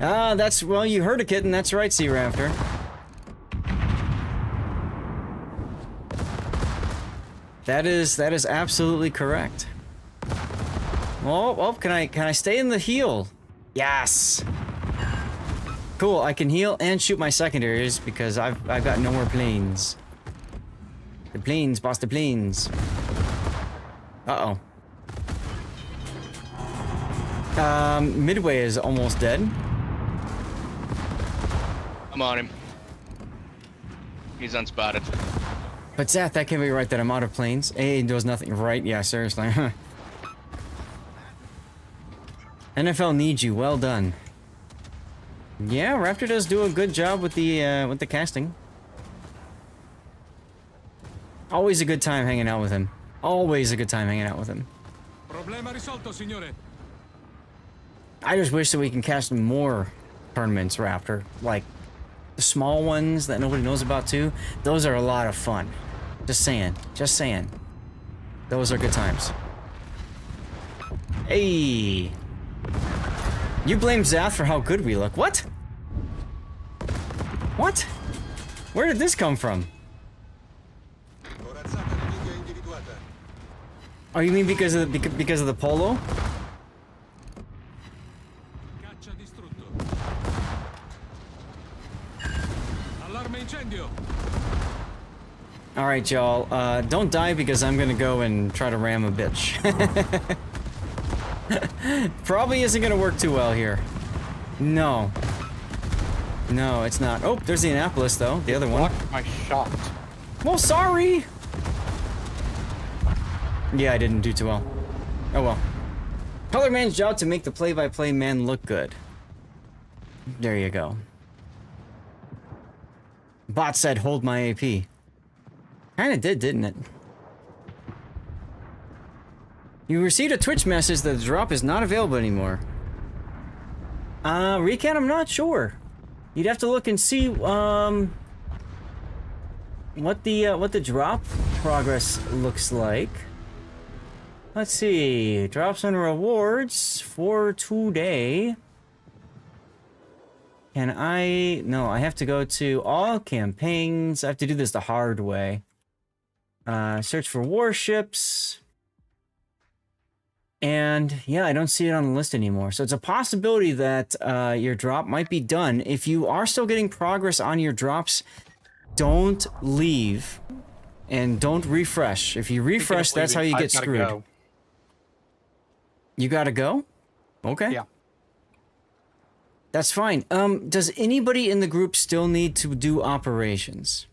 [SPEAKER 5] Well, you heard a kitten. That's right, Sea Raptor. That is absolutely correct. Oh, can I stay in the heal? Yes. Cool, I can heal and shoot my secondaries because I've got no more planes. The planes, boss, the planes. Uh-oh. Midway is almost dead.
[SPEAKER 8] I'm on him. He's unspotted.
[SPEAKER 5] But Zath, that can't be right that I'm out of planes. A does nothing right. Yeah, seriously. NFL needs you. Well done. Yeah, Raptor does do a good job with the casting. Always a good time hanging out with him. Always a good time hanging out with him.
[SPEAKER 7] Problema risolto, signore.
[SPEAKER 5] I just wish that we can cast more tournaments, Raptor. Like the small ones that nobody knows about too. Those are a lot of fun. Just saying. Just saying. Those are good times. Hey. You blame Zath for how good we look. What? What? Where did this come from? Oh, you mean because of the polo? All right, y'all. Don't die because I'm gonna go and try to ram a bitch. Probably isn't gonna work too well here. No. No, it's not. Oh, there's the Annapolis though. The other one.
[SPEAKER 9] Blocked my shot.
[SPEAKER 5] Well, sorry. Yeah, I didn't do too well. Oh well. Color man's job to make the play-by-play man look good. There you go. Bot said, hold my AP. Kinda did, didn't it? You received a Twitch message that the drop is not available anymore. Recon, I'm not sure. You'd have to look and see what the drop progress looks like. Let's see. Drops and rewards for today. Can I... No, I have to go to all campaigns. I have to do this the hard way. Search for warships. And yeah, I don't see it on the list anymore. So it's a possibility that your drop might be done. If you are still getting progress on your drops, don't leave and don't refresh. If you refresh, that's how you get screwed.
[SPEAKER 9] Go.
[SPEAKER 5] You gotta go? Okay.
[SPEAKER 9] Yeah.
[SPEAKER 5] That's fine. Does anybody in the group still need to do operations?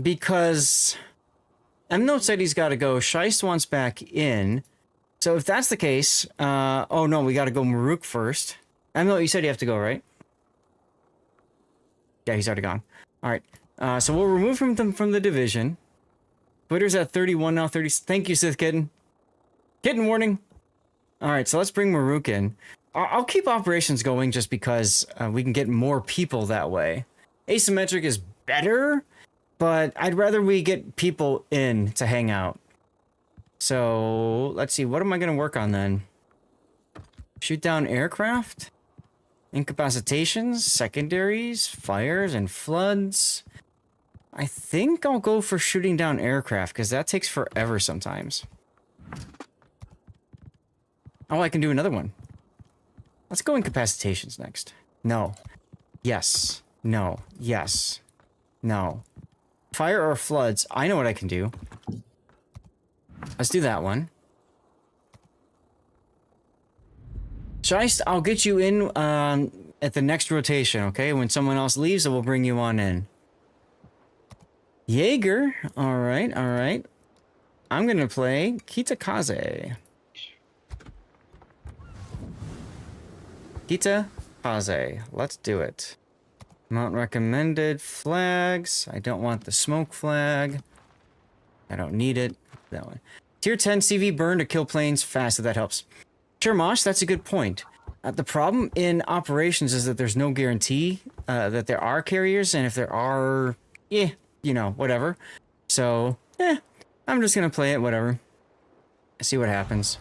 [SPEAKER 5] Because M-Note said he's got to go. Scheist wants back in. So if that's the case, oh no, we got to go Maruk first. M-Note, you said you have to go, right? Yeah, he's already gone. All right. So we'll remove him from the division. Twitter's at 31 now. 30. Thank you, Sith Kitten. Kitten warning. All right, so let's bring Maruk in. I'll keep operations going just because we can get more people that way. Asymmetric is better, but I'd rather we get people in to hang out. So let's see, what am I going to work on then? Shoot down aircraft? Incapacitations, secondaries, fires, and floods. I think I'll go for shooting down aircraft, because that takes forever sometimes. Oh, I can do another one. Let's go incapacitations next. No. Yes. No. Yes. No. Fire or floods. I know what I can do. Let's do that one. Scheist, I'll get you in at the next rotation, okay? When someone else leaves, we'll bring you on in. Jaeger. All right, all right. I'm going to play Kitakaze. Kitakaze. Let's do it. Mount recommended. Flags. I don't want the smoke flag. I don't need it. That one. Tier 10 CV burn to kill planes fast, if that helps. Sure, Mosh, that's a good point. The problem in operations is that there's no guarantee that there are carriers, and if there are, you know, whatever. So, I'm just going to play it, whatever. See what happens.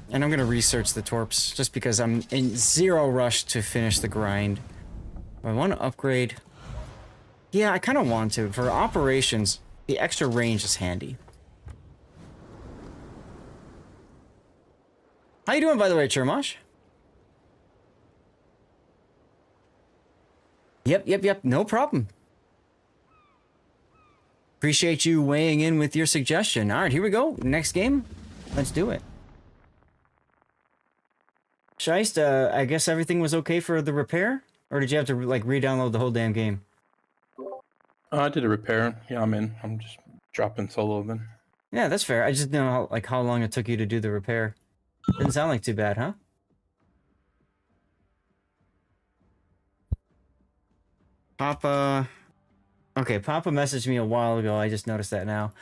[SPEAKER 5] And I'm going to research the torps, just because I'm in zero rush to finish the grind. I want to upgrade. Yeah, I kind of want to. For operations, the extra range is handy. How you doing, by the way, Chermosh? Yep. No problem. Appreciate you weighing in with your suggestion. All right, here we go. Next game. Let's do it. Scheist, I guess everything was okay for the repair? Or did you have to, like, re-download the whole damn game?
[SPEAKER 6] I did a repair. Yeah, I'm in. I'm just dropping solo then.
[SPEAKER 5] Yeah, that's fair. I just didn't know, how long it took you to do the repair. Didn't sound like too bad, huh? Papa... Okay, Papa messaged me a while ago. I just noticed that now.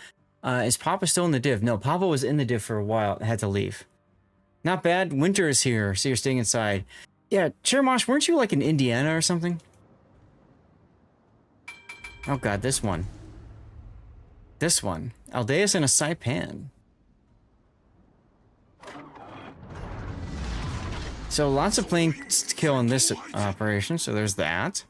[SPEAKER 5] Is Papa still in the div? No, Papa was in the div for a while. Had to leave. Not bad. Winter is here, so you're staying inside. Yeah, Chermosh, weren't you like in Indiana or something? Oh god, this one. This one. Aldeus and a Saipan. So lots of planes to kill in this operation, so there's that.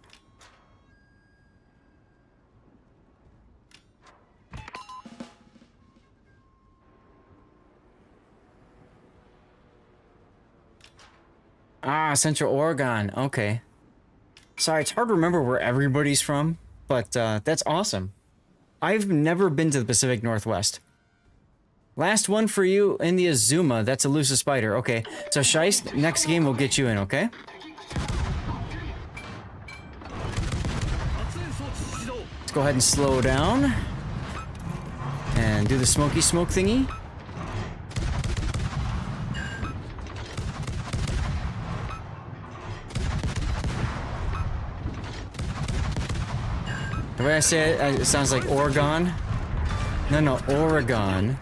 [SPEAKER 5] Ah, Central Oregon. Okay. Sorry, it's hard to remember where everybody's from, but that's awesome. I've never been to the Pacific Northwest. Last one for you in the Azuma. That's a Elusive Spider. Okay, so Scheist, next game we'll get you in, okay? Let's go ahead and slow down. And do the smoky smoke thingy. The way I say it, it sounds like Oregon. No, Oregon.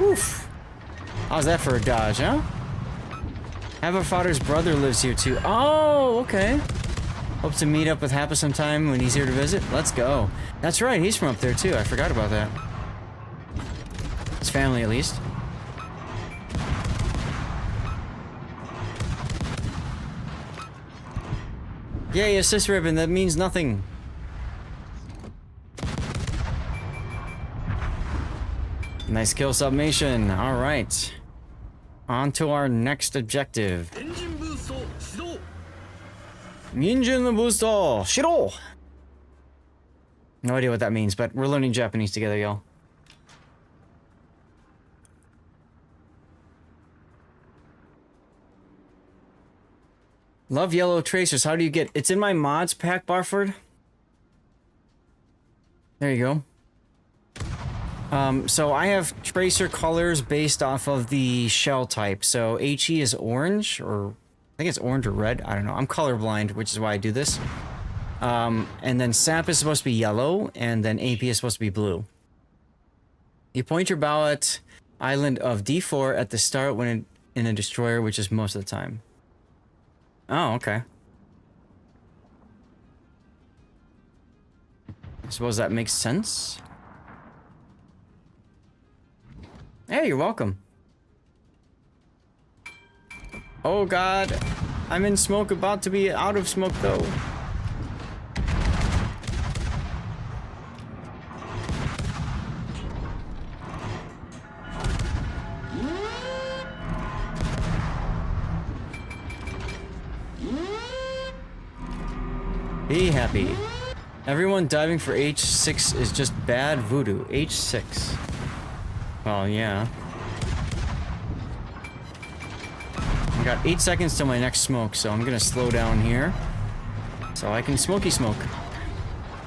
[SPEAKER 5] Woof. How's that for a dodge, huh? Afterparty's brother lives here too. Oh, okay. Hope to meet up with Happa sometime when he's here to visit. Let's go. That's right, he's from up there too. I forgot about that. His family, at least. Yay, assist ribbon. That means nothing. Nice kill submission. All right. On to our next objective. Engine booster, shiro. No idea what that means, but we're learning Japanese together, y'all. Love yellow tracers. How do you get? It's in my mods pack, Barford. There you go. So I have tracer colors based off of the shell type. So HE is orange, or I think it's orange or red. I don't know. I'm colorblind, which is why I do this. And then SAP is supposed to be yellow, and then AP is supposed to be blue. You point your bow at island of D4 at the start when in a destroyer, which is most of the time. Oh, okay. I suppose that makes sense. Hey, you're welcome. Oh god, I'm in smoke, about to be out of smoke though. Be happy. Everyone diving for H6 is just bad voodoo. H6. Well, yeah. I got 8 seconds till my next smoke, so I'm gonna slow down here. So I can smoky smoke.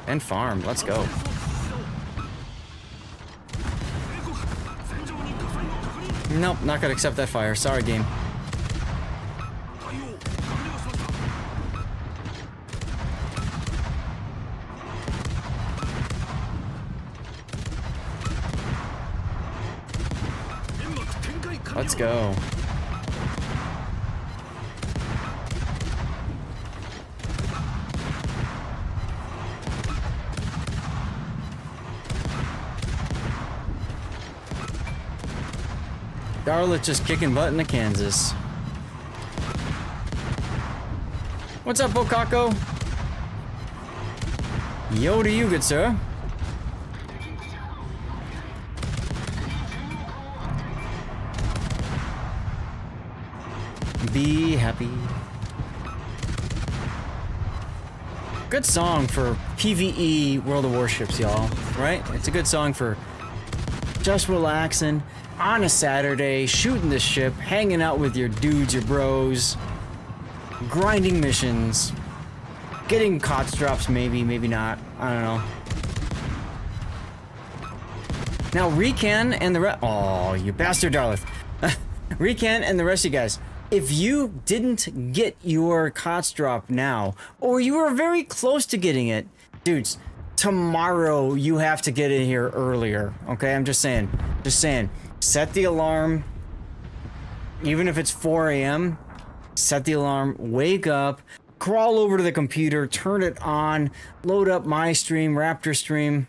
[SPEAKER 5] And farm. Let's go. Nope, not gonna accept that fire. Sorry, game. Let's go. Scarlet just kicking butt into Kansas. What's up, Bokako? Yo to you, good sir. Be happy. Good song for PvE World of Warships, y'all. Right? It's a good song for just relaxing on a Saturday, shooting the ship, hanging out with your dudes, your bros, grinding missions, getting KOTS drops, maybe, maybe not. I don't know. Now, Recan and the rest. Oh, you bastard, Darlith. Recan and the rest of you guys. If you didn't get your KOTS drop now, or you were very close to getting it, dudes, tomorrow you have to get in here earlier, okay? I'm just saying. Just saying. Set the alarm. Even if it's 4 a.m., set the alarm, wake up, crawl over to the computer, turn it on, load up my stream, Raptor stream,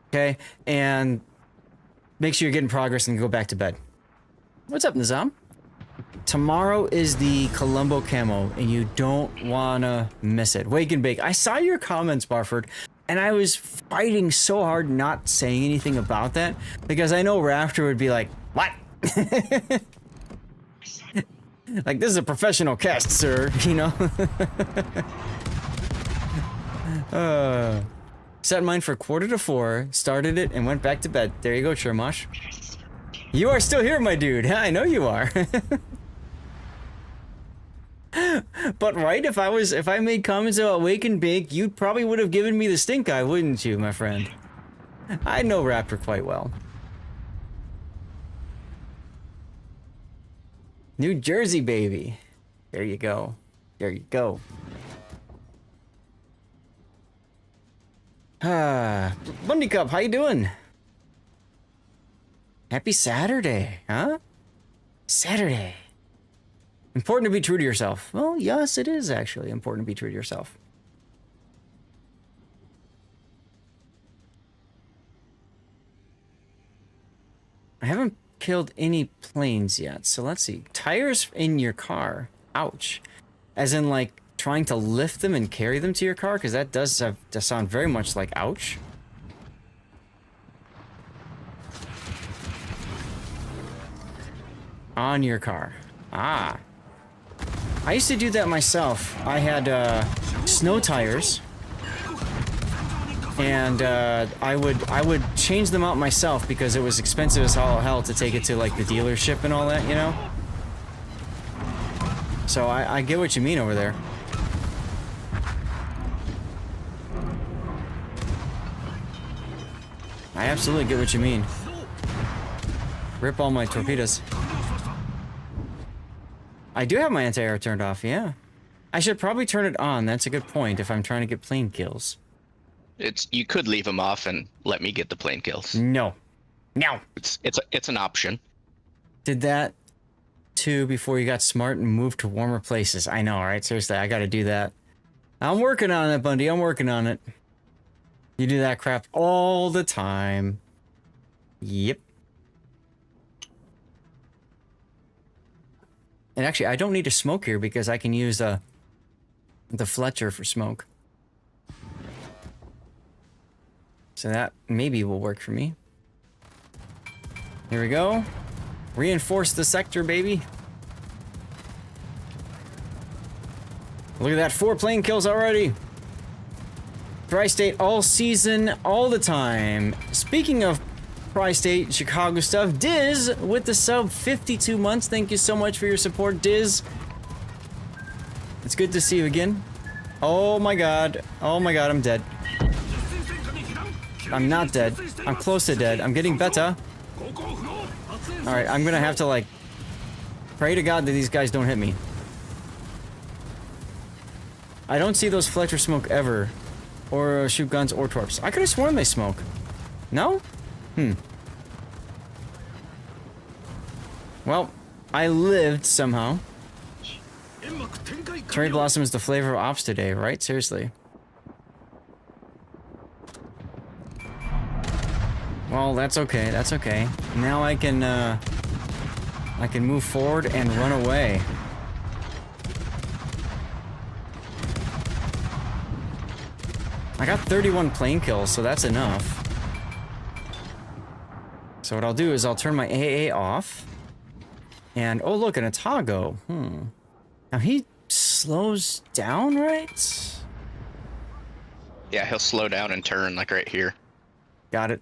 [SPEAKER 5] okay? And make sure you're getting progress and go back to bed. What's up, Nizam? Tomorrow is the Colombo camo, and you don't wanna miss it. Wake and bake. I saw your comments, Barford, and I was fighting so hard not saying anything about that, because I know Raptor would be like, what? Like, this is a professional cast, sir, you know? Set mine for 3:45, started it, and went back to bed. There you go, Shermosh. You are still here, my dude. I know you are. But right, if I made comments about Wake and Bake, you probably would have given me the stink eye, wouldn't you, my friend? I know Raptor quite well. New Jersey, baby. There you go. There you go. Bundy Cup, how you doing? Happy Saturday, huh? Saturday. Important to be true to yourself. Well, yes, it is actually important to be true to yourself. I haven't killed any planes yet, so let's see. Tires in your car. Ouch. As in, like, trying to lift them and carry them to your car? Because that does have to sound very much like ouch. On your car. Ah. I used to do that myself. I had snow tires. And I would change them out myself because it was expensive as all hell to take it to like the dealership and all that, you know? So I get what you mean over there. I absolutely get what you mean. Rip all my torpedoes. I do have my anti-air turned off, yeah. I should probably turn it on, that's a good point if I'm trying to get plane kills.
[SPEAKER 8] You could leave them off and let me get the plane kills.
[SPEAKER 5] No. No.
[SPEAKER 8] It's an option.
[SPEAKER 5] Did that too before you got smart and moved to warmer places. I know, right? Seriously, I gotta do that. I'm working on it, Bundy. I'm working on it. You do that crap all the time. Yep. And actually, I don't need to smoke here because I can use the Fletcher for smoke. So that maybe will work for me. Here we go. Reinforce the sector, baby. Look at that, 4 plane kills already. Tri-State all season, all the time. Speaking of Tri-State Chicago stuff, Diz with the sub 52 months. Thank you so much for your support, Diz. It's good to see you again. Oh my god. Oh my god, I'm dead. I'm not dead. I'm close to dead. I'm getting better. Alright, I'm gonna have to, like, pray to God that these guys don't hit me. I don't see those Fletcher smoke ever. Or shoot guns or torps. I could have sworn they smoke. No? Well, I lived somehow. Cherry Blossom is the flavor of ops today, right? Seriously. Well, that's okay. That's okay. Now I can move forward and run away. I got 31 plane kills, so that's enough. So what I'll do is I'll turn my AA off. And, oh look, an Atago. Now he slows down, right?
[SPEAKER 8] Yeah, he'll slow down and turn, like right here.
[SPEAKER 5] Got it.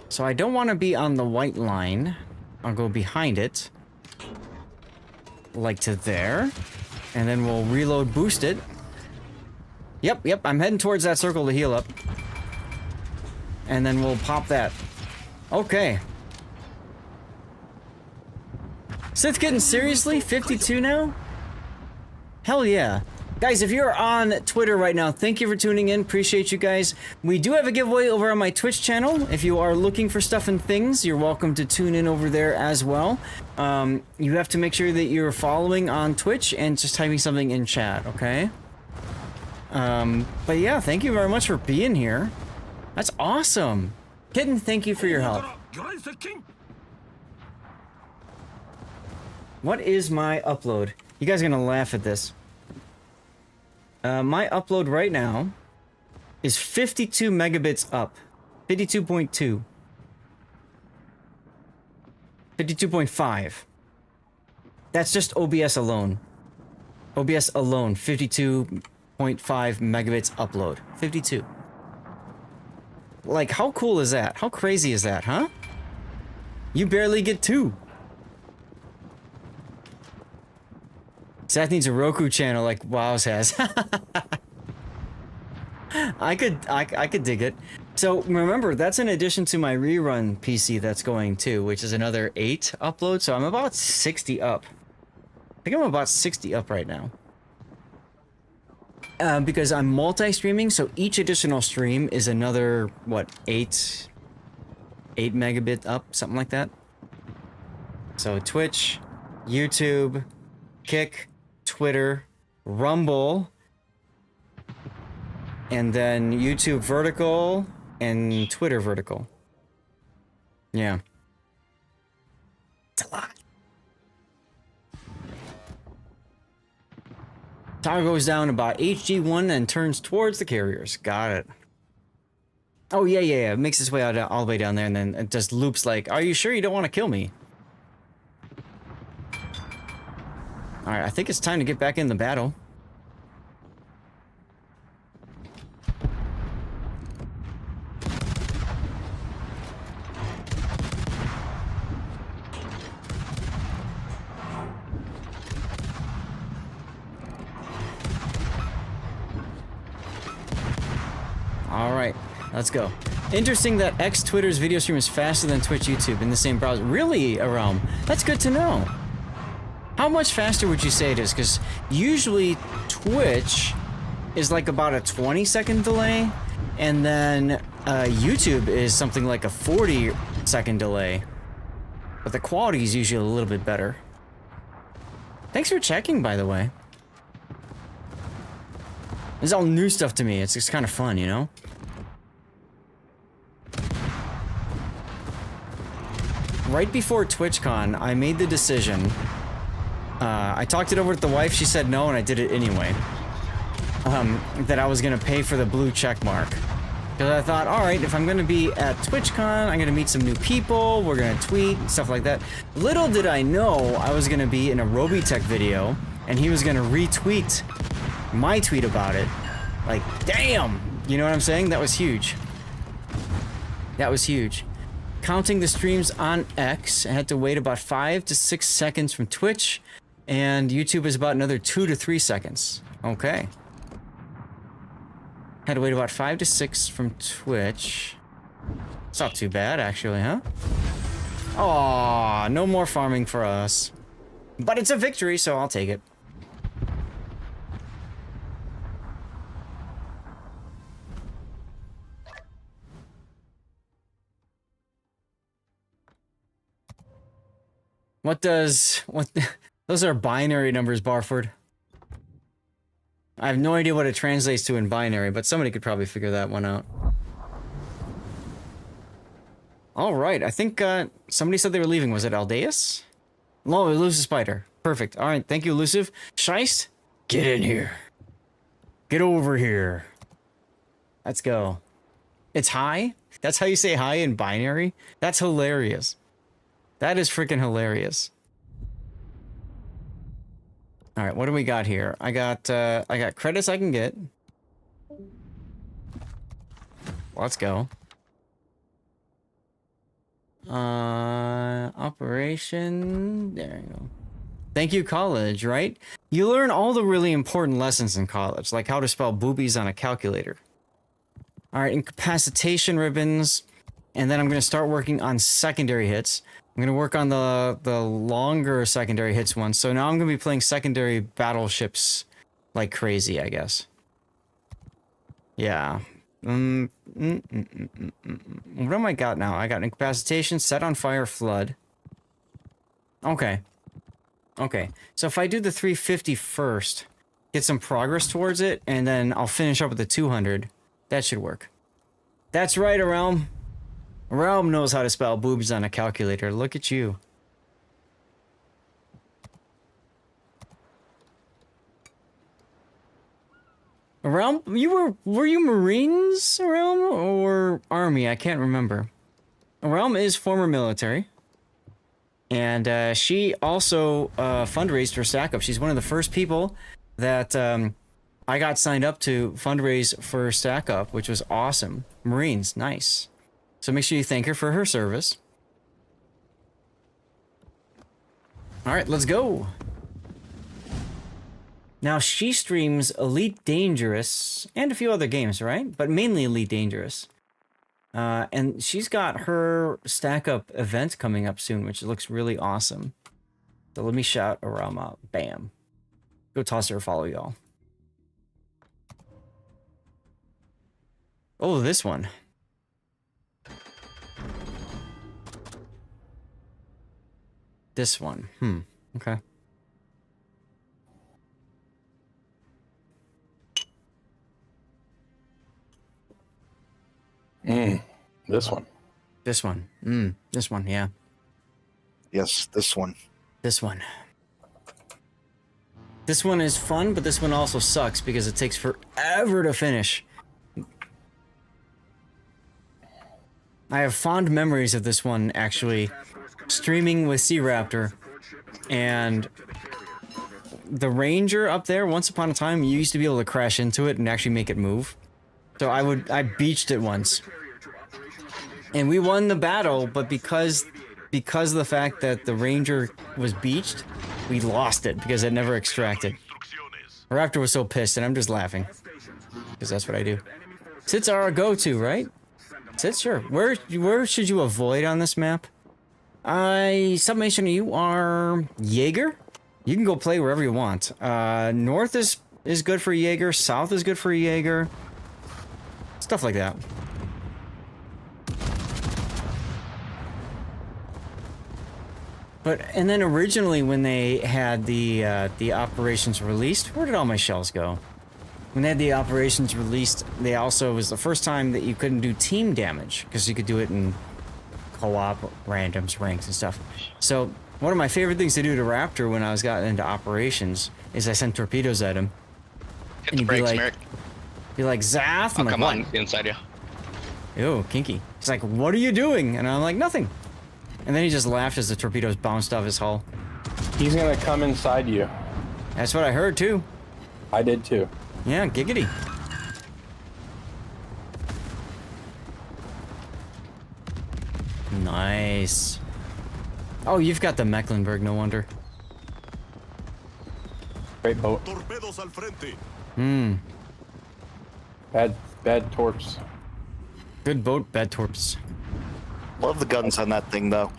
[SPEAKER 5] So I don't want to be on the white line. I'll go behind it. Like to there. And then we'll reload boost it. Yep, I'm heading towards that circle to heal up. And then we'll pop that. Okay. Sith getting seriously? 52 now? Hell yeah. Guys, if you're on Twitter right now, thank you for tuning in. Appreciate you guys. We do have a giveaway over on my Twitch channel. If you are looking for stuff and things, you're welcome to tune in over there as well. You have to make sure that you're following on Twitch and just typing something in chat, okay? But yeah, thank you very much for being here. That's awesome. Kitten, thank you for your help. What is my upload? You guys are gonna laugh at this. My upload right now is 52 megabits up. 52.2. 52.5. That's just OBS alone. OBS alone, 52.5 megabits upload. 52. Like, how cool is that? How crazy is that, huh? You barely get 2. Seth needs a Roku channel like WoW's has. I could dig it. So remember, that's in addition to my rerun PC that's going too, which is another 8 uploads. So I'm about 60 up. I think I'm about 60 up right now. Because I'm multi-streaming, so each additional stream is another, what, 8 megabit up, something like that. So Twitch, YouTube, Kick, Twitter, Rumble, and then YouTube vertical and Twitter vertical. Yeah. It's a lot. Tower goes down about HG1 and turns towards the carriers. Got it. Oh, yeah. It makes its way out all the way down there, and then it just loops like, are you sure you don't want to kill me? Alright, I think it's time to get back in the battle. Alright, let's go. Interesting that X Twitter's video stream is faster than Twitch YouTube in the same browser. Really, Aram? That's good to know. How much faster would you say it is? Because usually Twitch is like about a 20-second delay, and then YouTube is something like a 40-second delay. But the quality is usually a little bit better. Thanks for checking, by the way. This is all new stuff to me. It's just kind of fun, you know? Right before TwitchCon, I made the decision. I talked it over with the wife, she said no, and I did it anyway. That I was gonna pay for the blue check mark. Because I thought, alright, if I'm gonna be at TwitchCon, I'm gonna meet some new people, we're gonna tweet, stuff like that. Little did I know I was gonna be in a Robitech video, and he was gonna retweet my tweet about it. Like, damn! You know what I'm saying? That was huge. That was huge. Counting the streams on X, I had to wait about 5 to 6 seconds from Twitch, and YouTube is about another 2 to 3 seconds. Okay. Had to wait about 5 to 6 from Twitch. It's not too bad, actually, huh? Aw, no more farming for us. But it's a victory, so I'll take it. Those are binary numbers, Barford. I have no idea what it translates to in binary, but somebody could probably figure that one out. Alright, I think somebody said they were leaving. Was it Aldeus? No, Elusive Spider. Perfect. Alright, thank you, Elusive. Scheist, get in here. Get over here. Let's go. It's hi? That's how you say hi in binary? That's hilarious. That is freaking hilarious. All right, what do we got here? I got credits I can get. Let's go. Operation. There you go. Thank you, college, right? You learn all the really important lessons in college, like how to spell boobies on a calculator. All right, incapacitation ribbons. And then I'm going to start working on secondary hits. I'm going to work on the longer secondary hits one. So now I'm going to be playing secondary battleships like crazy, I guess. Yeah. What am I got now? I got incapacitation, set on fire, flood. Okay. Okay. So if I do the 350 first, get some progress towards it, and then I'll finish up with the 200, that should work. That's right, Realm. Realm knows how to spell boobs on a calculator. Look at you. Realm, were you Marines, Realm, or Army? I can't remember. Realm is former military. And she also fundraised for Stack Up. She's one of the first people that I got signed up to fundraise for Stack Up, which was awesome. Marines, nice. So make sure you thank her for her service. All right, let's go. Now, she streams Elite Dangerous and a few other games, right? But mainly Elite Dangerous. And she's got her stack up event coming up soon, which looks really awesome. So let me shout Aram out. Bam. Go toss her a follow, y'all. Oh, this one. This one. Okay.
[SPEAKER 6] This one.
[SPEAKER 5] This one. This one, yeah.
[SPEAKER 10] Yes, this one.
[SPEAKER 5] This one. This one is fun, but this one also sucks because it takes forever to finish. I have fond memories of this one, actually. Streaming with Sea Raptor. And the Ranger up there, once upon a time, you used to be able to crash into it and actually make it move. So I beached it once. And we won the battle, but because of the fact that the Ranger was beached, we lost it because it never extracted. Raptor was so pissed, and I'm just laughing. Because that's what I do. Sits are our go-to, right? Sits, sure. Where should you avoid on this map? Summation, you are Jaeger? You can go play wherever you want. North is good for Jaeger, south is good for Jaeger. Stuff like that. And then originally when they had the operations released, where did all my shells go? When they had the operations released, they also, it was the first time that you couldn't do team damage, because you could do it in co-op, randoms, ranks, and stuff. So one of my favorite things to do to Raptor when I was gotten into operations is I sent torpedoes at him.
[SPEAKER 8] Hit the brakes, Merrick.
[SPEAKER 5] Be like, Zath?
[SPEAKER 8] Oh, come on, inside you.
[SPEAKER 5] Ew, kinky. He's like, what are you doing? And I'm like, nothing. And then he just laughed as the torpedoes bounced off his hull.
[SPEAKER 6] He's gonna come inside you.
[SPEAKER 5] That's what I heard too.
[SPEAKER 6] I did too.
[SPEAKER 5] Yeah, giggity. Nice. Oh, you've got the Mecklenburg, no wonder.
[SPEAKER 6] Great boat. Bad torps.
[SPEAKER 5] Good boat, bad torps.
[SPEAKER 10] Love the guns on that thing, though.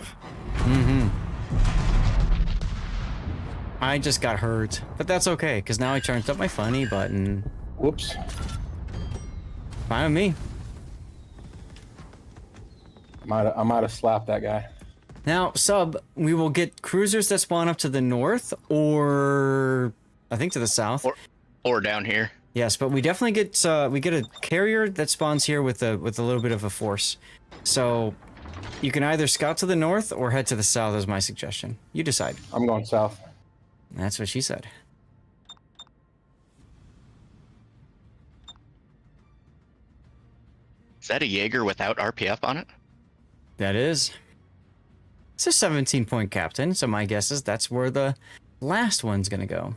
[SPEAKER 5] I just got hurt, but that's okay, because now I charged up my funny button.
[SPEAKER 6] Whoops.
[SPEAKER 5] Fine with me.
[SPEAKER 6] I might have slapped that guy.
[SPEAKER 5] Now, sub, we will get cruisers that spawn up to the north, or I think to the south.
[SPEAKER 8] Or down here.
[SPEAKER 5] Yes, but we definitely get a carrier that spawns here with a little bit of a force. So you can either scout to the north or head to the south is my suggestion. You decide.
[SPEAKER 6] I'm going south.
[SPEAKER 5] That's what she said.
[SPEAKER 8] Is that a Jaeger without RPF on it?
[SPEAKER 5] That is. It's a 17-point captain, so my guess is that's where the last one's gonna go.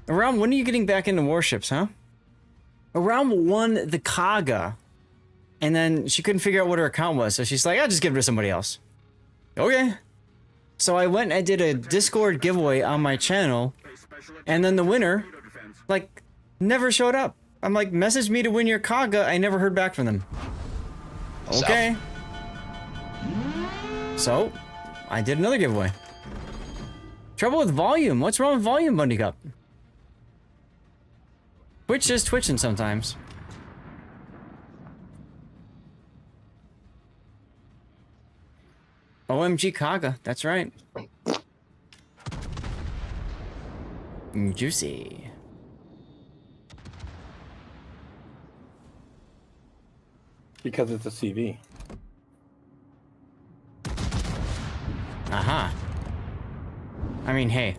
[SPEAKER 5] Around when are you getting back into warships, huh? Around won the Kaga, and then she couldn't figure out what her account was, so she's like, I'll just give it to somebody else. Okay. So I went and I did a Discord giveaway on my channel, and then the winner, like, never showed up. I'm like, message me to win your Kaga. I never heard back from them. Okay. So, I did another giveaway. Trouble with volume. What's wrong with volume, Bundy Cup? Twitch is twitching sometimes. OMG Kaga, that's right. Juicy.
[SPEAKER 6] Because it's a CV.
[SPEAKER 5] Aha. I mean, hey.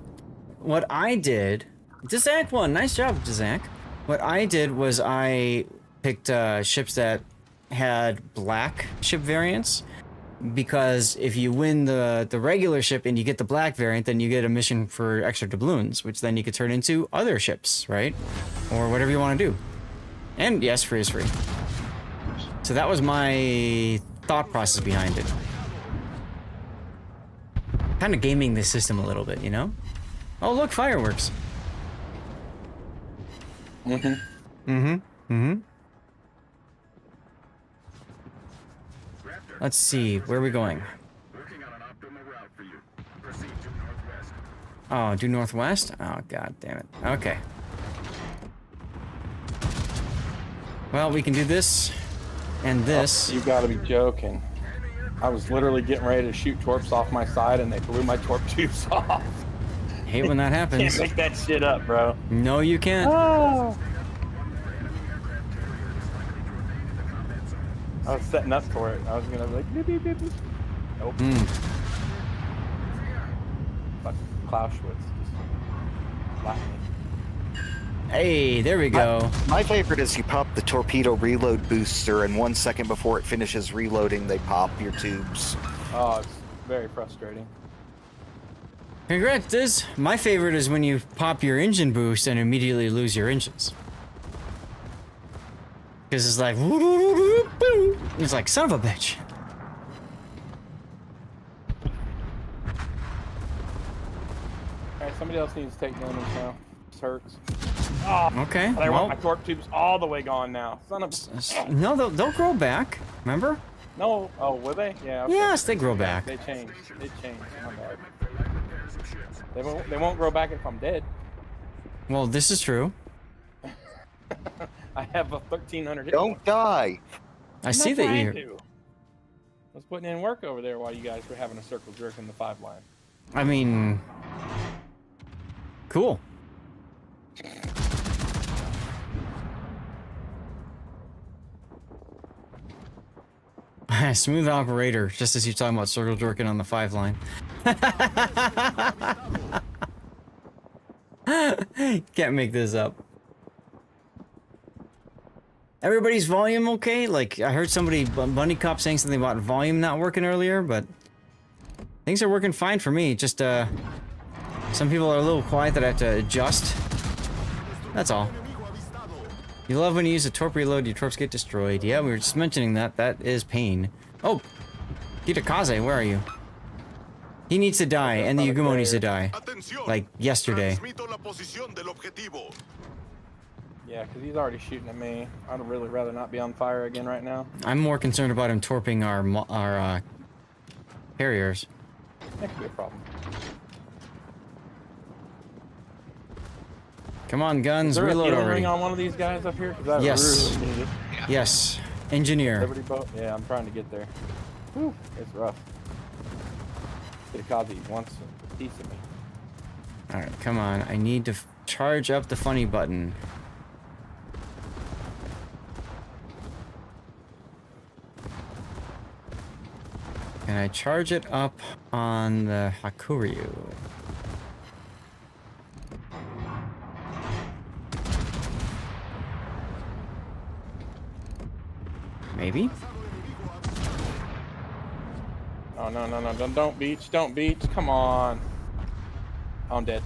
[SPEAKER 5] What I did... Dizak won. Nice job, Dizak. What I did was I picked ships that had black ship variants. Because if you win the regular ship and you get the black variant, then you get a mission for extra doubloons, which then you could turn into other ships, right? Or whatever you want to do. And yes, free is free. So that was my thought process behind it. Kind of gaming the system a little bit, you know? Oh, look, fireworks.
[SPEAKER 6] Mm-hmm.
[SPEAKER 5] Mm-hmm. Mm-hmm. Let's see, where are we going? Oh, due northwest? Oh, god damn it. Okay. Well, we can do this and this.
[SPEAKER 6] Oh, you gotta be joking. I was literally getting ready to shoot torps off my side and they blew my torp tubes off.
[SPEAKER 5] Hate when that happens.
[SPEAKER 6] Can't make that shit up, bro.
[SPEAKER 5] No, you can't.
[SPEAKER 6] Oh. I was setting up for it. I was gonna be like, beep, beep, beep, beep. Nope. Fuck Clausewitz. Just flat me.
[SPEAKER 5] Hey, there we go.
[SPEAKER 10] My favorite is you pop the torpedo reload booster, and 1 second before it finishes reloading, they pop your tubes.
[SPEAKER 6] Oh, it's very frustrating.
[SPEAKER 5] Congrats, Diz. My favorite is when you pop your engine boost and immediately lose your engines. Because it's like, it's like, son of a bitch.
[SPEAKER 6] Alright, somebody else needs to take damage now. This hurts. Oh,
[SPEAKER 5] Okay,
[SPEAKER 6] but I
[SPEAKER 5] well,
[SPEAKER 6] want my torp tubes all the way gone now. Son of
[SPEAKER 5] no, they'll grow back. Remember?
[SPEAKER 6] No. Oh, will they? Yeah. Okay.
[SPEAKER 5] Yes, they grow back.
[SPEAKER 6] They change. They change. My bad. They won't grow back if I'm dead.
[SPEAKER 5] Well, this is true.
[SPEAKER 6] I have a 1300 hit.
[SPEAKER 10] Don't die.
[SPEAKER 5] I see that you.
[SPEAKER 6] I was putting in work over there while you guys were having a circle jerk in the 5 line.
[SPEAKER 5] I mean, cool. Smooth operator, just as you're talking about circle jerking on the 5 line. Can't make this up. Everybody's volume okay? Like, I heard somebody, Bunny Cop, saying something about volume not working earlier, but things are working fine for me. Just, some people are a little quiet that I have to adjust. That's all. You love when you use a torp reload, your torps get destroyed. Yeah, we were just mentioning that. That is pain. Oh! Kitakaze, where are you? He needs to die, and the Yugumo needs to die. Like, yesterday.
[SPEAKER 6] Yeah, because he's already shooting at me. I'd really rather not be on fire again right now.
[SPEAKER 5] I'm more concerned about him torping our carriers.
[SPEAKER 6] That could be a problem.
[SPEAKER 5] Come on, guns,
[SPEAKER 6] Is there
[SPEAKER 5] reload
[SPEAKER 6] a healing
[SPEAKER 5] already.
[SPEAKER 6] ring on one of these guys up here? 'Cause I
[SPEAKER 5] Yes.
[SPEAKER 6] really need it.
[SPEAKER 5] Yes. Engineer.
[SPEAKER 6] Liberty boat? Yeah, I'm trying to get there. Whew, it's rough. Kitakaze wants a piece of me.
[SPEAKER 5] Alright, come on. I need to charge up the funny button. Can I charge it up on the Hakuryu? Maybe?
[SPEAKER 6] Oh, no, no, no. Don't beach. Don't beach. Come on. Oh, I'm dead.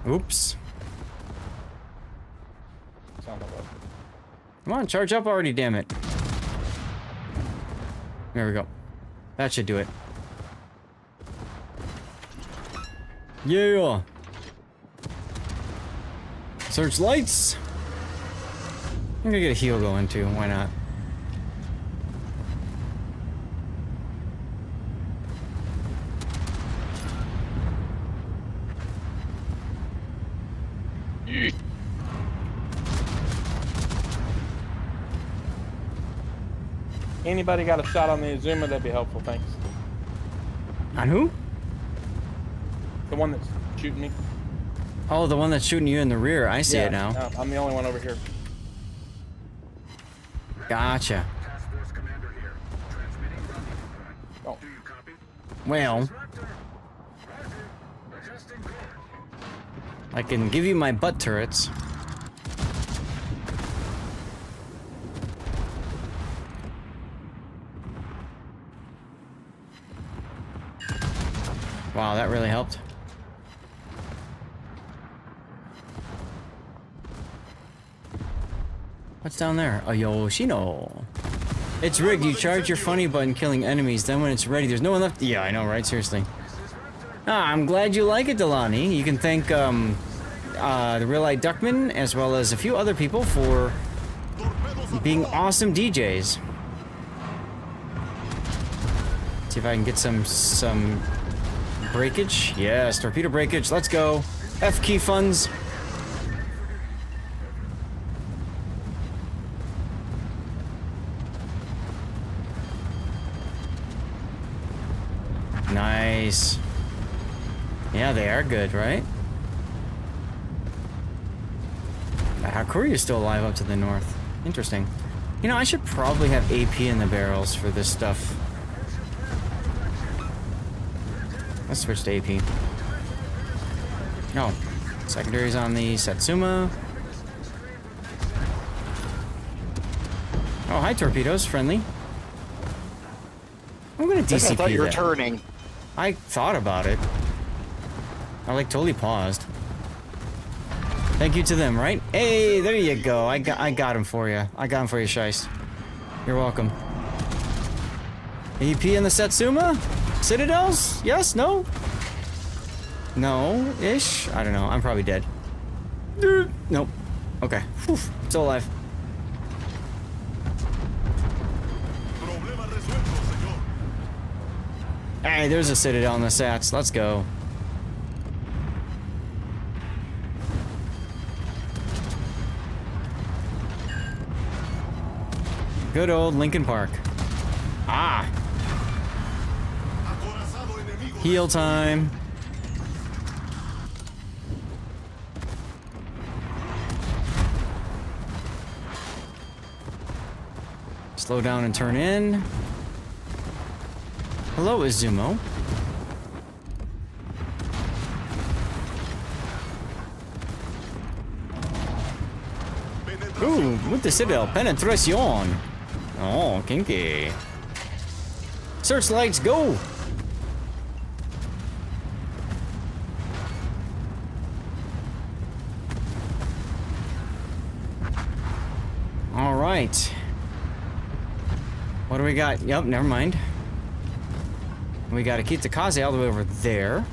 [SPEAKER 5] Oops.
[SPEAKER 6] Sound like a...
[SPEAKER 5] Come on, charge up already, damn it. There we go. That should do it. Yeah! Search lights! I'm gonna get a heal going too, why not?
[SPEAKER 6] Anybody got a shot on the Azuma? That'd be helpful, thanks.
[SPEAKER 5] On who?
[SPEAKER 6] The one that's shooting me.
[SPEAKER 5] Oh, the one that's shooting you in the rear. I see it now.
[SPEAKER 6] No, I'm the only one over here.
[SPEAKER 5] Gotcha.
[SPEAKER 6] Oh.
[SPEAKER 5] Well, I can give you my butt turrets. Wow, that really helped. What's down there? A Yoshino. It's rigged. You charge your funny button killing enemies. Then when it's ready, there's no one left. Yeah, I know, right? Seriously. I'm glad you like it, Delaney. You can thank the Real Eye Duckman as well as a few other people for being awesome DJs. See if I can get some breakage. Yes, torpedo breakage. Let's go. F key funds. Nice. Yeah, they are good, right? Korea's still alive up to the north. Interesting. You know, I should probably have AP in the barrels for this stuff. Let's switch to AP. No. Secondaries on the Satsuma. Oh, hi, torpedoes. Friendly. I'm gonna DCP
[SPEAKER 10] I thought you were
[SPEAKER 5] that.
[SPEAKER 10] turning.
[SPEAKER 5] I thought about it. I like totally paused. Thank you to them, right? Hey, there you go. I got him for you. I got him for you, Shice. You're welcome. EP in the Satsuma? Citadels? Yes? No? No-ish? I don't know. I'm probably dead. Nope. Okay. Whew. Still alive. Hey, there's a Citadel in the Sats. Let's go. Good old Lincoln Park. Ah. Heal time. Slow down and turn in. Hello, Izumo. Ooh, with the Citadel. Penetration. Oh, kinky. Searchlights, go! All right. What do we got? Yep, never mind. We got Akitakaze all the way over there.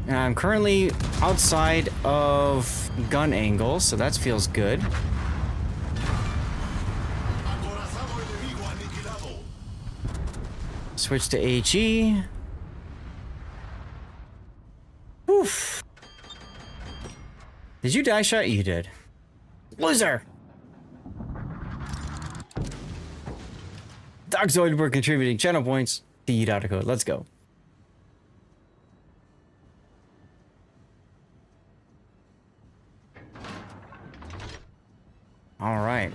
[SPEAKER 5] And I'm currently outside of gun angle, so that feels good. Switch to HE. Oof. Did you die shot? You did. Loser! Dogzoid, we're contributing channel points to Yidata code. Let's go. All right.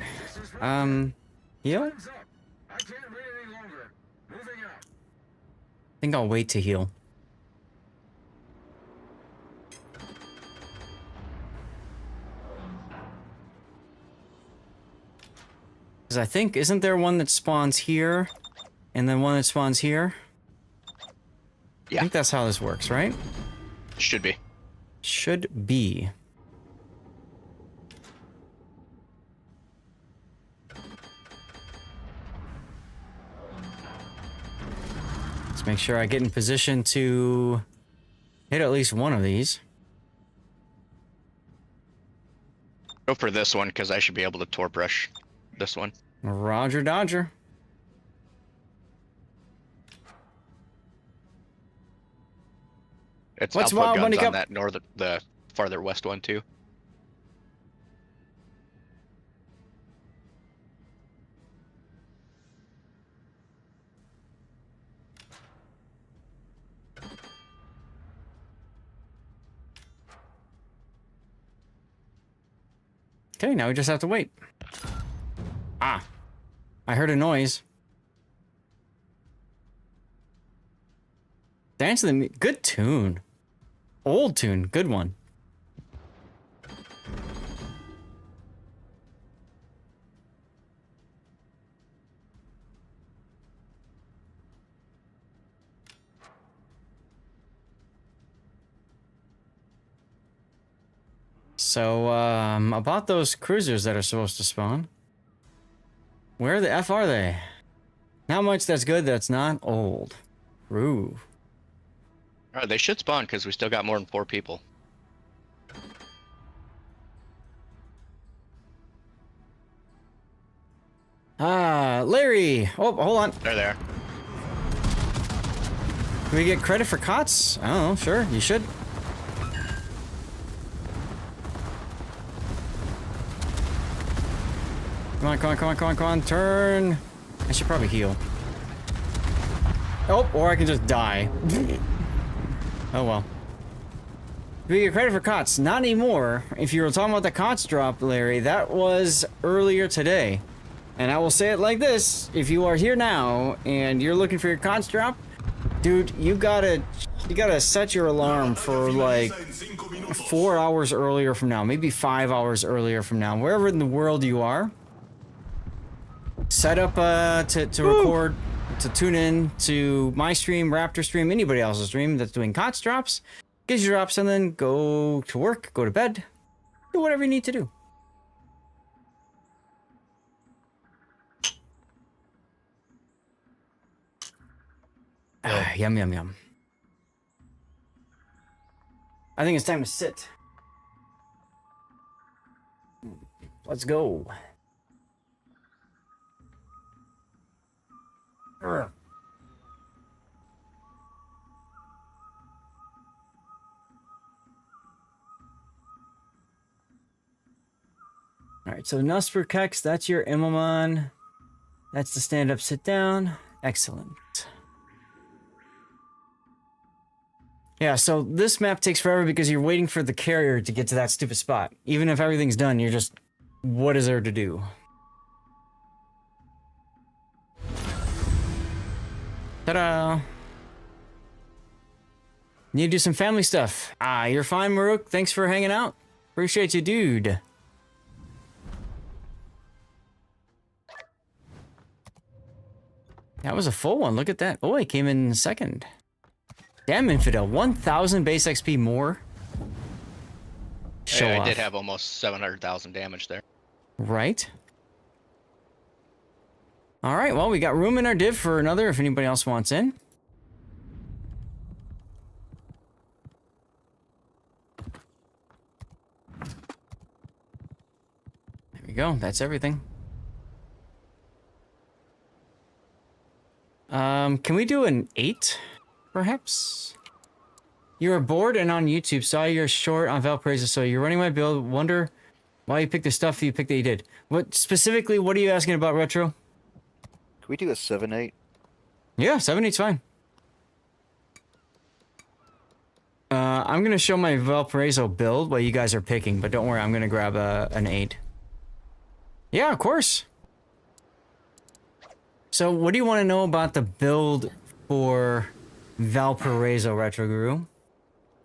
[SPEAKER 5] Heal? I think I'll wait to heal. Because I think, isn't there one that spawns here, and then one that spawns here?
[SPEAKER 8] Yeah.
[SPEAKER 5] I think that's how this works, right?
[SPEAKER 8] Should be.
[SPEAKER 5] Should be. Let's make sure I get in position to hit at least one of these.
[SPEAKER 8] Go for this one, because I should be able to torp rush this one.
[SPEAKER 5] Roger Dodger.
[SPEAKER 8] It's
[SPEAKER 5] What's
[SPEAKER 8] output
[SPEAKER 5] Wild
[SPEAKER 8] guns
[SPEAKER 5] Bunny
[SPEAKER 8] on
[SPEAKER 5] Cup?
[SPEAKER 8] that the farther west one too.
[SPEAKER 5] Okay, now we just have to wait. Ah, I heard a noise. Dance to the good tune. Old tune, good one. So, about those cruisers that are supposed to spawn. Where the F are they? Not much that's good that's not old. Ooh.
[SPEAKER 8] Alright, they should spawn because we still got more than 4 people.
[SPEAKER 5] Larry! Oh, hold on.
[SPEAKER 8] There they are.
[SPEAKER 5] Can we get credit for KOTS? I don't know, sure, you should. Come on, come on, come on, come on, come on, turn. I should probably heal. Oh, or I can just die. Oh well. We get credit for KOTS. Not anymore. If you were talking about the KOTS drop, Larry, that was earlier today. And I will say it like this. If you are here now and you're looking for your KOTS drop, dude, you gotta set your alarm for like 4 hours earlier from now. Maybe 5 hours earlier from now. Wherever in the world you are. Set up to record, to tune in to my stream, Raptor stream, anybody else's stream that's doing KOTS drops. Get your drops and then go to work, go to bed, do whatever you need to do. Yum, yum, yum. I think it's time to sit. Let's go. All right, so Nusper Kex, that's your Immelman. That's the stand up, sit down. Excellent. Yeah, so this map takes forever because you're waiting for the carrier to get to that stupid spot. Even if everything's done, you're just, what is there to do? Ta-da! Need to do some family stuff. Ah, you're fine, Maruk. Thanks for hanging out. Appreciate you, dude. That was a full one. Look at that. Oh, he came in second. Damn, Infidel. 1,000 base XP more.
[SPEAKER 8] Show off. I did have almost 700,000 damage there.
[SPEAKER 5] Right. All right, well, we got room in our div for another if anybody else wants in. There we go. That's everything. Can we do an 8, perhaps? You were bored and on YouTube, saw your short on Valparaiso, so you're running my build, wonder why you picked the stuff you picked that you did. What, specifically, what are you asking about, Retro?
[SPEAKER 10] Can we do a 7-8?
[SPEAKER 5] Yeah, 7-8's fine. I'm gonna show my Valparaiso build while you guys are picking, but don't worry, I'm gonna grab an 8. Yeah, of course. So, what do you want to know about the build for Valparaiso, Retro Guru?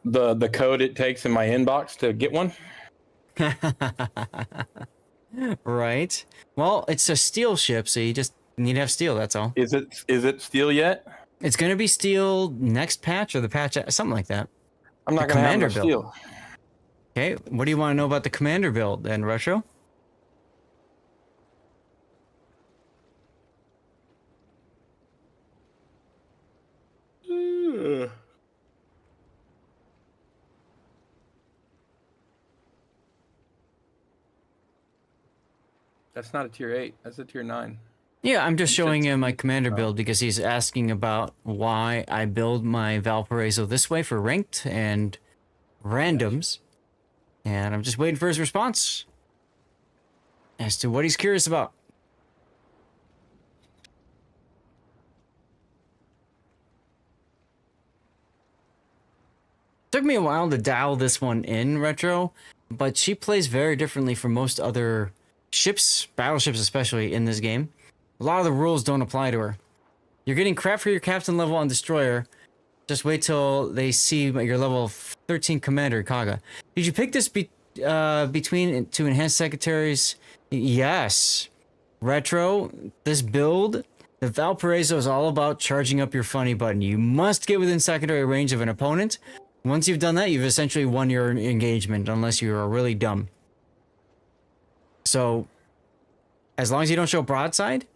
[SPEAKER 6] The code it takes in my inbox to get one.
[SPEAKER 5] Right. Well, it's a steel ship, so you just need to have steel, that's all.
[SPEAKER 6] Is it steel yet?
[SPEAKER 5] It's gonna be steel next patch or the patch, something like that.
[SPEAKER 6] I'm not gonna have no steel.
[SPEAKER 5] Okay, what do you want to know about the commander build then, Retro?
[SPEAKER 6] That's not a tier 8. That's a tier 9.
[SPEAKER 5] Yeah, I'm just showing him my commander build because he's asking about why I build my Valparaiso this way for ranked and randoms. And I'm just waiting for his response as to what he's curious about. Took me a while to dial this one in, Retro, but she plays very differently from most other ships, battleships especially, in this game. A lot of the rules don't apply to her. You're getting crap for your captain level on destroyer. Just wait till they see your level 13 commander, Kaga. Did you pick this between to enhance secretaries? Yes. Retro, this build, the Valparaiso is all about charging up your funny button. You must get within secondary range of an opponent. Once you've done that, you've essentially won your engagement, unless you are really dumb. So, as long as you don't show broadside,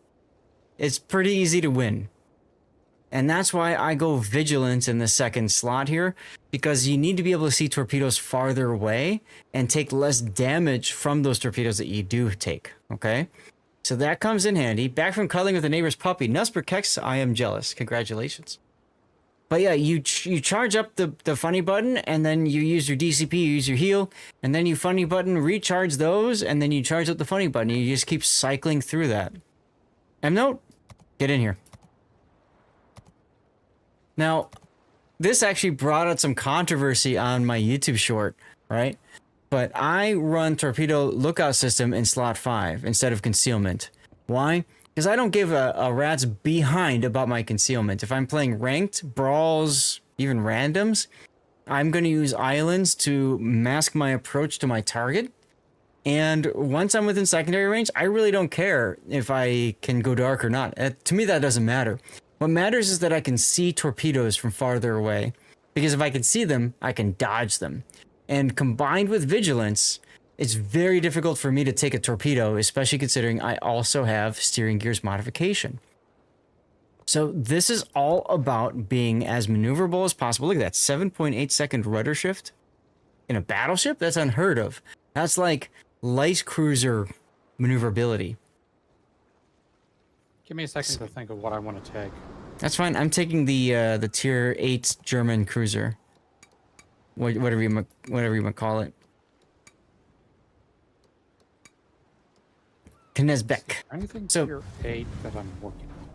[SPEAKER 5] it's pretty easy to win. And that's why I go Vigilance in the second slot here, because you need to be able to see torpedoes farther away and take less damage from those torpedoes that you do take, okay? So that comes in handy. Back from cuddling with a neighbor's puppy. Nusper Kex, I am jealous. Congratulations. But yeah, you charge up the funny button, and then you use your DCP, you use your heal, and then you funny button, recharge those, and then you charge up the funny button. You just keep cycling through that. M-Note, get in here. Now, this actually brought out some controversy on my YouTube short, right? But I run Torpedo Lookout System in slot 5 instead of Concealment. Why? Because I don't give a rat's behind about my concealment. If I'm playing ranked, brawls, even randoms, I'm going to use islands to mask my approach to my target. And once I'm within secondary range, I really don't care if I can go dark or not. To me, that doesn't matter. What matters is that I can see torpedoes from farther away. Because if I can see them, I can dodge them. And combined with vigilance, it's very difficult for me to take a torpedo, especially considering I also have steering gears modification. So this is all about being as maneuverable as possible. Look at that, 7.8 second rudder shift in a battleship? That's unheard of. That's like light cruiser maneuverability.
[SPEAKER 9] Give me a second to think of what I want to take.
[SPEAKER 5] That's fine. I'm taking the tier 8 German cruiser. Whatever you might call it. Knezbeck.
[SPEAKER 9] Anything
[SPEAKER 5] So,
[SPEAKER 9] tier 8 that I'm working on.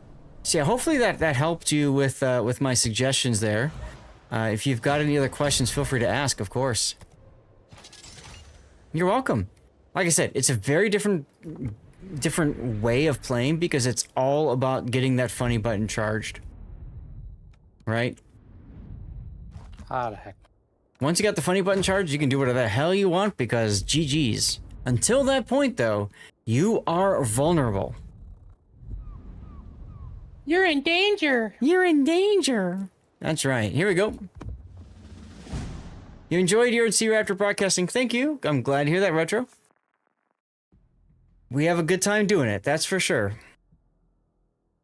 [SPEAKER 5] So yeah, hopefully that helped you with my suggestions there. If you've got any other questions, feel free to ask, of course. You're welcome. Like I said, it's a very different way of playing because it's all about getting that funny button charged. Right?
[SPEAKER 9] Ah, the heck.
[SPEAKER 5] Once you got the funny button charged, you can do whatever the hell you want because GG's. Until that point, though, you are vulnerable.
[SPEAKER 9] You're in danger.
[SPEAKER 5] You're in danger. That's right. Here we go. You enjoyed your Sea Raptor broadcasting. Thank you. I'm glad to hear that, Retro. We have a good time doing it, that's for sure.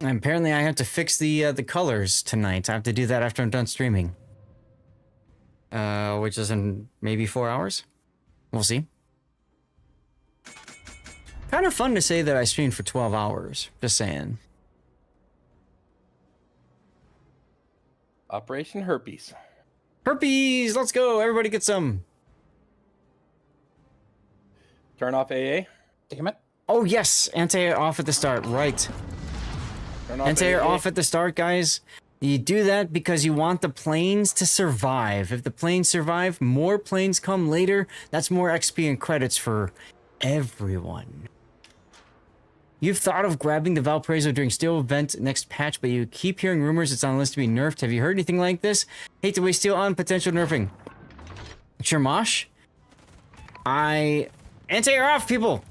[SPEAKER 5] And apparently I have to fix the colors tonight. I have to do that after I'm done streaming. Which is in maybe 4 hours. We'll see. Kind of fun to say that I streamed for 12 hours. Just saying.
[SPEAKER 6] Operation Herpes.
[SPEAKER 5] Herpes! Let's go! Everybody get some!
[SPEAKER 6] Turn off AA.
[SPEAKER 9] Damn it.
[SPEAKER 5] Oh yes! Anti-air off at the start, right. Anti-air off at the start, guys. You do that because you want the planes to survive. If the planes survive, more planes come later. That's more XP and credits for everyone. You've thought of grabbing the Valparaiso during Steel event next patch, but you keep hearing rumors it's on the list to be nerfed. Have you heard anything like this? Hate to waste Steel on potential nerfing. Shermosh? Anti-air off, people!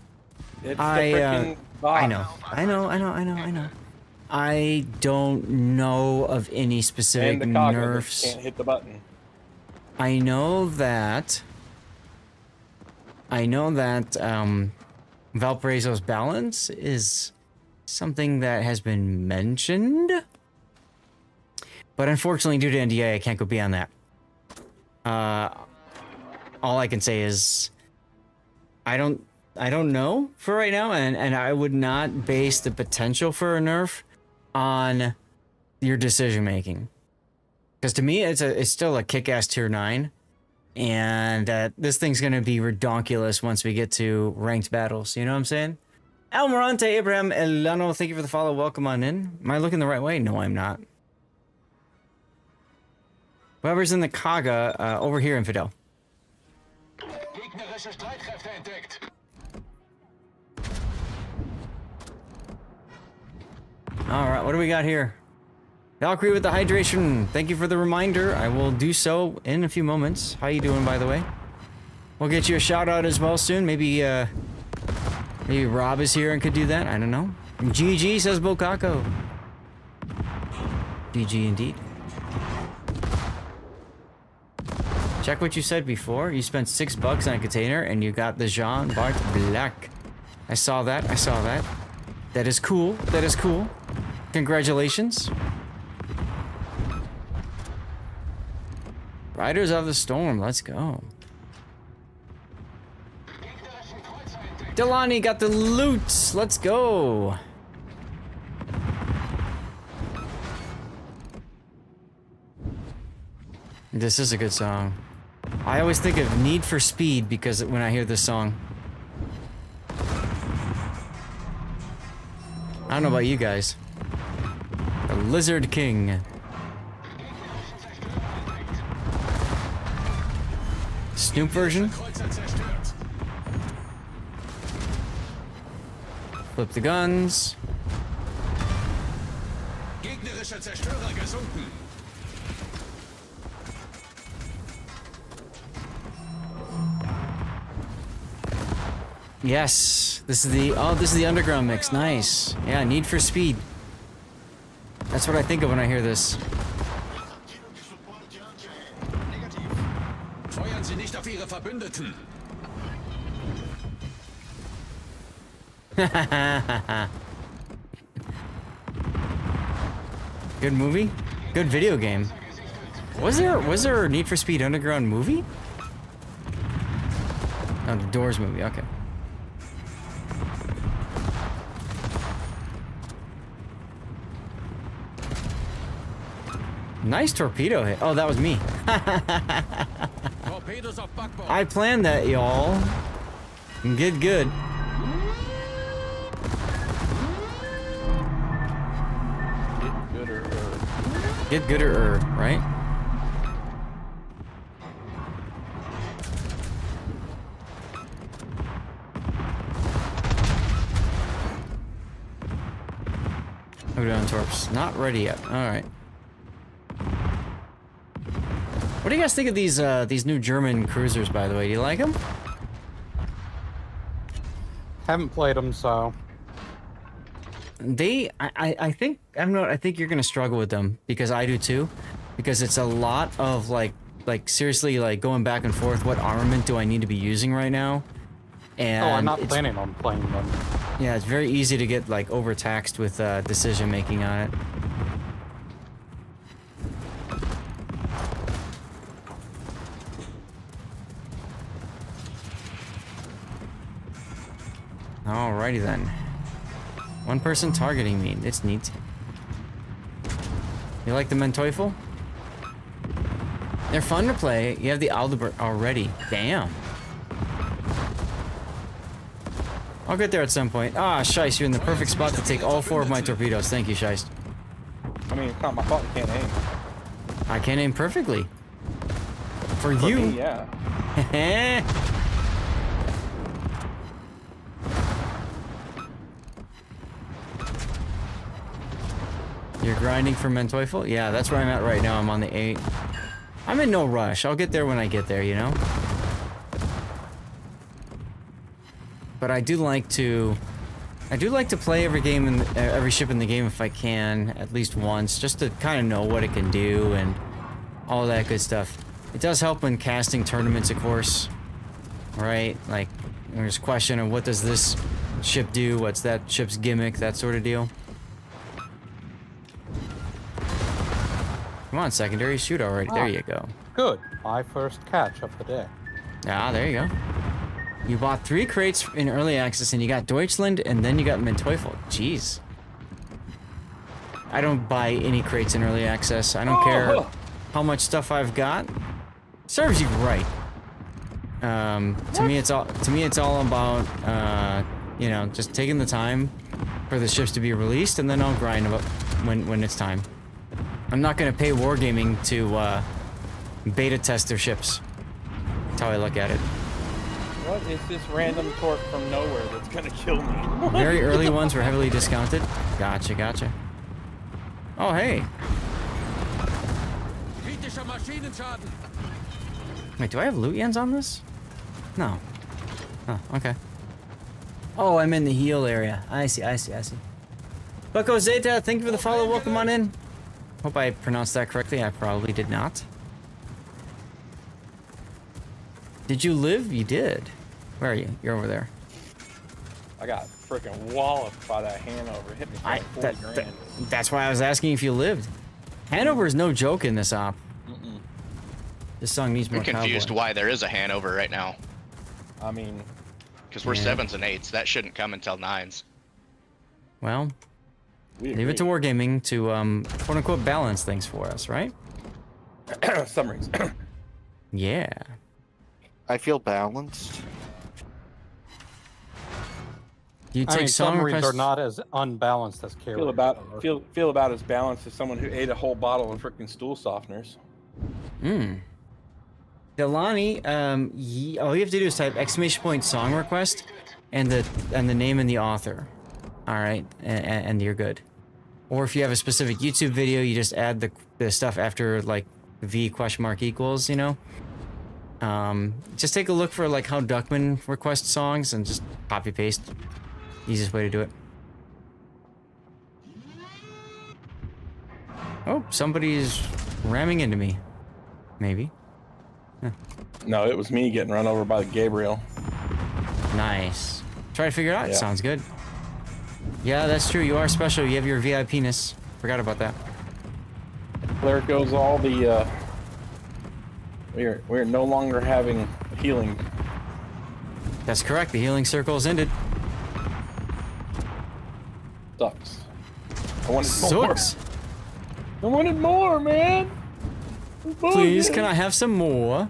[SPEAKER 6] It's the freaking box.
[SPEAKER 5] I know. I don't know of any specific
[SPEAKER 6] And the cog
[SPEAKER 5] nerfs.
[SPEAKER 6] can't hit the button.
[SPEAKER 5] I know that Valparaiso's balance is something that has been mentioned, but unfortunately, due to NDA, I can't go beyond that. All I can say is I don't know for right now, and I would not base the potential for a nerf on your decision making, because to me it's still a kick-ass tier 9, and this thing's gonna be redonkulous once we get to ranked battles. You know what I'm saying? Almirante Abraham Elano, thank you for the follow. Welcome on in. Am I looking the right way? No, I'm not. Whoever's in the Kaga, over here, Infidel. All right, what do we got here? Valkyrie with the hydration. Thank you for the reminder. I will do so in a few moments. How you doing, by the way? We'll get you a shout out as well soon. Maybe Rob is here and could do that. I don't know. GG says Bokako. GG indeed. Check what you said before. You spent $6 on a container and you got the Jean Bart Black. I saw that. That is cool. Congratulations. Riders of the Storm, let's go. Delani got the loot, let's go. This is a good song. I always think of Need for Speed because when I hear this song. I don't know about you guys. The Lizard King. Snoop version. Flip the guns.
[SPEAKER 7] Gegnerischer Zerstörer gesunken.
[SPEAKER 5] Yes, this is the underground mix. Nice. Yeah, Need for Speed. That's what I think of when I hear this.
[SPEAKER 7] Feuern Sie nicht auf Ihre Verbündeten.
[SPEAKER 5] Good movie? Good video game. Was there a Need for Speed Underground movie? Oh, the Doors movie, okay. Nice torpedo hit. Oh, that was me.
[SPEAKER 7] Torpedoes auf Backbord.
[SPEAKER 5] I planned that, y'all. Good. Get gooder, right? How we doing, Torps? Not ready yet. All right. What do you guys think of these new German cruisers? By the way, do you like them?
[SPEAKER 9] Haven't played them, so.
[SPEAKER 5] I think I don't know. I think you're gonna struggle with them because I do too, because it's a lot of like seriously like going back and forth. What armament do I need to be using right now? And
[SPEAKER 9] I'm not planning on playing them.
[SPEAKER 5] Yeah, it's very easy to get like overtaxed with decision making on it. Alrighty then. One person targeting me. It's neat. You like the Menteufel? They're fun to play. You have the Aldebert already. Damn. I'll get there at some point. Ah, Scheist, you're in the perfect spot to take all 4 of my torpedoes. Thank you, Scheist.
[SPEAKER 6] I mean, it's not my fault you can't aim.
[SPEAKER 5] I can aim perfectly. For
[SPEAKER 6] For
[SPEAKER 5] you.
[SPEAKER 6] me, yeah.
[SPEAKER 5] You're grinding for Menteufel? Yeah, that's where I'm at right now. I'm on the 8. I'm in no rush. I'll get there when I get there, you know? But I do like to play every game and every ship in the game if I can, at least once, just to kind of know what it can do and all that good stuff. It does help when casting tournaments, of course, right? Like, there's a question of what does this ship do, what's that ship's gimmick, that sort of deal. Come on, secondary, shoot already. There you go.
[SPEAKER 9] Good. My first catch of the day.
[SPEAKER 5] Ah, there you go. You bought 3 crates in early access and you got Deutschland and then you got Menteufel. Jeez. I don't buy any crates in early access. I don't care how much stuff I've got. Serves you right. To me it's all about you know, just taking the time for the ships to be released and then I'll grind them up when it's time. I'm not gonna pay Wargaming to beta test their ships. That's how I look at it.
[SPEAKER 6] What is this random torque from nowhere that's gonna kill me?
[SPEAKER 5] Very early ones were heavily discounted. Gotcha. Oh, hey.
[SPEAKER 7] Kritischer Maschinenschaden.
[SPEAKER 5] Wait, do I have loot yens on this? No. Oh, okay. Oh, I'm in the heal area. I see. Bucko Zeta, thank you for the follow. Welcome on in. Hope I pronounced that correctly. I probably did not. Did you live? You did. Where are you? You're over there.
[SPEAKER 6] I got freaking walloped by that Hanover. It hit me for 40 grand.
[SPEAKER 5] That's why I was asking if you lived. Hanover is no joke in this op. This song needs more
[SPEAKER 8] I'm confused
[SPEAKER 5] cowboy.
[SPEAKER 8] why there is a Hanover right now.
[SPEAKER 6] I mean,
[SPEAKER 8] Because we're 7s and 8s. That shouldn't come until 9s.
[SPEAKER 5] Well,
[SPEAKER 6] we
[SPEAKER 5] leave it to Wargaming to quote unquote balance things for us, right?
[SPEAKER 6] Submarines.
[SPEAKER 5] Yeah.
[SPEAKER 10] I feel balanced.
[SPEAKER 5] You
[SPEAKER 9] I
[SPEAKER 5] take
[SPEAKER 9] mean,
[SPEAKER 5] song
[SPEAKER 9] submarines
[SPEAKER 5] requests.
[SPEAKER 9] are not as unbalanced as carriers.
[SPEAKER 6] Feel about as balanced as someone who ate a whole bottle of freaking stool softeners.
[SPEAKER 5] Delani, all you have to do is type !! song request and the name and the author. All right, and you're good. Or if you have a specific YouTube video, you just add the stuff after like V != you know. Just take a look for like how Duckman requests songs and just copy paste. Easiest way to do it. Oh, somebody's ramming into me. Maybe. Huh.
[SPEAKER 6] No, it was me getting run over by the Gabriel.
[SPEAKER 5] Nice. Try to figure it out.
[SPEAKER 6] Yeah.
[SPEAKER 5] Sounds good. Yeah, that's true. You are special. You have your VIP-ness. Forgot about that.
[SPEAKER 6] There goes all the. We're no longer having healing.
[SPEAKER 5] That's correct. The healing circle is ended.
[SPEAKER 6] Sucks. I wanted more.
[SPEAKER 5] Sucks.
[SPEAKER 6] I wanted more, man.
[SPEAKER 5] Please, can I have some more?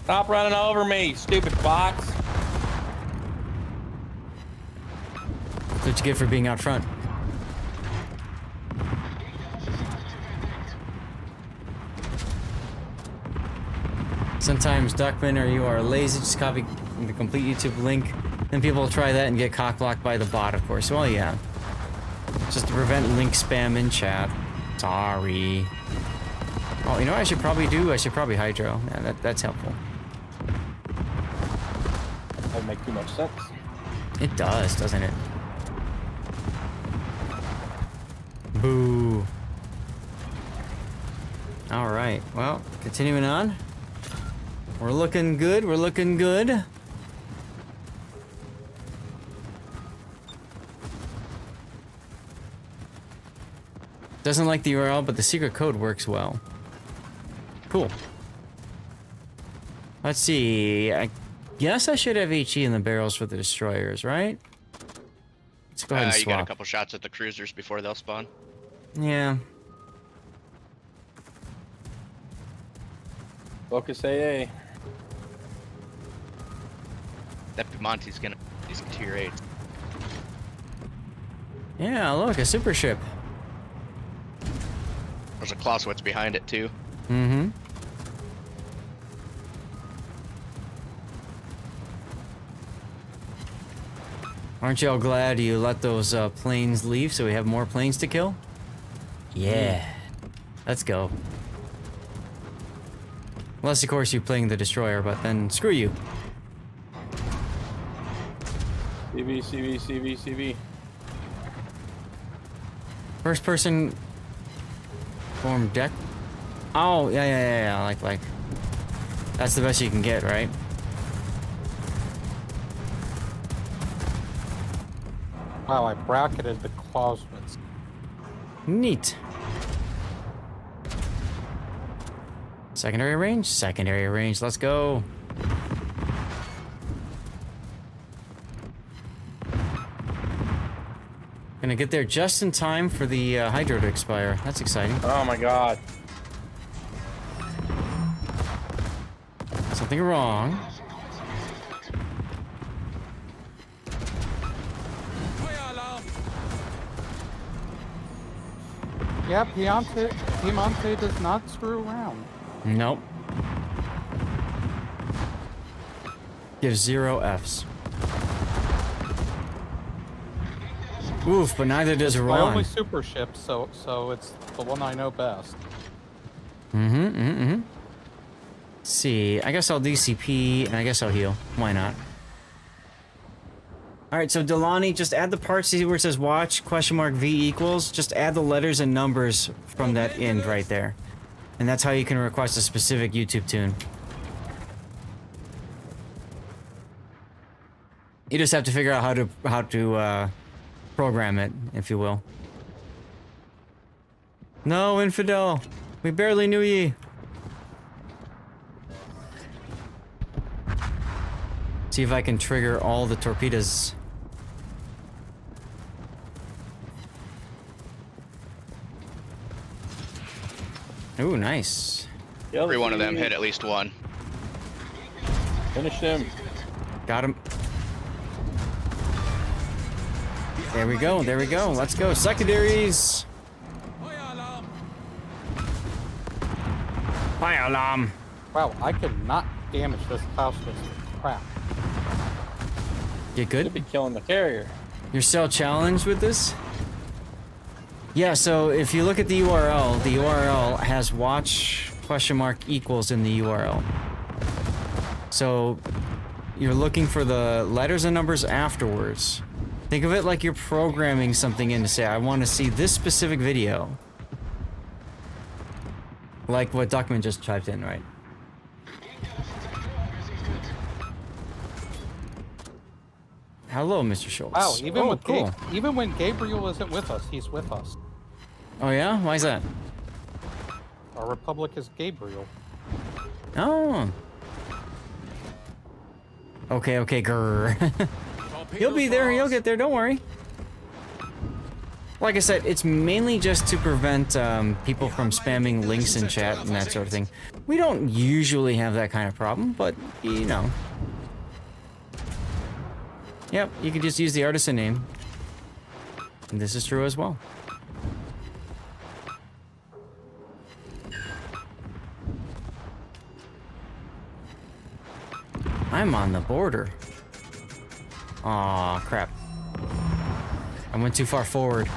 [SPEAKER 6] Stop running over me, stupid box.
[SPEAKER 5] That's what you get for being out front. Sometimes Duckman or you are lazy, just copy the complete YouTube link. Then people will try that and get cock-blocked by the bot, of course. Well, yeah. Just to prevent link spam in chat. Sorry. Oh, you know what I should probably do? I should probably hydro. Yeah, that's helpful.
[SPEAKER 6] That would make too much sense.
[SPEAKER 5] It does, doesn't it? Boo. Alright, well, continuing on. We're looking good, we're looking good. Doesn't like the URL, but the secret code works well. Cool. Let's see. I guess I should have HE in the barrels for the destroyers, right? Let's go ahead and
[SPEAKER 8] You got a
[SPEAKER 5] swap.
[SPEAKER 8] couple shots at the cruisers before they'll spawn.
[SPEAKER 5] Yeah.
[SPEAKER 6] Focus AA.
[SPEAKER 8] That Monty's gonna these tier 8.
[SPEAKER 5] Yeah, look, a super ship.
[SPEAKER 8] There's a Clausewitz behind it too.
[SPEAKER 5] Mm-hmm. Aren't you all glad you let those planes leave so we have more planes to kill? Yeah. Let's go. Unless, of course, you're playing the destroyer, but then screw you.
[SPEAKER 6] CV, CV, CV, CV.
[SPEAKER 5] First person form deck. Oh, yeah. Like that's the best you can get, right?
[SPEAKER 9] Wow, I bracketed the Clausewitz.
[SPEAKER 5] Neat. Secondary range, let's go. Gonna get there just in time for the hydro to expire. That's exciting.
[SPEAKER 6] Oh my god.
[SPEAKER 5] Something wrong.
[SPEAKER 9] Yeah, Piemonte does not screw around.
[SPEAKER 5] Nope. Give 0 Fs. Oof, but neither does
[SPEAKER 9] My
[SPEAKER 5] Iran.
[SPEAKER 9] only super ship, so it's the one I know best.
[SPEAKER 5] See, I guess I'll DCP, and I guess I'll heal. Why not? Alright, so Delani, just add the parts, see where it says watch, !V equals, just add the letters and numbers from that end right there. And that's how you can request a specific YouTube tune. You just have to figure out how to program it, if you will. No, infidel. We barely knew ye. See if I can trigger all the torpedoes. Ooh, nice.
[SPEAKER 8] Every one of them hit at least one.
[SPEAKER 6] Finish him.
[SPEAKER 5] Got him. There we go, there we go. Let's go. Secondaries. Fire alarm.
[SPEAKER 9] Wow, I could not damage this house with crap.
[SPEAKER 5] You good?
[SPEAKER 6] Should be killing the carrier.
[SPEAKER 5] You're still challenged with this? Yeah, so if you look at the URL has watch !equals in the URL. So you're looking for the letters and numbers afterwards. Think of it like you're programming something in to say, I want to see this specific video. Like what Duckman just typed in, right? Hello, Mr. Schultz.
[SPEAKER 9] Wow, even
[SPEAKER 5] oh,
[SPEAKER 9] with
[SPEAKER 5] cool.
[SPEAKER 9] even when Gabriel isn't with us, he's with us.
[SPEAKER 5] Oh yeah? Why is that?
[SPEAKER 9] Our Republic is Gabriel.
[SPEAKER 5] Oh. Okay, okay, grrr. He'll be there, he'll get there, don't worry. Like I said, it's mainly just to prevent people from spamming links in chat and that sort of thing. We don't usually have that kind of problem, but, you know. Yep, you can just use the artisan name. And this is true as well. I'm on the border. Aw, crap. I went too far forward.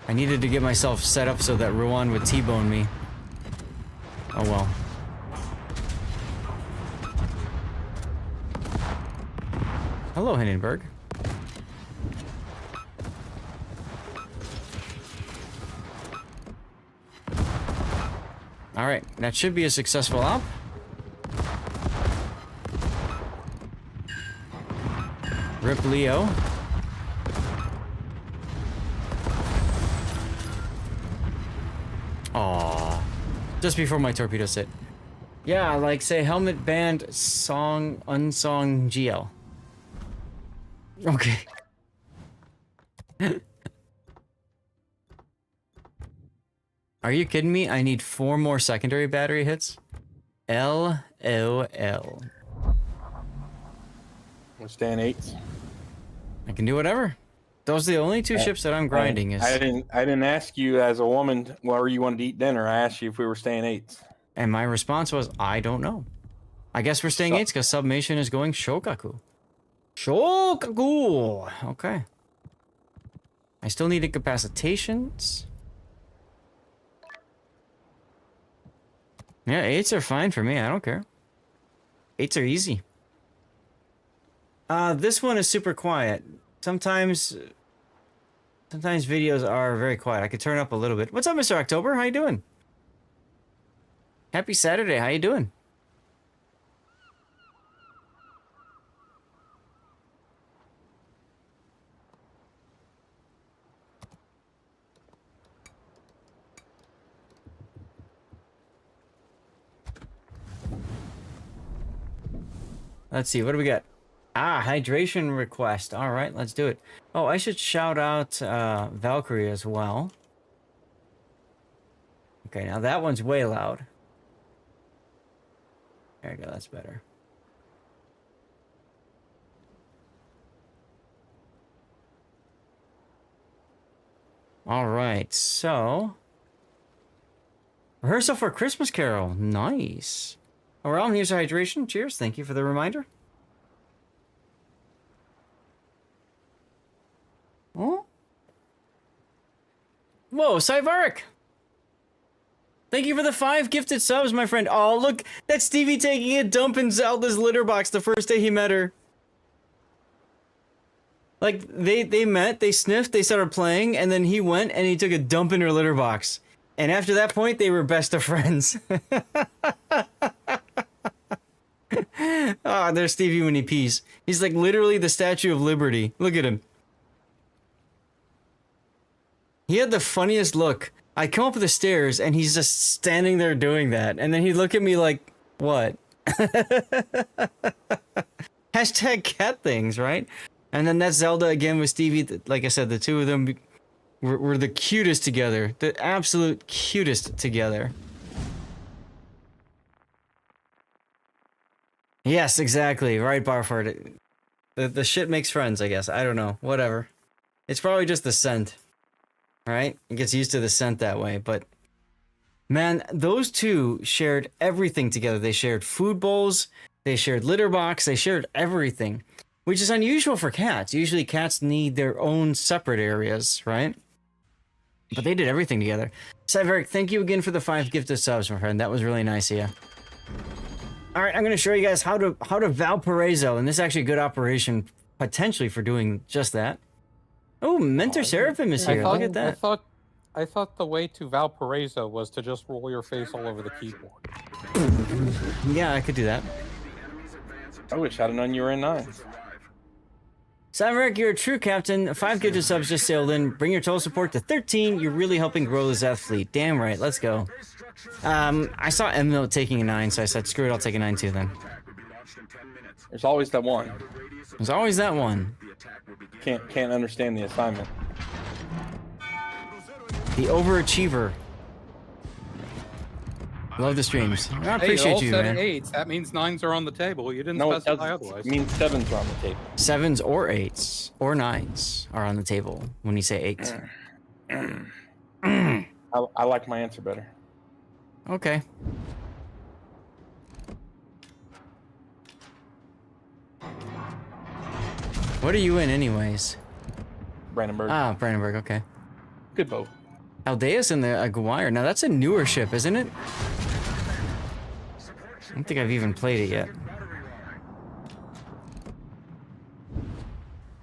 [SPEAKER 5] I needed to get myself set up so that Ruan would T-bone me. Oh well. Hello, Hindenburg. Alright, that should be a successful op. Rip Leo. Aww. Just before my torpedoes hit. Yeah, like say helmet band song unsong GL. Okay. Are you kidding me? I need 4 more secondary battery hits? LOL.
[SPEAKER 6] We're staying 8s.
[SPEAKER 5] I can do whatever. Those are the only 2 ships that I'm grinding.
[SPEAKER 6] I didn't ask you as a woman where you wanted to eat dinner. I asked you if we were staying 8s.
[SPEAKER 5] And my response was, I don't know. I guess we're staying 8s because Submation is going Shokaku. Shokaku! Okay. I still need incapacitations. Yeah, 8s are fine for me. I don't care. 8s are easy. This one is super quiet. Sometimes videos are very quiet. I could turn up a little bit. What's up, Mr. October? How you doing? Happy Saturday. How you doing? Let's see. What do we got? Ah, hydration request. All right, let's do it. Oh, I should shout out Valkyrie as well. Okay, now that one's way loud. There you go, that's better. All right, so... Rehearsal for Christmas Carol. Nice. Oh, well, here's hydration. Cheers. Thank you for the reminder. Oh. Whoa, Cyvark! Thank you for the 5 gifted subs, my friend. Oh, look, that's Stevie taking a dump in Zelda's litter box the first day he met her. Like, they met, they sniffed, they started playing, and then he went and he took a dump in her litter box. And after that point, they were best of friends. Oh, there's Stevie when he pees. He's like literally the Statue of Liberty. Look at him. He had the funniest look. I come up the stairs and he's just standing there doing that. And then he'd look at me like, what? Hashtag cat things, right? And then that's Zelda again with Stevie. Like I said, the two of them were the cutest together. The absolute cutest together. Yes, exactly. Right, Barford. The shit makes friends, I guess. I don't know. Whatever. It's probably just the scent. Right? It gets used to the scent that way. But, man, those two shared everything together. They shared food bowls. They shared litter box. They shared everything. Which is unusual for cats. Usually cats need their own separate areas, right? But they did everything together. Severick, thank you again for the 5 gifted subs, my friend. That was really nice of you. All right, I'm going to show you guys how to Valparaiso, and this is actually a good operation potentially for doing just that. Oh, Mentor Seraphim is here. Look at that.
[SPEAKER 9] I thought the way to Valparaiso was to just roll your face all over the keyboard.
[SPEAKER 5] Yeah, I could do that.
[SPEAKER 6] I wish I'd have known you were in 9.
[SPEAKER 5] Saverick, you're a true captain. 5 gifted subs just sailed in. Bring your total support to 13. You're really helping grow the Zeth fleet. Damn right. Let's go. I saw M-Note taking a 9, so I said, screw it, I'll take a 9 too then.
[SPEAKER 6] There's always that one.
[SPEAKER 5] There's always that one.
[SPEAKER 6] Can't understand the assignment.
[SPEAKER 5] The overachiever. Love the streams. I appreciate you, man.
[SPEAKER 9] 8s. That means 9s are on the table. You didn't
[SPEAKER 6] No, it
[SPEAKER 9] specify
[SPEAKER 6] doesn't.
[SPEAKER 9] otherwise.
[SPEAKER 6] It means 7s are on the table.
[SPEAKER 5] 7s or 8s or 9s are on the table when you say 8.
[SPEAKER 6] I like my answer better.
[SPEAKER 5] Okay. What are you in anyways?
[SPEAKER 6] Brandenburg.
[SPEAKER 5] Ah, Brandenburg, okay.
[SPEAKER 6] Good boat.
[SPEAKER 5] Aldeus and the Aguirre. Now that's a newer ship, isn't it? I don't think I've even played it yet.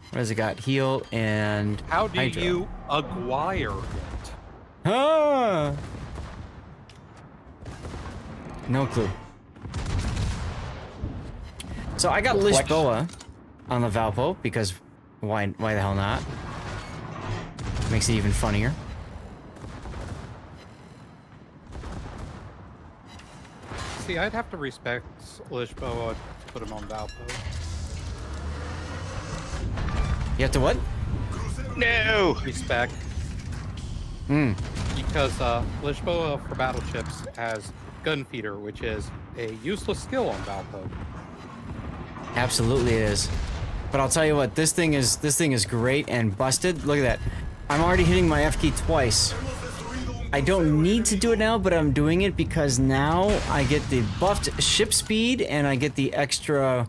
[SPEAKER 5] What has it got? Heal and
[SPEAKER 9] How do
[SPEAKER 5] Hydro.
[SPEAKER 9] you acquire it?
[SPEAKER 5] Ah! No clue. So I got Lisboa on the Valpo because why the hell not? Makes it even funnier.
[SPEAKER 9] See, I'd have to respect Lisboa to put him on Valpo.
[SPEAKER 5] You have to what?
[SPEAKER 8] No!
[SPEAKER 9] Respect. Because Lisboa for battleships has Gunfeeder, which is a useless skill on Valpo.
[SPEAKER 5] Absolutely it is. But I'll tell you what, this thing is great and busted. Look at that. I'm already hitting my F key twice. I don't need to do it now, but I'm doing it because now I get the buffed ship speed and I get the extra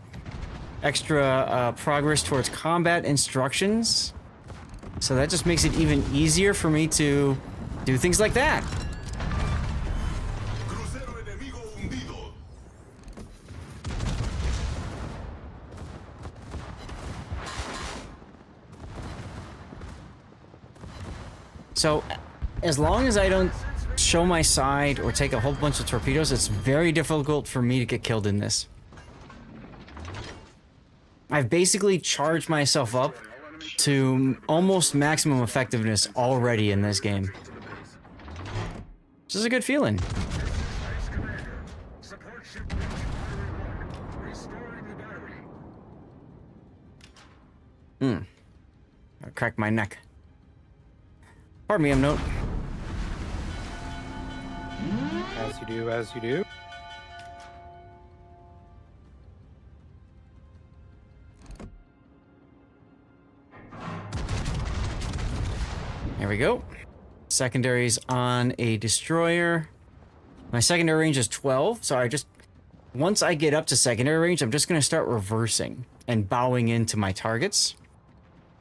[SPEAKER 5] progress towards combat instructions. So that just makes it even easier for me to do things like that. So, as long as I don't show my side or take a whole bunch of torpedoes, it's very difficult for me to get killed in this. I've basically charged myself up to almost maximum effectiveness already in this game. This is a good feeling. I cracked my neck. Pardon me, M-Note.
[SPEAKER 9] As you do, as you do.
[SPEAKER 5] There we go. Secondaries on a destroyer. My secondary range is 12, so once I get up to secondary range, I'm just going to start reversing and bowing into my targets.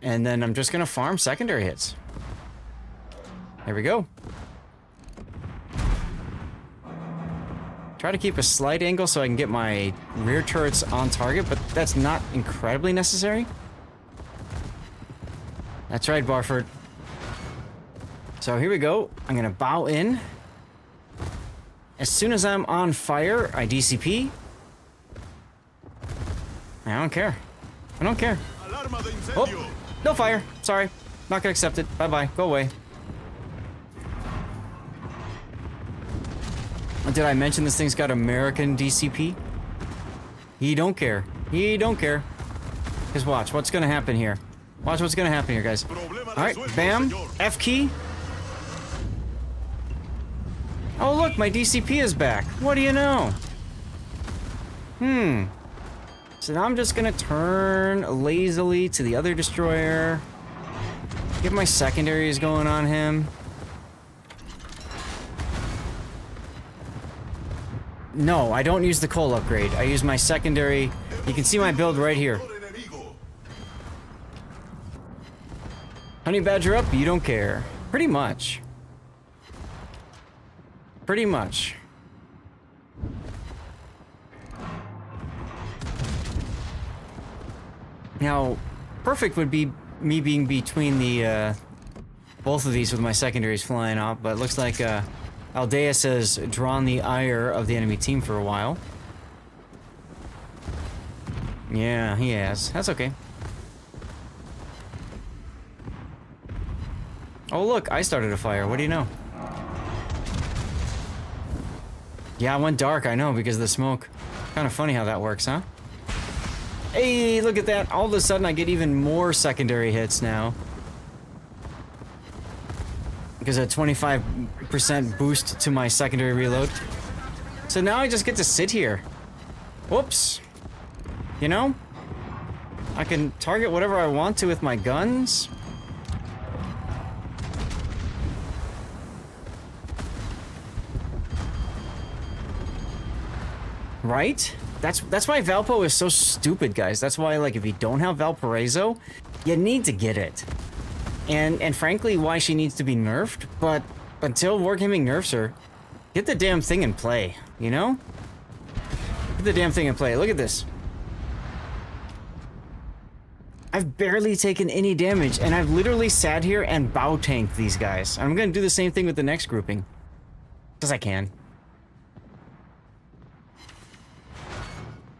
[SPEAKER 5] And then I'm just going to farm secondary hits. There we go. Try to keep a slight angle so I can get my rear turrets on target, but that's not incredibly necessary. That's right, Barford. So here we go. I'm gonna bow in. As soon as I'm on fire, I DCP. I don't care. I don't care. Oh, no fire. Sorry. Not gonna accept it. Bye-bye. Go away. Did I mention this thing's got American DCP? He don't care. He don't care. Because watch, what's gonna happen here? Watch what's gonna happen here, guys. Alright, bam. F key. Oh look, my DCP is back. What do you know? So now I'm just gonna turn lazily to the other destroyer. Get my secondaries going on him. No, I don't use the coal upgrade. I use my secondary. You can see my build right here. Honey Badger up, you don't care. Pretty much. Pretty much. Now, perfect would be me being between the, both of these with my secondaries flying off, but it looks like, Aldeus has drawn the ire of the enemy team for a while. Yeah, he has. That's okay. Oh look, I started a fire. What do you know? Yeah, I went dark, I know, because of the smoke. Kind of funny how that works, huh? Hey, look at that. All of a sudden, I get even more secondary hits now. Because a 25% boost to my secondary reload. So now I just get to sit here. Whoops. You know? I can target whatever I want to with my guns. Right? That's why Valpo is so stupid, guys. That's why, like, if you don't have Valparaiso, you need to get it. And frankly, why she needs to be nerfed, but until Wargaming nerfs her, get the damn thing in play, you know? Get the damn thing in play. Look at this. I've barely taken any damage, and I've literally sat here and bow tanked these guys. I'm gonna do the same thing with the next grouping. Because I can.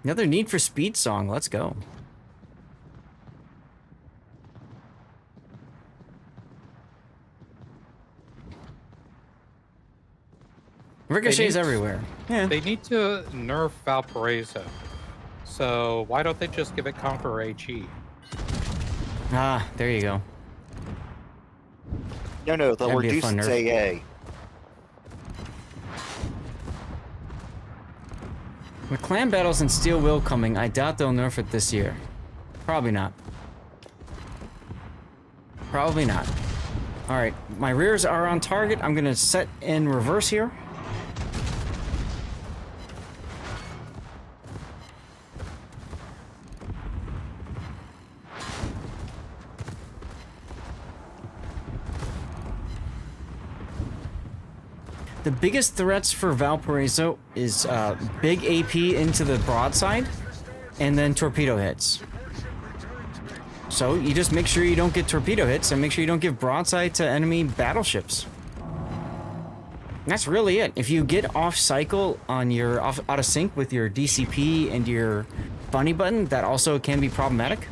[SPEAKER 5] Another Need for Speed song. Let's go. Ricochets everywhere. Yeah.
[SPEAKER 9] They need to nerf Valparaiso. So why don't they just give it Conqueror HE?
[SPEAKER 5] Ah, there you go.
[SPEAKER 10] No, they'll
[SPEAKER 5] That'd be a
[SPEAKER 10] reduce
[SPEAKER 5] fun
[SPEAKER 10] its
[SPEAKER 5] nerf.
[SPEAKER 10] AA.
[SPEAKER 5] With clan battles and Steel Will coming, I doubt they'll nerf it this year. Probably not. Probably not. Alright, my rears are on target. I'm gonna set in reverse here. The biggest threats for Valparaiso is big AP into the broadside, and then torpedo hits. So you just make sure you don't get torpedo hits, and make sure you don't give broadside to enemy battleships. That's really it. If you get off cycle on your out of sync with your DCP and your bunny button, that also can be problematic.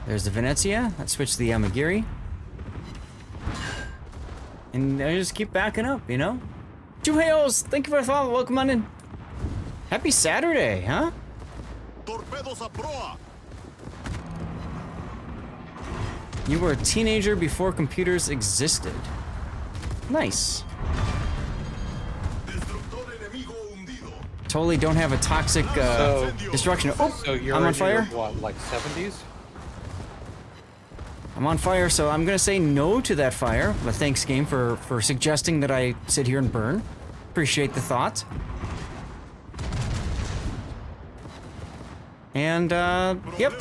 [SPEAKER 5] There's the Venezia. Let's switch to the Yamagiri. And I just keep backing up, you know? Juhayos, thank you for the follow. Welcome on in. Happy Saturday, huh? You were a teenager before computers existed. Nice. Totally don't have a toxic destruction. Oh,
[SPEAKER 9] So you're
[SPEAKER 5] I'm on
[SPEAKER 9] in
[SPEAKER 5] fire.
[SPEAKER 9] your, what, like 70s?
[SPEAKER 5] I'm on fire, so I'm gonna say no to that fire. But thanks, game, for suggesting that I sit here and burn. Appreciate the thought. And yep,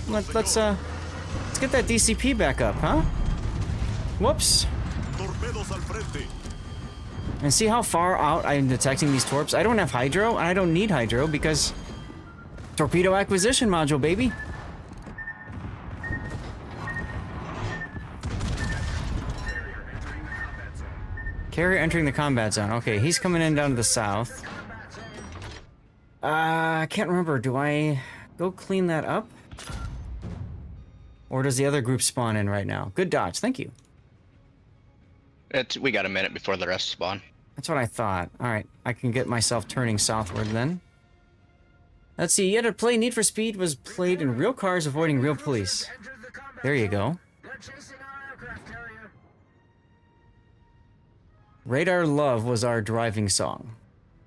[SPEAKER 5] let's get that DCP back up, huh? Whoops. And see how far out I'm detecting these torps. I don't have hydro, and I don't need hydro because torpedo acquisition module, baby. Carrier entering the combat zone. Okay, he's coming in down to the south. I can't remember. Do I go clean that up? Or does the other group spawn in right now? Good dodge, thank you.
[SPEAKER 8] We got a minute before the rest spawn.
[SPEAKER 5] That's what I thought. Alright, I can get myself turning southward then. Let's see, yet to play Need for Speed was played in real cars avoiding real police. There you go. Radar Love was our driving song.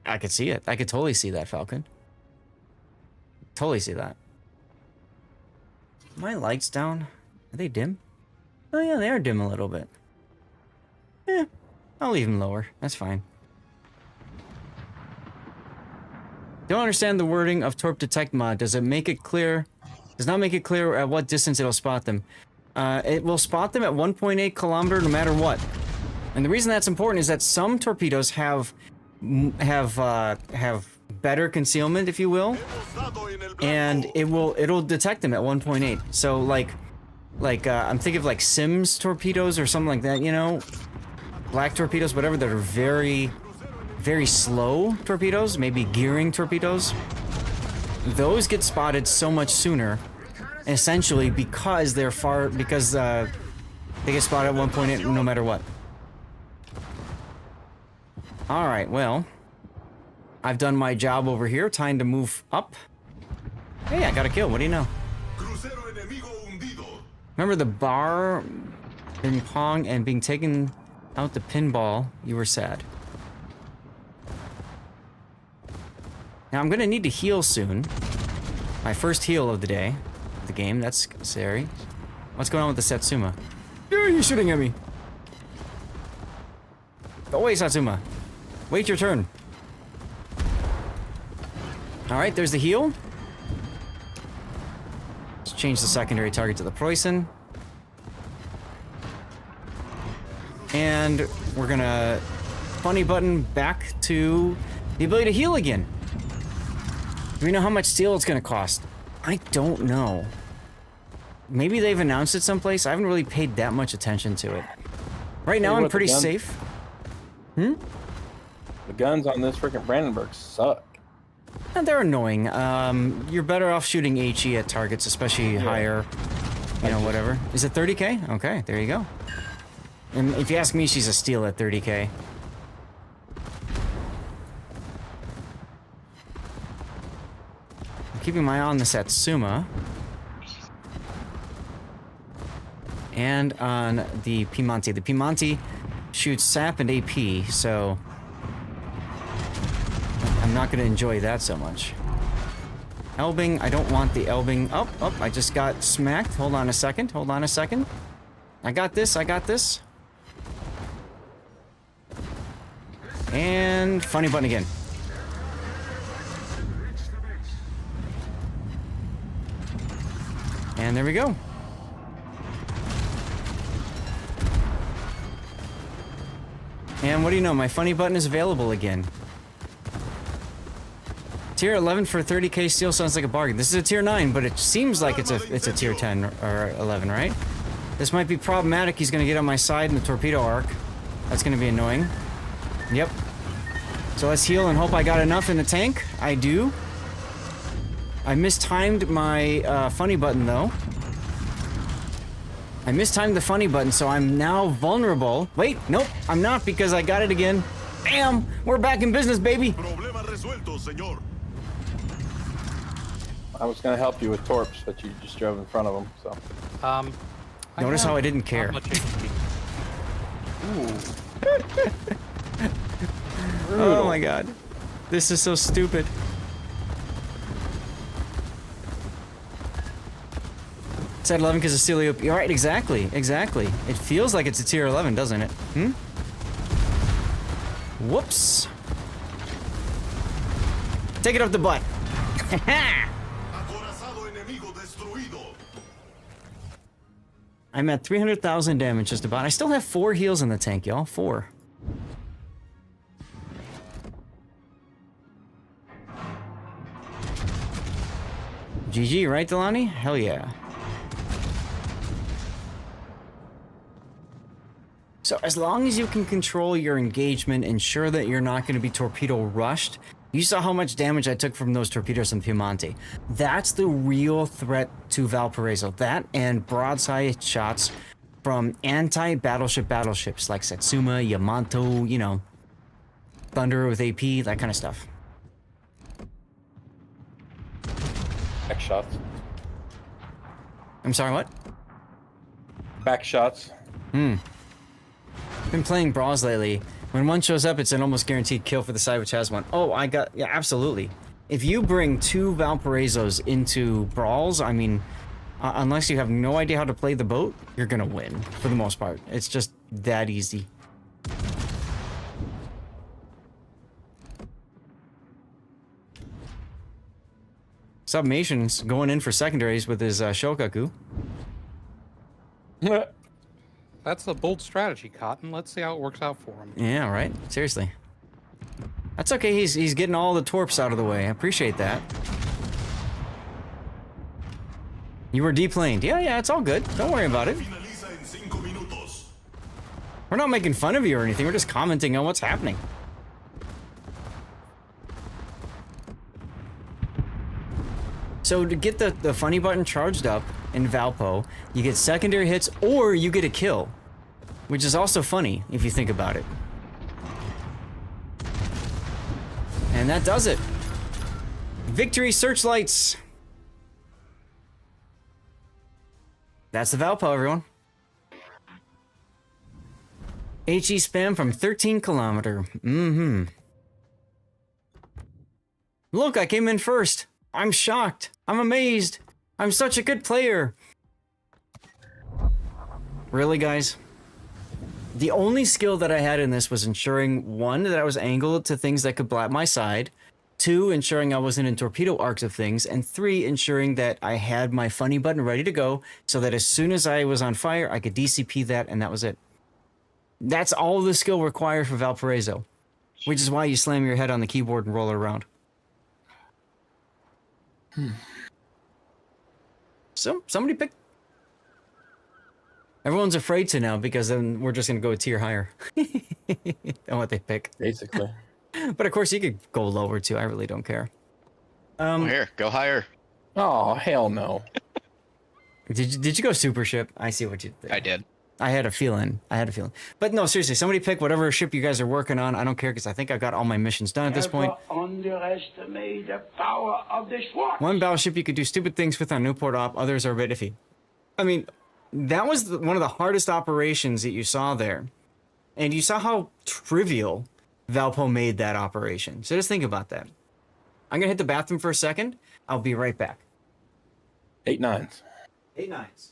[SPEAKER 5] I could see it. I could totally see that, Falcon. Totally see that. My lights down? Are they dim? Oh yeah, they are dim a little bit. I'll leave them lower. That's fine. Don't understand the wording of Torp Detect mod. Does not make it clear at what distance it'll spot them. It will spot them at 1.8 kilometer no matter what. And the reason that's important is that some torpedoes have better concealment, if you will, and it'll detect them at 1.8. So like I'm thinking of like Sims torpedoes or something like that, you know, black torpedoes, whatever, that are very, very slow torpedoes, maybe gearing torpedoes. Those get spotted so much sooner, essentially because they get spotted at 1.8 no matter what. All right, well, I've done my job over here. Time to move up. Hey, I got a kill. What do you know? Remember the bar, ping pong, and being taken out the pinball? You were sad. Now I'm gonna need to heal soon. My first heal of the day, the game. That's scary. What's going on with the Satsuma? Yeah, you're shooting at me. Go away, Satsuma. Wait your turn. Alright, there's the heal. Let's change the secondary target to the Preußen. And we're gonna funny button back to the ability to heal again. Do we know how much steel it's gonna cost? I don't know. Maybe they've announced it someplace. I haven't really paid that much attention to it. Right now I'm pretty safe. Hmm?
[SPEAKER 6] The guns on this freaking Brandenburg suck.
[SPEAKER 5] And they're annoying. You're better off shooting HE at targets, especially higher, you know, whatever. Is it 30k? Okay, there you go. And if you ask me, she's a steal at 30k. I'm keeping my eye on the Satsuma. And on the Piemonte. The Piemonte shoots SAP and AP, so I'm not going to enjoy that so much. Elbing, I don't want the Elbing. Oh, I just got smacked. Hold on a second. Hold on a second. I got this. I got this. And funny button again. And there we go. And what do you know? My funny button is available again. Tier 11 for 30k steel sounds like a bargain. This is a tier 9, but it seems like it's a tier 10 or 11, right? This might be problematic. He's gonna get on my side in the torpedo arc. That's gonna be annoying. Yep. So let's heal and hope I got enough in the tank. I do. I mistimed my funny button though. I mistimed the funny button, so I'm now vulnerable. Wait, nope, I'm not because I got it again. Bam! We're back in business, baby!
[SPEAKER 6] I was gonna help you with torps, but you just drove in front of them, so.
[SPEAKER 5] Notice how I didn't care. Oh my god. This is so stupid. It's at 11 because of Steel You're right, exactly. Exactly. It feels like it's a tier 11, doesn't it? Hmm? Whoops. Take it up the butt. I'm at 300,000 damage just about. I still have 4 heals in the tank, y'all. 4. GG, right, Delaney? Hell yeah. So as long as you can control your engagement, ensure that you're not going to be torpedo rushed, You saw how much damage I took from those torpedoes in Piemonte. That's the real threat to Valparaiso. That and broadside shots from anti-battleships like Satsuma, Yamato, you know, Thunder with AP, that kind of stuff.
[SPEAKER 6] Back shots.
[SPEAKER 5] I'm sorry, what?
[SPEAKER 6] Back shots.
[SPEAKER 5] Been playing brawls lately. When one shows up, it's an almost guaranteed kill for the side which has one. Oh, yeah, absolutely. If you bring 2 Valparaisos into brawls, I mean, unless you have no idea how to play the boat, you're gonna win, for the most part. It's just that easy. Submation's going in for secondaries with his Shokaku.
[SPEAKER 9] That's a bold strategy, Cotton. Let's see how it works out for him.
[SPEAKER 5] Yeah, right? Seriously. That's okay, he's getting all the torps out of the way. I appreciate that. You were deplaned. Yeah, it's all good. Don't worry about it. We're not making fun of you or anything, we're just commenting on what's happening. So to get the funny button charged up in Valpo, you get secondary hits or you get a kill. Which is also funny, if you think about it. And that does it. Victory searchlights! That's the Valpo, everyone. HE spam from 13 kilometer. Look, I came in first. I'm shocked. I'm amazed. I'm such a good player. Really, guys? The only skill that I had in this was ensuring, 1, that I was angled to things that could blap my side, 2, ensuring I wasn't in torpedo arcs of things, and 3, ensuring that I had my funny button ready to go so that as soon as I was on fire, I could DCP that, and that was it. That's all the skill required for Valparaiso, which is why you slam your head on the keyboard and roll it around. So, somebody pick. Everyone's afraid to now because then we're just going to go a tier higher than what they pick.
[SPEAKER 6] Basically.
[SPEAKER 5] But of course, you could go lower too. I really don't care.
[SPEAKER 8] Here, go higher.
[SPEAKER 6] Oh, hell no.
[SPEAKER 5] Did you go super ship? I see what you did.
[SPEAKER 8] I did.
[SPEAKER 5] I had a feeling. But no, seriously, somebody pick whatever ship you guys are working on. I don't care because I think I've got all my missions done at this point.
[SPEAKER 12] Underestimate the power of the SWAT.
[SPEAKER 5] One battleship you could do stupid things with on Newport Op. Others are a bit iffy. I mean, that was one of the hardest operations that you saw there. And you saw how trivial Valpo made that operation. So just think about that. I'm going to hit the bathroom for a second. I'll be right back.
[SPEAKER 6] 8 9s.
[SPEAKER 5] 8 9s.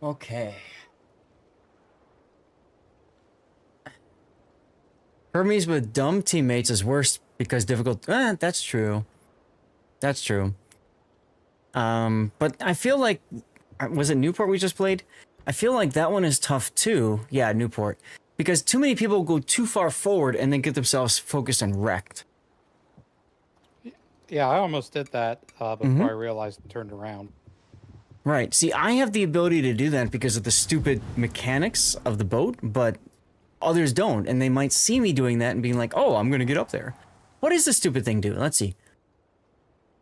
[SPEAKER 5] Okay. Hermes with dumb teammates is worse because difficult. That's true. That's true. But I feel like, was it Newport we just played? I feel like that one is tough too. Yeah, Newport. Because too many people go too far forward and then get themselves focused and wrecked.
[SPEAKER 9] Yeah, I almost did that before I realized and turned around.
[SPEAKER 5] Right. See, I have the ability to do that because of the stupid mechanics of the boat, but others don't. And they might see me doing that and being like, oh, I'm going to get up there. What does the stupid thing do? Let's see.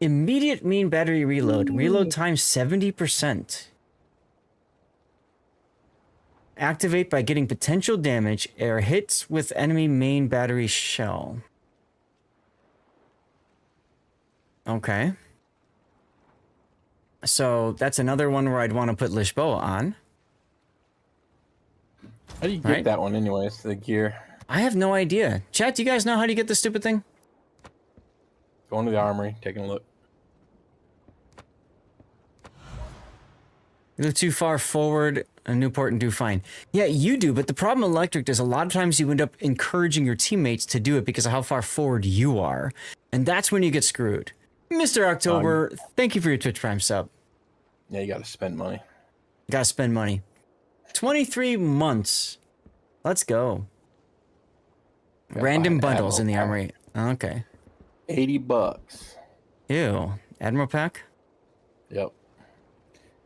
[SPEAKER 5] Immediate mean battery reload. Reload time 70%. Activate by getting potential damage or hits with enemy main battery shell. Okay. So that's another one where I'd want to put Lisboa on.
[SPEAKER 6] How do you get that one anyways, the gear?
[SPEAKER 5] I have no idea. Chat, do you guys know how to get this stupid thing?
[SPEAKER 6] Going to the armory, taking a look.
[SPEAKER 5] You live too far forward, Newport, and do fine. Yeah, you do, but the problem with Electric is a lot of times you end up encouraging your teammates to do it because of how far forward you are. And that's when you get screwed. Mr. October, thank you for your Twitch Prime sub.
[SPEAKER 6] Yeah, you gotta spend money.
[SPEAKER 5] Gotta spend money. 23 months. Let's go. Random bundles in the armory. Okay.
[SPEAKER 6] $80.
[SPEAKER 5] Ew. Admiral pack?
[SPEAKER 6] Yep.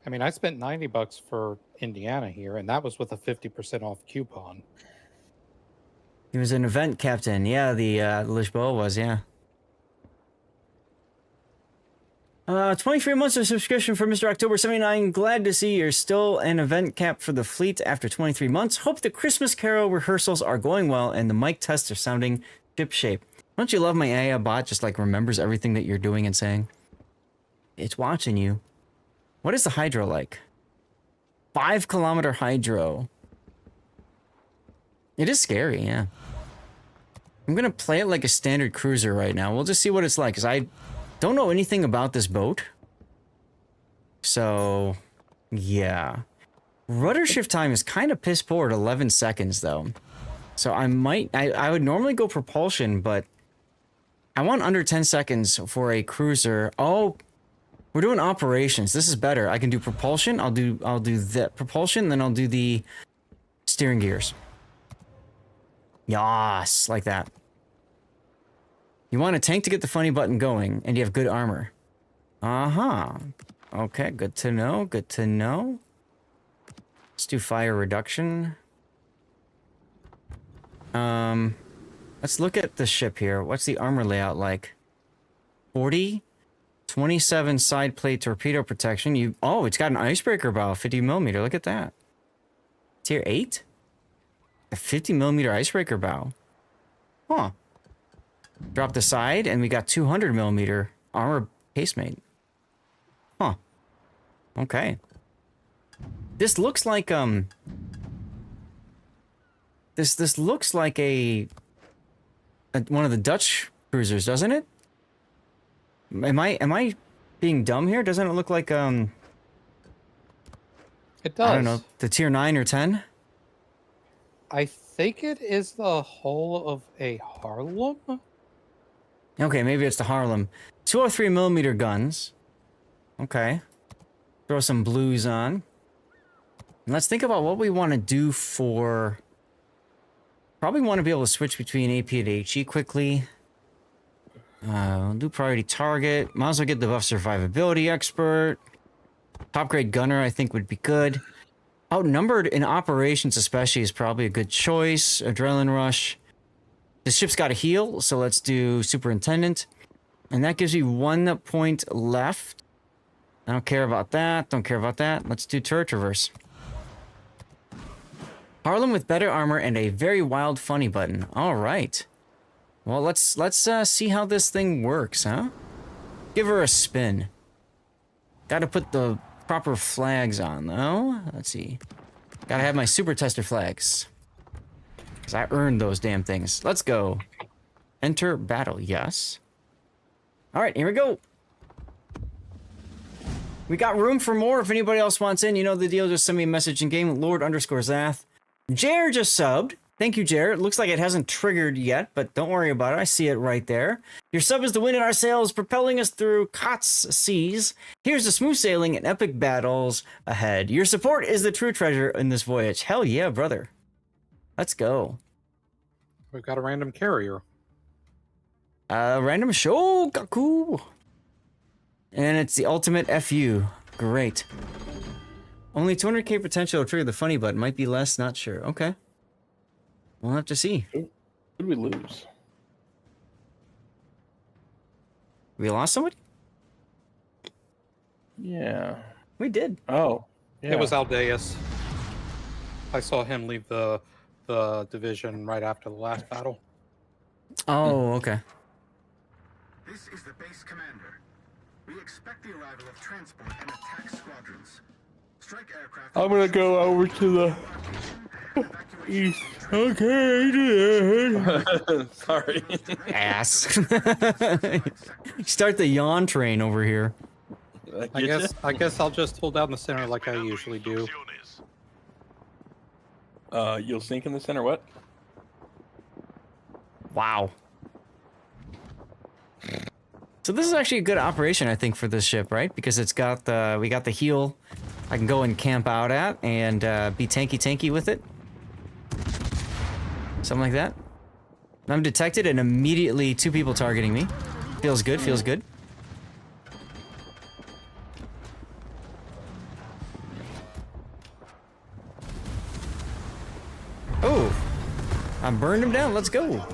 [SPEAKER 9] I mean, I spent $90 for Indiana here, and that was with a 50% off coupon.
[SPEAKER 5] He was an event captain. Yeah, the Lisboa was, yeah. 23 months of subscription for Mr. October 79. Glad to see you're still an event cap for the fleet after 23 months. Hope the Christmas Carol rehearsals are going well and the mic tests are sounding ship shape. Don't you love my AI bot just like remembers everything that you're doing and saying? It's watching you. What is the hydro like? 5-kilometer hydro. It is scary, yeah. I'm gonna play it like a standard cruiser right now. We'll just see what it's like, because I don't know anything about this boat. So, yeah. Rudder shift time is kind of piss poor at 11 seconds, though. So I would normally go propulsion, but I want under 10 seconds for a cruiser. Oh, we're doing operations. This is better. I can do propulsion. I'll do the propulsion, then I'll do the steering gears. Yas, like that. You want a tank to get the funny button going, and you have good armor. Uh-huh. Okay, good to know, good to know. Let's do fire reduction. Let's look at the ship here. What's the armor layout like? 40? 27 side plate torpedo protection. Oh, it's got an icebreaker bow, 50 millimeter. Look at that. Tier 8? A 50 millimeter icebreaker bow. Huh. Drop the side, and we got 200 millimeter armor casemate. Huh. Okay. This looks like this looks like a one of the Dutch cruisers, doesn't it? Am I being dumb here? Doesn't it look like
[SPEAKER 9] It does.
[SPEAKER 5] I don't know, the tier 9 or 10?
[SPEAKER 9] I think it is the hull of a Harlem.
[SPEAKER 5] Okay, maybe it's the Harlem. 203 millimeter guns. Okay. Throw some blues on. And let's think about what we want to do for... Probably want to be able to switch between AP and HE quickly. We'll do priority target. Might as well get the buff survivability expert. Top grade gunner I think would be good. Outnumbered in operations especially is probably a good choice. Adrenaline rush. The ship's got to heal, so let's do superintendent. And that gives you 1 point left. I don't care about that. Don't care about that. Let's do turret reverse. Harlem with better armor and a very wild funny button. All right. Well, let's see how this thing works, huh? Give her a spin. Got to put the proper flags on, though. Let's see. Got to have my super tester flags. Because I earned those damn things. Let's go. Enter battle. Yes. All right, here we go. We got room for more if anybody else wants in. You know the deal. Just send me a message in game. Lord_Zath. Jer just subbed. Thank you, Jer. It looks like it hasn't triggered yet, but don't worry about it. I see it right there. Your sub is the wind in our sails, propelling us through KOTS seas. Here's the smooth sailing and epic battles ahead. Your support is the true treasure in this voyage. Hell yeah, brother. Let's go.
[SPEAKER 9] We've got a random carrier.
[SPEAKER 5] Random Shogaku. And it's the ultimate FU. Great. Only 200k potential to trigger the funny button. Might be less, not sure. Okay. We'll have to see.
[SPEAKER 6] Who did we lose?
[SPEAKER 5] We lost somebody?
[SPEAKER 6] Yeah.
[SPEAKER 5] We did.
[SPEAKER 6] Oh. Yeah.
[SPEAKER 9] It was Aldeus. I saw him leave the division right after the last battle.
[SPEAKER 5] Oh, okay.
[SPEAKER 13] This is the base commander. We expect the arrival of transport and attack squadrons. Strike aircraft.
[SPEAKER 6] I'm gonna go over to the
[SPEAKER 5] Okay.
[SPEAKER 6] Sorry.
[SPEAKER 5] Ass. Start the yawn train over here.
[SPEAKER 9] I guess I'll just hold down the center like I usually do.
[SPEAKER 6] You'll sink in the center. What?
[SPEAKER 5] Wow. So this is actually a good operation, I think, for this ship, right? Because it's got the we got the heel I can go and camp out at and be tanky with it. Something like that. I'm detected and immediately 2 people targeting me. Feels good, feels good. Oh, I burned him down. Let's go.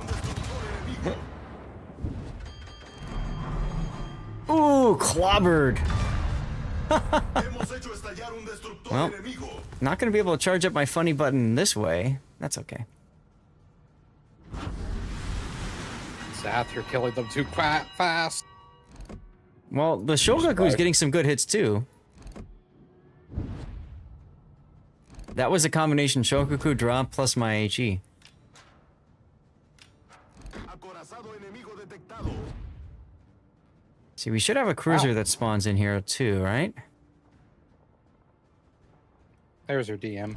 [SPEAKER 5] Ooh, clobbered. Well, not going to be able to charge up my funny button this way. That's okay.
[SPEAKER 9] Zath, you're killing them too fast.
[SPEAKER 5] Well, the Shogaku's getting some good hits too. That was a combination Shogaku drop plus my HE. See, we should have a cruiser that spawns in here too, right?
[SPEAKER 9] There's your DM.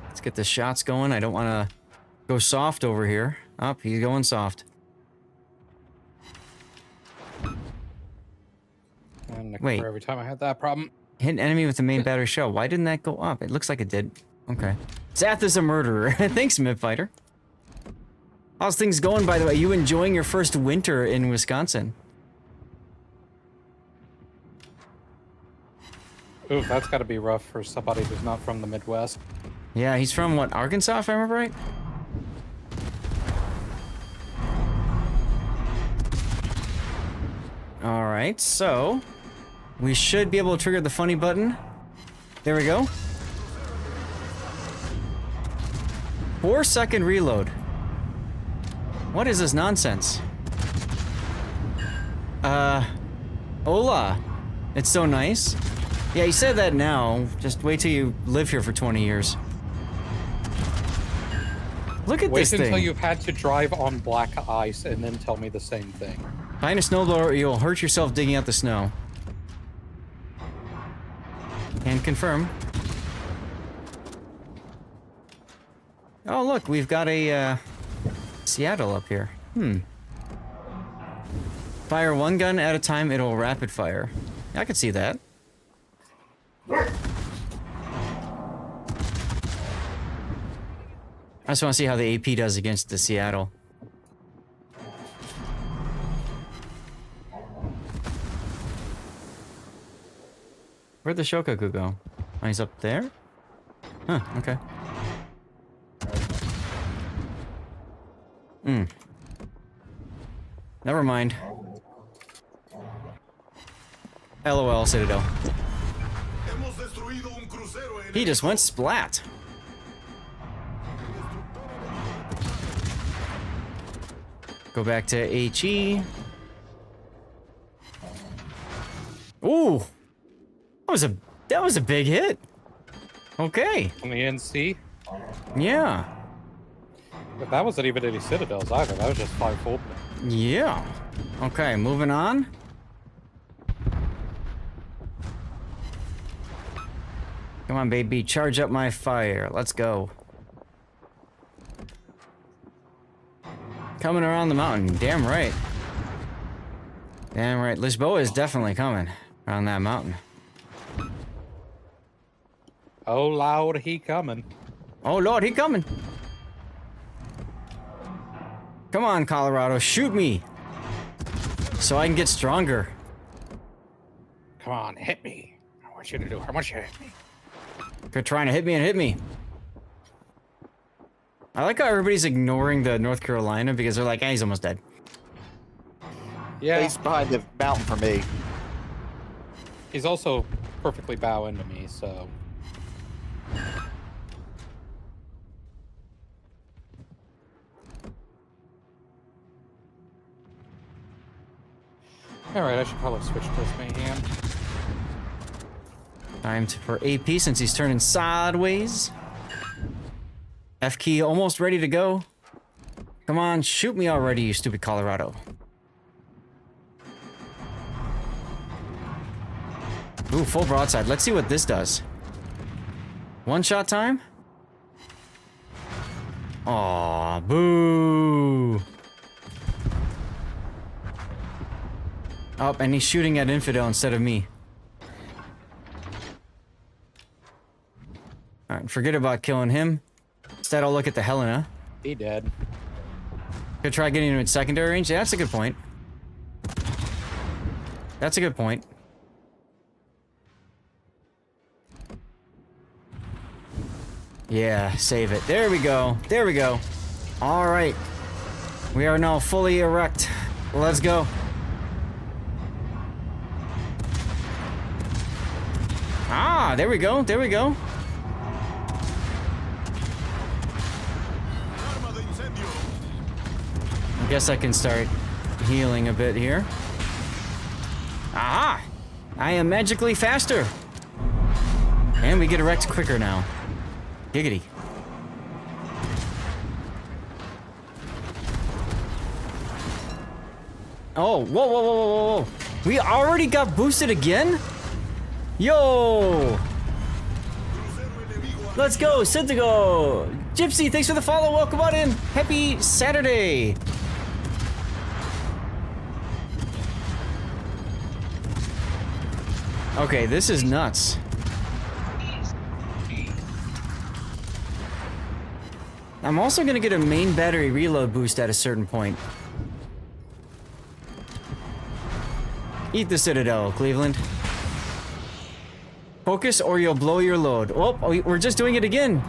[SPEAKER 5] Let's get the shots going. I don't want to go soft over here. Oh, he's going soft. Wait.
[SPEAKER 9] Every time I had that problem.
[SPEAKER 5] Hit an enemy with the main battery shell. Why didn't that go up? It looks like it did. Okay. Zath is a murderer. Thanks, Midfighter. How's things going, by the way? You enjoying your first winter in Wisconsin?
[SPEAKER 9] Ooh, that's got to be rough for somebody who's not from the Midwest.
[SPEAKER 5] Yeah, he's from, what, Arkansas, if I remember right? Alright, so... we should be able to trigger the funny button. There we go. 4-second reload. What is this nonsense? Hola. It's so nice. Yeah, you said that now. Just wait till you live here for 20 years. Look at this thing.
[SPEAKER 9] Wait until you've had to drive on black ice and then tell me the same thing.
[SPEAKER 5] Behind a snowblower, you'll hurt yourself digging out the snow. And confirm. Oh, look, we've got a, Seattle up here. Fire 1 gun at a time, it'll rapid fire. I could see that. I just want to see how the AP does against the Seattle. Where'd the Shokaku go? Oh, he's up there? Huh, okay. Never mind. LOL, Citadel. He just went splat. Go back to HE. Ooh! That was a big hit. Okay.
[SPEAKER 9] On the NC?
[SPEAKER 5] Yeah.
[SPEAKER 9] But that wasn't even any Citadels either. That was just 5 full.
[SPEAKER 5] Yeah. Okay, moving on. Come on, baby. Charge up my fire. Let's go. Coming around the mountain. Damn right. Damn right. Lisboa is definitely coming around that mountain.
[SPEAKER 9] Oh, Lord, he coming.
[SPEAKER 5] Oh, Lord, he coming. Come on, Colorado. Shoot me. So I can get stronger.
[SPEAKER 9] Come on, hit me. I want you to do it. I want you to hit me.
[SPEAKER 5] They're trying to hit me and hit me. I like how everybody's ignoring the North Carolina because they're like, he's almost dead.
[SPEAKER 10] Yeah. He's behind the mountain for me.
[SPEAKER 9] He's also perfectly bow into me, so... Alright, I should probably switch to this mayhem.
[SPEAKER 5] for AP since he's turning sideways. F key almost ready to go. Come on, shoot me already, you stupid Colorado. Ooh, full broadside. Let's see what this does. One shot time? Aw, boo. Oh, and he's shooting at Infidel instead of me. Alright, forget about killing him. Instead, I'll look at the Helena.
[SPEAKER 9] He dead.
[SPEAKER 5] Could try getting him in secondary range. Yeah, that's a good point. That's a good point. Yeah, save it. There we go. There we go. All right. We are now fully erect. Let's go. Ah, there we go. There we go. I guess I can start healing a bit here. Aha! I am magically faster. And we get erect quicker now. Giggity. Oh, whoa, whoa, whoa, whoa, whoa. We already got boosted again? Yo! Let's go, Syntago! Gypsy, thanks for the follow, welcome on in! Happy Saturday! Okay, this is nuts. I'm also gonna get a main battery reload boost at a certain point. Eat the Citadel, Cleveland. Focus or you'll blow your load. Oh, we're just doing it again.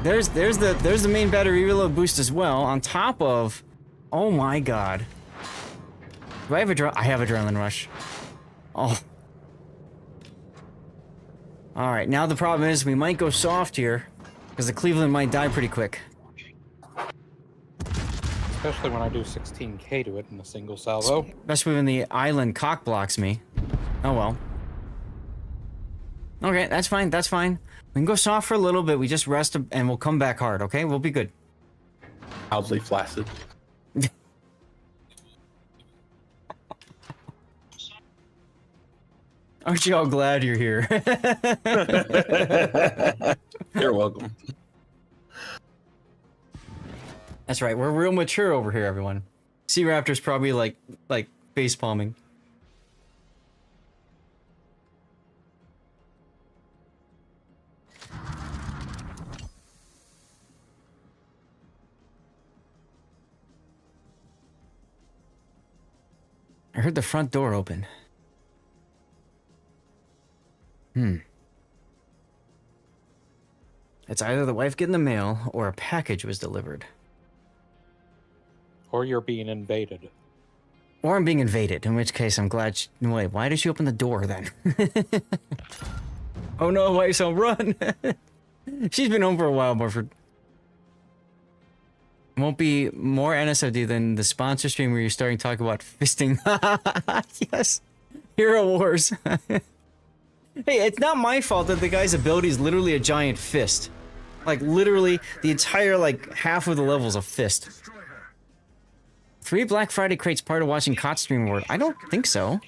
[SPEAKER 5] There's the main battery reload boost as well, on top of... Oh my god. Do I have I have adrenaline rush. Oh. Alright, now the problem is we might go soft here, because the Cleveland might die pretty quick.
[SPEAKER 9] Especially when I do 16k to it in a single salvo.
[SPEAKER 5] Especially when the island cock blocks me. Oh well. Okay, that's fine, that's fine. We can go soft for a little bit, we just rest and we'll come back hard, okay? We'll be good.
[SPEAKER 6] Mildly flaccid.
[SPEAKER 5] Aren't you all glad you're here?
[SPEAKER 6] You're welcome.
[SPEAKER 5] That's right, we're real mature over here, everyone. Sea Raptor's probably like face palming. I heard the front door open. It's either the wife getting the mail or a package was delivered.
[SPEAKER 9] Or you're being invaded.
[SPEAKER 5] Or I'm being invaded, in which case I'm glad she... Wait, why did she open the door then? Oh no, wife, so run! She's been home for a while, Morford. Won't be more NSFD than the sponsor stream where you're starting to talk about fisting. Yes! Hero Wars. Hey, it's not my fault that the guy's ability is literally a giant fist. Like, literally, the entire, like, half of the level's a fist. 3 Black Friday crates part of watching KOTS stream award. I don't think so.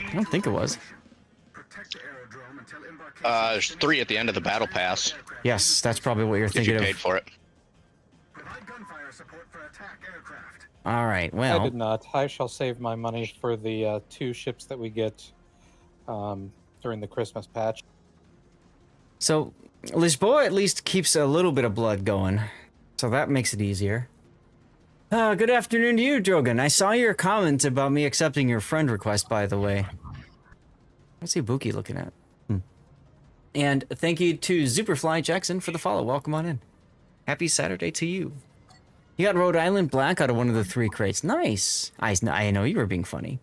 [SPEAKER 5] I don't think it was.
[SPEAKER 8] There's 3 at the end of the battle pass.
[SPEAKER 5] Yes, that's probably what you're
[SPEAKER 8] If
[SPEAKER 5] thinking
[SPEAKER 8] you
[SPEAKER 5] of.
[SPEAKER 8] paid for it.
[SPEAKER 5] Alright, well...
[SPEAKER 9] I did not. I shall save my money for the 2 ships that we get during the Christmas patch.
[SPEAKER 5] So, Lisboa at least keeps a little bit of blood going. So that makes it easier. Good afternoon to you, Drogon. I saw your comment about me accepting your friend request, by the way. What's Ibuki looking at? And thank you to Superfly Jackson for the follow. Welcome on in. Happy Saturday to you. You got Rhode Island Black out of one of the 3 crates. Nice. I know you were being funny.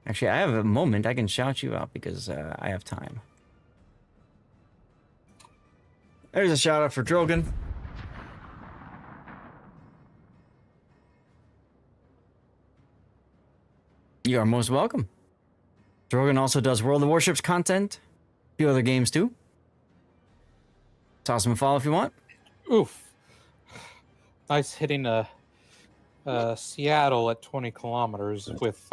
[SPEAKER 5] Actually, I have a moment. I can shout you out because I have time. There's a shout out for Drogon. You are most welcome. Drogon also does World of Warships content. A few other games too. Toss him a follow if you want.
[SPEAKER 9] Oof. Nice hitting Seattle at 20 kilometers with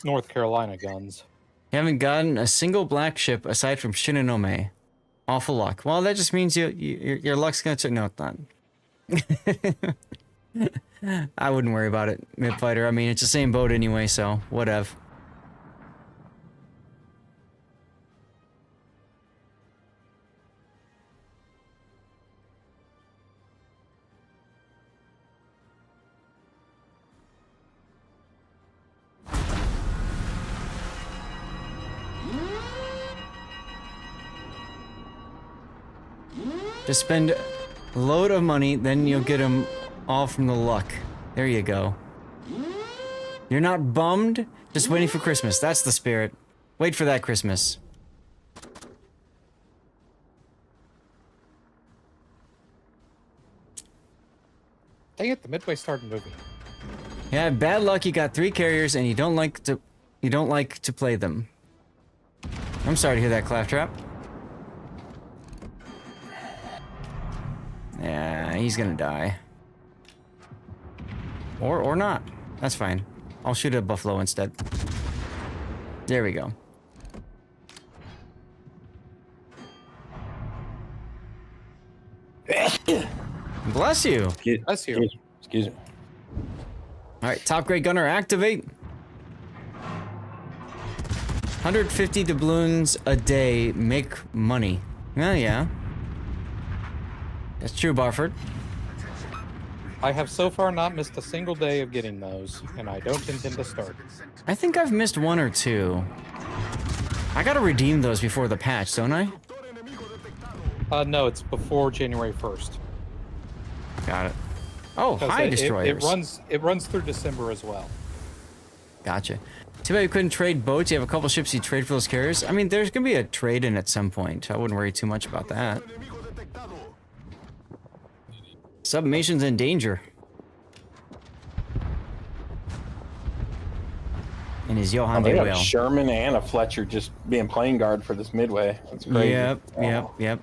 [SPEAKER 9] North Carolina guns.
[SPEAKER 5] You haven't gotten a single black ship aside from Shinonome. Awful luck. Well, that just means your luck's gonna check. No, it's not. I wouldn't worry about it, Midfighter. I mean, it's the same boat anyway, so whatever. Just spend a load of money, then you'll get them all from the luck. There you go. You're not bummed, just waiting for Christmas. That's the spirit. Wait for that Christmas.
[SPEAKER 9] Dang it, the Midway started moving.
[SPEAKER 5] Yeah, bad luck. You got 3 carriers, and you don't like to play them. I'm sorry to hear that, Claptrap. Yeah, he's gonna die. Or not. That's fine. I'll shoot a buffalo instead. There we go. Bless you.
[SPEAKER 9] Bless you.
[SPEAKER 6] Excuse me.
[SPEAKER 5] Alright, top grade gunner activate. 150 doubloons a day make money. Yeah. That's true, Barford.
[SPEAKER 9] I have so far not missed a single day of getting those, and I don't intend to start.
[SPEAKER 5] I think I've missed 1 or 2. I gotta redeem those before the patch, don't I?
[SPEAKER 9] No, it's before January 1st.
[SPEAKER 5] Got it. Oh, hi, Destroyers.
[SPEAKER 9] It runs through December as well.
[SPEAKER 5] Gotcha. Too bad you couldn't trade boats. You have a couple ships you trade for those carriers. I mean, there's gonna be a trade in at some point. I wouldn't worry too much about that. Submation's in danger. And his Johan
[SPEAKER 6] they
[SPEAKER 5] de
[SPEAKER 6] got a
[SPEAKER 5] Whale.
[SPEAKER 6] Sherman and a Fletcher just being playing guard for this Midway. That's crazy.
[SPEAKER 5] Yep.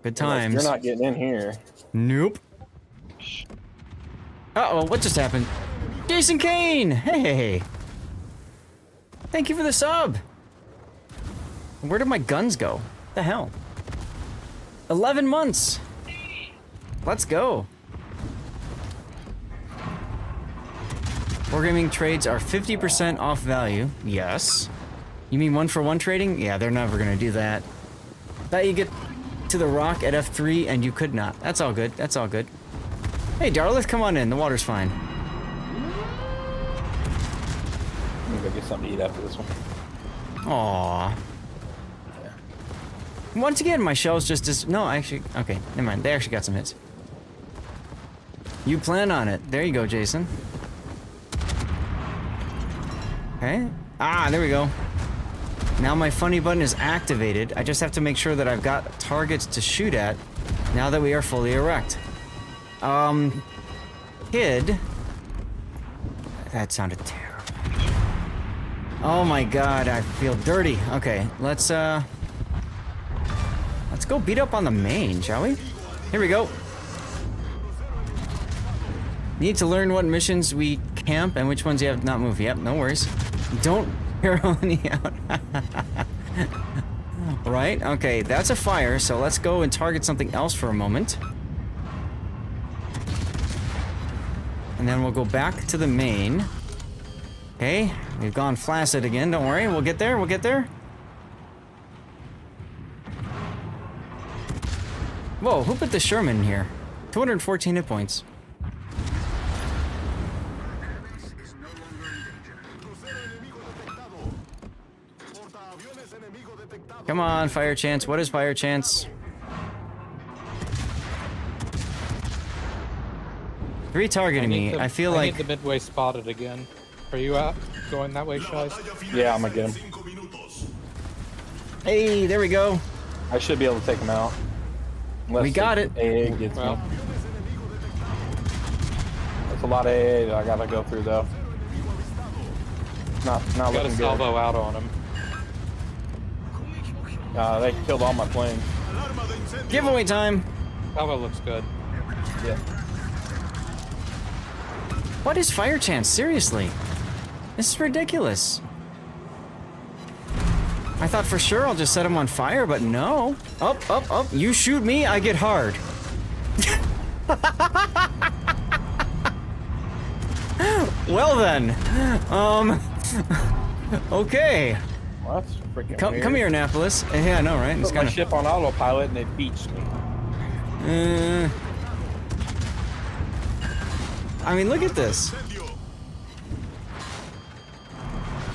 [SPEAKER 5] Good times.
[SPEAKER 6] You're not getting in here.
[SPEAKER 5] Nope. Uh-oh, what just happened? Jason Kane! Hey! Thank you for the sub! Where did my guns go? What the hell? 11 months! Let's go! Wargaming trades are 50% off value. Yes. You mean 1-for-1 trading? Yeah, they're never gonna do that. Bet you get to the rock at F3 and you could not. That's all good. That's all good. Hey, Darlith, come on in. The water's fine.
[SPEAKER 6] I'm gonna go get something to eat after this one.
[SPEAKER 5] Aww. Once again, my shells just no, actually, okay, never mind. They actually got some hits. You plan on it. There you go, Jason. Okay. Ah, there we go. Now my funny button is activated. I just have to make sure that I've got targets to shoot at now that we are fully erect. Kid. That sounded terrible. Oh my god, I feel dirty. Okay, let's go beat up on the main, shall we? Here we go. Need to learn what missions we camp and which ones you have not moved. Yep, no worries. Don't hero any out. Right, okay, that's a fire, so let's go and target something else for a moment. And then we'll go back to the main. Okay, we've gone flaccid again, don't worry, we'll get there, we'll get there. Whoa, who put the Sherman in here? 214 hit points. Come on, fire chance. What is fire chance? 3 targeting me. I feel like...
[SPEAKER 9] I need the Midway spotted again. Are you out going that way, Shice?
[SPEAKER 6] Yeah, I'm gonna get him.
[SPEAKER 5] Hey, there we go.
[SPEAKER 6] I should be able to take him out. Unless
[SPEAKER 5] we got it.
[SPEAKER 6] AA gets me. That's a lot of AA that I gotta go through, though. Not
[SPEAKER 9] Got a
[SPEAKER 6] looking good.
[SPEAKER 9] salvo out on him.
[SPEAKER 6] They killed all my planes.
[SPEAKER 5] Giveaway time.
[SPEAKER 9] Salvo looks good.
[SPEAKER 6] Yeah.
[SPEAKER 5] What is fire chance? Seriously. This is ridiculous. I thought for sure I'll just set him on fire, but no. Up. You shoot me, I get hard. Well then. Okay.
[SPEAKER 6] Well, that's freaking weird.
[SPEAKER 5] Come here, Annapolis. Yeah, I know, right?
[SPEAKER 6] Put my ship on autopilot and it beats me.
[SPEAKER 5] I mean, look at this.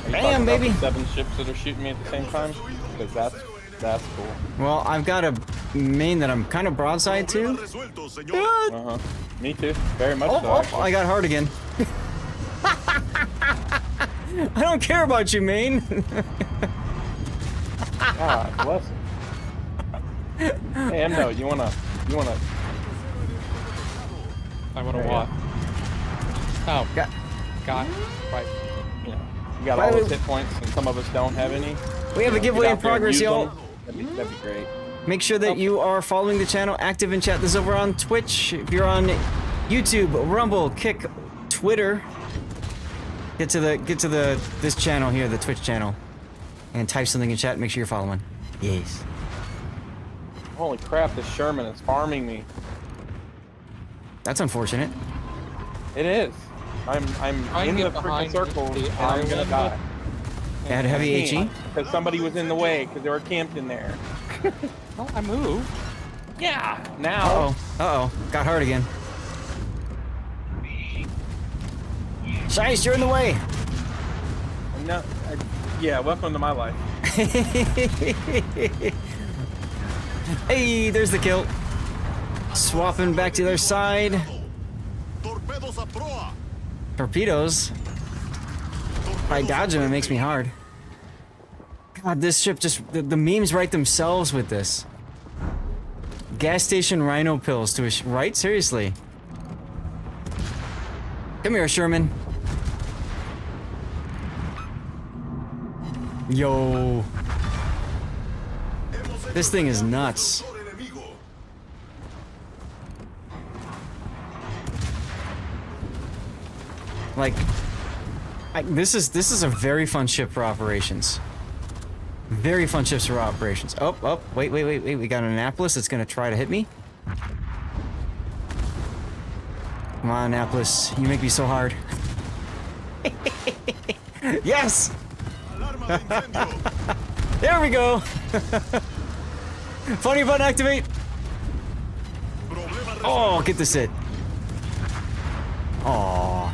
[SPEAKER 6] Bam, baby. 7 ships that are shooting me at the same time? Because that's cool.
[SPEAKER 5] Well, I've got a main that I'm kind of broadside to.
[SPEAKER 6] Uh-huh. Me too. Very much so.
[SPEAKER 5] Oh, I got hard again. I don't care about you, main.
[SPEAKER 6] God bless him. Hey, Emno, you wanna...
[SPEAKER 9] I wanna what? Oh, got right.
[SPEAKER 6] Yeah. You got all those hit points, and some of us don't have any.
[SPEAKER 5] We have a giveaway in progress, y'all.
[SPEAKER 6] That'd be great.
[SPEAKER 5] Make sure that you are following the channel, active in chat. This is over on Twitch. If you're on YouTube, Rumble, Kick, Twitter, get to this channel here, the Twitch channel, and type something in chat. Make sure you're following. Yes.
[SPEAKER 6] Holy crap! This Sherman is farming me.
[SPEAKER 5] That's unfortunate.
[SPEAKER 6] It is. I'm in the freaking circle, and I'm gonna die.
[SPEAKER 5] Add heavy HE.
[SPEAKER 6] Because somebody was in the way, because they were camped in there.
[SPEAKER 9] Well, I moved.
[SPEAKER 6] Yeah. Now.
[SPEAKER 5] Uh-oh. Got hard again. Shice, you're in the way.
[SPEAKER 6] No. Yeah. Welcome to my life.
[SPEAKER 5] Hey, there's the kill. Swapping back to their side. Torpedoes. By dodging it makes me hard. God, this ship just... The memes write themselves with this. Gas station rhino pills to a... Right? Seriously. Come here, Sherman. Yo. This thing is nuts. Like... This is a very fun ship for operations. Very fun ships for operations. Oh, wait. We got an Annapolis that's gonna try to hit me. Come on, Annapolis. You make me so hard. Yes! There we go! Funny button activate! Oh, get this hit. Aww.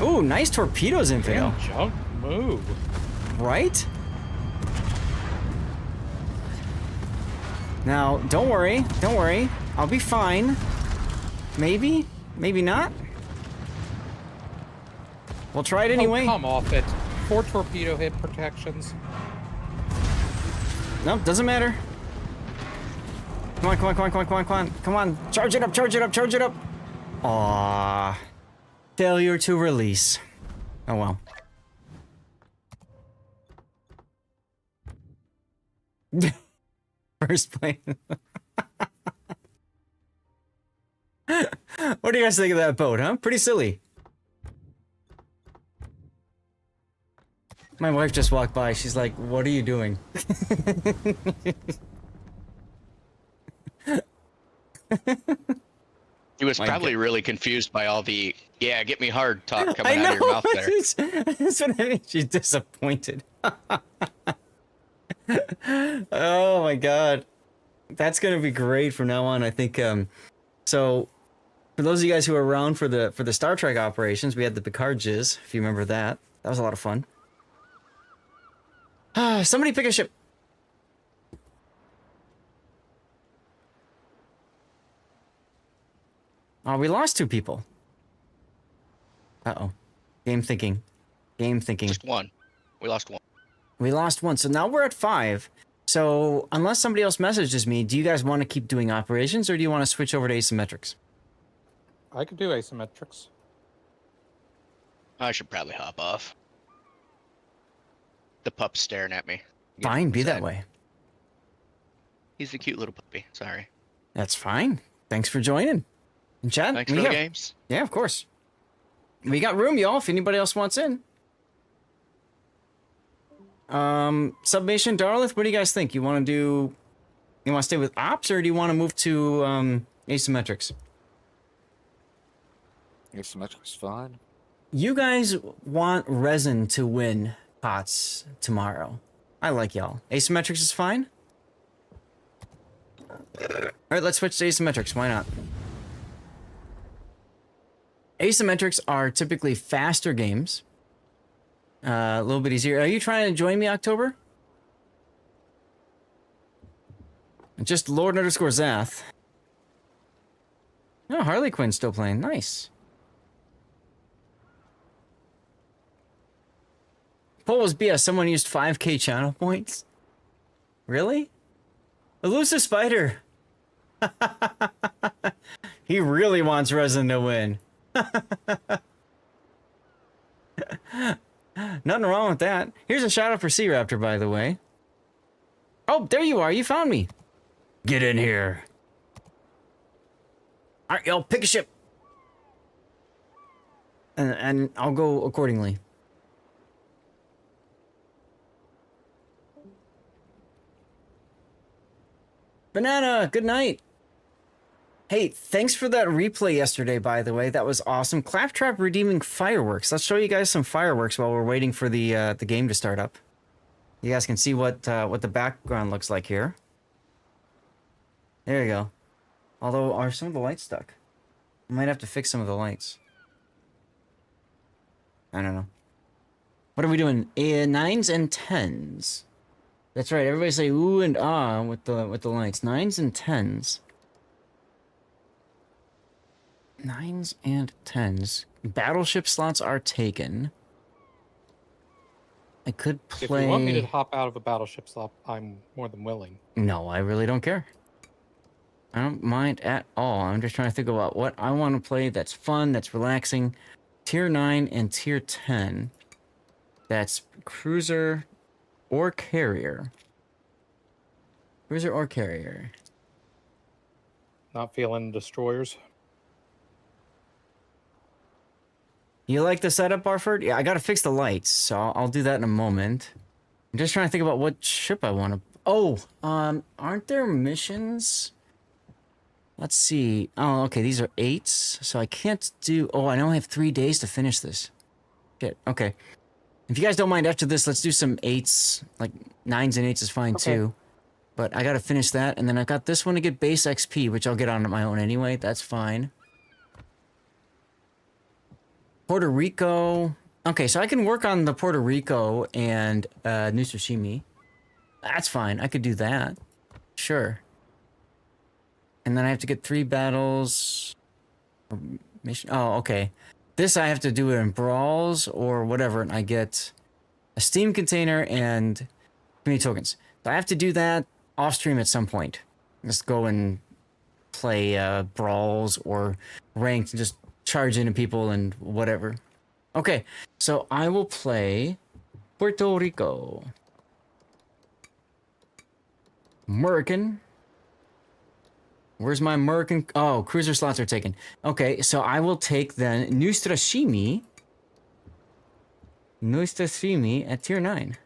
[SPEAKER 5] Ooh, nice torpedoes, Infidel.
[SPEAKER 9] Damn, junk move.
[SPEAKER 5] Right? Now, don't worry. I'll be fine. Maybe? Maybe not? We'll try it anyway.
[SPEAKER 9] Oh, come off it. 4 torpedo hit protections.
[SPEAKER 5] Nope, doesn't matter. Come on. Charge it up. Aww. Failure to release. Oh well. First plane. What do you guys think of that boat, huh? Pretty silly. My wife just walked by. She's like, "What are you doing?"
[SPEAKER 8] He was probably really confused by all the "yeah, get me hard" talk coming out of your mouth there.
[SPEAKER 5] That's what I mean. She's disappointed. Oh my god, that's gonna be great from now on. I think. So, for those of you guys who are around for the Star Trek operations, we had the Picard Jizz. If you remember that, that was a lot of fun. Somebody pick a ship. Oh, we lost 2 people. Uh-oh. Game thinking.
[SPEAKER 8] Just 1. We lost 1.
[SPEAKER 5] We lost 1. So now we're at 5. So unless somebody else messages me, do you guys want to keep doing operations or do you want to switch over to asymmetrics?
[SPEAKER 9] I could do asymmetrics.
[SPEAKER 8] I should probably hop off. The pup's staring at me.
[SPEAKER 5] Fine, be that
[SPEAKER 8] Sad.
[SPEAKER 5] way.
[SPEAKER 8] He's a cute little puppy. Sorry.
[SPEAKER 5] That's fine. Thanks for joining. And chat.
[SPEAKER 8] Thanks for the games.
[SPEAKER 5] Yeah, of course. We got room, y'all, if anybody else wants in. Submission, Darlith, what do you guys think? You want to stay with Ops, or do you want to move to Asymmetrics?
[SPEAKER 10] Asymmetrics fine.
[SPEAKER 5] You guys want Resin to win KOTS tomorrow. I like y'all. Asymmetrics is fine? Alright, let's switch to Asymmetrics. Why not? Asymmetrics are typically faster games. A little bit easier. Are you trying to join me, October? Just Lord _ Zath. Oh, Harley Quinn's still playing. Nice. Poll was BS. Someone used 5k channel points. Really? Elusive Spider. He really wants Resin to win. Nothing wrong with that. Here's a shout out for Sea Raptor, by the way. Oh, there you are. You found me. Get in here. All right, y'all, pick a ship. And I'll go accordingly. Banana, good night. Hey, thanks for that replay yesterday, by the way. That was awesome. Claptrap redeeming fireworks. Let's show you guys some fireworks while we're waiting for the game to start up. You guys can see what the background looks like here. There you go. Although, are some of the lights stuck? I might have to fix some of the lights. I don't know. What are we doing? 9s and 10s. That's right. Everybody say ooh and ah with the lights. 9s and 10s. 9s and 10s. Battleship slots are taken. I could play...
[SPEAKER 9] If you want me to hop out of a battleship slot, I'm more than willing.
[SPEAKER 5] No, I really don't care. I don't mind at all. I'm just trying to think about what I want to play that's fun, that's relaxing. Tier 9 and Tier 10. That's cruiser or carrier. Cruiser or carrier.
[SPEAKER 9] Not feeling destroyers.
[SPEAKER 5] You like the setup, Barford? Yeah, I gotta fix the lights, so I'll do that in a moment. I'm just trying to think about what ship I want to... Oh, aren't there missions? Let's see. Oh, okay, these are 8s, so I can't do... Oh, I only have 3 days to finish this. Shit, okay. If you guys don't mind, after this, let's do some 8s. Like, 9s and 8s is fine, too. But I gotta finish that, and then I've got this one to get base XP, which I'll get on my own anyway. That's fine. Puerto Rico. Okay, so I can work on the Puerto Rico and New Tsushima. That's fine. I could do that. Sure. And then I have to get 3 battles. Mission. Oh, okay. This I have to do it in brawls or whatever, and I get a Steam container and community tokens. So I have to do that off stream at some point. Just go and play brawls or ranked and just charge into people and whatever. Okay, so I will play Puerto Rico. American. Where's my American? Oh, cruiser slots are taken. Okay, so I will take then New Tsushima at tier 9.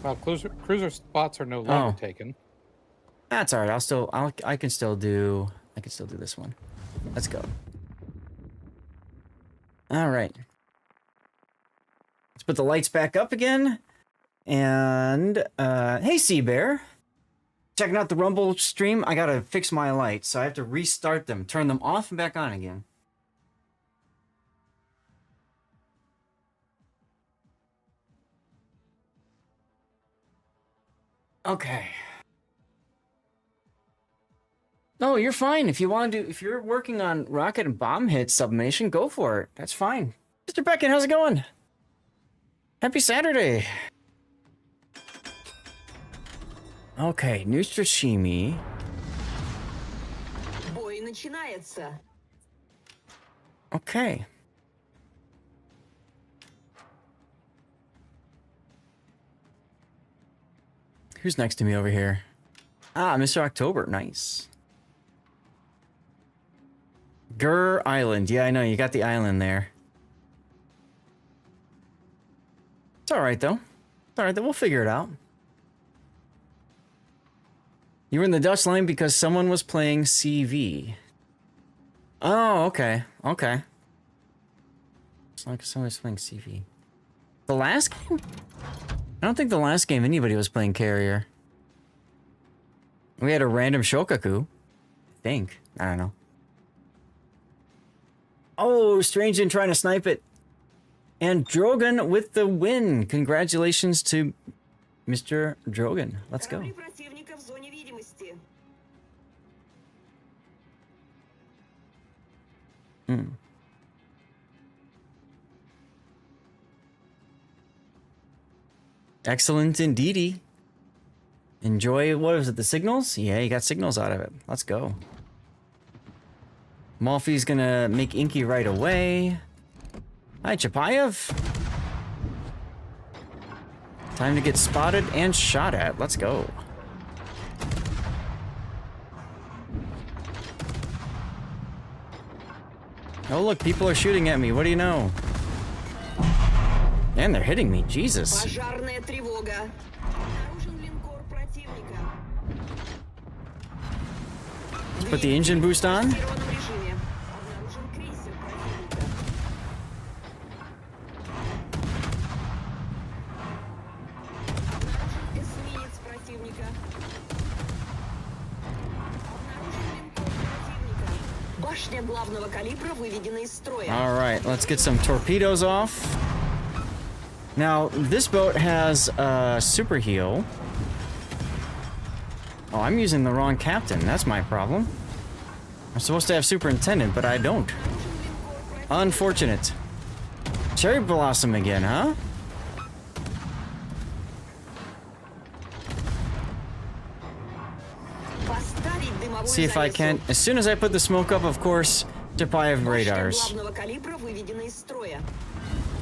[SPEAKER 9] Well, cruiser spots are no longer taken.
[SPEAKER 5] That's all right. I can still do this one. Let's go. All right. Let's put the lights back up again. And hey, Sea Bear. Checking out the Rumble stream. I gotta fix my lights, so I have to restart them, turn them off and back on again. Okay. No, you're fine. If you want to do, if you're working on rocket and bomb hit submission, go for it. That's fine. Mr. Beckett, how's it going? Happy Saturday. Okay, New Tsushima.
[SPEAKER 14] Бой начинается.
[SPEAKER 5] Okay. Who's next to me over here? Ah, Mr. October. Nice. Gur Island. Yeah, I know. You got the island there. It's alright, though. It's alright, though. We'll figure it out. You were in the Dutch line because someone was playing CV. Oh, okay. Okay. It's like someone was playing CV. The last game? I don't think the last game anybody was playing carrier. We had a random Shokaku. I think. I don't know. Oh, Strange trying to snipe it. And Drogon with the win. Congratulations to Mr. Drogon. Let's go. Excellent indeedy. Enjoy, what was it, the signals? Yeah, you got signals out of it. Let's go. Malfi's gonna make Inky right away. Hi, Chapayev. Time to get spotted and shot at. Let's go. Oh, look, people are shooting at me. What do you know? And they're hitting me. Jesus. Let's put the engine boost on. Alright, let's get some torpedoes off. Now, this boat has a super heal. Oh, I'm using the wrong captain. That's my problem. I'm supposed to have superintendent, but I don't. Unfortunate. Cherry Blossom again, huh? See if I can. As soon as I put the smoke up, of course, Chapayev radars.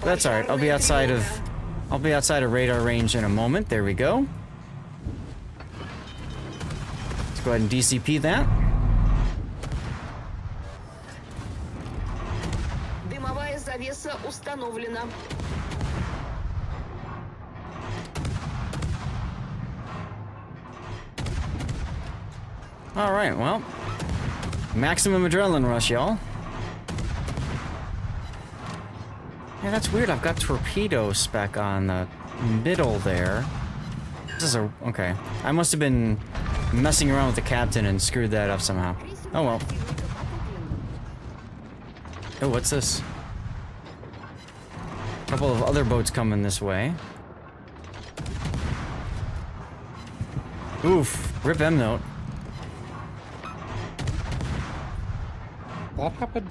[SPEAKER 5] That's alright. I'll be outside of radar range in a moment. There we go. Let's go ahead and DCP that. Alright, well. Maximum adrenaline rush, y'all. Yeah, that's weird. I've got torpedo spec on the middle there. This is a... okay. I must have been messing around with the captain and screwed that up somehow. Oh well. Oh, what's this? A couple of other boats coming this way. Oof. Rip M-Note.
[SPEAKER 9] That happened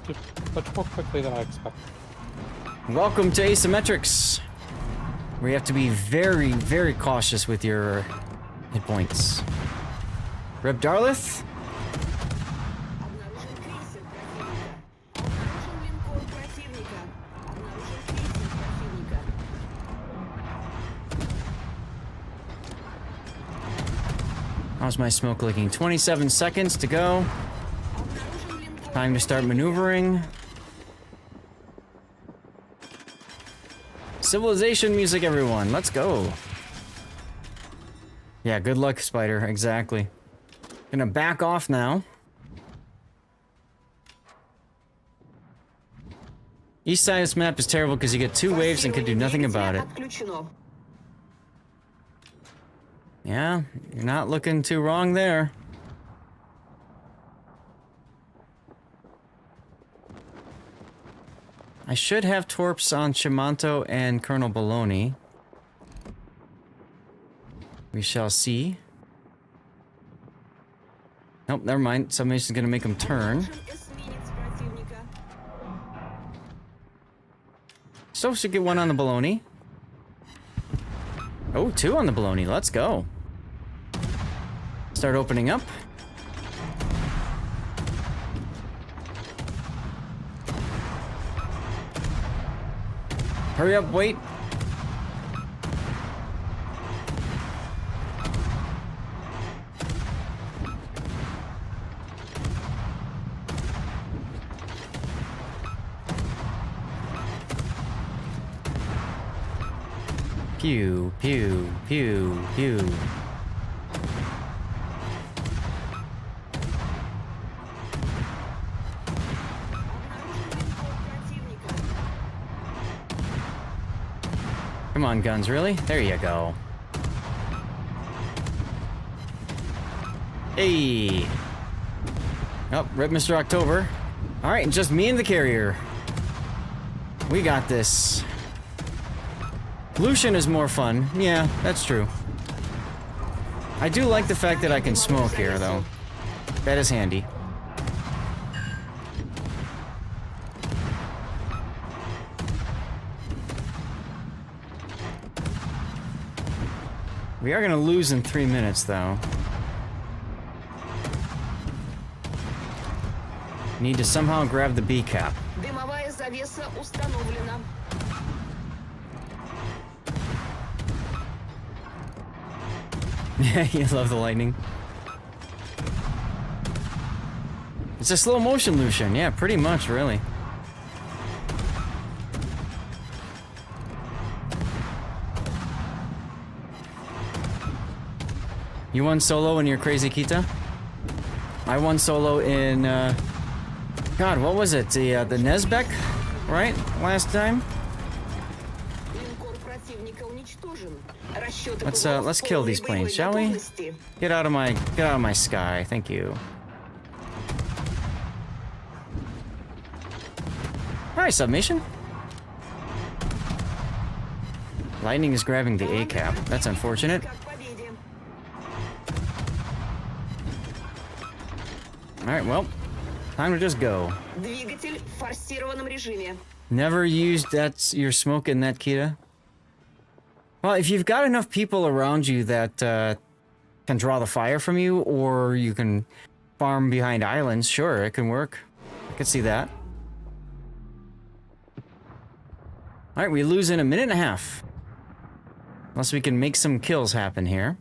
[SPEAKER 9] much more quickly than I expected.
[SPEAKER 5] Welcome to Asymmetrics, where you have to be very, very cautious with your hit points. Rip Darlith. How's my smoke looking? 27 seconds to go. Time to start maneuvering. Civilization music, everyone. Let's go. Yeah, good luck, Spider. Exactly. Gonna back off now. East side of this map is terrible because you get two waves and can do nothing about it. Yeah, you're not looking too wrong there. I should have torps on Chimanto and Colonel Baloney. We shall see. Nope, never mind. Somebody's gonna make them turn. So should get one on the Baloney. Oh, two on the Baloney. Let's go. Start opening up. Hurry up, wait. Pew, pew, pew, pew. Come on, guns, really? There you go. Hey! Oh, rip Mr. October. Alright, just me and the carrier. We got this. Lucian is more fun. Yeah, that's true. I do like the fact that I can smoke here, though. That is handy. We are gonna lose in 3 minutes, though. Need to somehow grab the B cap. Yeah, you love the lightning. It's a slow motion Lucian, yeah, pretty much, really. You won solo in your crazy Kita? I won solo in, God, what was it? The Nezbek, right? Last time? Let's kill these planes, shall we? Get out of my sky, thank you. Hi, submission. Lightning is grabbing the A cap. That's unfortunate. Alright, well, time to just go. Never used your smoke in that Kita. Well, if you've got enough people around you that can draw the fire from you, or you can farm behind islands, sure, it can work. I can see that. Alright, we lose in 1.5 minutes. Unless we can make some kills happen here.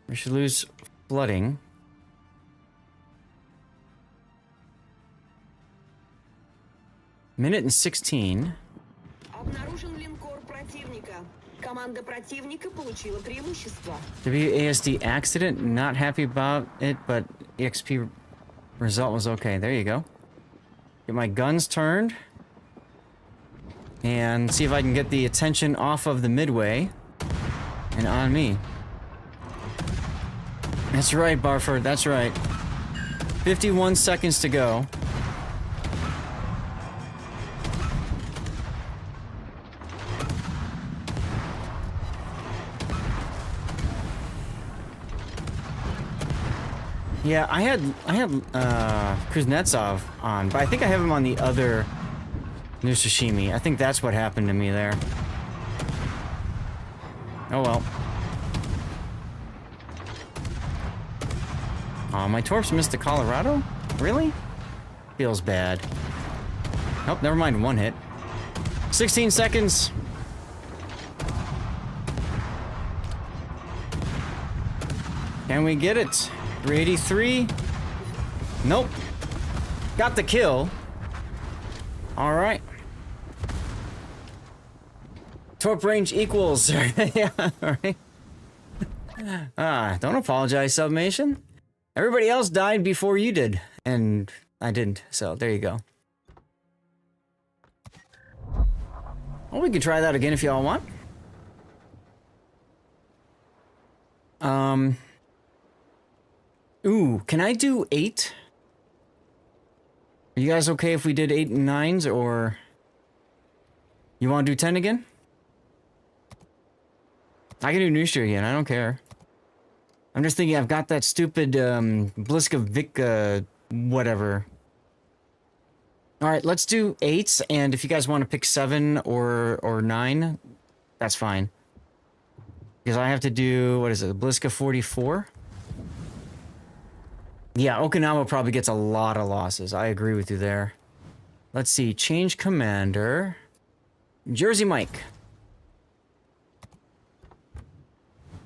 [SPEAKER 5] We should lose flooding. Minute and 16. WASD accident, not happy about it, but EXP result was okay. There you go. Get my guns turned. And see if I can get the attention off of the midway. And on me. That's right, Barford, that's right. 51 seconds to go. Yeah, I had Kuznetsov on, but I think I have him on the other New Sashimi. I think that's what happened to me there. Oh well. Oh, my Torps missed the Colorado? Really? Feels bad. Oh, never mind, 1 hit. 16 seconds. Can we get it? 383. Nope. Got the kill. All right. Torp range equals. Yeah, all right. Don't apologize, Submation. Everybody else died before you did, and I didn't, so there you go. Well, we can try that again if y'all want. Ooh, can I do 8? Are you guys okay if we did 8 and 9s, or... You want to do 10 again? I can do Nusha again, I don't care. I'm just thinking I've got that stupid, Bliska Vic, whatever. Alright, let's do 8s, and if you guys want to pick 7 or 9, that's fine. Because I have to do, what is it, Bliska 44? Yeah, Okinawa probably gets a lot of losses. I agree with you there. Let's see, change commander. Jersey Mike.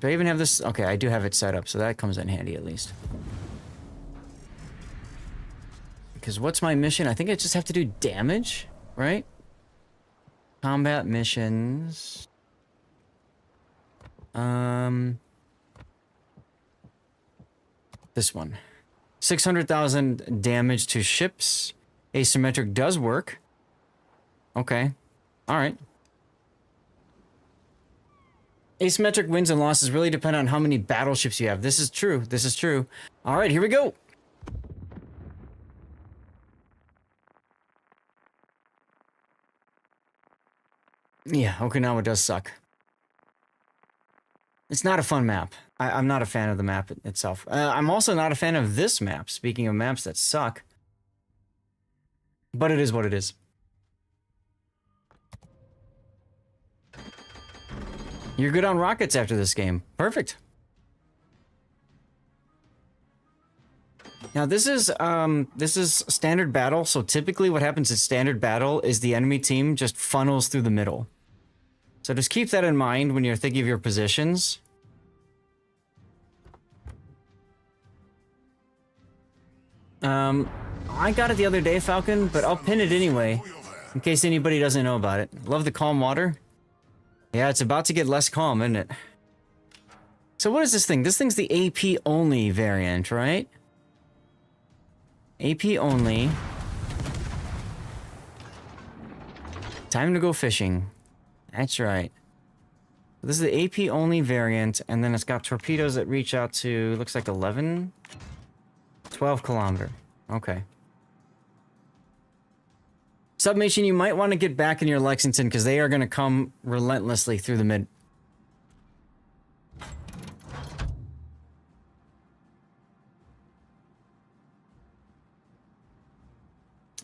[SPEAKER 5] Do I even have this? Okay, I do have it set up, so that comes in handy at least. Because what's my mission? I think I just have to do damage, right? Combat missions. This one. 600,000 damage to ships. Asymmetric does work. Okay. Alright. Asymmetric wins and losses really depend on how many battleships you have. This is true. This is true. Alright, here we go. Yeah, Okinawa does suck. It's not a fun map. I'm not a fan of the map itself. I'm also not a fan of this map, speaking of maps that suck. But it is what it is. You're good on rockets after this game. Perfect. Now this is standard battle, so typically what happens in standard battle is the enemy team just funnels through the middle. So just keep that in mind when you're thinking of your positions. I got it the other day, Falcon, but I'll pin it anyway, in case anybody doesn't know about it. Love the calm water. Yeah, it's about to get less calm, isn't it? So what is this thing? This thing's the AP only variant, right? AP only. Time to go fishing. That's right. This is the AP only variant, and then it's got torpedoes that reach out to, looks like 11? 12 kilometer. Okay. Submission, you might want to get back in your Lexington, because they are going to come relentlessly through the mid.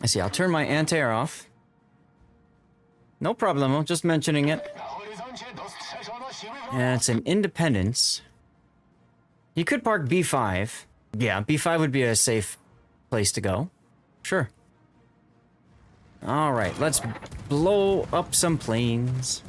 [SPEAKER 5] I see, I'll turn my anti-air off. No problemo, just mentioning it. And it's an Independence. You could park B5. Yeah, B5 would be a safe place to go. Sure. Alright, let's blow up some planes.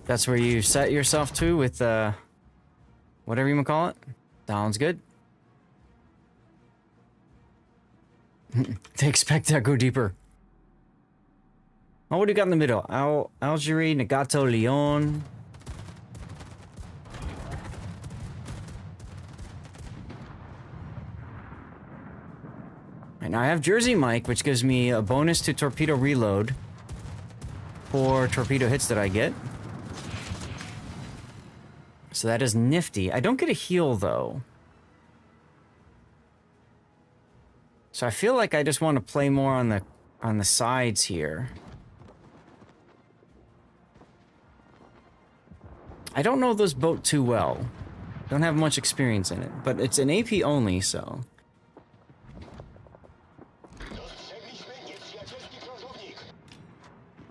[SPEAKER 5] That's where you set yourself to with, whatever you want to call it. Sounds good. They expect to go deeper. Oh, what do you got in the middle? Algeria, Nagato, Lyon. And now I have Jersey Mike, which gives me a bonus to torpedo reload for torpedo hits that I get. So that is nifty. I don't get a heal, though. So I feel like I just want to play more on the sides here. I don't know this boat too well. Don't have much experience in it, but it's an AP only, so.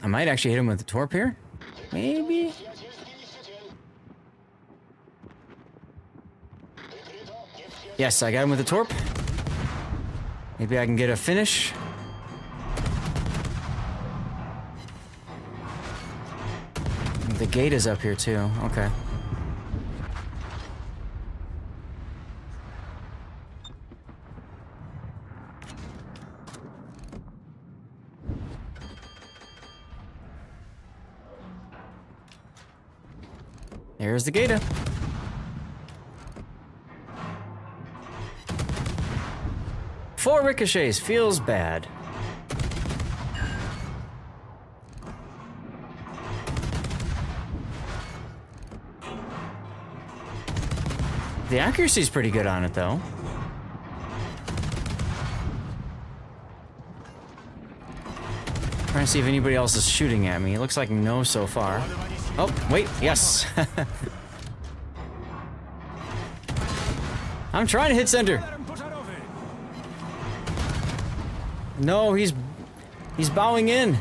[SPEAKER 5] I might actually hit him with the torp here. Maybe. Yes, I got him with the torp. Maybe I can get a finish. The gate is up here too. Okay. There's the gate. 4 ricochets, feels bad. The accuracy's pretty good on it, though. Trying to see if anybody else is shooting at me. It looks like no so far. Oh, wait, yes. I'm trying to hit center. No, he's bowing in.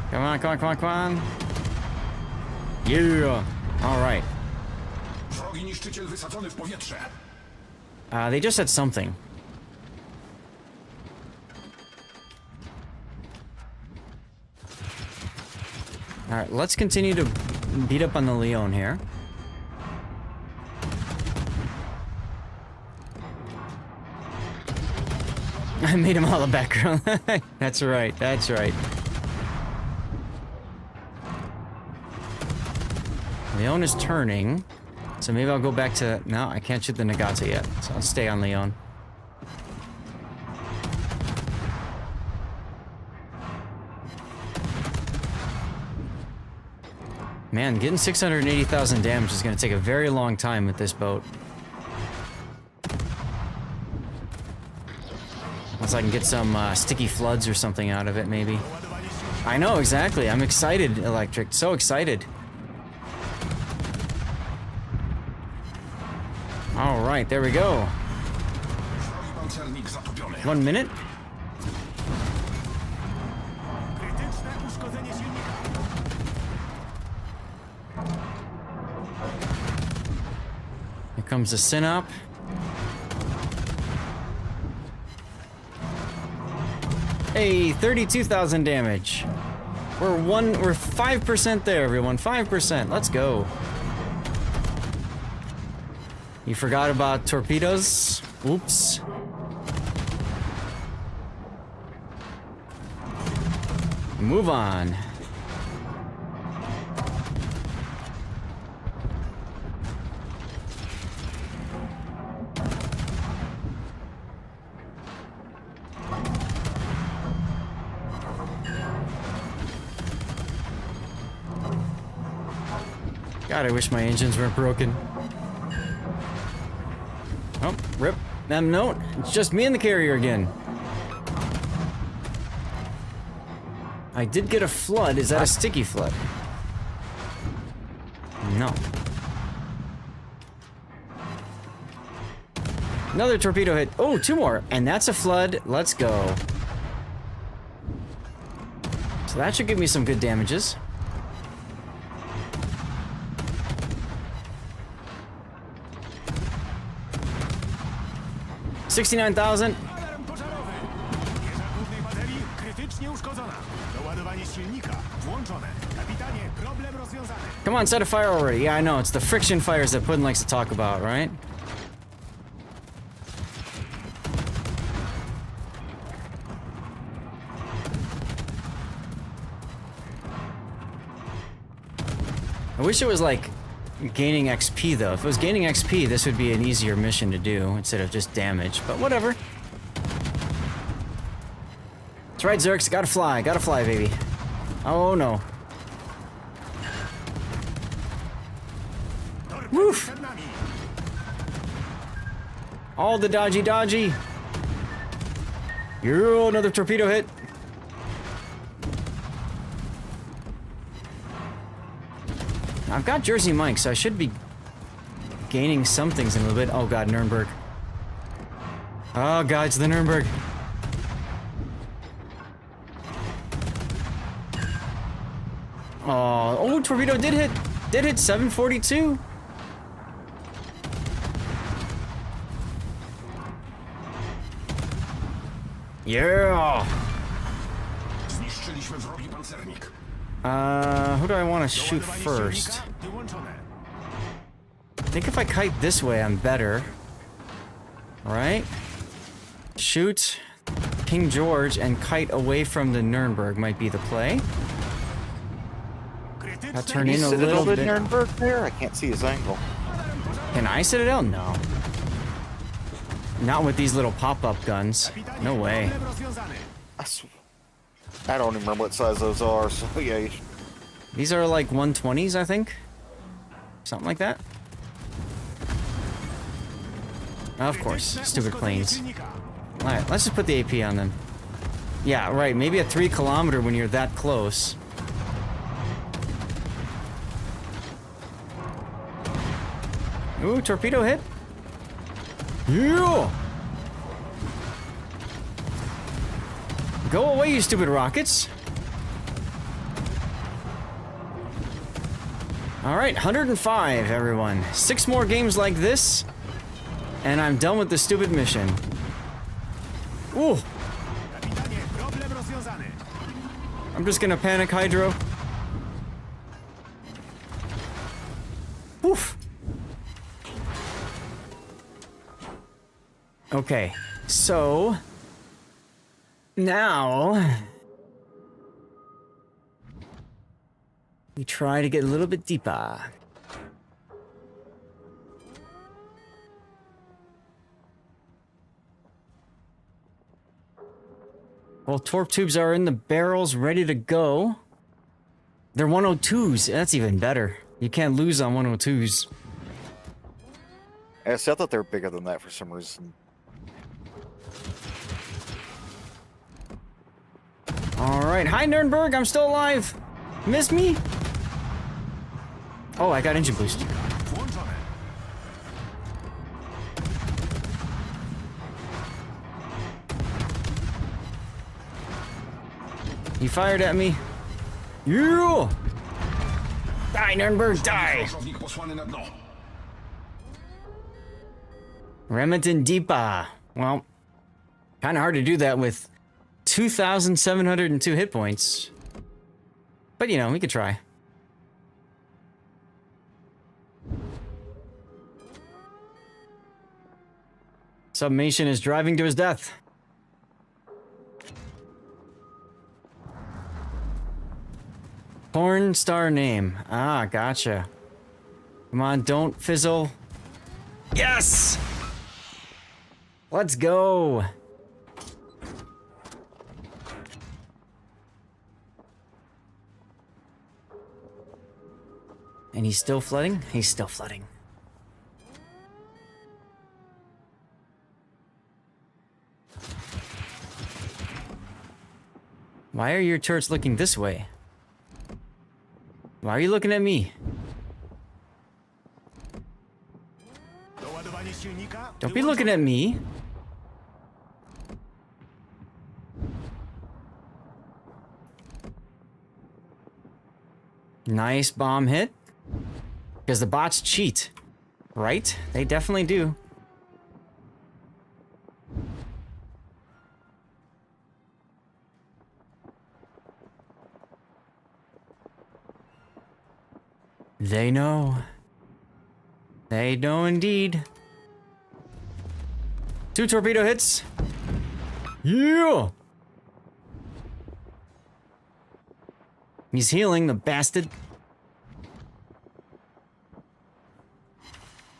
[SPEAKER 5] Come on, come on, come on, come on. Yeah. All right.
[SPEAKER 4] Wrogi niszczyciel wysadzony w powietrze.
[SPEAKER 5] They just said something. All right, let's continue to beat up on the Leon here. I made him all the background. That's right, that's right. Leon is turning, so maybe I'll go back to... No, I can't shoot the Nagata yet, so I'll stay on Leon. Man, getting 680,000 damage is going to take a very long time with this boat. Unless I can get some sticky floods or something out of it, maybe. I know, exactly. I'm excited, Electric. So excited. All right, there we go. 1 minute. Here comes the Synop. Hey, 32,000 damage. We're 5% there, everyone. 5%. Let's go. You forgot about torpedoes? Oops. Move on. God, I wish my engines weren't broken. Oh, rip. No, it's just me and the carrier again. I did get a flood. Is that a sticky flood? No. Another torpedo hit. Oh, 2 more. And that's a flood. Let's go. So that should give me some good damages. $69,000. Come on, set a fire already. Yeah, I know. It's the friction fires that Puddin likes to talk about, right? I wish it was like gaining XP though. If it was gaining XP, this would be an easier mission to do instead of just damage, but whatever. That's right, Zerx, gotta fly, baby. Oh no. Woof! All the dodgy. Yo, another torpedo hit. I've got Jersey Mike, so I should be gaining some things in a little bit. Oh god, Nuremberg. Oh god, it's the Nuremberg. Oh, torpedo did hit 742. Yeah. Who do I want to shoot first? I think if I kite this way, I'm better. Right? Shoot King George and kite away from the Nuremberg might be the play. I'll turn in a little bit.
[SPEAKER 10] Nuremberg there? I can't see his angle.
[SPEAKER 5] Can I Citadel? No. Not with these little pop-up guns. No way.
[SPEAKER 10] I don't even remember what size those are, so yeah.
[SPEAKER 5] These are like 120s, I think. Something like that. Of course, stupid planes. Alright, let's just put the AP on them. Yeah, right, maybe a 3 kilometer when you're that close. Ooh, torpedo hit. Yeah! Go away, you stupid rockets. Alright, 105, everyone. 6 more games like this, and I'm done with the stupid mission. Ooh! I'm just gonna panic hydro. Oof! Okay, so... now... we try to get a little bit deeper. Well, torp tubes are in the barrels, ready to go. They're 102s. That's even better. You can't lose on 102s.
[SPEAKER 10] I thought they were bigger than that for some reason.
[SPEAKER 5] Alright, hi Nuremberg, I'm still alive. Miss me? Oh, I got engine boost. He fired at me. Yeah! Die, Nuremberg, die! Remington Deepa. Well, kind of hard to do that with 2,702 hit points. But, you know, we could try. Submation is driving to his death. Porn star name. Ah, gotcha. Come on, don't fizzle. Yes! Let's go. And he's still flooding? He's still flooding. Why are your turrets looking this way? Why are you looking at me? Don't be looking at me. Nice bomb hit. Because the bots cheat. Right? They definitely do. They know. They know indeed. 2 torpedo hits. Yeah! He's healing, the bastard.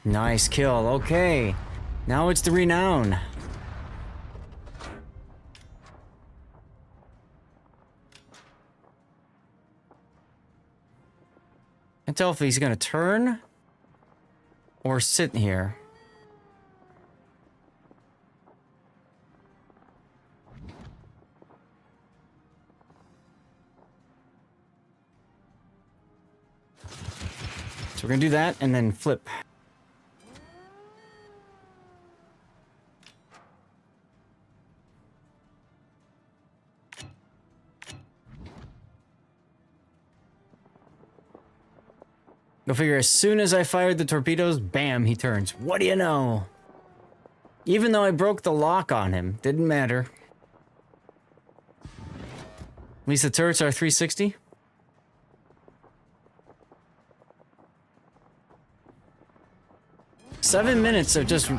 [SPEAKER 5] Nice kill. Okay. Now it's the renown. Can't tell if he's gonna turn or sit here. So we're gonna do that and then flip. Go figure, as soon as I fired the torpedoes, bam, he turns. What do you know? Even though I broke the lock on him, didn't matter. At least the turrets are 360. Seven minutes of just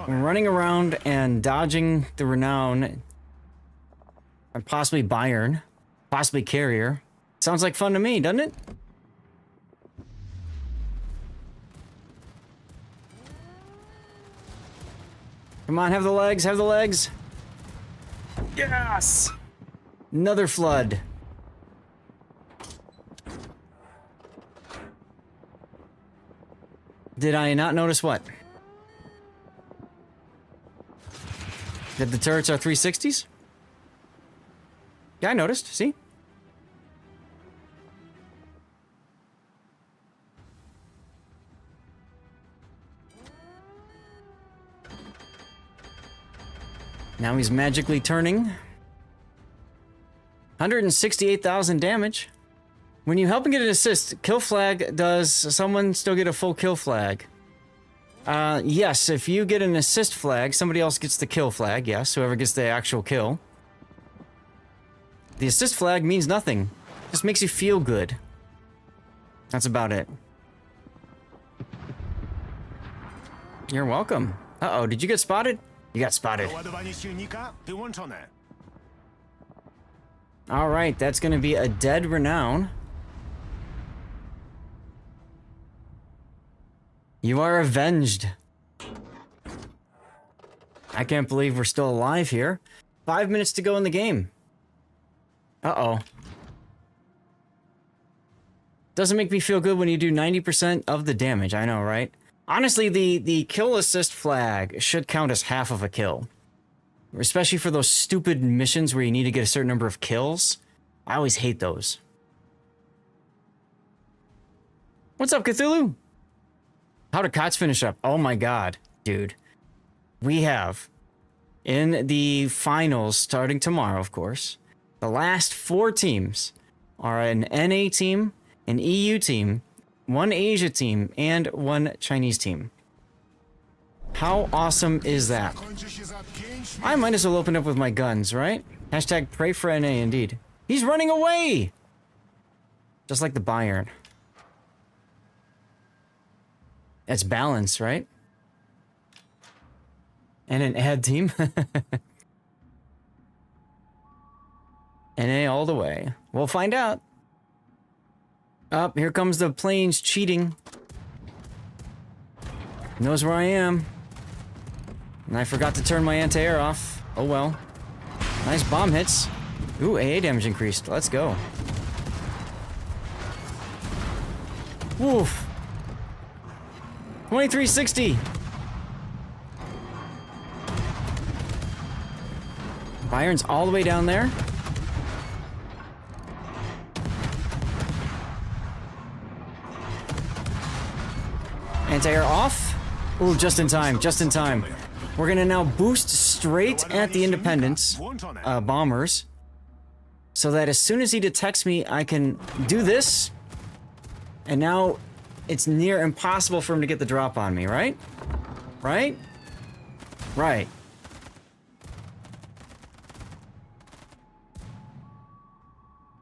[SPEAKER 5] running around and dodging the renown. And possibly Bayern. Possibly carrier. Sounds like fun to me, doesn't it? Come on, have the legs, have the legs. Yes! Another flood. Did I not notice what? That the turrets are 360s? Yeah, I noticed, see? Now he's magically turning. 168,000 damage. When you help him get an assist, kill flag, does someone still get a full kill flag? Yes, if you get an assist flag, somebody else gets the kill flag, yes, whoever gets the actual kill. The assist flag means nothing. Just makes you feel good. That's about it. You're welcome. Uh-oh, did you get spotted? You got spotted. Alright, that's gonna be a dead renown. You are avenged. I can't believe we're still alive here. 5 minutes to go in the game. Uh-oh. Doesn't make me feel good when you do 90% of the damage, I know, right? Honestly, the kill assist flag should count as half of a kill. Especially for those stupid missions where you need to get a certain number of kills. I always hate those. What's up, Cthulhu? How did KOTS finish up? Oh my god, dude. We have, in the finals starting tomorrow, of course, the last 4 teams are an NA team, an EU team, 1 Asia team, and 1 Chinese team. How awesome is that? I might as well open up with my guns, right? Hashtag pray for NA, indeed. He's running away! Just like the Bayern. That's balance, right? And an ad team. NA all the way. We'll find out. Up, here comes the planes cheating. Knows where I am. And I forgot to turn my anti-air off. Oh well. Nice bomb hits. Ooh, AA damage increased. Let's go. Woof. 2360. Byron's all the way down there. Anti-air off. Ooh, just in time, just in time. We're gonna now boost straight at the Independence bombers, so that as soon as he detects me, I can do this. And now it's near impossible for him to get the drop on me, right? Right? Right.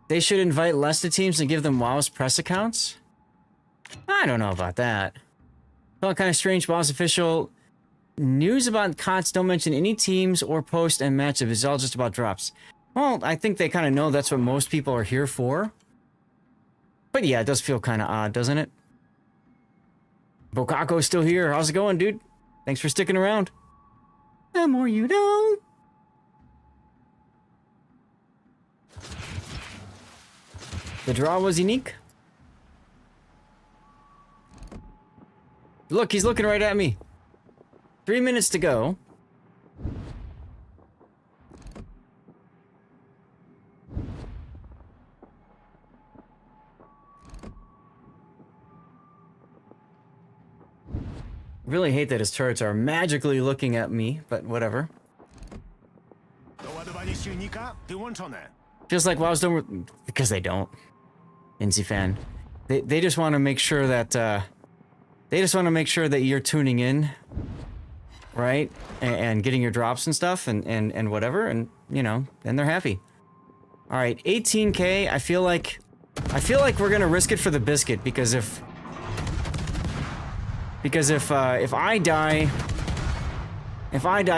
[SPEAKER 5] They should invite less to teams and give them WoW's press accounts? I don't know about that. Felt kind of strange. WoW's official news about KOTS don't mention any teams or post and matchups. It's all just about drops. Well, I think they kind of know that's what most people are here for. But yeah, it does feel kind of odd, doesn't it? Bokako's still here. How's it going, dude? Thanks for sticking around. The more you know. The draw was unique. Look, he's looking right at me. 3 minutes to go. Really hate that his turrets are magically looking at me, but whatever. Feels like WoW's done because they don't. NC fan. They just want to make sure that they just want to make sure that you're tuning in, right? And getting your drops and stuff and whatever, and you know, and they're happy. All right, 18K. I feel like we're gonna risk it for the biscuit because if I die,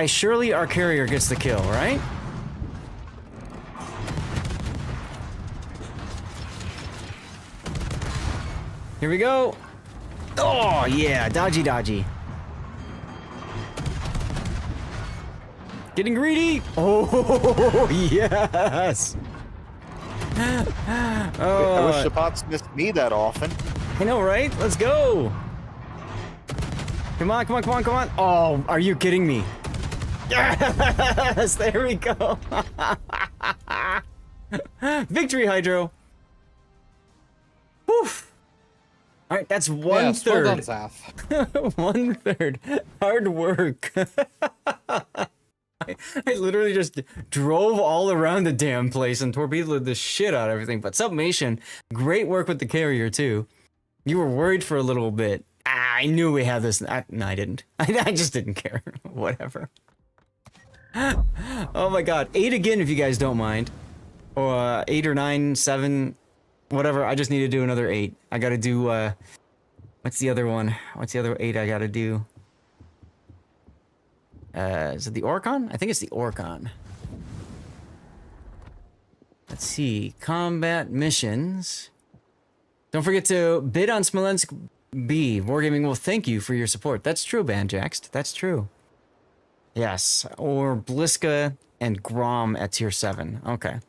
[SPEAKER 5] surely our carrier gets the kill, right? Here we go. Oh, yeah. Dodgy, dodgy. Getting greedy. Oh, yes.
[SPEAKER 10] Oh, I wish the pots missed me that often.
[SPEAKER 5] I know, right? Let's go. Come on, come on, come on, come on. Oh, are you kidding me? Yes, there we go. Victory, Hydro. Woof. All right, that's 1/3.
[SPEAKER 9] Well done, Saf.
[SPEAKER 5] 1/3. Hard work. I literally just drove all around the damn place and torpedoed the shit out of everything. But Submation, great work with the carrier too. You were worried for a little bit. I knew we had this. No, I didn't. I just didn't care. Whatever. Oh my god. 8 again if you guys don't mind. Or 8 or 9, 7, whatever. I just need to do another 8. I gotta do, what's the other one? What's the other 8 I gotta do? Is it the Orcon? I think it's the Orcon. Let's see. Combat missions. Don't forget to bid on Smolensk B. Wargaming will thank you for your support. That's true, Banjaxed. That's true. Yes. Or Bliska and Grom at tier 7. Okay.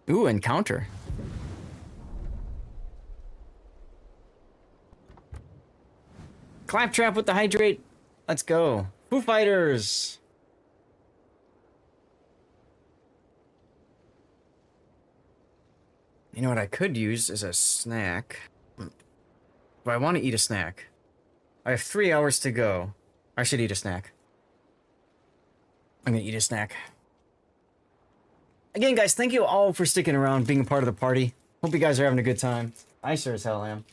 [SPEAKER 5] Ooh, Encounter. Claptrap with the Hydrate. Let's go. Foo Fighters. You know what I could use is a snack. But I want to eat a snack. I have 3 hours to go. I should eat a snack. I'm gonna eat a snack. Again, guys, thank you all for sticking around, being a part of the party. Hope you guys are having a good time. I sure as hell am.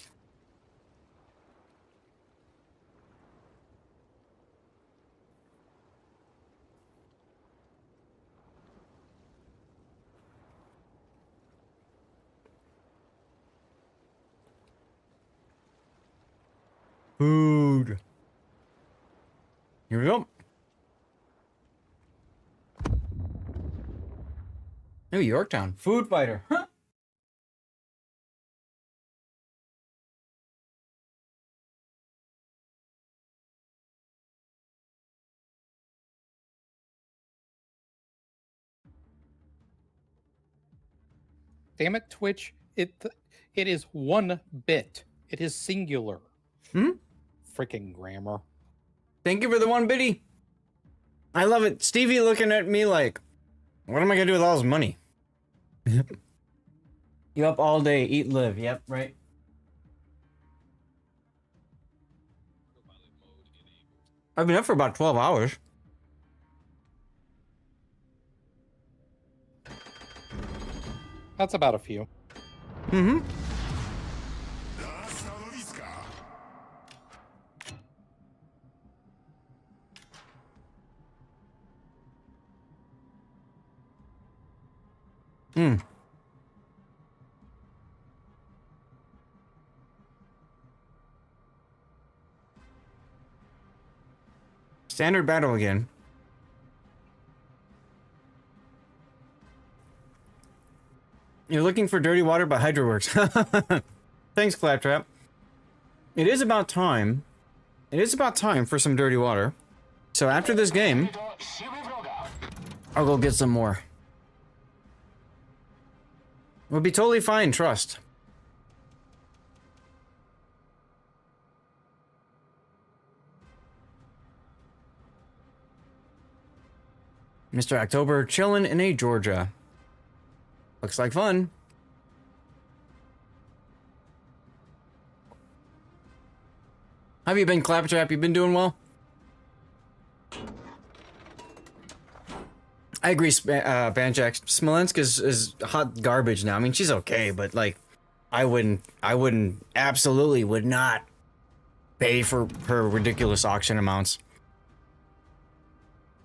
[SPEAKER 5] Food. Here we go. New Yorktown. Food fighter. Huh?
[SPEAKER 9] Damn it, Twitch. It is 1 bit. It is singular. Freaking grammar.
[SPEAKER 5] Thank you for the 1 bitty. I love it. Stevie looking at me like, what am I gonna do with all this money? You up all day, eat, live. Yep, right. I've been up for about 12 hours.
[SPEAKER 9] That's about a few.
[SPEAKER 5] Mm-hmm. Standard battle again. You're looking for dirty water, but Hydra works. Thanks, Claptrap. It is about time. It is about time for some dirty water. So after this game, I'll go get some more. We'll be totally fine, trust. Mr. October chillin' in a Georgia. Looks like fun. How have you been, Claptrap? You been doing well? I agree, Banjax. Smolensk is hot garbage now. I mean, she's okay, but like, absolutely would not pay for her ridiculous auction amounts.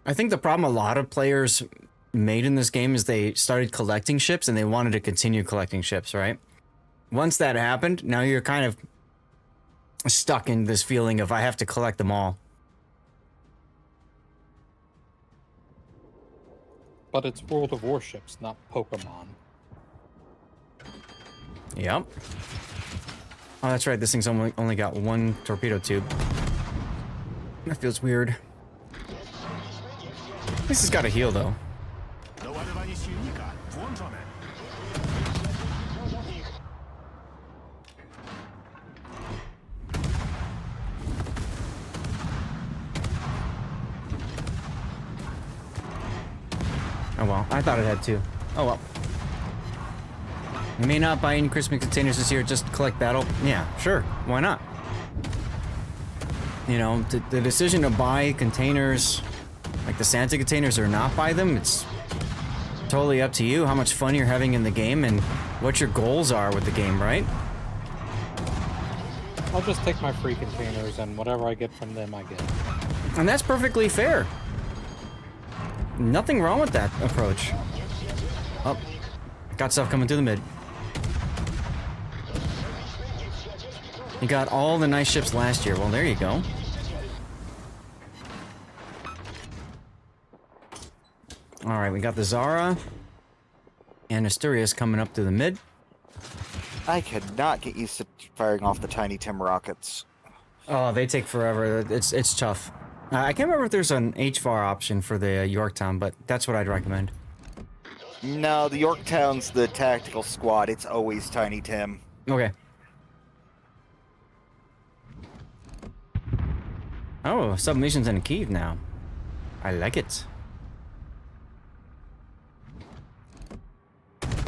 [SPEAKER 5] I think the problem a lot of players made in this game is they started collecting ships and they wanted to continue collecting ships, right? Once that happened, now you're kind of stuck in this feeling of I have to collect them all.
[SPEAKER 9] But it's World of Warships, not Pokemon.
[SPEAKER 5] Yep. Oh, that's right. This thing's only got 1 torpedo tube. That feels weird. At least it's got a heal, though. Oh well, I thought it had 2. Oh well. You may not buy any Christmas containers this year, just collect battle. Yeah, sure. Why not? You know, the decision to buy containers Like the Santa containers or not by them, it's totally up to you how much fun you're having in the game and what your goals are with the game, right?
[SPEAKER 9] I'll just take my free containers and whatever I get from them, I get.
[SPEAKER 5] And that's perfectly fair. Nothing wrong with that approach. Oh, got stuff coming through the mid. You got all the nice ships last year. Well, there you go. All right, we got the Zara and Asturias coming up through the mid.
[SPEAKER 10] I could not get used to firing off the tiny Tim rockets.
[SPEAKER 5] Oh, they take forever. It's tough. I can't remember if there's an HVAR option for the Yorktown, but that's what I'd recommend.
[SPEAKER 10] No, the Yorktown's the tactical squad. It's always Tiny Tim.
[SPEAKER 5] Okay. Oh, submissions in Kyiv now. I like it.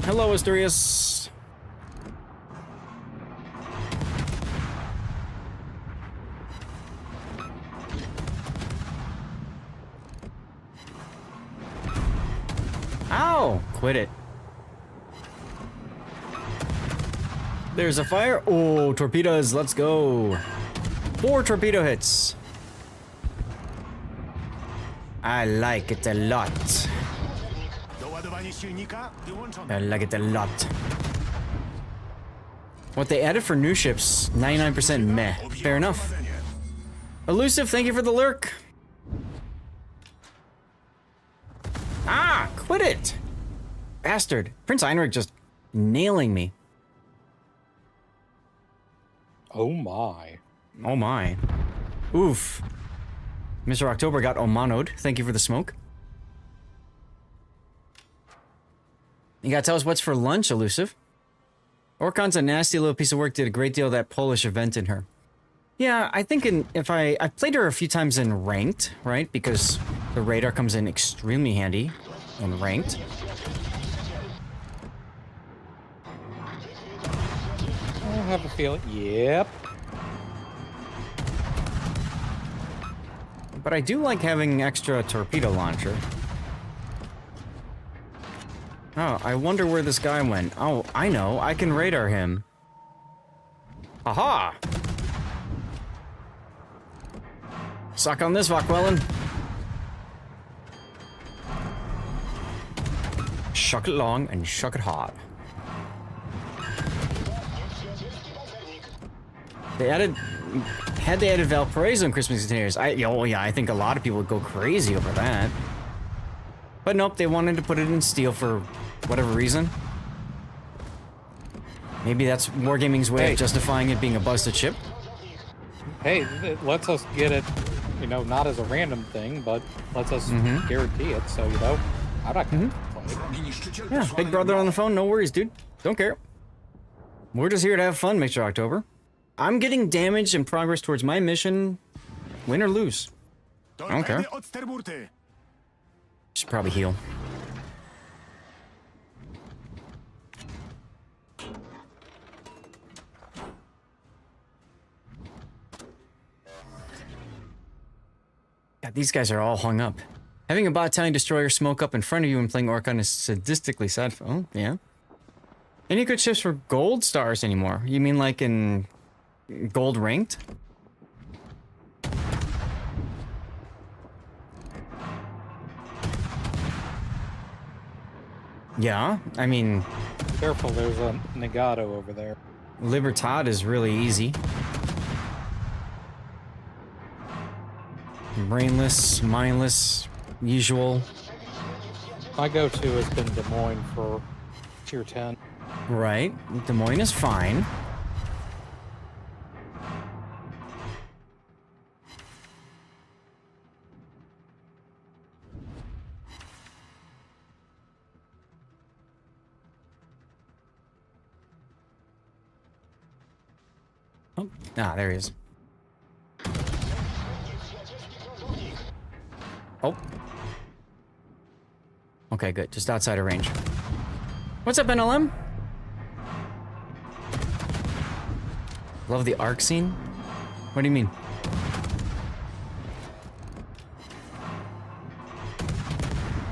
[SPEAKER 5] Hello, Asturias. Ow! Quit it. There's a fire. Oh, torpedoes. Let's go. 4 torpedo hits. I like it a lot. I like it a lot. What they added for new ships, 99% meh. Fair enough. Elusive, thank you for the lurk. Ah, quit it! Bastard. Prince Heinrich just nailing me.
[SPEAKER 9] Oh my.
[SPEAKER 5] Oh my. Oof. Mr. October got omanoed. Thank you for the smoke. You gotta tell us what's for lunch, Elusive. Orcon's a nasty little piece of work, did a great deal of that Polish event in her. Yeah, I think I've played her a few times in ranked, right? Because the radar comes in extremely handy in ranked.
[SPEAKER 9] I have a feeling. Yep.
[SPEAKER 5] But I do like having extra torpedo launcher. Oh, I wonder where this guy went. Oh, I know. I can radar him. Aha! Suck on this, Vakwellen. Shuck it long and shuck it hard. Had they added Valparaiso in Christmas containers, I think a lot of people would go crazy over that. But nope, they wanted to put it in steel for whatever reason. Maybe that's Wargaming's way of justifying it being a busted ship.
[SPEAKER 9] Hey, it lets us get it, not as a random thing, but lets us guarantee it, so, I'm not gonna complain.
[SPEAKER 5] Yeah, big brother on the phone, no worries, dude. Don't care. We're just here to have fun, Mr. October. I'm getting damage and progress towards my mission, win or lose. I don't care. Should probably heal. God, these guys are all hung up. Having a battalion destroyer smoke up in front of you and playing Orcon is sadistically sad. Oh, yeah. Any good ships for gold stars anymore? You mean like in gold ranked? Yeah, I mean...
[SPEAKER 9] Careful, there's a Negato over there.
[SPEAKER 5] Libertad is really easy. Brainless, mindless, usual.
[SPEAKER 9] My go-to has been Des Moines for tier 10.
[SPEAKER 5] Right, Des Moines is fine. Oh, there he is. Oh. Okay, good. Just outside of range. What's up, NLM? Love the arc scene? What do you mean?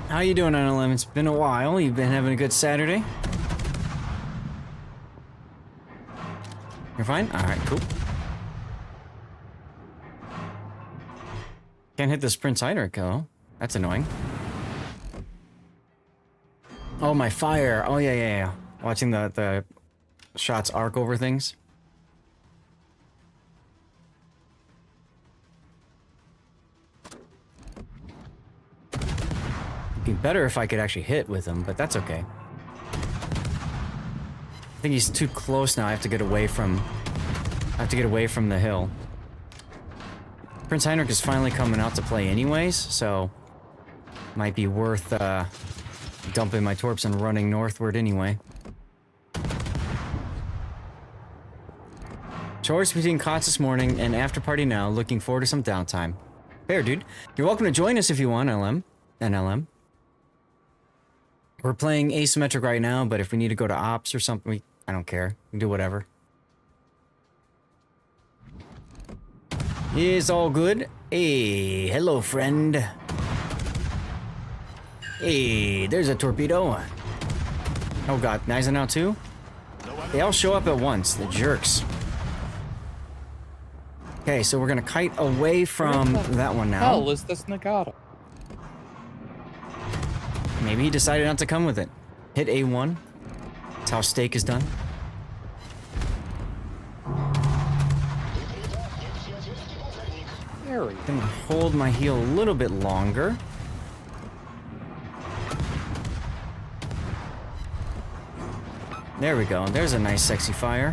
[SPEAKER 5] How you doing, NLM? It's been a while. You've been having a good Saturday? You're fine? Alright, cool. Can't hit this Prince Heinrich, though. That's annoying. Oh, my fire. Oh, yeah. Watching the shots arc over things. It'd be better if I could actually hit with him, but that's okay. I think he's too close now. I have to get away from the hill. Prince Heinrich is finally coming out to play anyways, so might be worth dumping my torps and running northward anyway. Chores between KOTS this morning and Afterparty now. Looking forward to some downtime. Fair, dude. You're welcome to join us if you want, NLM. We're playing asymmetric right now, but if we need to go to ops or something, I don't care. We can do whatever. It's all good. Hey, hello, friend. Hey, there's a torpedo. Oh god, nice and out too? They all show up at once, the jerks. Okay, so we're gonna kite away from that one now.
[SPEAKER 9] Hell is this Nagato?
[SPEAKER 5] Maybe he decided not to come with it. Hit A1. That's how steak is done.
[SPEAKER 9] There we go.
[SPEAKER 5] Gonna hold my heel a little bit longer. There we go. There's a nice sexy fire.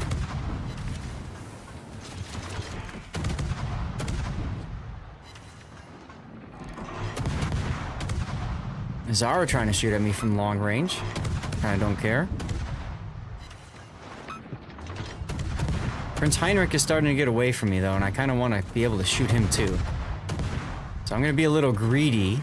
[SPEAKER 5] Zara trying to shoot at me from long range. I don't care. Prince Heinrich is starting to get away from me though, and I kind of want to be able to shoot him too. So I'm going to be a little greedy.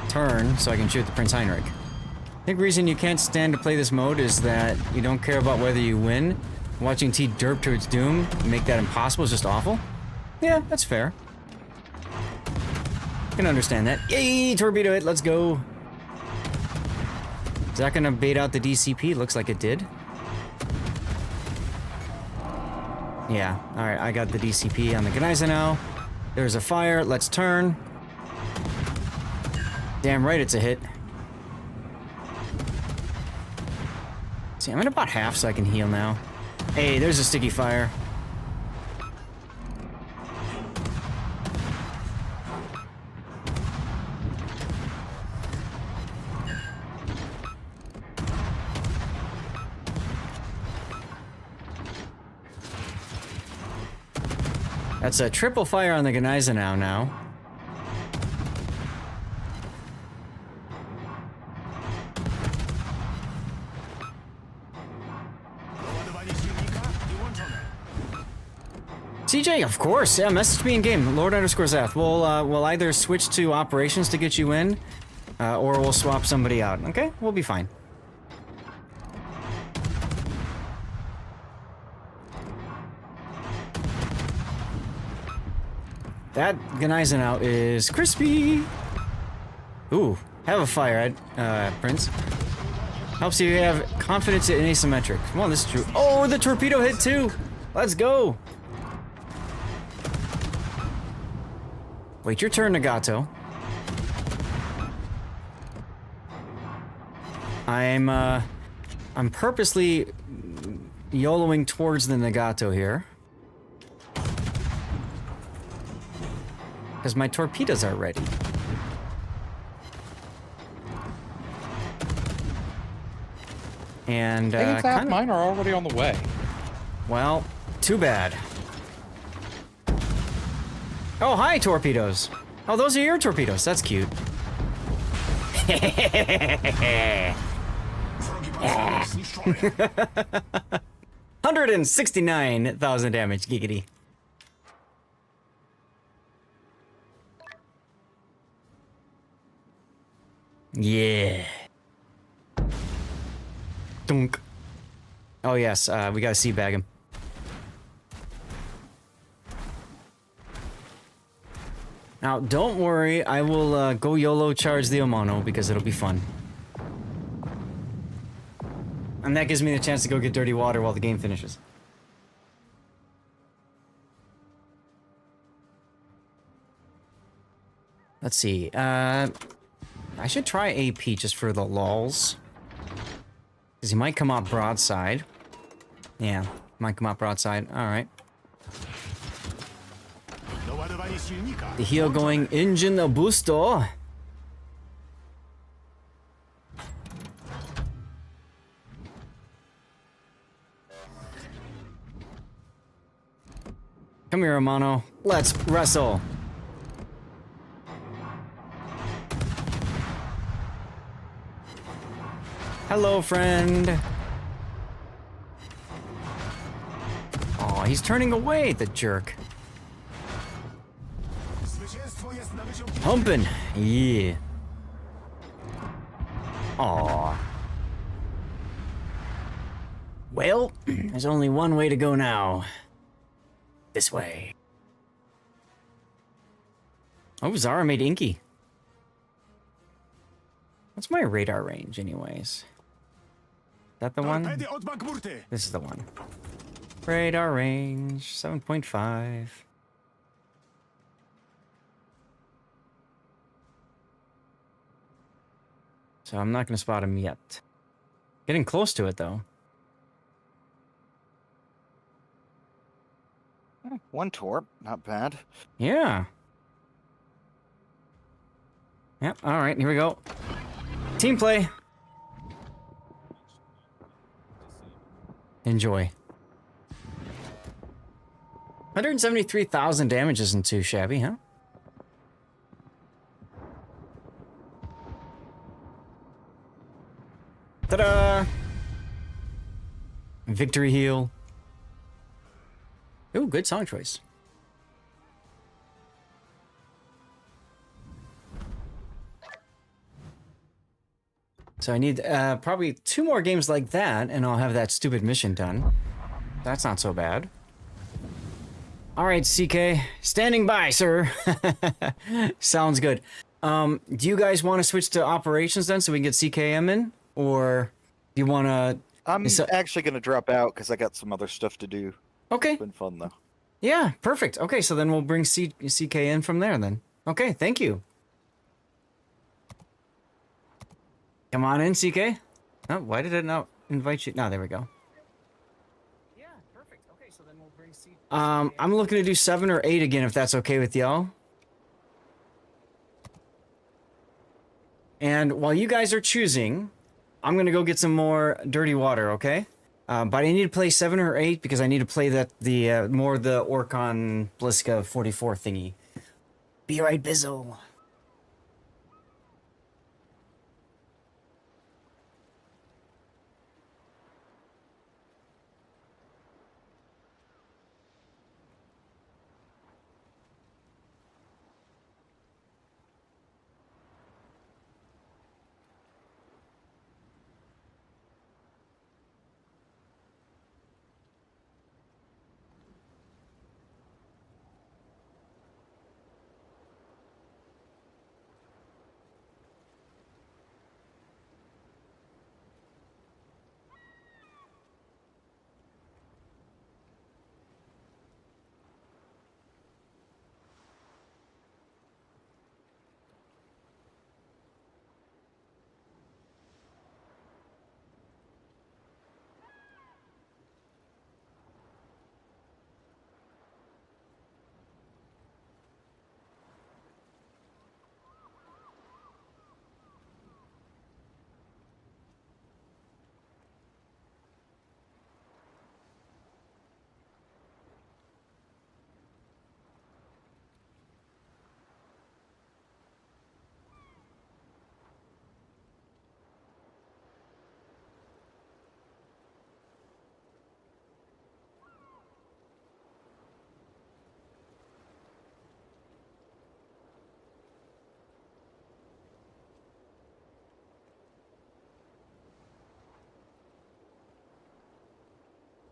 [SPEAKER 5] Turn so I can shoot the Prince Heinrich. I think the reason you can't stand to play this mode is that you don't care about whether you win. Watching T derp to its doom, make that impossible is just awful. Yeah, that's fair. I can understand that. Yay, torpedo hit, let's go. Is that gonna bait out the DCP? Looks like it did. Yeah, alright, I got the DCP on the Gneisenau now. There's a fire, let's turn. Damn right it's a hit. See, I'm at about half so I can heal now. Hey, there's a sticky fire. That's a triple fire on the Gneisenau now. CJ, of course, yeah, message me in game, Lord_Zath. We'll either switch to operations to get you in, or we'll swap somebody out, okay? We'll be fine. That Gneisenau is crispy. Ooh, have a fire, Prince. Helps you have confidence in asymmetric. Come on, this is true. Oh, the torpedo hit too. Let's go. Wait your turn, Nagato. I'm purposely YOLOing towards the Nagato here. Because my torpedoes are ready. And,
[SPEAKER 9] mine are already on the way.
[SPEAKER 5] Well, too bad. Oh, hi, torpedoes. Oh, those are your torpedoes. That's cute. 169,000 damage, giggity. Yeah. Dunk. Oh yes, we gotta seabag him. Now, don't worry. I will go YOLO charge the Omano because it'll be fun. And that gives me the chance to go get dirty water while the game finishes. Let's see. I should try AP just for the lulz. Because he might come out broadside. Yeah, might come out broadside. Alright. The heel going engine booster. Come here, Amano. Let's wrestle. Hello, friend. Oh, he's turning away, the jerk. Humping. Yeah. Aw. Well, there's only one way to go now. This way. Oh, Zara made Inky. What's my radar range, anyways? Is that the one? This is the one. Radar range, 7.5. So I'm not going to spot him yet. Getting close to it, though.
[SPEAKER 10] One torp, not bad.
[SPEAKER 5] Yeah. Yep, alright, here we go. Team play. Enjoy. 173,000 damage isn't too shabby, huh? Ta-da! Victory heal. Ooh, good song choice. So I need probably 2 more games like that, and I'll have that stupid mission done. That's not so bad. All right, CK, standing by, sir. Sounds good. Do you guys want to switch to operations then, so we can get CKM in, or do you want to?
[SPEAKER 10] I'm actually going to drop out because I got some other stuff to do.
[SPEAKER 5] Okay.
[SPEAKER 10] It's been fun though.
[SPEAKER 5] Yeah, perfect. Okay, so then we'll bring CK in from there then. Okay, thank you. Come on in, CK. Oh, why did it not invite you? No, there we go. Yeah, perfect. Okay, so then we'll bring CK. I'm looking to do 7 or 8 again, if that's okay with y'all. And while you guys are choosing, I'm gonna go get some more dirty water, okay? But I need to play 7 or 8 because I need to play the Orcon Bliska 44 thingy. Be right, Bizzle.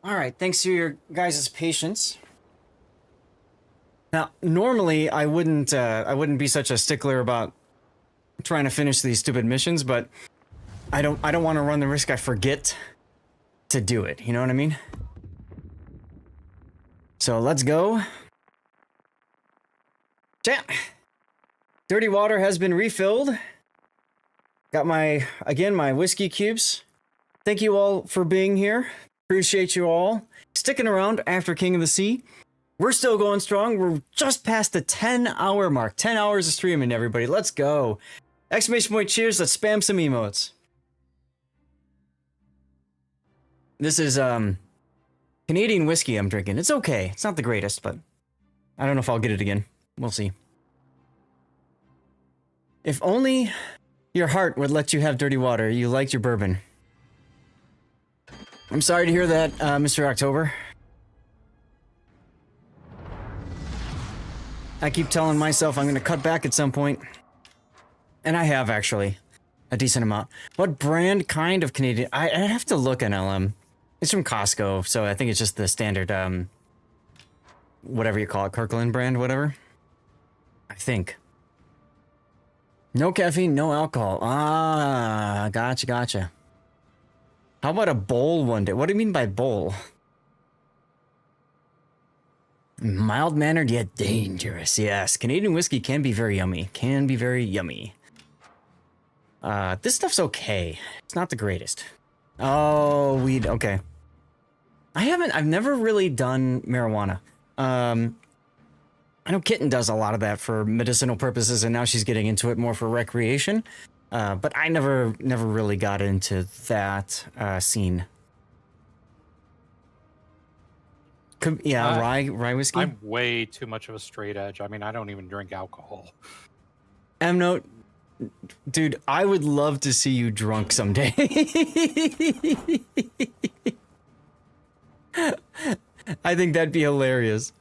[SPEAKER 5] All right, thanks for your guys' patience. Now, normally I wouldn't be such a stickler about trying to finish these stupid missions, but I don't want to run the risk I forget to do it. You know what I mean? So let's go. Chat. Dirty water has been refilled. Got my whiskey cubes. Thank you all for being here. Appreciate you all sticking around after King of the Sea. We're still going strong. We're just past the 10-hour mark. 10 hours of streaming, everybody. Let's go. Exclamation point cheers. Let's spam some emotes. This is Canadian whiskey I'm drinking. It's okay. It's not the greatest, but I don't know if I'll get it again. We'll see. If only your heart would let you have dirty water. You liked your bourbon. I'm sorry to hear that, Mr. October. I keep telling myself I'm going to cut back at some point. And I have, actually. A decent amount. What brand kind of Canadian? I have to look at LM. It's from Costco, so I think it's just the standard, whatever you call it, Kirkland brand, whatever. I think. No caffeine, no alcohol. Ah, gotcha. How about a bowl one day? What do you mean by bowl? Mild-mannered yet dangerous. Yes, Canadian whiskey can be very yummy. This stuff's okay. It's not the greatest. Oh, weed. Okay. I've never really done marijuana. I know Kitten does a lot of that for medicinal purposes, and now she's getting into it more for recreation. But I never really got into that scene. Rye whiskey?
[SPEAKER 9] I'm way too much of a straight edge. I mean, I don't even drink alcohol.
[SPEAKER 5] M-Note, dude, I would love to see you drunk someday. I think that'd be hilarious.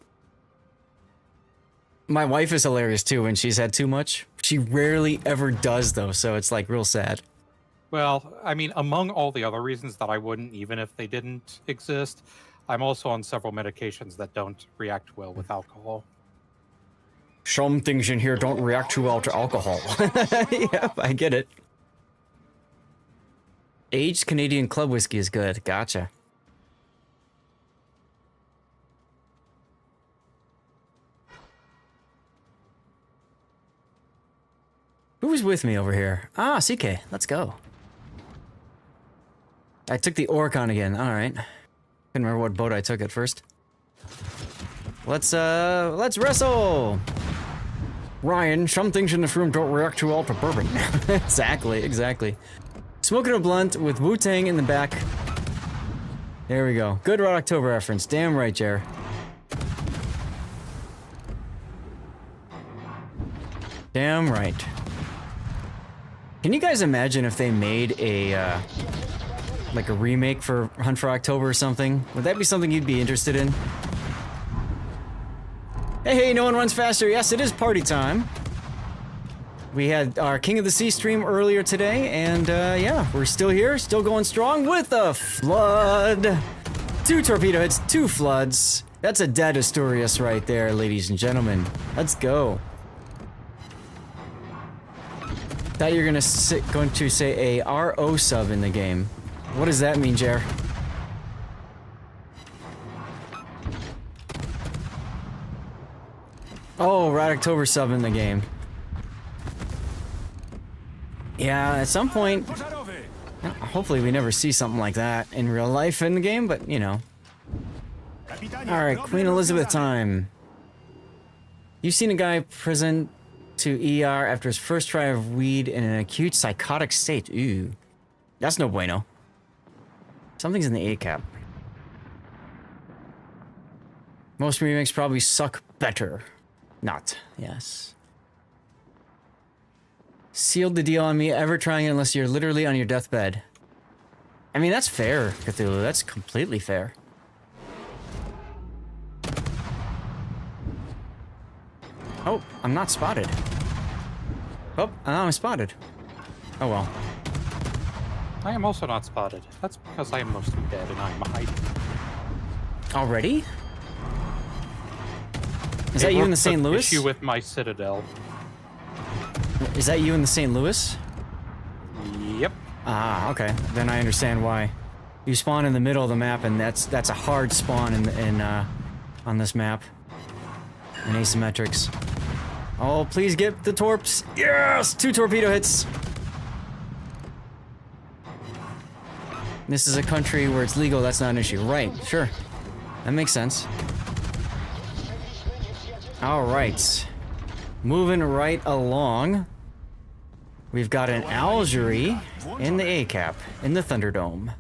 [SPEAKER 5] My wife is hilarious too when she's had too much. She rarely ever does though, so it's like real sad.
[SPEAKER 9] Well, I mean, among all the other reasons that I wouldn't, even if they didn't exist, I'm also on several medications that don't react well with alcohol.
[SPEAKER 5] Some things in here don't react too well to alcohol. Yep, I get it. Aged Canadian club whiskey is good. Gotcha. Who's with me over here? Ah, CK. Let's go. I took the Orcon again. All right. Couldn't remember what boat I took at first. Let's wrestle. Ryan, some things in this room don't react too well to bourbon. Exactly. Smoking a blunt with Wu-Tang in the back. There we go. Good Red October reference. Damn right, Jer. Damn right. Can you guys imagine if they made a, like a remake for Hunt for October or something? Would that be something you'd be interested in? Hey, no one runs faster. Yes, it is party time. We had our King of the Sea stream earlier today, and yeah, we're still here, still going strong with a flood. 2 torpedo hits, 2 floods. That's a dead Asturias right there, ladies and gentlemen. Let's go. Thought you were going to say a RO sub in the game. What does that mean, Jer? Oh, Red October sub in the game. Yeah, at some point, hopefully we never see something like that in real life in the game, but you know. Alright, Queen Elizabeth time. You've seen a guy present to ER after his first try of weed in an acute psychotic state. Ooh. That's no bueno. Something's in the ACAP. Most remakes probably suck better. Not. Yes. Sealed the deal on me, ever trying it unless you're literally on your deathbed. I mean, that's fair, Cthulhu. That's completely fair. Oh, I'm not spotted. Oh, I'm spotted. Oh well.
[SPEAKER 9] I am also not spotted. That's because I am mostly dead and I'm hiding.
[SPEAKER 5] Already? Is that you in the St. Louis?
[SPEAKER 9] Issue with my Citadel.
[SPEAKER 5] Is that you in the St. Louis?
[SPEAKER 9] Yep.
[SPEAKER 5] Ah, okay. Then I understand why. You spawn in the middle of the map, and that's a hard spawn on this map. In asymmetrics. Oh, please get the torps. Yes! 2 torpedo hits. This is a country where it's legal, that's not an issue. Right, sure. That makes sense. Alright. Moving right along. We've got an Algerie in the A-cap, in the Thunderdome.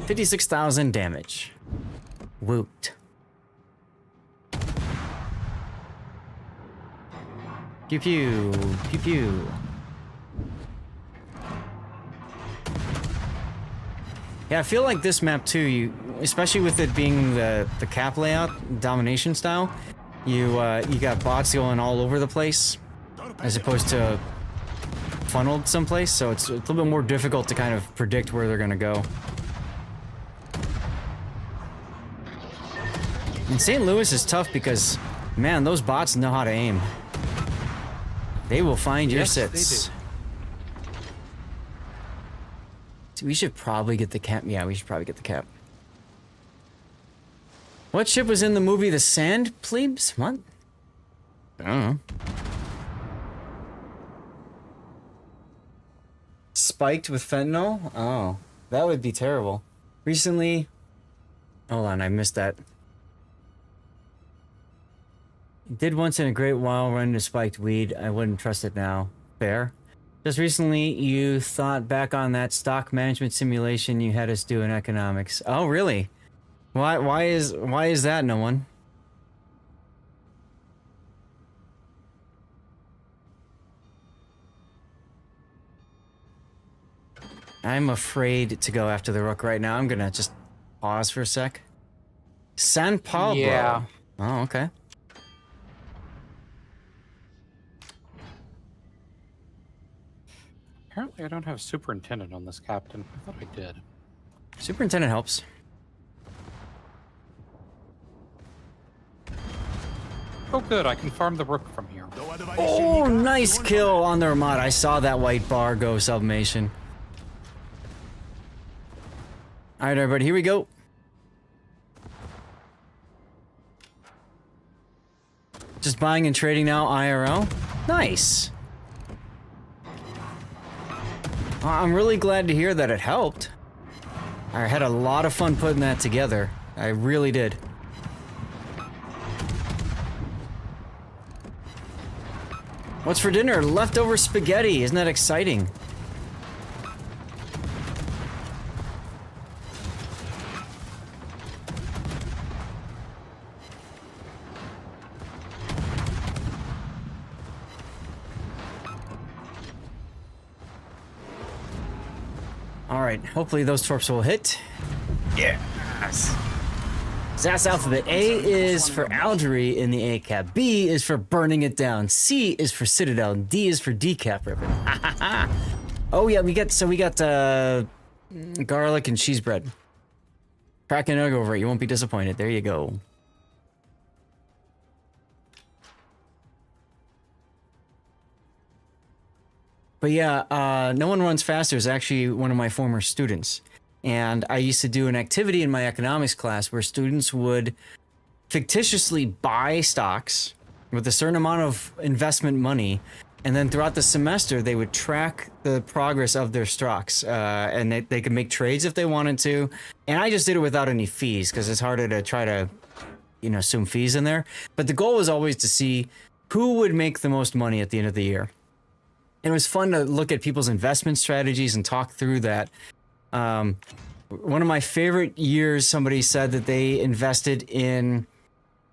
[SPEAKER 5] 56,000 damage. Woot. Pew pew, pew pew. Yeah, I feel like this map too, especially with it being the cap layout, domination style, you got bots going all over the place, as opposed to funneled someplace, so it's a little bit more difficult to kind of predict where they're gonna go. And St. Louis is tough because, man, those bots know how to aim. They will find your sits.
[SPEAKER 9] They do.
[SPEAKER 5] So we should probably get the cap. Yeah, we should probably get the cap. What ship was in the movie The Sand Plebes? What? I don't know. Spiked with fentanyl? Oh, that would be terrible. Recently... Hold on, I missed that. Did once in a great while run into spiked weed. I wouldn't trust it now. Fair. Just recently, you thought back on that stock management simulation you had us do in economics. Oh, really? Why is that, no one? I'm afraid to go after the rook right now. I'm gonna just pause for a sec. San Pablo.
[SPEAKER 9] Yeah.
[SPEAKER 5] Oh, okay.
[SPEAKER 9] Apparently I don't have superintendent on this captain. I thought I did.
[SPEAKER 5] Superintendent helps.
[SPEAKER 9] Oh good, I can farm the rook from here.
[SPEAKER 5] Oh, nice kill on the Armada. I saw that white bar go submation. Alright everybody, here we go. Just buying and trading now, IRL. Nice. I'm really glad to hear that it helped. I had a lot of fun putting that together. I really did. What's for dinner? Leftover spaghetti. Isn't that exciting? Alright, hopefully those torps will hit. Yes! ZAS Alphabet. A is for Algerie in the A-cap. B is for burning it down. C is for Citadel. D is for decap ribbon. Oh yeah, we got garlic and cheese bread. Crack an egg over it, you won't be disappointed. There you go. But yeah, No One Runs Faster is actually one of my former students. And I used to do an activity in my economics class where students would fictitiously buy stocks with a certain amount of investment money. And then throughout the semester, they would track the progress of their stocks. And they could make trades if they wanted to. And I just did it without any fees because it's harder to try to, you know, assume fees in there. But the goal was always to see who would make the most money at the end of the year. It was fun to look at people's investment strategies and talk through that. One of my favorite years, somebody said that they invested in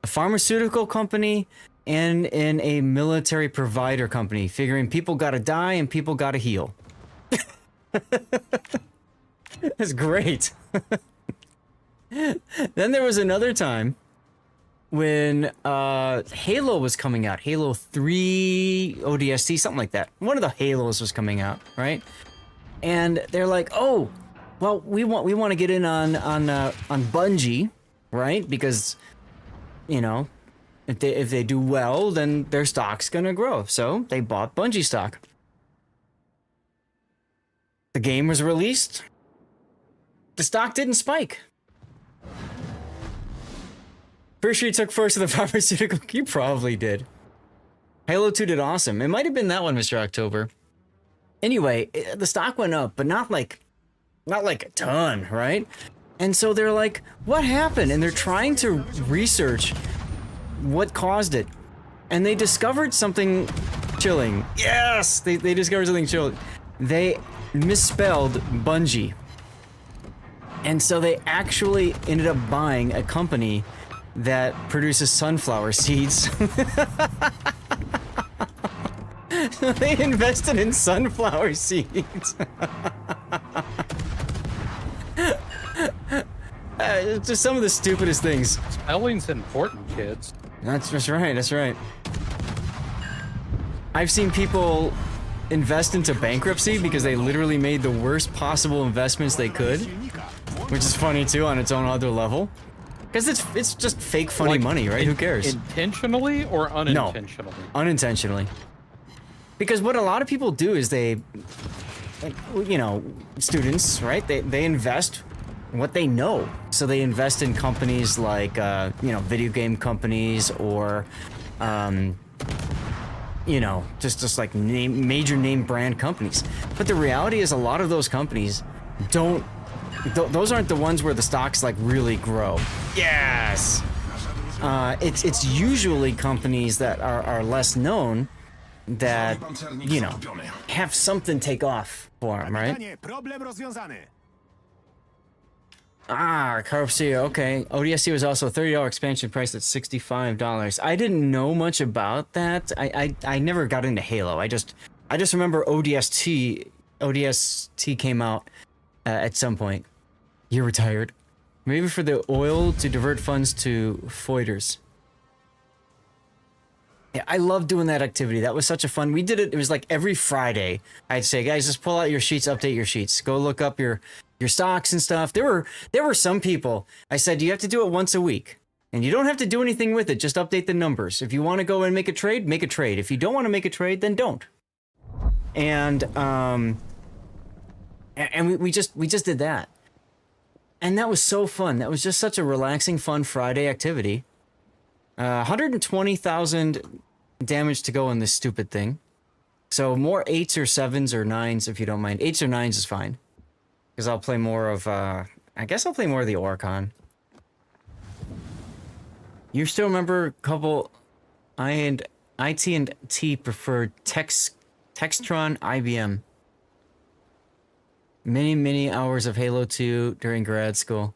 [SPEAKER 5] a pharmaceutical company and in a military provider company, figuring people gotta die and people gotta heal. That's great. Then there was another time when Halo was coming out, Halo 3 ODST, something like that. One of the Halos was coming out, right? And they're like, "Oh, well, we want to get in on Bungie, right? Because, you know, if they do well, then their stock's gonna grow. So they bought Bungie stock. The game was released. The stock didn't spike. Pretty sure you took first to the pharmaceutical. You probably did. Halo 2 did awesome. It might have been that one, Mr. October. Anyway, the stock went up, but not like a ton, right? And so they're like, what happened? And they're trying to research what caused it. And they discovered something chilling. Yes! They discovered something chilling. They misspelled Bungie. And so they actually ended up buying a company that produces sunflower seeds. They invested in sunflower seeds. Just some of the stupidest things.
[SPEAKER 9] Spelling's important, kids.
[SPEAKER 5] That's right, that's right. I've seen people invest into bankruptcy because they literally made the worst possible investments they could, which is funny too on its own other level. Because it's just fake funny
[SPEAKER 9] Like,
[SPEAKER 5] money, right? Who cares?
[SPEAKER 9] Intentionally or unintentionally?
[SPEAKER 5] No, unintentionally. Because what a lot of people do is they, you know, students, right? They invest what they know. So they invest in companies like, you know, video game companies or, you know, just like major name brand companies. But the reality is a lot of those companies don't, those aren't the ones where the stocks like really grow. Yes! It's usually companies that are less known that, you know, have something take off for them, right? Ah, Carpsia, okay. ODST was also a $30 expansion price at $65. I didn't know much about that. I never got into Halo. I just remember ODST came out at some point. You're retired. Maybe for the oil to divert funds to Foiders. Yeah, I love doing that activity. That was such a fun. We did it. It was like every Friday. I'd say, guys, just pull out your sheets, update your sheets. Go look up your stocks and stuff. There were some people. I said, you have to do it once a week. And you don't have to do anything with it. Just update the numbers. If you want to go and make a trade, make a trade. If you don't want to make a trade, then don't. And we just did that. And that was so fun. That was just such a relaxing, fun Friday activity. 120,000 damage to go on this stupid thing. So more 8s or 7s or 9s if you don't mind. 8s or 9s is fine. Because I'll play more of, I guess I'll play more of the Orcon. You still remember a couple IT and T preferred Textron IBM. Many hours of Halo 2 during grad school.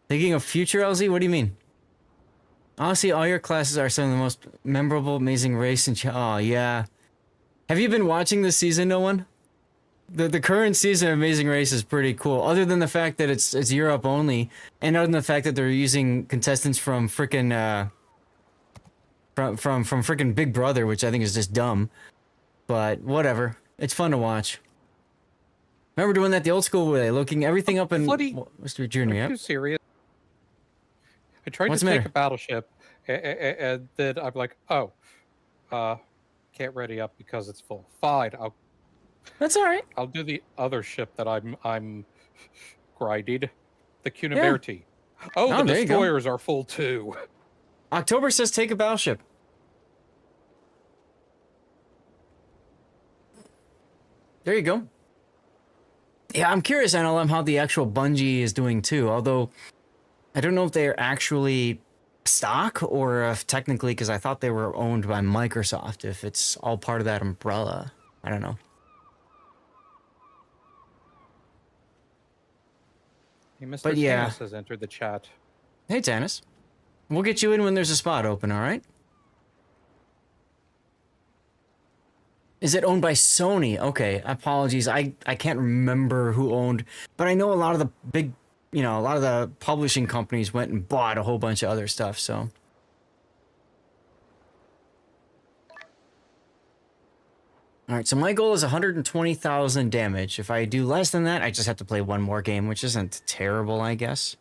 [SPEAKER 5] Thinking of future, LZ? What do you mean? Honestly, all your classes are some of the most memorable, amazing race and oh yeah. Have you been watching this season, no one? The current season of Amazing Race is pretty cool. Other than the fact that it's Europe only, and other than the fact that they're using contestants from frickin' from frickin' Big Brother, which I think is just dumb. But whatever, it's fun to watch. Remember doing that the old school way, looking everything up in Mr. Junior. Yep.
[SPEAKER 9] Too serious. I tried to take a battleship, and then I'm like, oh, can't ready up because it's full. Fine,
[SPEAKER 5] That's all right.
[SPEAKER 9] I'll do the other ship that I'm grinding, the Cuniberti. Yeah. Oh, the destroyers are full too.
[SPEAKER 5] October says take a battleship. There you go. Yeah, I'm curious, NLM, how the actual Bungie is doing too. Although, I don't know if they're actually stock or if technically, because I thought they were owned by Microsoft, if it's all part of that umbrella. I don't know.
[SPEAKER 9] Hey, Mr. Tannis has entered the chat.
[SPEAKER 5] Hey, Tannis. We'll get you in when there's a spot open, all right? Is it owned by Sony? Okay, apologies. I can't remember who owned, but I know a lot of the big, you know, a lot of the publishing companies went and bought a whole bunch of other stuff, so. All right, so my goal is 120,000 damage. If I do less than that, I just have to play one more game, which isn't terrible, I guess.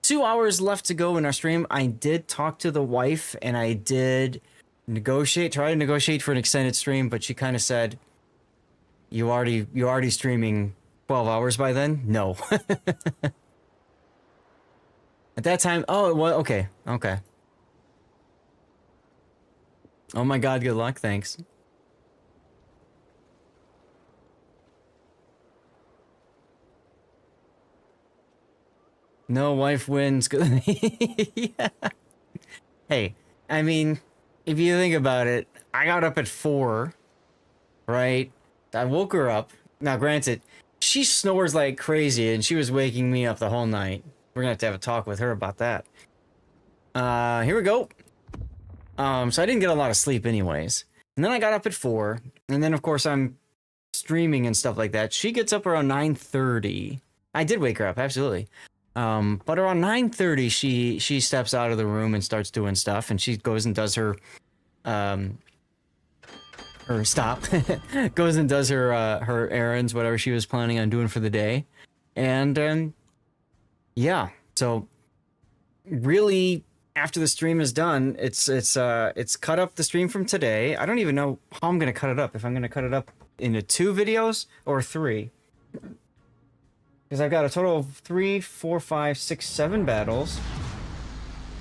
[SPEAKER 5] 2 hours left to go in our stream. I did talk to the wife and I did try to negotiate for an extended stream, but she kind of said, you already streaming 12 hours by then? No. At that time, oh, well, okay. Oh my god, good luck, thanks. No wife wins. Yeah. Hey, I mean, if you think about it, I got up at 4, right? I woke her up. Now, granted, she snores like crazy, and she was waking me up the whole night. We're gonna have a talk with her about that. Here we go. So I didn't get a lot of sleep anyways. And then I got up at 4, and then of course I'm streaming and stuff like that. She gets up around 9:30. I did wake her up, absolutely. But around 9:30, she steps out of the room and starts doing stuff, and she goes and does her, goes and does her errands, whatever she was planning on doing for the day, and yeah. So really, after the stream is done, it's cut up the stream from today. I don't even know how I'm gonna cut it up. If I'm gonna cut it up into 2 videos or 3. Because I've got a total of 3, 4, 5, 6, 7 battles.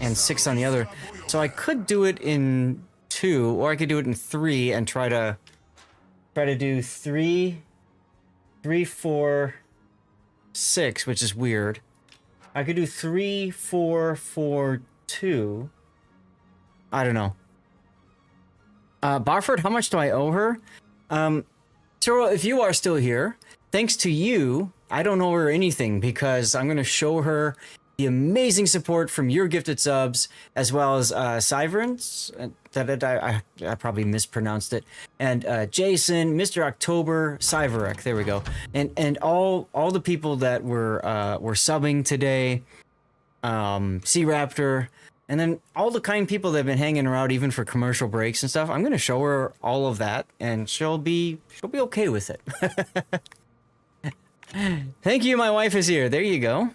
[SPEAKER 5] And 6 on the other. So I could do it in 2, or I could do it in 3 and try to do 3, 4, 6, which is weird. I could do 3, 4, 4, 2. I don't know. Barford, how much do I owe her? Cheryl, if you are still here, thanks to you, I don't owe her anything because I'm going to show her the amazing support from your gifted subs, as well as Syverance, I probably mispronounced it, and Jason, Mr. October, Syverek, there we go, and all the people that were subbing today, Sea Raptor, and then all the kind people that have been hanging around even for commercial breaks and stuff. I'm going to show her all of that, and she'll be okay with it. Thank you, my wife is here. There you go.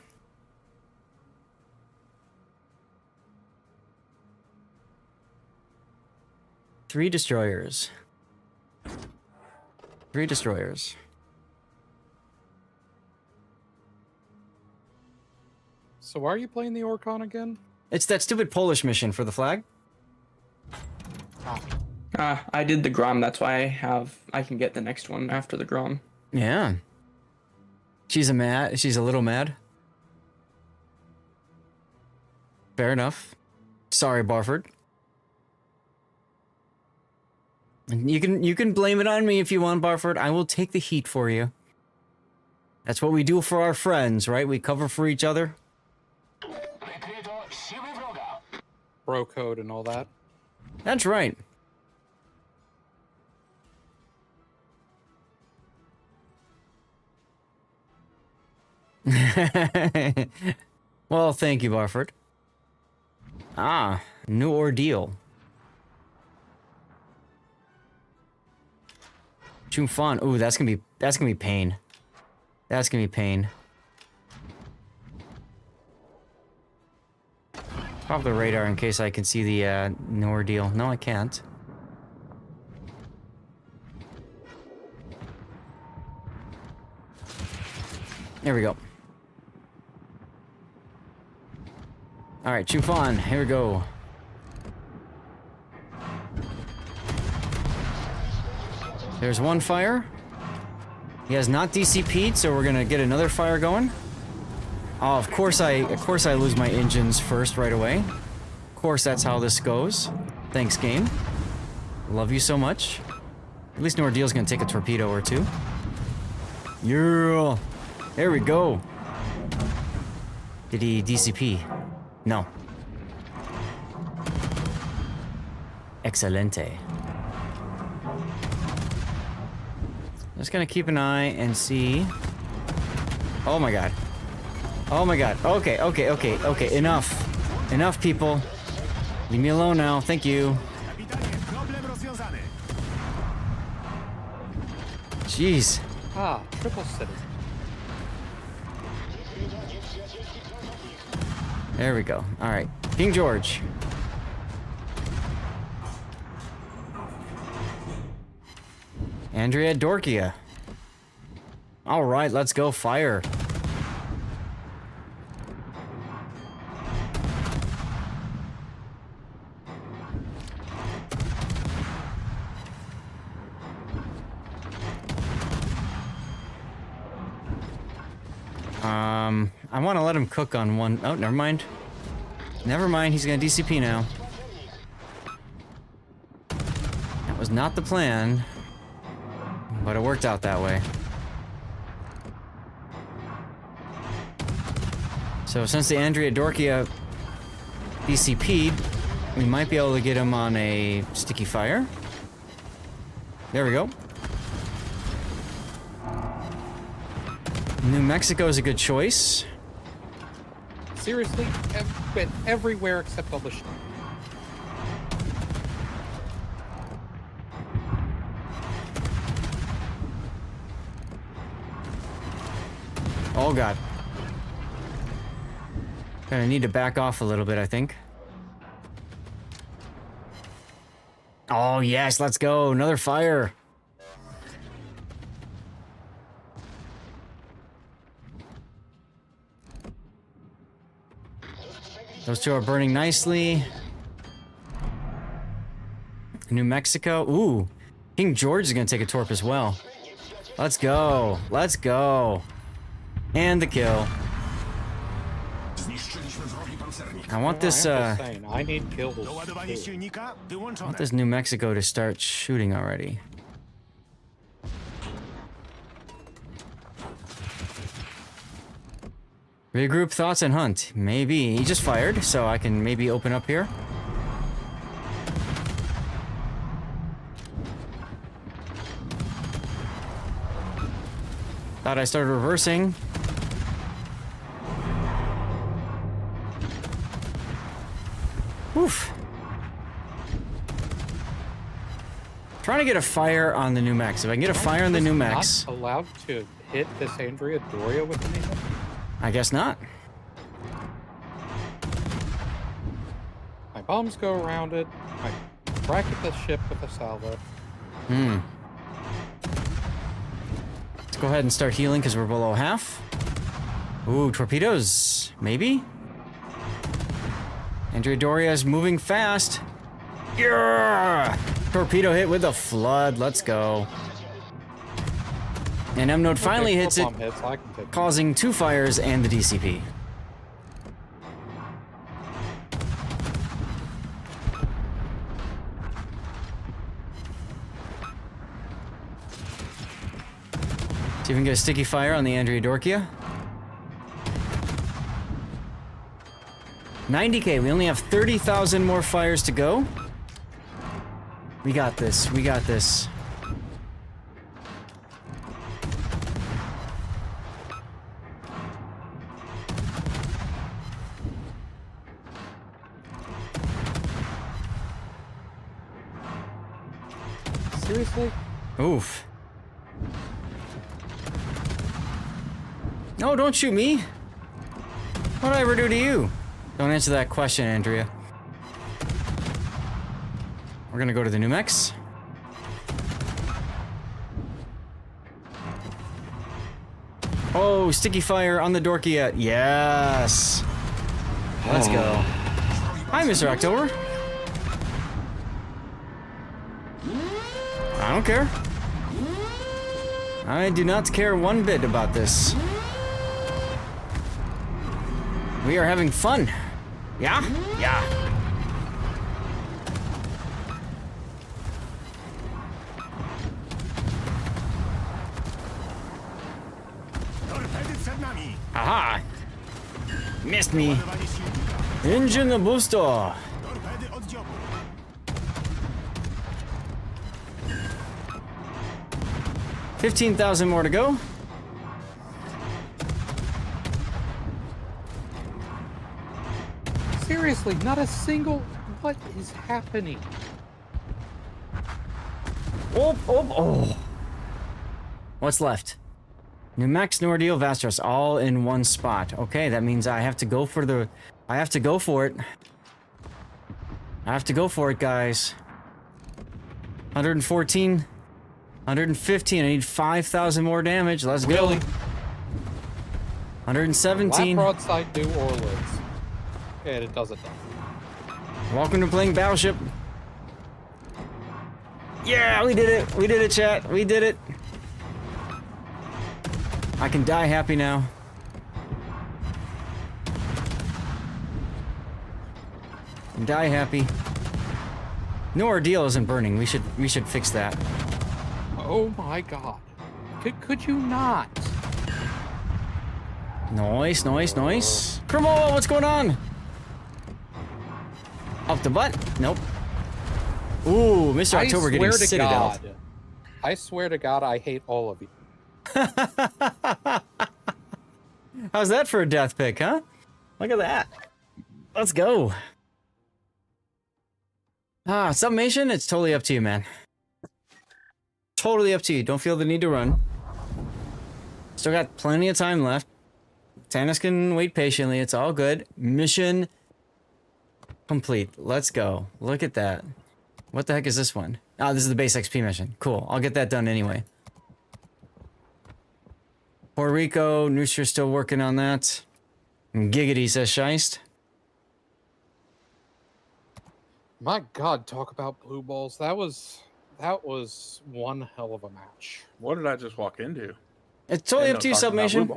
[SPEAKER 5] Three destroyers.
[SPEAKER 9] So why are you playing the Orcon again?
[SPEAKER 5] It's that stupid Polish mission for the flag.
[SPEAKER 14] I did the Grom, that's why I can get the next one after the Grom.
[SPEAKER 5] Yeah. She's a little mad. Fair enough. Sorry, Barford. You can blame it on me if you want, Barford. I will take the heat for you. That's what we do for our friends, right? We cover for each other.
[SPEAKER 9] Bro code and all that.
[SPEAKER 5] That's right. Well, thank you, Barford. Ah, new ordeal. Chumfan. Ooh, that's gonna be pain. That's gonna be pain. Pop the radar in case I can see the new ordeal. No, I can't. There we go. All right, Chufan, here we go. There's one fire. He has not DCP'd, so we're gonna get another fire going. Oh, of course I lose my engines first right away. Of course, that's how this goes. Thanks, game. Love you so much. At least Nordeal's gonna take a torpedo or 2. Yeah. There we go. Did he DCP? No. Excelente. Just gonna keep an eye and see. Oh my god. Oh my god. Okay. Enough, people. Leave me alone now. Thank you. Jeez.
[SPEAKER 9] Ah, triple citizen.
[SPEAKER 5] There we go. All right, King George. Andrea Dorkia. All right, let's go fire. I want to let him cook on one. Oh, never mind. Never mind, he's gonna DCP now. That was not the plan, but it worked out that way. So since the Andrea Dorkia DCP'd, we might be able to get him on a sticky fire. There we go. New Mexico is a good choice.
[SPEAKER 9] Seriously, been everywhere except on the ship.
[SPEAKER 5] Oh god. Gonna need to back off a little bit, I think. Oh yes, let's go. Another fire. Those two are burning nicely. New Mexico. Ooh. King George is gonna take a torp as well. Let's go. Let's go. And the kill. I want this,
[SPEAKER 9] I need kills.
[SPEAKER 5] I want this New Mexico to start shooting already. Regroup, thoughts, and hunt. Maybe. He just fired, so I can maybe open up here. Thought I started reversing. Oof. Trying to get a fire on the New Mex. If I can get a fire on the New Mex.
[SPEAKER 9] Not allowed to hit this Andrea Doria with anything?
[SPEAKER 5] I guess not.
[SPEAKER 9] My bombs go around it. I bracket the ship with a salvo.
[SPEAKER 5] Let's go ahead and start healing because we're below half. Ooh, torpedoes. Maybe? Andrea Doria is moving fast. Yeah! Torpedo hit with a flood. Let's go. And M-Node finally hits it, causing 2 fires and the DCP. See if we can get a sticky fire on the Andrea Dorkia. 90k, we only have 30,000 more fires to go. We got this, we got this.
[SPEAKER 9] Seriously?
[SPEAKER 5] Oof. No, don't shoot me. What did I ever do to you? Don't answer that question, Andrea. We're gonna go to the New Mex. Oh, sticky fire on the Dorkia. Yes. Let's go. Hi, Mr. October. I don't care. I do not care one bit about this. We are having fun. Yeah? Yeah. Aha! Missed me. Engine booster. 15,000 more to go.
[SPEAKER 9] Seriously, not a single... What is happening?
[SPEAKER 5] Oh, oh, oh. What's left? New Max, Nordeal, Vastros, all in one spot. Okay, that means I have to go for the... I have to go for it. I have to go for it, guys. 114. 115. I need 5,000 more damage. Let's go. 117.
[SPEAKER 9] Lap broadside new Orleans. And it does it done.
[SPEAKER 5] Welcome to playing Battleship. Yeah, we did it. We did it, chat. We did it. I can die happy now. Die happy. No ordeal isn't burning. We should fix that.
[SPEAKER 9] Oh my god. Could you not?
[SPEAKER 5] Nice, nice, nice. Cremola, what's going on? Up the butt? Nope. Ooh, Mr. October getting citadel.
[SPEAKER 9] I swear to God, I hate all of you.
[SPEAKER 5] How's that for a death pick, huh? Look at that. Let's go. Submation, it's totally up to you, man. Totally up to you. Don't feel the need to run. Still got plenty of time left. Tannis can wait patiently. It's all good. Mission complete. Let's go. Look at that. What the heck is this one? Oh, this is the base XP mission. Cool. I'll get that done anyway. Puerto Rico, Nooster's still working on that. Giggity, says Scheist.
[SPEAKER 9] My God, talk about blue balls. That was one hell of a match.
[SPEAKER 6] What did I just walk into?
[SPEAKER 5] It's totally up to you, Submation.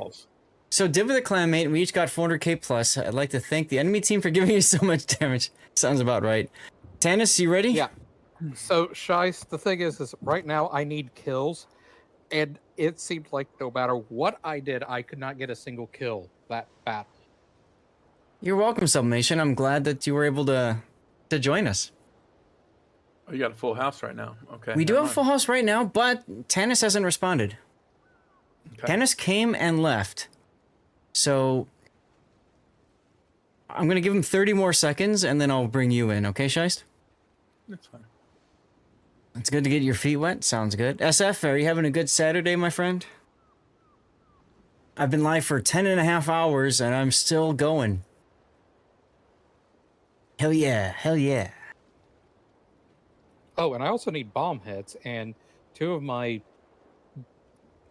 [SPEAKER 5] So, Div with the Clanmate, we each got 400k plus. I'd like to thank the enemy team for giving you so much damage. Sounds about right. Tannis, you ready?
[SPEAKER 9] Yeah. So, Shice, the thing is right now I need kills, and it seemed like no matter what I did, I could not get a single kill that battle.
[SPEAKER 5] You're welcome, Submation. I'm glad that you were able to join us.
[SPEAKER 6] Oh, you got a full house right now. Okay.
[SPEAKER 5] We do have a full house right now, but Tannis hasn't responded. Okay. Tannis came and left. So I'm going to give him 30 more seconds, and then I'll bring you in. Okay, Scheist?
[SPEAKER 6] That's fine.
[SPEAKER 5] It's good to get your feet wet. Sounds good. SF, are you having a good Saturday, my friend? I've been live for 10.5 hours, and I'm still going. Hell yeah. Hell yeah.
[SPEAKER 9] Oh, and I also need bomb hits, and 2 of my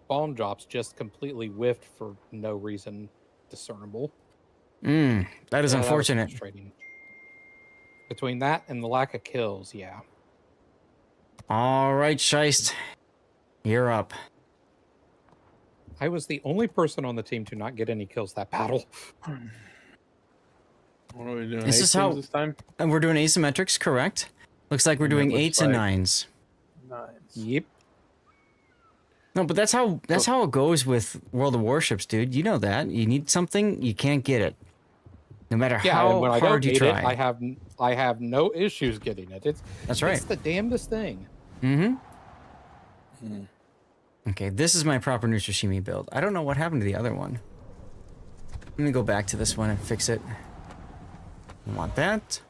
[SPEAKER 9] bomb drops just completely whiffed for no reason discernible.
[SPEAKER 5] That is unfortunate.
[SPEAKER 9] That was frustrating. Between that and the lack of kills, yeah.
[SPEAKER 5] All right, Scheist. You're up.
[SPEAKER 9] I was the only person on the team to not get any kills that battle.
[SPEAKER 6] What are we doing?
[SPEAKER 5] This is how
[SPEAKER 6] this time?
[SPEAKER 5] And we're doing asymmetrics, correct? Looks like we're doing 8s and 9s.
[SPEAKER 9] Yep.
[SPEAKER 5] No, but that's how it goes with World of Warships, dude. You know that. You need something, you can't get it. No matter how
[SPEAKER 9] when
[SPEAKER 5] hard you try.
[SPEAKER 9] I have no issues getting it.
[SPEAKER 5] That's right.
[SPEAKER 9] It's the damnedest thing.
[SPEAKER 5] Okay, this is my proper Nutrishimi build. I don't know what happened to the other one. Let me go back to this one and fix it. We want that.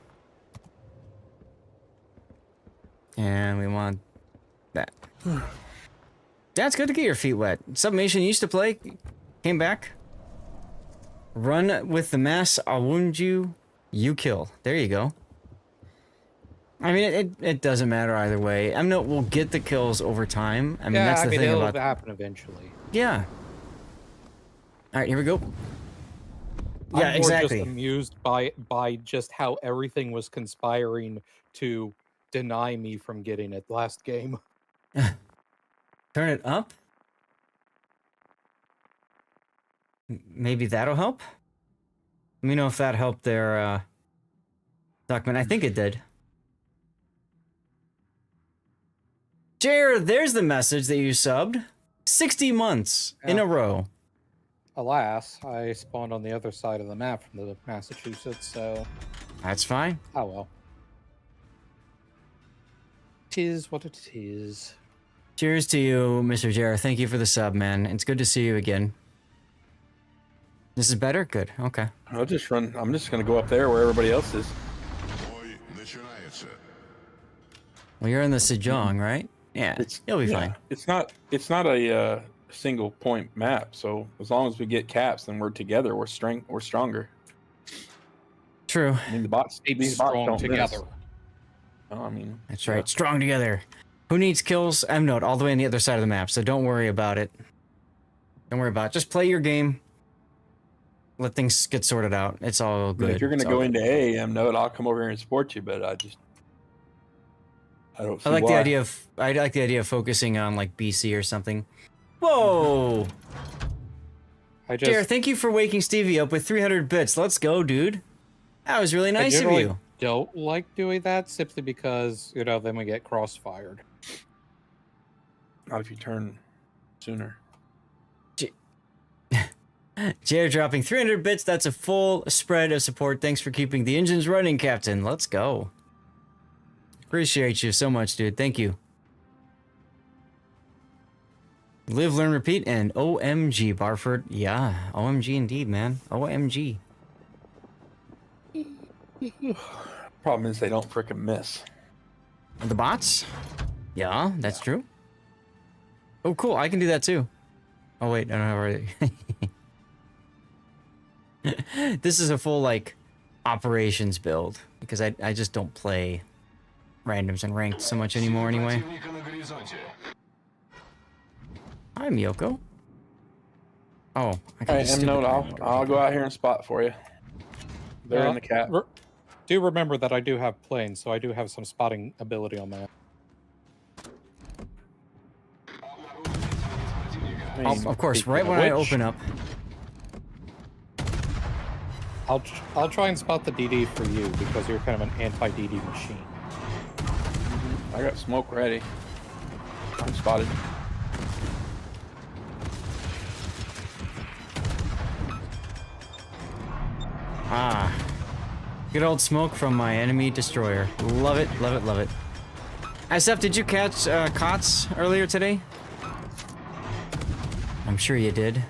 [SPEAKER 5] And we want that. Yeah, it's good to get your feet wet. Submation used to play, came back. Run with the mass, I'll wound you, you kill. There you go. I mean, it doesn't matter either way. Emnot will get the kills over time. I mean, that's the thing
[SPEAKER 9] it'll
[SPEAKER 5] about...
[SPEAKER 9] happen eventually.
[SPEAKER 5] Yeah. All right, here we go. Yeah,
[SPEAKER 9] I'm
[SPEAKER 5] exactly.
[SPEAKER 9] Just amused by just how everything was conspiring to deny me from getting it last game.
[SPEAKER 5] Turn it up? Maybe that'll help? Let me know if that helped their document. I think it did. Jared, there's the message that you subbed. 60 months in a row.
[SPEAKER 9] Alas, I spawned on the other side of the map from the Massachusetts, so...
[SPEAKER 5] That's fine.
[SPEAKER 9] Oh well. Tis what it is.
[SPEAKER 5] Cheers to you, Mr. Jared. Thank you for the sub, man. It's good to see you again. This is better? Good. Okay.
[SPEAKER 6] I'll just run. I'm just going to go up there where everybody else is.
[SPEAKER 5] Well, you're in the Sejong, right? Yeah, you'll be fine.
[SPEAKER 6] It's not a single point map. So as long as we get caps, then we're together. We're stronger.
[SPEAKER 5] True.
[SPEAKER 6] I mean, these bots
[SPEAKER 9] strong
[SPEAKER 6] don't
[SPEAKER 9] together.
[SPEAKER 6] miss. No, I mean,
[SPEAKER 5] That's right. Strong together. Who needs kills? M node all the way on the other side of the map, so don't worry about it. Don't worry about it. Just play your game. Let things get sorted out. It's all
[SPEAKER 6] I mean,
[SPEAKER 5] good.
[SPEAKER 6] if you're gonna go into AM node, I'll come over here and support you. But I don't see
[SPEAKER 5] I like
[SPEAKER 6] why.
[SPEAKER 5] the idea of focusing on like BC or something. Whoa! Jared, thank you for waking Stevie up with 300 bits. Let's go, dude. That was really nice of you.
[SPEAKER 9] Don't like doing that simply because, you know, then we get crossfired.
[SPEAKER 6] Not if you turn sooner.
[SPEAKER 5] Jared dropping 300 bits. That's a full spread of support. Thanks for keeping the engines running, Captain. Let's go. Appreciate you so much, dude. Thank you. Live, learn, repeat, and OMG, Barford. Yeah, OMG indeed, man. OMG.
[SPEAKER 6] Problem is they don't frickin' miss.
[SPEAKER 5] The bots? Yeah, that's true. Oh, cool. I can do that too. Oh, wait. I don't have already. This is a full, like, operations build because I just don't play randoms and ranked so much anymore anyway. Hi, Miyoko. Oh, I got
[SPEAKER 6] Alright, M-Note, I'll go out here and spot for you. They're in the cap.
[SPEAKER 9] Do remember that I do have planes, so I do have some spotting ability on that.
[SPEAKER 5] Of course, right when I open up.
[SPEAKER 9] I'll try and spot the DD for you because you're kind of an anti-DD machine.
[SPEAKER 6] I got smoke ready. I'm spotted.
[SPEAKER 5] Ah. Good old smoke from my enemy destroyer. Love it, love it, love it. SF, did you catch KOTS earlier today? I'm sure you did.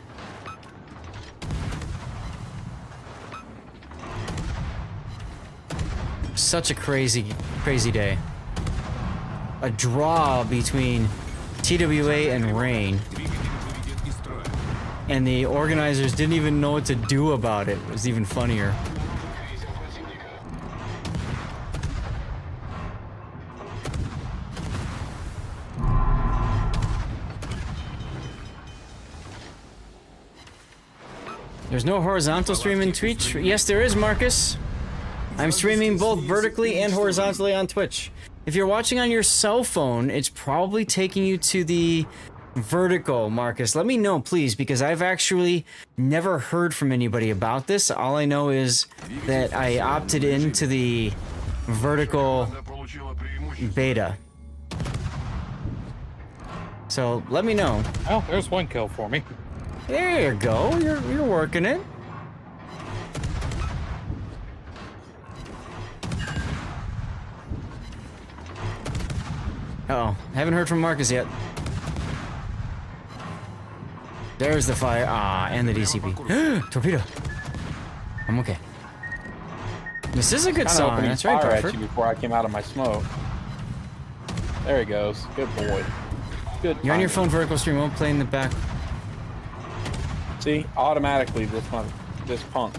[SPEAKER 5] Such a crazy day. A draw between TWA and Rain. And the organizers didn't even know what to do about it. It was even funnier. There's no horizontal stream in Twitch? Yes, there is, Marcus. I'm streaming both vertically and horizontally on Twitch. If you're watching on your cell phone, it's probably taking you to the vertical, Marcus. Let me know, please, because I've actually never heard from anybody about this. All I know is that I opted into the vertical beta. So let me know.
[SPEAKER 9] Oh, there's one kill for me.
[SPEAKER 5] There you go. You're working it. Uh-oh. Haven't heard from Marcus yet. There's the fire. Ah, and the DCP. Torpedo. I'm okay. This is a good song. That's right,
[SPEAKER 6] Fire at
[SPEAKER 5] Buffer.
[SPEAKER 6] you before I came out of my smoke. There he goes. Good boy. Good.
[SPEAKER 5] You're on your phone vertical stream. Won't play in the back.
[SPEAKER 6] See, automatically this punk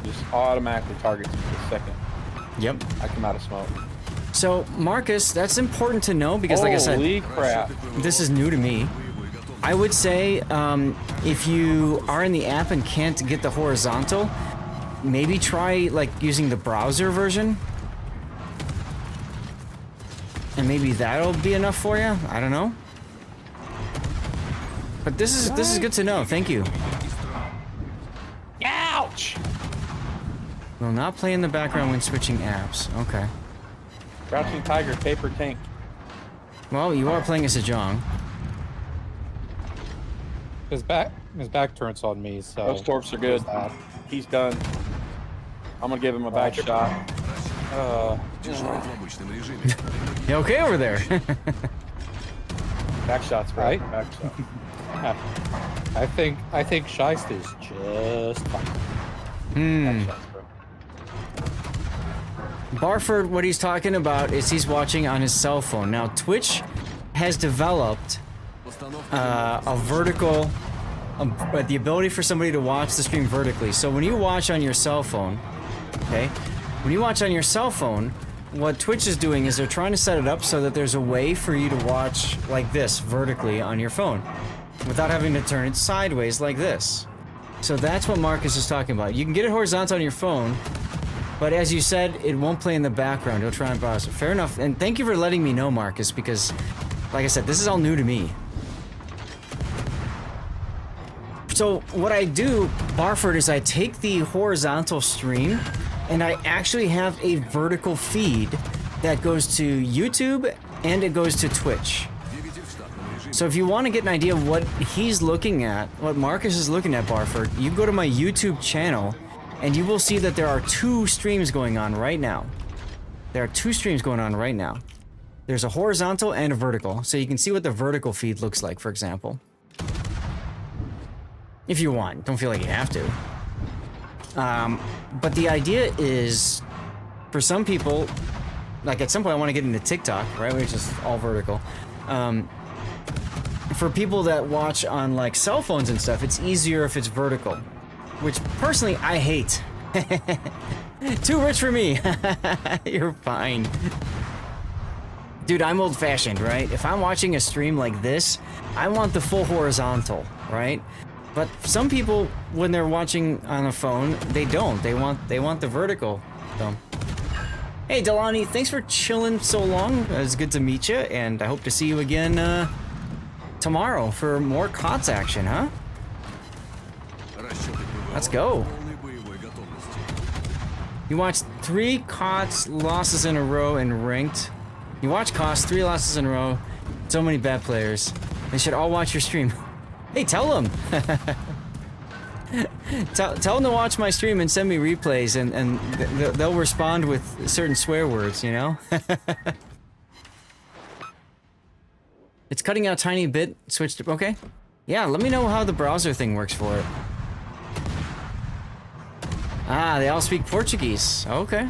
[SPEAKER 6] just automatically targets me the second.
[SPEAKER 5] Yep.
[SPEAKER 6] I come out of smoke.
[SPEAKER 5] So, Marcus, that's important to know because, like I said,
[SPEAKER 6] holy crap,
[SPEAKER 5] this is new to me. I would say if you are in the app and can't get the horizontal, maybe try like using the browser version. And maybe that'll be enough for you. I don't know. But this is good to know. Thank you.
[SPEAKER 6] Ouch!
[SPEAKER 5] Will not play in the background when switching apps. Okay.
[SPEAKER 6] Crouching Tiger, paper tank.
[SPEAKER 5] Well, you are playing as a Sejong.
[SPEAKER 9] His back turns on me, so...
[SPEAKER 6] Those torps are good. He's done. I'm gonna give him a back shot.
[SPEAKER 5] You okay over there?
[SPEAKER 6] Back shots, bro.
[SPEAKER 9] Right?
[SPEAKER 6] Back shot.
[SPEAKER 9] I think Scheist is just fine.
[SPEAKER 6] Back shots, bro.
[SPEAKER 5] Barford, what he's talking about is he's watching on his cell phone. Now, Twitch has developed a vertical but the ability for somebody to watch the stream vertically. So when you watch on your cell phone, okay, when you watch on your cell phone, what Twitch is doing is they're trying to set it up so that there's a way for you to watch like this vertically on your phone without having to turn it sideways like this. So that's what Marcus is talking about. You can get it horizontal on your phone, but as you said, it won't play in the background. You'll try and browse it. Fair enough. And thank you for letting me know, Marcus, because like I said, this is all new to me. So what I do, Barford, is I take the horizontal stream and I actually have a vertical feed that goes to YouTube and it goes to Twitch. So if you want to get an idea of what he's looking at, what Marcus is looking at, Barford, you go to my YouTube channel and you will see that there are 2 streams going on right now. There are 2 streams going on right now. There's a horizontal and a vertical, so you can see what the vertical feed looks like, for example. If you want, don't feel like you have to. But the idea is, for some people, like at some point I want to get into TikTok, right, which is all vertical. For people that watch on like cell phones and stuff, it's easier if it's vertical, which personally I hate. Too rich for me. You're fine. Dude, I'm old-fashioned, right? If I'm watching a stream like this, I want the full horizontal, right? But some people, when they're watching on a phone, they don't. They want the vertical. So. Hey, Delani, thanks for chilling so long. It was good to meet you, and I hope to see you again tomorrow for more KOTS action, huh? Let's go. You watched 3 KOTS losses in a row in ranked. You watch KOTS 3 losses in a row. So many bad players. They should all watch your stream. Hey, tell them. tell them to watch my stream and send me replays, and they'll respond with certain swear words, you know? It's cutting out tiny bit. Switch to... Okay. Yeah, let me know how the browser thing works for it. Ah, they all speak Portuguese. Okay.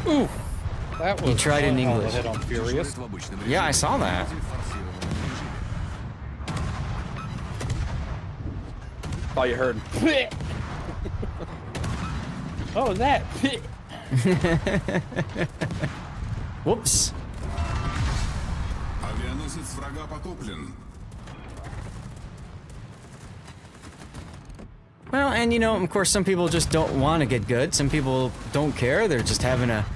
[SPEAKER 9] Ooh. That was
[SPEAKER 5] he tried in English.
[SPEAKER 9] Hit on Furious.
[SPEAKER 5] Yeah, I saw that.
[SPEAKER 6] All you heard.
[SPEAKER 9] Oh, that.
[SPEAKER 5] Whoops. Well, and you know, of course, some people just don't want to get good. Some people don't care. They're just having a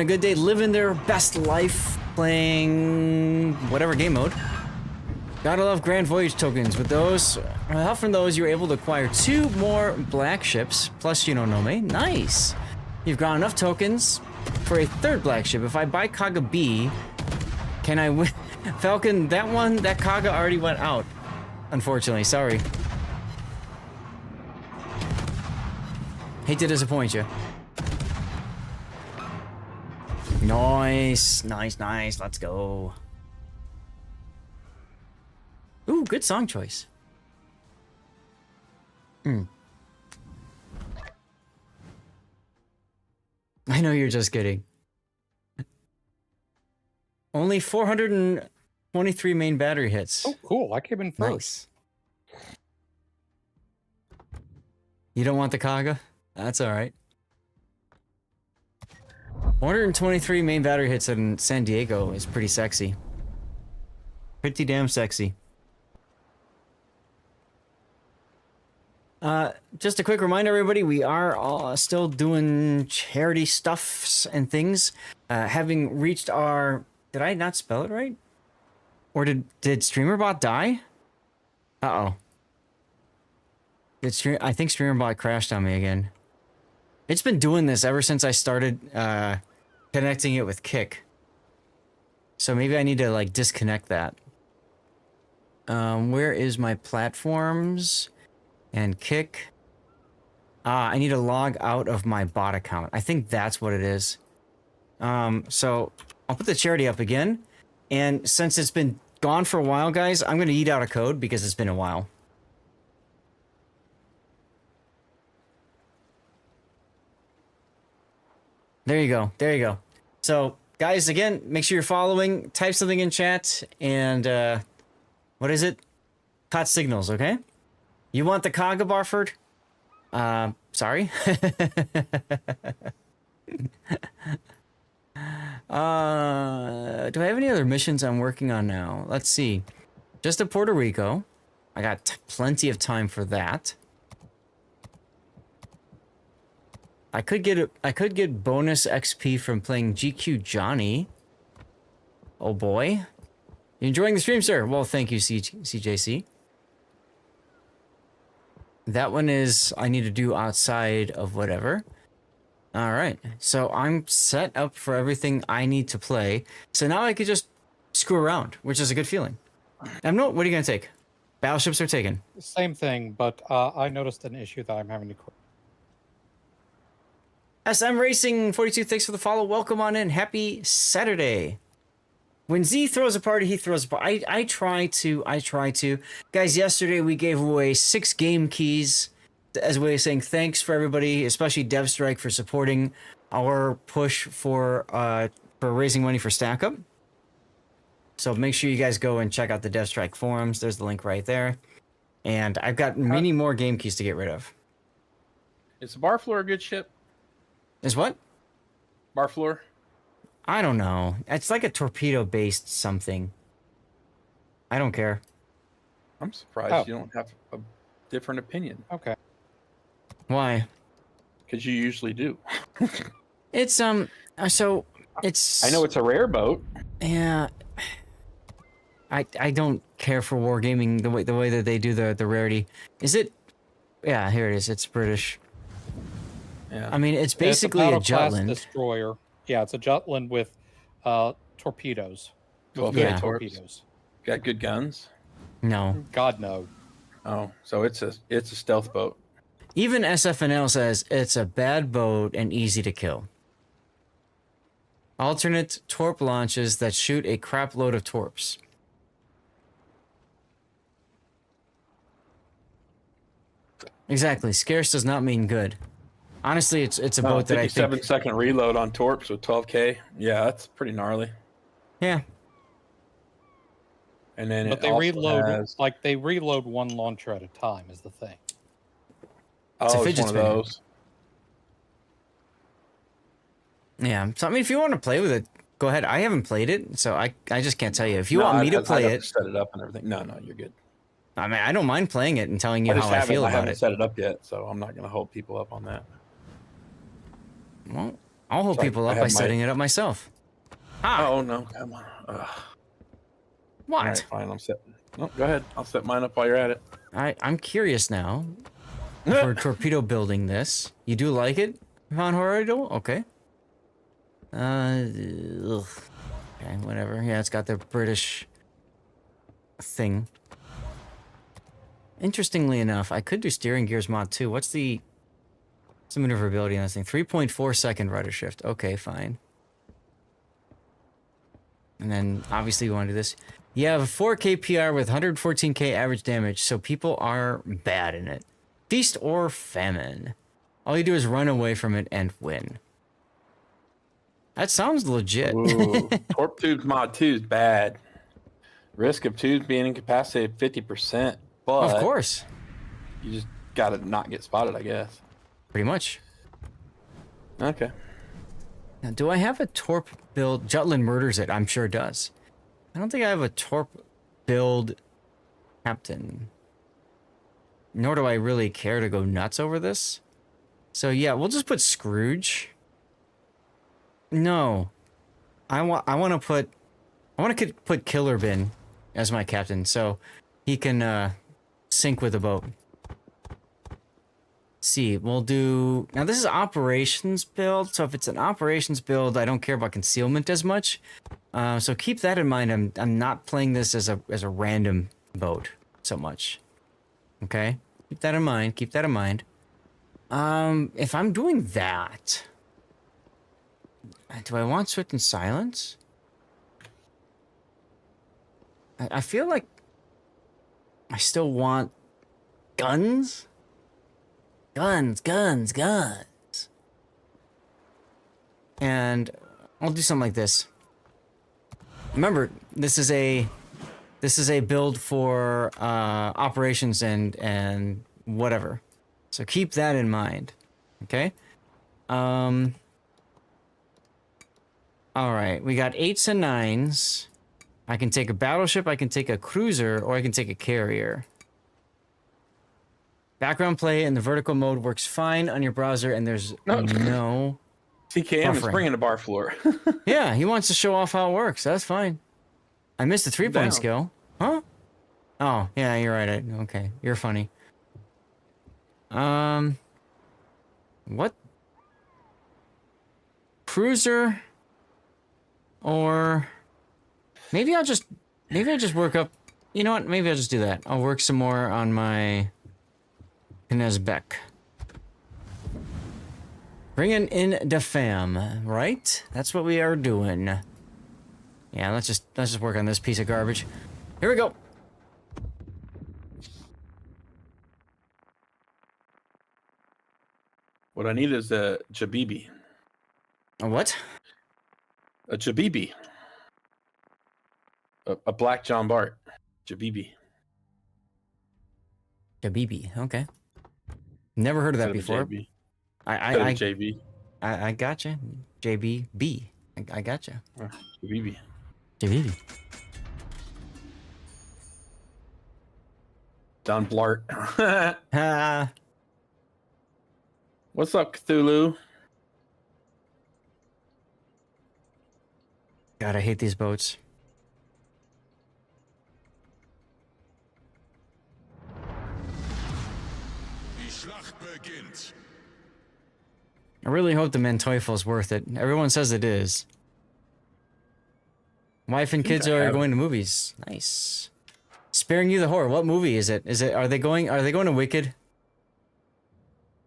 [SPEAKER 5] good day, living their best life, playing whatever game mode. Gotta love Grand Voyage tokens. With those, from those, you're able to acquire 2 more black ships, plus Shinonome. Nice! You've got enough tokens for a 3rd black ship. If I buy Kaga B, can I win? Falcon, that Kaga already went out. Unfortunately, sorry. Hate to disappoint you. Nice, nice, nice. Let's go. Ooh, good song choice. I know you're just kidding. Only 423 main battery hits.
[SPEAKER 9] Oh, cool. I came in first.
[SPEAKER 5] Nice. You don't want the Kaga? That's alright. 123 main battery hits in San Diego is pretty sexy. Pretty damn sexy. Just a quick reminder, everybody, we are still doing charity stuffs and things. Having reached our... Did I not spell it right? Or did StreamerBot die? Uh-oh. I think StreamerBot crashed on me again. It's been doing this ever since I started connecting it with Kick. So maybe I need to like disconnect that. Where is my platforms and Kick? I need to log out of my bot account. I think that's what it is. So I'll put the charity up again. And since it's been gone for a while, guys, I'm going to eat out a code because it's been a while. There you go. There you go. So guys, again, make sure you're following. Type something in chat, and what is it? KOTS signals, okay? You want the Kaga Barford? Sorry. Do I have any other missions I'm working on now? Let's see. Just to Puerto Rico. I got plenty of time for that. I could get bonus XP from playing GQ Johnny. Oh boy. You enjoying the stream, sir? Well, thank you, CJC. That one is I need to do outside of whatever. All right. So I'm set up for everything I need to play. So now I could just screw around, which is a good feeling. What are you going to take? Battleships are taken.
[SPEAKER 9] Same thing, but I noticed an issue that I'm having to...
[SPEAKER 5] SM Racing 42, thanks for the follow. Welcome on in. Happy Saturday. When Z throws a party, he throws a party. I try to. Guys, yesterday we gave away 6 game keys as a way of saying thanks for everybody, especially DevStrike, for supporting our push for raising money for Stack Up. So make sure you guys go and check out the DevStrike forums. There's the link right there. And I've got many more game keys to get rid of.
[SPEAKER 6] Is the bar floor a good ship?
[SPEAKER 5] Is what?
[SPEAKER 6] Bar floor?
[SPEAKER 5] I don't know. It's like a torpedo-based something. I don't care.
[SPEAKER 6] I'm surprised you don't have a different opinion.
[SPEAKER 9] Okay.
[SPEAKER 5] Why?
[SPEAKER 6] Because you usually do.
[SPEAKER 5] It's so it's.
[SPEAKER 6] I know it's a rare boat.
[SPEAKER 5] Yeah. I don't care for wargaming the way that they do the rarity. Is it? Yeah, here it is. It's British.
[SPEAKER 6] Yeah.
[SPEAKER 5] I mean, it's basically a Jutland
[SPEAKER 9] destroyer. Yeah, it's a Jutland with torpedoes.
[SPEAKER 6] 12 torpedoes. Got good guns?
[SPEAKER 5] No.
[SPEAKER 9] God no.
[SPEAKER 6] Oh, so it's a stealth boat.
[SPEAKER 5] Even SFNL says it's a bad boat and easy to kill. Alternate torp launches that shoot a crap load of torps. Exactly. Scarce does not mean good. Honestly, it's a boat that I think...
[SPEAKER 6] 57-second reload on torps with 12K. Yeah, that's pretty gnarly.
[SPEAKER 5] Yeah.
[SPEAKER 6] And then
[SPEAKER 9] but they reload they reload one launcher at a time is the thing.
[SPEAKER 5] It's a
[SPEAKER 6] it's
[SPEAKER 5] fidget
[SPEAKER 6] one of those.
[SPEAKER 5] Yeah. So I mean, if you want to play with it, go ahead. I haven't played it, so I just can't tell you. If you want me to play it,
[SPEAKER 6] set it up and everything. No, you're good.
[SPEAKER 5] I mean, I don't mind playing it and telling you how I feel about it.
[SPEAKER 6] I haven't set it up yet, so I'm not going to hold people up on that.
[SPEAKER 5] Well, I'll hold people up by setting it up myself.
[SPEAKER 6] Oh no, come on. Ugh.
[SPEAKER 5] What?
[SPEAKER 6] All right, fine. I'm set. No, go ahead. I'll set mine up while you're at it.
[SPEAKER 5] I'm curious now. For torpedo building this, you do like it, Von Horrido? Okay. Okay, whatever. Yeah, it's got the British thing. Interestingly enough, I could do steering gears mod too. What's the maneuverability on this thing? 3.4 second rudder shift. Okay, fine. And then obviously you want to do this. You have a 4K PR with 114K average damage, so people are bad in it. Feast or famine. All you do is run away from it and win. That sounds legit.
[SPEAKER 6] Ooh, torp tubes mod 2 is bad. Risk of tubes being incapacitated 50%. But
[SPEAKER 5] of course.
[SPEAKER 6] You just gotta not get spotted, I guess.
[SPEAKER 5] Pretty much.
[SPEAKER 6] Okay.
[SPEAKER 5] Now, do I have a torp build? Jutland murders it. I'm sure it does. I don't think I have a torp build captain. Nor do I really care to go nuts over this. So yeah, we'll just put Scrooge. No. I want to put Killer Bin as my captain so he can sync with the boat. See, we'll do... Now, this is operations build, so if it's an operations build, I don't care about concealment as much. So keep that in mind. I'm not playing this as a random boat so much. Okay? Keep that in mind. Keep that in mind. If I'm doing that... Do I want Swift and Silence? I feel like... I still want... Guns? Guns. And I'll do something like this. Remember, this is a build for operations and whatever. So keep that in mind. Okay? All right, we got 8s and 9s. I can take a battleship, I can take a cruiser, or I can take a carrier. Background play in the vertical mode works fine on your browser, and there's no
[SPEAKER 6] TKM is
[SPEAKER 5] buffering.
[SPEAKER 6] bringing the bar floor.
[SPEAKER 5] Yeah, he wants to show off how it works. That's fine. I missed the 3-point skill. Huh? Oh, yeah, you're right. Okay, you're funny. What? Cruiser? Or maybe I'll just work up. You know what? Maybe I'll just do that. I'll work some more on my Knezbek. Bringing in the fam, right? That's what we are doing. Yeah, let's just work on this piece of garbage. Here we go.
[SPEAKER 6] What I need is a Jabibi.
[SPEAKER 5] A what?
[SPEAKER 6] A Jabibi. A black John Bart. Jabibi.
[SPEAKER 5] Jabibi, okay. Never heard of that before.
[SPEAKER 6] JB.
[SPEAKER 5] I
[SPEAKER 6] JB.
[SPEAKER 5] I gotcha. JBB. I gotcha.
[SPEAKER 6] Jabibi.
[SPEAKER 5] Jabibi.
[SPEAKER 6] Don Blart. What's up, Cthulhu?
[SPEAKER 5] God, I hate these boats. I really hope the Manteufel's is worth it. Everyone says it is. Wife and kids are going to movies. Nice. Sparing you the horror. What movie is it? Are they going to Wicked?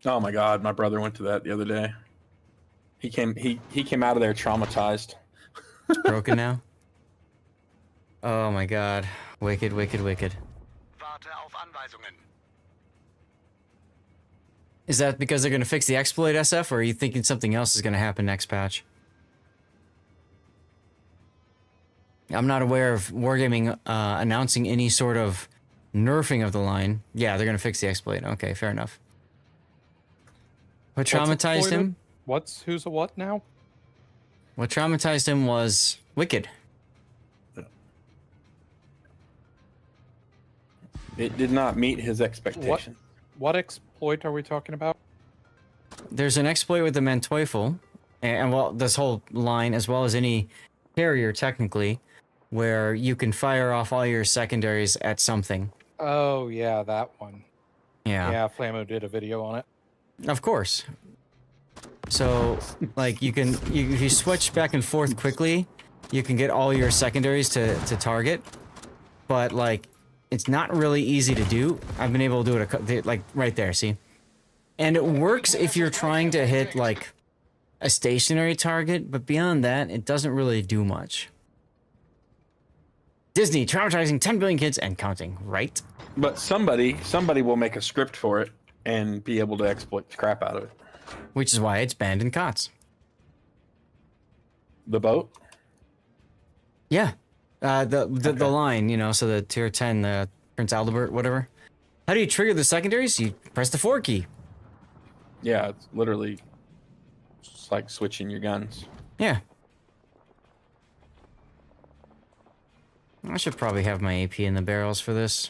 [SPEAKER 6] Oh my God, my brother went to that the other day. He came out of there traumatized.
[SPEAKER 5] It's broken now. Oh my God. Wicked, wicked, wicked. Is that because they're going to fix the exploit, SF, or are you thinking something else is going to happen next patch? I'm not aware of Wargaming announcing any sort of nerfing of the line. Yeah, they're going to fix the exploit. Okay, fair enough. What traumatized him?
[SPEAKER 9] Who's a what now?
[SPEAKER 5] What traumatized him was Wicked.
[SPEAKER 6] It did not meet his expectations.
[SPEAKER 9] What exploit are we talking about?
[SPEAKER 5] There's an exploit with the Manteuffel, and well, this whole line, as well as any carrier technically, where you can fire off all your secondaries at something.
[SPEAKER 9] Oh yeah, that one.
[SPEAKER 5] Yeah.
[SPEAKER 9] Yeah, Flammo did a video on it.
[SPEAKER 5] Of course. So, like, if you switch back and forth quickly, you can get all your secondaries to target. But, like, it's not really easy to do. I've been able to do it, like, right there, see? And it works if you're trying to hit, like, a stationary target, but beyond that, it doesn't really do much. Disney traumatizing 10 billion kids and counting, right?
[SPEAKER 6] But somebody will make a script for it and be able to exploit the crap out of it.
[SPEAKER 5] Which is why it's banned in KOTS.
[SPEAKER 6] The boat?
[SPEAKER 5] Yeah. The line, you know, so the tier 10, the Prince Aldebert, whatever. How do you trigger the secondaries? You press the 4 key.
[SPEAKER 6] Yeah, it's literally just like switching your guns.
[SPEAKER 5] Yeah. I should probably have my AP in the barrels for this.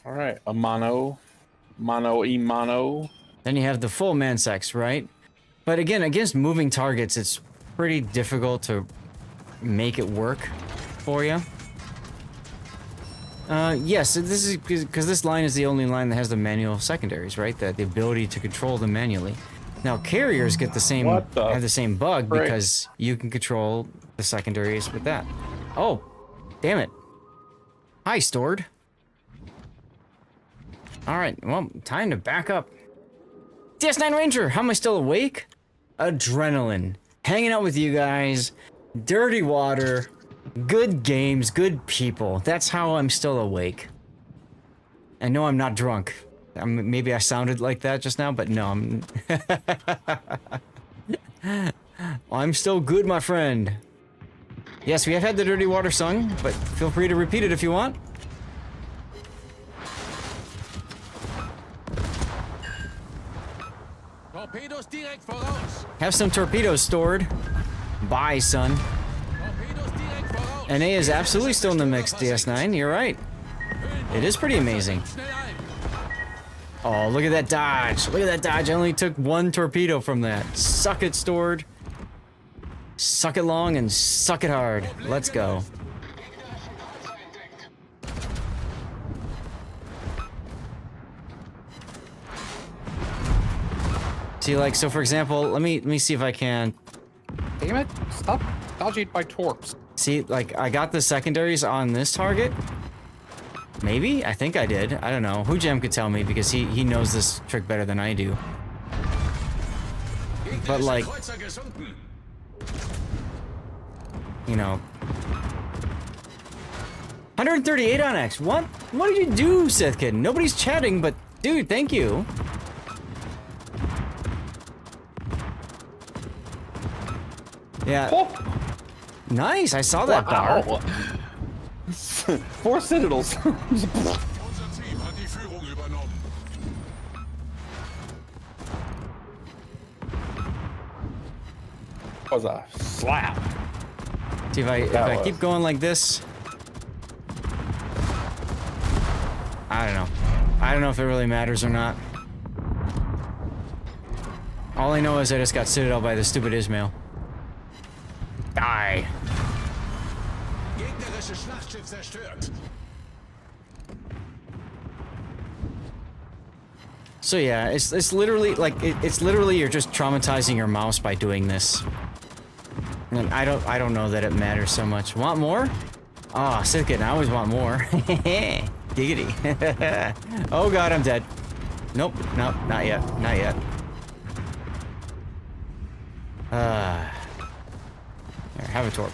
[SPEAKER 6] All right, a mono.
[SPEAKER 5] Then you have the full mansex, right? But again, against moving targets, it's pretty difficult to make it work for you. Yes, this is because this line is the only line that has the manual secondaries, right? The ability to control them manually. Now carriers get the same have the same bug because you can control the secondaries with that. Oh, damn it! Hi, Stored. All right, well, time to back up. DS9 Ranger, how am I still awake? Adrenaline, hanging out with you guys, dirty water, good games, good people. That's how I'm still awake. I know I'm not drunk. Maybe I sounded like that just now, but no, I'm... I'm still good, my friend. Yes, we have had the dirty water sung, but feel free to repeat it if you want.
[SPEAKER 7] Torpedos direkt voraus.
[SPEAKER 5] Have some torpedoes stored. Bye, son.
[SPEAKER 7] Torpedos direkt voraus.
[SPEAKER 5] NA is absolutely still in the mix, DS9. You're right. It is pretty amazing. Oh, look at that dodge. Look at that dodge. I only took 1 torpedo from that. Suck it, stored. Suck it long and suck it hard. Let's go. See, like, so for example, let me see if I can.
[SPEAKER 9] Damn it! Stop dodging my torps.
[SPEAKER 5] See, like, I got the secondaries on this target. Maybe? I think I did. I don't know. Hujam could tell me because he knows this trick better than I do. But like, you know, 138 on X. What? What did you do, Sith Kid? Nobody's chatting, but dude, thank you. Yeah.
[SPEAKER 6] Oh.
[SPEAKER 5] Nice. I saw that bar.
[SPEAKER 6] 4 Citadels. Was a slap.
[SPEAKER 5] See if I keep going like this. I don't know. I don't know if it really matters or not. All I know is I just got citadel by the stupid Ismail. Die. So yeah, it's literally like it's literally you're just traumatizing your mouse by doing this. And I don't know that it matters so much. Want more? Ah, oh, Sitkit, I always want more. Giggity. Oh god, I'm dead. Nope, nope, not yet, not yet. Here, have a torp.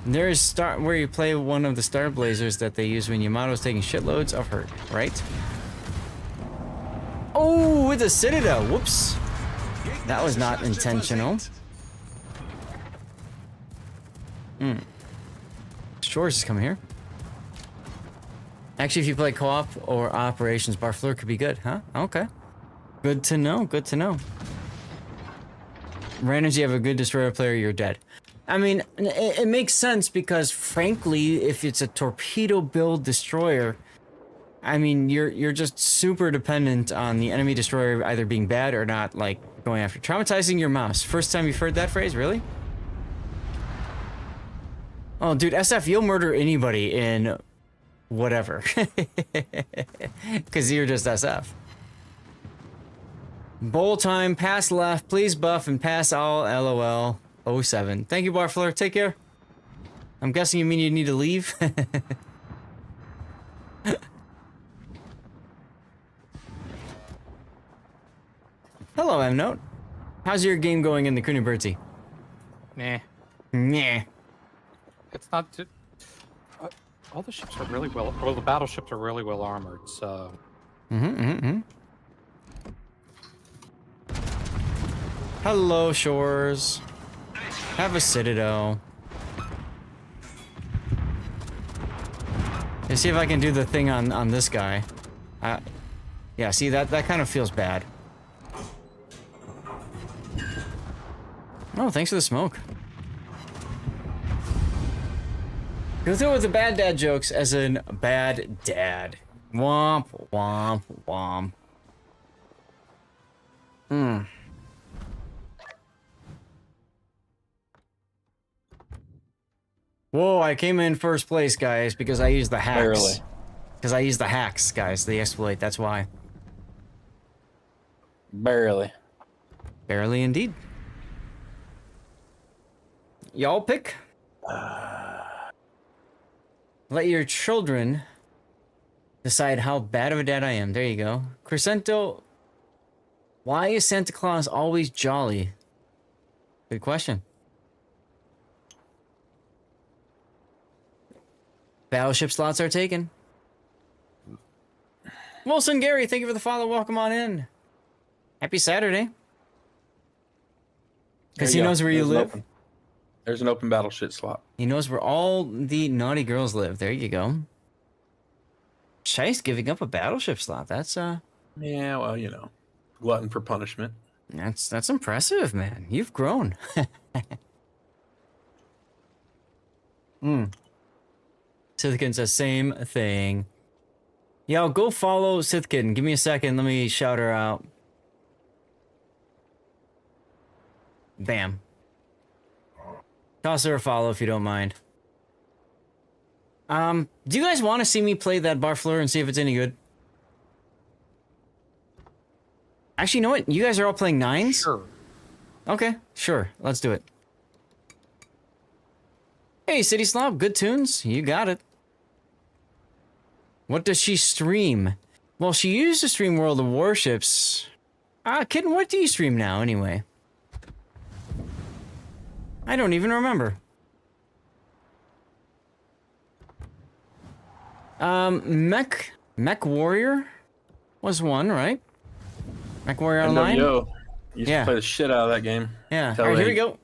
[SPEAKER 5] There is where you play one of the Star Blazers that they use when Yamato's taking shitloads of hurt, right? Oh, with a Citadel. Whoops. That was not intentional. Shores is coming here. Actually, if you play co-op or operations, Barfleur could be good, huh? Okay. Good to know, good to know. Randoms, you have a good destroyer player, you're dead. I mean, it makes sense because, frankly, if it's a torpedo build destroyer, I mean, you're just super dependent on the enemy destroyer either being bad or not, like, going after. Traumatizing your mouse. First time you've heard that phrase, really? Oh, dude, SF, you'll murder anybody in whatever. Because you're just SF. Bowl time, pass left, please buff and pass all, LOL. 07. Thank you, Barfleur. Take care. I'm guessing you mean you need to leave? Hello, M-Note. How's your game going in the Kuniberti?
[SPEAKER 9] Nah.
[SPEAKER 5] Nah.
[SPEAKER 9] It's not too... all the ships are really well... Well, the battleships are really well armored, so...
[SPEAKER 5] Hello, Shores. Have a Citadel. Let's see if I can do the thing on this guy. Yeah, see, that kind of feels bad. Oh, thanks for the smoke. Go through with the bad dad jokes, as in bad dad. Womp, womp, womp. Whoa, I came in first place, guys, because I used the hacks.
[SPEAKER 6] Barely.
[SPEAKER 5] Because I used the hacks, guys, the exploit, that's why.
[SPEAKER 6] Barely.
[SPEAKER 5] Barely indeed. Y'all pick? Let your children decide how bad of a dad I am. There you go. Crescento, why is Santa Claus always jolly? Good question. Battleship slots are taken. Wilson Gary, thank you for the follow. Welcome on in. Happy Saturday. Because he knows where you live.
[SPEAKER 6] There's an open battleship slot.
[SPEAKER 5] He knows where all the naughty girls live. There you go. Shice giving up a battleship slot. That's
[SPEAKER 6] Yeah, well, you know, glutton for punishment.
[SPEAKER 5] That's impressive, man. You've grown. Sithkin says same thing. Yo, go follow Sithkin. Give me a second. Let me shout her out. Bam. Toss her a follow if you don't mind. Do you guys want to see me play that Barfleur and see if it's any good? Actually, you know what? You guys are all playing 9s?
[SPEAKER 9] Sure.
[SPEAKER 5] Okay, sure. Let's do it. Hey, City Slob, good tunes. You got it. What does she stream? Well, she used to stream World of Warships. Kitten, what do you stream now, anyway? I don't even remember. Mech Warrior was one, right? Mech Warrior Online?
[SPEAKER 6] Yo, you used to play the shit out of that game.
[SPEAKER 5] Yeah, alright, here we go.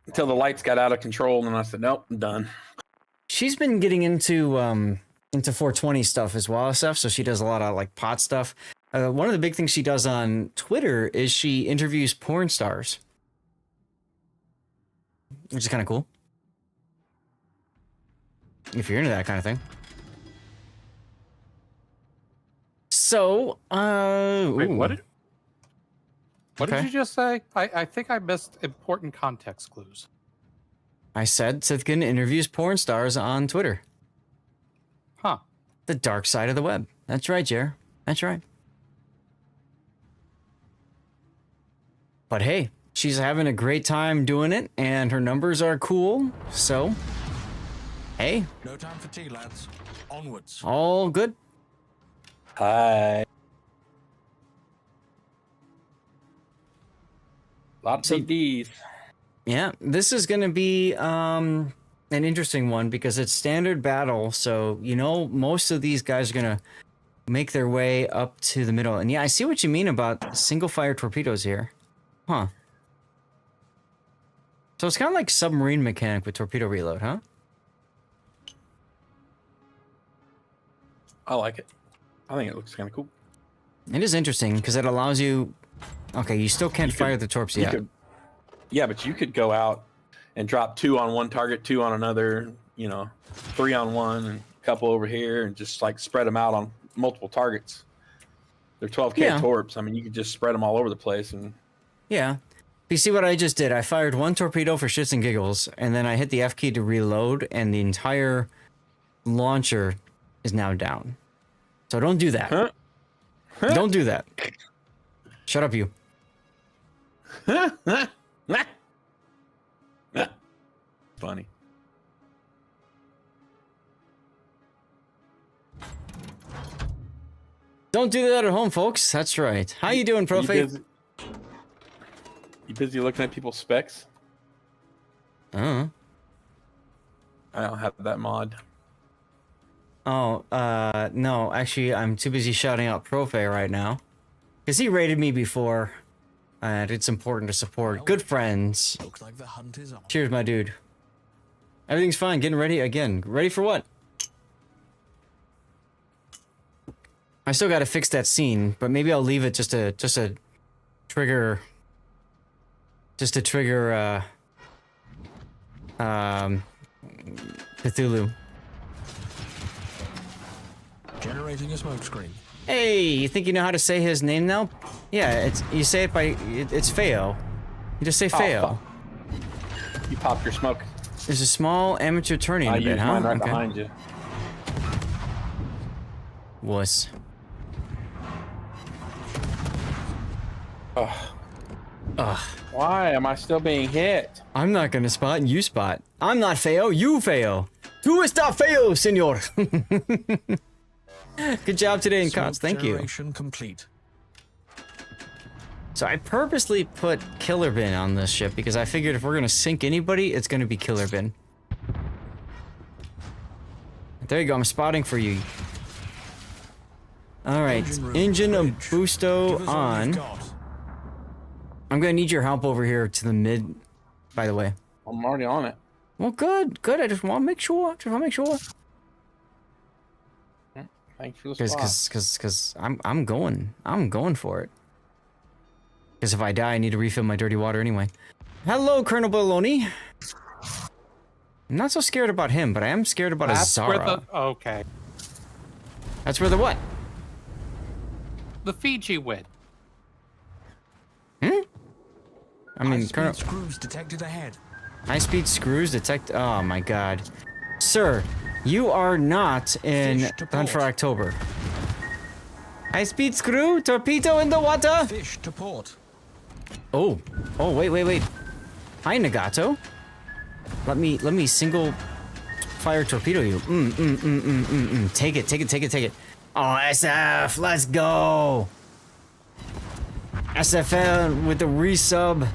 [SPEAKER 6] Until the lights got out of control, and I said, nope, I'm done.
[SPEAKER 5] She's been getting into 420 stuff as well, so she does a lot of like pot stuff. One of the big things she does on Twitter is she interviews porn stars, which is kind of cool. If you're into that kind of thing. So,
[SPEAKER 9] Wait,
[SPEAKER 5] ooh.
[SPEAKER 9] what did
[SPEAKER 5] Okay.
[SPEAKER 9] you just say? I think I missed important context clues.
[SPEAKER 5] I said Sithkin interviews porn stars on Twitter.
[SPEAKER 9] Huh.
[SPEAKER 5] The dark side of the web. That's right, Jer. That's right. But hey, she's having a great time doing it, and her numbers are cool, so... Hey.
[SPEAKER 4] No time for tea, lads. Onwards.
[SPEAKER 5] All good.
[SPEAKER 6] Hi. Lots of Ds.
[SPEAKER 5] Yeah, this is going to be an interesting one because it's standard battle. So, you know, most of these guys are going to make their way up to the middle. And yeah, I see what you mean about single fire torpedoes here. Huh. So it's kind of like submarine mechanic with torpedo reload, huh?
[SPEAKER 6] I like it. I think it looks kind of cool.
[SPEAKER 5] It is interesting because it allows you... Okay, you still can't fire the torps yet.
[SPEAKER 6] Yeah, but you could go out and drop 2 on one target, 2 on another, you know, 3 on one, and a couple over here, and just like spread them out on multiple targets. They're 12K torps. I mean, you could just spread them all over the place. And
[SPEAKER 5] yeah. You see what I just did? I fired 1 torpedo for shits and giggles, and then I hit the F key to reload, and the entire launcher is now down. So don't do that.
[SPEAKER 6] Huh?
[SPEAKER 5] Don't do that. Shut up, you.
[SPEAKER 6] Funny.
[SPEAKER 5] Don't do that at home, folks. That's right. How you doing, Profe?
[SPEAKER 6] You busy looking at people's specs? I don't have that mod.
[SPEAKER 5] Oh, no. Actually, I'm too busy shouting out Profe right now. Because he raided me before. And it's important to support good friends.
[SPEAKER 4] Looks like the hunt is on.
[SPEAKER 5] Cheers, my dude. Everything's fine. Getting ready again. Ready for what? I still got to fix that scene, but maybe I'll leave it just to trigger Cthulhu.
[SPEAKER 4] Generating a smokescreen.
[SPEAKER 5] Hey, you think you know how to say his name now? Yeah, you say it by it's Feo. You just say Feo.
[SPEAKER 6] You pop your smoke.
[SPEAKER 5] There's a small amateur tourney in a bit, huh?
[SPEAKER 6] Mine right behind you.
[SPEAKER 5] Wuss.
[SPEAKER 6] Ugh. Why am I still being hit?
[SPEAKER 5] I'm not gonna spot and you spot. I'm not Feo, you Feo. Tu está feo, senor. Good job today in KOTS, thank you.
[SPEAKER 4] Generation complete.
[SPEAKER 5] So I purposely put Killer Bin on this ship because I figured if we're gonna sink anybody, it's gonna be Killer Bin. There you go, I'm spotting for you. Alright, engine of Busto on. I'm gonna need your help over here to the mid, by the way.
[SPEAKER 6] I'm already on it.
[SPEAKER 5] Well, good. I just want to make sure.
[SPEAKER 6] Thanks for the spot.
[SPEAKER 5] Because I'm going for it. Because if I die, I need to refill my dirty water anyway. Hello, Colonel Baloney. I'm not so scared about him, but I am scared about Azara.
[SPEAKER 9] Okay.
[SPEAKER 5] That's where the what?
[SPEAKER 9] The Fiji went.
[SPEAKER 5] I mean, Colonel...
[SPEAKER 4] High-speed screws detected ahead.
[SPEAKER 5] High-speed screws detect... Oh, my God. Sir, you are not in Hunt for October. High-speed screw, torpedo in the water.
[SPEAKER 4] Fish to port.
[SPEAKER 5] Oh, wait. Hi, Nagato. Let me single fire torpedo you. Take it. Oh, SF, let's go. SFL with the resub.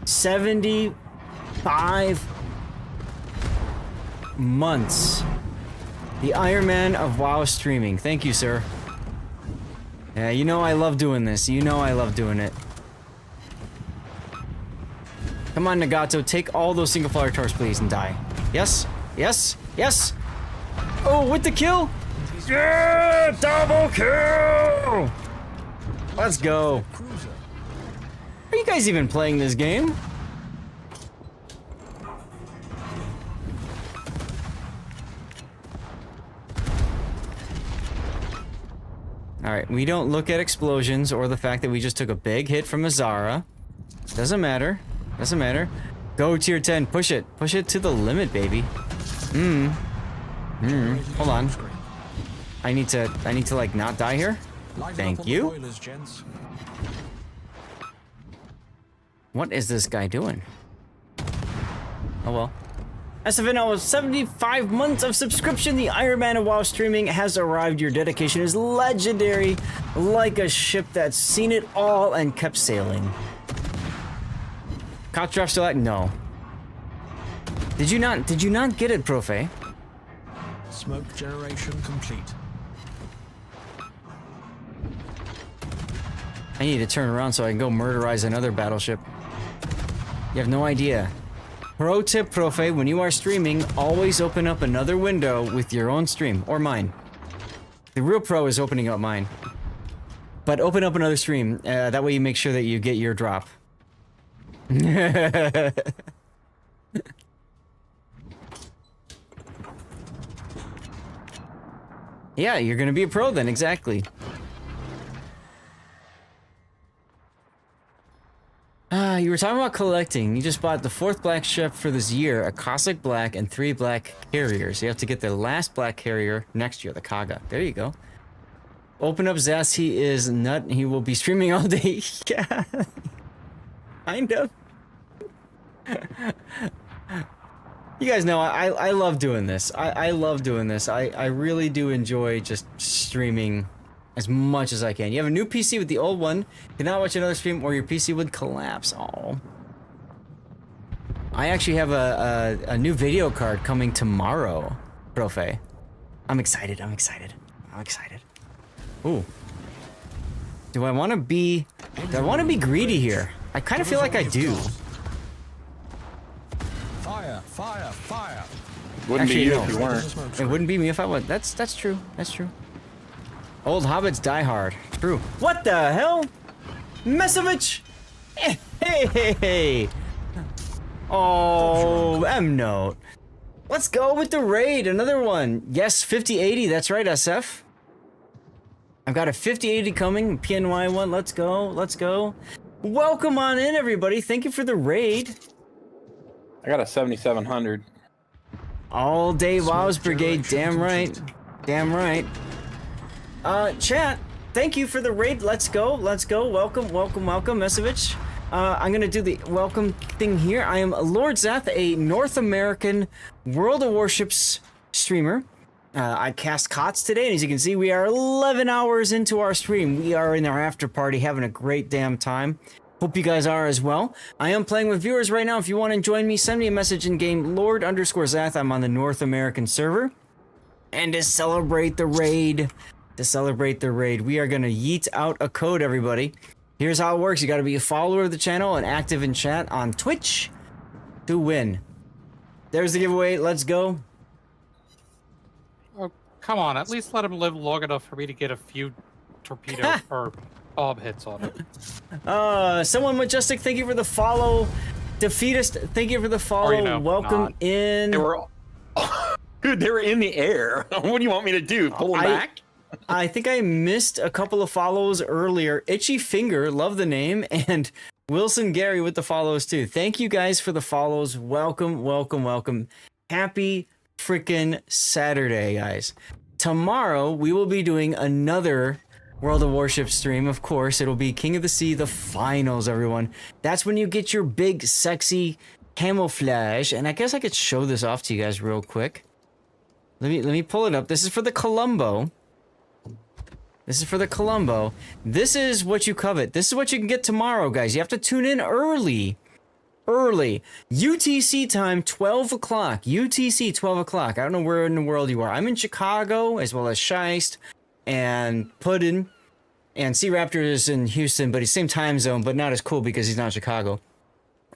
[SPEAKER 5] 75 months. The Iron Man of WoW streaming. Thank you, sir. Yeah, you know I love doing this. You know I love doing it. Come on, Nagato, take all those single fire tars, please, and die. Yes? Oh, with the kill? Yeah! Double kill! Let's go. Are you guys even playing this game? Alright, we don't look at explosions or the fact that we just took a big hit from Azara. Doesn't matter. Go tier 10, push it to the limit, baby. Hold on. I need to like not die here. Thank you. What is this guy doing? Oh well. SFNL 75 months of subscription. The Iron Man of WoW streaming has arrived. Your dedication is legendary, like a ship that's seen it all and kept sailing. KOTS draft still at? No. Did you not get it, Profe?
[SPEAKER 4] Smoke generation complete.
[SPEAKER 5] I need to turn around so I can go murderize another battleship. You have no idea. Pro tip, Profe, when you are streaming, always open up another window with your own stream, or mine. The real pro is opening up mine. But open up another stream, that way you make sure that you get your drop. Yeah, you're gonna be a pro then, exactly. You were talking about collecting. You just bought the 4th black ship for this year, a Cossack black and 3 black carriers. You have to get the last black carrier next year, the Kaga. There you go. Open up Zas, he is nut. He will be streaming all day. Yeah. Kind of. You guys know I love doing this. I love doing this. I really do enjoy just streaming as much as I can. You have a new PC with the old one. Cannot watch another stream or your PC would collapse. Oh. I actually have a new video card coming tomorrow, Profe. I'm excited. Ooh. Do I want to be greedy here? I kind of feel like I do.
[SPEAKER 4] Fire.
[SPEAKER 6] Wouldn't
[SPEAKER 5] Actually,
[SPEAKER 6] be you
[SPEAKER 5] no.
[SPEAKER 6] if you weren't.
[SPEAKER 5] It wouldn't be me if I was. That's true. Old hobbits die hard. True. What the hell? Mesovich! Hey! Oh, M-Note. Let's go with the raid. Another one. Yes, 5080. That's right, SF. I've got a 5080 coming. PNY one. Let's go. Welcome on in, everybody. Thank you for the raid.
[SPEAKER 6] I got a 7700.
[SPEAKER 5] All day WoW's Brigade. Damn right. Chat, thank you for the raid. Let's go. Welcome, Mesovich. I'm gonna do the welcome thing here. I am Lord Zath, a North American World of Warships streamer. I cast KOTS today, and as you can see, we are 11 hours into our stream. We are in our after party, having a great damn time. Hope you guys are as well. I am playing with viewers right now. If you want to join me, send me a message in game, Lord_Zath. I'm on the North American server. And to celebrate the raid, we are gonna yeet out a code, everybody. Here's how it works. You got to be a follower of the channel and active in chat on Twitch to win. There's the giveaway. Let's go.
[SPEAKER 9] Oh, come on. At least let him live long enough for me to get a few torpedo or bomb hits on him.
[SPEAKER 5] Someone Majestic, thank you for the follow. Defeatist, thank you for the follow.
[SPEAKER 9] Or, you know,
[SPEAKER 5] welcome in.
[SPEAKER 15] They were, dude, they were in the air. What do you want me to do? Pull them back?
[SPEAKER 5] I think I missed a couple of follows earlier. Itchy Finger, love the name, and Wilson Gary with the follows too. Thank you guys for the follows. Welcome, welcome, welcome. Happy freaking Saturday, guys. Tomorrow we will be doing another World of Warships stream. Of course, it'll be King of the Sea, the finals, everyone. That's when you get your big, sexy camouflage. And I guess I could show this off to you guys real quick. Let me pull it up. This is for the Colombo. This is for the Colombo. This is what you covet. This is what you can get tomorrow, guys. You have to tune in early. Early. UTC time, 12 o'clock. UTC, 12 o'clock. I don't know where in the world you are. I'm in Chicago, as well as Scheist and Puddin. And Sea Raptor is in Houston, but he's same time zone, but not as cool because he's not in Chicago.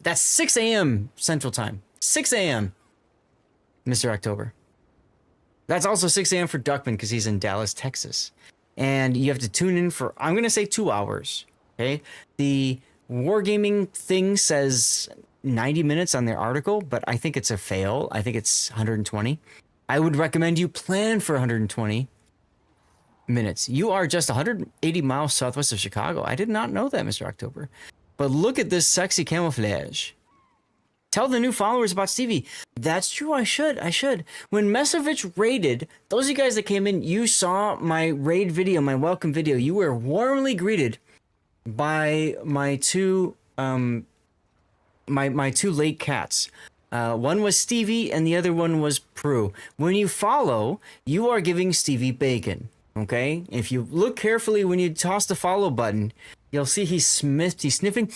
[SPEAKER 5] That's 6 a.m. Central Time. 6 a.m. Mr. October. That's also 6 a.m. for Duckman because he's in Dallas, Texas. And you have to tune in for, I'm going to say 2 hours. Okay? The Wargaming thing says 90 minutes on their article, but I think it's a fail. I think it's 120. I would recommend you plan for 120 minutes. You are just 180 miles southwest of Chicago. I did not know that, Mr. October. But look at this sexy camouflage. Tell the new followers about Stevie. That's true, I should. When Mesovich raided, those of you guys that came in, you saw my raid video, my welcome video. You were warmly greeted by my two my two late cats. One was Stevie and the other one was Prue. When you follow, you are giving Stevie bacon. Okay? If you look carefully when you toss the follow button, you'll see he's sniffing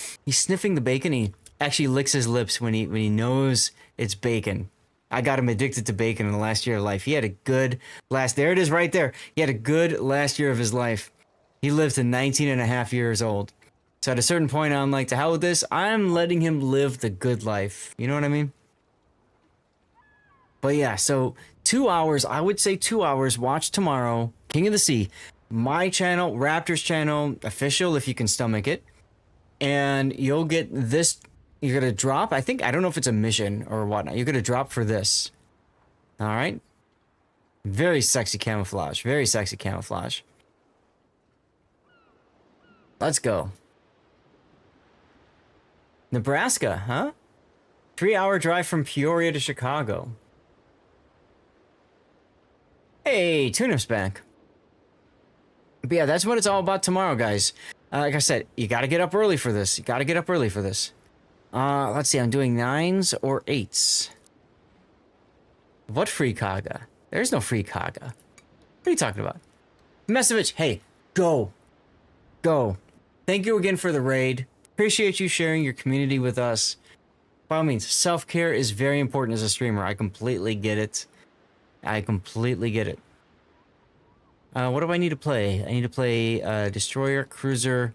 [SPEAKER 5] the bacon. He actually licks his lips when he knows it's bacon. I got him addicted to bacon in the last year of life. He had a good there it is right there. He had a good last year of his life. He lived to 19 and a half years old. So at a certain point, I'm like, to hell with this. I'm letting him live the good life. You know what I mean? But yeah, so 2 hours, I would say 2 hours. Watch tomorrow, King of the Sea. My channel, Raptors channel, official if you can stomach it. And you'll get this. You're going to drop, I don't know if it's a mission or whatnot. You're going to drop for this. All right? Very sexy camouflage. Very sexy camouflage. Let's go. Nebraska, huh? 3-hour drive from Peoria to Chicago. Hey, Tunip's back. But yeah, that's what it's all about tomorrow, guys. Like I said, you got to get up early for this. Let's see, I'm doing 9s or 8s. What free Kaga? There's no free Kaga. What are you talking about? Mesovich, hey, go. Thank you again for the raid. Appreciate you sharing your community with us. By all means, self-care is very important as a streamer. I completely get it. What do I need to play? I need to play Destroyer, Cruiser,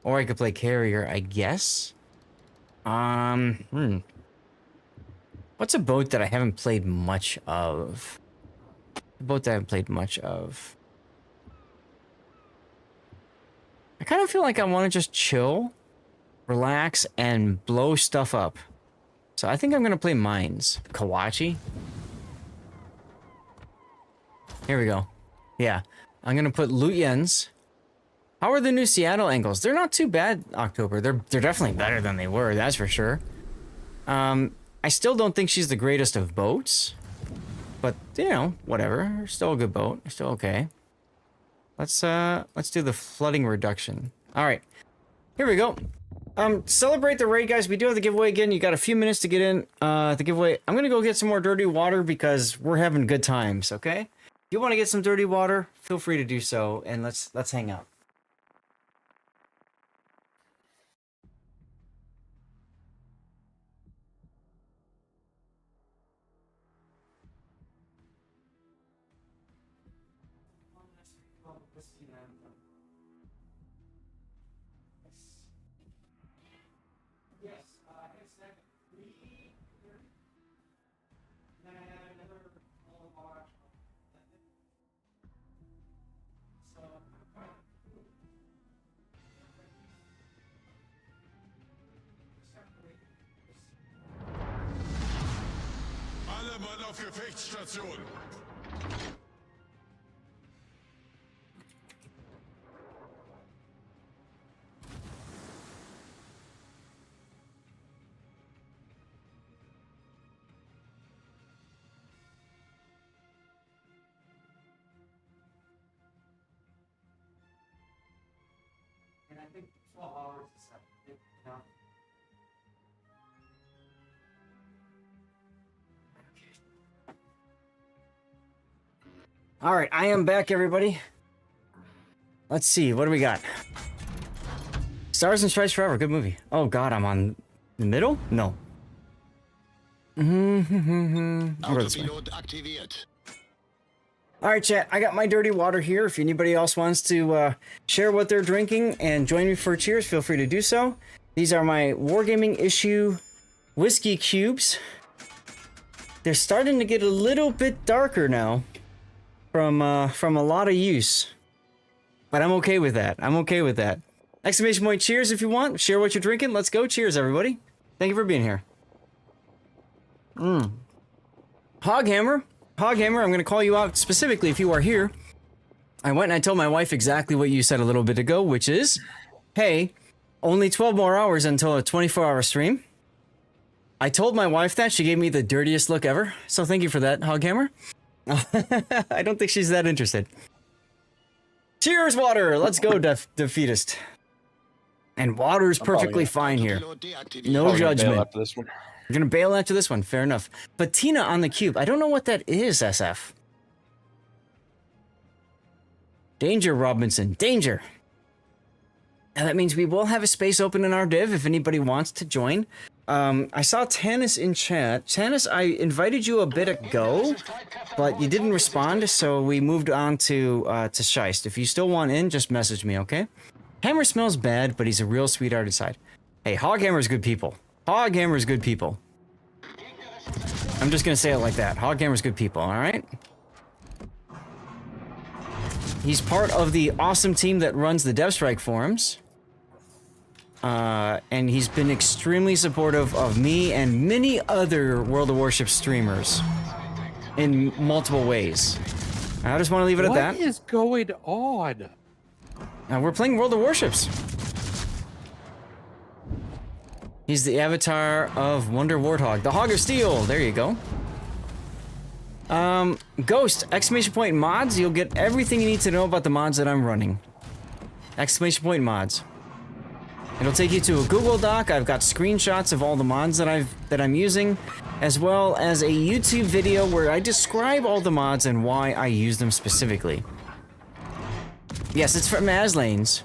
[SPEAKER 5] or I could play Carrier, I guess. What's a boat that I haven't played much of? I kind of feel like I want to just chill, relax, and blow stuff up. So I think I'm going to play Mines. Kawachi. Here we go. Yeah. I'm going to put Luyens. How are the new Seattle angles? They're not too bad, October. They're definitely better than they were, that's for sure. I still don't think she's the greatest of boats. But, you know, whatever. Still a good boat. Still okay. Let's do the flooding reduction. All right. Here we go. Celebrate the raid, guys. We do have the giveaway again. You got a few minutes to get in the giveaway. I'm going to go get some more dirty water because we're having good times, okay? If you want to get some dirty water, feel free to do so, and let's hang out.
[SPEAKER 13] Alle Mann auf Gefechtsstation!
[SPEAKER 5] And I think 12 hours is enough. All right, I am back, everybody. Let's see, what do we got? Stars and Stripes Forever, good movie. Oh God, I'm on the middle? No. I'll go this way. All right, chat, I got my dirty water here. If anybody else wants to share what they're drinking and join me for cheers, feel free to do so. These are my Wargaming issue whiskey cubes. They're starting to get a little bit darker now from a lot of use. But I'm okay with that. I'm okay with that. Exclamation point cheers if you want. Share what you're drinking. Let's go. Cheers, everybody. Thank you for being here. Hoghammer. Hoghammer, I'm going to call you out specifically if you are here. I went and I told my wife exactly what you said a little bit ago, which is, hey, only 12 more hours until a 24-hour stream. I told my wife that. She gave me the dirtiest look ever. So thank you for that, Hoghammer. I don't think she's that interested. Cheers, water! Let's go, defeatist. And water's perfectly fine here. No judgment. You're gonna bail after this one, fair enough. Patina on the cube. I don't know what that is, SF. Danger, Robinson. Danger! And that means we will have a space open in our div if anybody wants to join. I saw Tannis in chat. Tannis, I invited you a bit ago, but you didn't respond, so we moved on to Scheist. If you still want in, just message me, okay? Hammer smells bad, but he's a real sweetheart inside. Hey, Hoghammer's good people. Hoghammer's good people. I'm just gonna say it like that. Hoghammer's good people, alright? He's part of the awesome team that runs the DevStrike forums. And he's been extremely supportive of me and many other World of Warships streamers in multiple ways. I just want to leave it at that.
[SPEAKER 9] What is going on?
[SPEAKER 5] We're playing World of Warships. He's the avatar of Wonder Warthog. The Hog of Steel. There you go. Ghost, exclamation point mods. You'll get everything you need to know about the mods that I'm running. Exclamation point mods. It'll take you to a Google Doc. I've got screenshots of all the mods that I'm using, as well as a YouTube video where I describe all the mods and why I use them specifically. Yes, it's from Aslanes.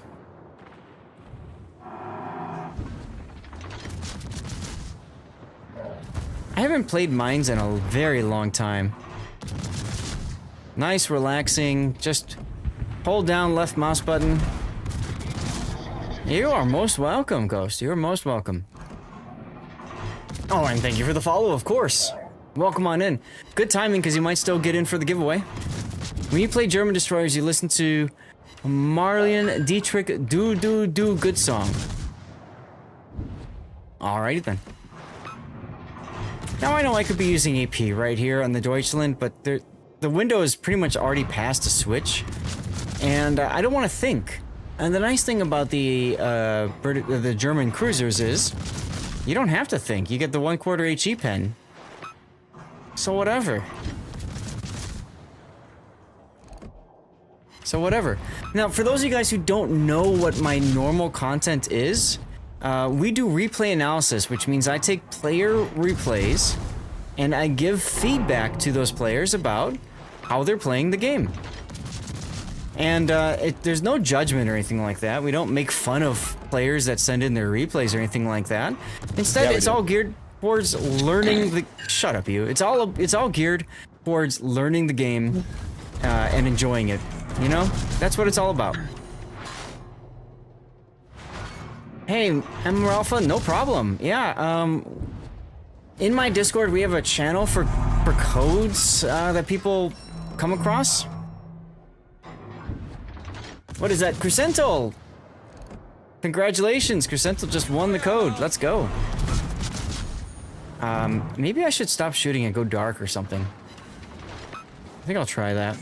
[SPEAKER 5] I haven't played mines in a very long time. Nice, relaxing, just hold down left mouse button. You are most welcome, Ghost. You are most welcome. Oh, and thank you for the follow, of course. Welcome on in. Good timing, because you might still get in for the giveaway. When you play German Destroyers, you listen to Marlene Dietrich Do Good Song. Alrighty then. Now I know I could be using AP right here on the Deutschland, but the window is pretty much already past the switch. And I don't want to think. And the nice thing about the German cruisers is, you don't have to think. You get the 1/4 HE pen. So whatever. So whatever. Now, for those of you guys who don't know what my normal content is, we do replay analysis, which means I take player replays and I give feedback to those players about how they're playing the game. And there's no judgment or anything like that. We don't make fun of players that send in their replays or anything like that. Instead, it's all geared towards learning the... Shut up, you. It's all geared towards learning the game and enjoying it. You know? That's what it's all about. Hey, Ember Alpha, no problem. Yeah, in my Discord, we have a channel for codes that people come across. What is that? Crescental! Congratulations, Crescental just won the code. Let's go. Maybe I should stop shooting and go dark or something. I think I'll try that.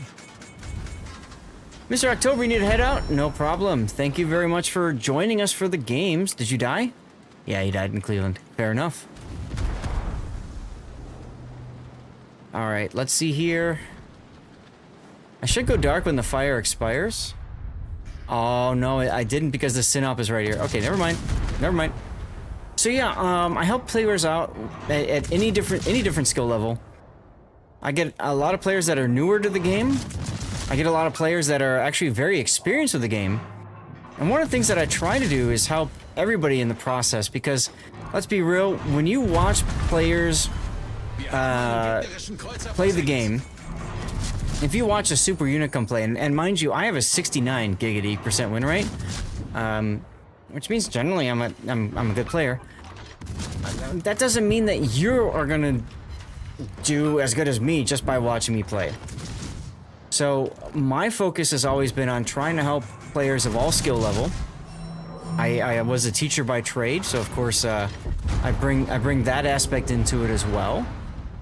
[SPEAKER 5] Mr. October, you need to head out? No problem. Thank you very much for joining us for the games. Did you die? Yeah, you died in Cleveland. Fair enough. Alright, let's see here. I should go dark when the fire expires. Oh, no, I didn't because the Synop is right here. Okay, never mind. Never mind. So yeah, I help players out at any different skill level. I get a lot of players that are newer to the game. I get a lot of players that are actually very experienced with the game. And one of the things that I try to do is help everybody in the process because, let's be real, when you watch players play the game, if you watch a super unit come play, and mind you, I have a 69 giggity% win rate, which means generally I'm a good player. That doesn't mean that you are gonna do as good as me just by watching me play. So my focus has always been on trying to help players of all skill level. I was a teacher by trade, so of course I bring that aspect into it as well.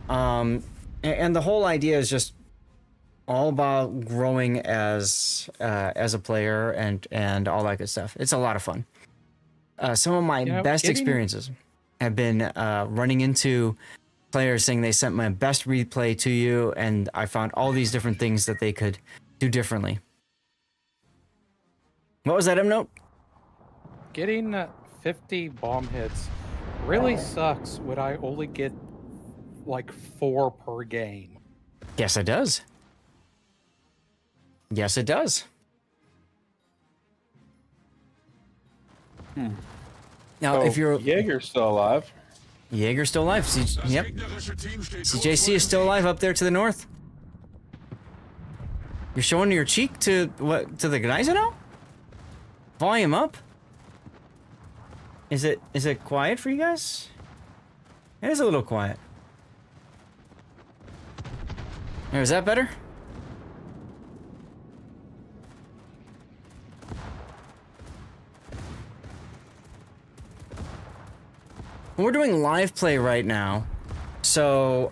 [SPEAKER 5] And the whole idea is just all about growing as a player and all that good stuff. It's a lot of fun. Some of my best experiences have been running into players saying they sent my best replay to you, and I found all these different things that they could do differently. What was that, M-Note?
[SPEAKER 9] Getting 50 bomb hits really sucks when I only get like 4 per game.
[SPEAKER 5] Yes, it does. Yes, it does. Now, if you're...
[SPEAKER 6] Jaeger's still alive.
[SPEAKER 5] Jaeger's still alive. Yep. CJC is still alive up there to the north. You're showing your cheek to what? To the guys now? Volume up. Is it quiet for you guys? It is a little quiet. Is that better? We're doing live play right now, so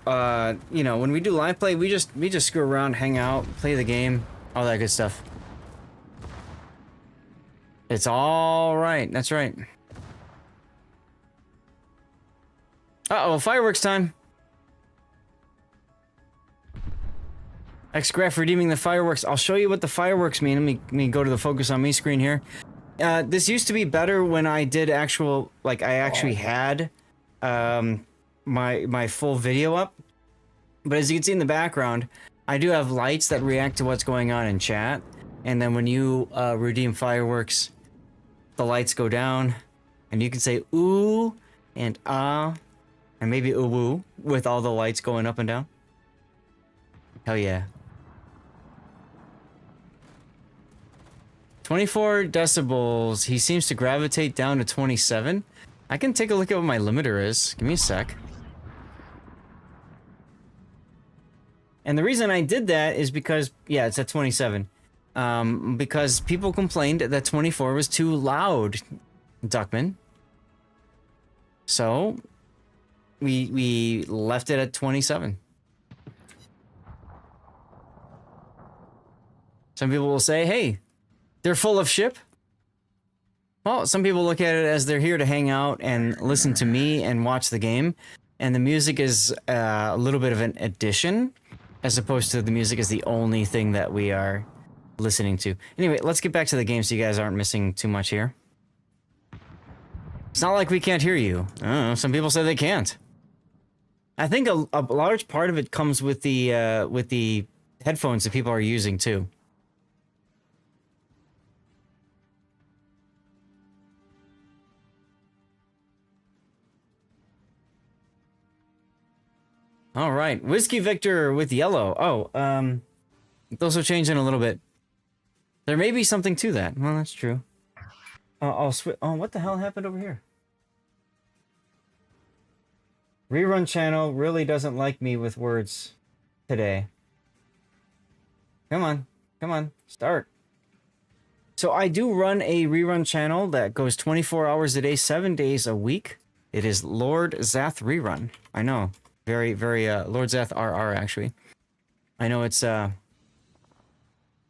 [SPEAKER 5] you know, when we do live play, we just screw around, hang out, play the game, all that good stuff. It's all right. That's right. Uh-oh, fireworks time. XGraph redeeming the fireworks. I'll show you what the fireworks mean. Let me go to the focus on me screen here. This used to be better when I did actual, like I actually had my full video up. But as you can see in the background, I do have lights that react to what's going on in chat. And then when you redeem fireworks, the lights go down. And you can say ooh and ah and maybe ooh woo with all the lights going up and down. Hell yeah. 24 decibels. He seems to gravitate down to 27. I can take a look at what my limiter is. Give me a sec. And the reason I did that is because, yeah, it's at 27. Because people complained that 24 was too loud, Duckman. So, we left it at 27. Some people will say, hey, they're full of ship. Well, some people look at it as they're here to hang out and listen to me and watch the game. And the music is a little bit of an addition, as opposed to the music is the only thing that we are listening to. Anyway, let's get back to the game so you guys aren't missing too much here. It's not like we can't hear you. I don't know, some people say they can't. I think a large part of it comes with the headphones that people are using too. All right, Whiskey Victor with yellow. Oh, those will change in a little bit. There may be something to that. Well, that's true. Oh, what the hell happened over here? Rerun channel really doesn't like me with words today. Come on, start. So I do run a rerun channel that goes 24 hours a day, 7 days a week. It is Lord Zath Rerun. I know, very, very Lord Zath RR actually. I know it's I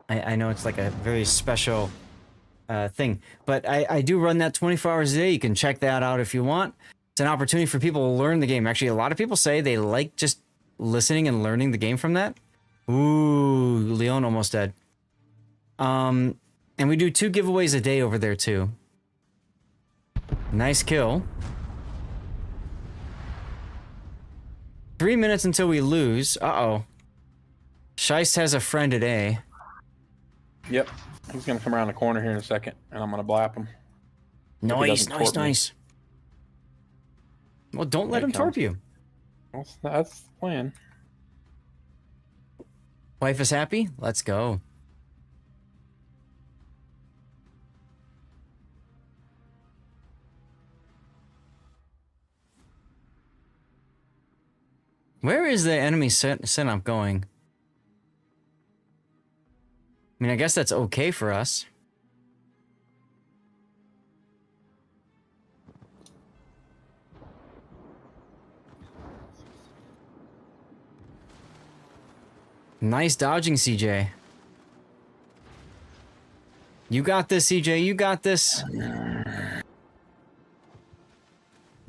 [SPEAKER 5] know it's like a very special thing, but I do run that 24 hours a day. You can check that out if you want. It's an opportunity for people to learn the game. Actually, a lot of people say they like just listening and learning the game from that. Ooh, Leon almost dead. And we do 2 giveaways a day over there too. Nice kill. 3 minutes until we lose. Uh-oh. Scheist has a friend at A.
[SPEAKER 6] Yep. He's going to come around the corner here in a second, and I'm going to blap him.
[SPEAKER 5] Nice. Well, don't let him torp you.
[SPEAKER 6] Well, that's the plan.
[SPEAKER 5] Wife is happy? Let's go. Where is the enemy setup going? I mean, I guess that's okay for us. Nice dodging, CJ. You got this, CJ. You got this.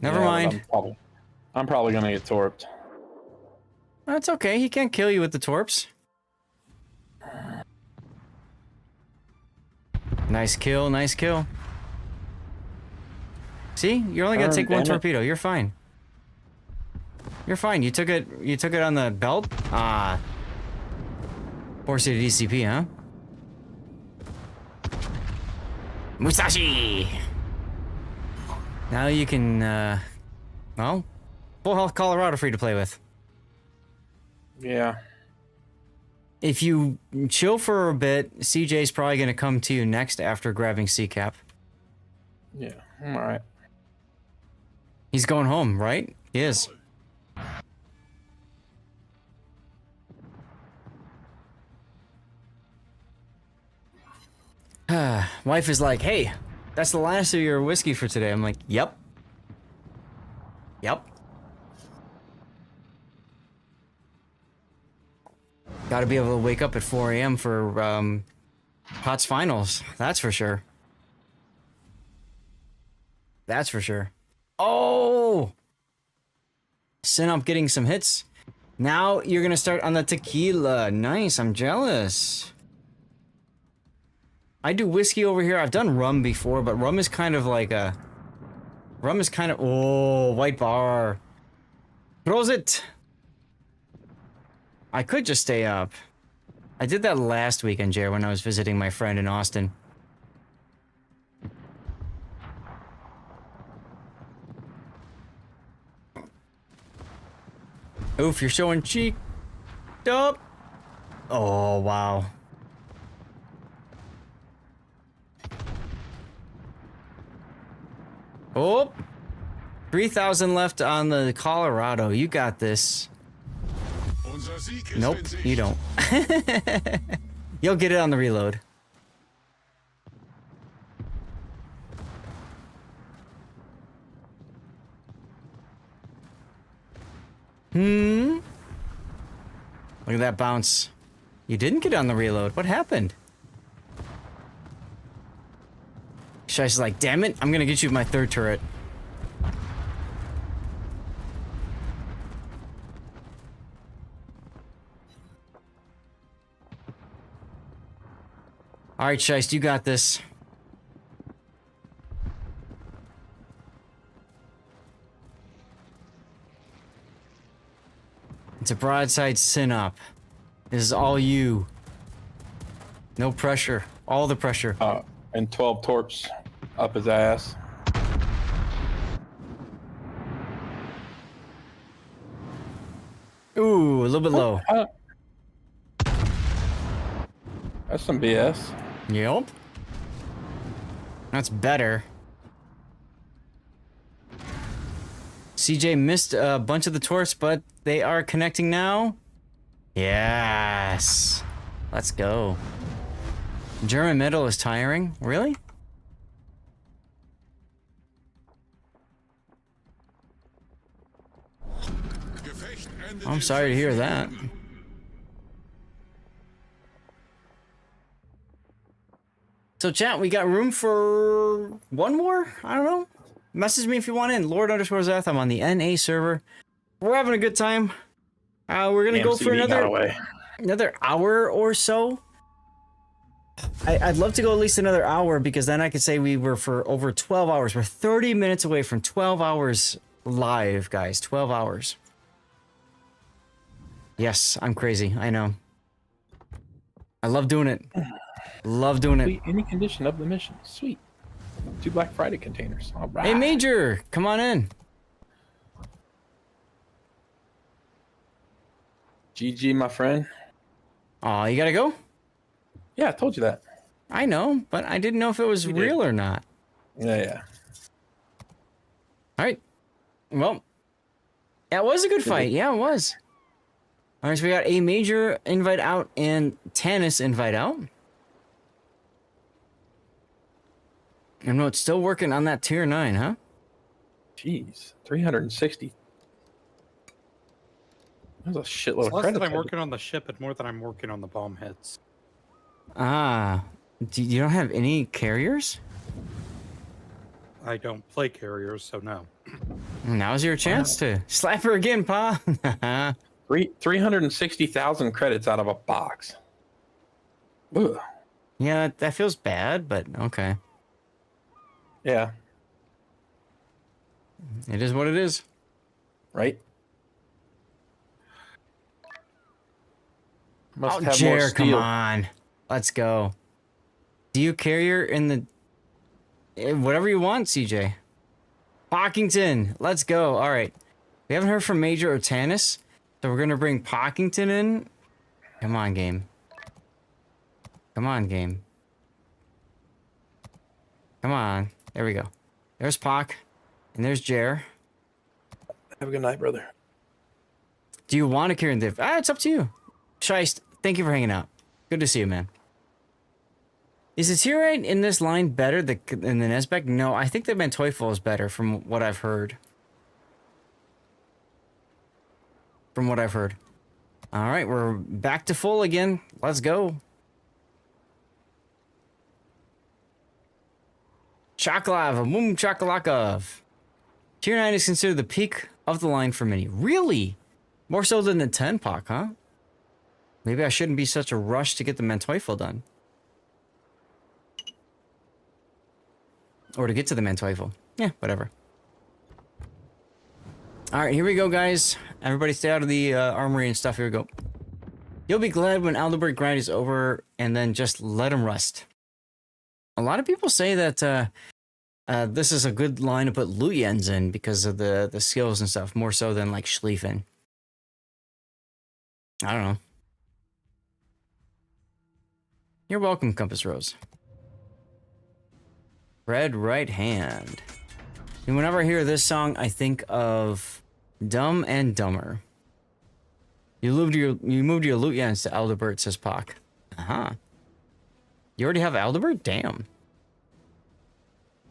[SPEAKER 5] Never mind.
[SPEAKER 6] I'm probably gonna get torped.
[SPEAKER 5] That's okay. He can't kill you with the torps. Nice kill. Nice kill. See, you're only gonna take one torpedo. You're fine. You're fine. You took it. You took it on the belt. Ah. Force it to DCP, huh? Musashi! Now you can, well, full health Colorado free to play with.
[SPEAKER 6] Yeah.
[SPEAKER 5] If you chill for a bit, CJ's probably going to come to you next after grabbing C-Cap.
[SPEAKER 6] Yeah, I'm alright.
[SPEAKER 5] He's going home, right? He is. Wife is like, hey, that's the last of your whiskey for today. I'm like, yep. Yep. Gotta be able to wake up at 4 a.m. for KOTS finals. That's for sure. That's for sure. Oh! Sinop getting some hits. Now you're gonna start on the tequila. Nice, I'm jealous. I do whiskey over here. I've done rum before, but rum is kind of like a... Rum is kind of... Oh, white bar. Prosit! I could just stay up. I did that last weekend, Jer, when I was visiting my friend in Austin. Oof, you're showing cheek. Up. Oh, wow. Oh, 3,000 left on the Colorado. You got this. Nope, you don't. You'll get it on the reload. Look at that bounce. You didn't get it on the reload. What happened? Shai's like, damn it, I'm gonna get you my third turret. Alright, Scheist, you got this. It's a broadside Sinop. This is all you. No pressure. All the pressure.
[SPEAKER 6] And 12 torps up his ass.
[SPEAKER 5] Ooh, a little bit low.
[SPEAKER 6] That's some BS.
[SPEAKER 5] Yep. That's better. CJ missed a bunch of the torps, but they are connecting now. Yes. Let's go. German middle is tiring. Really? I'm sorry to hear that. So chat, we got room for one more? I don't know. Message me if you want in. Lord_Zeth. I'm on the NA server. We're having a good time. We're gonna go for another hour or so. I'd love to go at least another hour because then I could say we were for over 12 hours. We're 30 minutes away from 12 hours live, guys. 12 hours. Yes, I'm crazy. I know. I love doing it. Love doing it.
[SPEAKER 6] Any condition of the mission. Sweet. 2 Black Friday containers. All right.
[SPEAKER 5] Hey, Major, come on in.
[SPEAKER 6] GG, my friend.
[SPEAKER 5] Oh, you gotta go?
[SPEAKER 6] Yeah, I told you that.
[SPEAKER 5] I know, but I didn't know if it was real or not.
[SPEAKER 6] Yeah.
[SPEAKER 5] All right. Well, that was a good fight. Yeah, it was. All right, so we got a Major invite out and Tannis invite out. And no, it's still working on that tier 9, huh?
[SPEAKER 6] Jeez, 360. That's a shitload of
[SPEAKER 9] less
[SPEAKER 6] credits.
[SPEAKER 9] than I'm working on the ship and more than I'm working on the bomb hits.
[SPEAKER 5] Ah, you don't have any carriers?
[SPEAKER 9] I don't play carriers, so no.
[SPEAKER 5] Now's your chance to slap her again, Pa.
[SPEAKER 6] 360,000 credits out of a box. Ugh.
[SPEAKER 5] Yeah, that feels bad, but okay.
[SPEAKER 6] Yeah.
[SPEAKER 5] It is what it is.
[SPEAKER 6] Right? Must
[SPEAKER 5] Oh,
[SPEAKER 6] have more
[SPEAKER 5] Jer,
[SPEAKER 6] steel.
[SPEAKER 5] come on. Let's go. Do you carrier in the... whatever you want, CJ. Pockington, let's go. All right. We haven't heard from Major or Tannis, so we're going to bring Pockington in. Come on, game. Come on, game. Come on. There we go. There's Pock, and there's Jer.
[SPEAKER 6] Have a good night, brother.
[SPEAKER 5] Do you want to carry in the... it's up to you. Scheist, thank you for hanging out. Good to see you, man. Is the tier 8 in this line better than the Nesbeck? No, I think the Manteufel is better from what I've heard. All right, we're back to full again. Let's go. Chakalov, Moom Chakalakov. Tier 9 is considered the peak of the line for many. Really? More so than the 10 Pock, huh? Maybe I shouldn't be such a rush to get the Manteufel done. Or to get to the Manteufel. Yeah, whatever. Alright, here we go, guys. Everybody stay out of the armory and stuff. Here we go. You'll be glad when Aldebert grind is over and then just let him rest. A lot of people say that this is a good line to put Luyens in because of the skills and stuff, more so than like Schlieffen. I don't know. You're welcome, Compass Rose. Red Right Hand. And whenever I hear this song, I think of Dumb and Dumber. You moved your Luyens to Aldebert, says Pock. Uh-huh. You already have Aldebert? Damn.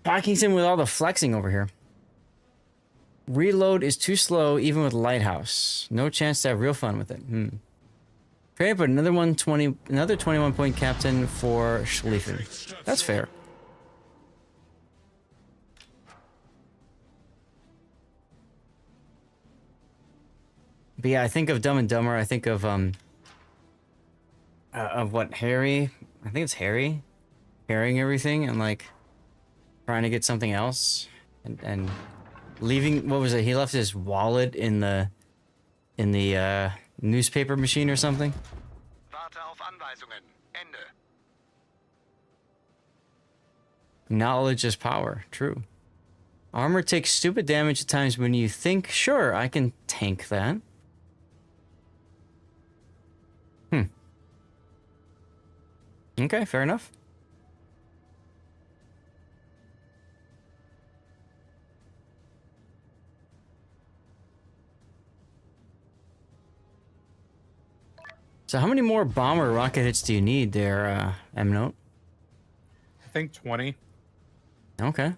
[SPEAKER 5] Pockington with all the flexing over here. Reload is too slow, even with Lighthouse. No chance to have real fun with it. Fair, but another 21 point captain for Schlieffen. That's fair. But yeah, I think of Dumb and Dumber. I think of what, Harry? I think it's Harry carrying everything and like trying to get something else and leaving. What was it? He left his wallet in the newspaper machine or something. Knowledge is power. True. Armor takes stupid damage at times when you think, sure, I can tank that. Okay, fair enough. So how many more bomber rocket hits do you need there, M-Note?
[SPEAKER 9] I think 20.
[SPEAKER 5] Okay.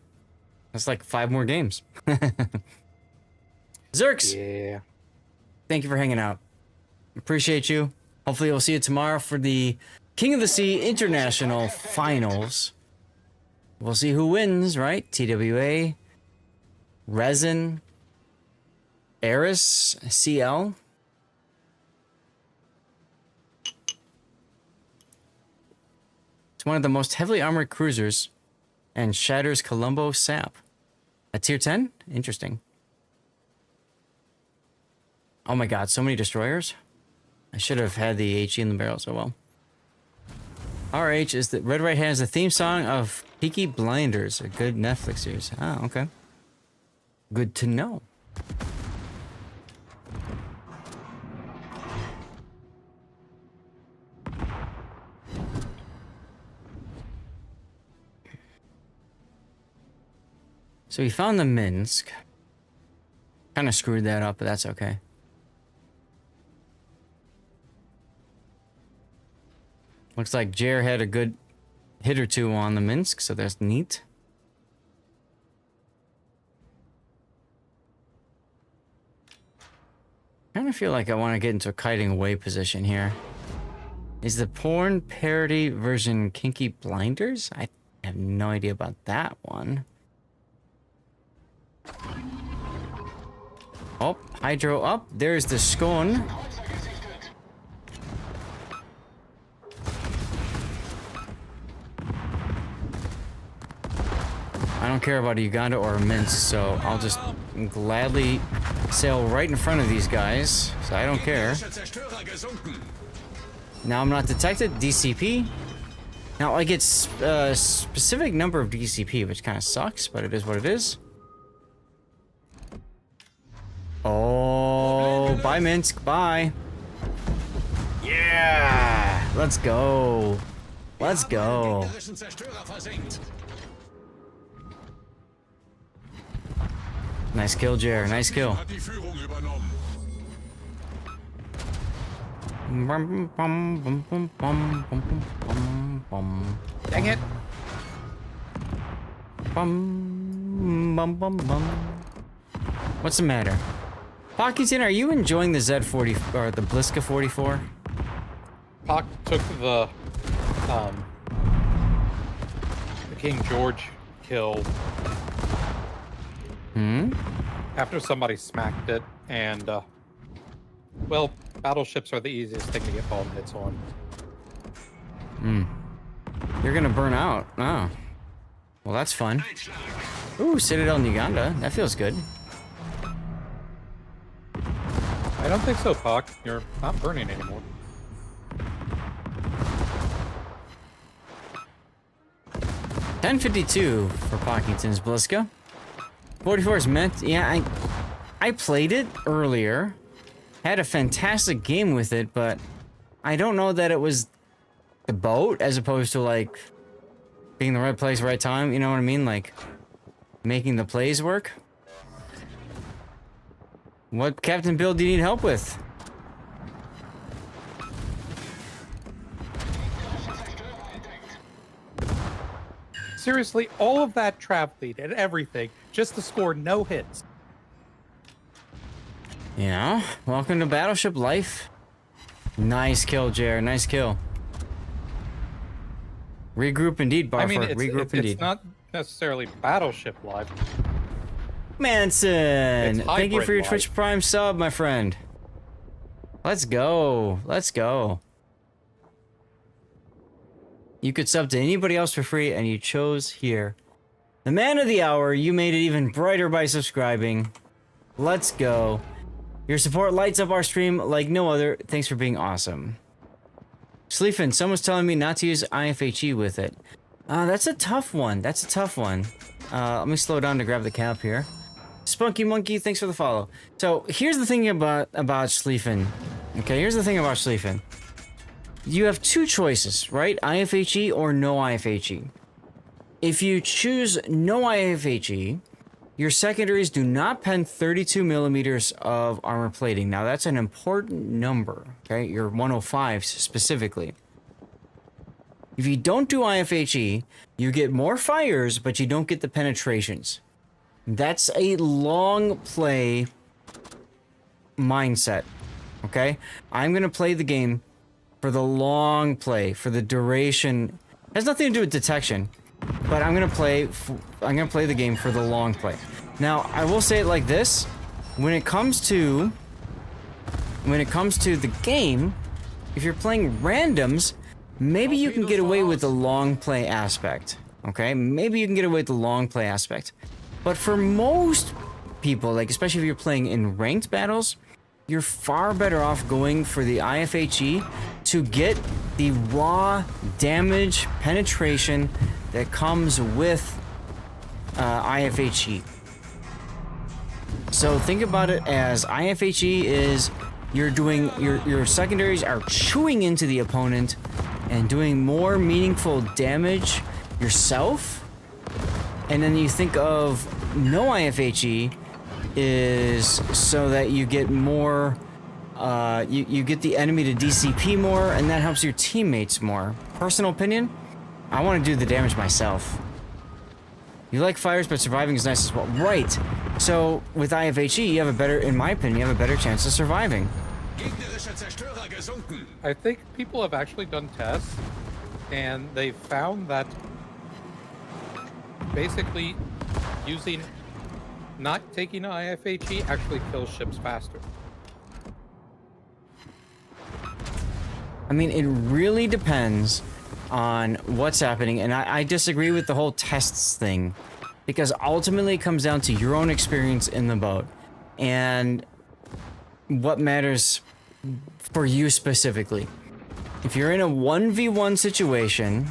[SPEAKER 5] That's like 5 more games. Zerks!
[SPEAKER 9] Yeah.
[SPEAKER 5] Thank you for hanging out. Appreciate you. Hopefully we'll see you tomorrow for the King of the Sea International Finals. We'll see who wins, right? TWA, Resin, Eris, CL. It's one of the most heavily armored cruisers and shatters Colombo Sap. A tier 10? Interesting. Oh my god, so many destroyers. I should have had the HE in the barrels, oh well. RH is the Red Right Hand is the theme song of Peaky Blinders, a good Netflix series. Ah, okay. Good to know. So we found the Minsk. Kind of screwed that up, but that's okay. Looks like Jer had a good hit or two on the Minsk, so that's neat. I kind of feel like I want to get into a kiting away position here. Is the porn parody version Kinky Blinders? I have no idea about that one. Oh, Hydro up. There's the scone. I don't care about a Uganda or a Minsk, so I'll just gladly sail right in front of these guys. So I don't care. Now I'm not detected. DCP. Now I get a specific number of DCP, which kind of sucks, but it is what it is. Oh, bye Minsk, bye. Yeah, let's go. Let's go. Nice kill, Jer. Nice kill.
[SPEAKER 9] Dang it.
[SPEAKER 5] What's the matter? Pockington, are you enjoying the Z40 or the Bliska 44?
[SPEAKER 9] Pock took the King George kill. After somebody smacked it, and well, battleships are the easiest thing to get bomb hits on.
[SPEAKER 5] You're gonna burn out. Oh. Well, that's fun. Ooh, Citadel in Uganda. That feels good.
[SPEAKER 9] I don't think so, Pock. You're not burning anymore.
[SPEAKER 5] $10.52 for Pockington's Bliska. 44 is meant. Yeah, I played it earlier. Had a fantastic game with it, but I don't know that it was the boat as opposed to like being the right place, right time. You know what I mean? Like making the plays work. What Captain Bill do you need help with?
[SPEAKER 9] Seriously, all of that trap lead and everything just to score no hits.
[SPEAKER 5] Yeah, welcome to Battleship life. Nice kill, Jer. Nice kill. Regroup indeed, Barfer.
[SPEAKER 9] I mean,
[SPEAKER 5] Regroup indeed.
[SPEAKER 9] It's not necessarily Battleship live.
[SPEAKER 5] Manson,
[SPEAKER 9] It's
[SPEAKER 5] thank you for your
[SPEAKER 9] hybrid
[SPEAKER 5] Twitch Prime sub, my friend. Let's go. Let's go. You could sub to anybody else for free, and you chose here. The man of the hour, you made it even brighter by subscribing. Let's go. Your support lights up our stream like no other. Thanks for being awesome. Sleefin, someone's telling me not to use IFHE with it. That's a tough one. That's a tough one. Let me slow down to grab the cap here. Spunky Monkey, thanks for the follow. So here's the thing about Sleefin. Okay, here's the thing about Sleefin. You have two choices, right? IFHE or no IFHE. If you choose no IFHE, your secondaries do not pen 32 millimeters of armor plating. Now, that's an important number, okay? Your 105s specifically. If you don't do IFHE, you get more fires, but you don't get the penetrations. That's a long play mindset, okay? I'm going to play the game for the long play, for the duration. It has nothing to do with detection, but I'm going to play the game for the long play. Now, I will say it like this. When it comes to the game, if you're playing randoms, maybe you can get away with the long play aspect, okay? Maybe you can get away with the long play aspect. But for most people, like especially if you're playing in ranked battles, you're far better off going for the IFHE to get the raw damage penetration that comes with IFHE. So think about it as IFHE is you're doing your secondaries are chewing into the opponent and doing more meaningful damage yourself. And then you think of no IFHE is so that you get more, you get the enemy to DCP more, and that helps your teammates more. Personal opinion, I want to do the damage myself. You like fires, but surviving is nice as well. Right. So with IFHE, you have a better, in my opinion, you have a better chance of surviving.
[SPEAKER 9] I think people have actually done tests, and they found that basically not taking IFHE actually kills ships faster.
[SPEAKER 5] I mean, it really depends on what's happening, and I disagree with the whole tests thing, because ultimately it comes down to your own experience in the boat and what matters for you specifically. If you're in a 1v1 situation,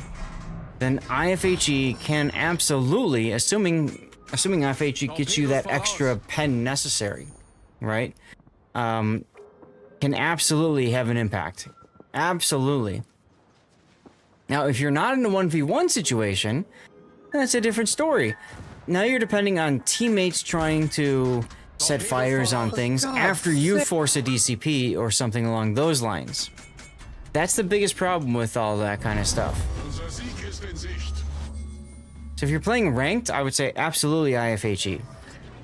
[SPEAKER 5] then IFHE can absolutely, assuming IFHE gets you that extra pen necessary, right? Can absolutely have an impact. Absolutely. Now, if you're not in a 1v1 situation, that's a different story. Now you're depending on teammates trying to set fires on things after you force a DCP or something along those lines. That's the biggest problem with all that kind of stuff. So if you're playing ranked, I would say absolutely IFHE.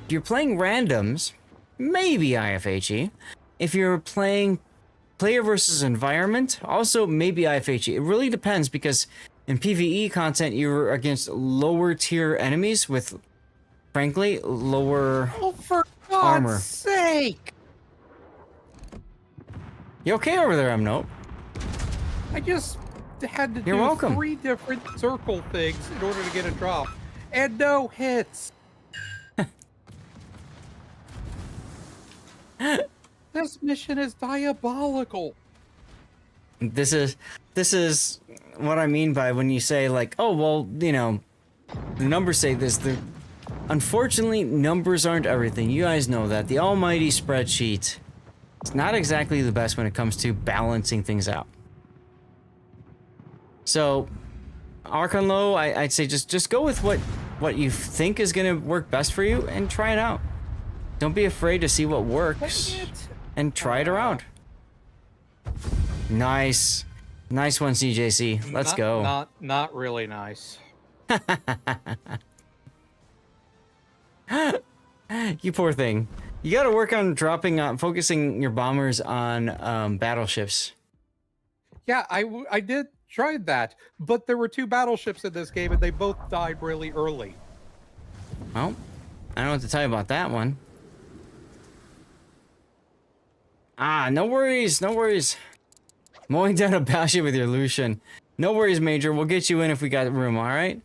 [SPEAKER 5] If you're playing randoms, maybe IFHE. If you're playing player versus environment, also maybe IFHE. It really depends, because in PvE content, you're against lower tier enemies with, frankly, lower armor.
[SPEAKER 9] God's sake!
[SPEAKER 5] You okay over there, Nope?
[SPEAKER 9] I just had to
[SPEAKER 5] You're
[SPEAKER 9] do
[SPEAKER 5] welcome.
[SPEAKER 9] 3 different circle things in order to get a drop, and no hits. This mission is diabolical.
[SPEAKER 5] This is what I mean by when you say, like, oh, well, you know, the numbers say this. Unfortunately, numbers aren't everything. You guys know that. The almighty spreadsheet is not exactly the best when it comes to balancing things out. So, Archon Low, I'd say just go with what you think is going to work best for you and try it out. Don't be afraid to see what works and try it around. Nice. Nice one, CJC. Let's go.
[SPEAKER 9] Not really nice.
[SPEAKER 5] You poor thing. You gotta work on focusing your bombers on battleships.
[SPEAKER 9] Yeah, I did try that, but there were 2 battleships in this game, and they both died really early.
[SPEAKER 5] Well, I don't know what to tell you about that one. Ah, no worries, no worries. Mowing down a battleship with your Lucian. No worries, Major. We'll get you in if we got room, alright?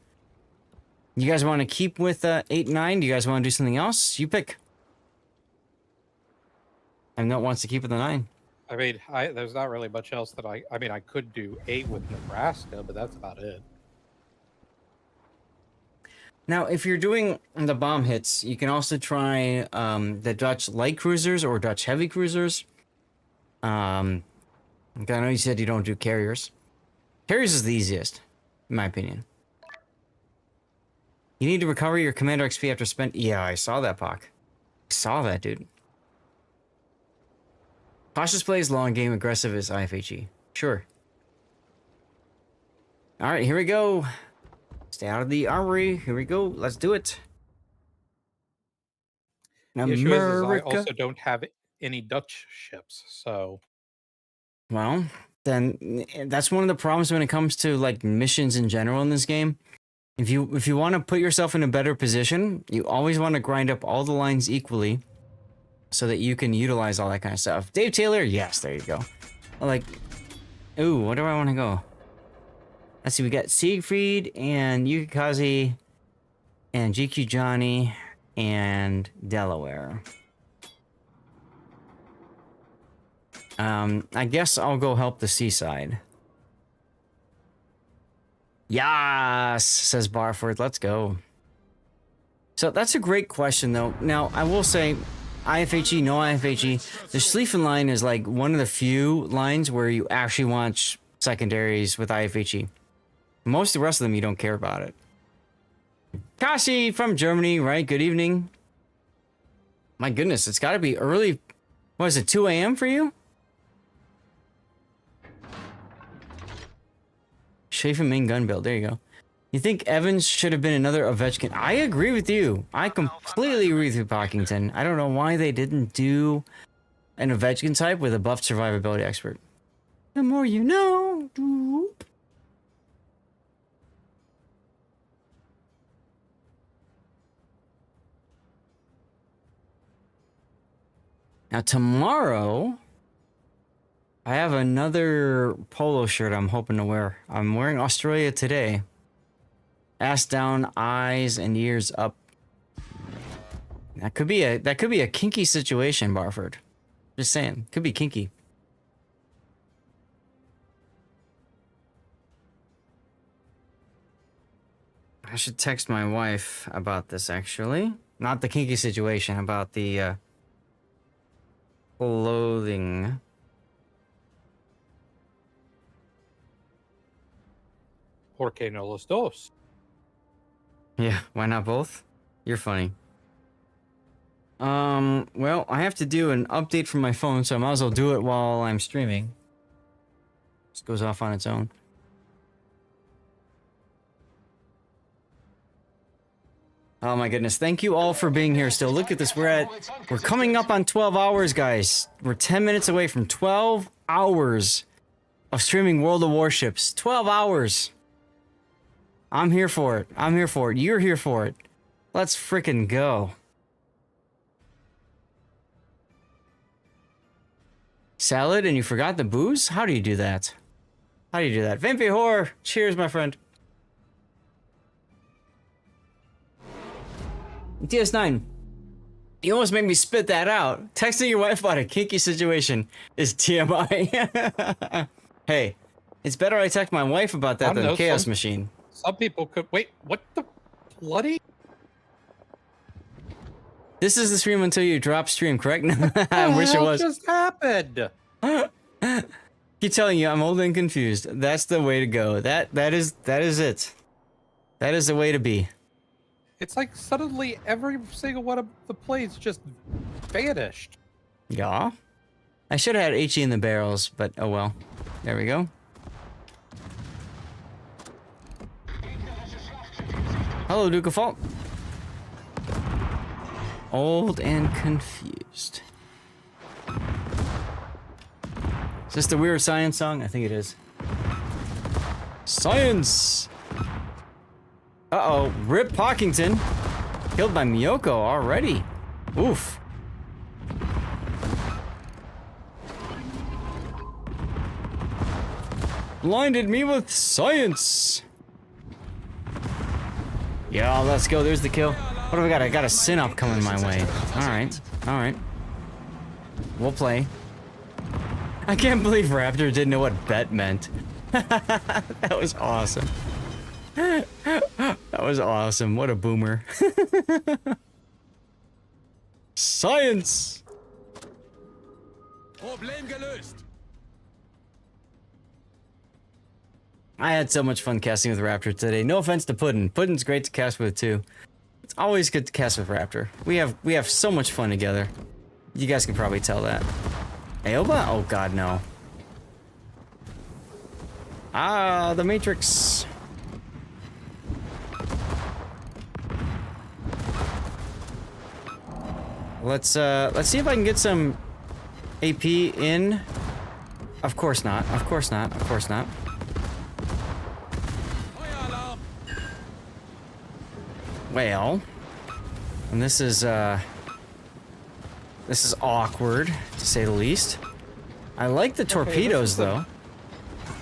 [SPEAKER 5] You guys want to keep with 8 and 9? Do you guys want to do something else? You pick. Note wants to keep with the 9.
[SPEAKER 9] I mean, there's not really much else that I mean, I could do 8 with Nebraska, but that's about it.
[SPEAKER 5] Now, if you're doing the bomb hits, you can also try the Dutch light cruisers or Dutch heavy cruisers. I know you said you don't do carriers. Carriers is the easiest, in my opinion. You need to recover your commander XP after spend. Yeah, I saw that, Pac. I saw that, dude. Cautious play is long game, aggressive is IFHE. Sure. Alright, here we go. Stay out of the armory. Here we go. Let's do it.
[SPEAKER 9] The issue is I also don't have any Dutch ships, so...
[SPEAKER 5] Well, then that's one of the problems when it comes to like missions in general in this game. If you want to put yourself in a better position, you always want to grind up all the lines equally so that you can utilize all that kind of stuff. Dave Taylor, yes, there you go. Like, ooh, where do I want to go? Let's see, we got Siegfried and Yukikaze and GQ Johnny and Delaware. I guess I'll go help the seaside. Yes, says Barford. Let's go. So that's a great question, though. Now, I will say, IFHE, no IFHE. The Schlieffen line is like one of the few lines where you actually want secondaries with IFHE. Most of the rest of them, you don't care about it. Kashi from Germany, right? Good evening. My goodness, it's got to be early. What is it, 2 a.m. for you? Schaefer main gun build. There you go. You think Evans should have been another Ovechkin? I agree with you. I completely agree with you, Pockington. I don't know why they didn't do an Ovechkin type with a buffed survivability expert. The more you know. Doop. Now tomorrow, I have another polo shirt I'm hoping to wear. I'm wearing Australia today. Ass down, eyes and ears up. That could be a kinky situation, Barford. Just saying, could be kinky. I should text my wife about this actually. Not the kinky situation, about the clothing.
[SPEAKER 9] ¿Por qué no los dos?
[SPEAKER 5] Yeah, why not both? You're funny. Well, I have to do an update from my phone, so I might as well do it while I'm streaming. Just goes off on its own. Oh my goodness, thank you all for being here still. Look at this, we're coming up on 12 hours, guys. We're 10 minutes away from 12 hours of streaming World of Warships. 12 hours. I'm here for it. I'm here for it. You're here for it. Let's frickin' go. Salad and you forgot the booze? How do you do that? How do you do that? Vampy Horror! Cheers, my friend. DS9. You almost made me spit that out. Texting your wife about a kinky situation is TMI. Hey, it's better I text my wife about that than Chaos Machine.
[SPEAKER 9] Some people could... Wait, what the bloody...
[SPEAKER 5] This is the stream until you drop stream, correct? I wish it was.
[SPEAKER 9] What just happened?
[SPEAKER 5] Keep telling you, I'm old and confused. That's the way to go. That is it. That is the way to be.
[SPEAKER 9] It's like suddenly every single one of the plates just vanished.
[SPEAKER 5] Yeah. I should have had HE in the barrels, but oh well. There we go. Hello, Duke of Fault. Old and confused. Is this the Weird Science song? I think it is. Science! Uh-oh, Rip Pockington. Killed by Miyoko already. Oof. Blinded me with science. Yeah, let's go. There's the kill. What do we got? I got a Synop coming my way. Alright, alright. We'll play. I can't believe Raptor didn't know what bet meant. That was awesome. That was awesome. What a boomer. Science!
[SPEAKER 7] Problem gelöst.
[SPEAKER 5] I had so much fun casting with Raptor today. No offense to Puddin'. Puddin's great to cast with too. It's always good to cast with Raptor. We have so much fun together. You guys can probably tell that. Aoba? Oh god, no. Ah, the Matrix. Let's see if I can get some AP in. Of course not. Of course not. Of course not. Well, and this is awkward to say the least. I like the torpedoes though.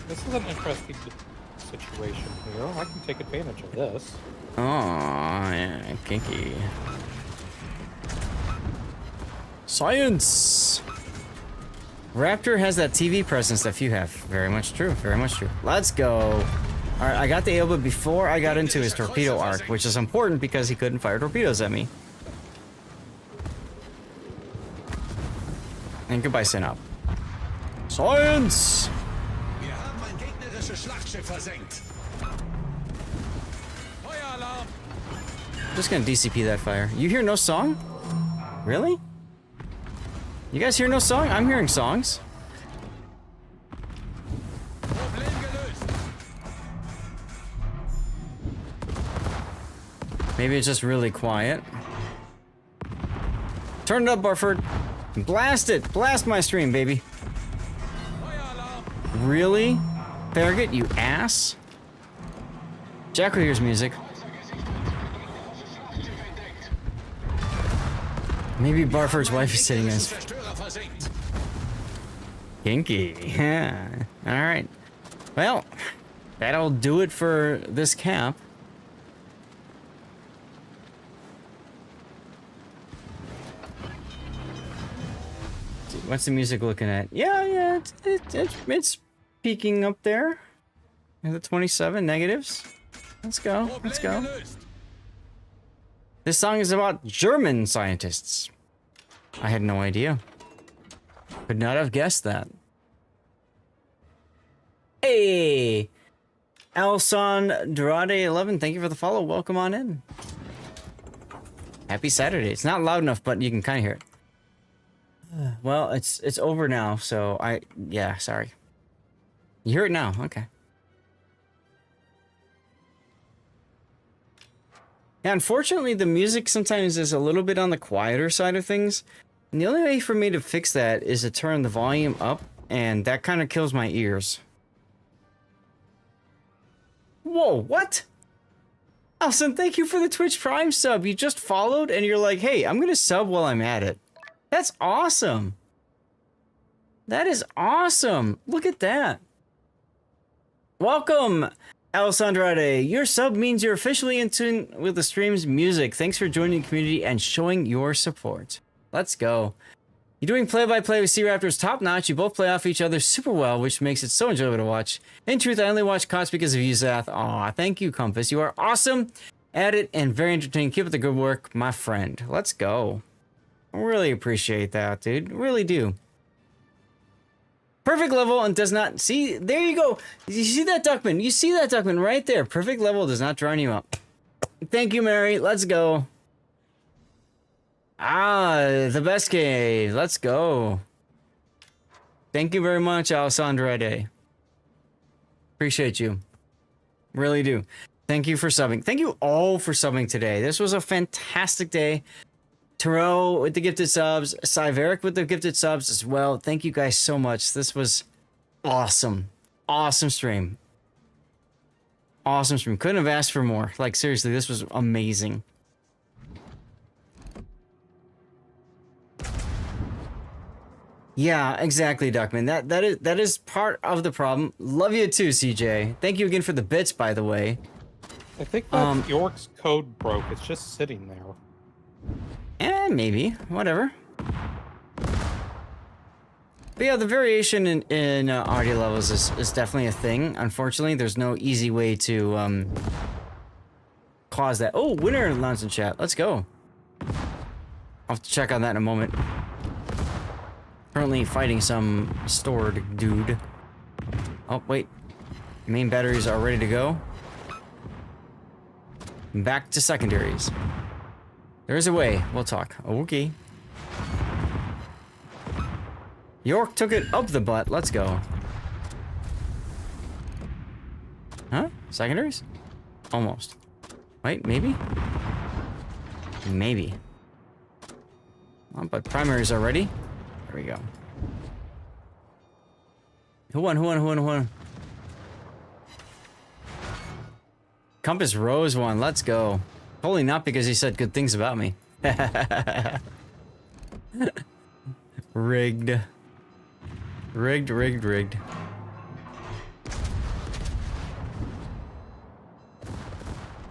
[SPEAKER 9] This is an interesting situation here. I can take advantage of this.
[SPEAKER 5] Oh, yeah, kinky. Science! Raptor has that TV presence that few have. Very much true, very much true. Let's go. Alright, I got the Aoba before I got into his torpedo arc, which is important because he couldn't fire torpedoes at me. And goodbye, Synop. Science! Just gonna DCP that fire. You hear no song? Really? You guys hear no song? I'm hearing songs. Maybe it's just really quiet. Turn it up, Barford. Blast it! Blast my stream, baby. Really? Farragut, you ass? Jacko hears music. Maybe Barford's wife is sitting in his... Kinky. Yeah. Alright. Well, that'll do it for this cap. What's the music looking at? Yeah, it's peaking up there. The 27 negatives. Let's go. Let's go. This song is about German scientists. I had no idea. Could not have guessed that. Hey! Alson Dorade 11, thank you for the follow. Welcome on in. Happy Saturday. It's not loud enough, but you can kind of hear it. Well, it's over now, so yeah, sorry. You hear it now, okay. Yeah, unfortunately, the music sometimes is a little bit on the quieter side of things. And the only way for me to fix that is to turn the volume up, and that kind of kills my ears. Whoa, what? Alson, thank you for the Twitch Prime sub. You just followed, and you're like, hey, I'm gonna sub while I'm at it. That's awesome. That is awesome. Look at that. Welcome, Alessandra. Your sub means you're officially in tune with the stream's music. Thanks for joining the community and showing your support. Let's go. You're doing play-by-play with Sea Raptors top notch. You both play off each other super well, which makes it so enjoyable to watch. In truth, I only watch KOTS because of you, Zath. Aw, thank you, Compass. You are awesome at it and very entertaining. Keep up the good work, my friend. Let's go. I really appreciate that, dude. Really do. Perfect level and does not... See, there you go. You see that, Duckman? You see that, Duckman, right there. Perfect level does not drown you up. Thank you, Mary. Let's go. Ah, the best cave. Let's go. Thank you very much, Alessandra Day. Appreciate you. Really do. Thank you for subbing. Thank you all for subbing today. This was a fantastic day. Taro with the gifted subs, Cyveric with the gifted subs as well. Thank you guys so much. This was awesome. Awesome stream. Awesome stream. Couldn't have asked for more. Like, seriously, this was amazing. Yeah, exactly, Duckman. That is part of the problem. Love you too, CJ. Thank you again for the bits, by the way.
[SPEAKER 9] I think that York's code broke. It's just sitting there.
[SPEAKER 5] Maybe. Whatever. But yeah, the variation in audio levels is definitely a thing. Unfortunately, there's no easy way to cause that. Oh, winner announced in chat. Let's go. I'll have to check on that in a moment. Currently fighting some stored dude. Oh, wait. Main batteries are ready to go. Back to secondaries. There's a way. We'll talk. Okay. York took it up the butt. Let's go. Huh? Secondaries? Almost. Wait, maybe? Maybe. Oh, but primaries are ready. There we go. Who won? Compass Rose won. Let's go. Probably not because he said good things about me. Rigged. Rigged.